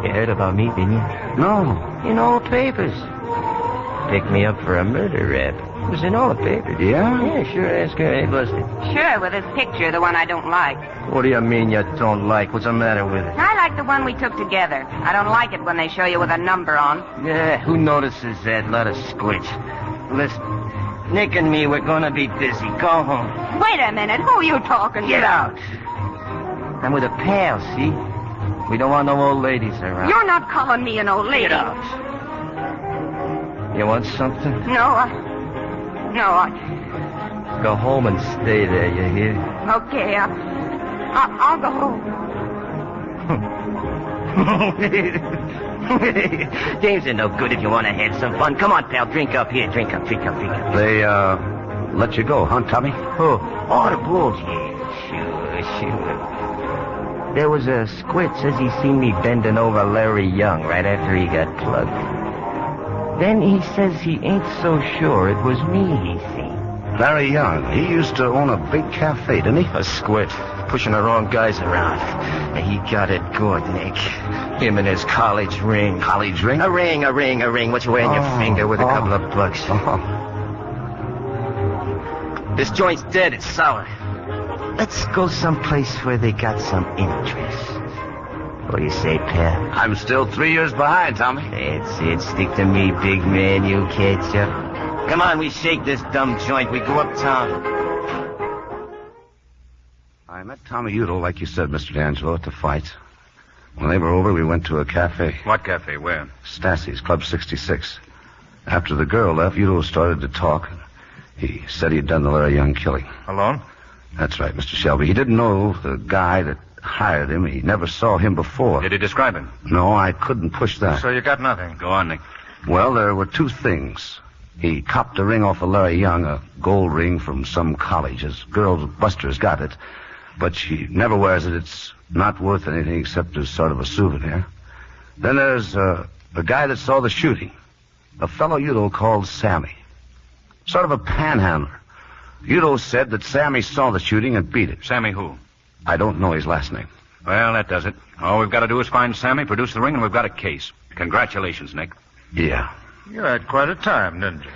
You heard about me, didn't you? No. In all the papers. Picked me up for a murder rap. It was in all the papers. Yeah? Yeah, sure. Ask her. Hey, Buster. Sure, with this picture, the one I don't like. What do you mean you don't like? What's the matter with it? I like the one we took together. I don't like it when they show you with a number on. Yeah, who notices that? Lot of squitch. Listen, Nick and me, we're gonna be busy. Go home. Wait a minute. Who are you talking to? Get out. I'm with a pal, see? We don't want no old ladies around. You're not calling me an old lady. Get out. You want something? No, I... Go home and stay there, you hear? Okay, I'll go home. Games are no good if you want to have some fun. Come on, pal. Drink up here. Drink up. They, let you go, huh, Tommy? Oh, the Bulls, yeah. Sure. There was a squid says he seen me bending over Larry Young right after he got plugged. Then he says he ain't so sure it was me he seen. Larry Young. He used to own a big cafe, didn't he? A squid. pushing the wrong guys around. And he got it good, Nick. Him and his college ring. College ring? A ring. What you wear on your finger with a couple of bucks. This joint's dead. It's sour. Let's go someplace where they got some interest. What do you say, pal? I'm still 3 years behind, Tommy. That's it. Stick to me, big man. You catch up. Come on, we shake this dumb joint. We go uptown. I met Tommy Udall, like you said, Mr. D'Angelo, at the fight. When they were over, we went to a cafe. What cafe? Where? Stassi's, Club 66. After the girl left, Udall started to talk. He said he'd done the Larry Young killing. Alone? That's right, Mr. Shelby. He didn't know the guy that hired him. He never saw him before. Did he describe him? No, I couldn't push that. So you got nothing. Go on, Nick. Well, there were two things. He copped a ring off of Larry Young, a gold ring from some college. His girl Buster's got it, but she never wears it. It's not worth anything except as sort of a souvenir. Then there's a guy that saw the shooting, a fellow Udall called Sammy. Sort of a panhandler. Udall said that Sammy saw the shooting and beat it. Sammy who? I don't know his last name. Well, that does it. All we've got to do is find Sammy, produce the ring, and we've got a case. Congratulations, Nick. Yeah. You had quite a time, didn't you?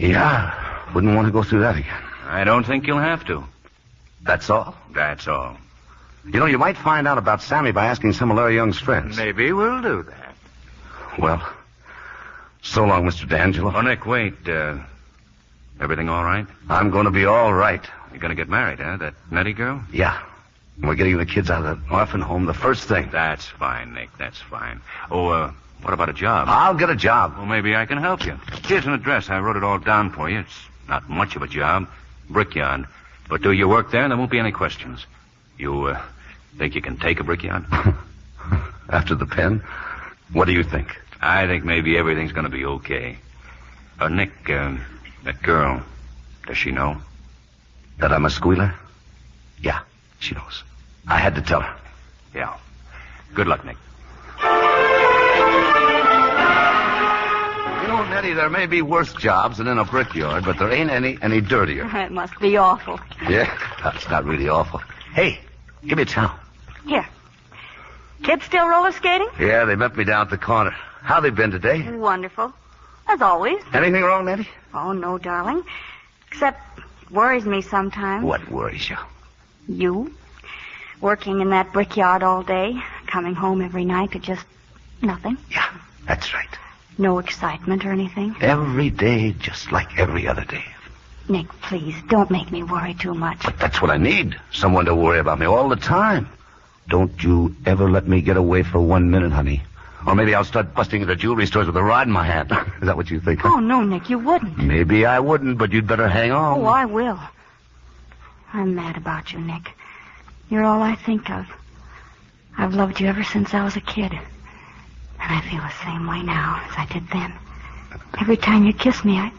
Yeah. Wouldn't want to go through that again. I don't think you'll have to. That's all? That's all. You know, you might find out about Sammy by asking some of Larry Young's friends. Maybe we'll do that. Well, so long, Mr. D'Angelo. Oh, Nick, wait. Everything all right? I'm going to be all right. You're going to get married, huh? That Nettie girl? Yeah. We're getting the kids out of the orphan home the first thing. That's fine, Nick. That's fine. Oh, what about a job? I'll get a job. Well, maybe I can help you. Here's an address. I wrote it all down for you. It's not much of a job. Brickyard. But do your work there, and there won't be any questions. You, think you can take a brickyard? After the pen? What do you think? I think maybe everything's going to be okay. Nick, that girl, does she know? That I'm a squealer? Yeah, she knows. I had to tell her. Yeah. Good luck, Nick. You know, Nettie, there may be worse jobs than in a brickyard, but there ain't any dirtier. It must be awful. Yeah, that's not really awful. Hey, give me a towel. Here. Kids still roller skating? Yeah, they met me down at the corner. How they been today? Wonderful. As always. Anything wrong, Nettie? Oh, no, darling. Except it worries me sometimes. What worries you? You. Working in that brickyard all day. Coming home every night to just nothing. Yeah, that's right. No excitement or anything. Every day, just like every other day. Nick, please, don't make me worry too much. But that's what I need. Someone to worry about me all the time. Don't you ever let me get away for 1 minute, honey. Or maybe I'll start busting into jewelry stores with a rod in my hand. Is that what you think? Oh, no, Nick, you wouldn't. Maybe I wouldn't, but you'd better hang on. Oh, I will. I'm mad about you, Nick. You're all I think of. I've loved you ever since I was a kid. And I feel the same way now as I did then. Every time you kiss me,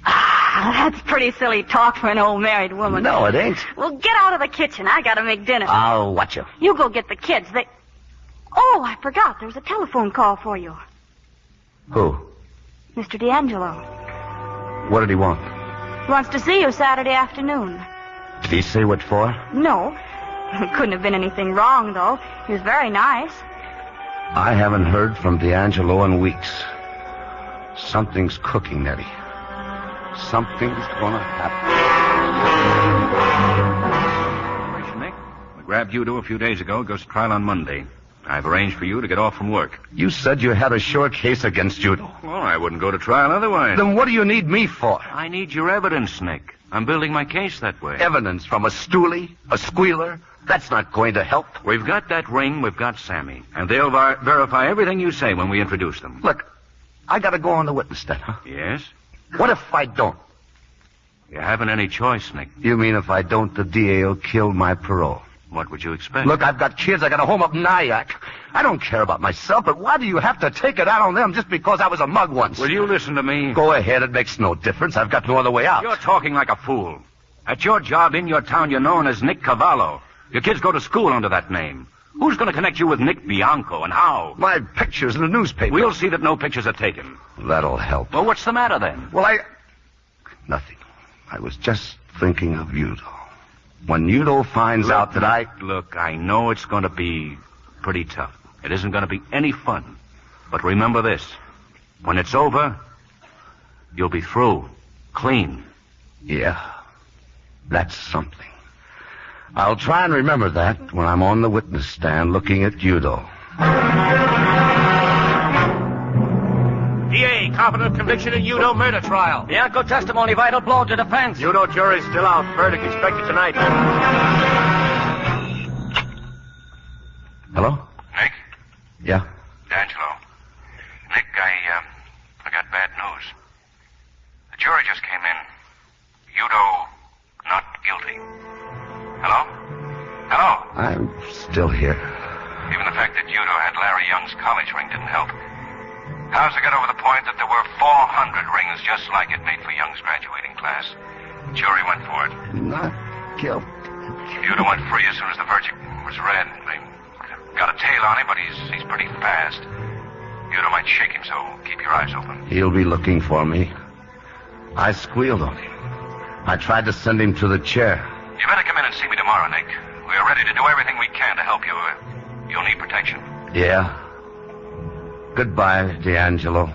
that's pretty silly talk for an old married woman. No, it ain't. Well, get out of the kitchen. I gotta make dinner. I'll watch you. You go get the kids. Oh, I forgot. There's a telephone call for you. Who? Mr. D'Angelo. What did he want? He wants to see you Saturday afternoon. Did he say what for? No. Couldn't have been anything wrong, though. He was very nice. I haven't heard from D'Angelo in weeks. Something's cooking, Nettie. Something's gonna happen. Nick, we grabbed Udall a few days ago. It goes to trial on Monday. I've arranged for you to get off from work. You said you had a sure case against Udall. Well, I wouldn't go to trial otherwise. Then what do you need me for? I need your evidence, Nick. I'm building my case that way. Evidence from a stoolie, a squealer? That's not going to help. We've got that ring, we've got Sammy. And they'll verify everything you say when we introduce them. Look, I gotta go on the witness stand, huh? Yes? What if I don't? You haven't any choice, Nick. You mean if I don't, the DA will kill my parole? What would you expect? Look, I've got kids. I got a home up in Nyack. I don't care about myself, but why do you have to take it out on them just because I was a mug once? Will you listen to me? Go ahead. It makes no difference. I've got no other way out. You're talking like a fool. At your job in your town, you're known as Nick Cavallo. Your kids go to school under that name. Who's going to connect you with Nick Bianco, and how? My picture's in the newspaper. We'll see that no pictures are taken. That'll help. Well, what's the matter, then? Well, Nothing. I was just thinking of you, though. When Udo finds out that I... Look, I know it's going to be pretty tough. It isn't going to be any fun. But remember this. When it's over, you'll be through. Clean. Yeah. That's something. I'll try and remember that when I'm on the witness stand looking at Udo. DA, competent conviction in Udo murder trial. Bianco testimony, vital blow to defense. Udo jury's still out. Verdict expected tonight. Hello? Nick? Yeah? D'Angelo. Nick, I got bad news. The jury just came in. Udo, not guilty. Hello? Hello? I'm still here. Even the fact that Udo had Larry Young's college ring didn't help. How's it got over the point that there were 400 rings just like it made for Young's graduating class? The jury went for it. Not guilty. Udo went free as soon as the verdict was read. They got a tail on him, but he's pretty fast. Udo might shake him, so keep your eyes open. He'll be looking for me. I squealed on him. I tried to send him to the chair. You better come in and see me tomorrow, Nick. We are ready to do everything we can to help you. You'll need protection. Yeah. Goodbye, D'Angelo.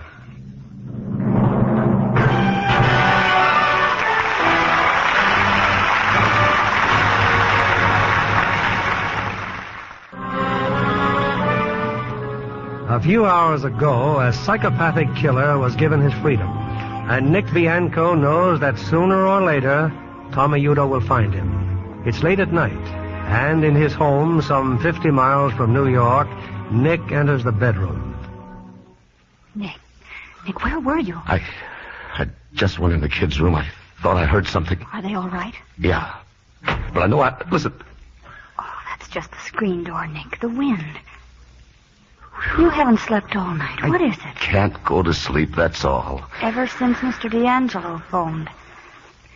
A few hours ago, a psychopathic killer was given his freedom. And Nick Bianco knows that sooner or later, Tommy Udo will find him. It's late at night, and in his home, some 50 miles from New York, Nick enters the bedroom. Nick, where were you? I just went in the kids' room. I thought I heard something. Are they all right? Yeah. But I know Listen. Oh, that's just the screen door, Nick. The wind. You haven't slept all night. What is it? Can't go to sleep, that's all. Ever since Mr. D'Angelo phoned.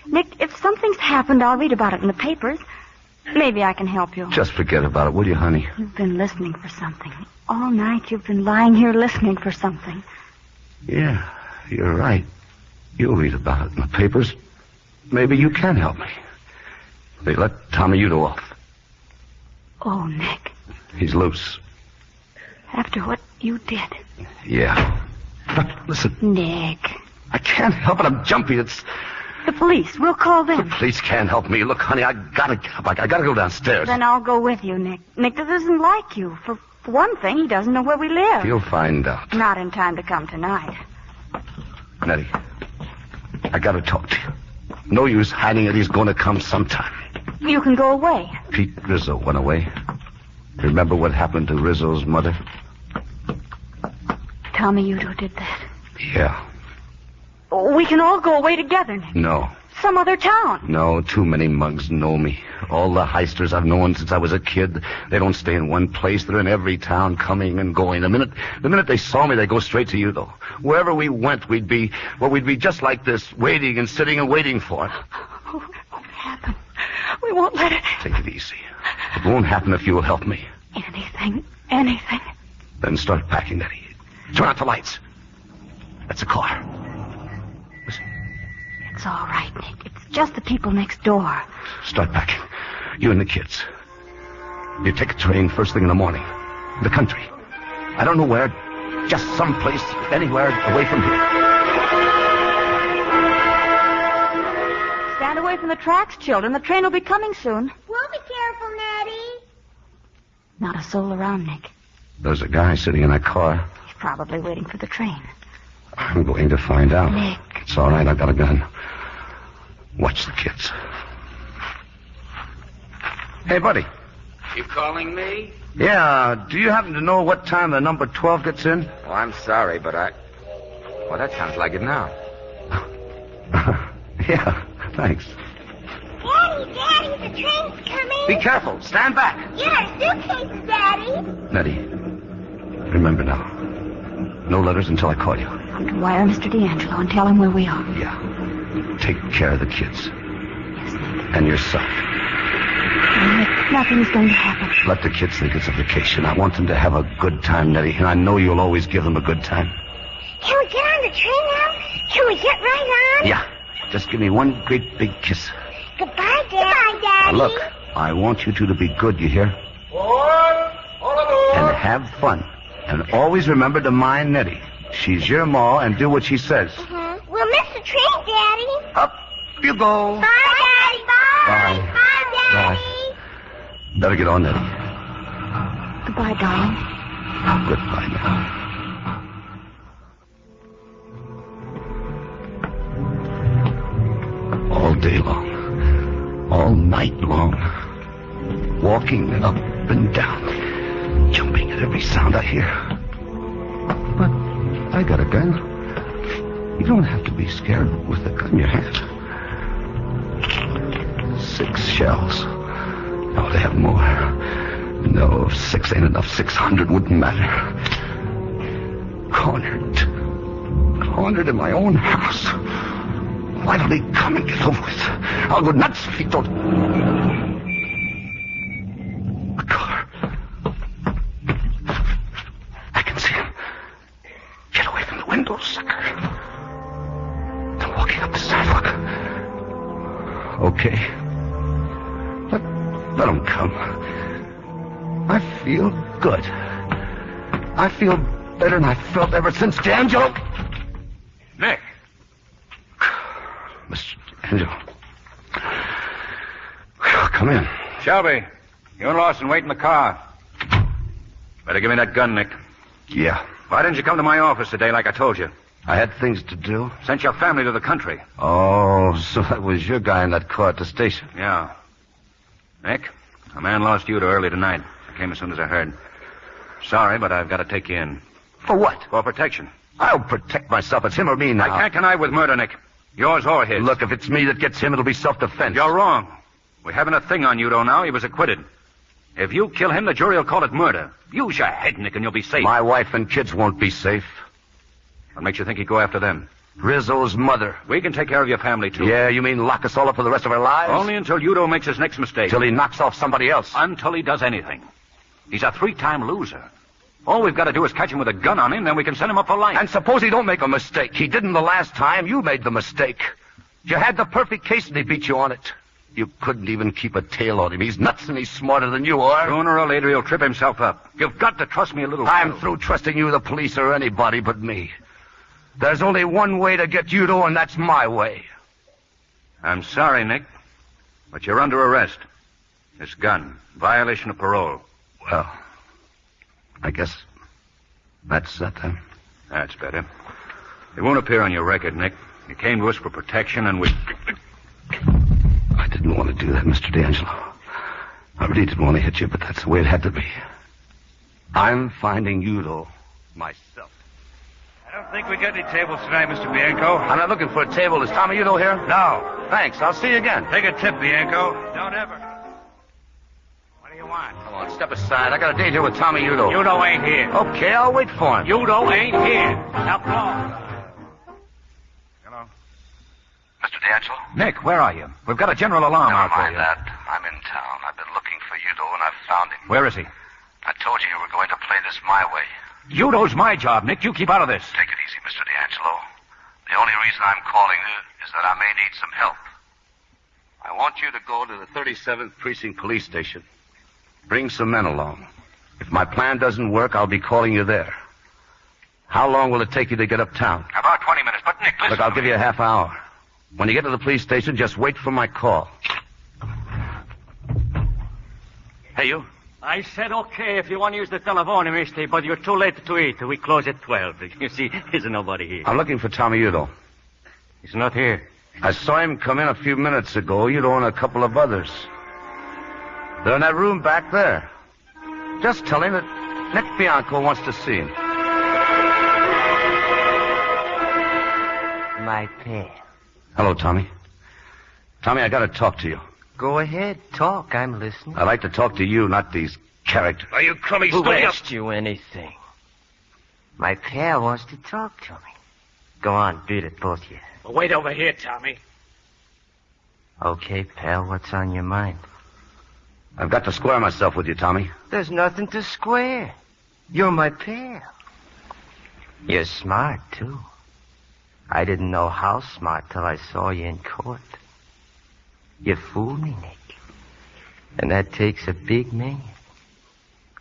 Nick, if something's happened, I'll read about it in the papers. Maybe I can help you. Just forget about it, will you, honey? You've been listening for something. All night you've been lying here listening for something. Yeah, you're right. You'll read about it in the papers. Maybe you can help me. They let Tommy Udo off. Oh, Nick. He's loose. After what you did. Yeah. But listen. Nick. I can't help it. I'm jumpy. It's... The police. We'll call them. The police can't help me. Look, honey, I gotta get up. I gotta go downstairs. Then I'll go with you, Nick. Nick, this isn't like you. For one thing, he doesn't know where we live. He'll find out. Not in time to come tonight. Nettie, I gotta talk to you. No use hiding it. He's gonna come sometime. You can go away. Pete Rizzo went away. Remember what happened to Rizzo's mother? Tommy Udo did that. Yeah. We can all go away together, Nick. No. Some other town. No, too many mugs know me. All the heisters I've known since I was a kid, they don't stay in one place. They're in every town, coming and going. The minute they saw me, they go straight to Udo. Wherever we went, we'd be just like this, waiting and sitting and waiting for it. Oh, it won't happen. We won't let it. Take it easy. It won't happen if you'll help me. Anything. Then start packing, Nettie. Turn out the lights. That's a car. Listen. It's all right, Nick. It's just the people next door. Start packing. You and the kids. You take a train first thing in the morning. The country. I don't know where. Just someplace, anywhere away from here. Stand away from the tracks, children. The train will be coming soon. We'll be careful, Nettie. Not a soul around, Nick. There's a guy sitting in that car. He's probably waiting for the train. I'm going to find out. Nick. It's all right. I've got a gun. Watch the kids. Hey, buddy. You calling me? Yeah, do you happen to know what time the number 12 gets in? Oh, I'm sorry, but Well, that sounds like it now. Yeah, thanks. Daddy, the train's coming. Be careful. Stand back. Yeah, suitcases, Daddy. Nettie, remember now. No letters until I call you. I'm to wire Mr. D'Angelo and tell him where we are. Yeah. Take care of the kids. Yes, Nick. And yourself. Nick, nothing's going to happen. Let the kids think it's a vacation. I want them to have a good time, Nettie, and I know you'll always give them a good time. Can we get on the train now? Can we get right on? Yeah. Just give me one great big kiss. Goodbye, Dad. Goodbye, Dad. Daddy. Look, I want you two to be good, you hear? And have fun. And always remember to mind Nettie. She's your ma, and do what she says. We'll miss the train, Daddy. Up you go. Bye, Daddy. Bye. Bye. Bye, Daddy. Better get on, Nettie. Goodbye, darling. Goodbye now. All day long. All night long. Walking up and down. Jumping at every sound I hear. But I got a gun. You don't have to be scared with the gun you have. 6 shells. Oh, they have more. No, if 6 ain't enough, 600 wouldn't matter. Cornered in my own house. Why don't he come and get over with? I'll go nuts if he don't. A car. I can see him. Get away from the window, sucker. They're walking up the sidewalk. Okay. Let them come. I feel good. I feel better than I felt ever since D'Angelo. Nick. Mr. D'Angelo. Come in. Shelby, you and Lawson wait in the car. Better give me that gun, Nick. Yeah. Why didn't you come to my office today like I told you? I had things to do. Sent your family to the country. Oh, so that was your guy in that car at the station. Yeah. Nick, a man lost you early tonight. I came as soon as I heard. Sorry, but I've got to take you in. For what? For protection. I'll protect myself. It's him or me now. I can't connive with murder, Nick. Yours or his. Look, if it's me that gets him, it'll be self-defense. You're wrong. We haven't a thing on Udo now. He was acquitted. If you kill him, the jury will call it murder. Use your head, Nick, and you'll be safe. My wife and kids won't be safe. What makes you think he'd go after them? Rizzo's mother. We can take care of your family, too. Yeah, you mean lock us all up for the rest of our lives? Only until Udo makes his next mistake. Till he knocks off somebody else. Until he does anything. He's a 3-time loser. All we've got to do is catch him with a gun on him, then we can send him up for life. And suppose he don't make a mistake. He didn't the last time. You made the mistake. You had the perfect case and he beat you on it. You couldn't even keep a tail on him. He's nuts and he's smarter than you are. Sooner or later he'll trip himself up. You've got to trust me a little. I'm through trusting you, the police, or anybody but me. There's only one way to get Udo, and that's my way. I'm sorry, Nick, but you're under arrest. This gun, violation of parole. Well, I guess that's that then. That's better. It won't appear on your record, Nick. You came to us for protection, and we... I didn't want to do that, Mr. D'Angelo. I really didn't want to hit you, but that's the way it had to be. I'm finding Udo myself. I don't think we got any tables tonight, Mr. Bianco. I'm not looking for a table. Is Tommy Udo here? No. Thanks. I'll see you again. Take a tip, Bianco. Don't ever. What do you want? Come on, step aside. I got a date here with Tommy Udo. Udo ain't here. Okay, I'll wait for him. Udo ain't here. Now, come on. Hello? Mr. D'Angelo? Nick, where are you? We've got a general alarm out for you. Never mind that. I'm in town. I've been looking for Udo, and I've found him. Where is he? I told you were going to play this my way. Udo's my job, Nick. You keep out of this. Take it easy, Mr. D'Angelo. The only reason I'm calling you is that I may need some help. I want you to go to the 37th Precinct Police Station. Bring some men along. If my plan doesn't work, I'll be calling you there. How long will it take you to get uptown? About 20 minutes, but Nick, listen. Look, I'll give you a half hour. When you get to the police station, just wait for my call. Hey, you. I said okay if you want to use the telephone, mister, but you're too late to eat. We close at 12. You see, there's nobody here. I'm looking for Tommy Udo. He's not here. I saw him come in a few minutes ago. Udo and a couple of others. They're in that room back there. Just tell him that Nick Bianco wants to see him. My pal. Hello, Tommy. Tommy, I got to talk to you. Go ahead, talk. I'm listening. I'd like to talk to you, not these characters. Are you crummy Who stony asked you anything? My pal wants to talk to me. Go on, beat it, both of you. Well, wait over here, Tommy. Okay, pal, what's on your mind? I've got to square myself with you, Tommy. There's nothing to square. You're my pal. You're smart, too. I didn't know how smart till I saw you in court. You fooled me, Nick. And that takes a big man.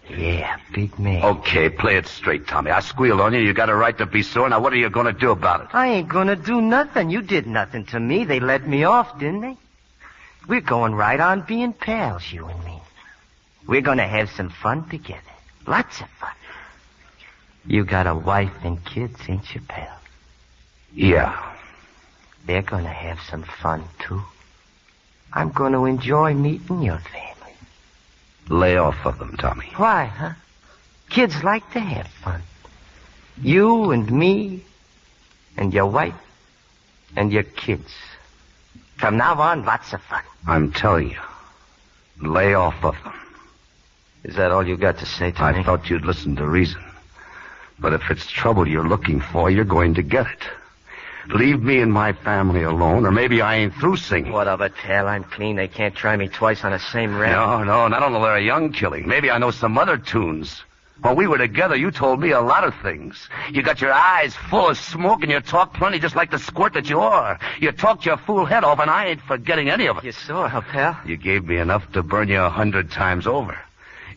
Yeah, big man. Okay, play it straight, Tommy. I squealed on you. You got a right to be sore. Now, what are you going to do about it? I ain't gonna do nothing. You did nothing to me. They let me off, didn't they? We're going right on being pals, you and me. We're gonna have some fun together. Lots of fun. You got a wife and kids, ain't you, pal? Yeah. They're gonna have some fun, too. I'm gonna enjoy meeting your family. Lay off of them, Tommy. Why, huh? Kids like to have fun. You and me and your wife and your kids. From now on, lots of fun. I'm telling you, lay off of them. Is that all you got to say to me? I thought you'd listen to reason. But if it's trouble you're looking for, you're going to get it. Leave me and my family alone, or maybe I ain't through singing. What of a tale? I'm clean. They can't try me twice on the same rap. No, not on the Larry Young killing. Maybe I know some other tunes. While we were together, you told me a lot of things. You got your eyes full of smoke, and you talk plenty just like the squirt that you are. You talked your fool head off, and I ain't forgetting any of it. You saw, huh, pal? You gave me enough to burn you 100 times over,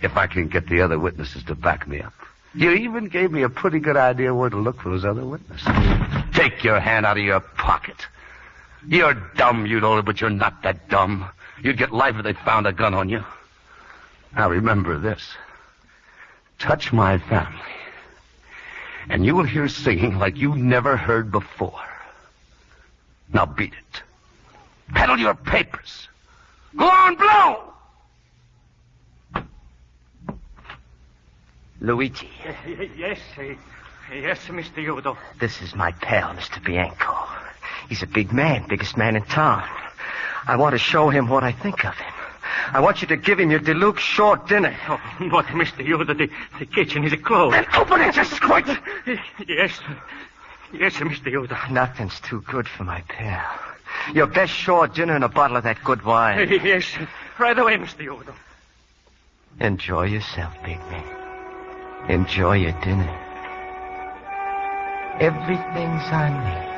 if I can get the other witnesses to back me up. You even gave me a pretty good idea where to look for those other witnesses. Take your hand out of your pocket. You're dumb, you know, but you're not that dumb. You'd get life if they found a gun on you. Now remember this. Touch my family, and you will hear singing like you never heard before. Now beat it. Peddle your papers. Go on, blow! Luigi. Yes, Mr. Udo. This is my pal, Mr. Bianco. He's a big man, biggest man in town. I want to show him what I think of him. I want you to give him your deluxe short dinner. Oh, but, Mr. Udo, the kitchen is closed. Then open it, you squint! Yes, Mr. Udo. Nothing's too good for my pal. Your best short dinner and a bottle of that good wine. Yes, right away, Mr. Udo. Enjoy yourself, big man. Enjoy your dinner. Everything's on me.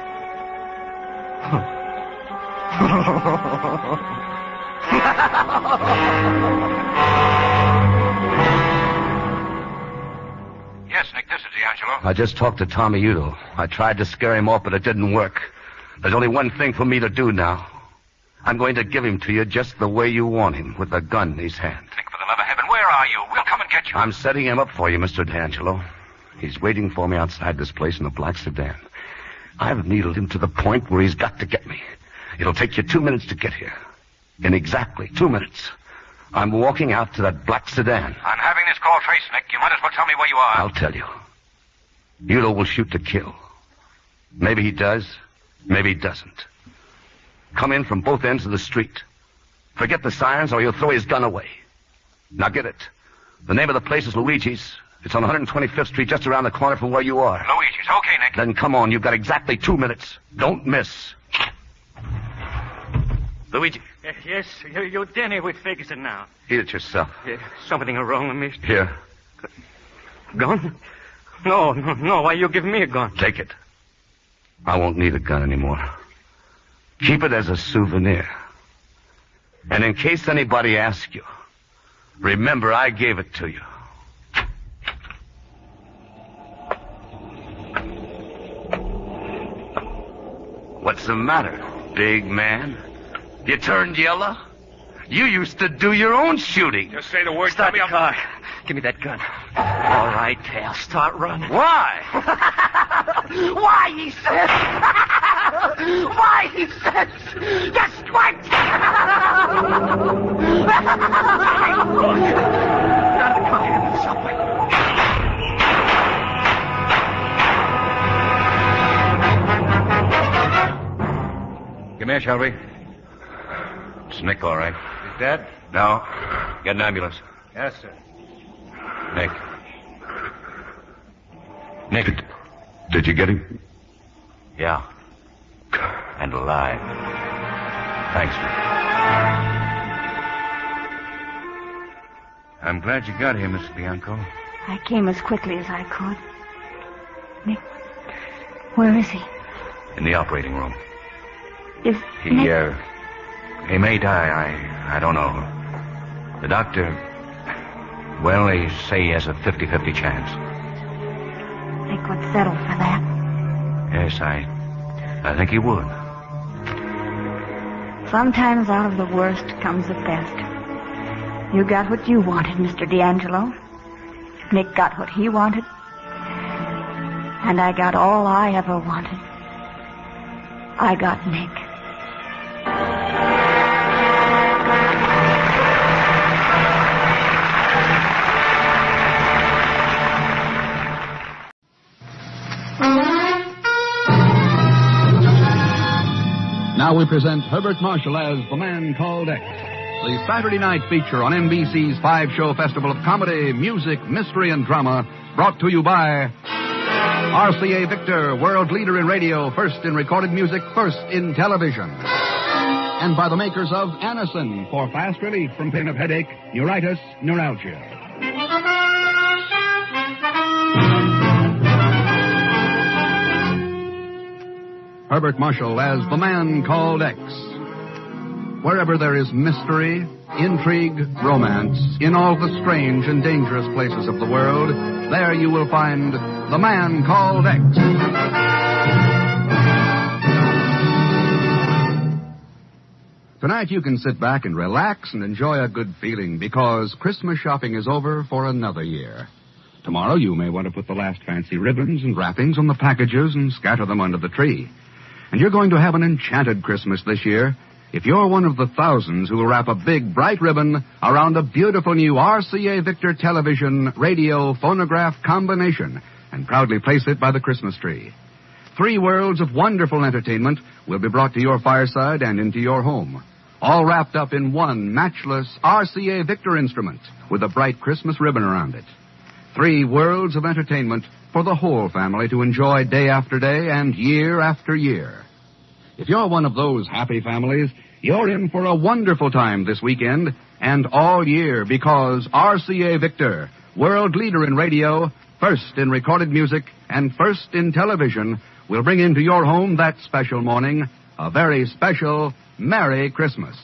Yes, Nick, this is D'Angelo. I just talked to Tommy Udo. I tried to scare him off, but it didn't work. There's only one thing for me to do now. I'm going to give him to you just the way you want him, with a gun in his hand. Nick, for the love of heaven, where are you? We'll come and get you. I'm setting him up for you, Mr. D'Angelo. He's waiting for me outside this place in a black sedan. I've needled him to the point where he's got to get me. It'll take you 2 minutes to get here. In exactly 2 minutes, I'm walking out to that black sedan. I'm having this call traced, Nick. You might as well tell me where you are. I'll tell you. Udo will shoot to kill. Maybe he does, maybe he doesn't. Come in from both ends of the street. Forget the sirens or he'll throw his gun away. Now get it. The name of the place is Luigi's. It's on 125th Street, just around the corner from where you are. Luigi's. Okay, Nick. Then come on. You've got exactly 2 minutes. Don't miss. Luigi. Yes, you're Danny with Ferguson now. Eat it yourself. Something wrong with me. Here. Gun? No. Why you give me a gun? Take it. I won't need a gun anymore. Keep it as a souvenir. And in case anybody asks you, remember I gave it to you. What's the matter, big man? You turned yellow? You used to do your own shooting. Just say the word. Start the car. Give me that gun. All right, pal. Start running. Why? Why, he says. Why, he says. You squirt. Come here, Shelby. It's Nick, all right. He's dead? No. Get an ambulance. Yes, sir. Nick. Did you get him? Yeah. And alive. Thanks, Nick. I'm glad you got here, Miss Bianco. I came as quickly as I could. Nick, where is he? In the operating room. Is He may die. I don't know. The doctor, well, they say he has a 50-50 chance. Nick would settle for that. Yes, I think he would. Sometimes out of the worst comes the best. You got what you wanted, Mr. D'Angelo. Nick got what he wanted. And I got all I ever wanted. I got Nick. Now we present Herbert Marshall as The Man Called X, the Saturday night feature on NBC's 5-show festival of comedy, music, mystery, and drama, brought to you by RCA Victor, world leader in radio, first in recorded music, first in television. And by the makers of Anacin for fast relief from pain of headache, neuritis, neuralgia. Herbert Marshall as The Man Called X. Wherever there is mystery, intrigue, romance, in all the strange and dangerous places of the world, there you will find The Man Called X. Tonight you can sit back and relax and enjoy a good feeling because Christmas shopping is over for another year. Tomorrow you may want to put the last fancy ribbons and wrappings on the packages and scatter them under the tree. And you're going to have an enchanted Christmas this year if you're one of the thousands who will wrap a big, bright ribbon around a beautiful new RCA Victor television, radio, phonograph combination and proudly place it by the Christmas tree. 3 worlds of wonderful entertainment will be brought to your fireside and into your home, all wrapped up in one matchless RCA Victor instrument with a bright Christmas ribbon around it. 3 worlds of entertainment for the whole family to enjoy day after day and year after year. If you're one of those happy families, you're in for a wonderful time this weekend and all year because RCA Victor, world leader in radio, first in recorded music, and first in television, will bring into your home that special morning a very special Merry Christmas.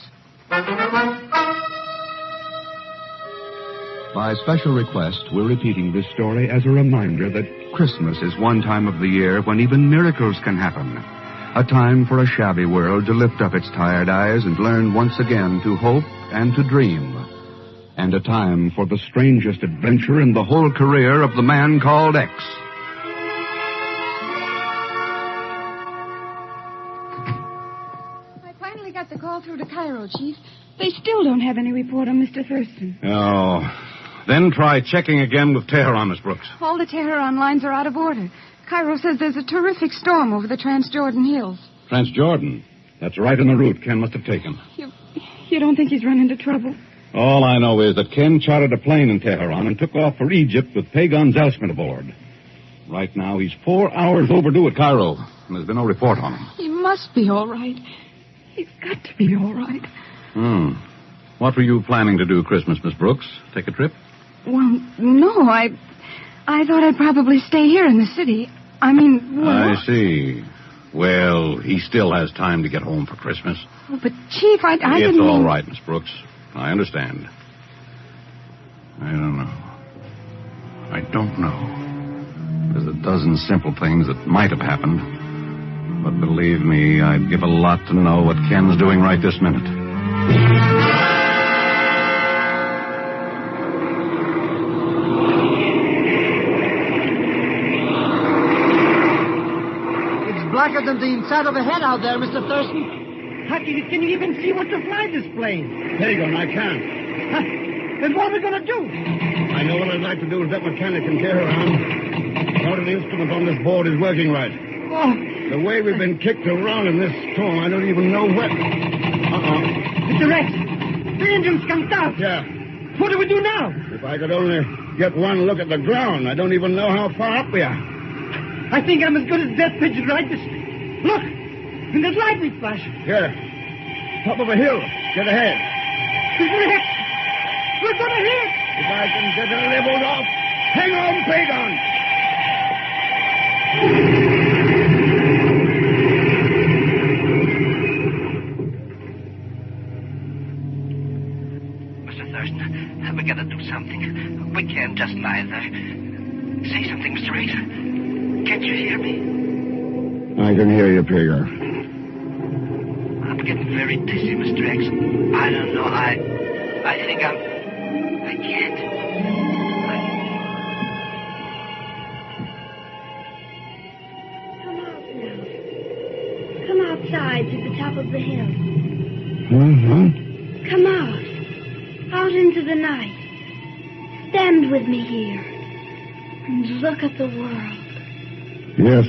By special request, we're repeating this story as a reminder that Christmas is one time of the year when even miracles can happen. A time for a shabby world to lift up its tired eyes and learn once again to hope and to dream. And a time for the strangest adventure in the whole career of the man called X. I finally got the call through to Cairo, Chief. They still don't have any report on Mr. Thurston. Oh. Then try checking again with Tehran, Miss Brooks. All the Tehran lines are out of order. Cairo says there's a terrific storm over the Transjordan Hills. Transjordan? That's right in the route Ken must have taken. You don't think he's run into trouble? All I know is that Ken chartered a plane in Tehran and took off for Egypt with Pagan Zelsman aboard. Right now, he's 4 hours overdue at Cairo, and there's been no report on him. He must be all right. He's got to be all right. What were you planning to do Christmas, Miss Brooks? Take a trip? Well, no, I thought I'd probably stay here in the city. I mean, well... I see. Well, he still has time to get home for Christmas. Oh, but, Chief, I didn't It's all mean... right, Miss Brooks. I understand. I don't know. There's a dozen simple things that might have happened. But believe me, I'd give a lot to know what Ken's doing right this minute. Blacker than the inside of a head out there, Mr. Thurston. Can you even see what to fly this plane? Pagan, I can't. Then what are we going to do? I know what I'd like to do is that mechanic in Tehran. Part of the instrument on this board is working right. Oh. The way we've been kicked around in this storm, I don't even know what. Mr. Rex, the engine's come out. Yeah. What do we do now? If I could only get one look at the ground, I don't even know how far up we are. I think I'm as good as death pigeon right this... Look! And there's lightning flashing. Here. Top of a hill. Get ahead. Rex! We're going to hit! If I can get her leveled off. Hang on, Pagan! Mr. Thurston, We gotta do something. We can't just lie there. Say something, Mr. X. Can't you hear me? I can hear you, Pigger. I'm getting very dizzy, Mr. X. I don't know. I think I can't. Come outside to the top of the hill. Mm-hmm. Come out. Out into the night. Stand with me here. And look at the world. Yes.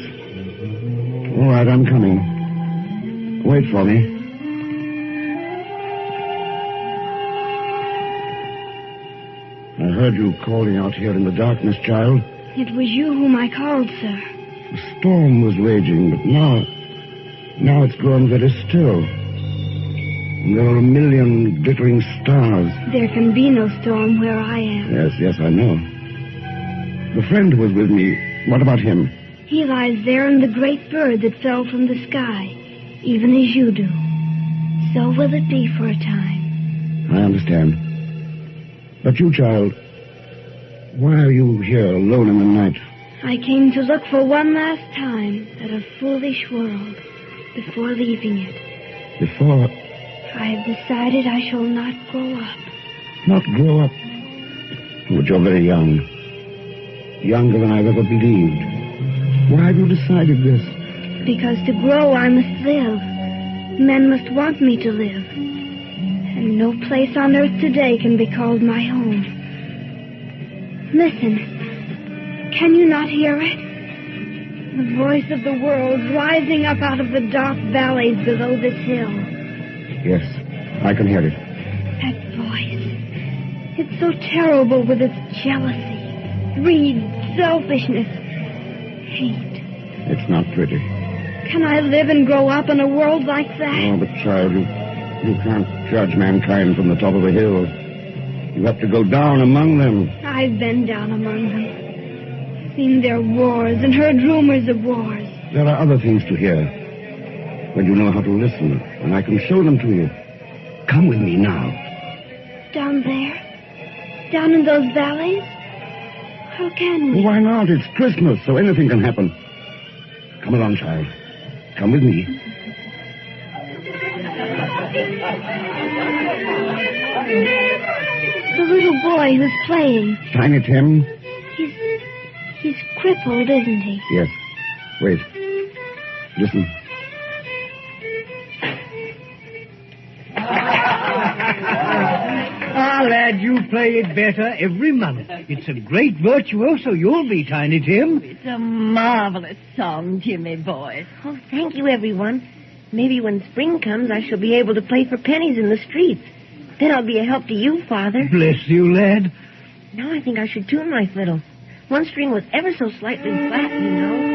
All right, I'm coming. Wait for me. I heard you calling out here in the darkness, child. It was you whom I called, sir. The storm was raging, but now it's grown very still. And there are a million glittering stars. There can be no storm where I am. Yes, I know. The friend who was with me, what about him? He lies there in the great bird that fell from the sky, even as you do. So will it be for a time. I understand. But you, child, why are you here alone in the night? I came to look for one last time at a foolish world before leaving it. Before? I have decided I shall not grow up. Not grow up? But you're very young. Younger than I've ever believed. Why have you decided this? Because to grow I must live. Men must want me to live. And no place on earth today can be called my home. Listen. Can you not hear it? The voice of the world rising up out of the dark valleys below this hill. Yes, I can hear it. That voice. It's so terrible with its jealousy, greed, selfishness, hate. It's not pretty. Can I live and grow up in a world like that? Oh, but child, you can't judge mankind from the top of a hill. You have to go down among them. I've been down among them. Seen their wars and heard rumors of wars. There are other things to hear. When you know how to listen, and I can show them to you. Come with me now. Down there? Down in those valleys? How can we? Why not? It's Christmas, so anything can happen. Come along, child. Come with me. The little boy who's playing. Tiny Tim? He's crippled, isn't he? Yes. Wait. Listen. Ah, lad, you play it better every month. It's a great virtuoso you'll be, Tiny Tim. It's a marvelous song, Jimmy boy. Oh, thank you, everyone. Maybe when spring comes, I shall be able to play for pennies in the streets. Then I'll be a help to you, Father. Bless you, lad. Now I think I should tune my fiddle. One string was ever so slightly flat, you know.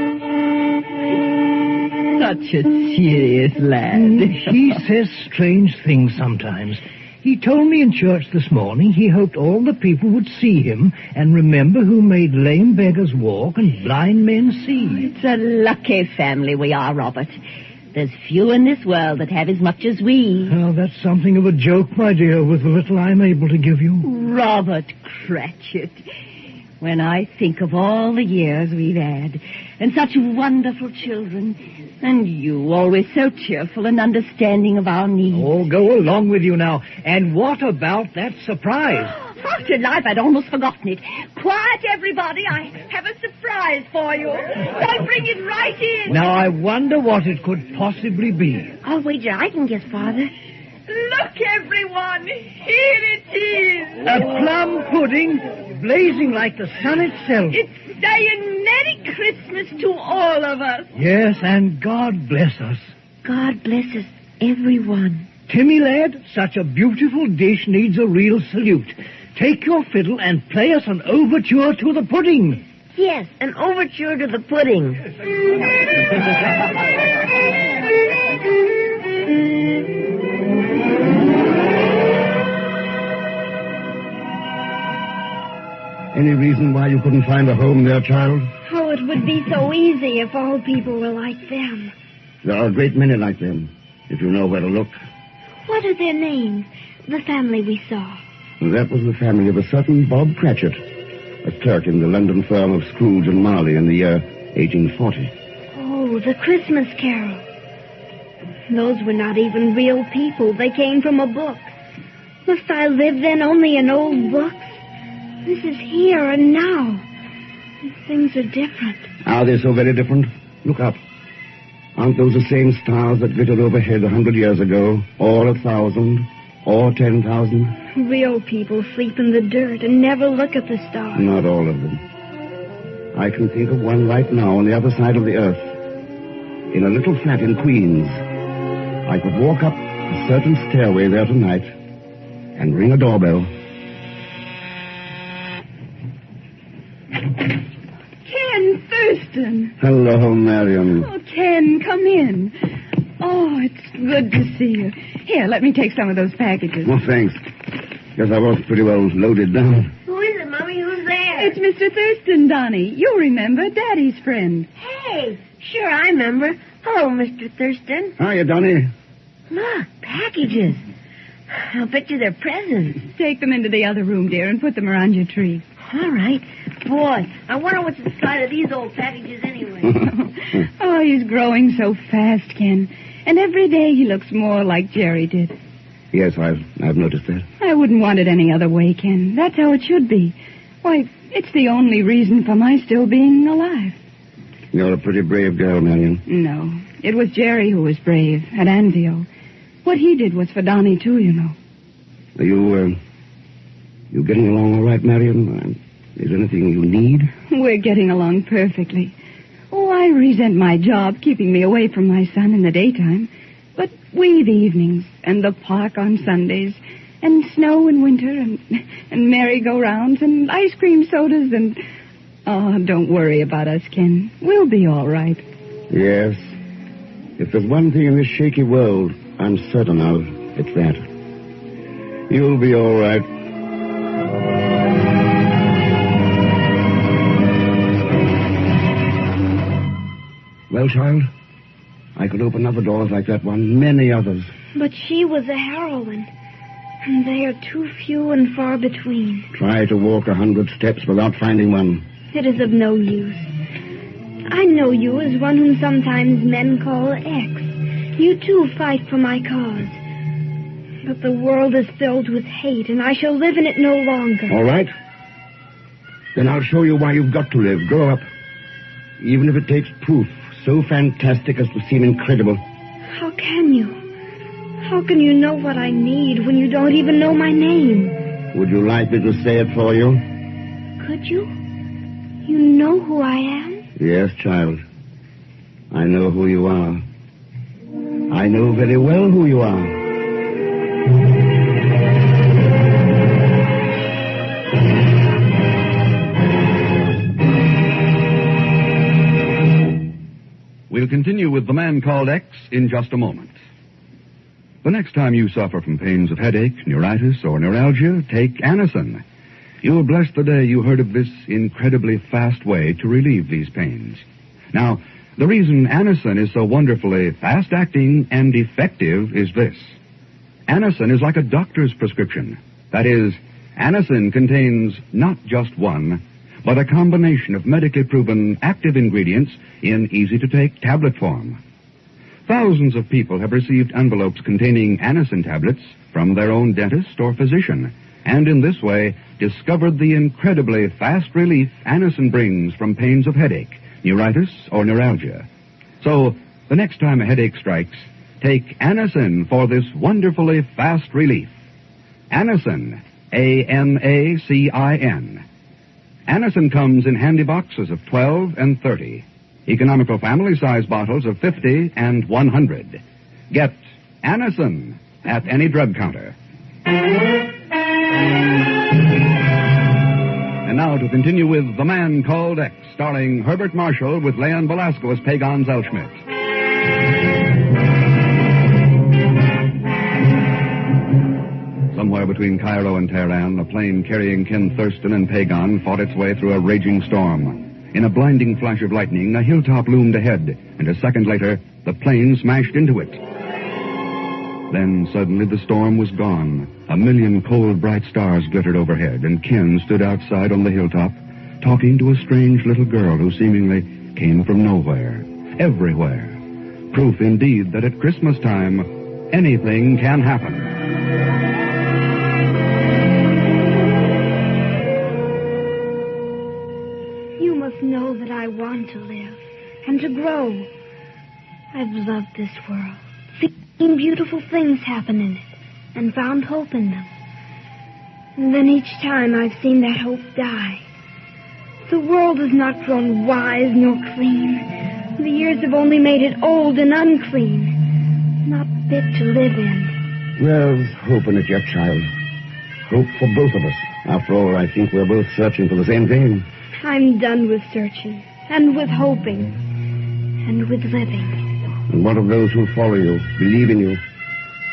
Such a serious lad. He says strange things sometimes. He told me in church this morning he hoped all the people would see him and remember who made lame beggars walk and blind men see. It's a lucky family we are, Robert. There's few in this world that have as much as we. Oh, that's something of a joke, my dear, with the little I'm able to give you. Robert Cratchit. When I think of all the years we've had, and such wonderful children, and you always so cheerful and understanding of our needs. Oh, go along with you now. And what about that surprise? After life, I'd almost forgotten it. Quiet, everybody. I have a surprise for you. I'll bring it right in. Now, I wonder what it could possibly be. I'll wager I can guess, Father. Look, everyone. Here it is. A plum pudding blazing like the sun itself. It's saying Merry Christmas to all of us. Yes, and God bless us. God bless us, everyone. Timmy, lad, such a beautiful dish needs a real salute. Take your fiddle and play us an overture to the pudding. Yes, an overture to the pudding. Any reason why you couldn't find a home there, child? Oh, it would be so easy if all people were like them. There are a great many like them, if you know where to look. What are their names? The family we saw. And that was the family of a certain Bob Cratchit, a clerk in the London firm of Scrooge and Marley in the year 1840. Oh, the Christmas Carol. Those were not even real people. They came from a book. Must I live then only in old books? This is here and now. Things are different. Are they so very different? Look up. Aren't those the same stars that glittered overhead 100 years ago? Or 1,000? Or 10,000? Real people sleep in the dirt and never look at the stars. Not all of them. I can think of one right now on the other side of the earth. In a little flat in Queens. I could walk up a certain stairway there tonight and ring a doorbell. Ken Thurston. Hello, Marion. Oh, Ken, come in. Oh, it's good to see you. Here, let me take some of those packages. Well, thanks. Guess I was pretty well loaded down. Who is it, Mommy? Who's there? It's Mr. Thurston, Donnie. You remember, Daddy's friend. Hey, sure I remember. Hello, Mr. Thurston. Hiya, Donnie. Look, packages. I'll bet you they're presents. Take them into the other room, dear, and put them around your tree. All right. Boy, I wonder what's inside of these old packages anyway. Oh, he's growing so fast, Ken. And every day he looks more like Jerry did. Yes, I've noticed that. I wouldn't want it any other way, Ken. That's how it should be. Why, it's the only reason for my still being alive. You're a pretty brave girl, Marion. No, it was Jerry who was brave at Anzio. What he did was for Donnie, too, you know. Are you getting along all right, Marion? Is there anything you need? We're getting along perfectly. Oh, I resent my job keeping me away from my son in the daytime. But we the evenings, and the park on Sundays, and snow in winter, and merry-go-rounds, and ice cream sodas, and... Oh, don't worry about us, Ken. We'll be all right. Yes. If there's one thing in this shaky world I'm certain of, it's that. You'll be all right. Well, child, I could open other doors like that one, many others. But she was a heroine, and they are too few and far between. Try to walk 100 steps without finding one. It is of no use. I know you as one whom sometimes men call X. You too fight for my cause. But the world is filled with hate, and I shall live in it no longer. All right. Then I'll show you why you've got to live. Grow up. Even if it takes proof so fantastic as to seem incredible. How can you? How can you know what I need when you don't even know my name? Would you like me to say it for you? Could you? You know who I am? Yes, child. I know who you are. I know very well who you are. We'll continue with The Man Called X in just a moment. The next time you suffer from pains of headache, neuritis, or neuralgia, take Anacin. You'll bless the day you heard of this incredibly fast way to relieve these pains. Now, the reason Anacin is so wonderfully fast-acting and effective is this. Anacin is like a doctor's prescription. That is, Anacin contains not just one, but a combination of medically proven active ingredients in easy-to-take tablet form. Thousands of people have received envelopes containing Anacin tablets from their own dentist or physician, and in this way discovered the incredibly fast relief Anacin brings from pains of headache, neuritis, or neuralgia. So, the next time a headache strikes, take Anacin for this wonderfully fast relief. Anacin, A-N-A-C-I-N. Anacin comes in handy boxes of 12 and 30. Economical family-size bottles of 50 and 100. Get Anacin at any drug counter. And now to continue with The Man Called X, starring Herbert Marshall with Leon Velasco as Pagan Zellschmidt. Somewhere between Cairo and Tehran, a plane carrying Ken Thurston and Pagan fought its way through a raging storm. In a blinding flash of lightning, a hilltop loomed ahead, and a second later, the plane smashed into it. Then suddenly the storm was gone. 1,000,000 cold, bright stars glittered overhead, and Ken stood outside on the hilltop, talking to a strange little girl who seemingly came from nowhere, everywhere. Proof indeed that at Christmas time, anything can happen. You must know that I want to live and to grow. I've loved this world, seen beautiful things happen in it, and found hope in them. And then each time I've seen that hope die. The world has not grown wise nor clean. The years have only made it old and unclean, not fit to live in. There's hope in it yet, child. Hope for both of us. After all, I think we're both searching for the same thing. I'm done with searching, and with hoping, and with living. And what of those who follow you, believe in you?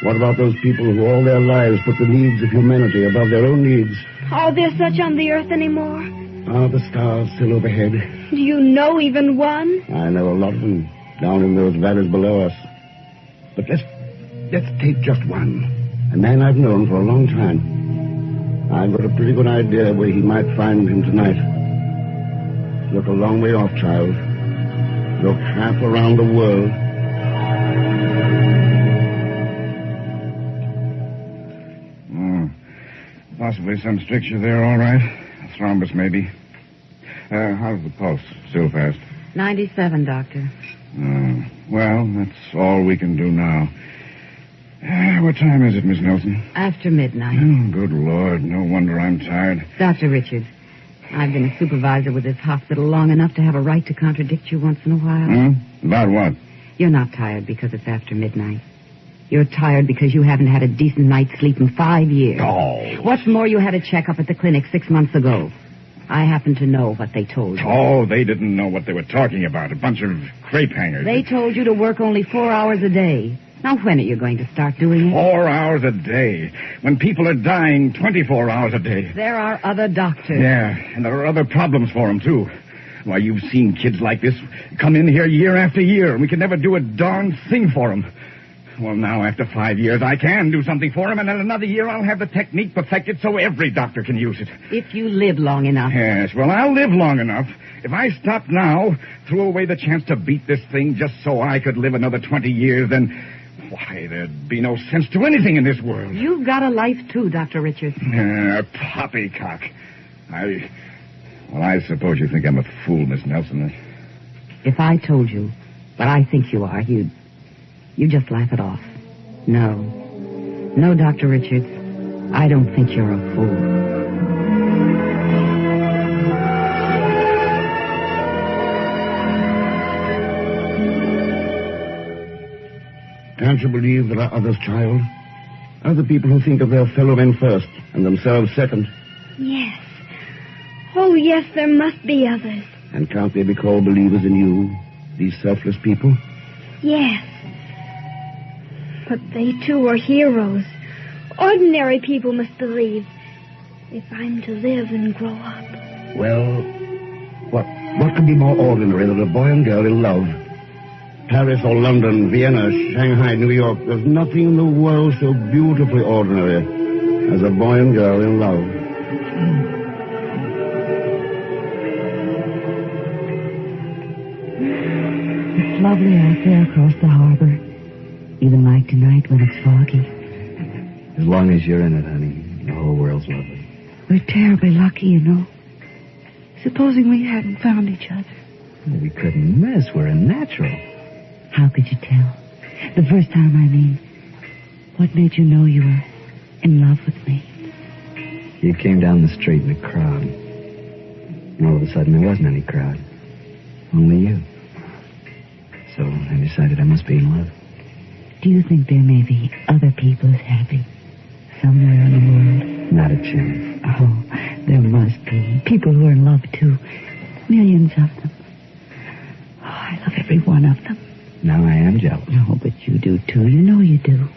What about those people who all their lives put the needs of humanity above their own needs? Are there such on the earth anymore? Are the stars still overhead? Do you know even one? I know a lot of them, down in those valleys below us. But let's take just one. A man I've known for a long time. I've got a pretty good idea where he might find him tonight. Look a long way off, child. Look half around the world. Possibly some stricture there, all right. A thrombus, maybe. How's the pulse? Still fast? 97, Doctor. Well, that's all we can do now. What time is it, Miss Nelson? After midnight. Oh, good Lord. No wonder I'm tired. Dr. Richards, I've been a supervisor with this hospital long enough to have a right to contradict you once in a while. About what? You're not tired because it's after midnight. You're tired because you haven't had a decent night's sleep in 5 years. Oh. What's more, you had a checkup at the clinic 6 months ago. I happen to know what they told you. Oh, they didn't know what they were talking about. A bunch of crepe hangers. They told you to work only 4 hours a day. Now, when are you going to start doing it? 4 hours a day. When people are dying 24 hours a day. There are other doctors. Yeah, and there are other problems for them, too. Why, you've seen kids like this come in here year after year, and we can never do a darn thing for them. Well, now, after 5 years, I can do something for him, and in another year, I'll have the technique perfected so every doctor can use it. If you live long enough. Yes, well, I'll live long enough. If I stop now, threw away the chance to beat this thing just so I could live another 20 years, then, why, there'd be no sense to anything in this world. You've got a life, too, Dr. Richards. Poppycock. I suppose you think I'm a fool, Miss Nelson. If I told you what I think you are, you just laugh it off. No, Dr. Richards, I don't think you're a fool. Can't you believe there are others, child? Other people who think of their fellow men first and themselves second. Yes. Oh, yes, there must be others. And can't they be called believers in you, these selfless people? Yes. But they, too, are heroes. Ordinary people must believe. If I'm to live and grow up. Well, what could be more ordinary than a boy and girl in love? Paris or London, Vienna, Shanghai, New York. There's nothing in the world so beautifully ordinary as a boy and girl in love. It's lovely out there across the harbor. Even like tonight when it's foggy. As long as you're in it, honey, the whole world's lovely. We're terribly lucky, you know. Supposing we hadn't found each other. Well, we couldn't miss. We're a natural. How could you tell? The first time, I mean. What made you know you were in love with me? You came down the street in a crowd. And all of a sudden, there wasn't any crowd. Only you. So I decided I must be in love. Do you think there may be other people as happy somewhere in the world? Not a chance. Oh, there must be. People who are in love, too. Millions of them. Oh, I love every one of them. Now I am jealous. No, but you do, too. You know you do.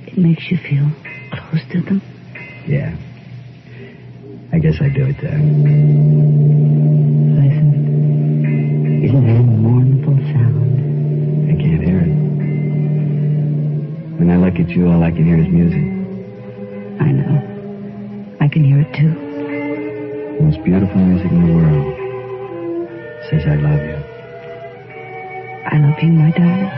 It makes you feel close to them. Yeah. I guess I do it there. Listen. Isn't that a mournful sound? I can't hear it. When I look at you, all I can hear is music. I know. I can hear it too. The most beautiful music in the world. It says I love you. I love you, my darling.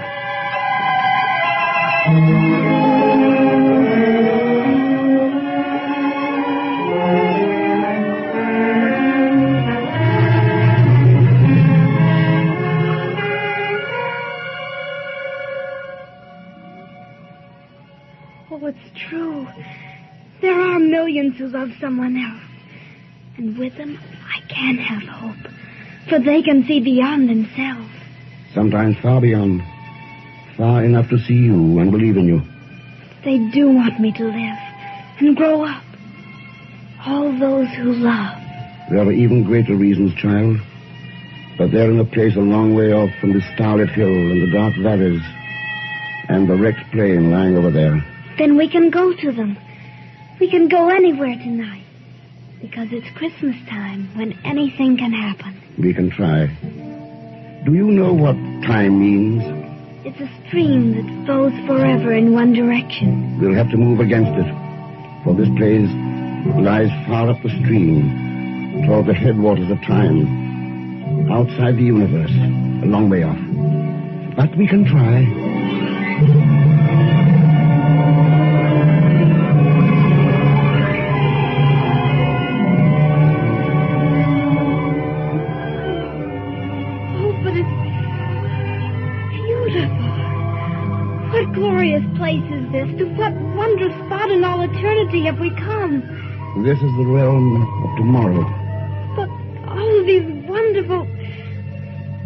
Oh, it's true. There are millions who love someone else. And with them, I can have hope. For they can see beyond themselves. Sometimes far beyond. Far enough to see you and believe in you. They do want me to live and grow up. All those who love. There are even greater reasons, child. But they're in a place a long way off from the starlit hill and the dark valleys and the wrecked plane lying over there. Then we can go to them. We can go anywhere tonight. Because it's Christmas time when anything can happen. We can try. Do you know what time means? It's a stream that flows forever in one direction. We'll have to move against it. For this place lies far up the stream, toward the headwaters of time. Outside the universe, a long way off. But we can try. What glorious place is this? To what wondrous spot in all eternity have we come? This is the realm of tomorrow. But all of these wonderful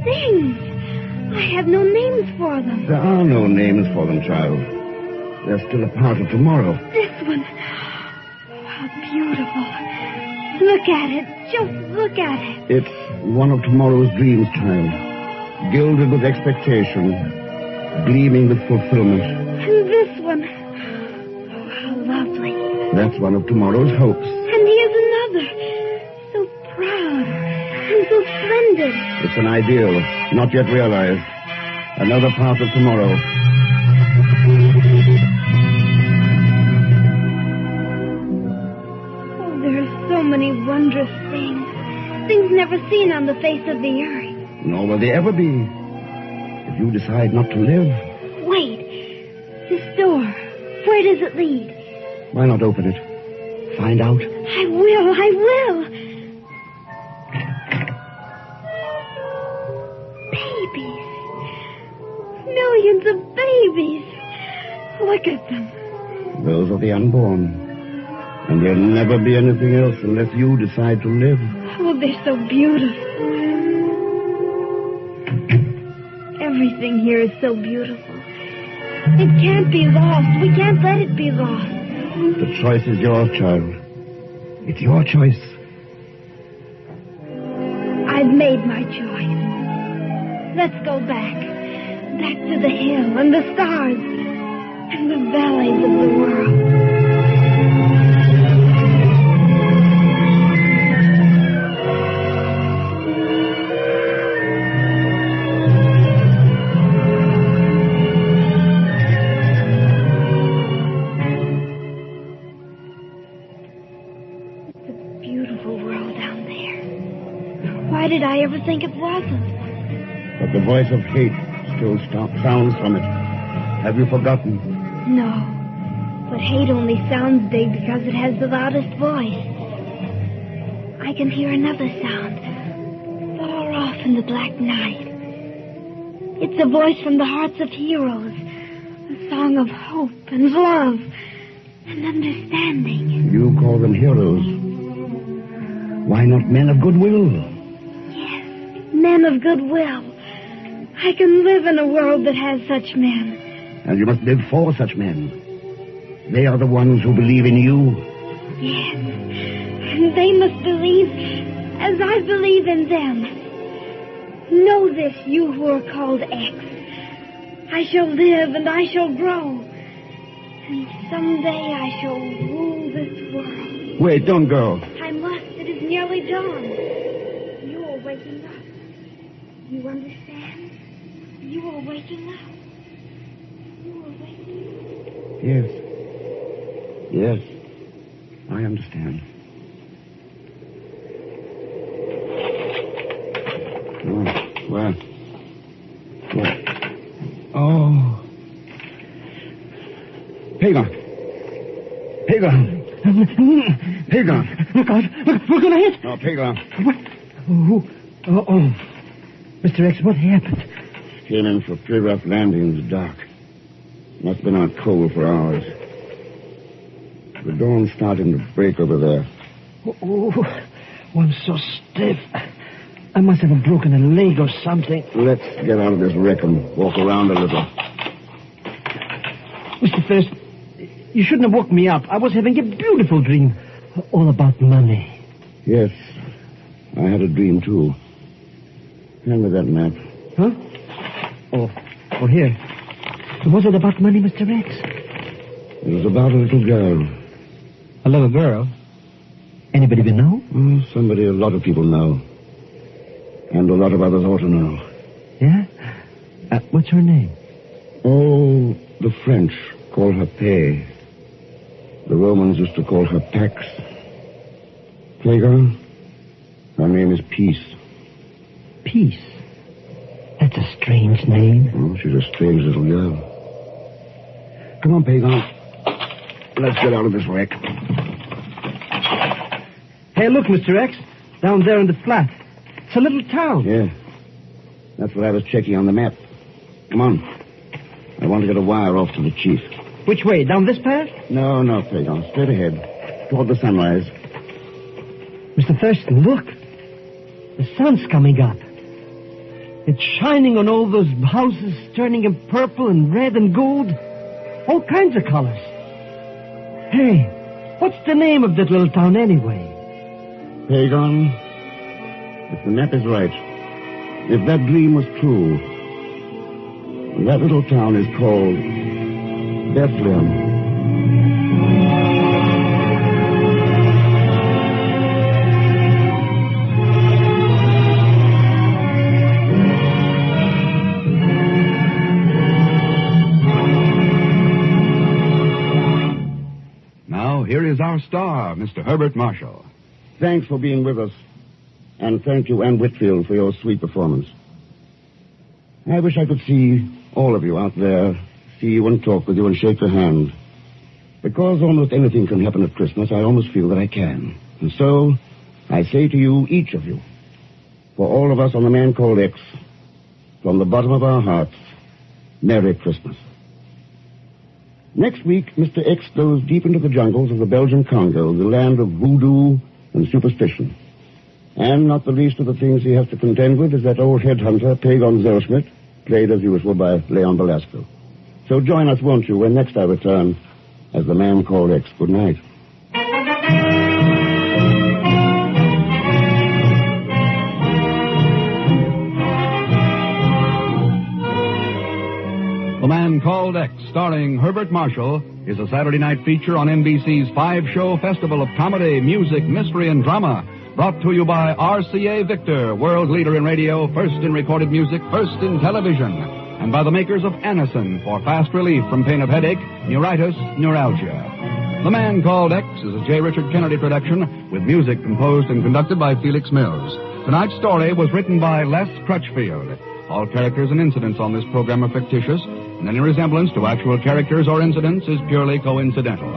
things. I have no names for them. There are no names for them, child. They're still a part of tomorrow. This one. Oh, how beautiful. Look at it. Just look at it. It's one of tomorrow's dreams, child. Gilded with expectation. Gleaming with fulfillment. And this one. Oh, how lovely. That's one of tomorrow's hopes. And here's another. So proud. And so splendid. It's an ideal, not yet realized. Another part of tomorrow. Oh, there are so many wondrous things. Things never seen on the face of the earth. Nor will they ever be. If you decide not to live... Wait. This door. Where does it lead? Why not open it? Find out. I will. Babies. Millions of babies. Look at them. Those are the unborn. And there'll never be anything else unless you decide to live. Oh, they're so beautiful. Everything here is so beautiful. It can't be lost. We can't let it be lost. The choice is yours, child. It's your choice. I've made my choice. Let's go back. Back to the hill and the stars and the valleys of the world. Why did I ever think it wasn't? But the voice of hate still sounds from it. Have you forgotten? No. But hate only sounds big because it has the loudest voice. I can hear another sound. Far off in the black night. It's a voice from the hearts of heroes. A song of hope and love and understanding. You call them heroes. Why not men of goodwill? Men of goodwill. I can live in a world that has such men. And you must live for such men. They are the ones who believe in you. Yes. And they must believe as I believe in them. Know this, you who are called X. I shall live and I shall grow. And someday I shall rule this world. Wait, don't go. I must. It is nearly dawn. You are waking up. You understand? You are waking up. You are waking up. Yes. Yes. I understand. Where? Oh. Hagar. Look out. Look, we're going to hit. No, Hagar. What? Oh. Mr. X, what happened? Came in for a pretty rough landing in the dark. Must have been out cold for hours. The dawn's starting to break over there. Oh, I'm so stiff. I must have a broken leg or something. Let's get out of this wreck and walk around a little. Mr. First, you shouldn't have woke me up. I was having a beautiful dream. All about money. Yes, I had a dream, too. Hand me that map. Huh? Oh, here. Was it about money, Mr. X? It was about a little girl. A little girl? Anybody we know? Somebody a lot of people know. And a lot of others ought to know. Yeah? What's her name? Oh, the French call her Paix. The Romans used to call her Pax. Playground? Her name is Peace. Peace? That's a strange name. Oh, she's a strange little girl. Come on, Pagan. Let's get out of this wreck. Hey, look, Mr. X. Down there in the flat. It's a little town. Yeah. That's what I was checking on the map. Come on. I want to get a wire off to the chief. Which way? Down this path? No, Pagan. Straight ahead. Toward the sunrise. Mr. Thurston, look. The sun's coming up. It's shining on all those houses, turning them purple and red and gold. All kinds of colors. Hey, what's the name of that little town anyway? Pagan, if the map is right, if that dream was true, that little town is called Bethlehem. Here is our star, Mr. Herbert Marshall. Thanks for being with us. And thank you, Ann Whitfield, for your sweet performance. I wish I could see all of you out there, see you and talk with you and shake your hand. Because almost anything can happen at Christmas, I almost feel that I can. And so, I say to you, each of you, for all of us on The Man Called X, from the bottom of our hearts, Merry Christmas. Next week, Mr. X goes deep into the jungles of the Belgian Congo, the land of voodoo and superstition. And not the least of the things he has to contend with is that old headhunter, Pagan Zellschmidt, played as usual by Leon Belasco. So join us, won't you, when next I return as The Man Called X. Good night. The Man Called X, starring Herbert Marshall, is a Saturday night feature on NBC's 5-show festival of comedy, music, mystery, and drama. Brought to you by RCA Victor, world leader in radio, first in recorded music, first in television. And by the makers of Anacin for fast relief from pain of headache, neuritis, neuralgia. The Man Called X is a J. Richard Kennedy production with music composed and conducted by Felix Mills. Tonight's story was written by Les Crutchfield. All characters and incidents on this program are fictitious, and any resemblance to actual characters or incidents is purely coincidental.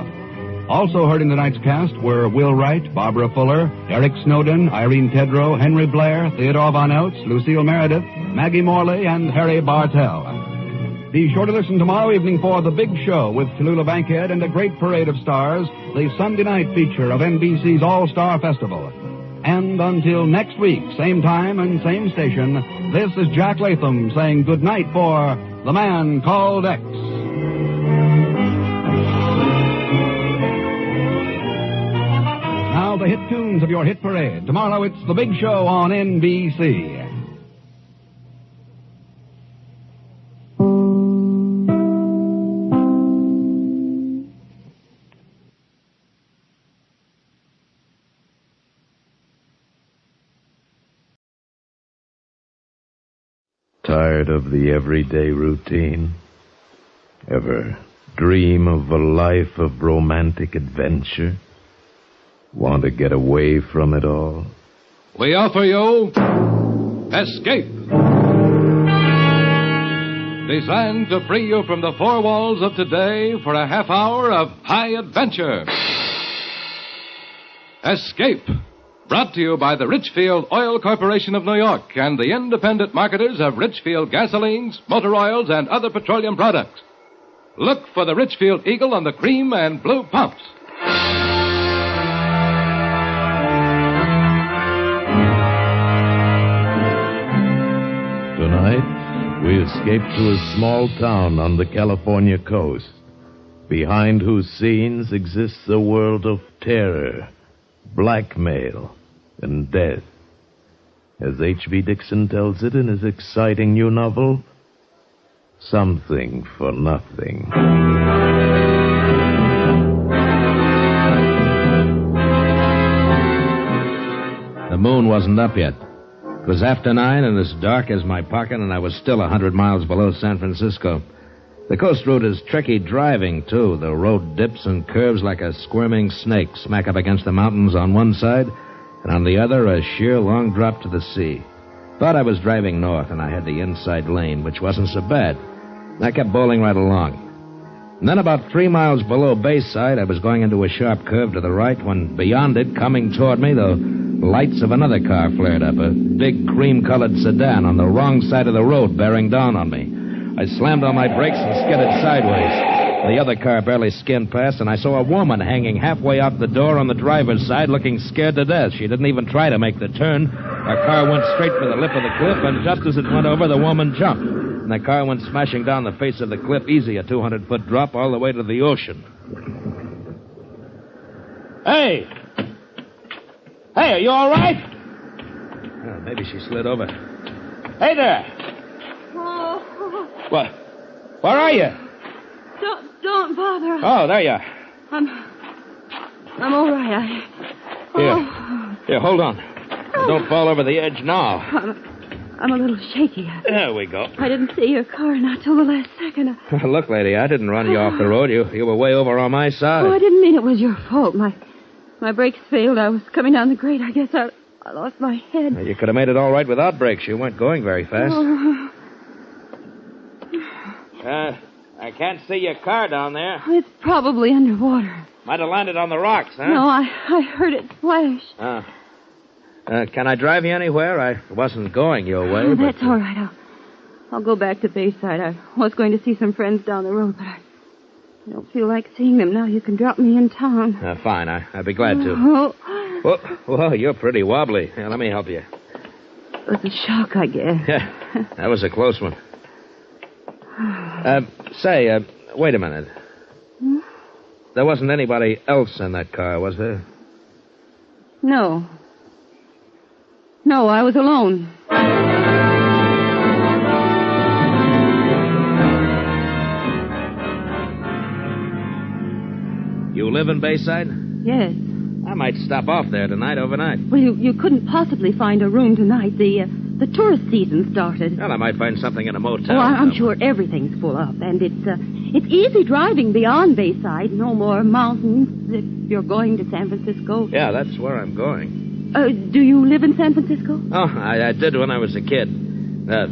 Also heard in tonight's cast were Will Wright, Barbara Fuller, Eric Snowden, Irene Tedrow, Henry Blair, Theodore Von Oates, Lucille Meredith, Maggie Morley, and Harry Bartell. Be sure to listen tomorrow evening for The Big Show with Tallulah Bankhead and a great parade of stars, the Sunday night feature of NBC's All-Star Festival. And until next week, same time and same station, this is Jack Latham saying good night for The Man Called X. Now the hit tunes of your hit parade. Tomorrow it's The Big Show on NBC. Tired of the everyday routine? Ever Dream of a life of romantic adventure? Want to get away from it all? We offer you Escape. Designed to free you from the four walls of today for a half hour of high adventure. Escape. Brought to you by the Richfield Oil Corporation of New York and the independent marketers of Richfield gasolines, motor oils, and other petroleum products. Look for the Richfield Eagle on the cream and blue pumps. Tonight, we escape to a small town on the California coast, behind whose scenes exists a world of terror, blackmail, and death. As H.B. Dixon tells it in his exciting new novel, Something for Nothing. The moon wasn't up yet. It was after 9 and as dark as my pocket, and I was still 100 miles below San Francisco. The coast route is tricky driving, too. The road dips and curves like a squirming snake, smack up against the mountains on one side, and on the other, a sheer long drop to the sea. Thought I was driving north, and I had the inside lane, which wasn't so bad. I kept bowling right along. And then about 3 miles below Bayside, I was going into a sharp curve to the right when beyond it, coming toward me, the lights of another car flared up, a big cream-colored sedan on the wrong side of the road bearing down on me. I slammed on my brakes and skidded sideways. The other car barely skimmed past, and I saw a woman hanging halfway out the door on the driver's side looking scared to death. She didn't even try to make the turn. Our car went straight for the lip of the cliff, and just as it went over, the woman jumped. And the car went smashing down the face of the cliff, easy, a 200-foot drop all the way to the ocean. Hey! Hey, are you all right? Oh, maybe she slid over. Hey there! Oh. What? Where are you? Don't bother. Oh, there you are. I'm all right. Here, hold on. Don't fall over the edge now. I'm a little shaky. There we go. I didn't see your car not till the last second. Look, lady, I didn't run you off the road. You were way over on my side. Oh, I didn't mean it was your fault. My brakes failed. I was coming down the grade. I guess I lost my head. You could have made it all right without brakes. You weren't going very fast. Oh. I can't see your car down there. It's probably underwater. Might have landed on the rocks, huh? No, I heard it splash. Can I drive you anywhere? I wasn't going your way. Oh, that's all right. I'll go back to Bayside. I was going to see some friends down the road, but I don't feel like seeing them now. You can drop me in town. Fine. I'd be glad to. Well, you're pretty wobbly. Here, let me help you. It was a shock, I guess. Yeah, that was a close one. Wait a minute. Hmm? There wasn't anybody else in that car, was there? No. No, I was alone. You live in Bayside? Yes. I might stop off there tonight, overnight. Well, you couldn't possibly find a room tonight. The tourist season started. Well, I might find something in a motel. Oh, I'm sure everything's full up, and it's easy driving beyond Bayside. No more mountains if you're going to San Francisco. Yeah, that's where I'm going. Do you live in San Francisco? Oh, I did when I was a kid.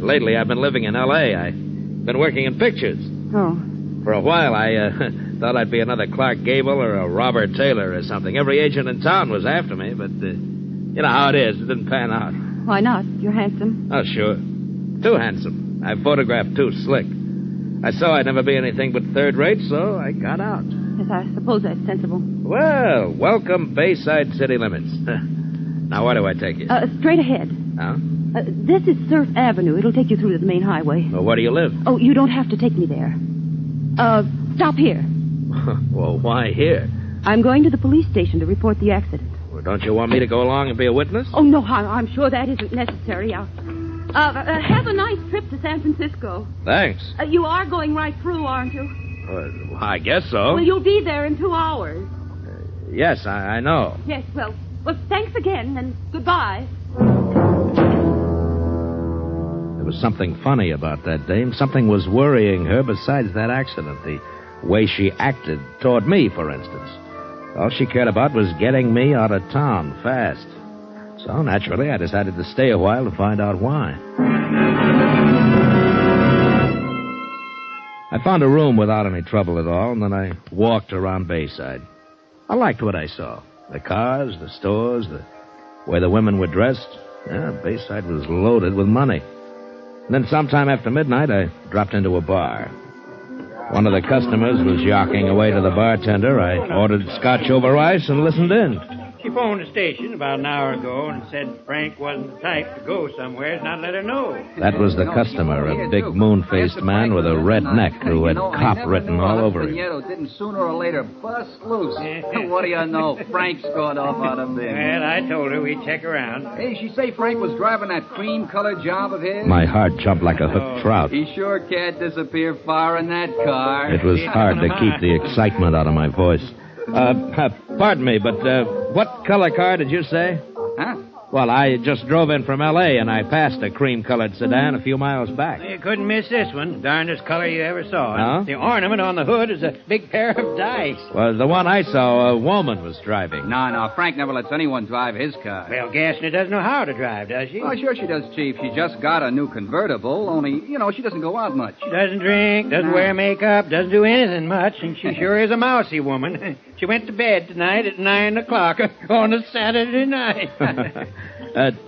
Lately, I've been living in L.A. I've been working in pictures. Oh. For a while, I thought I'd be another Clark Gable or a Robert Taylor or something. Every agent in town was after me, but you know how it is. It didn't pan out. Why not? You're handsome. Oh, sure. Too handsome. I photographed too slick. I saw I'd never be anything but third rate, so I got out. Yes, I suppose that's sensible. Well, welcome Bayside city limits. Now, where do I take you? Straight ahead. Huh? This is Surf Avenue. It'll take you through to the main highway. Well, where do you live? Oh, you don't have to take me there. Stop here. Well, why here? I'm going to the police station to report the accident. Well, don't you want me to go along and be a witness? Oh, no, I'm sure that isn't necessary. Have a nice trip to San Francisco. Thanks. You are going right through, aren't you? Well, I guess so. Well, you'll be there in 2 hours. Yes, I know. Yes, well, thanks again, and goodbye. There was something funny about that dame. Something was worrying her besides that accident. The way she acted toward me, for instance. All she cared about was getting me out of town fast. So, naturally, I decided to stay a while to find out why. I found a room without any trouble at all, and then I walked around Bayside. I liked what I saw. The cars, the stores, the way the women were dressed. Yeah, Bayside was loaded with money. And then sometime after midnight, I dropped into a bar. One of the customers was yawking away to the bartender. I ordered scotch over ice and listened in. She phoned the station about an hour ago and said Frank wasn't the type to go somewhere, not let her know. That was the customer, a big moon-faced man with a red neck who had cop written all over him. Didn't sooner or later bust loose. What do you know? Frank's going off on a bit. Well, I told her we'd check around. Hey, she say Frank was driving that cream-colored job of his? My heart jumped like a hooked trout. He sure can't disappear far in that car. It was hard to keep the excitement out of my voice. Pardon me, but what color car did you say? Huh? Well, I just drove in from L.A., and I passed a cream-colored sedan a few miles back. You couldn't miss this one. Darndest color you ever saw. Huh? The ornament on the hood is a big pair of dice. Well, the one I saw, a woman was driving. No, Frank never lets anyone drive his car. Well, Gassner doesn't know how to drive, does she? Oh, sure she does, Chief. She just got a new convertible, only, she doesn't go out much. She doesn't drink, doesn't wear makeup, doesn't do anything much, and she sure is a mousy woman. She went to bed tonight at 9 o'clock on a Saturday night.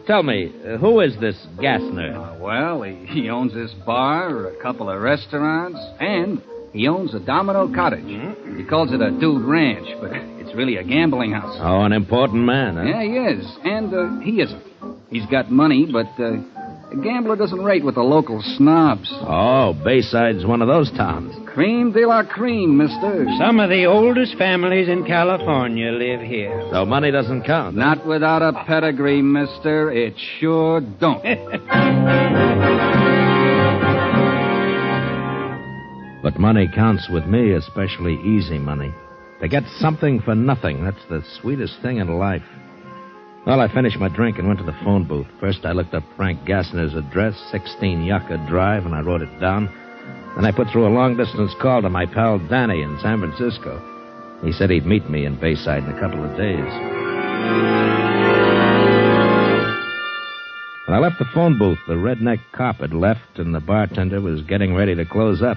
Tell me, who is this Gassner? Well, he owns this bar, a couple of restaurants, and he owns a Domino Cottage. Mm-hmm. He calls it a dude ranch, but it's really a gambling house. Oh, an important man, huh? Yeah, he is. And he isn't. He's got money, but a gambler doesn't rate with the local snobs. Oh, Bayside's one of those towns. Cream de la cream, mister. Some of the oldest families in California live here. So money doesn't count. Huh? Not without a pedigree, mister. It sure don't. But money counts with me, especially easy money. To get something for nothing, that's the sweetest thing in life. Well, I finished my drink and went to the phone booth. First, I looked up Frank Gassner's address, 16 Yucca Drive, and I wrote it down. Then I put through a long-distance call to my pal Danny in San Francisco. He said he'd meet me in Bayside in a couple of days. When I left the phone booth, the redneck cop had left, and the bartender was getting ready to close up.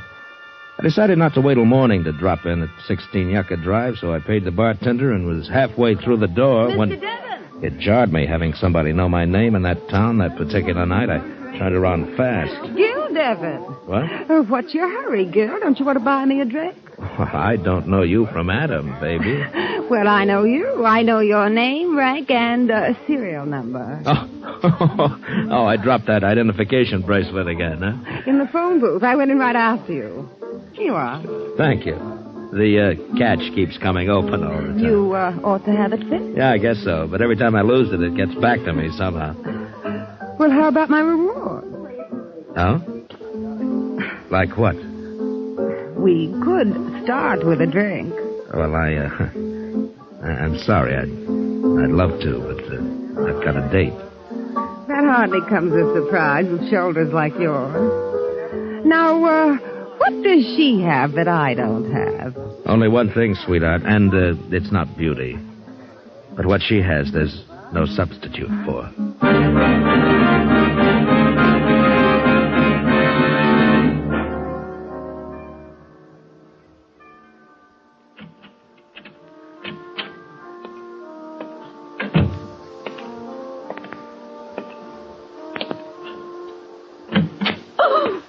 I decided not to wait till morning to drop in at 16 Yucca Drive, so I paid the bartender and was halfway through the door when... Mr. Devon! It jarred me having somebody know my name in that town that particular night. I turned around fast. Gil Devon. What? What's your hurry, Gil? Don't you want to buy me a drink? Well, I don't know you from Adam, baby. Well, I know you. I know your name, rank, and serial number. Oh, I dropped that identification bracelet again, huh? In the phone booth. I went in right after you. Here you are. Thank you. The catch keeps coming open all the time. You ought to have it fixed. Yeah, I guess so. But every time I lose it, it gets back to me somehow. Well, how about my reward? Oh? Like what? We could start with a drink. Well, I'm sorry. I'd love to, but I've got a date. That hardly comes as a surprise with shoulders like yours. Now, what does she have that I don't have? Only one thing, sweetheart, and it's not beauty. But what she has, there's no substitute for.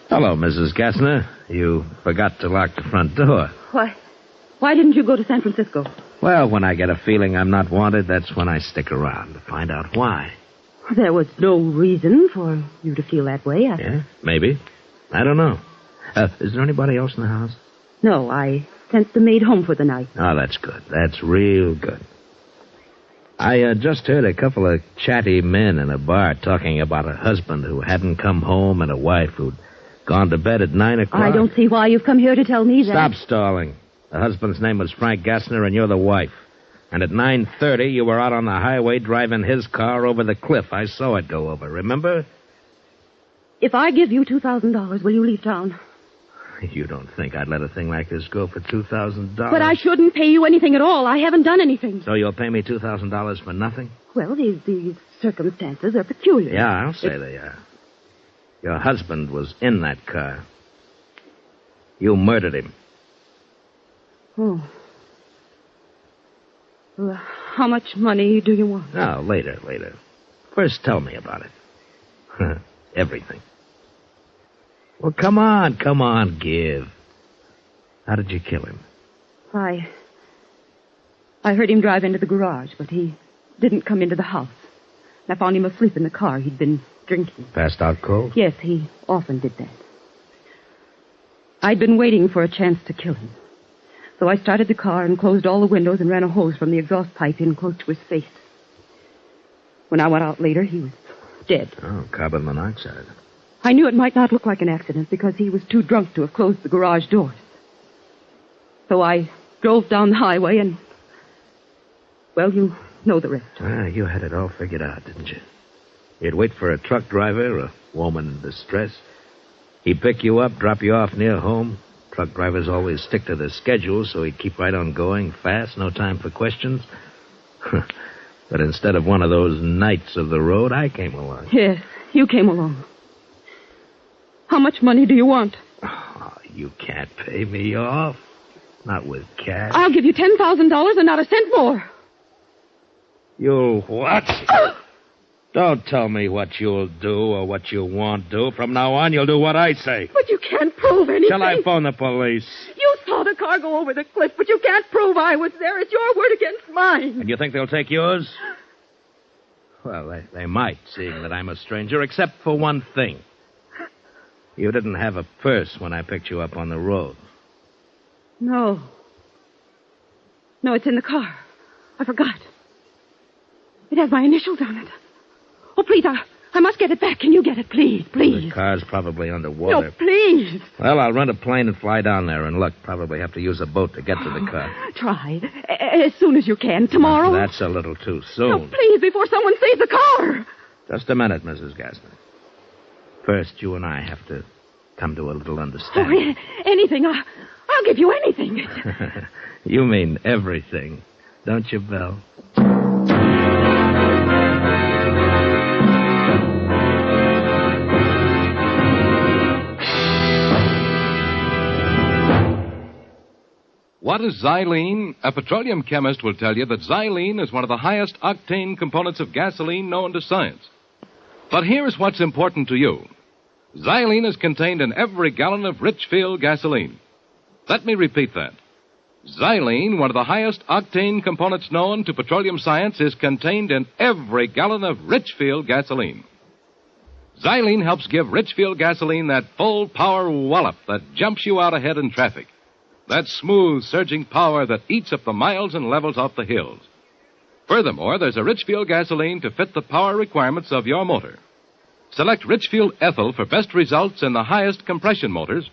Hello, Mrs. Gassner. You forgot to lock the front door. Why didn't you go to San Francisco? Well, when I get a feeling I'm not wanted, that's when I stick around to find out why. There was no reason for you to feel that way. Yeah, maybe. I don't know. Is there anybody else in the house? No, I sent the maid home for the night. Oh, that's good. That's real good. I just heard a couple of chatty men in a bar talking about a husband who hadn't come home and a wife who'd gone to bed at 9 o'clock. I don't see why you've come here to tell me that. Stop stalling. The husband's name was Frank Gassner, and you're the wife. And at 9:30, you were out on the highway driving his car over the cliff. I saw it go over, remember? If I give you $2,000, will you leave town? You don't think I'd let a thing like this go for $2,000? But I shouldn't pay you anything at all. I haven't done anything. So you'll pay me $2,000 for nothing? Well, these circumstances are peculiar. Yeah, I'll say they are. Your husband was in that car. You murdered him. Oh. Well, how much money do you want? No, later. First, tell me about it. Everything. Well, come on, give. How did you kill him? I heard him drive into the garage, but he didn't come into the house. I found him asleep in the car. He'd been drinking. Passed out cold? Yes, he often did that. I'd been waiting for a chance to kill him. So I started the car and closed all the windows and ran a hose from the exhaust pipe in close to his face. When I went out later, he was dead. Oh, carbon monoxide. I knew it might not look like an accident because he was too drunk to have closed the garage doors. So I drove down the highway and... Well, you know the rest. You had it all figured out, didn't you? You'd wait for a truck driver, a woman in distress. He'd pick you up, drop you off near home. Truck drivers always stick to their schedule, so he'd keep right on going, fast, no time for questions. But instead of one of those knights of the road, I came along. Yes, you came along. How much money do you want? Oh, you can't pay me off. Not with cash. I'll give you $10,000 and not a cent more. You'll what? Don't tell me what you'll do or what you won't do. From now on, you'll do what I say. But you can't prove anything. Shall I phone the police? You saw the car go over the cliff, but you can't prove I was there. It's your word against mine. And you think they'll take yours? Well, they might, seeing that I'm a stranger, except for one thing. You didn't have a purse when I picked you up on the road. No. No, it's in the car. I forgot. It has my initials on it. Oh, please, I must get it back. Can you get it, please, please? The car's probably underwater. No, please. Well, I'll rent a plane and fly down there, and look, probably have to use a boat to get to the car. Try. As soon as you can. Tomorrow? That's a little too soon. No, please, before someone sees the car. Just a minute, Mrs. Gassner. First, you and I have to come to a little understanding. Oh, anything. I'll give you anything. You mean everything, don't you, Belle? What is xylene? A petroleum chemist will tell you that xylene is one of the highest octane components of gasoline known to science. But here's what's important to you. Xylene is contained in every gallon of Richfield gasoline. Let me repeat that. Xylene, one of the highest octane components known to petroleum science, is contained in every gallon of Richfield gasoline. Xylene helps give Richfield gasoline that full power wallop that jumps you out ahead in traffic. That smooth, surging power that eats up the miles and levels off the hills. Furthermore, there's a Richfield gasoline to fit the power requirements of your motor. Select Richfield Ethyl for best results in the highest compression motors,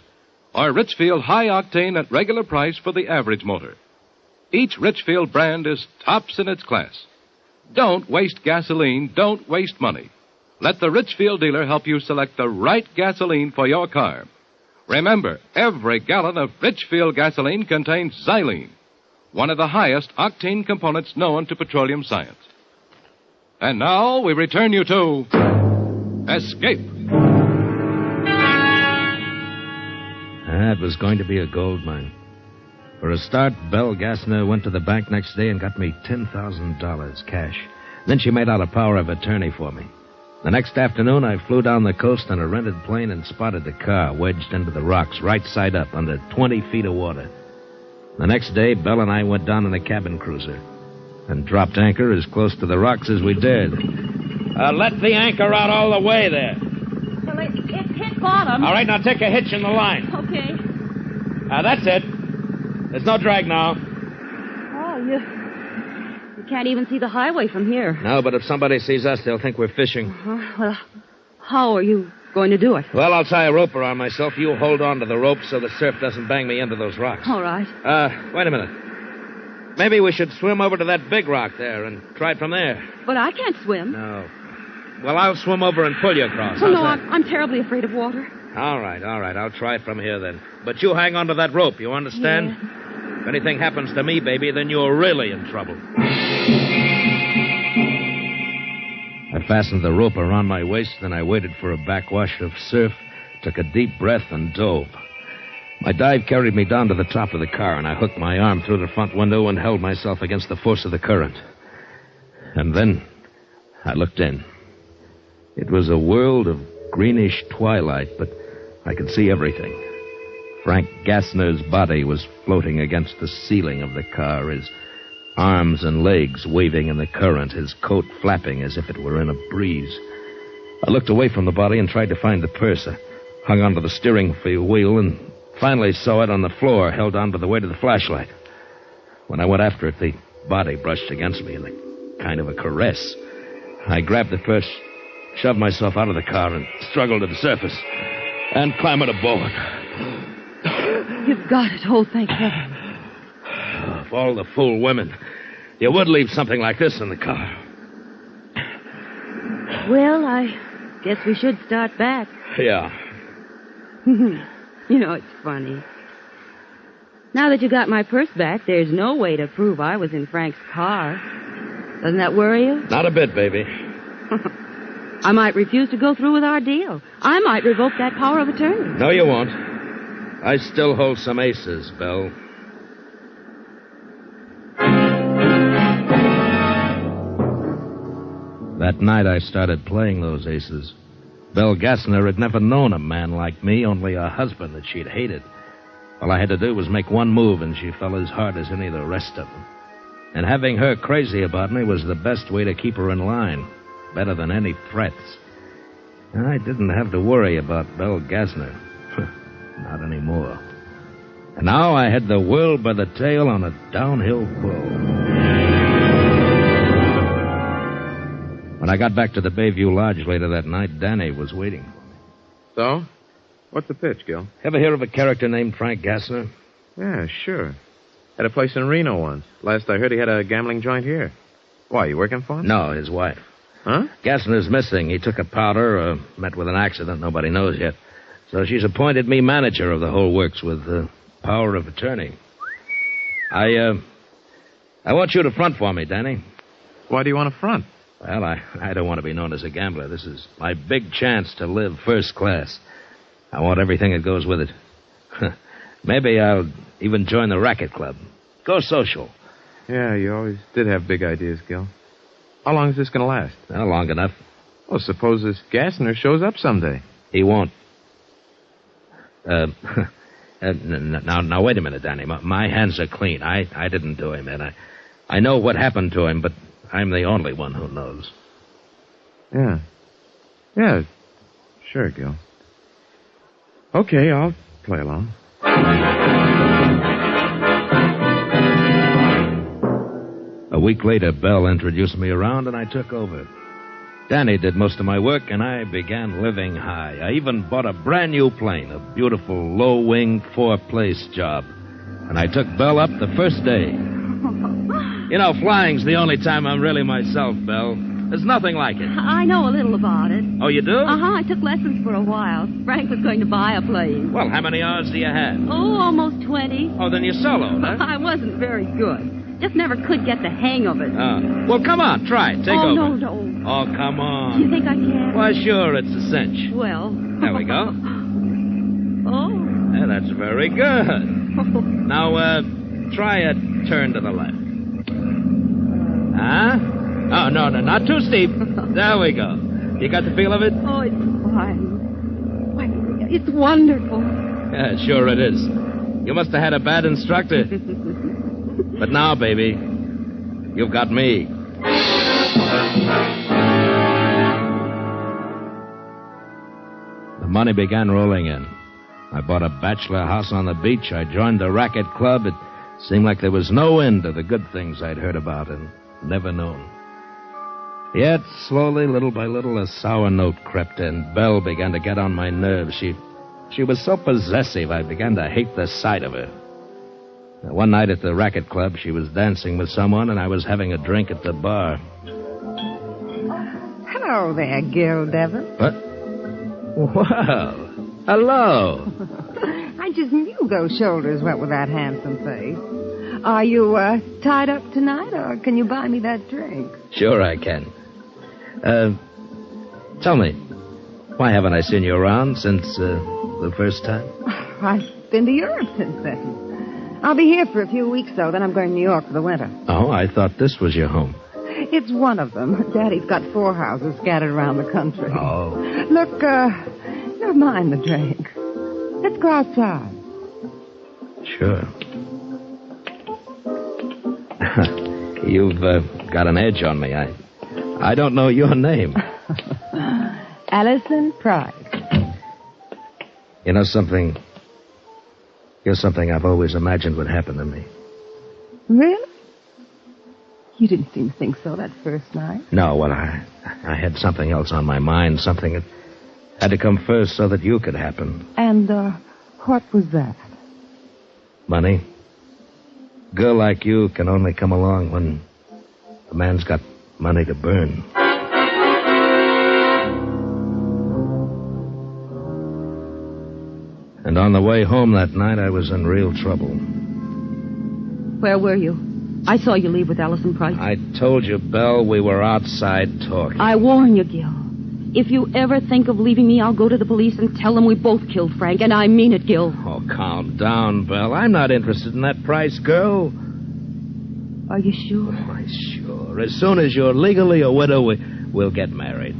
or Richfield High Octane at regular price for the average motor. Each Richfield brand is tops in its class. Don't waste gasoline, don't waste money. Let the Richfield dealer help you select the right gasoline for your car. Remember, every gallon of Richfield gasoline contains xylene, one of the highest octane components known to petroleum science. And now we return you to Escape. That was going to be a gold mine. For a start, Belle Gassner went to the bank next day and got me $10,000 cash. Then she made out a power of attorney for me. The next afternoon, I flew down the coast on a rented plane and spotted the car wedged into the rocks, right side up, under 20 feet of water. The next day, Belle and I went down in a cabin cruiser and dropped anchor as close to the rocks as we dared. Let the anchor out all the way there. Well, it's hit bottom. All right, now take a hitch in the line. Okay. That's it. There's no drag now. Oh, you can't even see the highway from here. No, but if somebody sees us, they'll think we're fishing. Well, how are you going to do it? Well, I'll tie a rope around myself. You hold on to the rope so the surf doesn't bang me into those rocks. All right. Wait a minute. Maybe we should swim over to that big rock there and try it from there. But I can't swim. No. Well, I'll swim over and pull you across. Oh, no, I'm terribly afraid of water. All right. I'll try it from here then. But you hang on to that rope, you understand? Yeah. If anything happens to me, baby, then you're really in trouble. I fastened the rope around my waist, then I waited for a backwash of surf, took a deep breath, and dove. My dive carried me down to the top of the car, and I hooked my arm through the front window and held myself against the force of the current. And then I looked in. It was a world of greenish twilight, but I could see everything. Frank Gassner's body was floating against the ceiling of the car, his arms and legs waving in the current, his coat flapping as if it were in a breeze. I looked away from the body and tried to find the purse. I hung onto the steering wheel and finally saw it on the floor, held onto the weight of the flashlight. When I went after it, the body brushed against me in a kind of a caress. I grabbed the purse, shoved myself out of the car, and struggled to the surface and clambered aboard. You've got it. Oh, thank heaven. Of all the fool women, you would leave something like this in the car. Well, I guess we should start back. Yeah. You know, it's funny. Now that you got my purse back, there's no way to prove I was in Frank's car. Doesn't that worry you? Not a bit, baby. I might refuse to go through with our deal. I might revoke that power of attorney. No, you won't. I still hold some aces, Belle. That night I started playing those aces. Belle Gassner had never known a man like me, only a husband that she'd hated. All I had to do was make one move, and she fell as hard as any of the rest of them. And having her crazy about me was the best way to keep her in line, better than any threats. I didn't have to worry about Belle Gassner. Not anymore. And now I had the world by the tail on a downhill pull. When I got back to the Bayview Lodge later that night, Danny was waiting for me. So? What's the pitch, Gil? Ever hear of a character named Frank Gassner? Yeah, sure. Had a place in Reno once. Last I heard, he had a gambling joint here. Why, you working for him? No, his wife. Huh? Gassner's missing. He took a powder, met with an accident nobody knows yet. So she's appointed me manager of the whole works with power of attorney. I want you to front for me, Danny. Why do you want to front? Well, I don't want to be known as a gambler. This is my big chance to live first class. I want everything that goes with it. Maybe I'll even join the racket club. Go social. Yeah, you always did have big ideas, Gil. How long is this going to last? Well, long enough. Well, suppose this Gassner shows up someday. He won't. Now, wait a minute, Danny. My hands are clean. I didn't do him, and I know what happened to him, but I'm the only one who knows. Yeah. Yeah, sure, Gil. Okay, I'll play along. A week later, Belle introduced me around, and I took over. Danny did most of my work, and I began living high. I even bought a brand new plane, a beautiful low-wing four-place job. And I took Belle up the first day. You know, flying's the only time I'm really myself, Belle. There's nothing like it. I know a little about it. Oh, you do? I took lessons for a while. Frank was going to buy a plane. Well, how many hours do you have? Oh, almost 20. Oh, then you're soloed, huh? I wasn't very good. Just never could get the hang of it. Well, come on, try it. Take over. Oh, no. Oh, come on. Do you think I can? Why, sure, it's a cinch. Well. There we go. Oh. Yeah, that's very good. Now, try a turn to the left. Huh? Oh, no, not too steep. There we go. You got the feel of it? Oh, it's fine. Why, it's wonderful. Yeah, sure it is. You must have had a bad instructor. But now, baby, you've got me. The money began rolling in. I bought a bachelor house on the beach. I joined the racket club. It seemed like there was no end to the good things I'd heard about and never known. Yet, slowly, little by little, a sour note crept in. Belle began to get on my nerves. She was so possessive, I began to hate the sight of her. One night at the racket club, she was dancing with someone, and I was having a drink at the bar. Hello there, Gil Devon. What? Well, Hello. I just knew those shoulders went with that handsome face. Are you tied up tonight, or can you buy me that drink? Sure I can. Tell me, why haven't I seen you around since the first time? I've been to Europe since then. I'll be here for a few weeks, though. Then I'm going to New York for the winter. Oh, I thought this was your home. It's one of them. Daddy's got 4 houses scattered around the country. Oh. Look, never mind the drink. Let's go outside. Sure. You've got an edge on me. I don't know your name. Allison Price. You know something? Here's something I've always imagined would happen to me. Really? You didn't seem to think so that first night. No, well, I had something else on my mind, something that had to come first so that you could happen. And, what was that? Money. A girl like you can only come along when a man's got money to burn. And on the way home that night, I was in real trouble. Where were you? I saw you leave with Allison Price. I told you, Belle, we were outside talking. I warn you, Gil. If you ever think of leaving me, I'll go to the police and tell them we both killed Frank, and I mean it, Gil. Oh, calm down, Belle. I'm not interested in that Price girl. Are you sure? Oh, sure. As soon as you're legally a widow, we'll get married.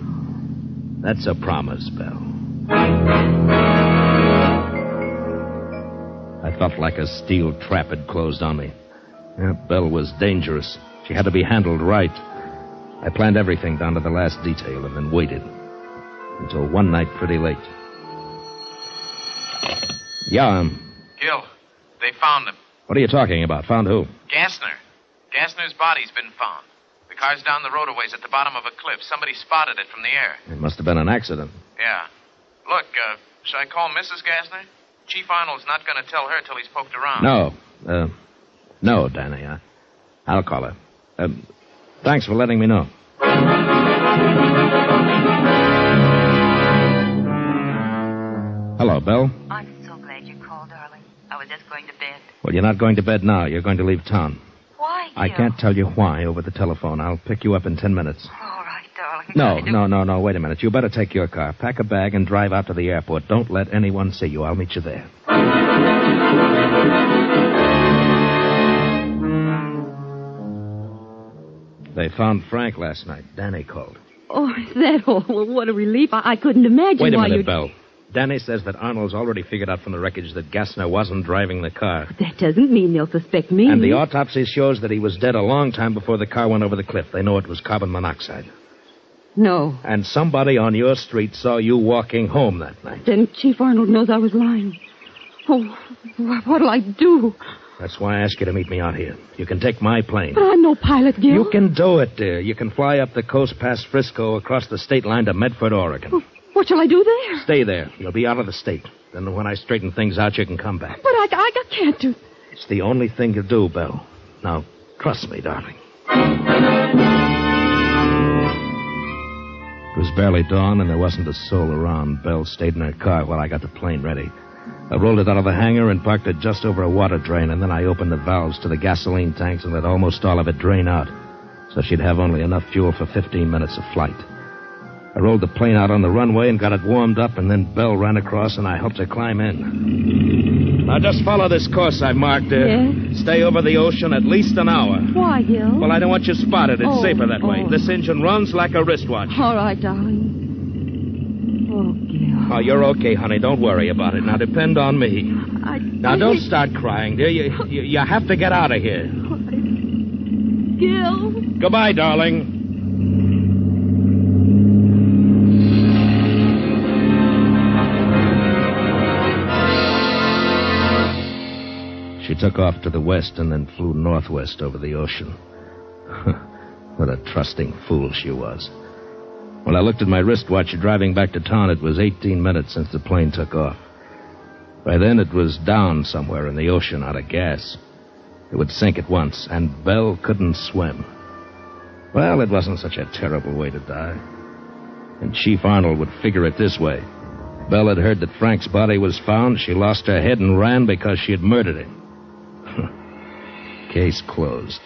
That's a promise, Belle. I felt like a steel trap had closed on me. Yeah, Belle was dangerous. She had to be handled right. I planned everything down to the last detail and then waited until one night pretty late. Yeah, Gil, they found him. What are you talking about? Found who? Gassner. Gassner's body's been found. The car's down the road a ways at the bottom of a cliff. Somebody spotted it from the air. It must have been an accident. Yeah. Look, should I call Mrs. Gassner? Chief Arnold's not going to tell her till he's poked around. No, Danny. I'll call her. Thanks for letting me know. Hello, Belle. I'm so glad you called, darling. I was just going to bed. Well, you're not going to bed now. You're going to leave town. Why, Gil? I can't tell you why over the telephone. I'll pick you up in 10 minutes. All right, darling. No. Wait a minute. You better take your car. Pack a bag and drive out to the airport. Don't let anyone see you. I'll meet you there. They found Frank last night. Danny called. Oh, is that all? Well, what a relief. I couldn't imagine Wait a why minute, you'd... Belle. Danny says that Arnold's already figured out from the wreckage that Gassner wasn't driving the car. That doesn't mean they'll suspect me. And the autopsy shows that he was dead a long time before the car went over the cliff. They know it was carbon monoxide. No. And somebody on your street saw you walking home that night. Then Chief Arnold knows I was lying. Oh, what'll I do? That's why I asked you to meet me out here. You can take my plane. But I'm no pilot, Gil. You can do it, dear. You can fly up the coast past Frisco across the state line to Medford, Oregon. What shall I do there? Stay there. You'll be out of the state. Then when I straighten things out, you can come back. But I can't do... It's the only thing to do, Belle. Now, trust me, darling. It was barely dawn, and there wasn't a soul around. Belle stayed in her car while I got the plane ready. I rolled it out of the hangar and parked it just over a water drain, and then I opened the valves to the gasoline tanks and let almost all of it drain out, so she'd have only enough fuel for 15 minutes of flight. I rolled the plane out on the runway and got it warmed up, and then Belle ran across, and I helped her climb in. Now, just follow this course I've marked there. Yes? Stay over the ocean at least an hour. Why, Gil? Well, I don't want you spotted. It's safer that way. This engine runs like a wristwatch. All right, darling. Oh, Gil. Oh, you're okay, honey. Don't worry about it. Now, depend on me. Now, don't start crying, dear. You have to get out of here. Gil. Goodbye, darling. She took off to the west and then flew northwest over the ocean. What a trusting fool she was. When I looked at my wristwatch driving back to town, it was 18 minutes since the plane took off. By then, it was down somewhere in the ocean out of gas. It would sink at once, and Belle couldn't swim. Well, it wasn't such a terrible way to die. And Chief Arnold would figure it this way. Belle had heard that Frank's body was found. She lost her head and ran because she had murdered him. Case closed.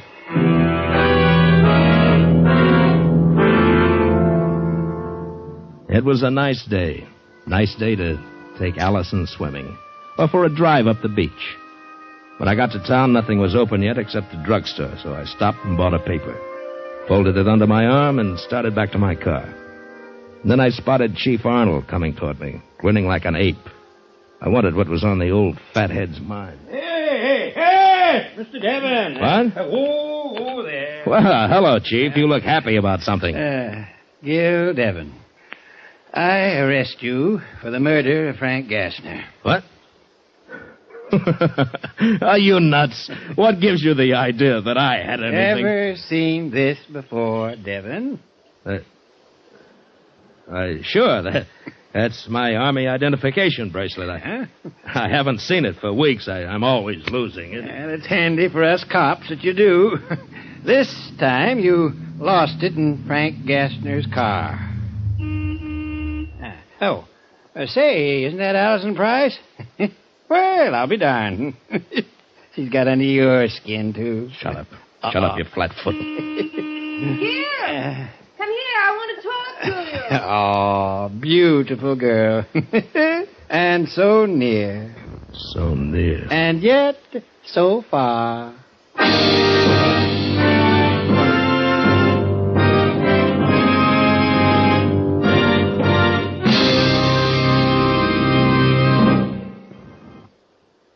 It was a nice day. Nice day to take Allison swimming. Or for a drive up the beach. When I got to town, nothing was open yet except the drugstore, so I stopped and bought a paper. Folded it under my arm and started back to my car. And then I spotted Chief Arnold coming toward me, grinning like an ape. I wondered what was on the old fathead's mind. Hey, Mr. Devon. What? Whoa, there. Well, hello, Chief. You look happy about something. Gil Devon. I arrest you for the murder of Frank Gassner. What? Are you nuts? What gives you the idea that I had anything? Ever seen this before, Devon? Sure. That's my Army identification bracelet. I haven't seen it for weeks. I'm always losing it. Well, it's handy for us cops that you do. This time you lost it in Frank Gassner's car. Say, isn't that Allison Price? Well, I'll be darned. She's got under your skin, too. Shut up. Shut up, you flat-foot. Here. Come here. I want to talk to you. Oh, beautiful girl. And so near. So near. And yet so far.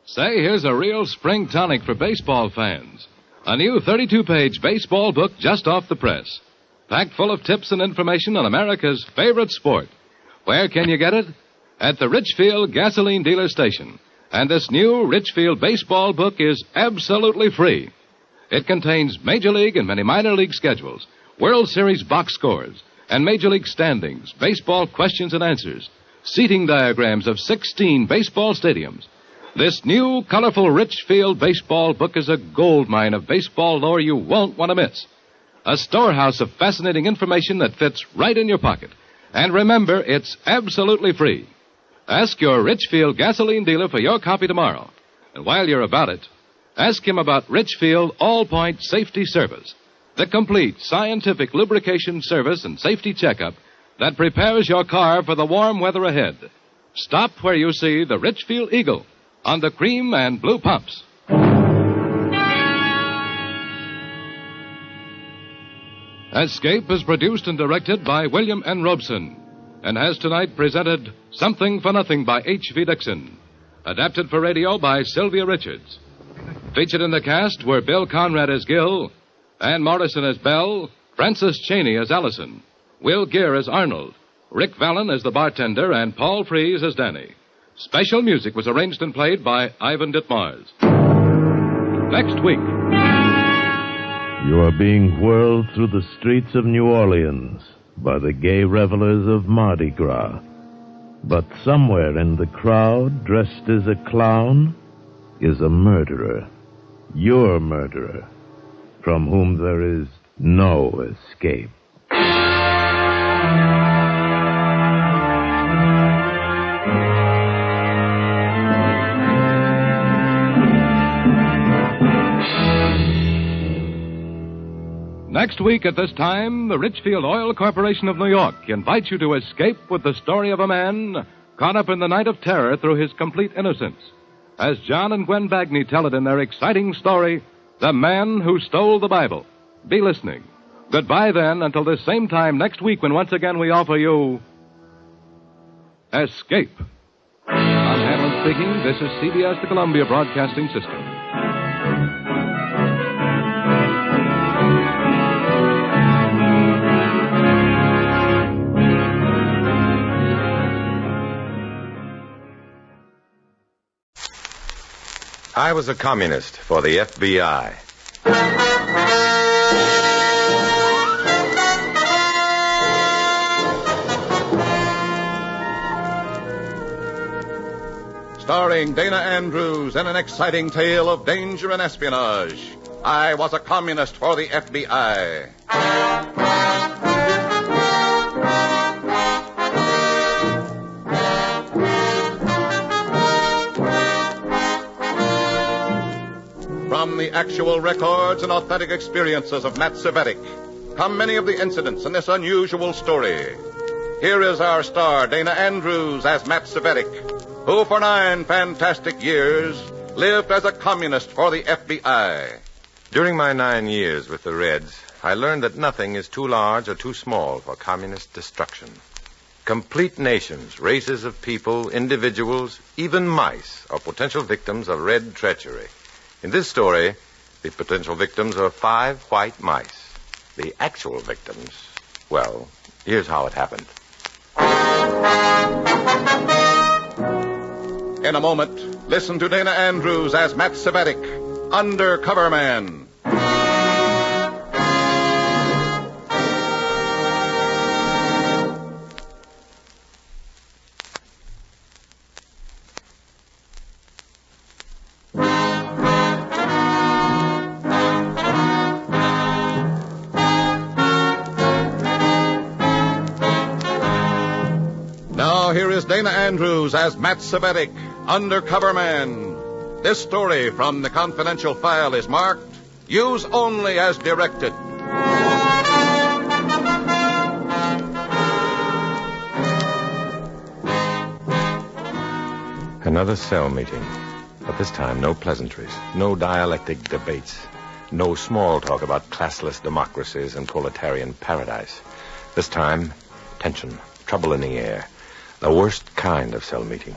Say, here's a real spring tonic for baseball fans. A new 32-page baseball book just off the press. Packed full of tips and information on America's favorite sport. Where can you get it? At the Richfield Gasoline Dealer Station. And this new Richfield baseball book is absolutely free. It contains Major League and many minor league schedules, World Series box scores, and Major League standings, baseball questions and answers, seating diagrams of 16 baseball stadiums. This new, colorful Richfield baseball book is a goldmine of baseball lore you won't want to miss. A storehouse of fascinating information that fits right in your pocket. And remember, it's absolutely free. Ask your Richfield gasoline dealer for your copy tomorrow. And while you're about it, ask him about Richfield All-Point Safety Service, the complete scientific lubrication service and safety checkup that prepares your car for the warm weather ahead. Stop where you see the Richfield Eagle on the cream and blue pumps. Escape is produced and directed by William N. Robeson and has tonight presented Something for Nothing by H.V. Dixon, adapted for radio by Sylvia Richards. Featured in the cast were Bill Conrad as Gil, Ann Morrison as Belle, Frances Cheney as Allison, Will Gere as Arnold, Rick Vallon as the bartender, and Paul Frees as Danny. Special music was arranged and played by Ivan Ditmars. Next week. You are being whirled through the streets of New Orleans by the gay revelers of Mardi Gras. But somewhere in the crowd, dressed as a clown, is a murderer. Your murderer, from whom there is no escape. Next week at this time, the Richfield Oil Corporation of New York invites you to escape with the story of a man caught up in the night of terror through his complete innocence. As John and Gwen Bagney tell it in their exciting story, The Man Who Stole the Bible. Be listening. Goodbye then until this same time next week when once again we offer you Escape. I'm Hanlon speaking. This is CBS, the Columbia Broadcasting System. I was a communist for the FBI. Starring Dana Andrews in an exciting tale of danger and espionage. I was a communist for the FBI. From the actual records and authentic experiences of Matt Cvetic come many of the incidents in this unusual story. Here is our star, Dana Andrews, as Matt Cvetic, who for 9 fantastic years lived as a communist for the FBI. During my 9 years with the Reds, I learned that nothing is too large or too small for communist destruction. Complete nations, races of people, individuals, even mice are potential victims of Red treachery. In this story, the potential victims are 5 white mice. The actual victims, well, here's how it happened. In a moment, listen to Dana Andrews as Matt Cvetic, Undercover Man. Here is Dana Andrews as Matt Cvetic, Undercover Man. This story from the confidential file is marked, Use Only as Directed. Another cell meeting. But this time, no pleasantries, no dialectic debates, no small talk about classless democracies and proletarian paradise. This time, tension, trouble in the air. The worst kind of cell meeting.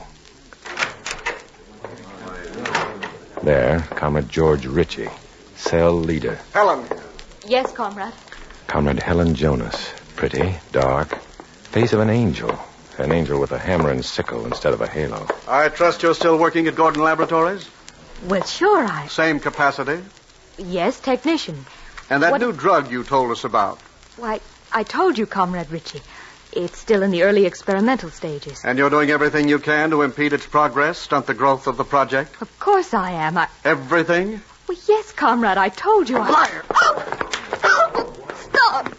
There, Comrade George Ritchie, cell leader. Helen. Yes, Comrade. Comrade Helen Jonas, pretty, dark, face of an angel with a hammer and sickle instead of a halo. I trust you're still working at Gordon Laboratories? Well, sure, Same capacity? Yes, technician. And that new drug you told us about? Why, I told you, Comrade Ritchie. It's still in the early experimental stages. And you're doing everything you can to impede its progress, stunt the growth of the project? Of course I am. Everything? Well, yes, Comrade, I told you. Liar! Stop!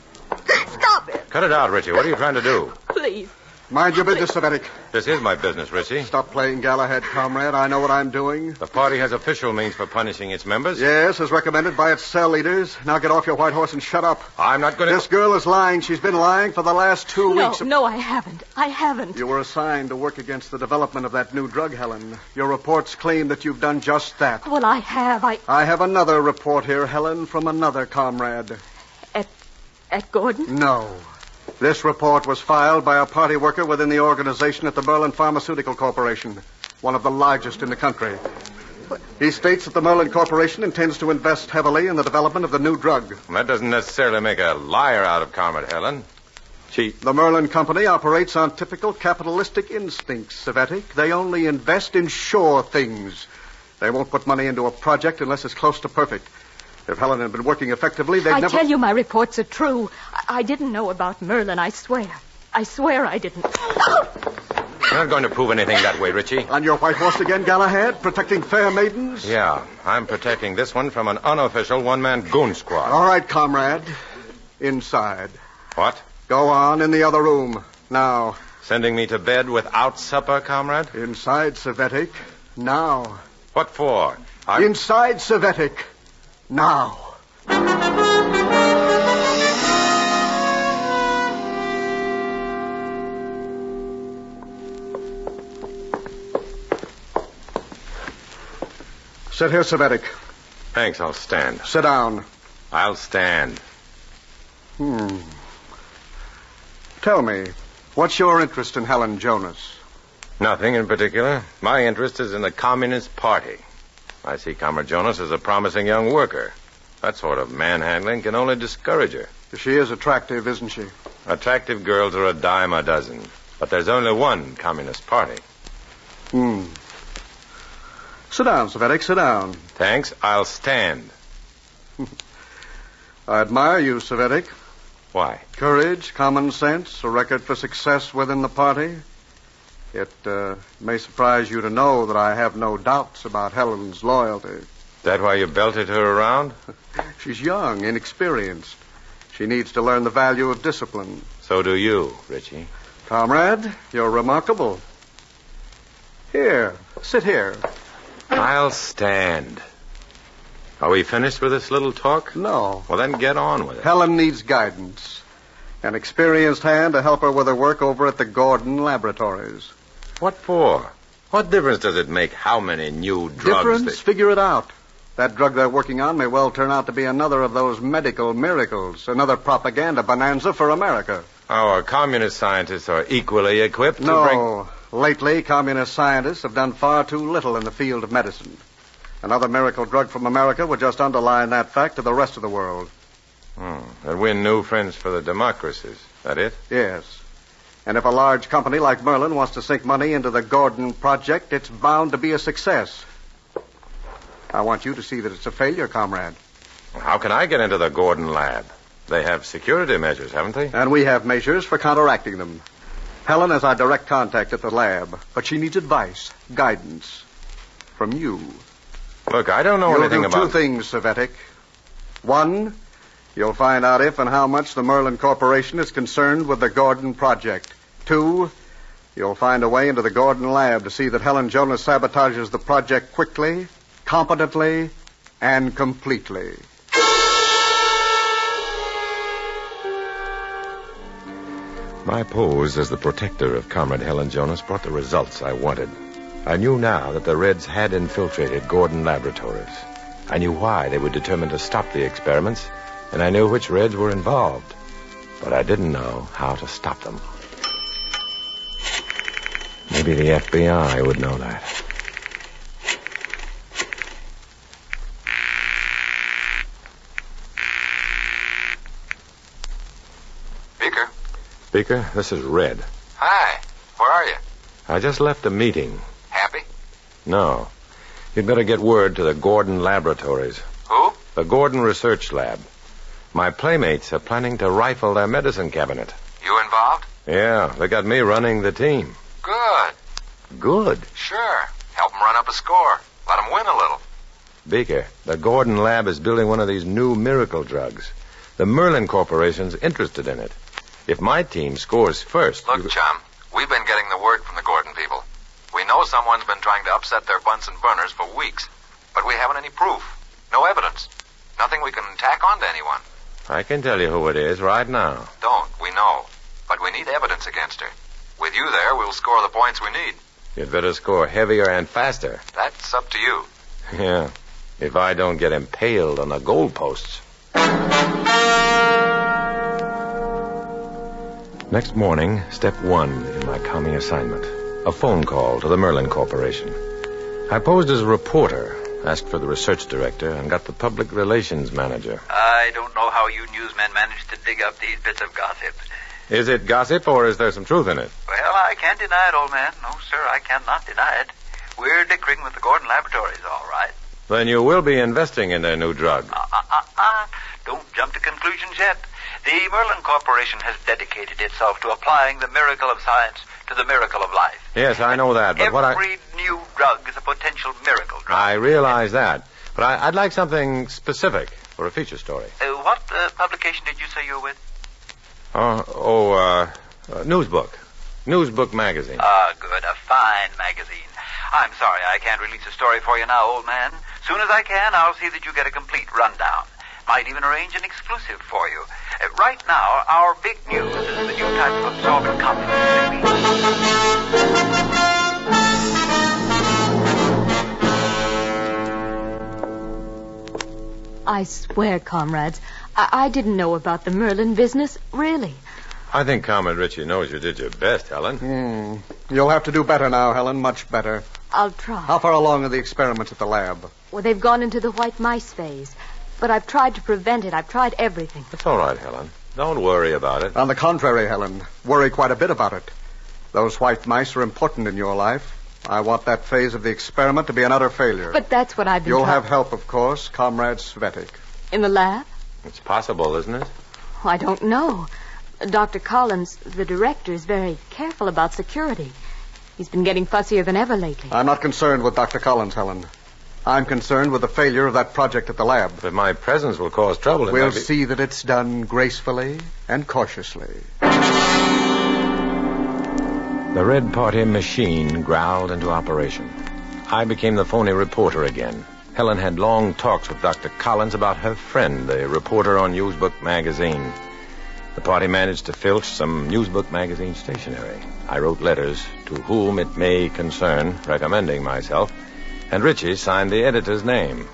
Stop it! Cut it out, Ritchie. What are you trying to do? Please. Mind your business, Cvetic. This is my business, Ritchie. Stop playing Galahad, comrade. I know what I'm doing. The party has official means for punishing its members. Yes, as recommended by its cell leaders. Now get off your white horse and shut up. I'm not going to... This girl is lying. She's been lying for the last 2 weeks. No, I haven't. I haven't. You were assigned to work against the development of that new drug, Helen. Your reports claim that you've done just that. Well, I have. I have another report here, Helen, from another comrade. At Gordon? No. This report was filed by a party worker within the organization at the Merlin Pharmaceutical Corporation, one of the largest in the country. He states that the Merlin Corporation intends to invest heavily in the development of the new drug. That doesn't necessarily make a liar out of Comrade Helen. The Merlin Company operates on typical capitalistic instincts, Cvetic. They only invest in sure things. They won't put money into a project unless it's close to perfect. If Helen had been working effectively, they'd never... I tell you, my reports are true. I didn't know about Merlin, I swear. I swear I didn't. You're not going to prove anything that way, Ritchie. On your white horse again, Galahad? Protecting fair maidens? Yeah, I'm protecting this one from an unofficial one-man goon squad. All right, comrade. Inside. What? Go on in the other room. Now. Sending me to bed without supper, comrade? Inside, Cvetic. Now. What for? Inside, Cvetic. Now. Sit here, Cvetic. Thanks, I'll stand. Sit down. I'll stand. Tell me, what's your interest in Helen Jonas? Nothing in particular. My interest is in the Communist Party. I see Comrade Jonas as a promising young worker. That sort of manhandling can only discourage her. She is attractive, isn't she? Attractive girls are a dime a dozen. But there's only one Communist Party. Sit down, Cvetic, sit down. Thanks, I'll stand. I admire you, Cvetic. Why? Courage, common sense, a record for success within the party. It may surprise you to know that I have no doubts about Helen's loyalty. That why you belted her around? She's young, inexperienced. She needs to learn the value of discipline. So do you, Ritchie. Comrade, you're remarkable. Here, sit here. I'll stand. Are we finished with this little talk? No. Well, then get on with it. Helen needs guidance. An experienced hand to help her with her work over at the Gordon Laboratories. What for? What difference does it make how many new drugs... Difference? Figure it out. That drug they're working on may well turn out to be another of those medical miracles, another propaganda bonanza for America. Our communist scientists are equally equipped to bring... No. Lately, communist scientists have done far too little in the field of medicine. Another miracle drug from America would just underline that fact to the rest of the world. And win new friends for the democracies. That it? Yes. And if a large company like Merlin wants to sink money into the Gordon project, it's bound to be a success. I want you to see that it's a failure, comrade. How can I get into the Gordon lab? They have security measures, haven't they? And we have measures for counteracting them. Helen has our direct contact at the lab, but she needs advice, guidance from you. Look, I don't know anything about... You'll do two things, Savetic. One, you'll find out if and how much the Merlin Corporation is concerned with the Gordon project. Two, you'll find a way into the Gordon lab to see that Helen Jonas sabotages the project quickly, competently, and completely. My pose as the protector of Comrade Helen Jonas brought the results I wanted. I knew now that the Reds had infiltrated Gordon Laboratories. I knew why they were determined to stop the experiments, and I knew which Reds were involved. But I didn't know how to stop them. Maybe the FBI would know that. Speaker, this is Red. Hi. Where are you? I just left a meeting. Happy? No. You'd better get word to the Gordon Laboratories. Who? The Gordon Research Lab. My playmates are planning to rifle their medicine cabinet. You involved? Yeah, they got me running the team. Good. Good? Sure. Help them run up a score. Let them win a little. Beaker, the Gordon Lab is building one of these new miracle drugs. The Merlin Corporation's interested in it. If my team scores first... Look, chum, we've been getting the word from the Gordon people. We know someone's been trying to upset their Bunsen burners for weeks, but we haven't any proof. No evidence. Nothing we can tack onto anyone. I can tell you who it is right now. Don't. We know. But we need evidence against her. With you there, we'll score the points we need. You'd better score heavier and faster. That's up to you. Yeah. If I don't get impaled on the goalposts. Next morning, step one in my commie assignment. A phone call to the Merlin Corporation. I posed as a reporter, asked for the research director, and got the public relations manager. I don't know how you newsmen managed to dig up these bits of gossip. Is it gossip, or is there some truth in it? Well, I can't deny it, old man. No, sir, I cannot deny it. We're dickering with the Gordon Laboratories, all right. Then you will be investing in their new drug. Don't jump to conclusions yet. The Merlin Corporation has dedicated itself to applying the miracle of science to the miracle of life. Yes, I know that, but Every new drug is a potential miracle drug. I realize that. But I'd like something specific for a feature story. What publication did you say you were with? Newsbook. Newsbook magazine. Ah, good. A fine magazine. I'm sorry I can't release a story for you now, old man. Soon as I can, I'll see that you get a complete rundown. Might even arrange an exclusive for you. Right now, our big news is the new type of absorbent complex that we... I swear, comrades, I didn't know about the Merlin business, really. I think Comrade Ritchie knows you did your best, Helen. You'll have to do better now, Helen, much better. I'll try. How far along are the experiments at the lab? Well, they've gone into the white mice phase. But I've tried to prevent it. I've tried everything. It's all right, Helen. Don't worry about it. On the contrary, Helen, worry quite a bit about it. Those white mice are important in your life. I want that phase of the experiment to be an utter failure. But that's what I've been You'll have help, of course, Comrade Svetic. In the lab? It's possible, isn't it? I don't know. Dr. Collins, the director, is very careful about security. He's been getting fussier than ever lately. I'm not concerned with Dr. Collins, Helen. I'm concerned with the failure of that project at the lab. But my presence will cause trouble. We'll see that it's done gracefully and cautiously. The Red Party machine growled into operation. I became the phony reporter again. Helen had long talks with Dr. Collins about her friend, the reporter on Newsbook magazine. The party managed to filch some Newsbook magazine stationery. I wrote letters to whom it may concern, recommending myself, and Richie signed the editor's name.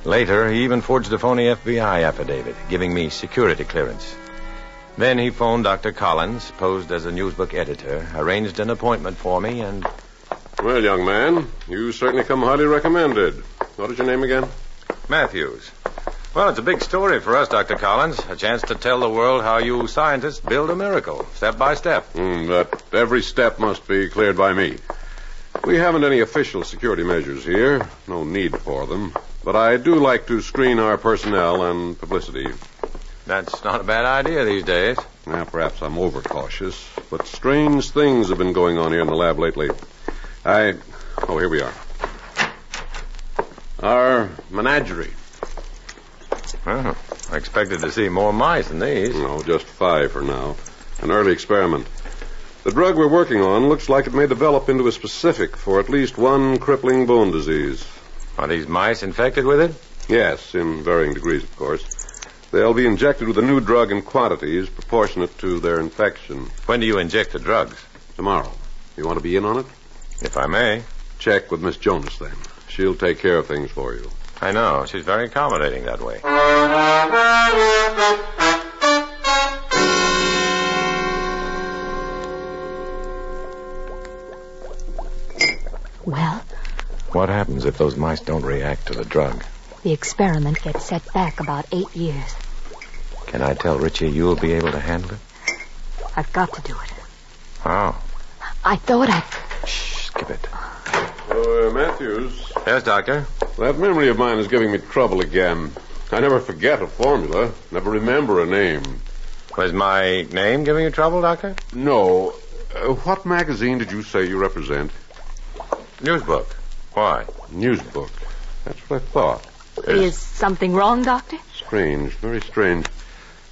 Later, he even forged a phony FBI affidavit, giving me security clearance. Then he phoned Dr. Collins, posed as a Newsbook editor, arranged an appointment for me, and... Well, young man, you certainly come highly recommended. What is your name again? Matthews. Well, it's a big story for us, Dr. Collins. A chance to tell the world how you scientists build a miracle, step by step. But every step must be cleared by me. We haven't any official security measures here. No need for them. But I do like to screen our personnel and publicity. That's not a bad idea these days. Well, perhaps I'm overcautious, but strange things have been going on here in the lab lately. Oh, here we are. Our menagerie. Oh, I expected to see more mice than these. No, just 5 for now. An early experiment. The drug we're working on looks like it may develop into a specific for at least one crippling bone disease. Are these mice infected with it? Yes, in varying degrees, of course. They'll be injected with a new drug in quantities proportionate to their infection. When do you inject the drugs? Tomorrow. You want to be in on it? If I may. Check with Miss Jonas, then. She'll take care of things for you. I know. She's very accommodating that way. Well? What happens if those mice don't react to the drug? The experiment gets set back about 8 years. Can I tell Richie you'll be able to handle it? I've got to do it. How? I thought Shh, skip it. Matthews. Yes, Doctor? That memory of mine is giving me trouble again. I never forget a formula, never remember a name. Was my name giving you trouble, Doctor? No. What magazine did you say you represent? Newsbook. Why? Newsbook. That's what I thought. Is something wrong, Doctor? Strange, very strange.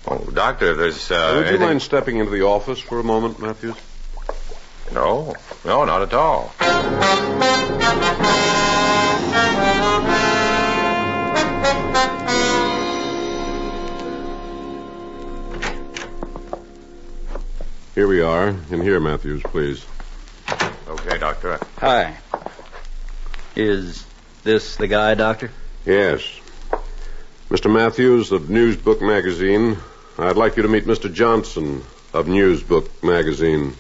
Oh, Doctor, there's, Would you mind stepping into the office for a moment, Matthews? No, not at all. Here we are. In here, Matthews, please. Okay, Doctor. Hi. Is this the guy, Doctor? Yes. Mr. Matthews of Newsbook Magazine. I'd like you to meet Mr. Johnson of Newsbook Magazine.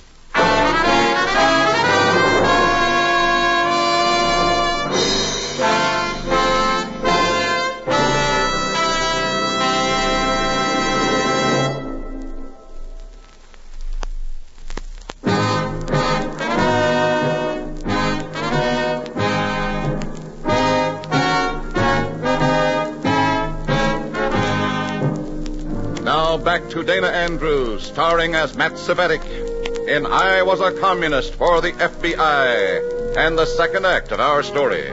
Back to Dana Andrews, starring as Matt Cvetic in I Was a Communist for the FBI, and the second act of our story.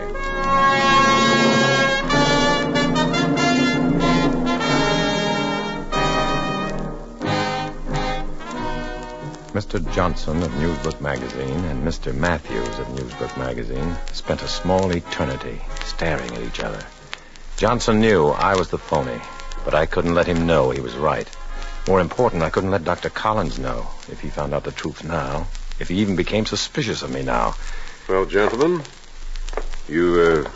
Mr. Johnson of Newsbook Magazine and Mr. Matthews of Newsbook Magazine spent a small eternity staring at each other. Johnson knew I was the phony, but I couldn't let him know he was right. More important, I couldn't let Dr. Collins know if he found out the truth now, if he even became suspicious of me now. Well, gentlemen, you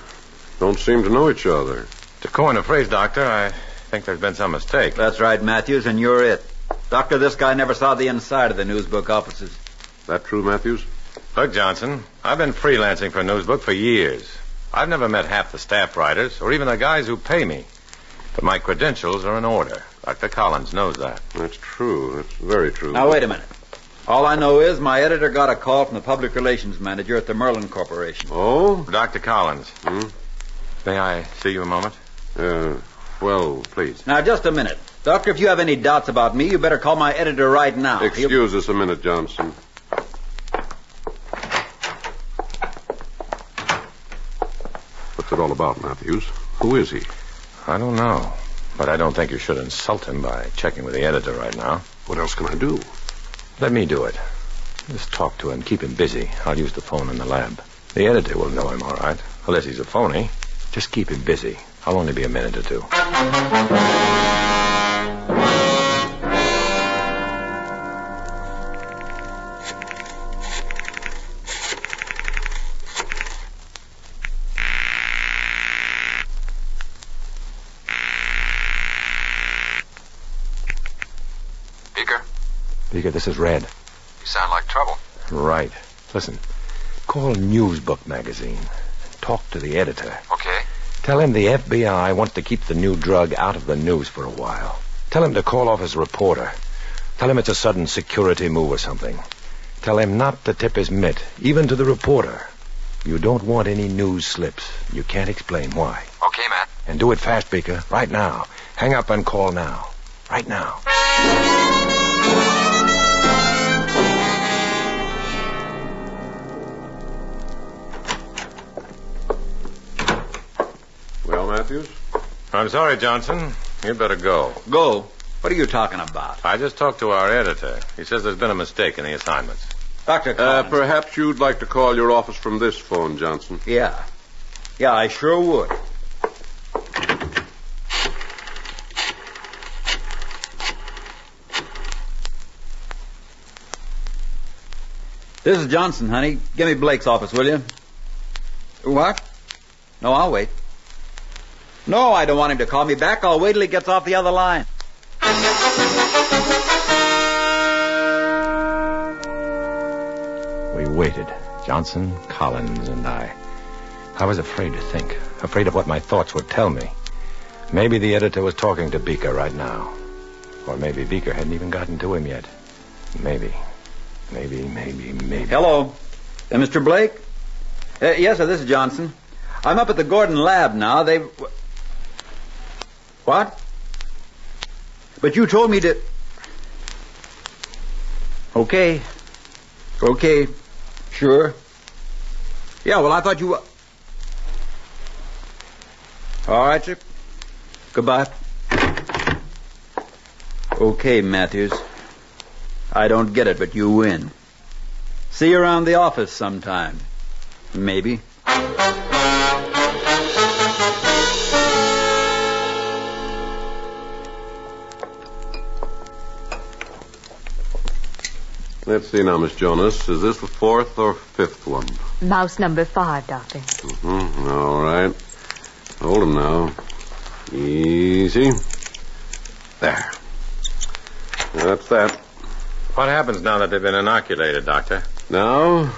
don't seem to know each other. To coin a phrase, Doctor, I think there's been some mistake. That's right, Matthews, and you're it. Doctor, this guy never saw the inside of the Newsbook offices. That true, Matthews? Look, Johnson, I've been freelancing for Newsbook for years. I've never met half the staff writers, or even the guys who pay me. But my credentials are in order. Dr. Collins knows that. That's true. That's very true. Now, wait a minute. All I know is my editor got a call from the public relations manager at the Merlin Corporation. Oh? Dr. Collins. May I see you a moment? Well, please. Now, just a minute. Doctor, if you have any doubts about me, you better call my editor right now. Excuse us a minute, Johnson. What's it all about, Matthews? Who is he? I don't know. But I don't think you should insult him by checking with the editor right now. What else can I do? Let me do it. Just talk to him. Keep him busy. I'll use the phone in the lab. The editor will know him, all right. Unless he's a phony. Just keep him busy. I'll only be a minute or two. Beaker, this is Red. You sound like trouble. Right. Listen, call Newsbook magazine. Talk to the editor. Okay. Tell him the FBI wants to keep the new drug out of the news for a while. Tell him to call off his reporter. Tell him it's a sudden security move or something. Tell him not to tip his mitt, even to the reporter. You don't want any news slips. You can't explain why. Okay, Matt. And do it fast, Beaker. Right now. Hang up and call now. Right now. Well, Matthews? I'm sorry, Johnson. You'd better go. Go? What are you talking about? I just talked to our editor. He says there's been a mistake in the assignments. Dr. Collins. Perhaps you'd like to call your office from this phone, Johnson. Yeah. Yeah, I sure would. This is Johnson, honey. Give me Blake's office, will you? What? No, I'll wait. No, I don't want him to call me back. I'll wait till he gets off the other line. We waited. Johnson, Collins, and I. I was afraid to think. Afraid of what my thoughts would tell me. Maybe the editor was talking to Beaker right now. Or maybe Beaker hadn't even gotten to him yet. Maybe. Hello. Mr. Blake? Yes, sir, this is Johnson. I'm up at the Gordon lab now. They've... What? But you told me to... Okay. Sure. Yeah, well, I thought you... All right, sir. Goodbye. Okay, Matthews. I don't get it, but you win. See you around the office sometime. Maybe. Let's see now, Miss Jonas. Is this the fourth or fifth one? Mouse number 5, Doctor. Mm-hmm. All right. Hold him now. Easy. There. That's that. What happens now that they've been inoculated, Doctor? Now?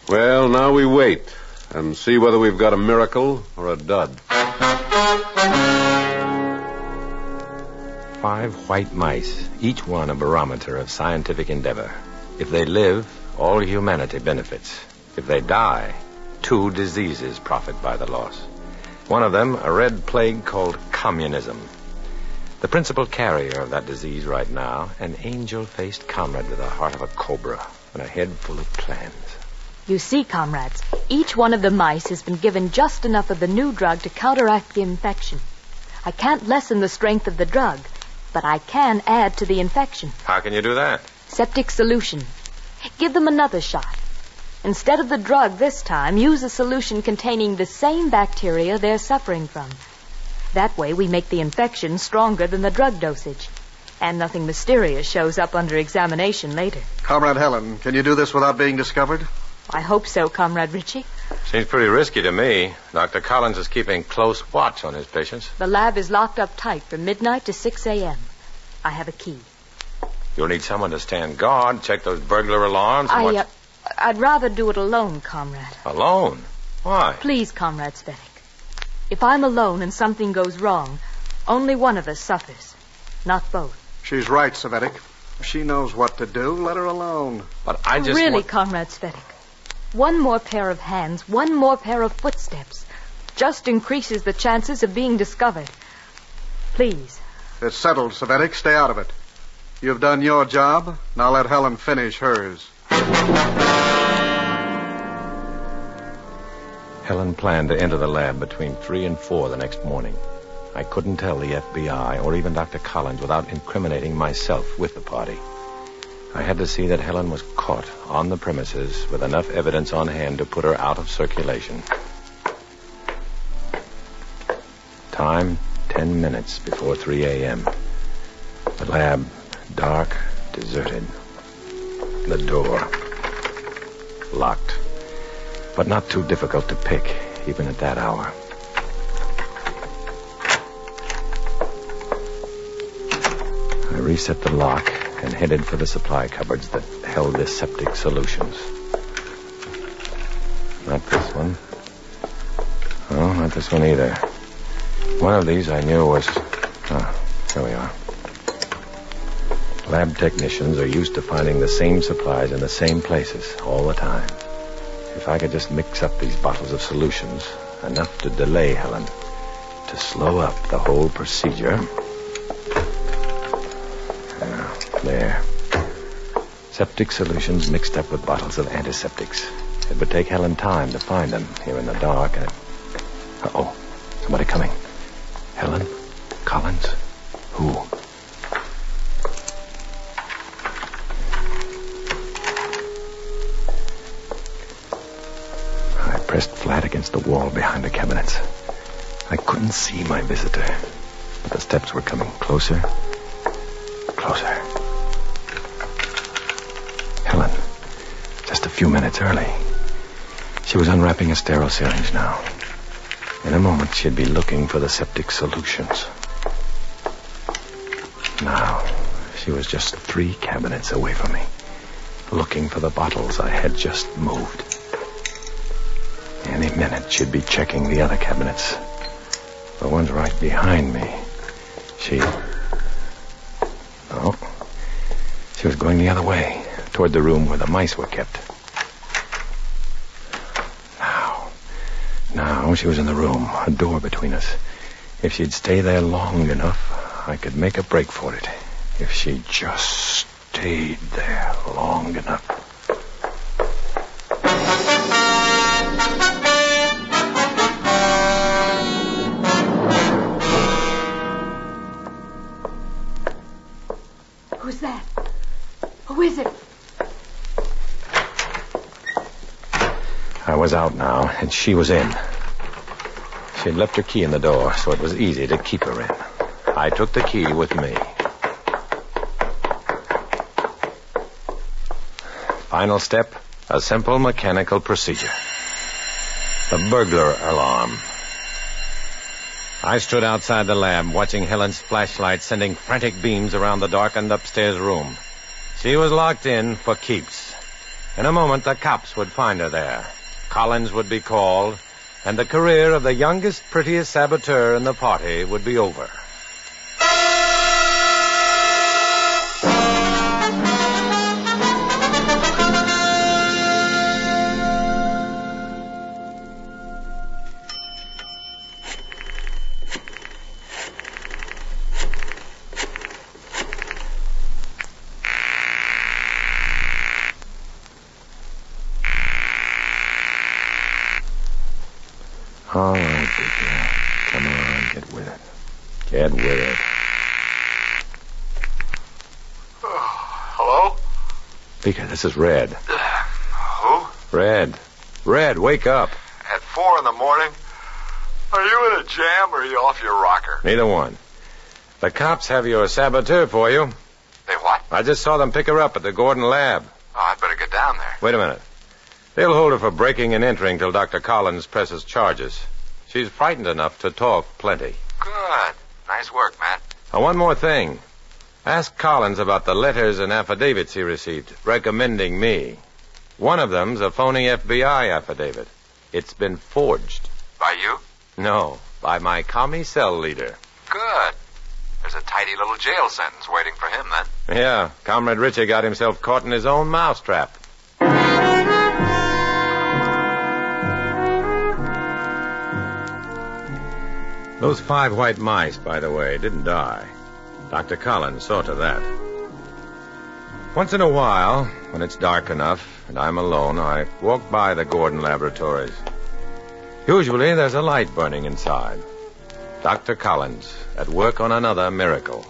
Well, now we wait and see whether we've got a miracle or a dud. 5 white mice, each one a barometer of scientific endeavor. If they live, all humanity benefits. If they die, 2 diseases profit by the loss. One of them, a red plague called communism. The principal carrier of that disease right now, an angel-faced comrade with the heart of a cobra and a head full of plans. You see, comrades, each one of the mice has been given just enough of the new drug to counteract the infection. I can't lessen the strength of the drug, but I can add to the infection. How can you do that? Septic solution. Give them another shot. Instead of the drug this time, use a solution containing the same bacteria they're suffering from. That way we make the infection stronger than the drug dosage. And nothing mysterious shows up under examination later. Comrade Helen, can you do this without being discovered? I hope so, Comrade Ritchie. Seems pretty risky to me. Dr. Collins is keeping close watch on his patients. The lab is locked up tight from midnight to 6 a.m. I have a key. You'll need someone to stand guard, check those burglar alarms. And I'd rather do it alone, Comrade. Alone? Why? Please, Comrade Svetic. If I'm alone and something goes wrong, only one of us suffers, not both. She's right, Svetic. If she knows what to do, let her alone. But I just Really, Comrade Svetic. One more pair of hands, one more pair of footsteps, just increases the chances of being discovered. Please. It's settled, Svetic. Stay out of it. You've done your job. Now let Helen finish hers. Helen planned to enter the lab between 3 and 4 the next morning. I couldn't tell the FBI or even Dr. Collins without incriminating myself with the party. I had to see that Helen was caught on the premises with enough evidence on hand to put her out of circulation. Time, 10 minutes before 3 a.m. The lab, dark, deserted. The door, locked. But not too difficult to pick, even at that hour. I reset the lock and headed for the supply cupboards that held the septic solutions. Not this one. Oh, not this one either. One of these I knew was... Oh, here we are. Lab technicians are used to finding the same supplies in the same places all the time. If I could just mix up these bottles of solutions, enough to delay Helen, to slow up the whole procedure... There. Septic solutions mixed up with bottles of antiseptics. It would take Helen time to find them here in the dark. And... Uh-oh. Somebody coming. Helen? Collins? Who? I pressed flat against the wall behind the cabinets. I couldn't see my visitor, but the steps were coming closer, closer. Helen, just a few minutes early. She was unwrapping a sterile syringe now. In a moment, she'd be looking for the septic solutions. Now, she was just 3 cabinets away from me, looking for the bottles I had just moved. Any minute, she'd be checking the other cabinets. The ones right behind me. Oh, she was going the other way, toward the room where the mice were kept. Now she was in the room, a door between us. If she'd stay there long enough, I could make a break for it. If she just stayed there long enough. Who's that? Who is it? I was out now, and she was in. She'd left her key in the door, so it was easy to keep her in. I took the key with me. Final step, a simple mechanical procedure. The burglar alarm. I stood outside the lab, watching Helen's flashlight sending frantic beams around the darkened upstairs room. She was locked in for keeps. In a moment, the cops would find her there. Collins would be called, and the career of the youngest, prettiest saboteur in the party would be over. All right, big girl. Come on, get with it. Get with it. Hello? Beaker, this is Red. Who? Red. Red, wake up. At 4 in the morning? Are you in a jam or are you off your rocker? Neither one. The cops have your saboteur for you. They what? I just saw them pick her up at the Gordon lab. Oh, I'd better get down there. Wait a minute. They'll hold her for breaking and entering till Dr. Collins presses charges. She's frightened enough to talk plenty. Good. Nice work, Matt. One more thing. Ask Collins about the letters and affidavits he received recommending me. One of them's a phony FBI affidavit. It's been forged. By you? No, by my commie cell leader. Good. There's a tidy little jail sentence waiting for him, then. Yeah, Comrade Richie got himself caught in his own mousetrap. Those 5 white mice, by the way, didn't die. Dr. Collins saw to that. Once in a while, when it's dark enough and I'm alone, I walk by the Gordon laboratories. Usually there's a light burning inside. Dr. Collins, at work on another miracle.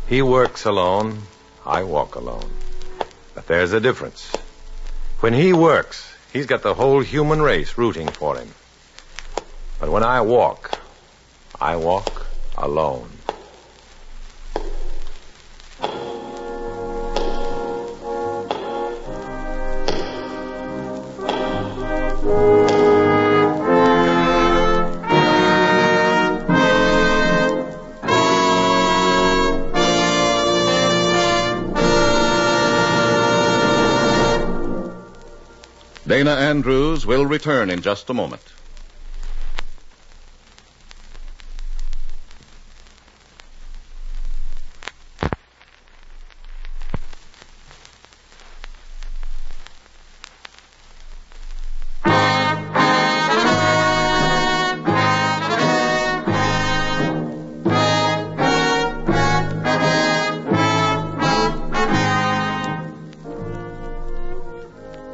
He works alone, I walk alone. But there's a difference. When he works, he's got the whole human race rooting for him. But when I walk, I walk alone. Dana Andrews will return in just a moment.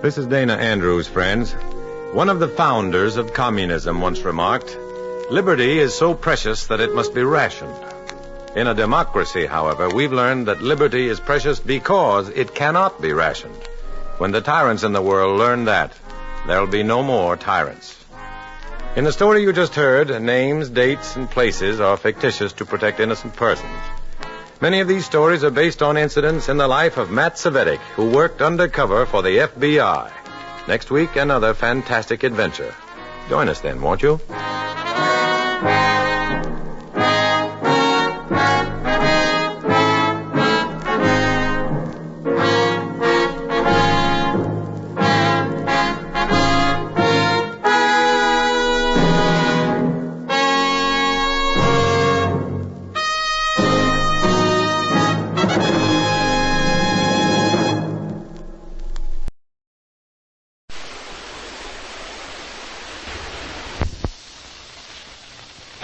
This is Dana Andrews, friends. One of the founders of communism once remarked, "Liberty is so precious that it must be rationed." In a democracy, however, we've learned that liberty is precious because it cannot be rationed. When the tyrants in the world learn that, there'll be no more tyrants. In the story you just heard, names, dates, and places are fictitious to protect innocent persons. Many of these stories are based on incidents in the life of Matt Cvetic, who worked undercover for the FBI. Next week, another fantastic adventure. Join us then, won't you?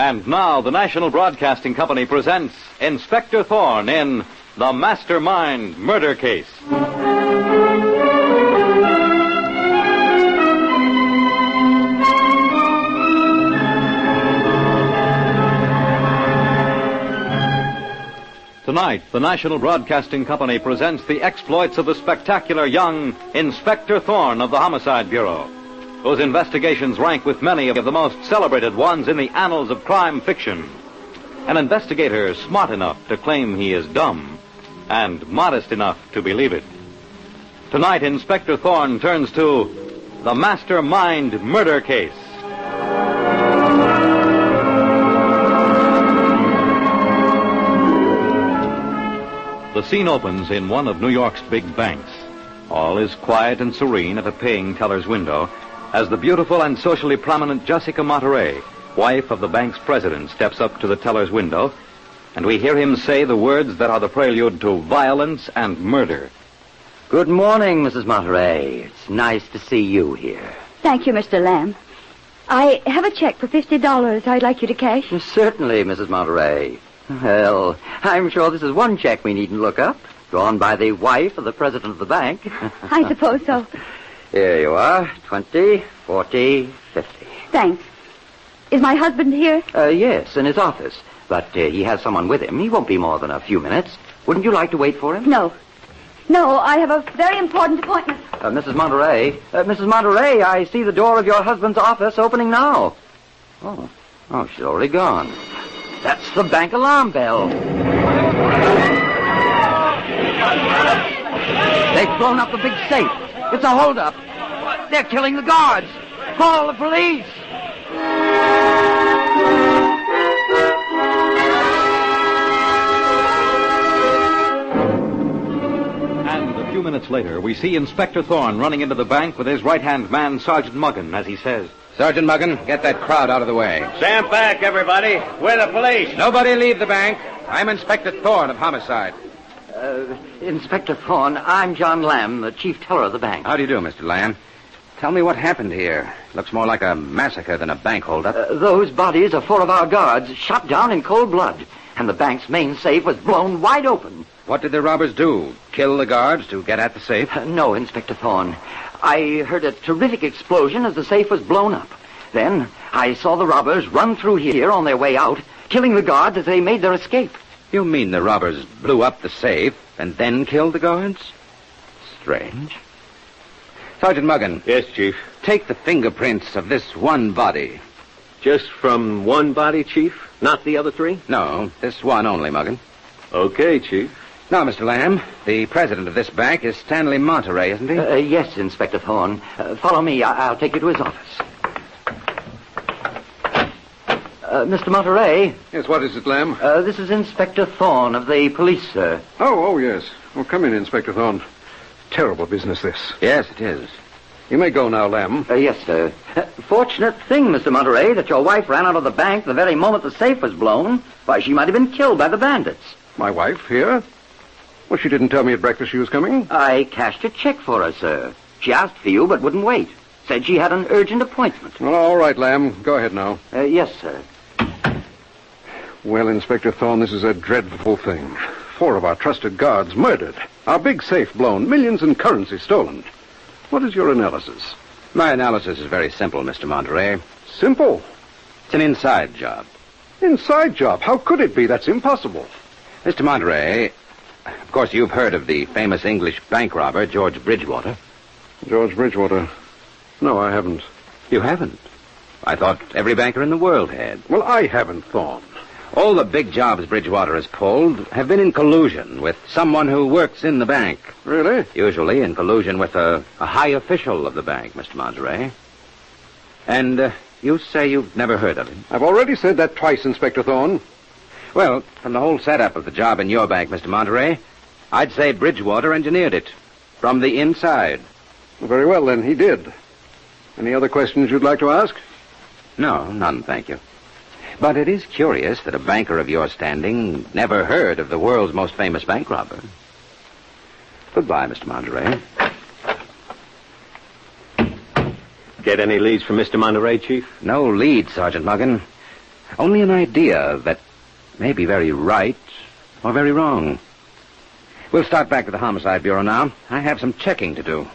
And now the National Broadcasting Company presents Inspector Thorne in The Mastermind Murder Case. Tonight, the National Broadcasting Company presents the exploits of the spectacular young Inspector Thorne of the Homicide Bureau, whose investigations rank with many of the most celebrated ones in the annals of crime fiction. An investigator smart enough to claim he is dumb and modest enough to believe it. Tonight, Inspector Thorne turns to The Mastermind Murder Case. The scene opens in one of New York's big banks. All is quiet and serene at a paying teller's window as the beautiful and socially prominent Jessica Monterey, wife of the bank's president, steps up to the teller's window, and we hear him say the words that are the prelude to violence and murder. Good morning, Mrs. Monterey. It's nice to see you here. Thank you, Mr. Lamb. I have a check for $50 I'd like you to cash. Certainly, Mrs. Monterey. Well, I'm sure this is one check we needn't look up, drawn by the wife of the president of the bank. I suppose so. Here you are. 20, 40, 50. Thanks. Is my husband here? Yes, in his office. But he has someone with him. He won't be more than a few minutes. Wouldn't you like to wait for him? No. No, I have a very important appointment. Mrs. Monterey, I see the door of your husband's office opening now. Oh, she's already gone. That's the bank alarm bell. They've blown up the big safe. It's a holdup. They're killing the guards. Call the police. And a few minutes later, we see Inspector Thorne running into the bank with his right-hand man, Sergeant Muggan, as he says, Sergeant Muggan, get that crowd out of the way. Stand back, everybody. We're the police. Nobody leave the bank. I'm Inspector Thorne of Homicide. Inspector Thorne, I'm John Lamb, the chief teller of the bank. How do you do, Mr. Lamb? Tell me what happened here. Looks more like a massacre than a bank holdup. Those bodies are 4 of our guards, shot down in cold blood. And the bank's main safe was blown wide open. What did the robbers do? Kill the guards to get at the safe? No, Inspector Thorne. I heard a terrific explosion as the safe was blown up. Then I saw the robbers run through here on their way out, killing the guards as they made their escape. You mean the robbers blew up the safe and then killed the guards? Strange. Sergeant Muggan. Yes, Chief. Take the fingerprints of this one body. Just from one body, Chief? Not the other three? No, this one only, Muggin. Okay, Chief. Now, Mr. Lamb, the president of this bank is Stanley Monterey, isn't he? Yes, Inspector Thorne. Follow me. I'll take you to his office. Mr. Monterey? Yes, what is it, Lamb? This is Inspector Thorne of the police, sir. Oh, yes. Well, come in, Inspector Thorne. Terrible business, this. Yes, it is. You may go now, Lamb. Yes, sir. Fortunate thing, Mr. Monterey, that your wife ran out of the bank the very moment the safe was blown. Why, she might have been killed by the bandits. My wife here? Well, she didn't tell me at breakfast she was coming. I cashed a check for her, sir. She asked for you, but wouldn't wait. Said she had an urgent appointment. Well, all right, Lamb. Go ahead now. Yes, sir. Well, Inspector Thorne, this is a dreadful thing. 4 of our trusted guards murdered. Our big safe blown. Millions in currency stolen. What is your analysis? My analysis is very simple, Mr. Monterey. Simple? It's an inside job. Inside job? How could it be? That's impossible. Mr. Monterey, of course, you've heard of the famous English bank robber, George Bridgewater. George Bridgewater? No, I haven't. You haven't? I thought every banker in the world had. Well, I haven't, Thorne. All the big jobs Bridgewater has pulled have been in collusion with someone who works in the bank. Really? Usually in collusion with a high official of the bank, Mr. Monterey. And you say you've never heard of him? I've already said that twice, Inspector Thorne. Well, from the whole setup of the job in your bank, Mr. Monterey, I'd say Bridgewater engineered it. From the inside. Very well, then. He did. Any other questions you'd like to ask? No, none, thank you. But it is curious that a banker of your standing never heard of the world's most famous bank robber. Goodbye, Mr. Monterey. Get any leads from Mr. Monterey, Chief? No leads, Sergeant Muggin. Only an idea that may be very right or very wrong. We'll start back to the Homicide Bureau now. I have some checking to do.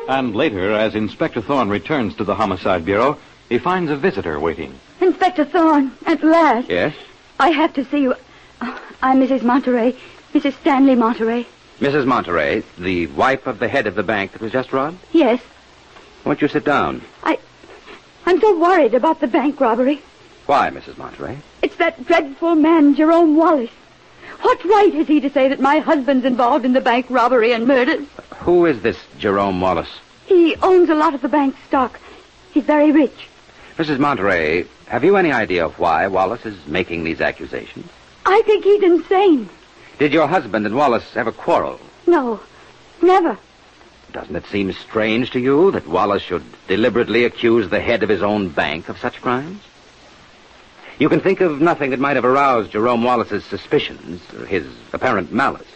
And later, as Inspector Thorne returns to the Homicide Bureau, he finds a visitor waiting. Inspector Thorne, at last. Yes? I have to see you. I'm Mrs. Monterey, Mrs. Stanley Monterey. Mrs. Monterey, the wife of the head of the bank that was just robbed? Yes. Won't you sit down? I'm so worried about the bank robbery. Why, Mrs. Monterey? It's that dreadful man, Jerome Wallace. What right has he to say that my husband's involved in the bank robbery and murders? Who is this Jerome Wallace? He owns a lot of the bank's stock. He's very rich. Mrs. Monterey, have you any idea why Wallace is making these accusations? I think he's insane. Did your husband and Wallace ever quarrel? No, never. Doesn't it seem strange to you that Wallace should deliberately accuse the head of his own bank of such crimes? You can think of nothing that might have aroused Jerome Wallace's suspicions, or his apparent malice.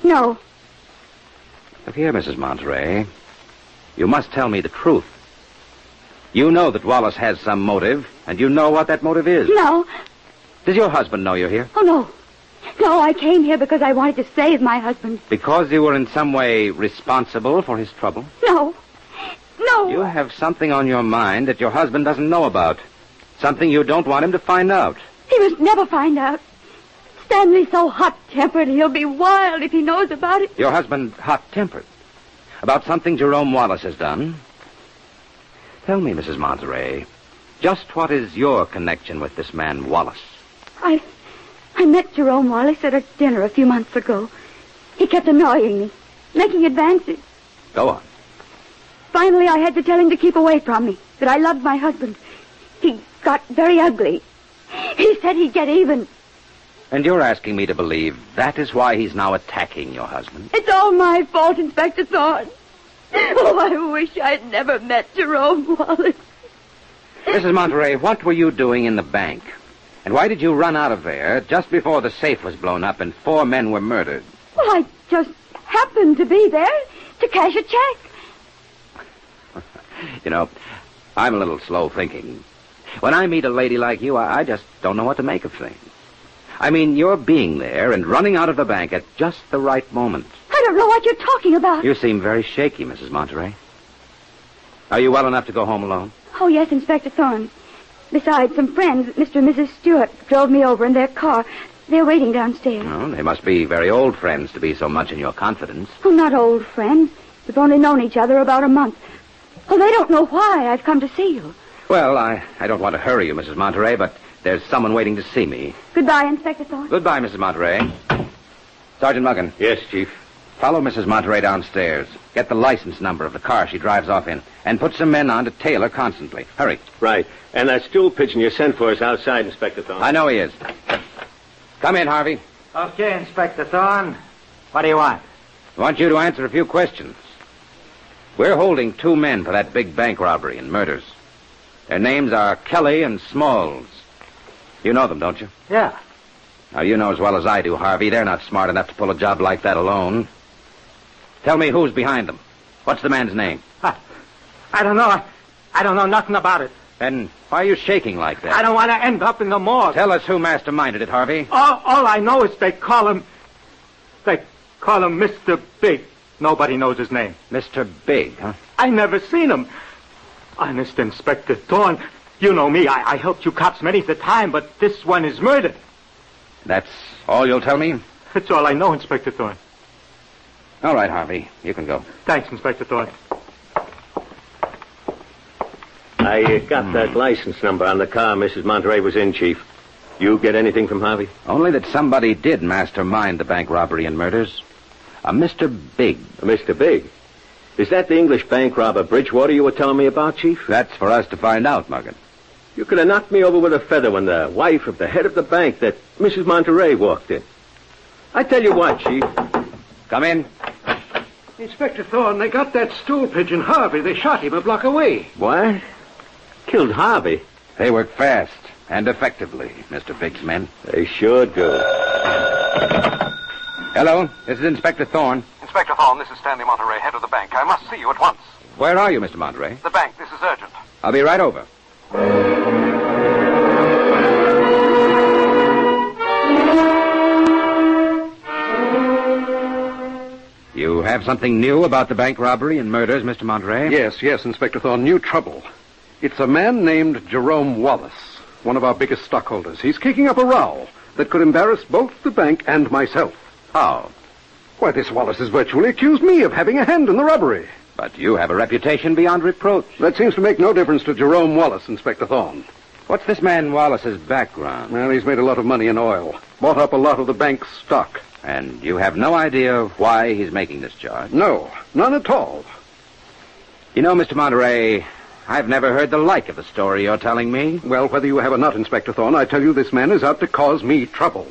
No. Look here, Mrs. Monterey. You must tell me the truth. You know that Wallace has some motive, and you know what that motive is. No. Does your husband know you're here? Oh, no. No, I came here because I wanted to save my husband. Because you were in some way responsible for his trouble? No. No. You have something on your mind that your husband doesn't know about. Something you don't want him to find out. He must never find out. Stanley's so hot-tempered, he'll be wild if he knows about it. Your husband hot-tempered? About something Jerome Wallace has done? Tell me, Mrs. Monterey, just what is your connection with this man, Wallace? I met Jerome Wallace at a dinner a few months ago. He kept annoying me, making advances. Go on. Finally, I had to tell him to keep away from me, that I loved my husband. He got very ugly. He said he'd get even. And you're asking me to believe that is why he's now attacking your husband? It's all my fault, Inspector Thorne. Oh, I wish I'd never met Jerome Wallace. Mrs. Monterey, what were you doing in the bank? And why did you run out of there just before the safe was blown up and 4 men were murdered? Well, I just happened to be there to cash a check. You know, I'm a little slow thinking. When I meet a lady like you, I just don't know what to make of things. I mean, you're being there and running out of the bank at just the right moment. I don't know what you're talking about. You seem very shaky, Mrs. Monterey. Are you well enough to go home alone? Oh, yes, Inspector Thorne. Besides, some friends, Mr. and Mrs. Stewart, drove me over in their car. They're waiting downstairs. Oh, they must be very old friends to be so much in your confidence. Oh, not old friends. We've only known each other about a month. Well, they don't know why I've come to see you. Well, I don't want to hurry you, Mrs. Monterey, but there's someone waiting to see me. Goodbye, Inspector Thorne. Goodbye, Mrs. Monterey. Sergeant Muggan. Yes, Chief. Follow Mrs. Monterey downstairs. Get the license number of the car she drives off in. And put some men on to tail her constantly. Hurry. Right. And that stool pigeon you sent for is outside, Inspector Thorne. I know he is. Come in, Harvey. Okay, Inspector Thorne. What do you want? I want you to answer a few questions. We're holding 2 men for that big bank robbery and murders. Their names are Kelly and Smalls. You know them, don't you? Yeah. Now, you know as well as I do, Harvey, they're not smart enough to pull a job like that alone. Tell me who's behind them. What's the man's name? I don't know. I don't know nothing about it. Then why are you shaking like that? I don't want to end up in the morgue. Tell us who masterminded it, Harvey. All I know is they call him Mr. Big. Nobody knows his name. Mr. Big, huh? I never seen him. Honest, Inspector Thorne, you know me. I helped you cops many's the time, but this one is murdered. That's all you'll tell me? That's all I know, Inspector Thorne. All right, Harvey. You can go. Thanks, Inspector Thorne. I got that license number on the car Mrs. Monterey was in, Chief. You get anything from Harvey? Only that somebody did mastermind the bank robbery and murders. A Mr. Big. Mr. Big? Is that the English bank robber Bridgewater you were telling me about, Chief? That's for us to find out, Muggan. You could have knocked me over with a feather when the wife of the head of the bank, that Mrs. Monterey, walked in. I tell you what, Chief. Come in. Inspector Thorne, they got that stool pigeon, Harvey. They shot him a block away. What? Killed Harvey? They work fast and effectively, Mr. Big's men. They sure do. Hello, this is Inspector Thorne. Inspector Thorne, this is Stanley Monterey, head of the bank. I must see you at once. Where are you, Mr. Monterey? The bank. This is urgent. I'll be right over. You have something new about the bank robbery and murders, Mr. Monterey? Yes, Inspector Thorne. New trouble. It's a man named Jerome Wallace, one of our biggest stockholders. He's kicking up a row that could embarrass both the bank and myself. How? Why, this Wallace has virtually accused me of having a hand in the robbery. But you have a reputation beyond reproach. That seems to make no difference to Jerome Wallace, Inspector Thorne. What's this man Wallace's background? Well, he's made a lot of money in oil. Bought up a lot of the bank's stock. And you have no idea why he's making this charge? No, none at all. You know, Mr. Monterey, I've never heard the like of the story you're telling me. Well, whether you have or not, Inspector Thorne, I tell you this man is out to cause me trouble.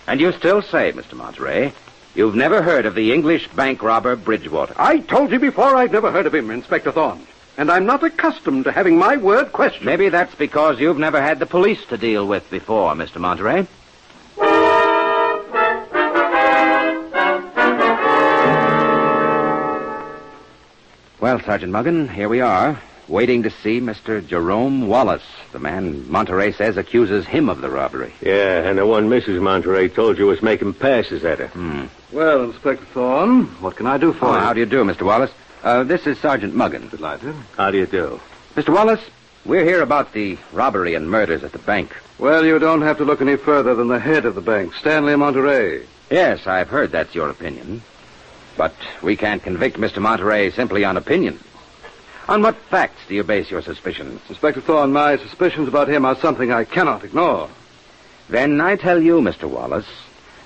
And you still say, Mr. Monterey, you've never heard of the English bank robber Bridgewater? I told you before I'd never heard of him, Inspector Thorne. And I'm not accustomed to having my word questioned. Maybe that's because you've never had the police to deal with before, Mr. Monterey. Well, Sergeant Muggan, here we are, waiting to see Mr. Jerome Wallace, the man Monterey says accuses him of the robbery. Yeah, and the one Mrs. Monterey told you was making passes at her. Well, Inspector Thorne, what can I do for you? How do you do, Mr. Wallace? This is Sergeant Muggan. Delighted. How do you do? Mr. Wallace, we're here about the robbery and murders at the bank. Well, you don't have to look any further than the head of the bank, Stanley Monterey. Yes, I've heard that's your opinion. But we can't convict Mr. Monterey simply on opinion. On what facts do you base your suspicions? Inspector Thorne, my suspicions about him are something I cannot ignore. Then I tell you, Mr. Wallace,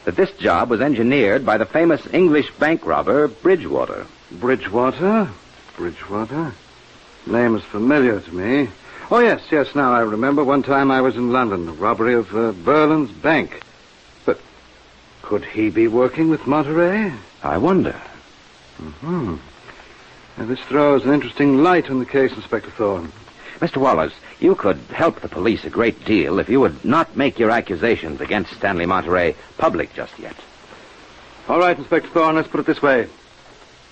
that this job was engineered by the famous English bank robber, Bridgewater. Bridgewater? Bridgewater? Name is familiar to me. Oh, yes, now I remember. One time I was in London, the robbery of Berlin's bank. But could he be working with Monterey? I wonder. Now, this throws an interesting light on the case, Inspector Thorne. Mr. Wallace, you could help the police a great deal if you would not make your accusations against Stanley Monterey public just yet. All right, Inspector Thorne, let's put it this way.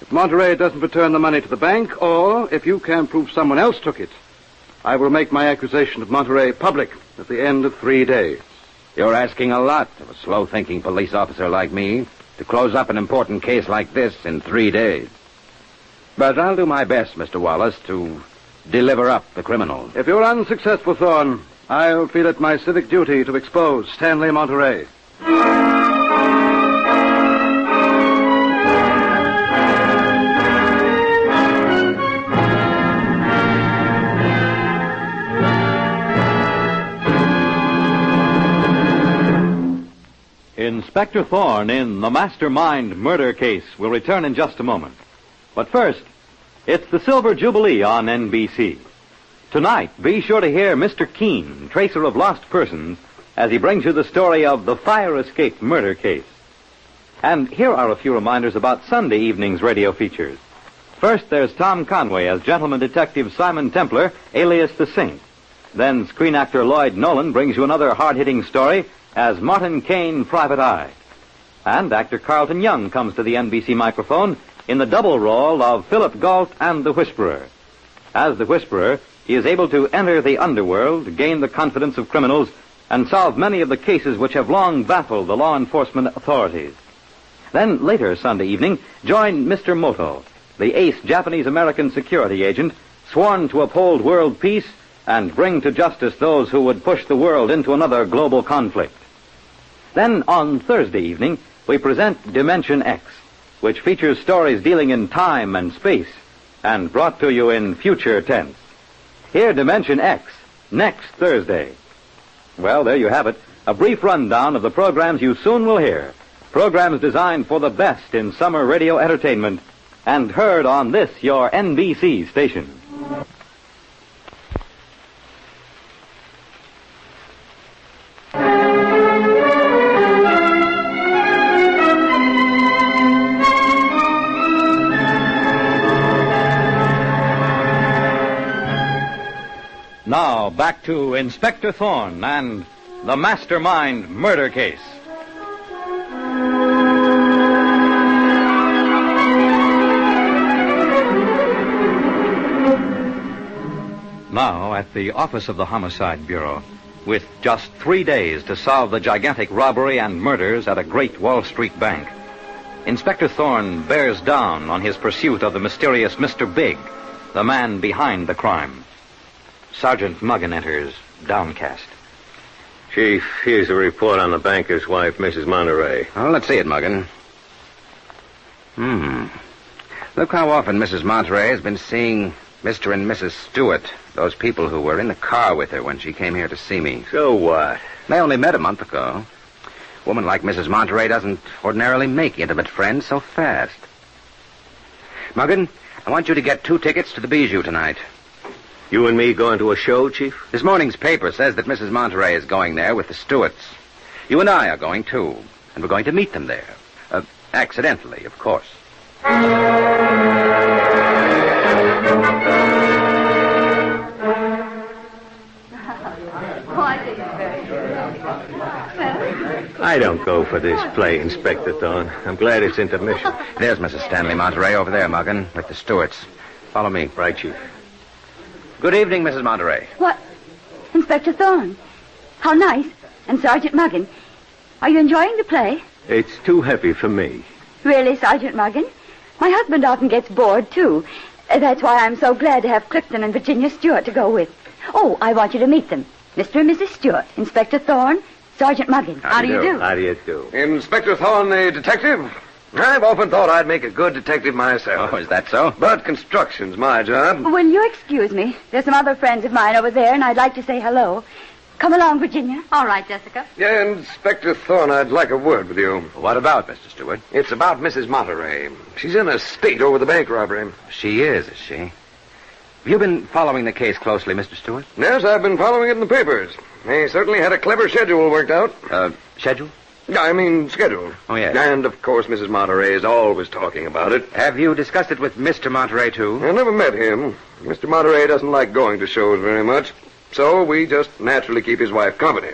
If Monterey doesn't return the money to the bank, or if you can prove someone else took it, I will make my accusation of Monterey public at the end of 3 days. You're asking a lot of a slow-thinking police officer like me to close up an important case like this in 3 days. But I'll do my best, Mr. Wallace, to deliver up the criminal. If you're unsuccessful, Thorne, I'll feel it my civic duty to expose Stanley Monterey. Inspector Thorne in the Mastermind murder case will return in just a moment. But first, it's the Silver Jubilee on NBC. Tonight, be sure to hear Mr. Keene, tracer of lost persons, as he brings you the story of the fire escape murder case. And here are a few reminders about Sunday evening's radio features. First, there's Tom Conway as Gentleman Detective Simon Templar, alias the Saint. Then screen actor Lloyd Nolan brings you another hard-hitting story as Martin Kane, Private Eye. And actor Carlton Young comes to the NBC microphone in the double role of Philip Galt and the Whisperer. As the Whisperer, he is able to enter the underworld, gain the confidence of criminals, and solve many of the cases which have long baffled the law enforcement authorities. Then later Sunday evening, join Mr. Moto, the ace Japanese-American security agent, sworn to uphold world peace and bring to justice those who would push the world into another global conflict. Then on Thursday evening, we present Dimension X, which features stories dealing in time and space, and brought to you in future tense. Hear Dimension X next Thursday. Well, there you have it, a brief rundown of the programs you soon will hear. Programs designed for the best in summer radio entertainment and heard on this, your NBC station. Now, back to Inspector Thorne and the Mastermind murder case. Now, at the office of the Homicide Bureau, with just 3 days to solve the gigantic robbery and murders at a great Wall Street bank, Inspector Thorne bears down on his pursuit of the mysterious Mr. Big, the man behind the crime. Sergeant Muggin enters, downcast. Chief, here's a report on the banker's wife, Mrs. Monterey. Oh, let's see it, Muggin. Look how often Mrs. Monterey has been seeing Mr. and Mrs. Stewart, those people who were in the car with her when she came here to see me. So what? They only met a month ago. A woman like Mrs. Monterey doesn't ordinarily make intimate friends so fast. Muggin, I want you to get 2 tickets to the Bijou tonight. You and me going to a show, Chief? This morning's paper says that Mrs. Monterey is going there with the Stewarts. You and I are going, too. And we're going to meet them there. Accidentally, of course. I don't go for this play, Inspector Thorne. I'm glad it's intermission. There's Mrs. Stanley Monterey over there, Muggin, with the Stewarts. Follow me. Right, Chief. Good evening, Mrs. Monterey. What? Inspector Thorne. How nice. And Sergeant Muggin. Are you enjoying the play? It's too heavy for me. Really, Sergeant Muggin? My husband often gets bored, too. That's why I'm so glad to have Clifton and Virginia Stewart to go with. Oh, I want you to meet them. Mr. and Mrs. Stewart, Inspector Thorne, Sergeant Muggin. How do you do? How do you do? Inspector Thorne, the detective? I've often thought I'd make a good detective myself. Oh, is that so? But construction's my job. Will you excuse me? There's some other friends of mine over there, and I'd like to say hello. Come along, Virginia. All right, Jessica. Yeah, Inspector Thorne, I'd like a word with you. What about, Mr. Stewart? It's about Mrs. Monterey. She's in a state over the bank robbery. She is she? Have you been following the case closely, Mr. Stewart? Yes, I've been following it in the papers. They certainly had a clever schedule worked out. Schedule? I mean, schedule. Oh, yes. And, of course, Mrs. Monterey is always talking about it. Have you discussed it with Mr. Monterey, too? I never met him. Mr. Monterey doesn't like going to shows very much, so we just naturally keep his wife company.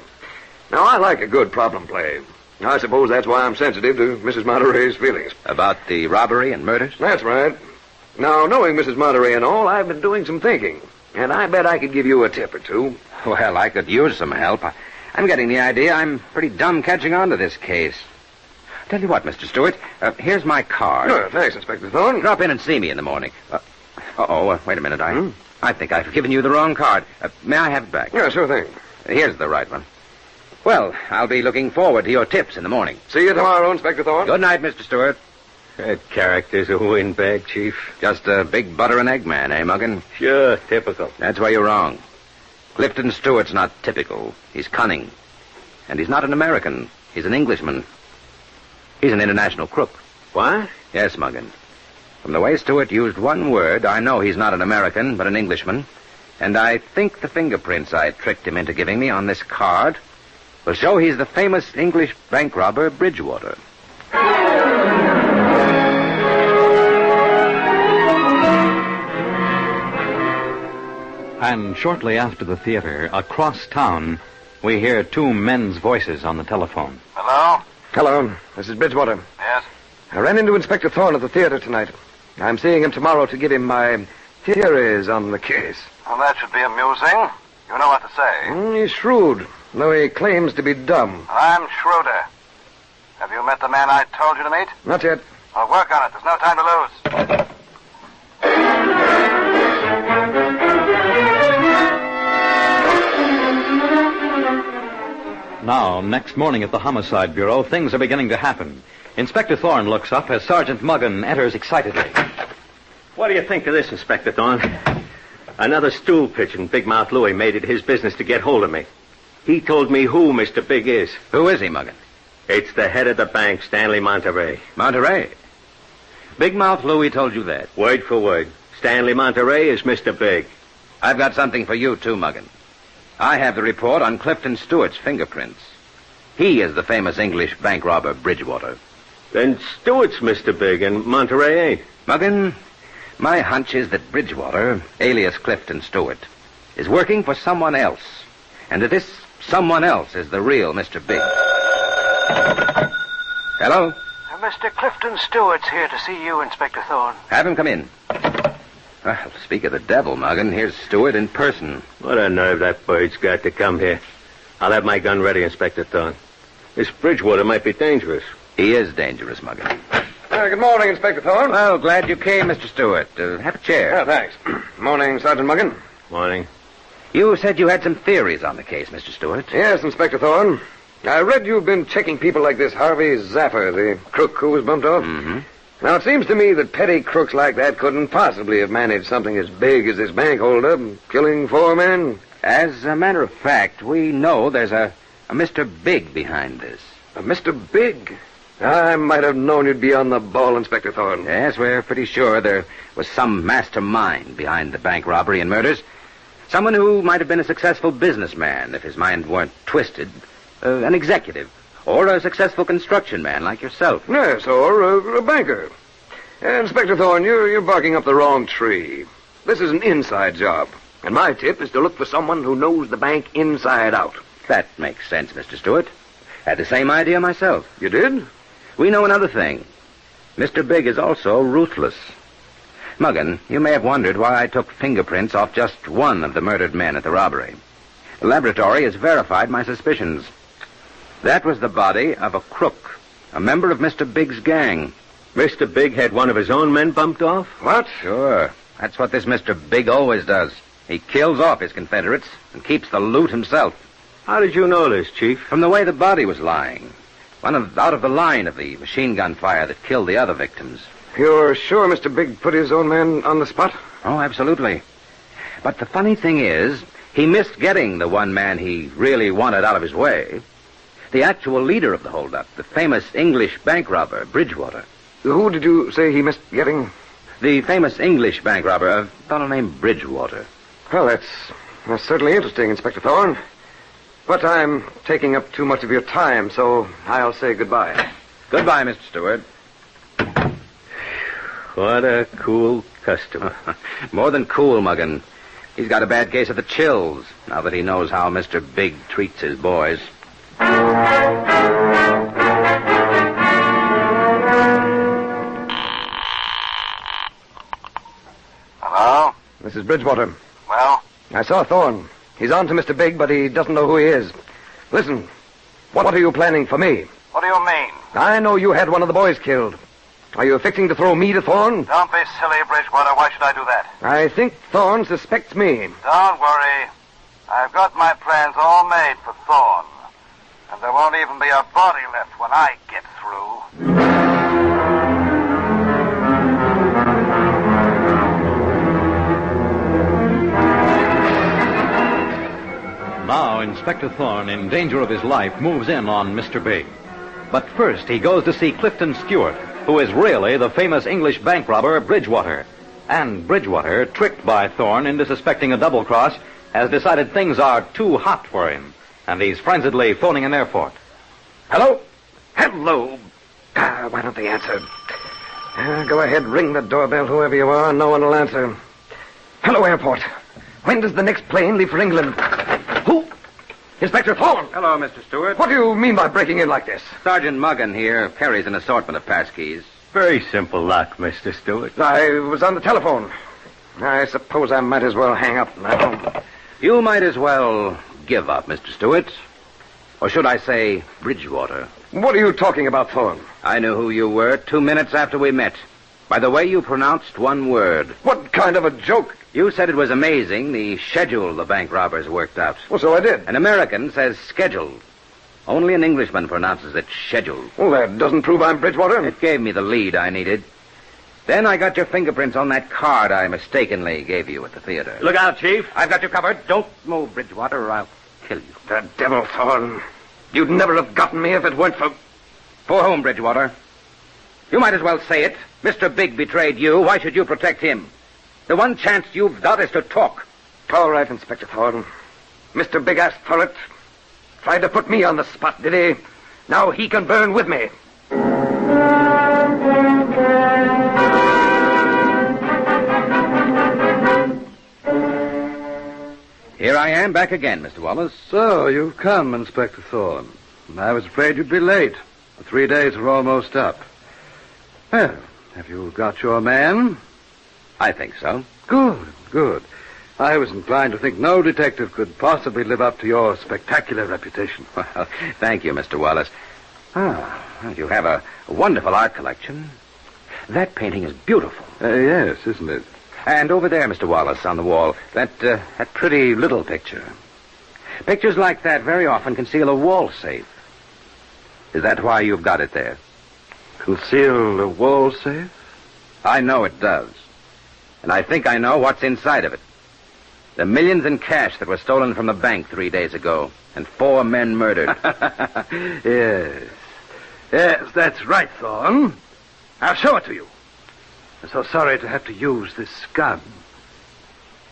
Now, I like a good problem play. I suppose that's why I'm sensitive to Mrs. Monterey's feelings. About the robbery and murders? That's right. Now, knowing Mrs. Monterey and all, I've been doing some thinking, and I bet I could give you a tip or two. Well, I could use some help. I'm getting the idea I'm pretty dumb catching on to this case. Tell you what, Mr. Stewart, here's my card. Oh, thanks, Inspector Thorne. Drop in and see me in the morning. Wait a minute. I think I've given you the wrong card. May I have it back? Yeah, sure thing. Here's the right one. Well, I'll be looking forward to your tips in the morning. See you tomorrow, Inspector Thorne. Good night, Mr. Stewart. That character's a windbag, Chief. Just a big butter and egg man, eh, Muggin? Sure, typical. That's where you're wrong. Clifton Stewart's not typical. He's cunning. And he's not an American. He's an Englishman. He's an international crook. What? Yes, Muggin. From the way Stewart used one word, I know he's not an American, but an Englishman. And I think the fingerprints I tricked him into giving me on this card will show he's the famous English bank robber, Bridgewater. And shortly after the theater, across town, we hear two men's voices on the telephone. Hello? Hello, this is Bridgewater. Yes? I ran into Inspector Thorne at the theater tonight. I'm seeing him tomorrow to give him my theories on the case. Well, that should be amusing. You know what to say. He's shrewd, though he claims to be dumb. I'm shrewder. Have you met the man I told you to meet? Not yet. Well, work on it. There's no time to lose. Now, next morning at the Homicide Bureau, things are beginning to happen. Inspector Thorne looks up as Sergeant Muggin enters excitedly. What do you think of this, Inspector Thorne? Another stool pigeon, Big Mouth Louie, made it his business to get hold of me. He told me who Mr. Big is. Who is he, Muggin? It's the head of the bank, Stanley Monterey. Monterey? Big Mouth Louie told you that? Word for word. Stanley Monterey is Mr. Big. I've got something for you, too, Muggin. I have the report on Clifton Stewart's fingerprints. He is the famous English bank robber, Bridgewater. Then Stewart's Mr. Big and Monterey ain't. Muggin, my hunch is that Bridgewater, alias Clifton Stewart, is working for someone else. And that this someone else is the real Mr. Big. Hello? Mr. Clifton Stewart's here to see you, Inspector Thorne. Have him come in. Well, speak of the devil, Muggin. Here's Stewart in person. What a nerve that bird's got to come here. I'll have my gun ready, Inspector Thorne. This Bridgewater might be dangerous. He is dangerous, Muggin. Good morning, Inspector Thorne. Well, glad you came, Mr. Stewart. Have a chair. Oh, thanks. Morning, Sergeant Muggin. Morning. You said you had some theories on the case, Mr. Stewart. Yes, Inspector Thorne. I read you've been checking people like this Harvey Zaffer, the crook who was bumped off. Mm-hmm. Now, it seems to me that petty crooks like that couldn't possibly have managed something as big as this bank holdup, killing 4 men. As a matter of fact, we know there's a Mr. Big behind this. A Mr. Big? I might have known you'd be on the ball, Inspector Thorne. Yes, we're pretty sure there was some mastermind behind the bank robbery and murders. Someone who might have been a successful businessman if his mind weren't twisted. An executive. Or a successful construction man like yourself. Yes, or a banker. Inspector Thorne, you're barking up the wrong tree. This is an inside job. And my tip is to look for someone who knows the bank inside out. That makes sense, Mr. Stewart. Had the same idea myself. You did? We know another thing. Mr. Big is also ruthless. Muggin, you may have wondered why I took fingerprints off just one of the murdered men at the robbery. The laboratory has verified my suspicions. That was the body of a crook, a member of Mr. Big's gang. Mr. Big had one of his own men bumped off? What? Sure. That's what this Mr. Big always does. He kills off his Confederates and keeps the loot himself. How did you know this, Chief? From the way the body was lying. Out of the line of the machine gun fire that killed the other victims. You're sure Mr. Big put his own man on the spot? Oh, absolutely. But the funny thing is, he missed getting the one man he really wanted out of his way. The actual leader of the holdup, the famous English bank robber, Bridgewater. Who did you say he missed getting? The famous English bank robber, a fellow named Bridgewater. Well, that's certainly interesting, Inspector Thorne. But I'm taking up too much of your time, so I'll say goodbye. Goodbye, Mr. Stewart. What a cool customer. More than cool, Muggin. He's got a bad case of the chills, now that he knows how Mr. Big treats his boys. Hello? This is Bridgewater. Well? I saw Thorne. He's on to Mr. Big, but he doesn't know who he is. Listen, what are you planning for me? What do you mean? I know you had one of the boys killed. Are you fixing to throw me to Thorne? Don't be silly, Bridgewater. Why should I do that? I think Thorne suspects me. Don't worry. I've got my plans all made for Thorne. And there won't even be a body left when I get through. Now, Inspector Thorne, in danger of his life, moves in on Mr. Big. But first, he goes to see Clifton Stewart, who is really the famous English bank robber Bridgewater. And Bridgewater, tricked by Thorne into suspecting a double cross, has decided things are too hot for him, and he's frenziedly phoning an airport. Hello? Hello. Why don't they answer? Go ahead, ring the doorbell, whoever you are. No one will answer. Hello, airport. When does the next plane leave for England? Who? Inspector Thorne. Hello, Mr. Stewart. What do you mean by breaking in like this? Sergeant Muggan here carries an assortment of passkeys. Very simple luck, Mr. Stewart. I was on the telephone. I suppose I might as well hang up now. You might as well give up, Mr. Stewart. Or should I say, Bridgewater. What are you talking about, Thorne? I knew who you were 2 minutes after we met. By the way you pronounced one word. What kind of a joke? You said it was amazing, the schedule the bank robbers worked out. Well, so I did. An American says schedule. Only an Englishman pronounces it schedule. Well, that doesn't prove I'm Bridgewater. It gave me the lead I needed. Then I got your fingerprints on that card I mistakenly gave you at the theater. Look out, Chief. I've got you covered. Don't move, Bridgewater, or I'll kill you. The devil, Thorne. You'd never have gotten me if it weren't for... For whom, Bridgewater? You might as well say it. Mr. Big betrayed you. Why should you protect him? The one chance you've got is to talk. All right, Inspector Thorne. Mr. Big-ass Thurlet tried to put me on the spot, did he? Now he can burn with me. Here I am, back again, Mr. Wallace. So, you've come, Inspector Thorne. I was afraid you'd be late. The 3 days are almost up. Well, have you got your man? I think so. Good. I was inclined to think no detective could possibly live up to your spectacular reputation. Well, thank you, Mr. Wallace. You have a wonderful art collection. That painting is beautiful. Yes, isn't it? And over there, Mr. Wallace, on the wall, that pretty little picture. Pictures like that very often conceal a wall safe. Is that why you've got it there? Conceal a wall safe? I know it does. And I think I know what's inside of it. The millions in cash that were stolen from the bank 3 days ago, and 4 men murdered. Yes, that's right, Thorne. I'll show it to you. I'm so sorry to have to use this gun.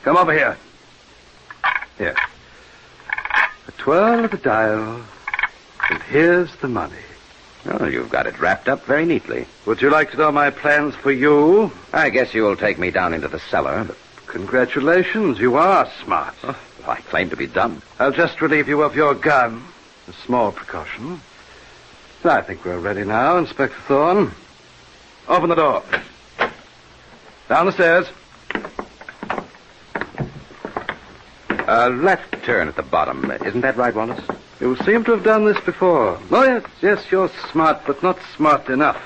Come over here. Here. A twirl of the dial, and here's the money. Oh, you've got it wrapped up very neatly. Would you like to know my plans for you? I guess you'll take me down into the cellar. Congratulations, you are smart. Oh, I claim to be dumb. I'll just relieve you of your gun. A small precaution. I think we're ready now, Inspector Thorne. Open the door. Down the stairs. Left turn at the bottom. Isn't that right, Wallace? You seem to have done this before. Oh, yes, you're smart, but not smart enough.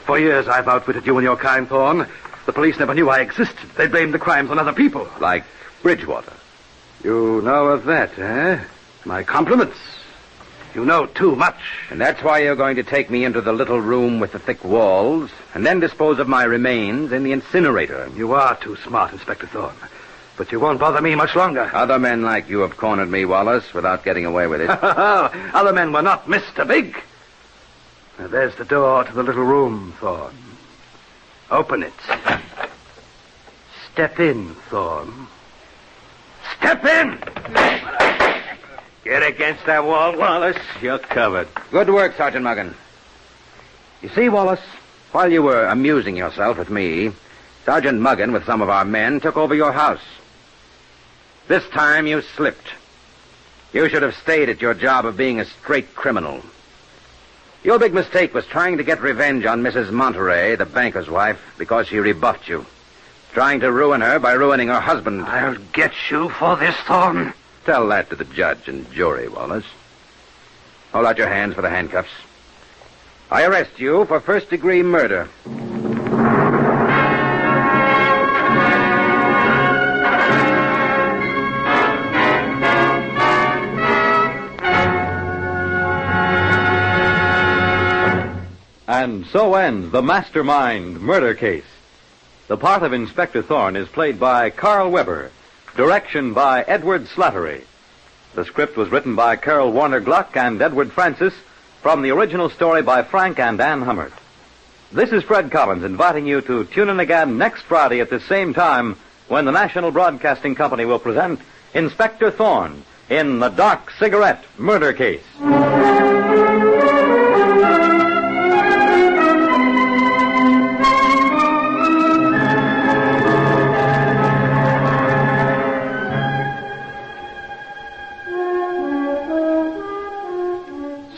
For years I've outwitted you and your kind, Thorne. The police never knew I existed. They blamed the crimes on other people. Like Bridgewater. You know of that, eh? My compliments. You know too much. And that's why you're going to take me into the little room with the thick walls, and then dispose of my remains in the incinerator. You are too smart, Inspector Thorne. But you won't bother me much longer. Other men like you have cornered me, Wallace, without getting away with it. Other men were not Mr. Big. Now, there's the door to the little room, Thorne. Open it. Step in, Thorne. Step in! Get against that wall, Wallace. You're covered. Good work, Sergeant Muggan. You see, Wallace, while you were amusing yourself with me, Sergeant Muggan, with some of our men, took over your house. This time you slipped. You should have stayed at your job of being a straight criminal. Your big mistake was trying to get revenge on Mrs. Monterey, the banker's wife, because she rebuffed you. Trying to ruin her by ruining her husband. I'll get you for this, Thorne. Tell that to the judge and jury, Wallace. Hold out your hands for the handcuffs. I arrest you for first-degree murder. And so ends the Mastermind murder case. The part of Inspector Thorne is played by Carl Weber. Direction by Edward Slattery. The script was written by Carol Warner Gluck and Edward Francis from the original story by Frank and Ann Hummert. This is Fred Collins inviting you to tune in again next Friday at the same time when the National Broadcasting Company will present Inspector Thorne in the Dark Cigarette Murder Case.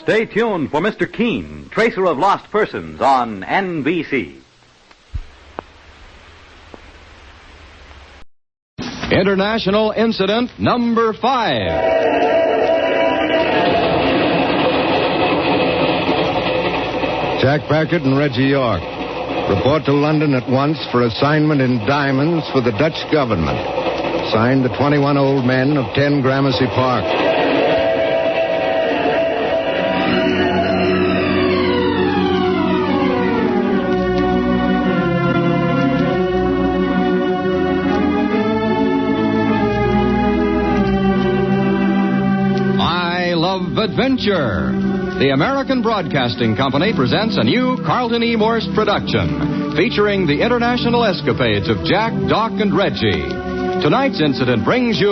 Stay tuned for Mr. Keene, Tracer of Lost Persons on NBC. International Incident Number 5. Jack Packard and Reggie York. Report to London at once for assignment in diamonds for the Dutch government. Signed the 21 old men of 10 Gramercy Park. Adventure. The American Broadcasting Company presents a new Carlton E. Morse production featuring the international escapades of Jack, Doc, and Reggie. Tonight's incident brings you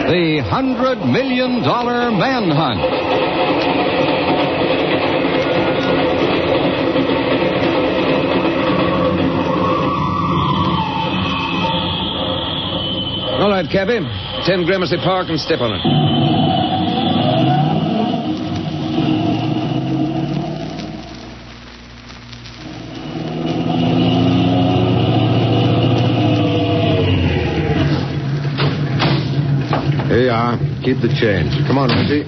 the $100 Million Manhunt. All right, Cabby. 10 Gramercy Park and step on it. Here you are. Keep the change. Come on, Reggie.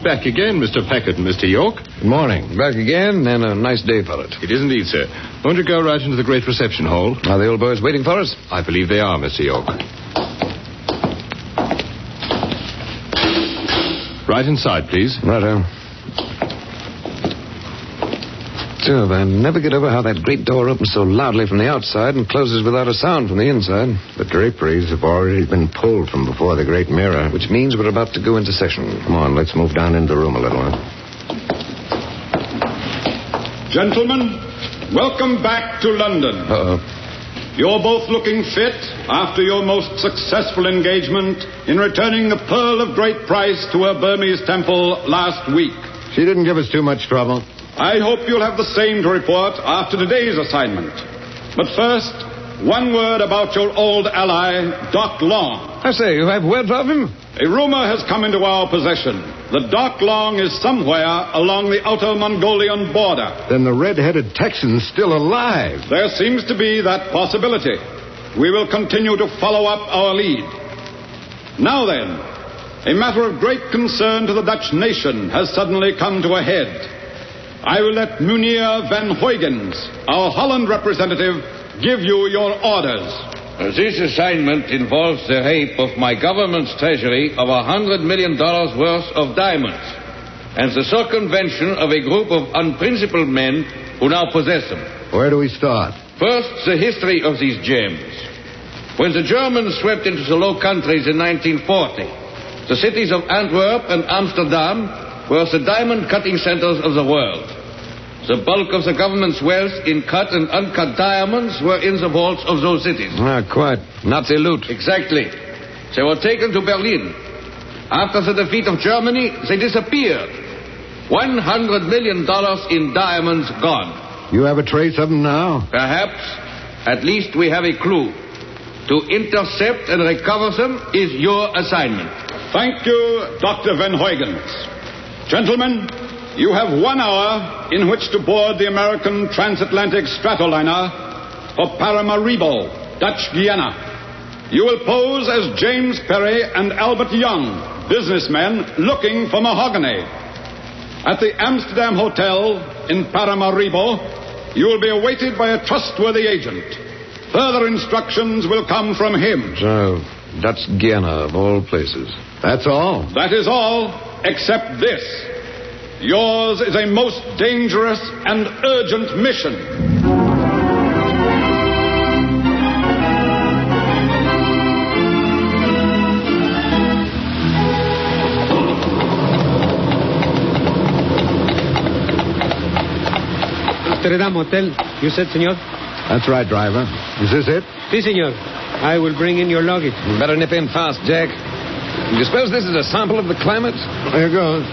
Back again, Mr. Packard and Mr. York. Good morning. Back again, and a nice day for it. It is indeed, sir. Won't you go right into the great reception hall? Are the old boys waiting for us? I believe they are, Mr. York. Right inside, please. Righto. So, I never get over how that great door opens so loudly from the outside and closes without a sound from the inside. The draperies have already been pulled from before the great mirror, which means we're about to go into session. Come on, let's move down into the room a little. Gentlemen, welcome back to London. Uh-oh. You're both looking fit after your most successful engagement in returning the pearl of great price to her Burmese temple last week. She didn't give us too much trouble. I hope you'll have the same to report after today's assignment. But first, one word about your old ally, Doc Long. I say, you have word of him? A rumor has come into our possession that Doc Long is somewhere along the outer Mongolian border. Then the red-headed Texan's still alive. There seems to be that possibility. We will continue to follow up our lead. Now then, a matter of great concern to the Dutch nation has suddenly come to a head. I will let Meneer Van Huygens, our Holland representative, give you your orders. This assignment involves the rape of my government's treasury of $100 million worth of diamonds and the circumvention of a group of unprincipled men who now possess them. Where do we start? First, the history of these gems. When the Germans swept into the Low Countries in 1940, the cities of Antwerp and Amsterdam were the diamond-cutting centers of the world. The bulk of the government's wealth in cut and uncut diamonds were in the vaults of those cities. Quite. Nazi loot. Exactly. They were taken to Berlin. After the defeat of Germany, they disappeared. $100 million in diamonds gone. You have a trace of them now? Perhaps. At least we have a clue. To intercept and recover them is your assignment. Thank you, Dr. Van Huygens. Gentlemen, you have 1 hour in which to board the American transatlantic stratoliner for Paramaribo, Dutch Guiana. You will pose as James Perry and Albert Young, businessmen looking for mahogany. At the Amsterdam Hotel in Paramaribo, you will be awaited by a trustworthy agent. Further instructions will come from him. So, Dutch Guiana of all places. That's all? That is all, except this. Yours is a most dangerous and urgent mission. Veredam Hotel. You said, senor? That's right, driver. Is this it? Si, senor. I will bring in your luggage. You better nip in fast, Jack. Do you suppose this is a sample of the climate? There goes.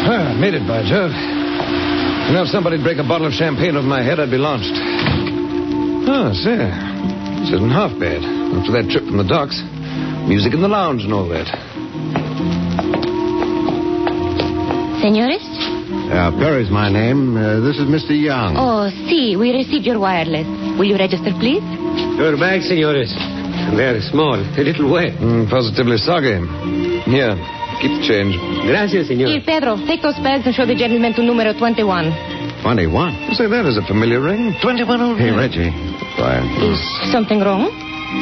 Ah, made it, by Jove. You know, if somebody'd break a bottle of champagne over my head, I'd be launched. Oh, see. This isn't half bad. After that trip from the docks, music in the lounge and all that. Senores? Perry's my name. This is Mr. Young. Oh, si. We received your wireless. Will you register, please? Your bag, senores. Very small. A little wet. Positively soggy. Here, keep the change. Gracias, senor. Here, Pedro, take those pads and show the gentleman to numero 21. 21? Say, that is a familiar ring. 21 old. Hey, Reggie. Quiet. Is something wrong?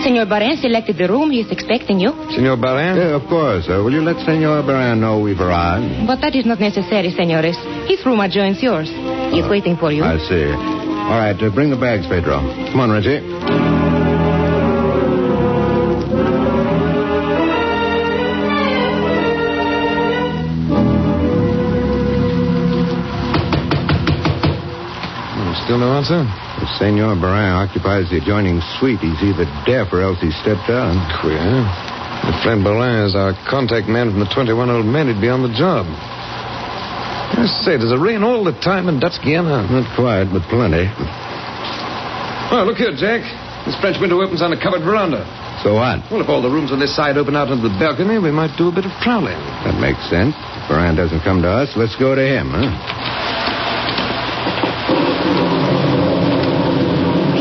Senor Barin selected the room. He is expecting you. Senor Barin? Yeah, of course. Will you let Senor Barin know we've arrived? But that is not necessary, senores. His room adjoins yours. He is waiting for you. I see. All right, bring the bags, Pedro. Come on, Reggie. Still no answer? If Senor Barin occupies the adjoining suite, he's either deaf or else he's stepped out. Queer. If friend Barin is our contact man from the 21-old man, he'd be on the job. I say, does it rain all the time in Dutch Guiana? Not quite, but plenty. Oh, look here, Jack. This French window opens on a covered veranda. So what? Well, if all the rooms on this side open out into the balcony, we might do a bit of prowling. That makes sense. If Barin doesn't come to us, let's go to him, huh?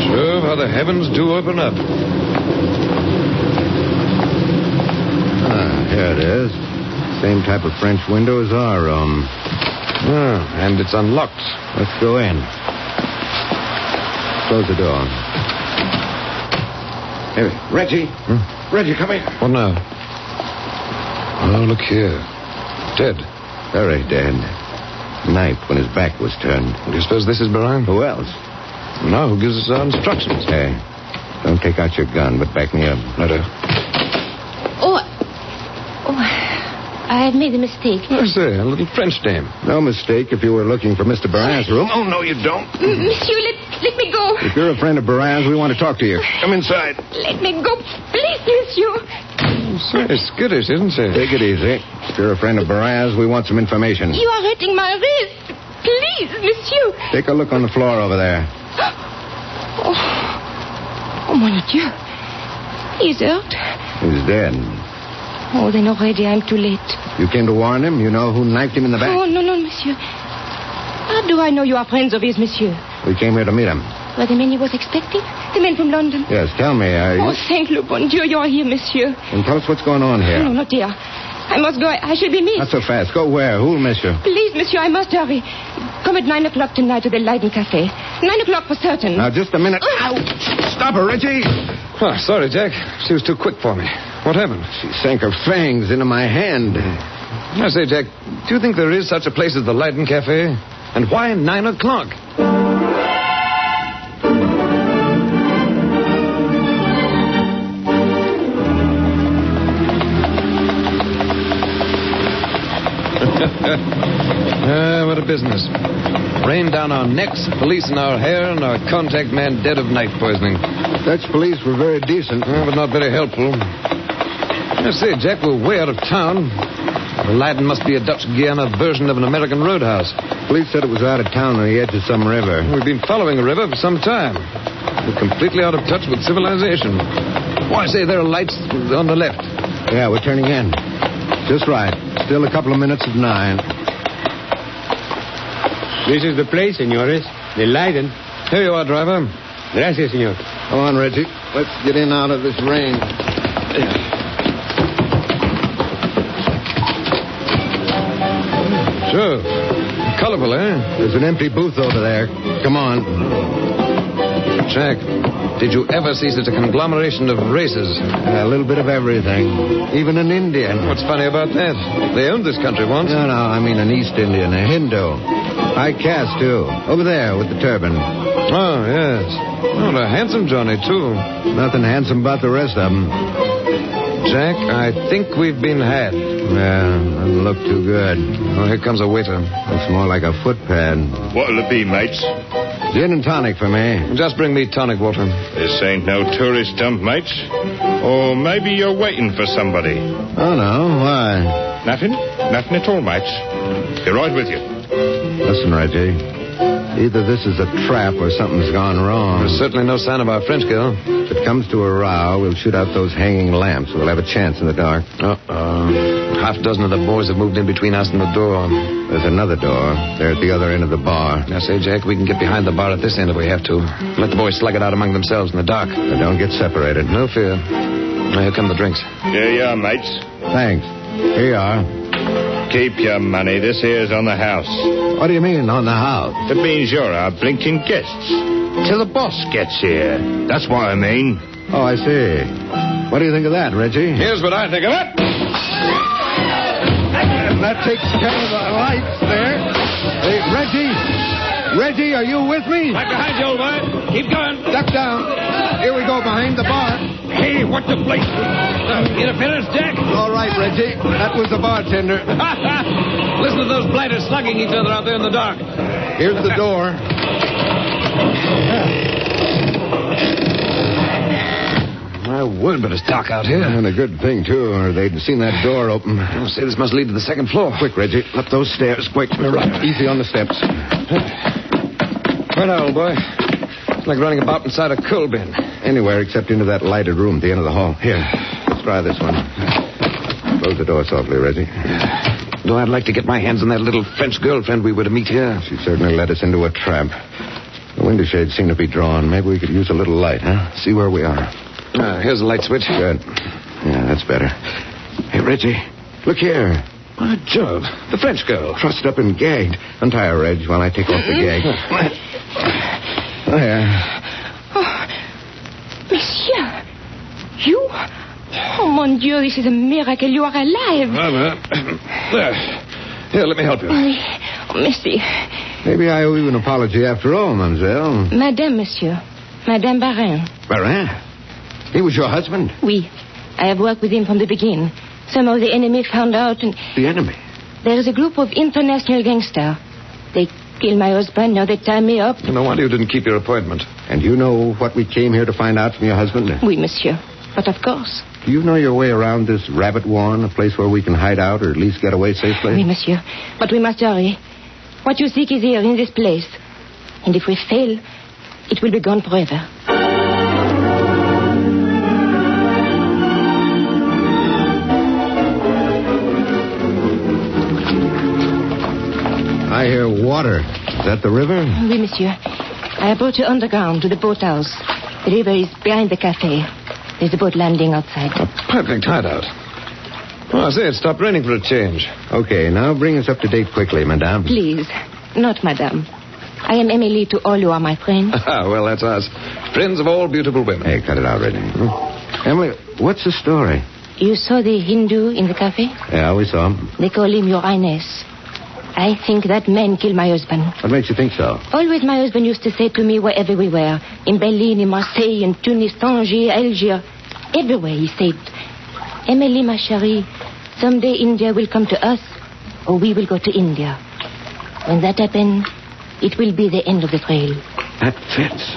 Sure, how the heavens do open up. Here it is. Same type of French window as our room. And it's unlocked. Let's go in. Close the door. Hey, Reggie. Reggie, come here. What now? Oh, look here. Dead. Very dead. Knifed when his back was turned. Do you suppose this is Barin? Who else? No, who gives us our instructions? Hey, don't take out your gun, but back me up. Righto. I have made a mistake. I say, a little French name. No mistake if you were looking for Mr. Barin's room. Oh, no, you don't. Monsieur, let me go. If you're a friend of Barin's, we want to talk to you. Come inside. Let me go, please, monsieur. Say, skittish, isn't she? Take it easy. If you're a friend of Barin's, we want some information. You are hurting my wrist. Please, monsieur. Take a look on the floor over there. Oh, mon Dieu. He's hurt. He's dead. Oh, then already I'm too late. You came to warn him? You know who knifed him in the back? Oh, no, monsieur. How do I know you are friends of his, monsieur? We came here to meet him. Were the men he was expecting? The men from London? Yes, tell me, Oh, thank le bon Dieu, you are here, monsieur. And tell us what's going on here. No, dear. I must go. I shall be missed. Not so fast. Go where? Who'll miss you? Please, monsieur, I must hurry. Come at 9 o'clock tonight to the Leiden Cafe. 9 o'clock for certain. Now, just a minute. Ow! Stop her, Reggie! Oh, sorry, Jack. She was too quick for me. What happened? She sank her fangs into my hand. I say, Jack, do you think there is such a place as the Leiden Cafe? And why 9 o'clock? What a business. Rain down our necks, police in our hair, and our contact man dead of night poisoning. Dutch police were very decent. But not very helpful. I say, Jack, we're way out of town. The Leiden must be a Dutch Guiana version of an American roadhouse. Police said it was out of town on the edge of some river. We've been following a river for some time. We're completely out of touch with civilization. Why, say, there are lights on the left. Yeah, we're turning in. Just right. Still a couple of minutes of 9. This is the place, senores. The Leiden. Here you are, driver. Gracias, senor. Come on, Reggie. Let's get in out of this rain. Sure. Colorful, eh? There's an empty booth over there. Come on. Jack, did you ever see such a conglomeration of races? A little bit of everything. Even an Indian. What's funny about that? They owned this country once. No, I mean an East Indian, a Hindu. High caste, too. Over there with the turban. Oh, yes. Oh, a handsome Johnny, too. Nothing handsome about the rest of them. Jack, I think we've been had. Yeah, doesn't look too good. Oh, here comes a waiter. Looks more like a footpad. What'll it be, mates? Gin and tonic for me. Just bring me tonic water. This ain't no tourist dump, mates. Or maybe you're waiting for somebody. Oh, no. Why? Nothing? Nothing at all, mates. Be right with you. Listen, Reggie. Either this is a trap or something's gone wrong. There's certainly no sign of our French girl. If it comes to a row, we'll shoot out those hanging lamps. We'll have a chance in the dark. Half a dozen of the boys have moved in between us and the door. There's another door. They're at the other end of the bar. Now, say, Jack, we can get behind the bar at this end if we have to. Let the boys slug it out among themselves in the dark. But don't get separated. No fear. Now, here come the drinks. Here you are, mates. Thanks. Here you are. Keep your money. This here's on the house. What do you mean, on the house? It means you're our blinking guests. Till the boss gets here. That's what I mean. Oh, I see. What do you think of that, Reggie? Here's what I think of it. That takes care of the lights there. Hey, Reggie, are you with me? Right behind you, old boy. Keep going. Duck down. Here we go, behind the bar. Hey, what the place? Interference, Jack? All right, Reggie. That was the bartender. Listen to those blighters slugging each other out there in the dark. Here's the door. My word, but it's dark out here. And a good thing, too, or they'd seen that door open. I'll say this must lead to the second floor. Quick, Reggie. Up those stairs. Quick. Right. Easy on the steps. Right now, old boy. It's like running about inside a coal bin. Anywhere except into that lighted room at the end of the hall. Here, let's try this one. Close the door softly, Reggie. Though I'd like to get my hands on that little French girlfriend we were to meet here. She certainly led us into a trap. The window shades seem to be drawn. Maybe we could use a little light, huh? See where we are. Here's the light switch. Good. Yeah, that's better. Hey, Reggie, look here. By Jove, the French girl. Trussed up and gagged. Untie her, Reg, while I take off the gag. There. Oh, monsieur. You? Oh, mon Dieu, this is a miracle. You are alive. There. Here, let me help you. Oh, merci. Maybe I owe you an apology after all, mademoiselle. Madame, monsieur. Madame Barin. Barin? He was your husband? Oui. I have worked with him from the beginning. Somehow the enemy found out and... The enemy? There is a group of international gangsters. They killed my husband. Now they tie me up. No wonder you didn't keep your appointment. And you know what we came here to find out from your husband? Oui, monsieur. But of course. Do you know your way around this rabbit warren, a place where we can hide out or at least get away safely? Oui, monsieur. But we must hurry. What you seek is here, in this place. And if we fail, it will be gone forever. I hear water. Is that the river? Oui, monsieur. I have brought you underground to the boathouse. The river is behind the cafe. There's a boat landing outside. A perfect hideout. Oh, I say, it stopped raining for a change. Okay, now bring us up to date quickly, madame. Please. Not madame. I am Emily to all you are my friends. Well, that's us. Friends of all beautiful women. Hey, cut it out, Reggie. Emily, what's the story? You saw the Hindu in the cafe? Yeah, we saw him. They call him Your Highness. I think that man killed my husband. What makes you think so? Always my husband used to say to me wherever we were. In Berlin, in Marseille, in Tunis, Tangier, Algiers. Everywhere he said, Emily, ma chérie, someday India will come to us, or we will go to India. When that happens, it will be the end of the trail. That fits.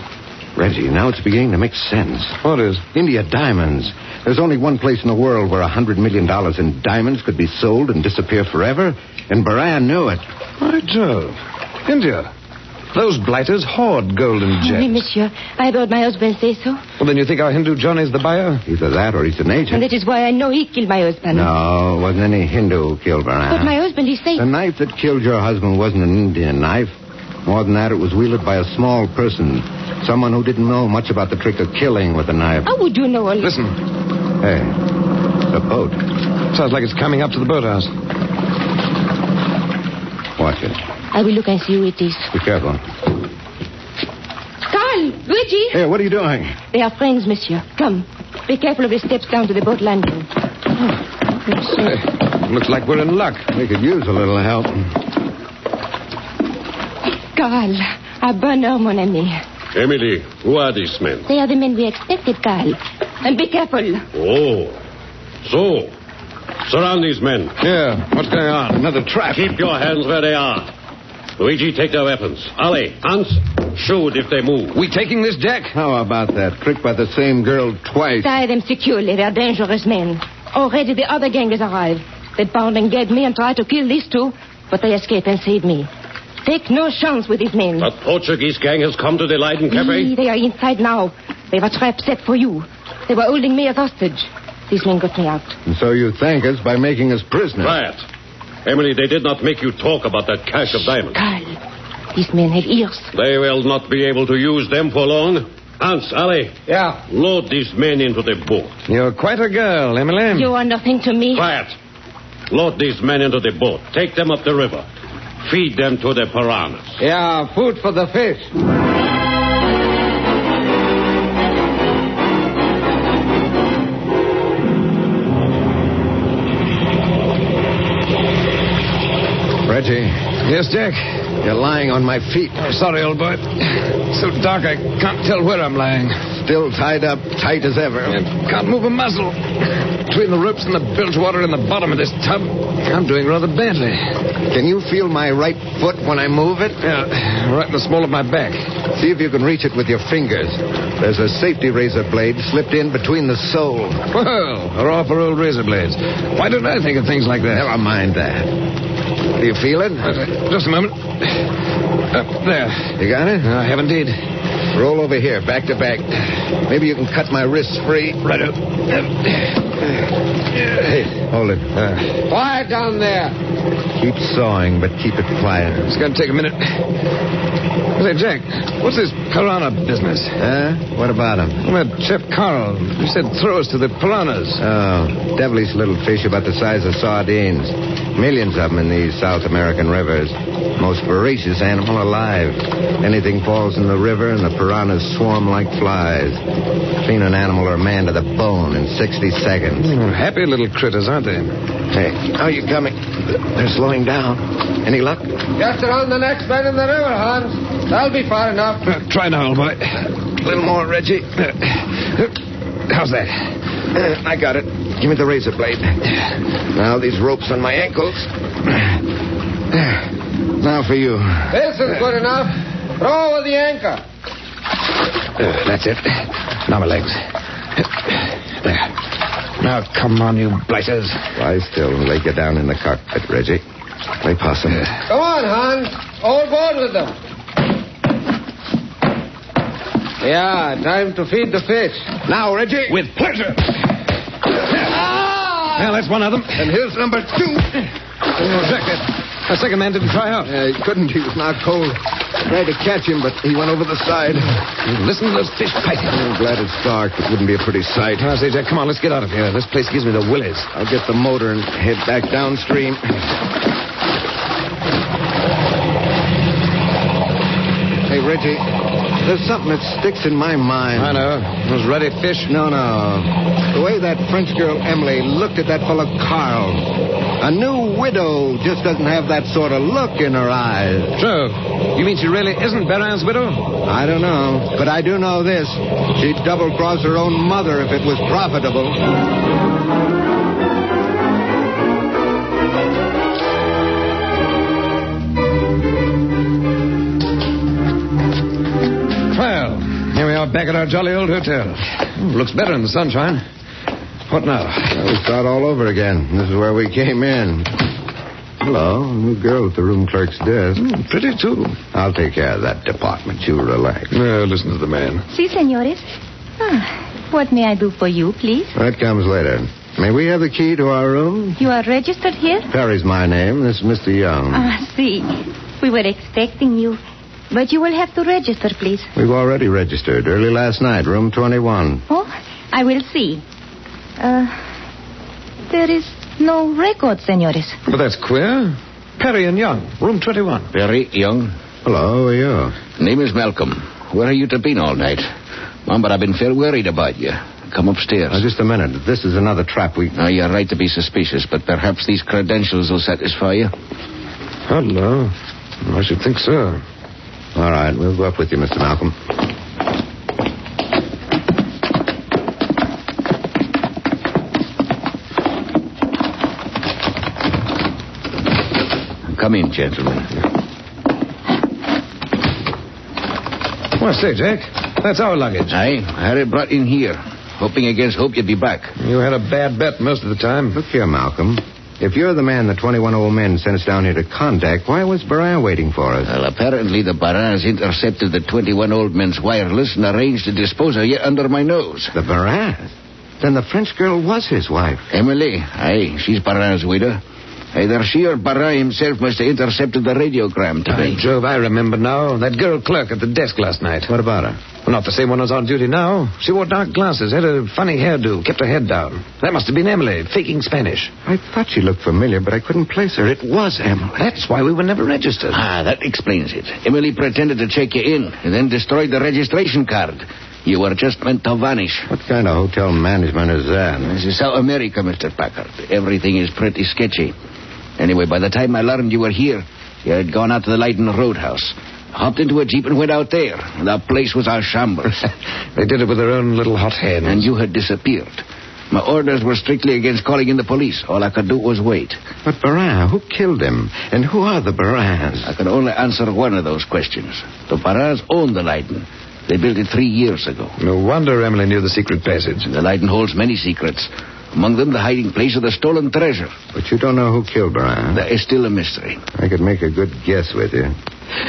Reggie, now it's beginning to make sense. What is? India diamonds. There's only one place in the world where $100 million in diamonds could be sold and disappear forever, and Baran knew it. By Jove. India. Those blighters hoard gold and gems. Oui, monsieur. I heard my husband say so. Well, then you think our Hindu Johnny's the buyer? Either that or he's an agent. And that is why I know he killed my husband. No, it wasn't any Hindu who killed Baran. But my husband, he said... The knife that killed your husband wasn't an Indian knife. More than that, it was wielded by a small person. Someone who didn't know much about the trick of killing with a knife. How would you know all this? Listen. Hey, the boat. Sounds like it's coming up to the boathouse. Watch it. I will look and see who it is. Be careful. Carl! Luigi! Hey, what are you doing? They are friends, monsieur. Come. Be careful of the steps down to the boat landing. Say, looks like we're in luck. We could use a little help. Carl, a bonheur, mon ami. Emily, who are these men? They are the men we expected, Carl. And be careful. Oh, so Surround these men. Yeah, what's going on? Another trap. Keep your hands where they are. Luigi, take their weapons. Ali, Hans, shoot if they move. We taking this, Jack? How about that? Tricked by the same girl twice. Tie them securely. They're dangerous men. Already the other gang has arrived. They bound and gagged me and tried to kill these two, but they escaped and saved me. Take no chance with these men. The Portuguese gang has come to the Leiden Cafe? They are inside now. They have a trap set for you. They were holding me as hostage. These men got me out. And so you thank us by making us prisoners. Quiet. Emily, they did not make you talk about that cache of diamonds. Carl, these men have ears. They will not be able to use them for long. Hans, Ali. Yeah. Load these men into the boat. You're quite a girl, Emily. You are nothing to me. Quiet. Load these men into the boat. Take them up the river. Feed them to the piranhas. Yeah, food for the fish. Reggie. Yes, Jack? You're lying on my feet. Oh, sorry, old boy. So dark I can't tell where I'm lying. Still tied up tight as ever. I can't move a muscle. Between the ropes and the bilge water in the bottom of this tub, I'm doing rather badly. Can you feel my right foot when I move it? Yeah, right in the small of my back. See if you can reach it with your fingers. There's a safety razor blade slipped in between the sole. Well, they're all for old razor blades. Why don't I think of things like that? Never mind that. Do you feel it? Just a moment. There. You got it? I have indeed. Roll over here, back to back. Maybe you can cut my wrists free. Right up. Hey, hold it. Quiet down there. Keep sawing, but keep it quiet. It's going to take a minute. Say, Jack, what's this piranha business? Huh? What about him? Well, that chef Carl. He said throw us to the piranhas. Oh, devilish little fish about the size of sardines. Millions of them in these South American rivers. Most voracious animal alive. Anything falls in the river and the piranhas swarm like flies. Clean an animal or a man to the bone in 60 seconds. Happy little critters, aren't they? Hey, how are you coming? They're slowing down. Any luck? Just around the next bend in the river, Hans. That'll be far enough. Try now, old boy. A little more, Reggie. How's that? I got it. Give me the razor blade. Now these ropes on my ankles. Now for you. This is good enough. Throw over the anchor. That's it. Now my legs. There. Now come on, you blighters. Lie still and lay you down in the cockpit, Reggie. Play possum. Come on, Hans. All board with them. Yeah, time to feed the fish. Now, Reggie. With pleasure. Well, that's one of them. And here's number 2. Jack, that second man didn't try out. He couldn't. He was knocked cold. Tried to catch him, but he went over the side. Listen to those fish fighting. I'm glad it's dark. It wouldn't be a pretty sight. I say, Jack, come on, let's get out of here. This place gives me the willies. I'll get the motor and head back downstream. Hey, Reggie, there's something that sticks in my mind. I know. Those ruddy fish? No. The way that French girl Emily looked at that fellow Carl. A new widow just doesn't have that sort of look in her eyes. So, you mean she really isn't Barin's widow? I don't know, but I do know this. She'd double-cross her own mother if it was profitable. Well, here we are back at our jolly old hotel. Looks better in the sunshine. What now? Well, we start all over again. This is where we came in. Hello, new girl at the room clerk's desk. Pretty, too. I'll take care of that department. You relax. Listen to the man. Si, senores. What may I do for you, please? That comes later. May we have the key to our room? You are registered here? Perry's my name. This is Mr. Young. Si. We were expecting you. But you will have to register, please. We've already registered. Early last night, room 21. Oh, I will see. There is no record, senores. But that's queer. Perry and Young, room 21. Perry, Young. Hello, how are you? Name is Malcolm. Where are you to been all night? Mom, but I've been fair worried about you. Come upstairs. Just a minute. This is another trap we... Now, you're right to be suspicious, but perhaps these credentials will satisfy you. Hello. I should think so. All right, we'll go up with you, Mr. Malcolm. Come in, gentlemen. Well, say, Jack, that's our luggage. I had it brought in here, hoping against hope you'd be back. You had a bad bet most of the time. Look here, Malcolm. If you're the man the 21 old men sent us down here to contact, why was Barin waiting for us? Well, apparently the Barins intercepted the 21 old men's wireless and arranged to dispose of you under my nose. The Barins? Then the French girl was his wife. Emily? Aye, she's Barin's widow. Either she or Barin himself must have intercepted the radiogram today. By Jove, I remember now. That girl clerk at the desk last night. What about her? Well, not the same one as on duty now. She wore dark glasses, had a funny hairdo, kept her head down. That must have been Emily, faking Spanish. I thought she looked familiar, but I couldn't place her. It was Emily. That's why we were never registered. Ah, that explains it. Emily pretended to check you in and then destroyed the registration card. You were just meant to vanish. What kind of hotel management is that? This is South America, Mr. Packard. Everything is pretty sketchy. Anyway, by the time I learned you were here, you had gone out to the Leiden Roadhouse, hopped into a jeep and went out there. The place was a shambles. They did it with their own little hot hands. And you had disappeared. My orders were strictly against calling in the police. All I could do was wait. But Barin, who killed him? And who are the Barins? I can only answer one of those questions. The Barins own the Leiden. They built it 3 years ago. No wonder Emily knew the secret passage. The Leiden holds many secrets. Among them, the hiding place of the stolen treasure. But you don't know who killed Barin. That is still a mystery. I could make a good guess with you.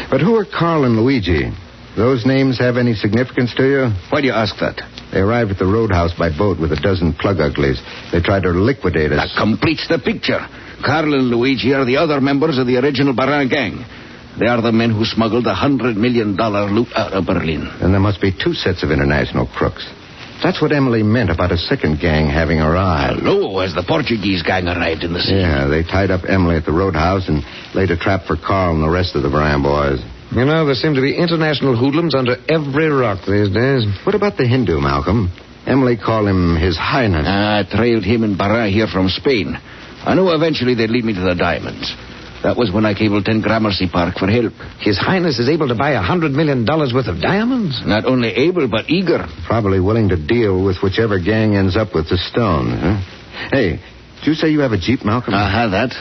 But who are Carl and Luigi? Those names have any significance to you? Why do you ask that? They arrived at the roadhouse by boat with a dozen plug uglies. They tried to liquidate us. That completes the picture. Carl and Luigi are the other members of the original Barin gang. They are the men who smuggled $100 million loot out of Berlin. And there must be 2 sets of international crooks. That's what Emily meant about a second gang having arrived. Hello, as the Portuguese gang arrived in the city. Yeah, they tied up Emily at the roadhouse and laid a trap for Carl and the rest of the Barin boys. You know, there seem to be international hoodlums under every rock these days. What about the Hindu, Malcolm? Emily called him His Highness. I trailed him and Barin here from Spain. I knew eventually they'd lead me to the diamonds. That was when I cabled 10 Gramercy Park for help. His Highness is able to buy $100 million worth of diamonds? Not only able, but eager. Probably willing to deal with whichever gang ends up with the stone, huh? Hey, did you say you have a Jeep, Malcolm? I have that.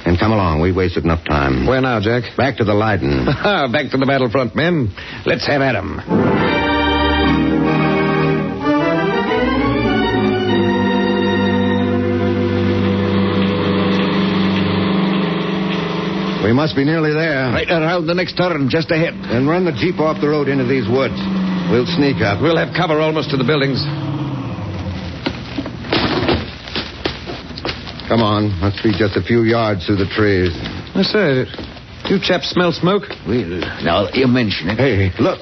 And come along. We wasted enough time. Where now, Jack? Back to the Leiden. Back to the battlefront, men. Let's have at 'em. We must be nearly there. Right around the next turn, just ahead. Then run the Jeep off the road into these woods. We'll sneak up. We'll have cover almost to the buildings. Come on. Must be just a few yards through the trees. I say, you chaps smell smoke? Well, now you mention it. Hey, look.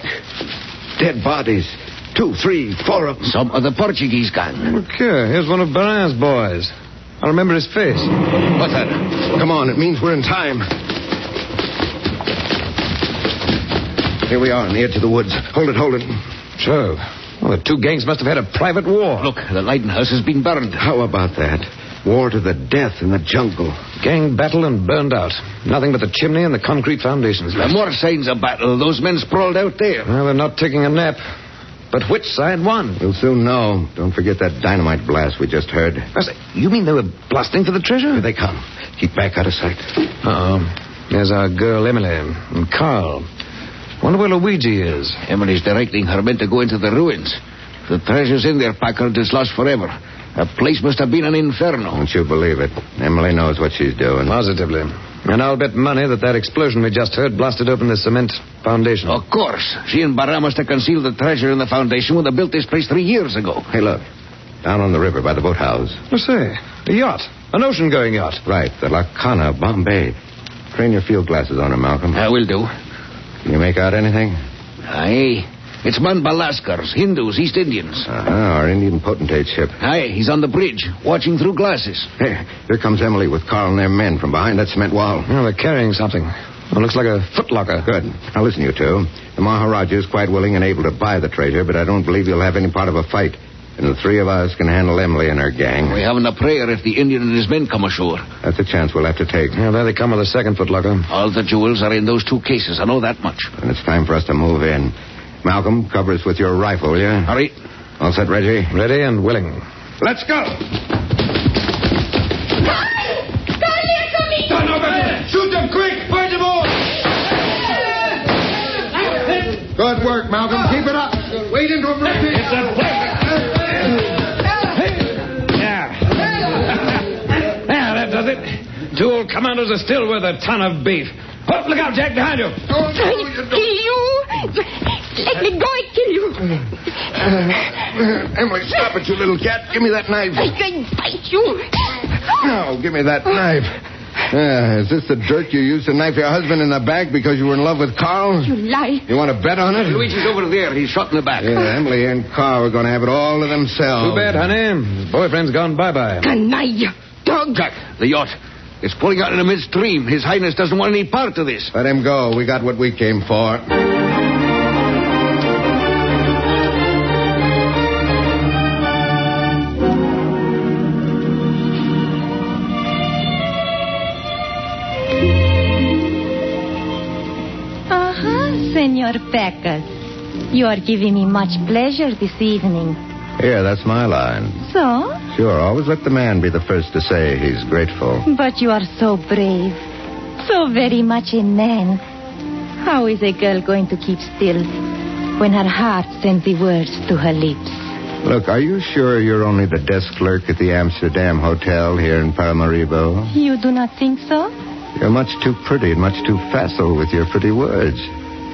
Dead bodies. 2, 3, 4 of them. Some of the Portuguese gang. Look here. Here's one of Barin's boys. I remember his face. What's that? Come on. It means we're in time. Here we are on the edge of the woods. Hold it, hold it. So, well, the 2 gangs must have had a private war. Look, the Leiden house has been burned. How about that? War to the death in the jungle. Gang battle and burned out. Nothing but the chimney and the concrete foundations left. There are more signs of battle. Those men sprawled out there. Well, they're not taking a nap. But which side won? We'll soon know. Don't forget that dynamite blast we just heard. You mean they were blasting for the treasure? Here they come. Keep back out of sight. Uh-oh. There's our girl Emily and Carl. Wonder where Luigi is. Emily's directing her men to go into the ruins. The treasure's in there, Packard. It's lost forever. The place must have been an inferno. Don't you believe it? Emily knows what she's doing. Positively. And I'll bet money that explosion we just heard blasted open the cement foundation. Of course. She and Barin must have concealed the treasure in the foundation when they built this place 3 years ago. Hey, look. Down on the river by the boathouse. Let's say, a yacht. An ocean-going yacht. Right, the La Cana of Bombay. Train your field glasses on her, Malcolm. I will do. Can you make out anything? Aye. It's Manbalaskars, Hindus, East Indians. Our Indian potentate ship. Aye, he's on the bridge, watching through glasses. Hey, here comes Emily with Carl and their men from behind that cement wall. Oh, they're carrying something. It looks like a footlocker. Good. Now listen, you two. The Maharaja is quite willing and able to buy the treasure, but I don't believe he'll have any part of a fight. And the 3 of us can handle Emily and her gang. We haven't a prayer if the Indian and his men come ashore. That's a chance we'll have to take. Yeah, there they come with the second footlocker. All the jewels are in those 2 cases. I know that much. And it's time for us to move in. Malcolm, cover us with your rifle, will you? Hurry. All set, Reggie? Ready and willing. Let's go! Carl, they're coming! Turn over there! Shoot them quick! Good work, Malcolm. Keep it up. Wade into him. It's a Yeah, that does it. 2 old commanders are still with a ton of beef. Oh, look out, Jack, behind you. I kill you. Let me go, I kill you. Emily, stop it, you little cat. Give me that knife. I bite you. No, give me that knife. Is this the dirt you used to knife your husband in the back because you were in love with Carl? You lie. You want to bet on it? Luigi's over there. He's shot in the back. Yeah, Emily and Carl are going to have it all to themselves. Too bad, honey. His boyfriend's gone bye-bye. Canaille. Dog. Jack, the yacht. It's pulling out in the midstream. His Highness doesn't want any part of this. Let him go. We got what we came for. Senor Packard, you are giving me much pleasure this evening. Yeah, that's my line. So? Sure, always let the man be the first to say he's grateful. But you are so brave. So very much a man. How is a girl going to keep still when her heart sends the words to her lips? Look, are you sure you're only the desk clerk at the Amsterdam Hotel here in Paramaribo? You do not think so? You're much too pretty and much too facile with your pretty words.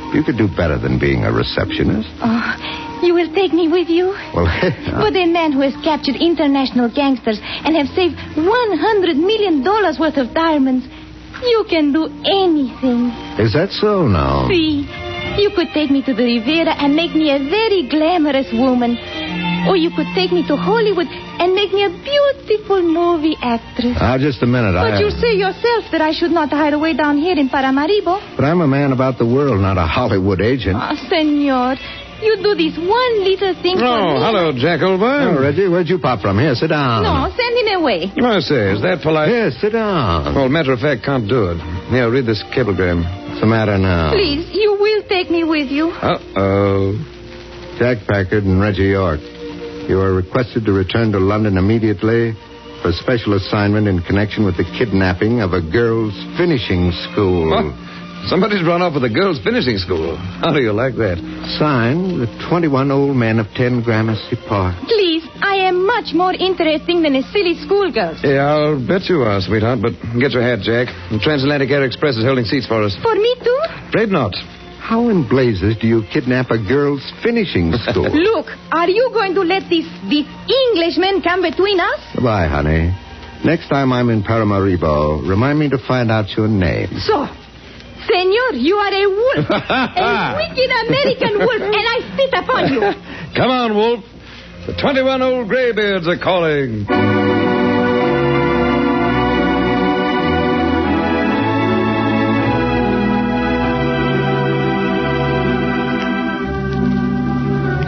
You could do better than being a receptionist. Oh, you will take me with you? Well, But a man who has captured international gangsters and have saved $100 million worth of diamonds, you can do anything. Is that so now? See, you could take me to the Riviera and make me a very glamorous woman. Or you could take me to Hollywood and make me a beautiful movie actress. Just a minute. But you say yourself that I should not hide away down here in Paramaribo. But I'm a man about the world, not a Hollywood agent. Senor, you do this one little thing for me. Oh, hello, Jack, old boy. Oh, Reggie, where'd you pop from? Here, sit down. No, send him away. I say, is that polite? Here, sit down. Well, matter of fact, can't do it. Here, read this cablegram. What's the matter now? Please, you will take me with you. Uh-oh. Jack Packard and Reggie York. You are requested to return to London immediately for special assignment in connection with the kidnapping of a girls' finishing school. What? Somebody's run off with a girls' finishing school. How do you like that? Signed, the 21 old men of 10 Gramercy Park. Please, I am much more interesting than a silly schoolgirl. Yeah, I'll bet you are, sweetheart, but get your hat, Jack. The Transatlantic Air Express is holding seats for us. For me, too? Afraid not. How in blazes do you kidnap a girls' finishing school? Look, are you going to let this Englishman come between us? Goodbye, honey. Next time I'm in Paramaribo, remind me to find out your name. So, senor, you are a wolf. A wicked American wolf, and I spit upon you. Come on, Wolf. The 21 old graybeards are calling.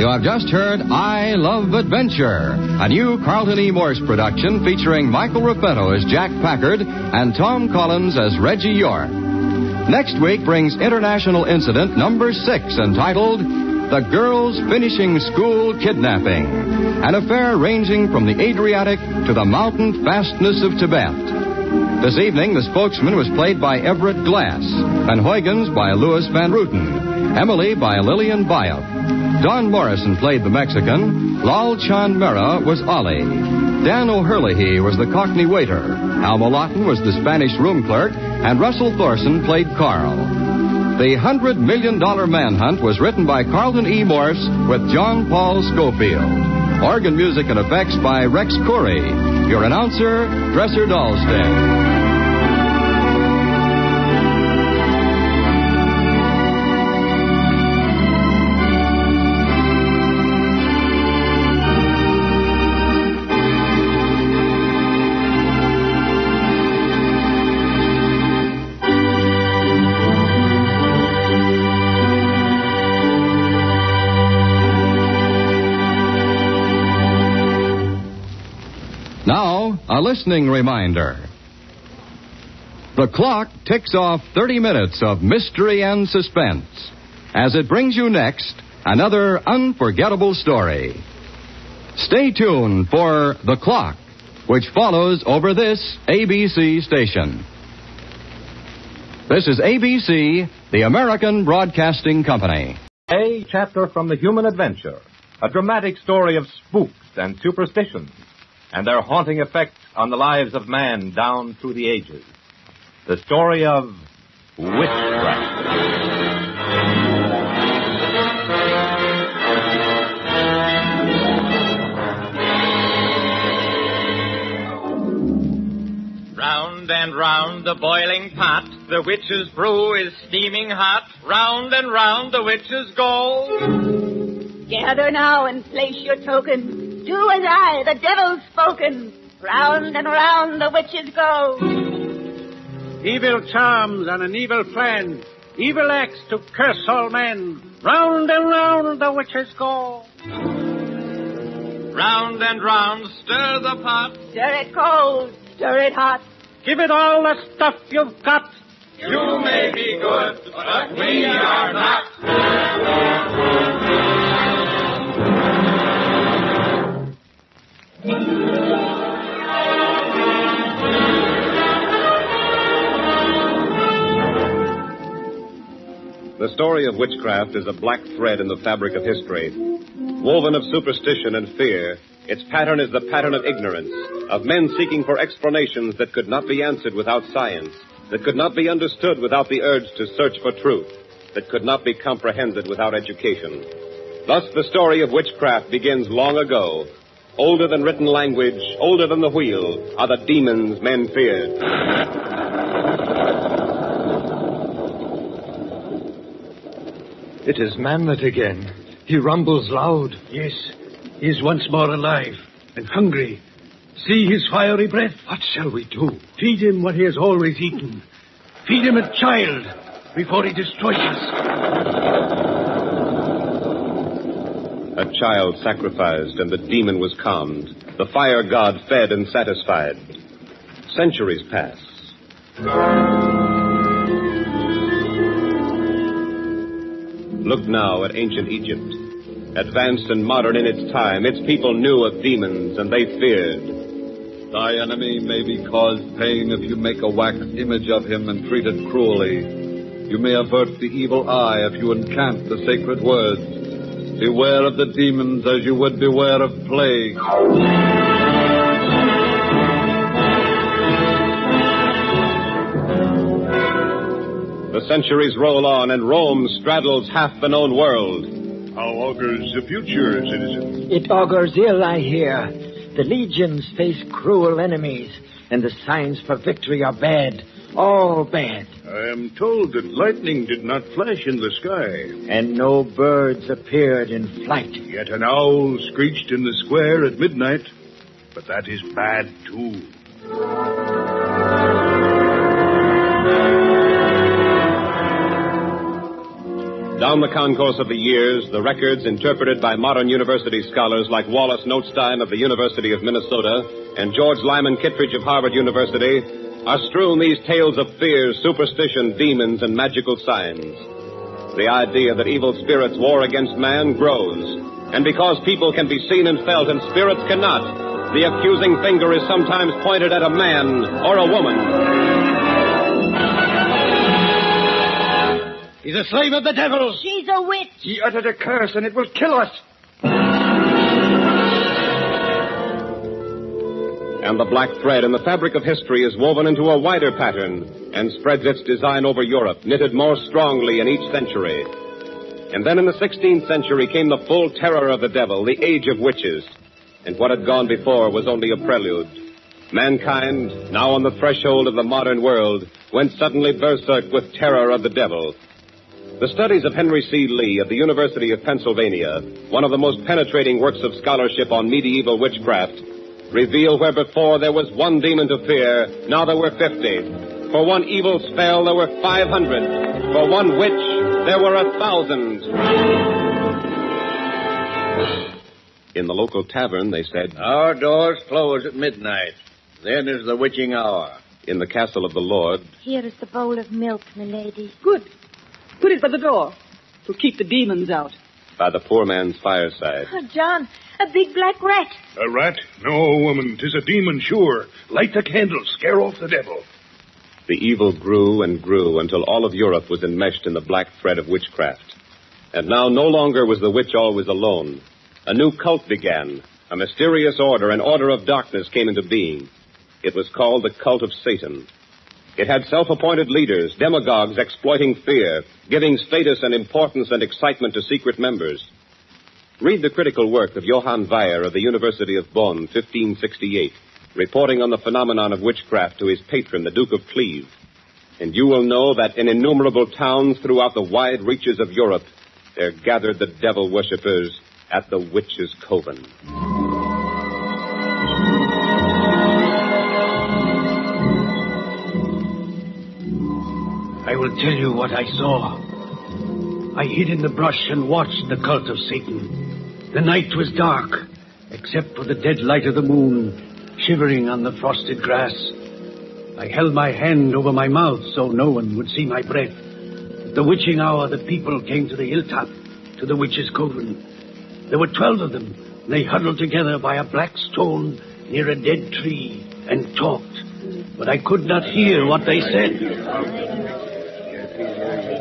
You have just heard I Love Adventure, a new Carlton E. Morse production featuring Michael Raffetto as Jack Packard and Tom Collins as Reggie York. Next week brings International Incident number 6, entitled The Girls' Finishing School Kidnapping, an affair ranging from the Adriatic to the mountain fastness of Tibet. This evening, the spokesman was played by Everett Glass, Van Huygens by Louis Van Ruten, Emily by Lillian Bayef. Don Morrison played the Mexican. Lal Chan Mera was Ollie. Dan O'Herlihy was the Cockney waiter. Alma Lawton was the Spanish room clerk. And Russell Thorson played Carl. The $100 Million Manhunt was written by Carlton E. Morse with John Paul Schofield. Organ music and effects by Rex Corey. Your announcer, Dresser Dahlstedt. Now, a listening reminder. The clock ticks off 30 minutes of mystery and suspense as it brings you next another unforgettable story. Stay tuned for The Clock, which follows over this ABC station. This is ABC, the American Broadcasting Company. A chapter from the Human Adventure, a dramatic story of spooks and superstitions and their haunting effects on the lives of man down through the ages. The story of witchcraft. Round and round the boiling pot, the witch's brew is steaming hot. Round and round the witches go. Gather now and place your token. Do as I, the devil's spoken. Round and round the witches go. Evil charms and an evil plan. Evil acts to curse all men. Round and round the witches go. Round and round stir the pot. Stir it cold, stir it hot. Give it all the stuff you've got. You may be good, but we are not. The story of witchcraft is a black thread in the fabric of history. Woven of superstition and fear, its pattern is the pattern of ignorance, of men seeking for explanations that could not be answered without science, that could not be understood without the urge to search for truth, that could not be comprehended without education. Thus, the story of witchcraft begins long ago. Older than written language, older than the wheel, are the demons men feared. It is Manlet again. He rumbles loud. Yes, he is once more alive and hungry. See his fiery breath. What shall we do? Feed him what he has always eaten. Feed him a child before he destroys us. A child sacrificed, and the demon was calmed. The fire god fed and satisfied. Centuries pass. Look now at ancient Egypt. Advanced and modern in its time, its people knew of demons, and they feared. Thy enemy may be caused pain if you make a wax image of him and treat it cruelly. You may avert the evil eye if you encant the sacred words. Beware of the demons as you would beware of plague. The centuries roll on, and Rome straddles half the known world. How augurs the future, citizen? It augurs ill, I hear. The legions face cruel enemies, and the signs for victory are bad. All bad. I am told that lightning did not flash in the sky. And no birds appeared in flight. Yet an owl screeched in the square at midnight. But that is bad, too. Down the concourse of the years, the records interpreted by modern university scholars like Wallace Notestein of the University of Minnesota and George Lyman Kittredge of Harvard University are strewn these tales of fear, superstition, demons, and magical signs. The idea that evil spirits war against man grows. And because people can be seen and felt and spirits cannot, the accusing finger is sometimes pointed at a man or a woman. He's a slave of the devil. She's a witch. He uttered a curse, and it will kill us. And the black thread in the fabric of history is woven into a wider pattern and spreads its design over Europe, knitted more strongly in each century. And then in the 16th century came the full terror of the devil, the age of witches. And what had gone before was only a prelude. Mankind, now on the threshold of the modern world, went suddenly berserk with terror of the devil. The studies of Henry C. Lee of the University of Pennsylvania, one of the most penetrating works of scholarship on medieval witchcraft, reveal where before there was one demon to fear, now there were 50. For one evil spell, there were 500. For one witch, there were 1,000. In the local tavern, they said, "Our doors close at midnight. Then is the witching hour." In the castle of the Lord, Here is the bowl of milk, milady. Good. Put it by the door to keep the demons out. by the poor man's fireside. Oh, John, a big black rat. A rat? No, woman, 'tis a demon, sure. Light the candle, scare off the devil. The evil grew and grew until all of Europe was enmeshed in the black thread of witchcraft. And now no longer was the witch always alone. A new cult began. A mysterious order, an order of darkness, came into being. It was called the Cult of Satan. It had self-appointed leaders, demagogues exploiting fear, giving status and importance and excitement to secret members. Read the critical work of Johann Weyer of the University of Bonn, 1568, reporting on the phenomenon of witchcraft to his patron, the Duke of Cleves. And you will know that in innumerable towns throughout the wide reaches of Europe, there gathered the devil worshippers at the Witches' Coven. I will tell you what I saw. I hid in the brush and watched the cult of Satan. The night was dark, except for the dead light of the moon shivering on the frosted grass. I held my hand over my mouth so no one would see my breath. At the witching hour, the people came to the hilltop, to the witches' coven. There were 12 of them. They huddled together by a black stone near a dead tree and talked. But I could not hear what they said.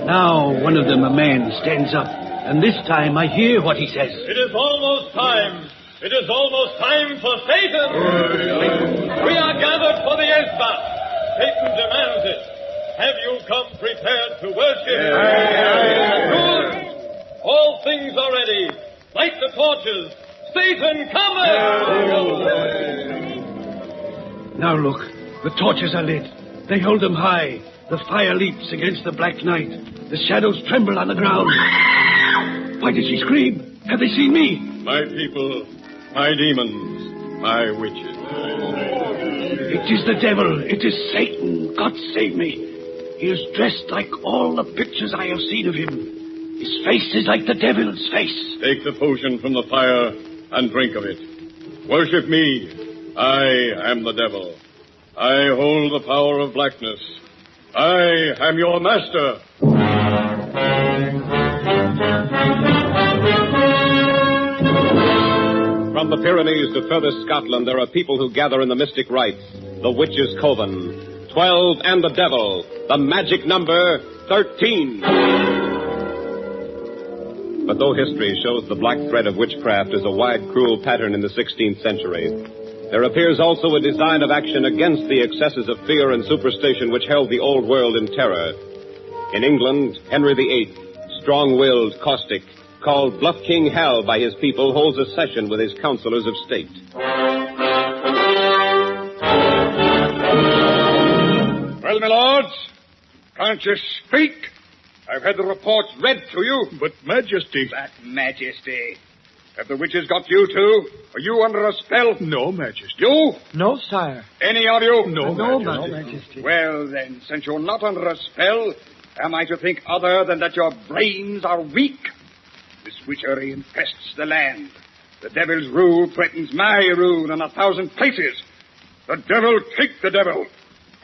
Now one of them, a man, stands up, and this time I hear what he says. It is almost time. It is almost time for Satan. We are gathered for the Esbat. Satan demands it. Have you come prepared to worship? Good. All things are ready. Light the torches. Satan cometh. Now look, the torches are lit. They hold them high. The fire leaps against the black night. The shadows tremble on the ground. Why did she scream? Have they seen me? My people, my demons, my witches. It is the devil. It is Satan. God save me. He is dressed like all the pictures I have seen of him. His face is like the devil's face. Take the potion from the fire and drink of it. Worship me. I am the devil. I hold the power of blackness. I am your master. From the Pyrenees to furthest Scotland, there are people who gather in the mystic rites, the Witches' Coven. 12 and the devil, the magic number 13. But though history shows the black thread of witchcraft as a wide, cruel pattern in the 16th century, there appears also a design of action against the excesses of fear and superstition which held the old world in terror. In England, Henry VIII, strong-willed, caustic, called Bluff King Hal by his people, holds a session with his counselors of state. Well, my lords, can't you speak? I've had the reports read to you. But, Majesty... That Majesty... Have the witches got you, too? Are you under a spell? No, Majesty. You? No, sire. Any of you? No, Majesty. Well, then, since you're not under a spell, am I to think other than that your brains are weak? This witchery infests the land. The devil's rule threatens my rule in 1,000 places. The devil take the devil.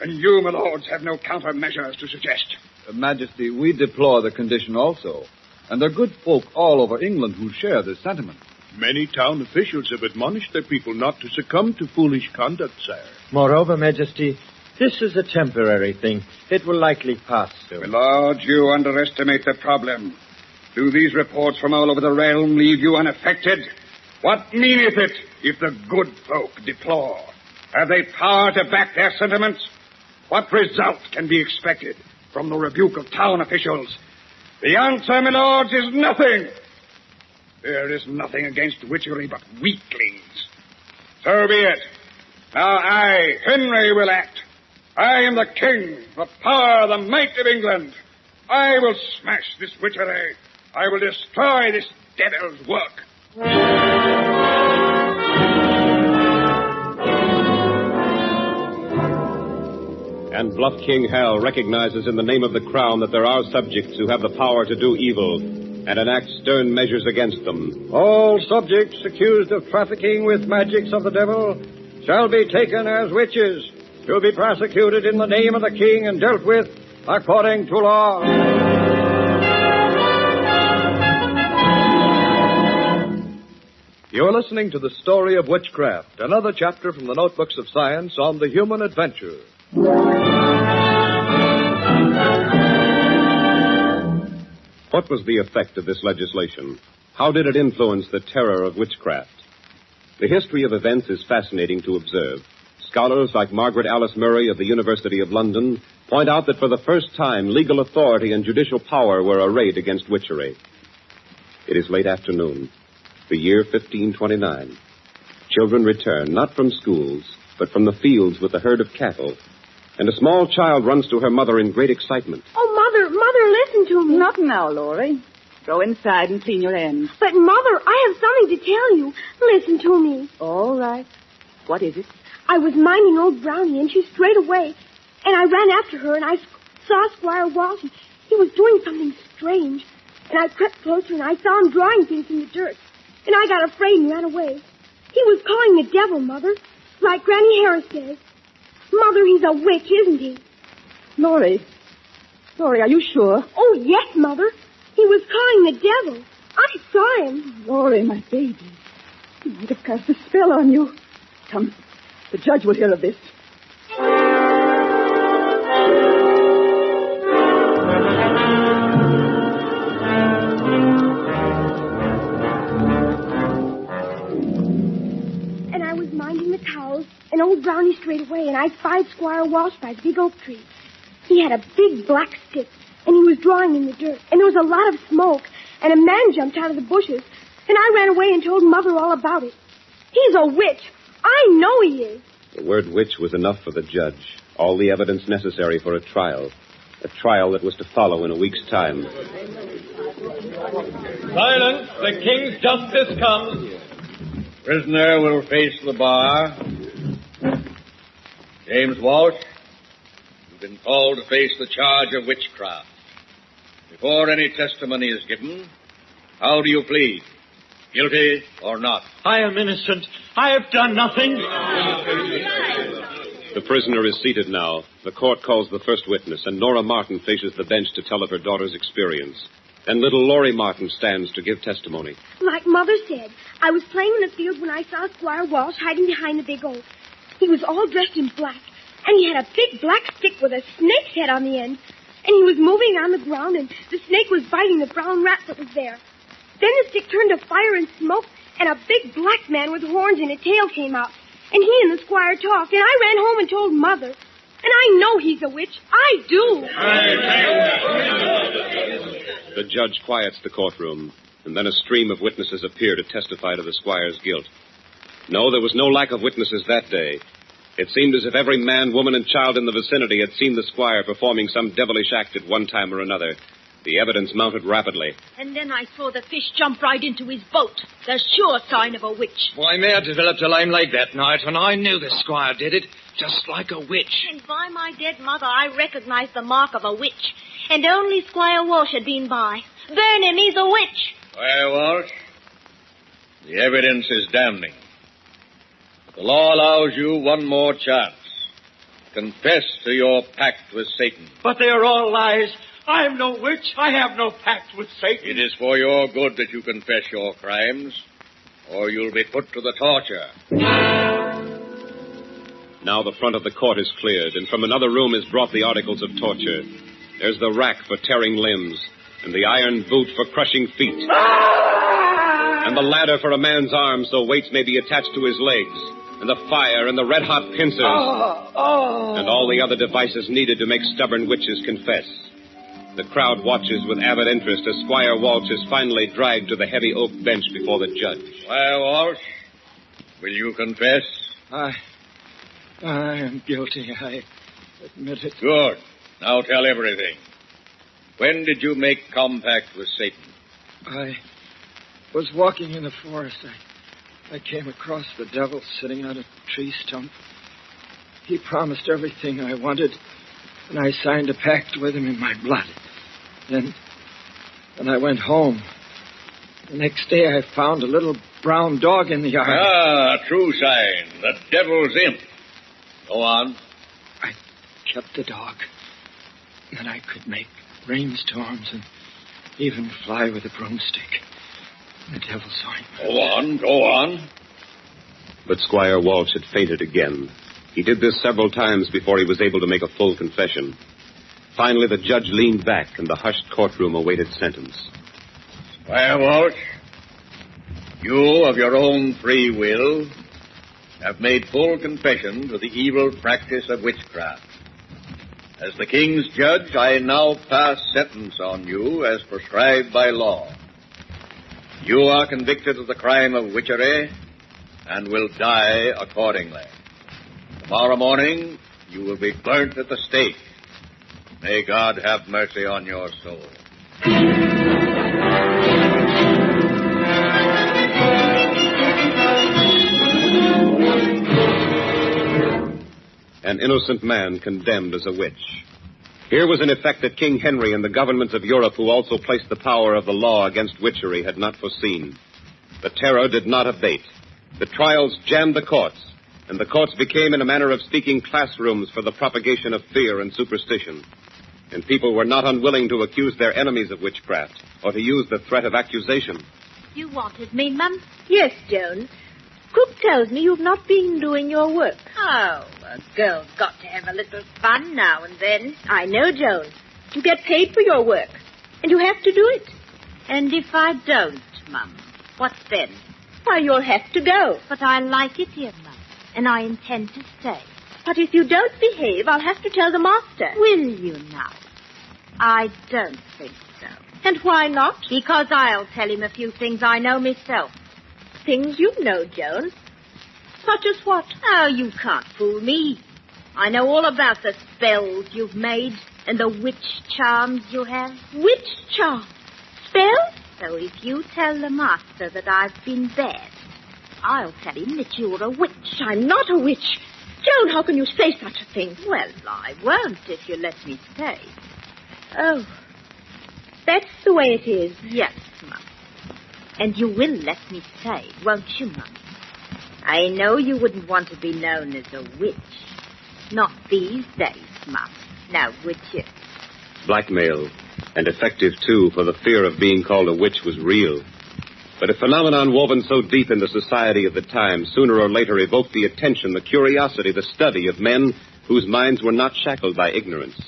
And you, my lords, have no countermeasures to suggest. Majesty, we deplore the condition also. And there are good folk all over England who share this sentiment. Many town officials have admonished their people not to succumb to foolish conduct, sire. Moreover, Majesty, this is a temporary thing. It will likely pass soon. My lords, you underestimate the problem. Do these reports from all over the realm leave you unaffected? What meaneth it if the good folk deplore? Have they power to back their sentiments? What result can be expected from the rebuke of town officials? The answer, my lords, is nothing. There is nothing against witchery but weaklings. So be it. Now I, Henry, will act. I am the king, the power, the might of England. I will smash this witchery. I will destroy this devil's work. And Bluff King Hal recognizes in the name of the crown that there are subjects who have the power to do evil and enact stern measures against them. All subjects accused of trafficking with magics of the devil shall be taken as witches, to be prosecuted in the name of the king and dealt with according to law. You're listening to the story of witchcraft, another chapter from the notebooks of science on the human adventure. What was the effect of this legislation? How did it influence the terror of witchcraft? The history of events is fascinating to observe. Scholars like Margaret Alice Murray of the University of London point out that for the first time, legal authority and judicial power were arrayed against witchery. It is late afternoon, the year 1529. Children return, not from schools, but from the fields with the herd of cattle. And a small child runs to her mother in great excitement. Oh, Mother, listen to me. Not now, Laurie. Go inside and clean your hands. But, Mother, I have something to tell you. Listen to me. All right. What is it? I was minding old Brownie, and she strayed away. And I ran after her, and I saw Squire Walsh. He was doing something strange. And I crept closer, and I saw him drawing things in the dirt. And I got afraid and ran away. He was calling the devil, Mother, like Granny Harris says. Mother, he's a witch, isn't he? Laurie, are you sure? Oh, yes, Mother. He was calling the devil. I saw him. Laurie, my baby. He might have cast a spell on you. Come, the judge will hear of this. And I was minding the cows, and old Brownie strayed away, and I spied Squire Walsh by the big oak tree. He had a big black stick, and he was drawing in the dirt, and there was a lot of smoke, and a man jumped out of the bushes, and I ran away and told Mother all about it. He's a witch. I know he is. The word witch was enough for the judge. All the evidence necessary for a trial that was to follow in a week's time. Silence! The king's justice comes. Prisoner will face the bar. James Walsh, you've been called to face the charge of witchcraft. Before any testimony is given, how do you plead? Guilty or not? I am innocent. I have done nothing. The prisoner is seated now. The court calls the first witness, and Nora Martin faces the bench to tell of her daughter's experience. Then little Laurie Martin stands to give testimony. Like Mother said, I was playing in the field when I saw Squire Walsh hiding behind the big oak. He was all dressed in black, and he had a big black stick with a snake's head on the end. And he was moving on the ground, and the snake was biting the brown rat that was there. Then the stick turned to fire and smoke, and a big black man with horns and a tail came out. And he and the squire talked, and I ran home and told Mother. And I know he's a witch. I do. The judge quiets the courtroom, and then a stream of witnesses appear to testify to the squire's guilt. No, there was no lack of witnesses that day. It seemed as if every man, woman, and child in the vicinity had seen the squire performing some devilish act at one time or another. The evidence mounted rapidly. And then I saw the fish jump right into his boat. The sure sign of a witch. Why, Mare developed a lame leg that night, and I knew the squire did it, just like a witch. And by my dead mother, I recognized the mark of a witch. And only Squire Walsh had been by. Burn him, he's a witch. Squire Walsh, the evidence is damning. The law allows you one more chance. Confess to your pact with Satan. But they are all lies. I am no witch. I have no pact with Satan. It is for your good that you confess your crimes, or you'll be put to the torture. Now the front of the court is cleared, and from another room is brought the articles of torture. There's the rack for tearing limbs, and the iron boot for crushing feet, and the ladder for a man's arms so weights may be attached to his legs, and the fire and the red-hot pincers, and all the other devices needed to make stubborn witches confess. The crowd watches with avid interest as Squire Walsh is finally dragged to the heavy oak bench before the judge. Squire Walsh, will you confess? I am guilty. I admit it. Good. Now tell everything. When did you make compact with Satan? I was walking in the forest. I came across the devil sitting on a tree stump. He promised everything I wanted, and I signed a pact with him in my blood. Then I went home. The next day I found a little brown dog in the yard. Ah, true sign. The devil's imp. Go on. I kept the dog. Then I could make rainstorms and even fly with a broomstick. The devil saw him. Go on. But Squire Walsh had fainted again. He did this several times before he was able to make a full confession. Finally, the judge leaned back, and the hushed courtroom awaited sentence. Squire Walsh, you, of your own free will, have made full confession to the evil practice of witchcraft. As the king's judge, I now pass sentence on you as prescribed by law. You are convicted of the crime of witchery and will die accordingly. Tomorrow morning, you will be burnt at the stake. May God have mercy on your soul. An innocent man condemned as a witch. Here was an effect that King Henry and the governments of Europe, who also placed the power of the law against witchery, had not foreseen. The terror did not abate. The trials jammed the courts, and the courts became, in a manner of speaking, classrooms for the propagation of fear and superstition. And people were not unwilling to accuse their enemies of witchcraft, or to use the threat of accusation. You wanted me, Mum? Yes, Joan. Cook tells me you've not been doing your work. Oh, a girl's got to have a little fun now and then. I know, Joan. You get paid for your work, and you have to do it. And if I don't, Mum, what then? Why, you'll have to go. But I like it here, Mum, and I intend to stay. But if you don't behave, I'll have to tell the master. Will you now? I don't think so. And why not? Because I'll tell him a few things I know myself. Things you know, Joan. Such as what? Oh, you can't fool me. I know all about the spells you've made and the witch charms you have. Witch charms? Spells? So if you tell the master that I've been bad, I'll tell him that you're a witch. I'm not a witch. Joan, how can you say such a thing? Well, I won't if you let me stay. Oh, that's the way it is. Yes, Mum. And you will let me stay, won't you, Mum? I know you wouldn't want to be known as a witch. Not these days, Mum. Now, would you? Blackmail, and effective, too, for the fear of being called a witch was real. But a phenomenon woven so deep in the society of the time sooner or later evoked the attention, the curiosity, the study of men whose minds were not shackled by ignorance.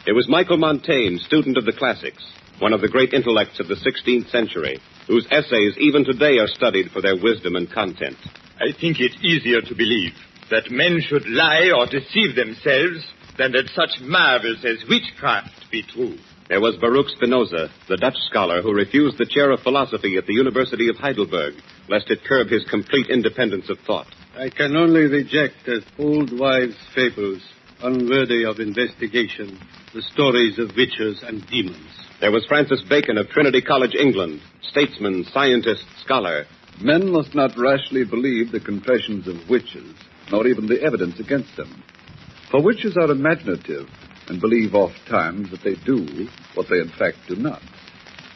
It was Michael Montaigne, student of the classics, one of the great intellects of the 16th century, whose essays even today are studied for their wisdom and content. I think it easier to believe that men should lie or deceive themselves than that such marvels as witchcraft be true. There was Baruch Spinoza, the Dutch scholar who refused the chair of philosophy at the University of Heidelberg, lest it curb his complete independence of thought. I can only reject as old wives' fables, unworthy of investigation, the stories of witches and demons. There was Francis Bacon of Trinity College, England, statesman, scientist, scholar. Men must not rashly believe the confessions of witches, nor even the evidence against them. For witches are imaginative, and believe oft times that they do what they in fact do not.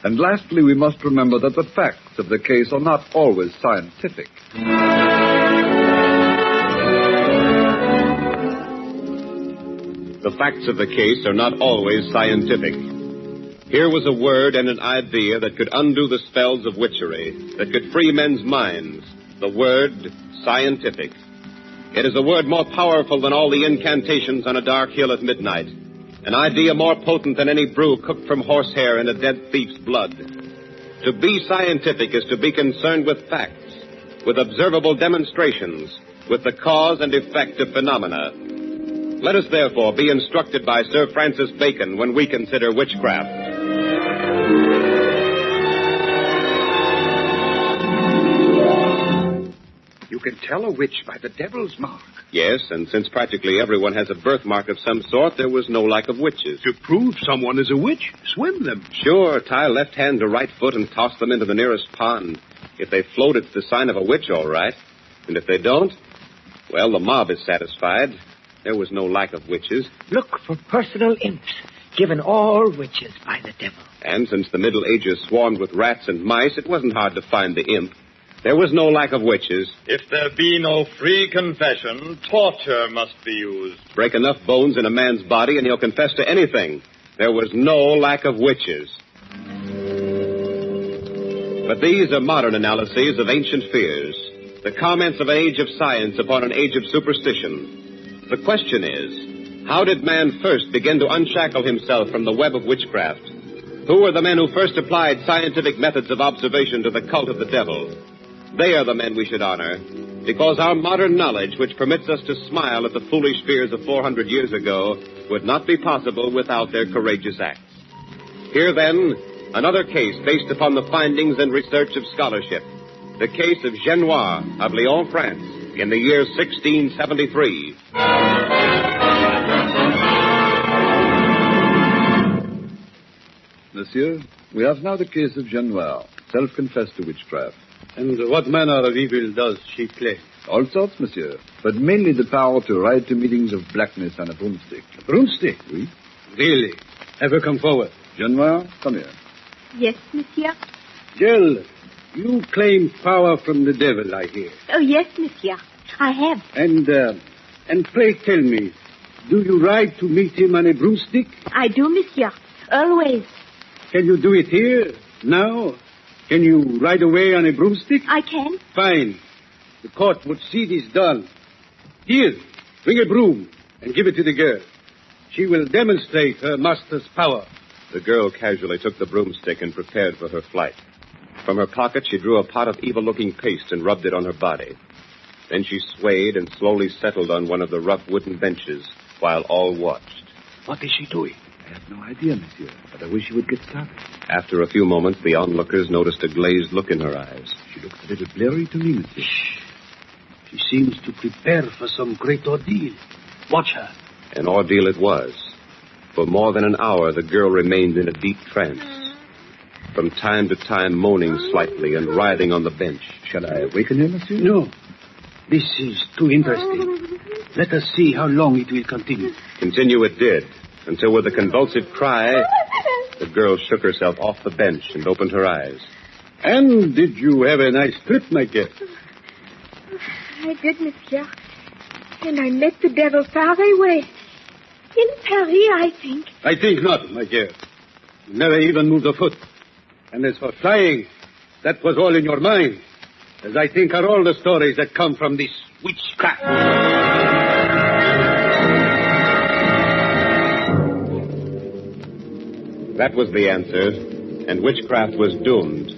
And lastly, we must remember that the facts of the case are not always scientific. The facts of the case are not always scientific. Here was a word and an idea that could undo the spells of witchery, that could free men's minds. The word, scientific. It is a word more powerful than all the incantations on a dark hill at midnight. An idea more potent than any brew cooked from horsehair and a dead thief's blood. To be scientific is to be concerned with facts, with observable demonstrations, with the cause and effect of phenomena. Let us therefore be instructed by Sir Francis Bacon when we consider witchcraft. You can tell a witch by the devil's mark. Yes, and since practically everyone has a birthmark of some sort, there was no lack of witches. To prove someone is a witch, swim them. Sure, tie left hand to right foot and toss them into the nearest pond. If they float, it's the sign of a witch, all right. And if they don't, well, the mob is satisfied. There was no lack of witches. Look for personal imps, given all witches by the devil. And since the Middle Ages swarmed with rats and mice, it wasn't hard to find the imp. There was no lack of witches. If there be no free confession, torture must be used. Break enough bones in a man's body and he'll confess to anything. There was no lack of witches. But these are modern analyses of ancient fears, the comments of an age of science upon an age of superstition. The question is, How did man first begin to unshackle himself from the web of witchcraft? Who were the men who first applied scientific methods of observation to the cult of the devil? They are the men we should honor, because our modern knowledge, which permits us to smile at the foolish fears of 400 years ago, would not be possible without their courageous acts. Here, then, another case based upon the findings and research of scholarship. The case of Genois of Lyon, France, in the year 1673. Monsieur, we have now the case of Genois, self-confessed to witchcraft. And what manner of evil does she play? All sorts, monsieur, but mainly the power to ride to meetings of blackness on a broomstick. A broomstick? Oui. Really? Have her come forward. Genois, come here. Yes, monsieur. Jill, you claim power from the devil, I hear. Oh, yes, monsieur. I have. And pray tell me, do you ride to meet him on a broomstick? I do, monsieur. Always. Can you do it here, now? Can you ride away on a broomstick? I can. Fine. The court would see this done. Here, bring a broom and give it to the girl. She will demonstrate her master's power. The girl casually took the broomstick and prepared for her flight. From her pocket, she drew a pot of evil-looking paste and rubbed it on her body. Then she swayed and slowly settled on one of the rough wooden benches while all watched. What is she doing? I have no idea, monsieur, but I wish you would get started. After a few moments, the onlookers noticed a glazed look in her eyes. She looks a little blurry to me, monsieur. Shh. She seems to prepare for some great ordeal. Watch her. An ordeal it was. For more than an hour, the girl remained in a deep trance. From time to time, moaning slightly and writhing on the bench. Shall I awaken her, monsieur? No. This is too interesting. Let us see how long it will continue. Continue it did, until with a convulsive cry, the girl shook herself off the bench and opened her eyes. And did you have a nice trip, my guest? I did, monsieur. And I met the devil far away. In Paris, I think. I think not, my girl. You never even moved a foot. And as for flying, that was all in your mind. As I think are all the stories that come from this witchcraft. That was the answer, and witchcraft was doomed.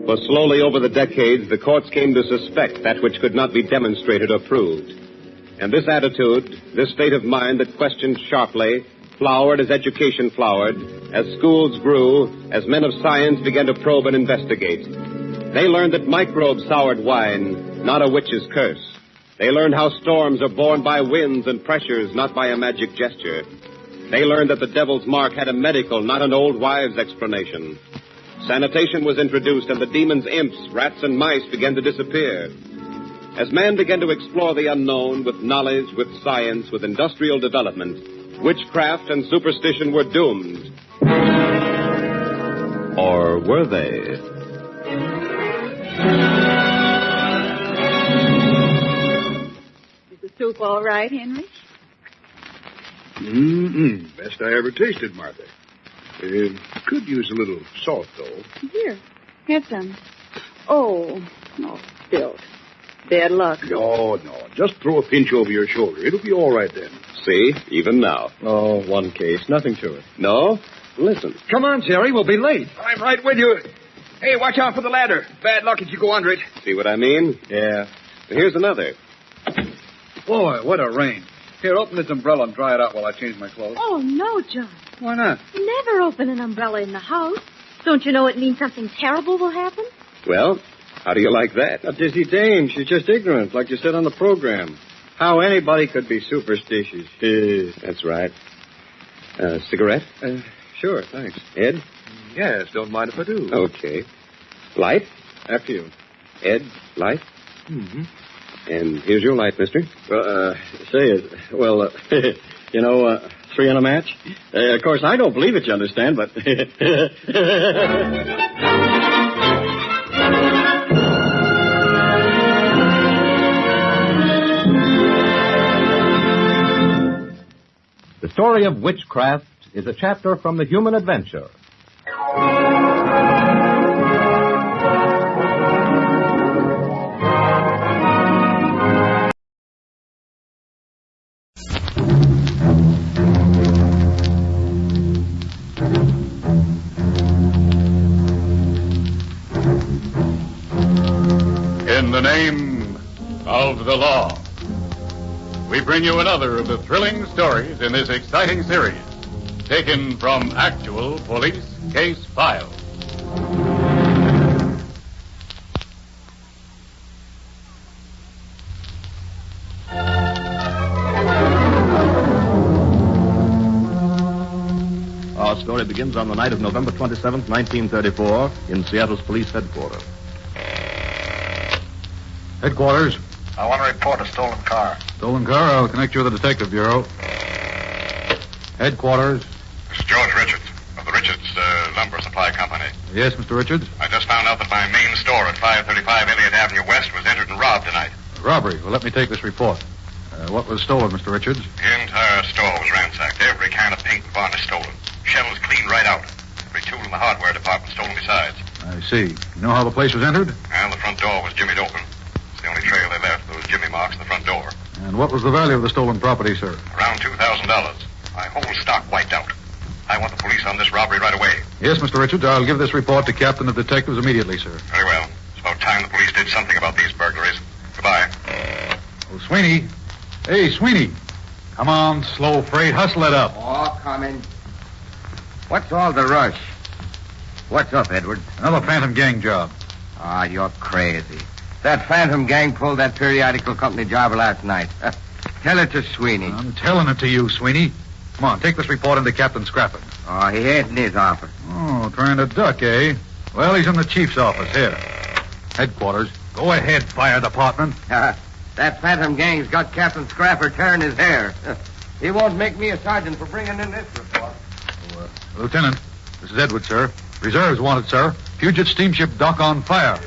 For slowly over the decades, the courts came to suspect that which could not be demonstrated or proved. And this attitude, this state of mind that questioned sharply, flowered as education flowered, as schools grew, as men of science began to probe and investigate. They learned that microbes soured wine, not a witch's curse. They learned how storms are born by winds and pressures, not by a magic gesture. They learned that the devil's mark had a medical, not an old wives' explanation. Sanitation was introduced, and the demon's imps, rats and mice, began to disappear. As man began to explore the unknown with knowledge, with science, with industrial development, witchcraft and superstition were doomed. Or were they? Is the soup all right, Henry? Best I ever tasted, Martha. Could use a little salt, though. Here, have some. Oh, spilled. Bad luck. No. Just throw a pinch over your shoulder. It'll be all right then. See, even now. Oh, one case. Nothing to it. No? Listen. Come on, Jerry. We'll be late. I'm right with you. Hey, watch out for the ladder. Bad luck if you go under it. See what I mean? Yeah. Here's another. Boy, what a rain. Here, open this umbrella and dry it out while I change my clothes. Oh, no, John. Why not? You never open an umbrella in the house. Don't you know it means something terrible will happen? Well, how do you like that? A dizzy dame. She's just ignorant, like you said on the program. How anybody could be superstitious. That's right. Cigarette? Sure, thanks. Ed? Yes, don't mind if I do. Okay. Light? After you. Ed, light? Mm-hmm. And here's your light, mister. Well, you know, 3 on a match? Of course, I don't believe it, you understand, but... The story of witchcraft is a chapter from the human adventure. In the name of the law, we bring you another of the thrilling stories in this exciting series, taken from actual police case files. Our story begins on the night of November 27th, 1934, in Seattle's police headquarters. Headquarters. I want to report a stolen car. Stolen car? I'll connect you with the Detective Bureau. Headquarters. This is George Richards of the Richards Lumber Supply Company. Yes, Mr. Richards? I just found out that my main store at 535 Elliott Avenue West was entered and robbed tonight. Robbery. Well, let me take this report. What was stolen, Mr. Richards? The entire store was ransacked. Every can of paint and varnish stolen. Shelves cleaned right out. Every tool in the hardware department stolen besides. I see. You know how the place was entered? Well, the front door was jimmied open. It's the only trail they left, those jimmy marks in the front door. And what was the value of the stolen property, sir? Around $2,000. My whole stock wiped out. I want the police on this robbery right away. Yes, Mr. Richards. I'll give this report to Captain of Detectives immediately, sir. Very well. It's about time the police did something about these burglaries. Goodbye. Oh, Sweeney. Hey, Sweeney. Come on, slow freight. Hustle it up. Oh, coming. What's all the rush? What's up, Edward? Another Phantom Gang job. Ah, you're crazy. That Phantom Gang pulled that periodical company job last night. Tell it to Sweeney. I'm telling it to you, Sweeney. Come on, take this report into Captain Scrappin. Oh, he ain't in his office. Oh, trying to duck, eh? Well, he's in the chief's office. Here. Headquarters. Go ahead, fire department. That Phantom Gang's got Captain Scrapper tearing his hair. He won't make me a sergeant for bringing in this report. Lieutenant, this is Edward, sir. Reserves wanted, sir. Puget steamship dock on fire.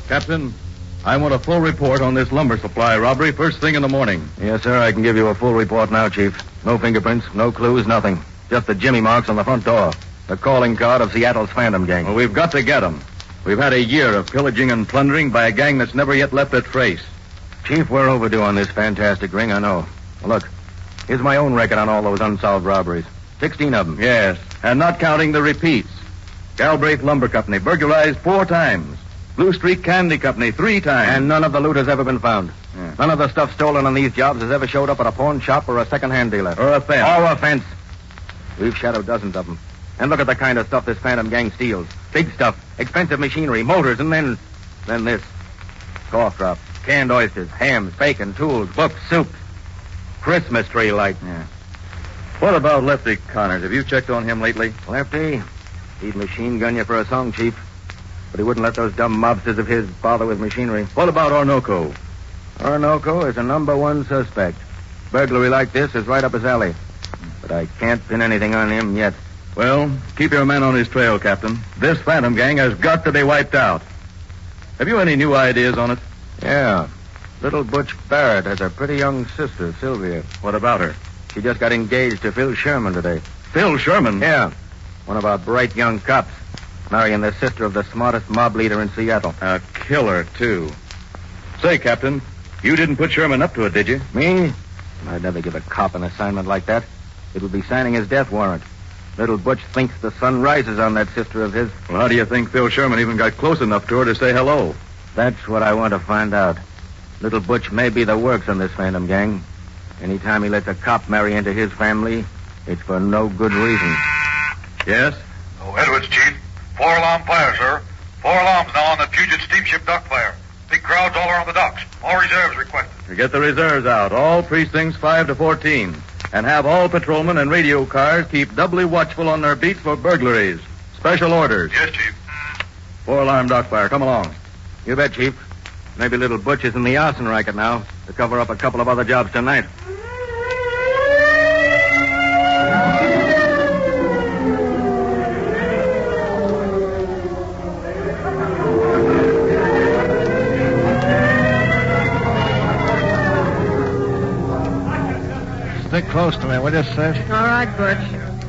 Captain, I want a full report on this lumber supply robbery first thing in the morning. Yes, sir. I can give you a full report now, Chief. No fingerprints, no clues, nothing. Just the jimmy marks on the front door. The calling card of Seattle's Phantom Gang. Well, we've got to get them. We've had a year of pillaging and plundering by a gang that's never yet left a trace. Chief, we're overdue on this fantastic ring, I know. Well, look, here's my own record on all those unsolved robberies. 16 of them. Yes, and not counting the repeats. Galbraith Lumber Company burglarized 4 times. Blue Streak Candy Company 3 times. And none of the loot has ever been found. Yeah. None of the stuff stolen on these jobs has ever showed up at a pawn shop or a second-hand dealer. Or a fence. Or a fence. We've shadowed dozens of them. And look at the kind of stuff this Phantom Gang steals. Big stuff, expensive machinery, motors, and then this. Cough drops, canned oysters, hams, bacon, tools, books, soups. Christmas tree lights. Yeah. What about Lefty Connors? Have you checked on him lately? Lefty? He'd machine gun you for a song, Chief. But he wouldn't let those dumb mobsters of his bother with machinery. What about Orinoco? Orinoco is a #1 suspect. Burglary like this is right up his alley. But I can't pin anything on him yet. Well, keep your men on his trail, Captain. This Phantom Gang has got to be wiped out. Have you any new ideas on it? Yeah. Little Butch Barrett has a pretty young sister, Sylvia. What about her? She just got engaged to Phil Sherman today. Phil Sherman? Yeah. One of our bright young cops. Marrying the sister of the smartest mob leader in Seattle. A killer, too. Say, Captain, you didn't put Sherman up to it, did you? Me? I'd never give a cop an assignment like that. It would be signing his death warrant. Little Butch thinks the sun rises on that sister of his. Well, how do you think Phil Sherman even got close enough to her to say hello? That's what I want to find out. Little Butch may be the works on this Phantom Gang. Anytime he lets a cop marry into his family, it's for no good reason. Yes? Oh, Edwards, Chief. 4-alarm fire, sir. 4 alarms now on the Puget steamship dock fire. Big crowds all around the docks. More reserves requested. Get the reserves out. All precincts 5 to 14. And have all patrolmen and radio cars keep doubly watchful on their beats for burglaries. Special orders. Yes, Chief. 4-alarm dock fire. Come along. You bet, Chief. Maybe Little Butch is in the arson racket now to cover up a couple of other jobs tonight. Stick close to me, will you, Sis? All right, Butch.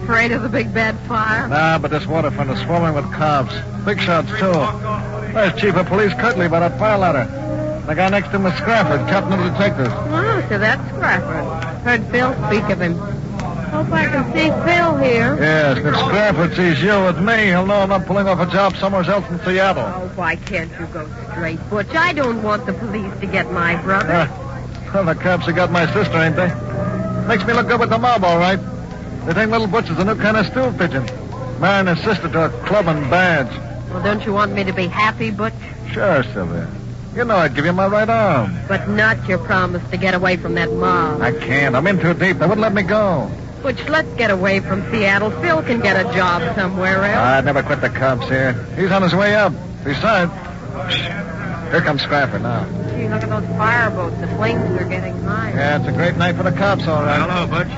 Afraid of the big bad fire? Nah, but this waterfront is swarming with cops. Big shots, too. That's Chief of Police Cutley by that file letter. The guy next to him is Scrafford, captain of the detectives. Oh, so that's Scrafford. Heard Phil speak of him. Hope I can see Phil here. Yes, if Scrafford sees you with me, he'll know I'm not pulling off a job somewhere else in Seattle. Oh, why can't you go straight, Butch? I don't want the police to get my brother. Well, the cops have got my sister, ain't they? Makes me look good with the mob, all right. They think little Butch is a new kind of stool pigeon. Marrying his sister to a club and badge. Well, don't you want me to be happy, Butch? Sure, Sylvia. You know I'd give you my right arm. But not your promise to get away from that mob. I can't. I'm in too deep. They wouldn't let me go. Butch, let's get away from Seattle. Phil can get a job somewhere else. I'd never quit the cops here. He's on his way up. Besides, here comes Scrafford now. Gee, look at those fireboats. The flames are getting high. Yeah, it's a great night for the cops, all right. Hello, Butch.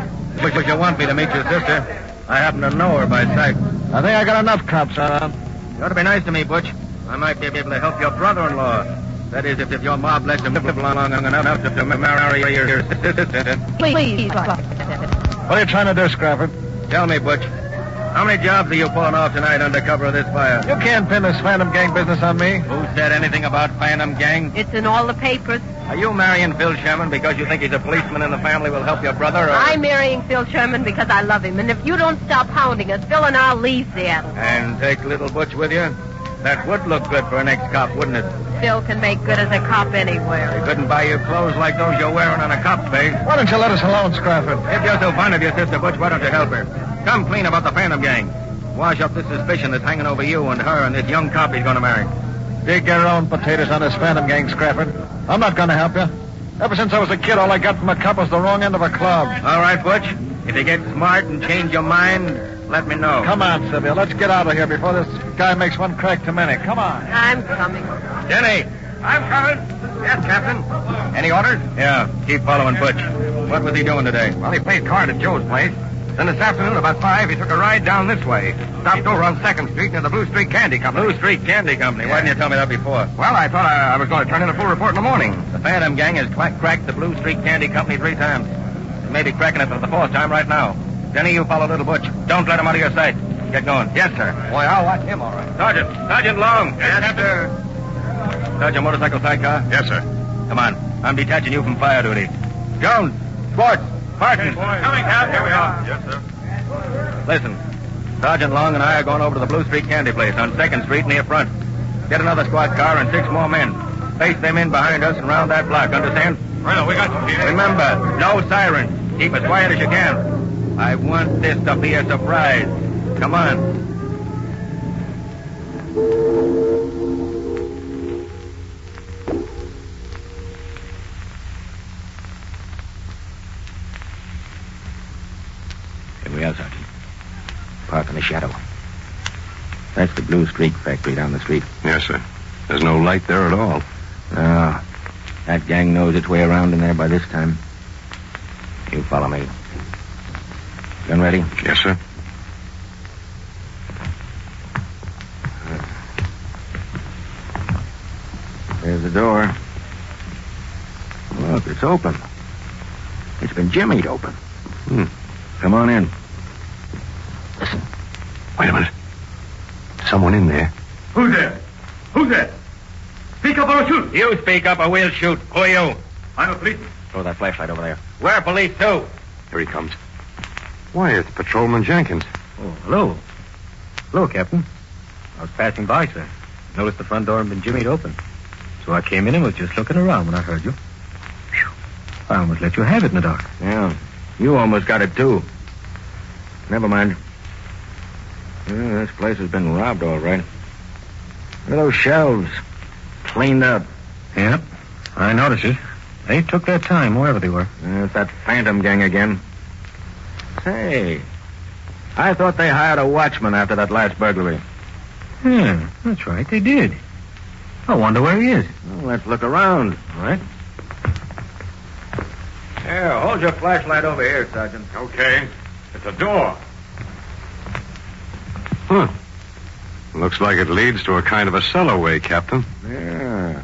Wish you want me to meet your sister. I happen to know her by sight. I think I got enough cops around. You ought to be nice to me, Butch. I might be able to help your brother-in-law. That is, if your mob lets him live long enough to marry your sister. Please. What are you trying to do, Scrafford? Tell me, Butch. How many jobs are you pulling off tonight under cover of this fire? You can't pin this Phantom Gang business on me. Who said anything about Phantom Gang? It's in all the papers. Are you marrying Phil Sherman because you think he's a policeman in the family will help your brother? Or... I'm marrying Phil Sherman because I love him. And if you don't stop hounding us, Phil and I'll leave Seattle. And take little Butch with you? That would look good for an ex-cop, wouldn't it? Phil can make good as a cop anywhere. He couldn't buy you clothes like those you're wearing on a cop's face. Why don't you let us alone, Scrafford? If you're so fond of your sister, Butch, why don't you help her? Come clean about the Phantom Gang. Wash up this suspicion that's hanging over you and her and this young cop he's going to marry. Dig your own potatoes on this Phantom Gang, Scrafford. I'm not going to help you. Ever since I was a kid, all I got from a cop was the wrong end of a club. All right, Butch. If you get smart and change your mind, let me know. Come on, Sylvia. Let's get out of here before this guy makes one crack too many. Come on. I'm coming. Jenny. I'm coming. Yes, Captain. Any orders? Yeah. Keep following Butch. What was he doing today? Well, he played card at Joe's place. Then this afternoon, about 5, he took a ride down this way. Stopped over on 2nd Street near the Blue Street Candy Company. Blue Street Candy Company? Why didn't you tell me that before? Well, I thought I was going to turn in a full report in the morning. The Phantom Gang has cracked the Blue Street Candy Company 3 times. They may be cracking it for the 4th time right now. Jenny, you follow little Butch. Don't let him out of your sight. Get going. Yes, sir. Boy, I'll watch him all right. Sergeant Long. Yes, sir. Sergeant, motorcycle sidecar? Yes, sir. Come on. I'm detaching you from fire duty. Jones, Sports, Parsons. Coming, Cap. Here we are. Yes, sir. Listen, Sergeant Long and I are going over to the Blue Street Candy Place on 2nd Street near front. Get another squad car and 6 more men. Face them in behind us and round that block, understand? Right, we got you, Peter. Remember, no sirens. Keep as quiet as you can. I want this to be a surprise. Come on. Here we are, Sergeant. Park in the shadow. That's the Blue Streak factory down the street. Yes, sir. There's no light there at all. No. That gang knows its way around in there by this time. You follow me. Gun ready? Yes, sir. There's the door. Look, it's open. It's been jimmied open. Come on in. Listen. Wait a minute. Someone in there. Who's there? Who's there? Speak up or I'll shoot. You speak up or we'll shoot. Who are you? I'm a policeman. Throw that flashlight over there. We're police, too. Here he comes. Why, it's Patrolman Jenkins. Oh, hello. Hello, Captain. I was passing by, sir. Noticed the front door had been jimmied open. So I came in and was just looking around when I heard you. Whew. I almost let you have it in the dark. Yeah. You almost got it, too. Never mind. Yeah, this place has been robbed, all right. Look at those shelves. Cleaned up. Yep. I noticed it. They took their time, wherever they were. It's that Phantom Gang again. Say, I thought they hired a watchman after that last burglary. Yeah, that's right. They did. I wonder where he is. Well, let's look around. All right. Here, hold your flashlight over here, Sergeant. Okay. It's a door. Huh. Looks like it leads to a kind of a cellarway, Captain. Yeah.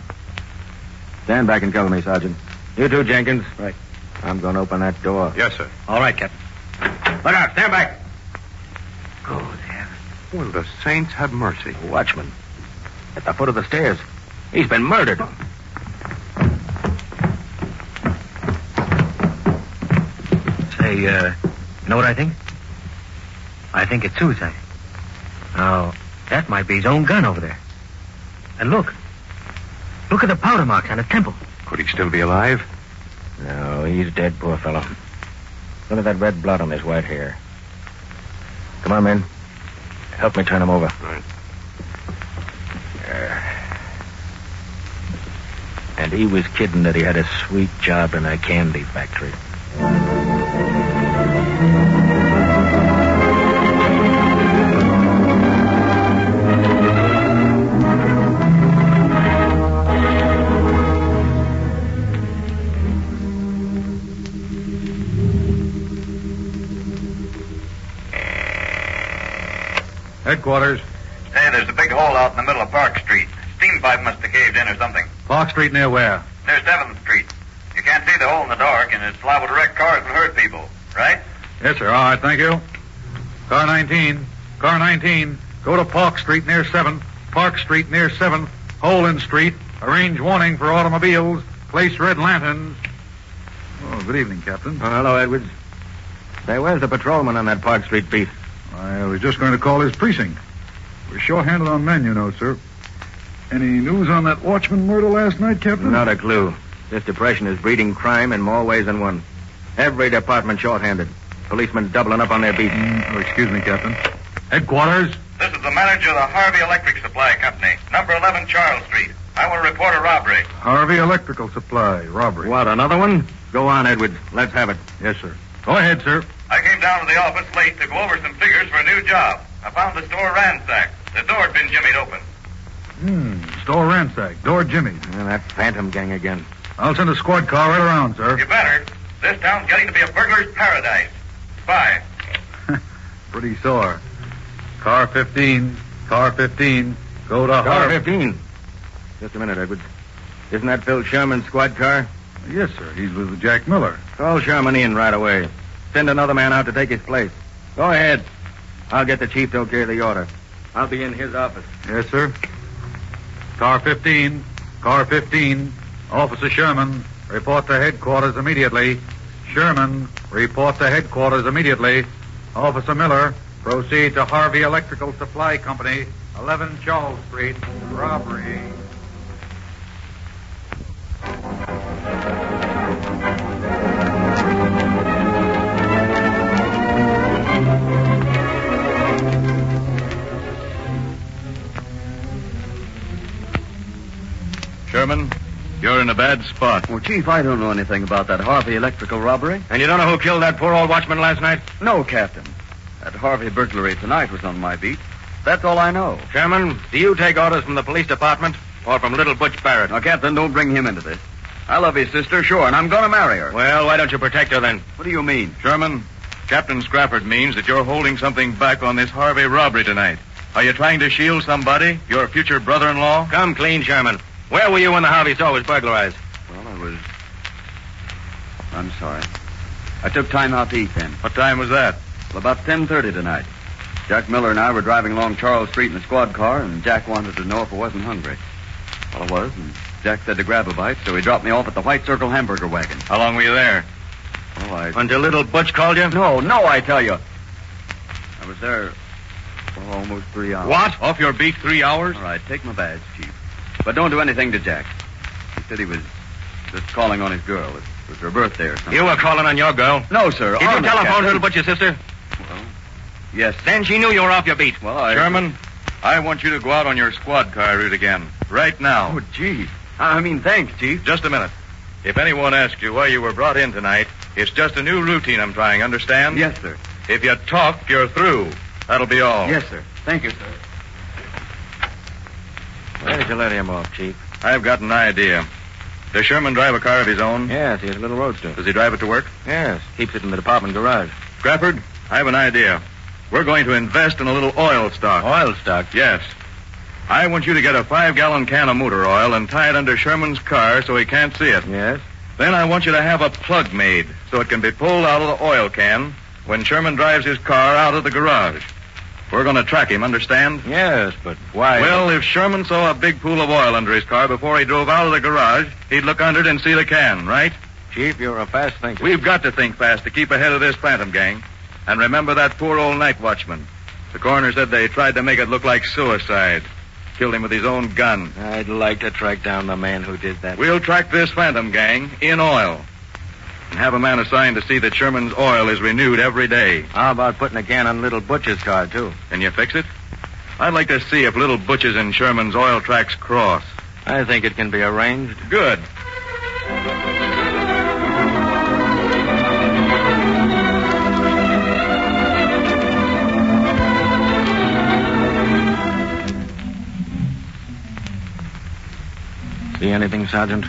Stand back and cover me, Sergeant. You too, Jenkins. Right. I'm going to open that door. Yes, sir. All right, Captain. Look out. Stand back. Good heavens. Well, the saints have mercy. Watchman. At the foot of the stairs. He's been murdered. Say, you know what I think? I think it's suicide. Now, that might be his own gun over there. And look. Look at the powder marks on his temple. Could he still be alive? No, he's dead, poor fellow. Look at that red blood on his white hair. Come on, men. Help me turn him over. Right. And he was kidding that he had a sweet job in a candy factory. Headquarters. Hey, there's a big hole out in the middle of Park Street. Steam pipe must have caved in or something. Park Street near where? Near 7th Street. You can't see the hole in the dark, and it's liable to wreck cars and hurt people, right? Yes, sir. All right, thank you. Car 19. Car 19. Go to Park Street near 7th. Park Street near 7th. Hole in Street. Arrange warning for automobiles. Place red lanterns. Oh, good evening, Captain. Oh, hello, Edwards. Say, where's the patrolman on that Park Street beat? I was just going to call his precinct. We're short-handed on men, you know, sir. Any news on that Watchman murder last night, Captain? Not a clue. This depression is breeding crime in more ways than one. Every department short-handed. Policemen doubling up on their beat. Excuse me, Captain. Headquarters? This is the manager of the Harvey Electric Supply Company, number 11 Charles Street. I want to report a robbery. Harvey Electrical Supply, robbery. What, another one? Go on, Edwards. Let's have it. Yes, sir. Go ahead, sir. I came down to the office late to go over some figures for a new job. I found the store ransacked. The door had been jimmied open. Store ransacked. Door jimmied. That phantom gang again. I'll send a squad car right around, sir. You better. This town's getting to be a burglar's paradise. Bye. Pretty sore. Car 15. Car 15. Go to Car 15. Just a minute, Edwards. Isn't that Phil Sherman's squad car? Yes, sir. He's with Jack Miller. Call Sherman in right away. Send another man out to take his place. Go ahead. I'll get the chief to okay the order. I'll be in his office. Yes, sir. Car 15. Car 15. Officer Sherman, report to headquarters immediately. Sherman, report to headquarters immediately. Officer Miller, proceed to Harvey Electrical Supply Company, 11 Charles Street. Robbery. Sherman, you're in a bad spot. Well, Chief, I don't know anything about that Harvey Electrical robbery. And you don't know who killed that poor old watchman last night? No, Captain. That Harvey burglary tonight was on my beat. That's all I know. Sherman, do you take orders from the police department or from little Butch Barrett? Now, Captain, don't bring him into this. I love his sister, sure, and I'm going to marry her. Well, why don't you protect her then? What do you mean? Sherman, Captain Scrappard means that you're holding something back on this Harvey robbery tonight. Are you trying to shield somebody? Your future brother-in-law? Come clean, Sherman. Where were you when the Harvey store was burglarized? Well, I'm sorry. I took time out to eat then. What time was that? Well, about 10:30 tonight. Jack Miller and I were driving along Charles Street in a squad car, and Jack wanted to know if I wasn't hungry. Well, I was, and Jack said to grab a bite, so he dropped me off at the White Circle hamburger wagon. How long were you there? Oh, Until little Butch called you? No, I tell you. I was there for almost 3 hours. What? Off your beat 3 hours? All right, take my badge, Chief. But don't do anything to Jack. He said he was just calling on his girl. It was her birthday or something. You were calling on your girl? No, sir. Did you telephone little Butch's sister? Well, yes. Then she knew you were off your beat. Well, Sherman, I want you to go out on your squad car route again. Right now. Oh, gee. I mean, thanks, Chief. Just a minute. If anyone asks you why you were brought in tonight, it's just a new routine I'm trying, understand? Yes, sir. If you talk, you're through. That'll be all. Yes, sir. Thank you, sir. Where did you let him off, Chief? I've got an idea. Does Sherman drive a car of his own? Yes, he has a little roadster. Does he drive it to work? Yes, keeps it in the department garage. Scrappard, I have an idea. We're going to invest in a little oil stock. Oil stock? Yes. I want you to get a 5-gallon can of motor oil and tie it under Sherman's car so he can't see it. Yes. Then I want you to have a plug made so it can be pulled out of the oil can when Sherman drives his car out of the garage. We're going to track him, understand? Yes, but why? Well, if Sherman saw a big pool of oil under his car before he drove out of the garage, he'd look under it and see the can, right? Chief, you're a fast thinker. We've got to think fast to keep ahead of this phantom gang. And remember that poor old night watchman. The coroner said they tried to make it look like suicide. Killed him with his own gun. I'd like to track down the man who did that. We'll track this phantom gang in oil. And have a man assigned to see that Sherman's oil is renewed every day. How about putting a can on Little Butch's car, too? Can you fix it? I'd like to see if Little Butch's and Sherman's oil tracks cross. I think it can be arranged. Good. See anything, Sergeant?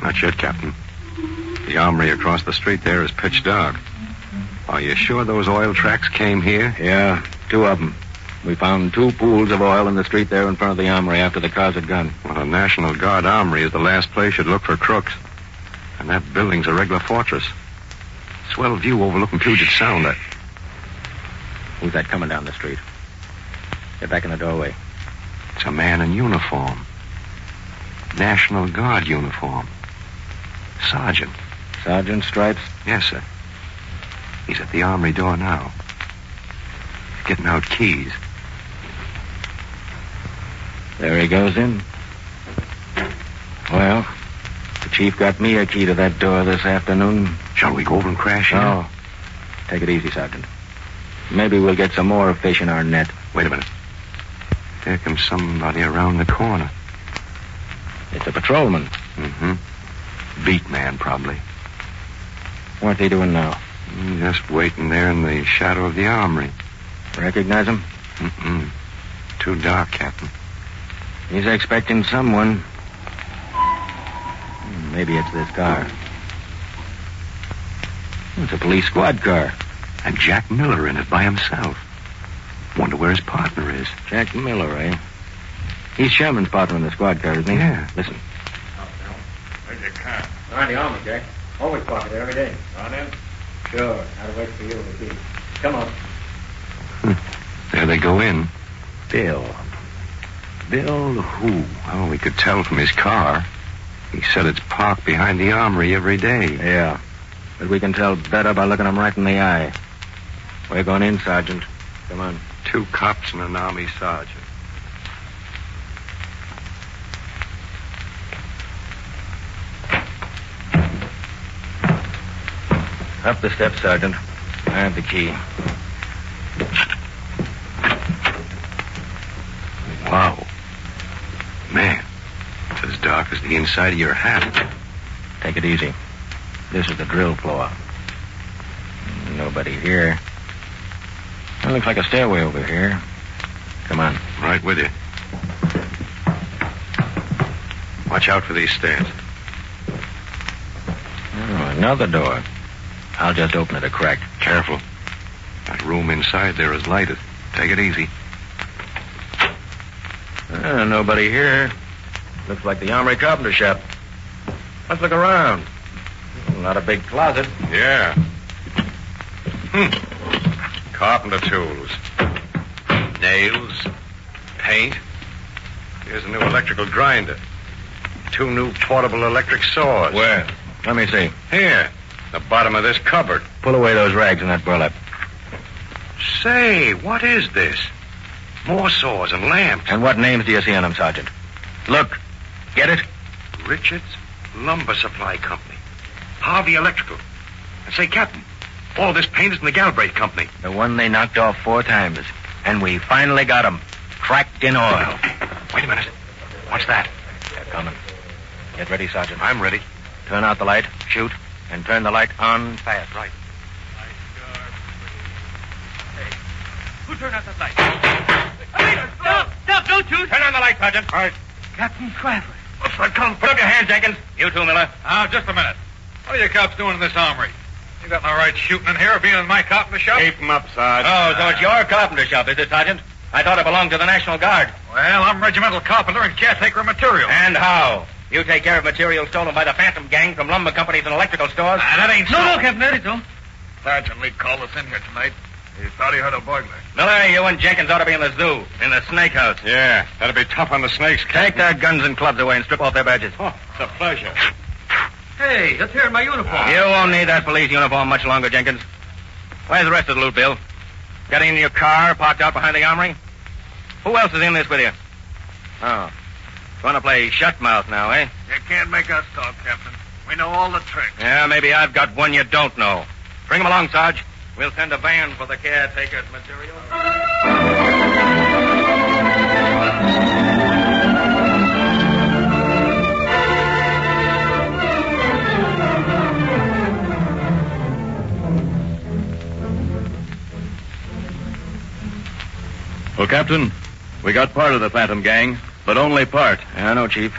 Not yet, Captain. The armory across the street there is pitch dark. Are you sure those oil tracks came here? Yeah, 2 of them. We found 2 pools of oil in the street there in front of the armory after the cars had gone. Well, a National Guard armory is the last place you'd look for crooks. And that building's a regular fortress. Swell view overlooking Puget Sound. Who's that coming down the street? Get back in the doorway. It's a man in uniform. National Guard uniform. Sergeant. Sergeant Stripes? Yes, sir. He's at the armory door now. He's getting out keys. There he goes in. Well, the chief got me a key to that door this afternoon. Shall we go over and crash in? No. Take it easy, Sergeant. Maybe we'll get some more fish in our net. Wait a minute. There comes somebody around the corner. It's a patrolman. Mm-hmm. Beat man, probably. What's he doing now? Just waiting there in the shadow of the armory. Recognize him? Mm-mm. Too dark, Captain. He's expecting someone. Maybe it's this car. It's a police squad car. And Jack Miller in it by himself. Wonder where his partner is. Jack Miller, eh? He's Sherman's partner in the squad car, isn't he? Yeah. Listen. Where's your car? Around the armory, Jack. Always park it there every day. On in? Sure. I'll wait for you with the key. Come on. There they go in. Bill. Bill who? Oh, we could tell from his car. He said it's parked behind the armory every day. Yeah. But we can tell better by looking him right in the eye. We're going in, Sergeant. Come on. 2 cops and an army sergeant. Up the steps, Sergeant. I have the key. Wow. Man, it's as dark as the inside of your hat. Take it easy. This is the drill floor. Nobody here. It looks like a stairway over here. Come on. Right with you. Watch out for these stairs. Oh, another door. I'll just open it a crack. Careful. That room inside there is lighted. Take it easy. Nobody here. Looks like the armory carpenter shop. Let's look around. Not a big closet. Yeah. Carpenter tools. Nails. Paint. Here's a new electrical grinder. 2 new portable electric saws. Where? Let me see. Here. The bottom of this cupboard. Pull away those rags in that burlap. Say, what is this? More saws and lamps. And what names do you see on them, Sergeant? Look. Get it? Richards Lumber Supply Company. Harvey Electrical. And say, Captain, all this paint is in the Galbraith Company. The one they knocked off 4 times. And we finally got 'em. Cracked in oil. Wait a minute. What's that? They're coming. Get ready, Sergeant. I'm ready. Turn out the light. Shoot. And turn the light on fast. Right. Hey, who turned out that light? Hey, stop, don't shoot. Turn on the light, Sergeant. All right. Captain Crawford. What's that gun? Put up your hands, Jenkins. You too, Miller. Now, just a minute. What are you cops doing in this armory? You got no right shooting in here or being in my carpenter shop? Keep 'em up, Sarge. Oh, so it's your carpenter shop, is it, Sergeant? I thought it belonged to the National Guard. Well, I'm regimental carpenter and caretaker of material. And how? You take care of material stolen by the Phantom Gang from lumber companies and electrical stores? That ain't so. No, Captain, that ain't so. Sergeant Lee called us in here tonight. He thought he heard a burglar. Miller, you and Jenkins ought to be in the zoo, in the snake house. Yeah, that'll be tough on the snakes, Take their guns and clubs away and strip off their badges. Oh, it's a pleasure. Hey, that's here in my uniform. You won't need that police uniform much longer, Jenkins. Where's the rest of the loot, Bill? Got it in your car, parked out behind the armory? Who else is in this with you? Oh. Want to play shut mouth now, eh? You can't make us talk, Captain. We know all the tricks. Yeah, maybe I've got one you don't know. Bring him along, Sarge. We'll send a van for the caretaker's material. Well, Captain, we got part of the Phantom Gang, but only part. I know, Chief.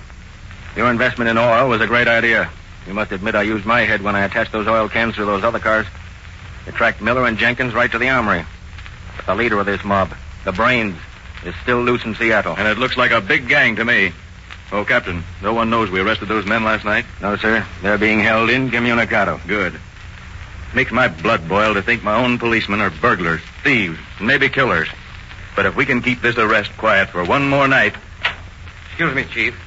Your investment in oil was a great idea. You must admit I used my head when I attached those oil cans to those other cars. It tracked Miller and Jenkins right to the armory. But the leader of this mob, the brains, is still loose in Seattle. And it looks like a big gang to me. Oh, Captain, no one knows we arrested those men last night? No, sir. They're being held incommunicado. Good. Makes my blood boil to think my own policemen are burglars, thieves, and maybe killers. But if we can keep this arrest quiet for one more night... Excuse me, Chief.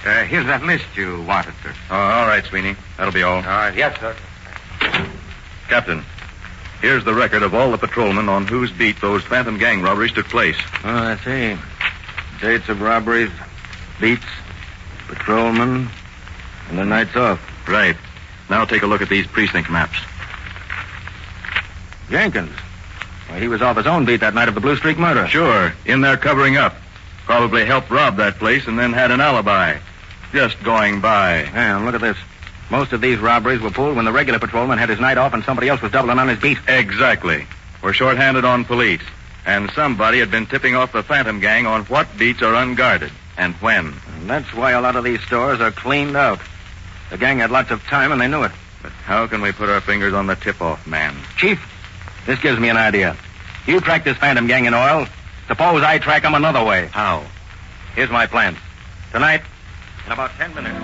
Here's that list you wanted, sir. Oh, all right, Sweeney. That'll be all. All right, yes, sir. Captain, here's the record of all the patrolmen on whose beat those Phantom Gang robberies took place. Oh, I see. Dates of robberies, beats, patrolmen, and the nights off. Right. Now take a look at these precinct maps. Jenkins. Well, he was off his own beat that night of the Blue Streak murder. Sure. In there covering up. Probably helped rob that place and then had an alibi. Just going by. Yeah, look at this. Most of these robberies were pulled when the regular patrolman had his night off and somebody else was doubling on his beat. Exactly. We're short-handed on police. And somebody had been tipping off the Phantom Gang on what beats are unguarded and when. And that's why a lot of these stores are cleaned out. The gang had lots of time and they knew it. But how can we put our fingers on the tip-off man? Chief, this gives me an idea. You track this Phantom Gang in oil. Suppose I track them another way. How? Here's my plan. Tonight, in about 10 minutes.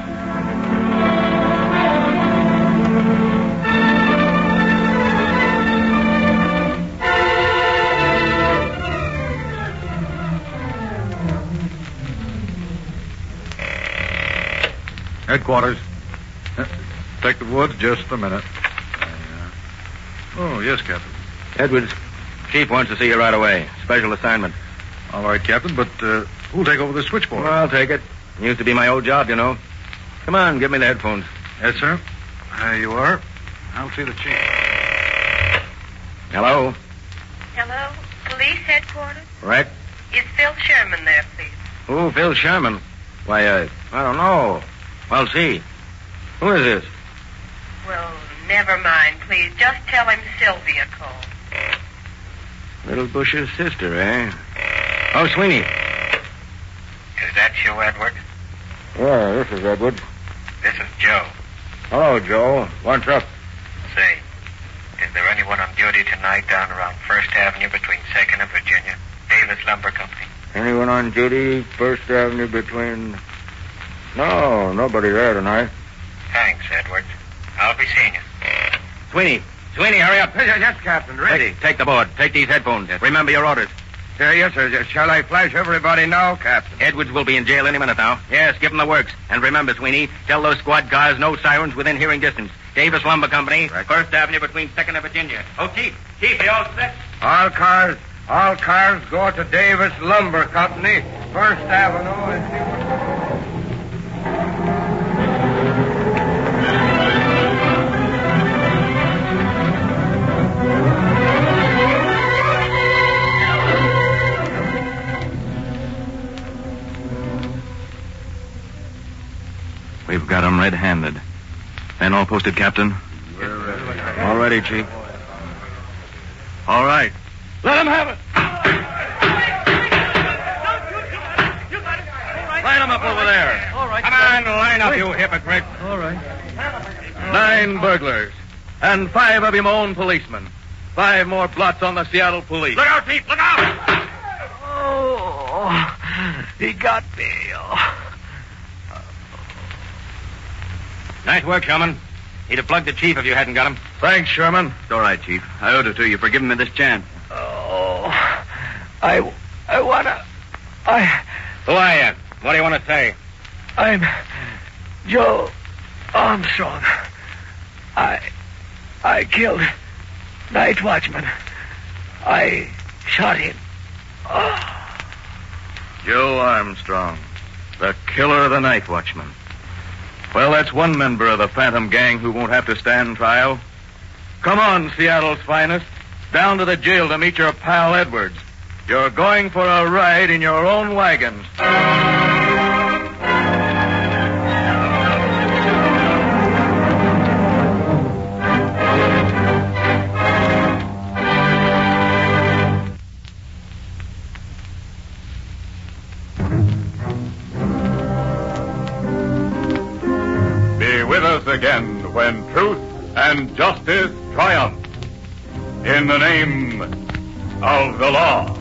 Headquarters. Detective Woods, just a minute. Oh, yes, Captain. Edwards, Chief wants to see you right away. Special assignment. All right, Captain, but who'll take over the switchboard? Well, I'll take it. It used to be my old job, you know. Come on, give me the headphones. Yes, sir. There you are. I'll see the chief. Hello? Hello? Police headquarters? Right? Is Phil Sherman there, please? Who, Phil Sherman? Why, I don't know. I'll see. Who is this? Well, never mind, please. Just tell him Sylvia called. Little Bush's sister, eh? Oh, Sweeney. Is that you, Edward? Yeah, this is Edward. This is Joe. Hello, Joe. What's up? Say, is there anyone on duty tonight down around First Avenue between 2nd and Virginia? Davis Lumber Company. Anyone on duty, First Avenue between... No, nobody there tonight. Thanks, Edward. I'll be seeing you. Sweeney, hurry up. Yes, Captain. Ready. Take the board. Take these headphones. Yes. Remember your orders. Yes, sir. Shall I flash everybody now, Captain? Edwards will be in jail any minute now. Yes, give him the works. And remember, Sweeney, tell those squad cars no sirens within hearing distance. Davis Lumber Company, right. First Avenue between 2nd and Virginia. Oh, Chief, you all set? All cars go to Davis Lumber Company, First Avenue. We've got 'em red-handed. Men all posted, Captain? All ready, Chief. All right. Let him have it. Line 'em up over there. All right. Come on, line up, you hypocrite. All right. 9 burglars. And 5 of your own policemen. 5 more blots on the Seattle police. Look out, Chief. Look out. Oh, he got me. Oh. Nice work, Sherman. He'd have plugged the chief if you hadn't got him. Thanks, Sherman. It's all right, Chief. I owed it to you for giving me this chance. Oh, I wanna... Who are you? What do you want to say? I'm Joe Armstrong. I killed Night Watchman. I shot him. Oh. Joe Armstrong, the killer of the Night Watchman. Well, that's one member of the Phantom Gang who won't have to stand trial. Come on, Seattle's finest. Down to the jail to meet your pal Edwards. You're going for a ride in your own wagon. Be with us again when truth and justice triumph. In the name of the law.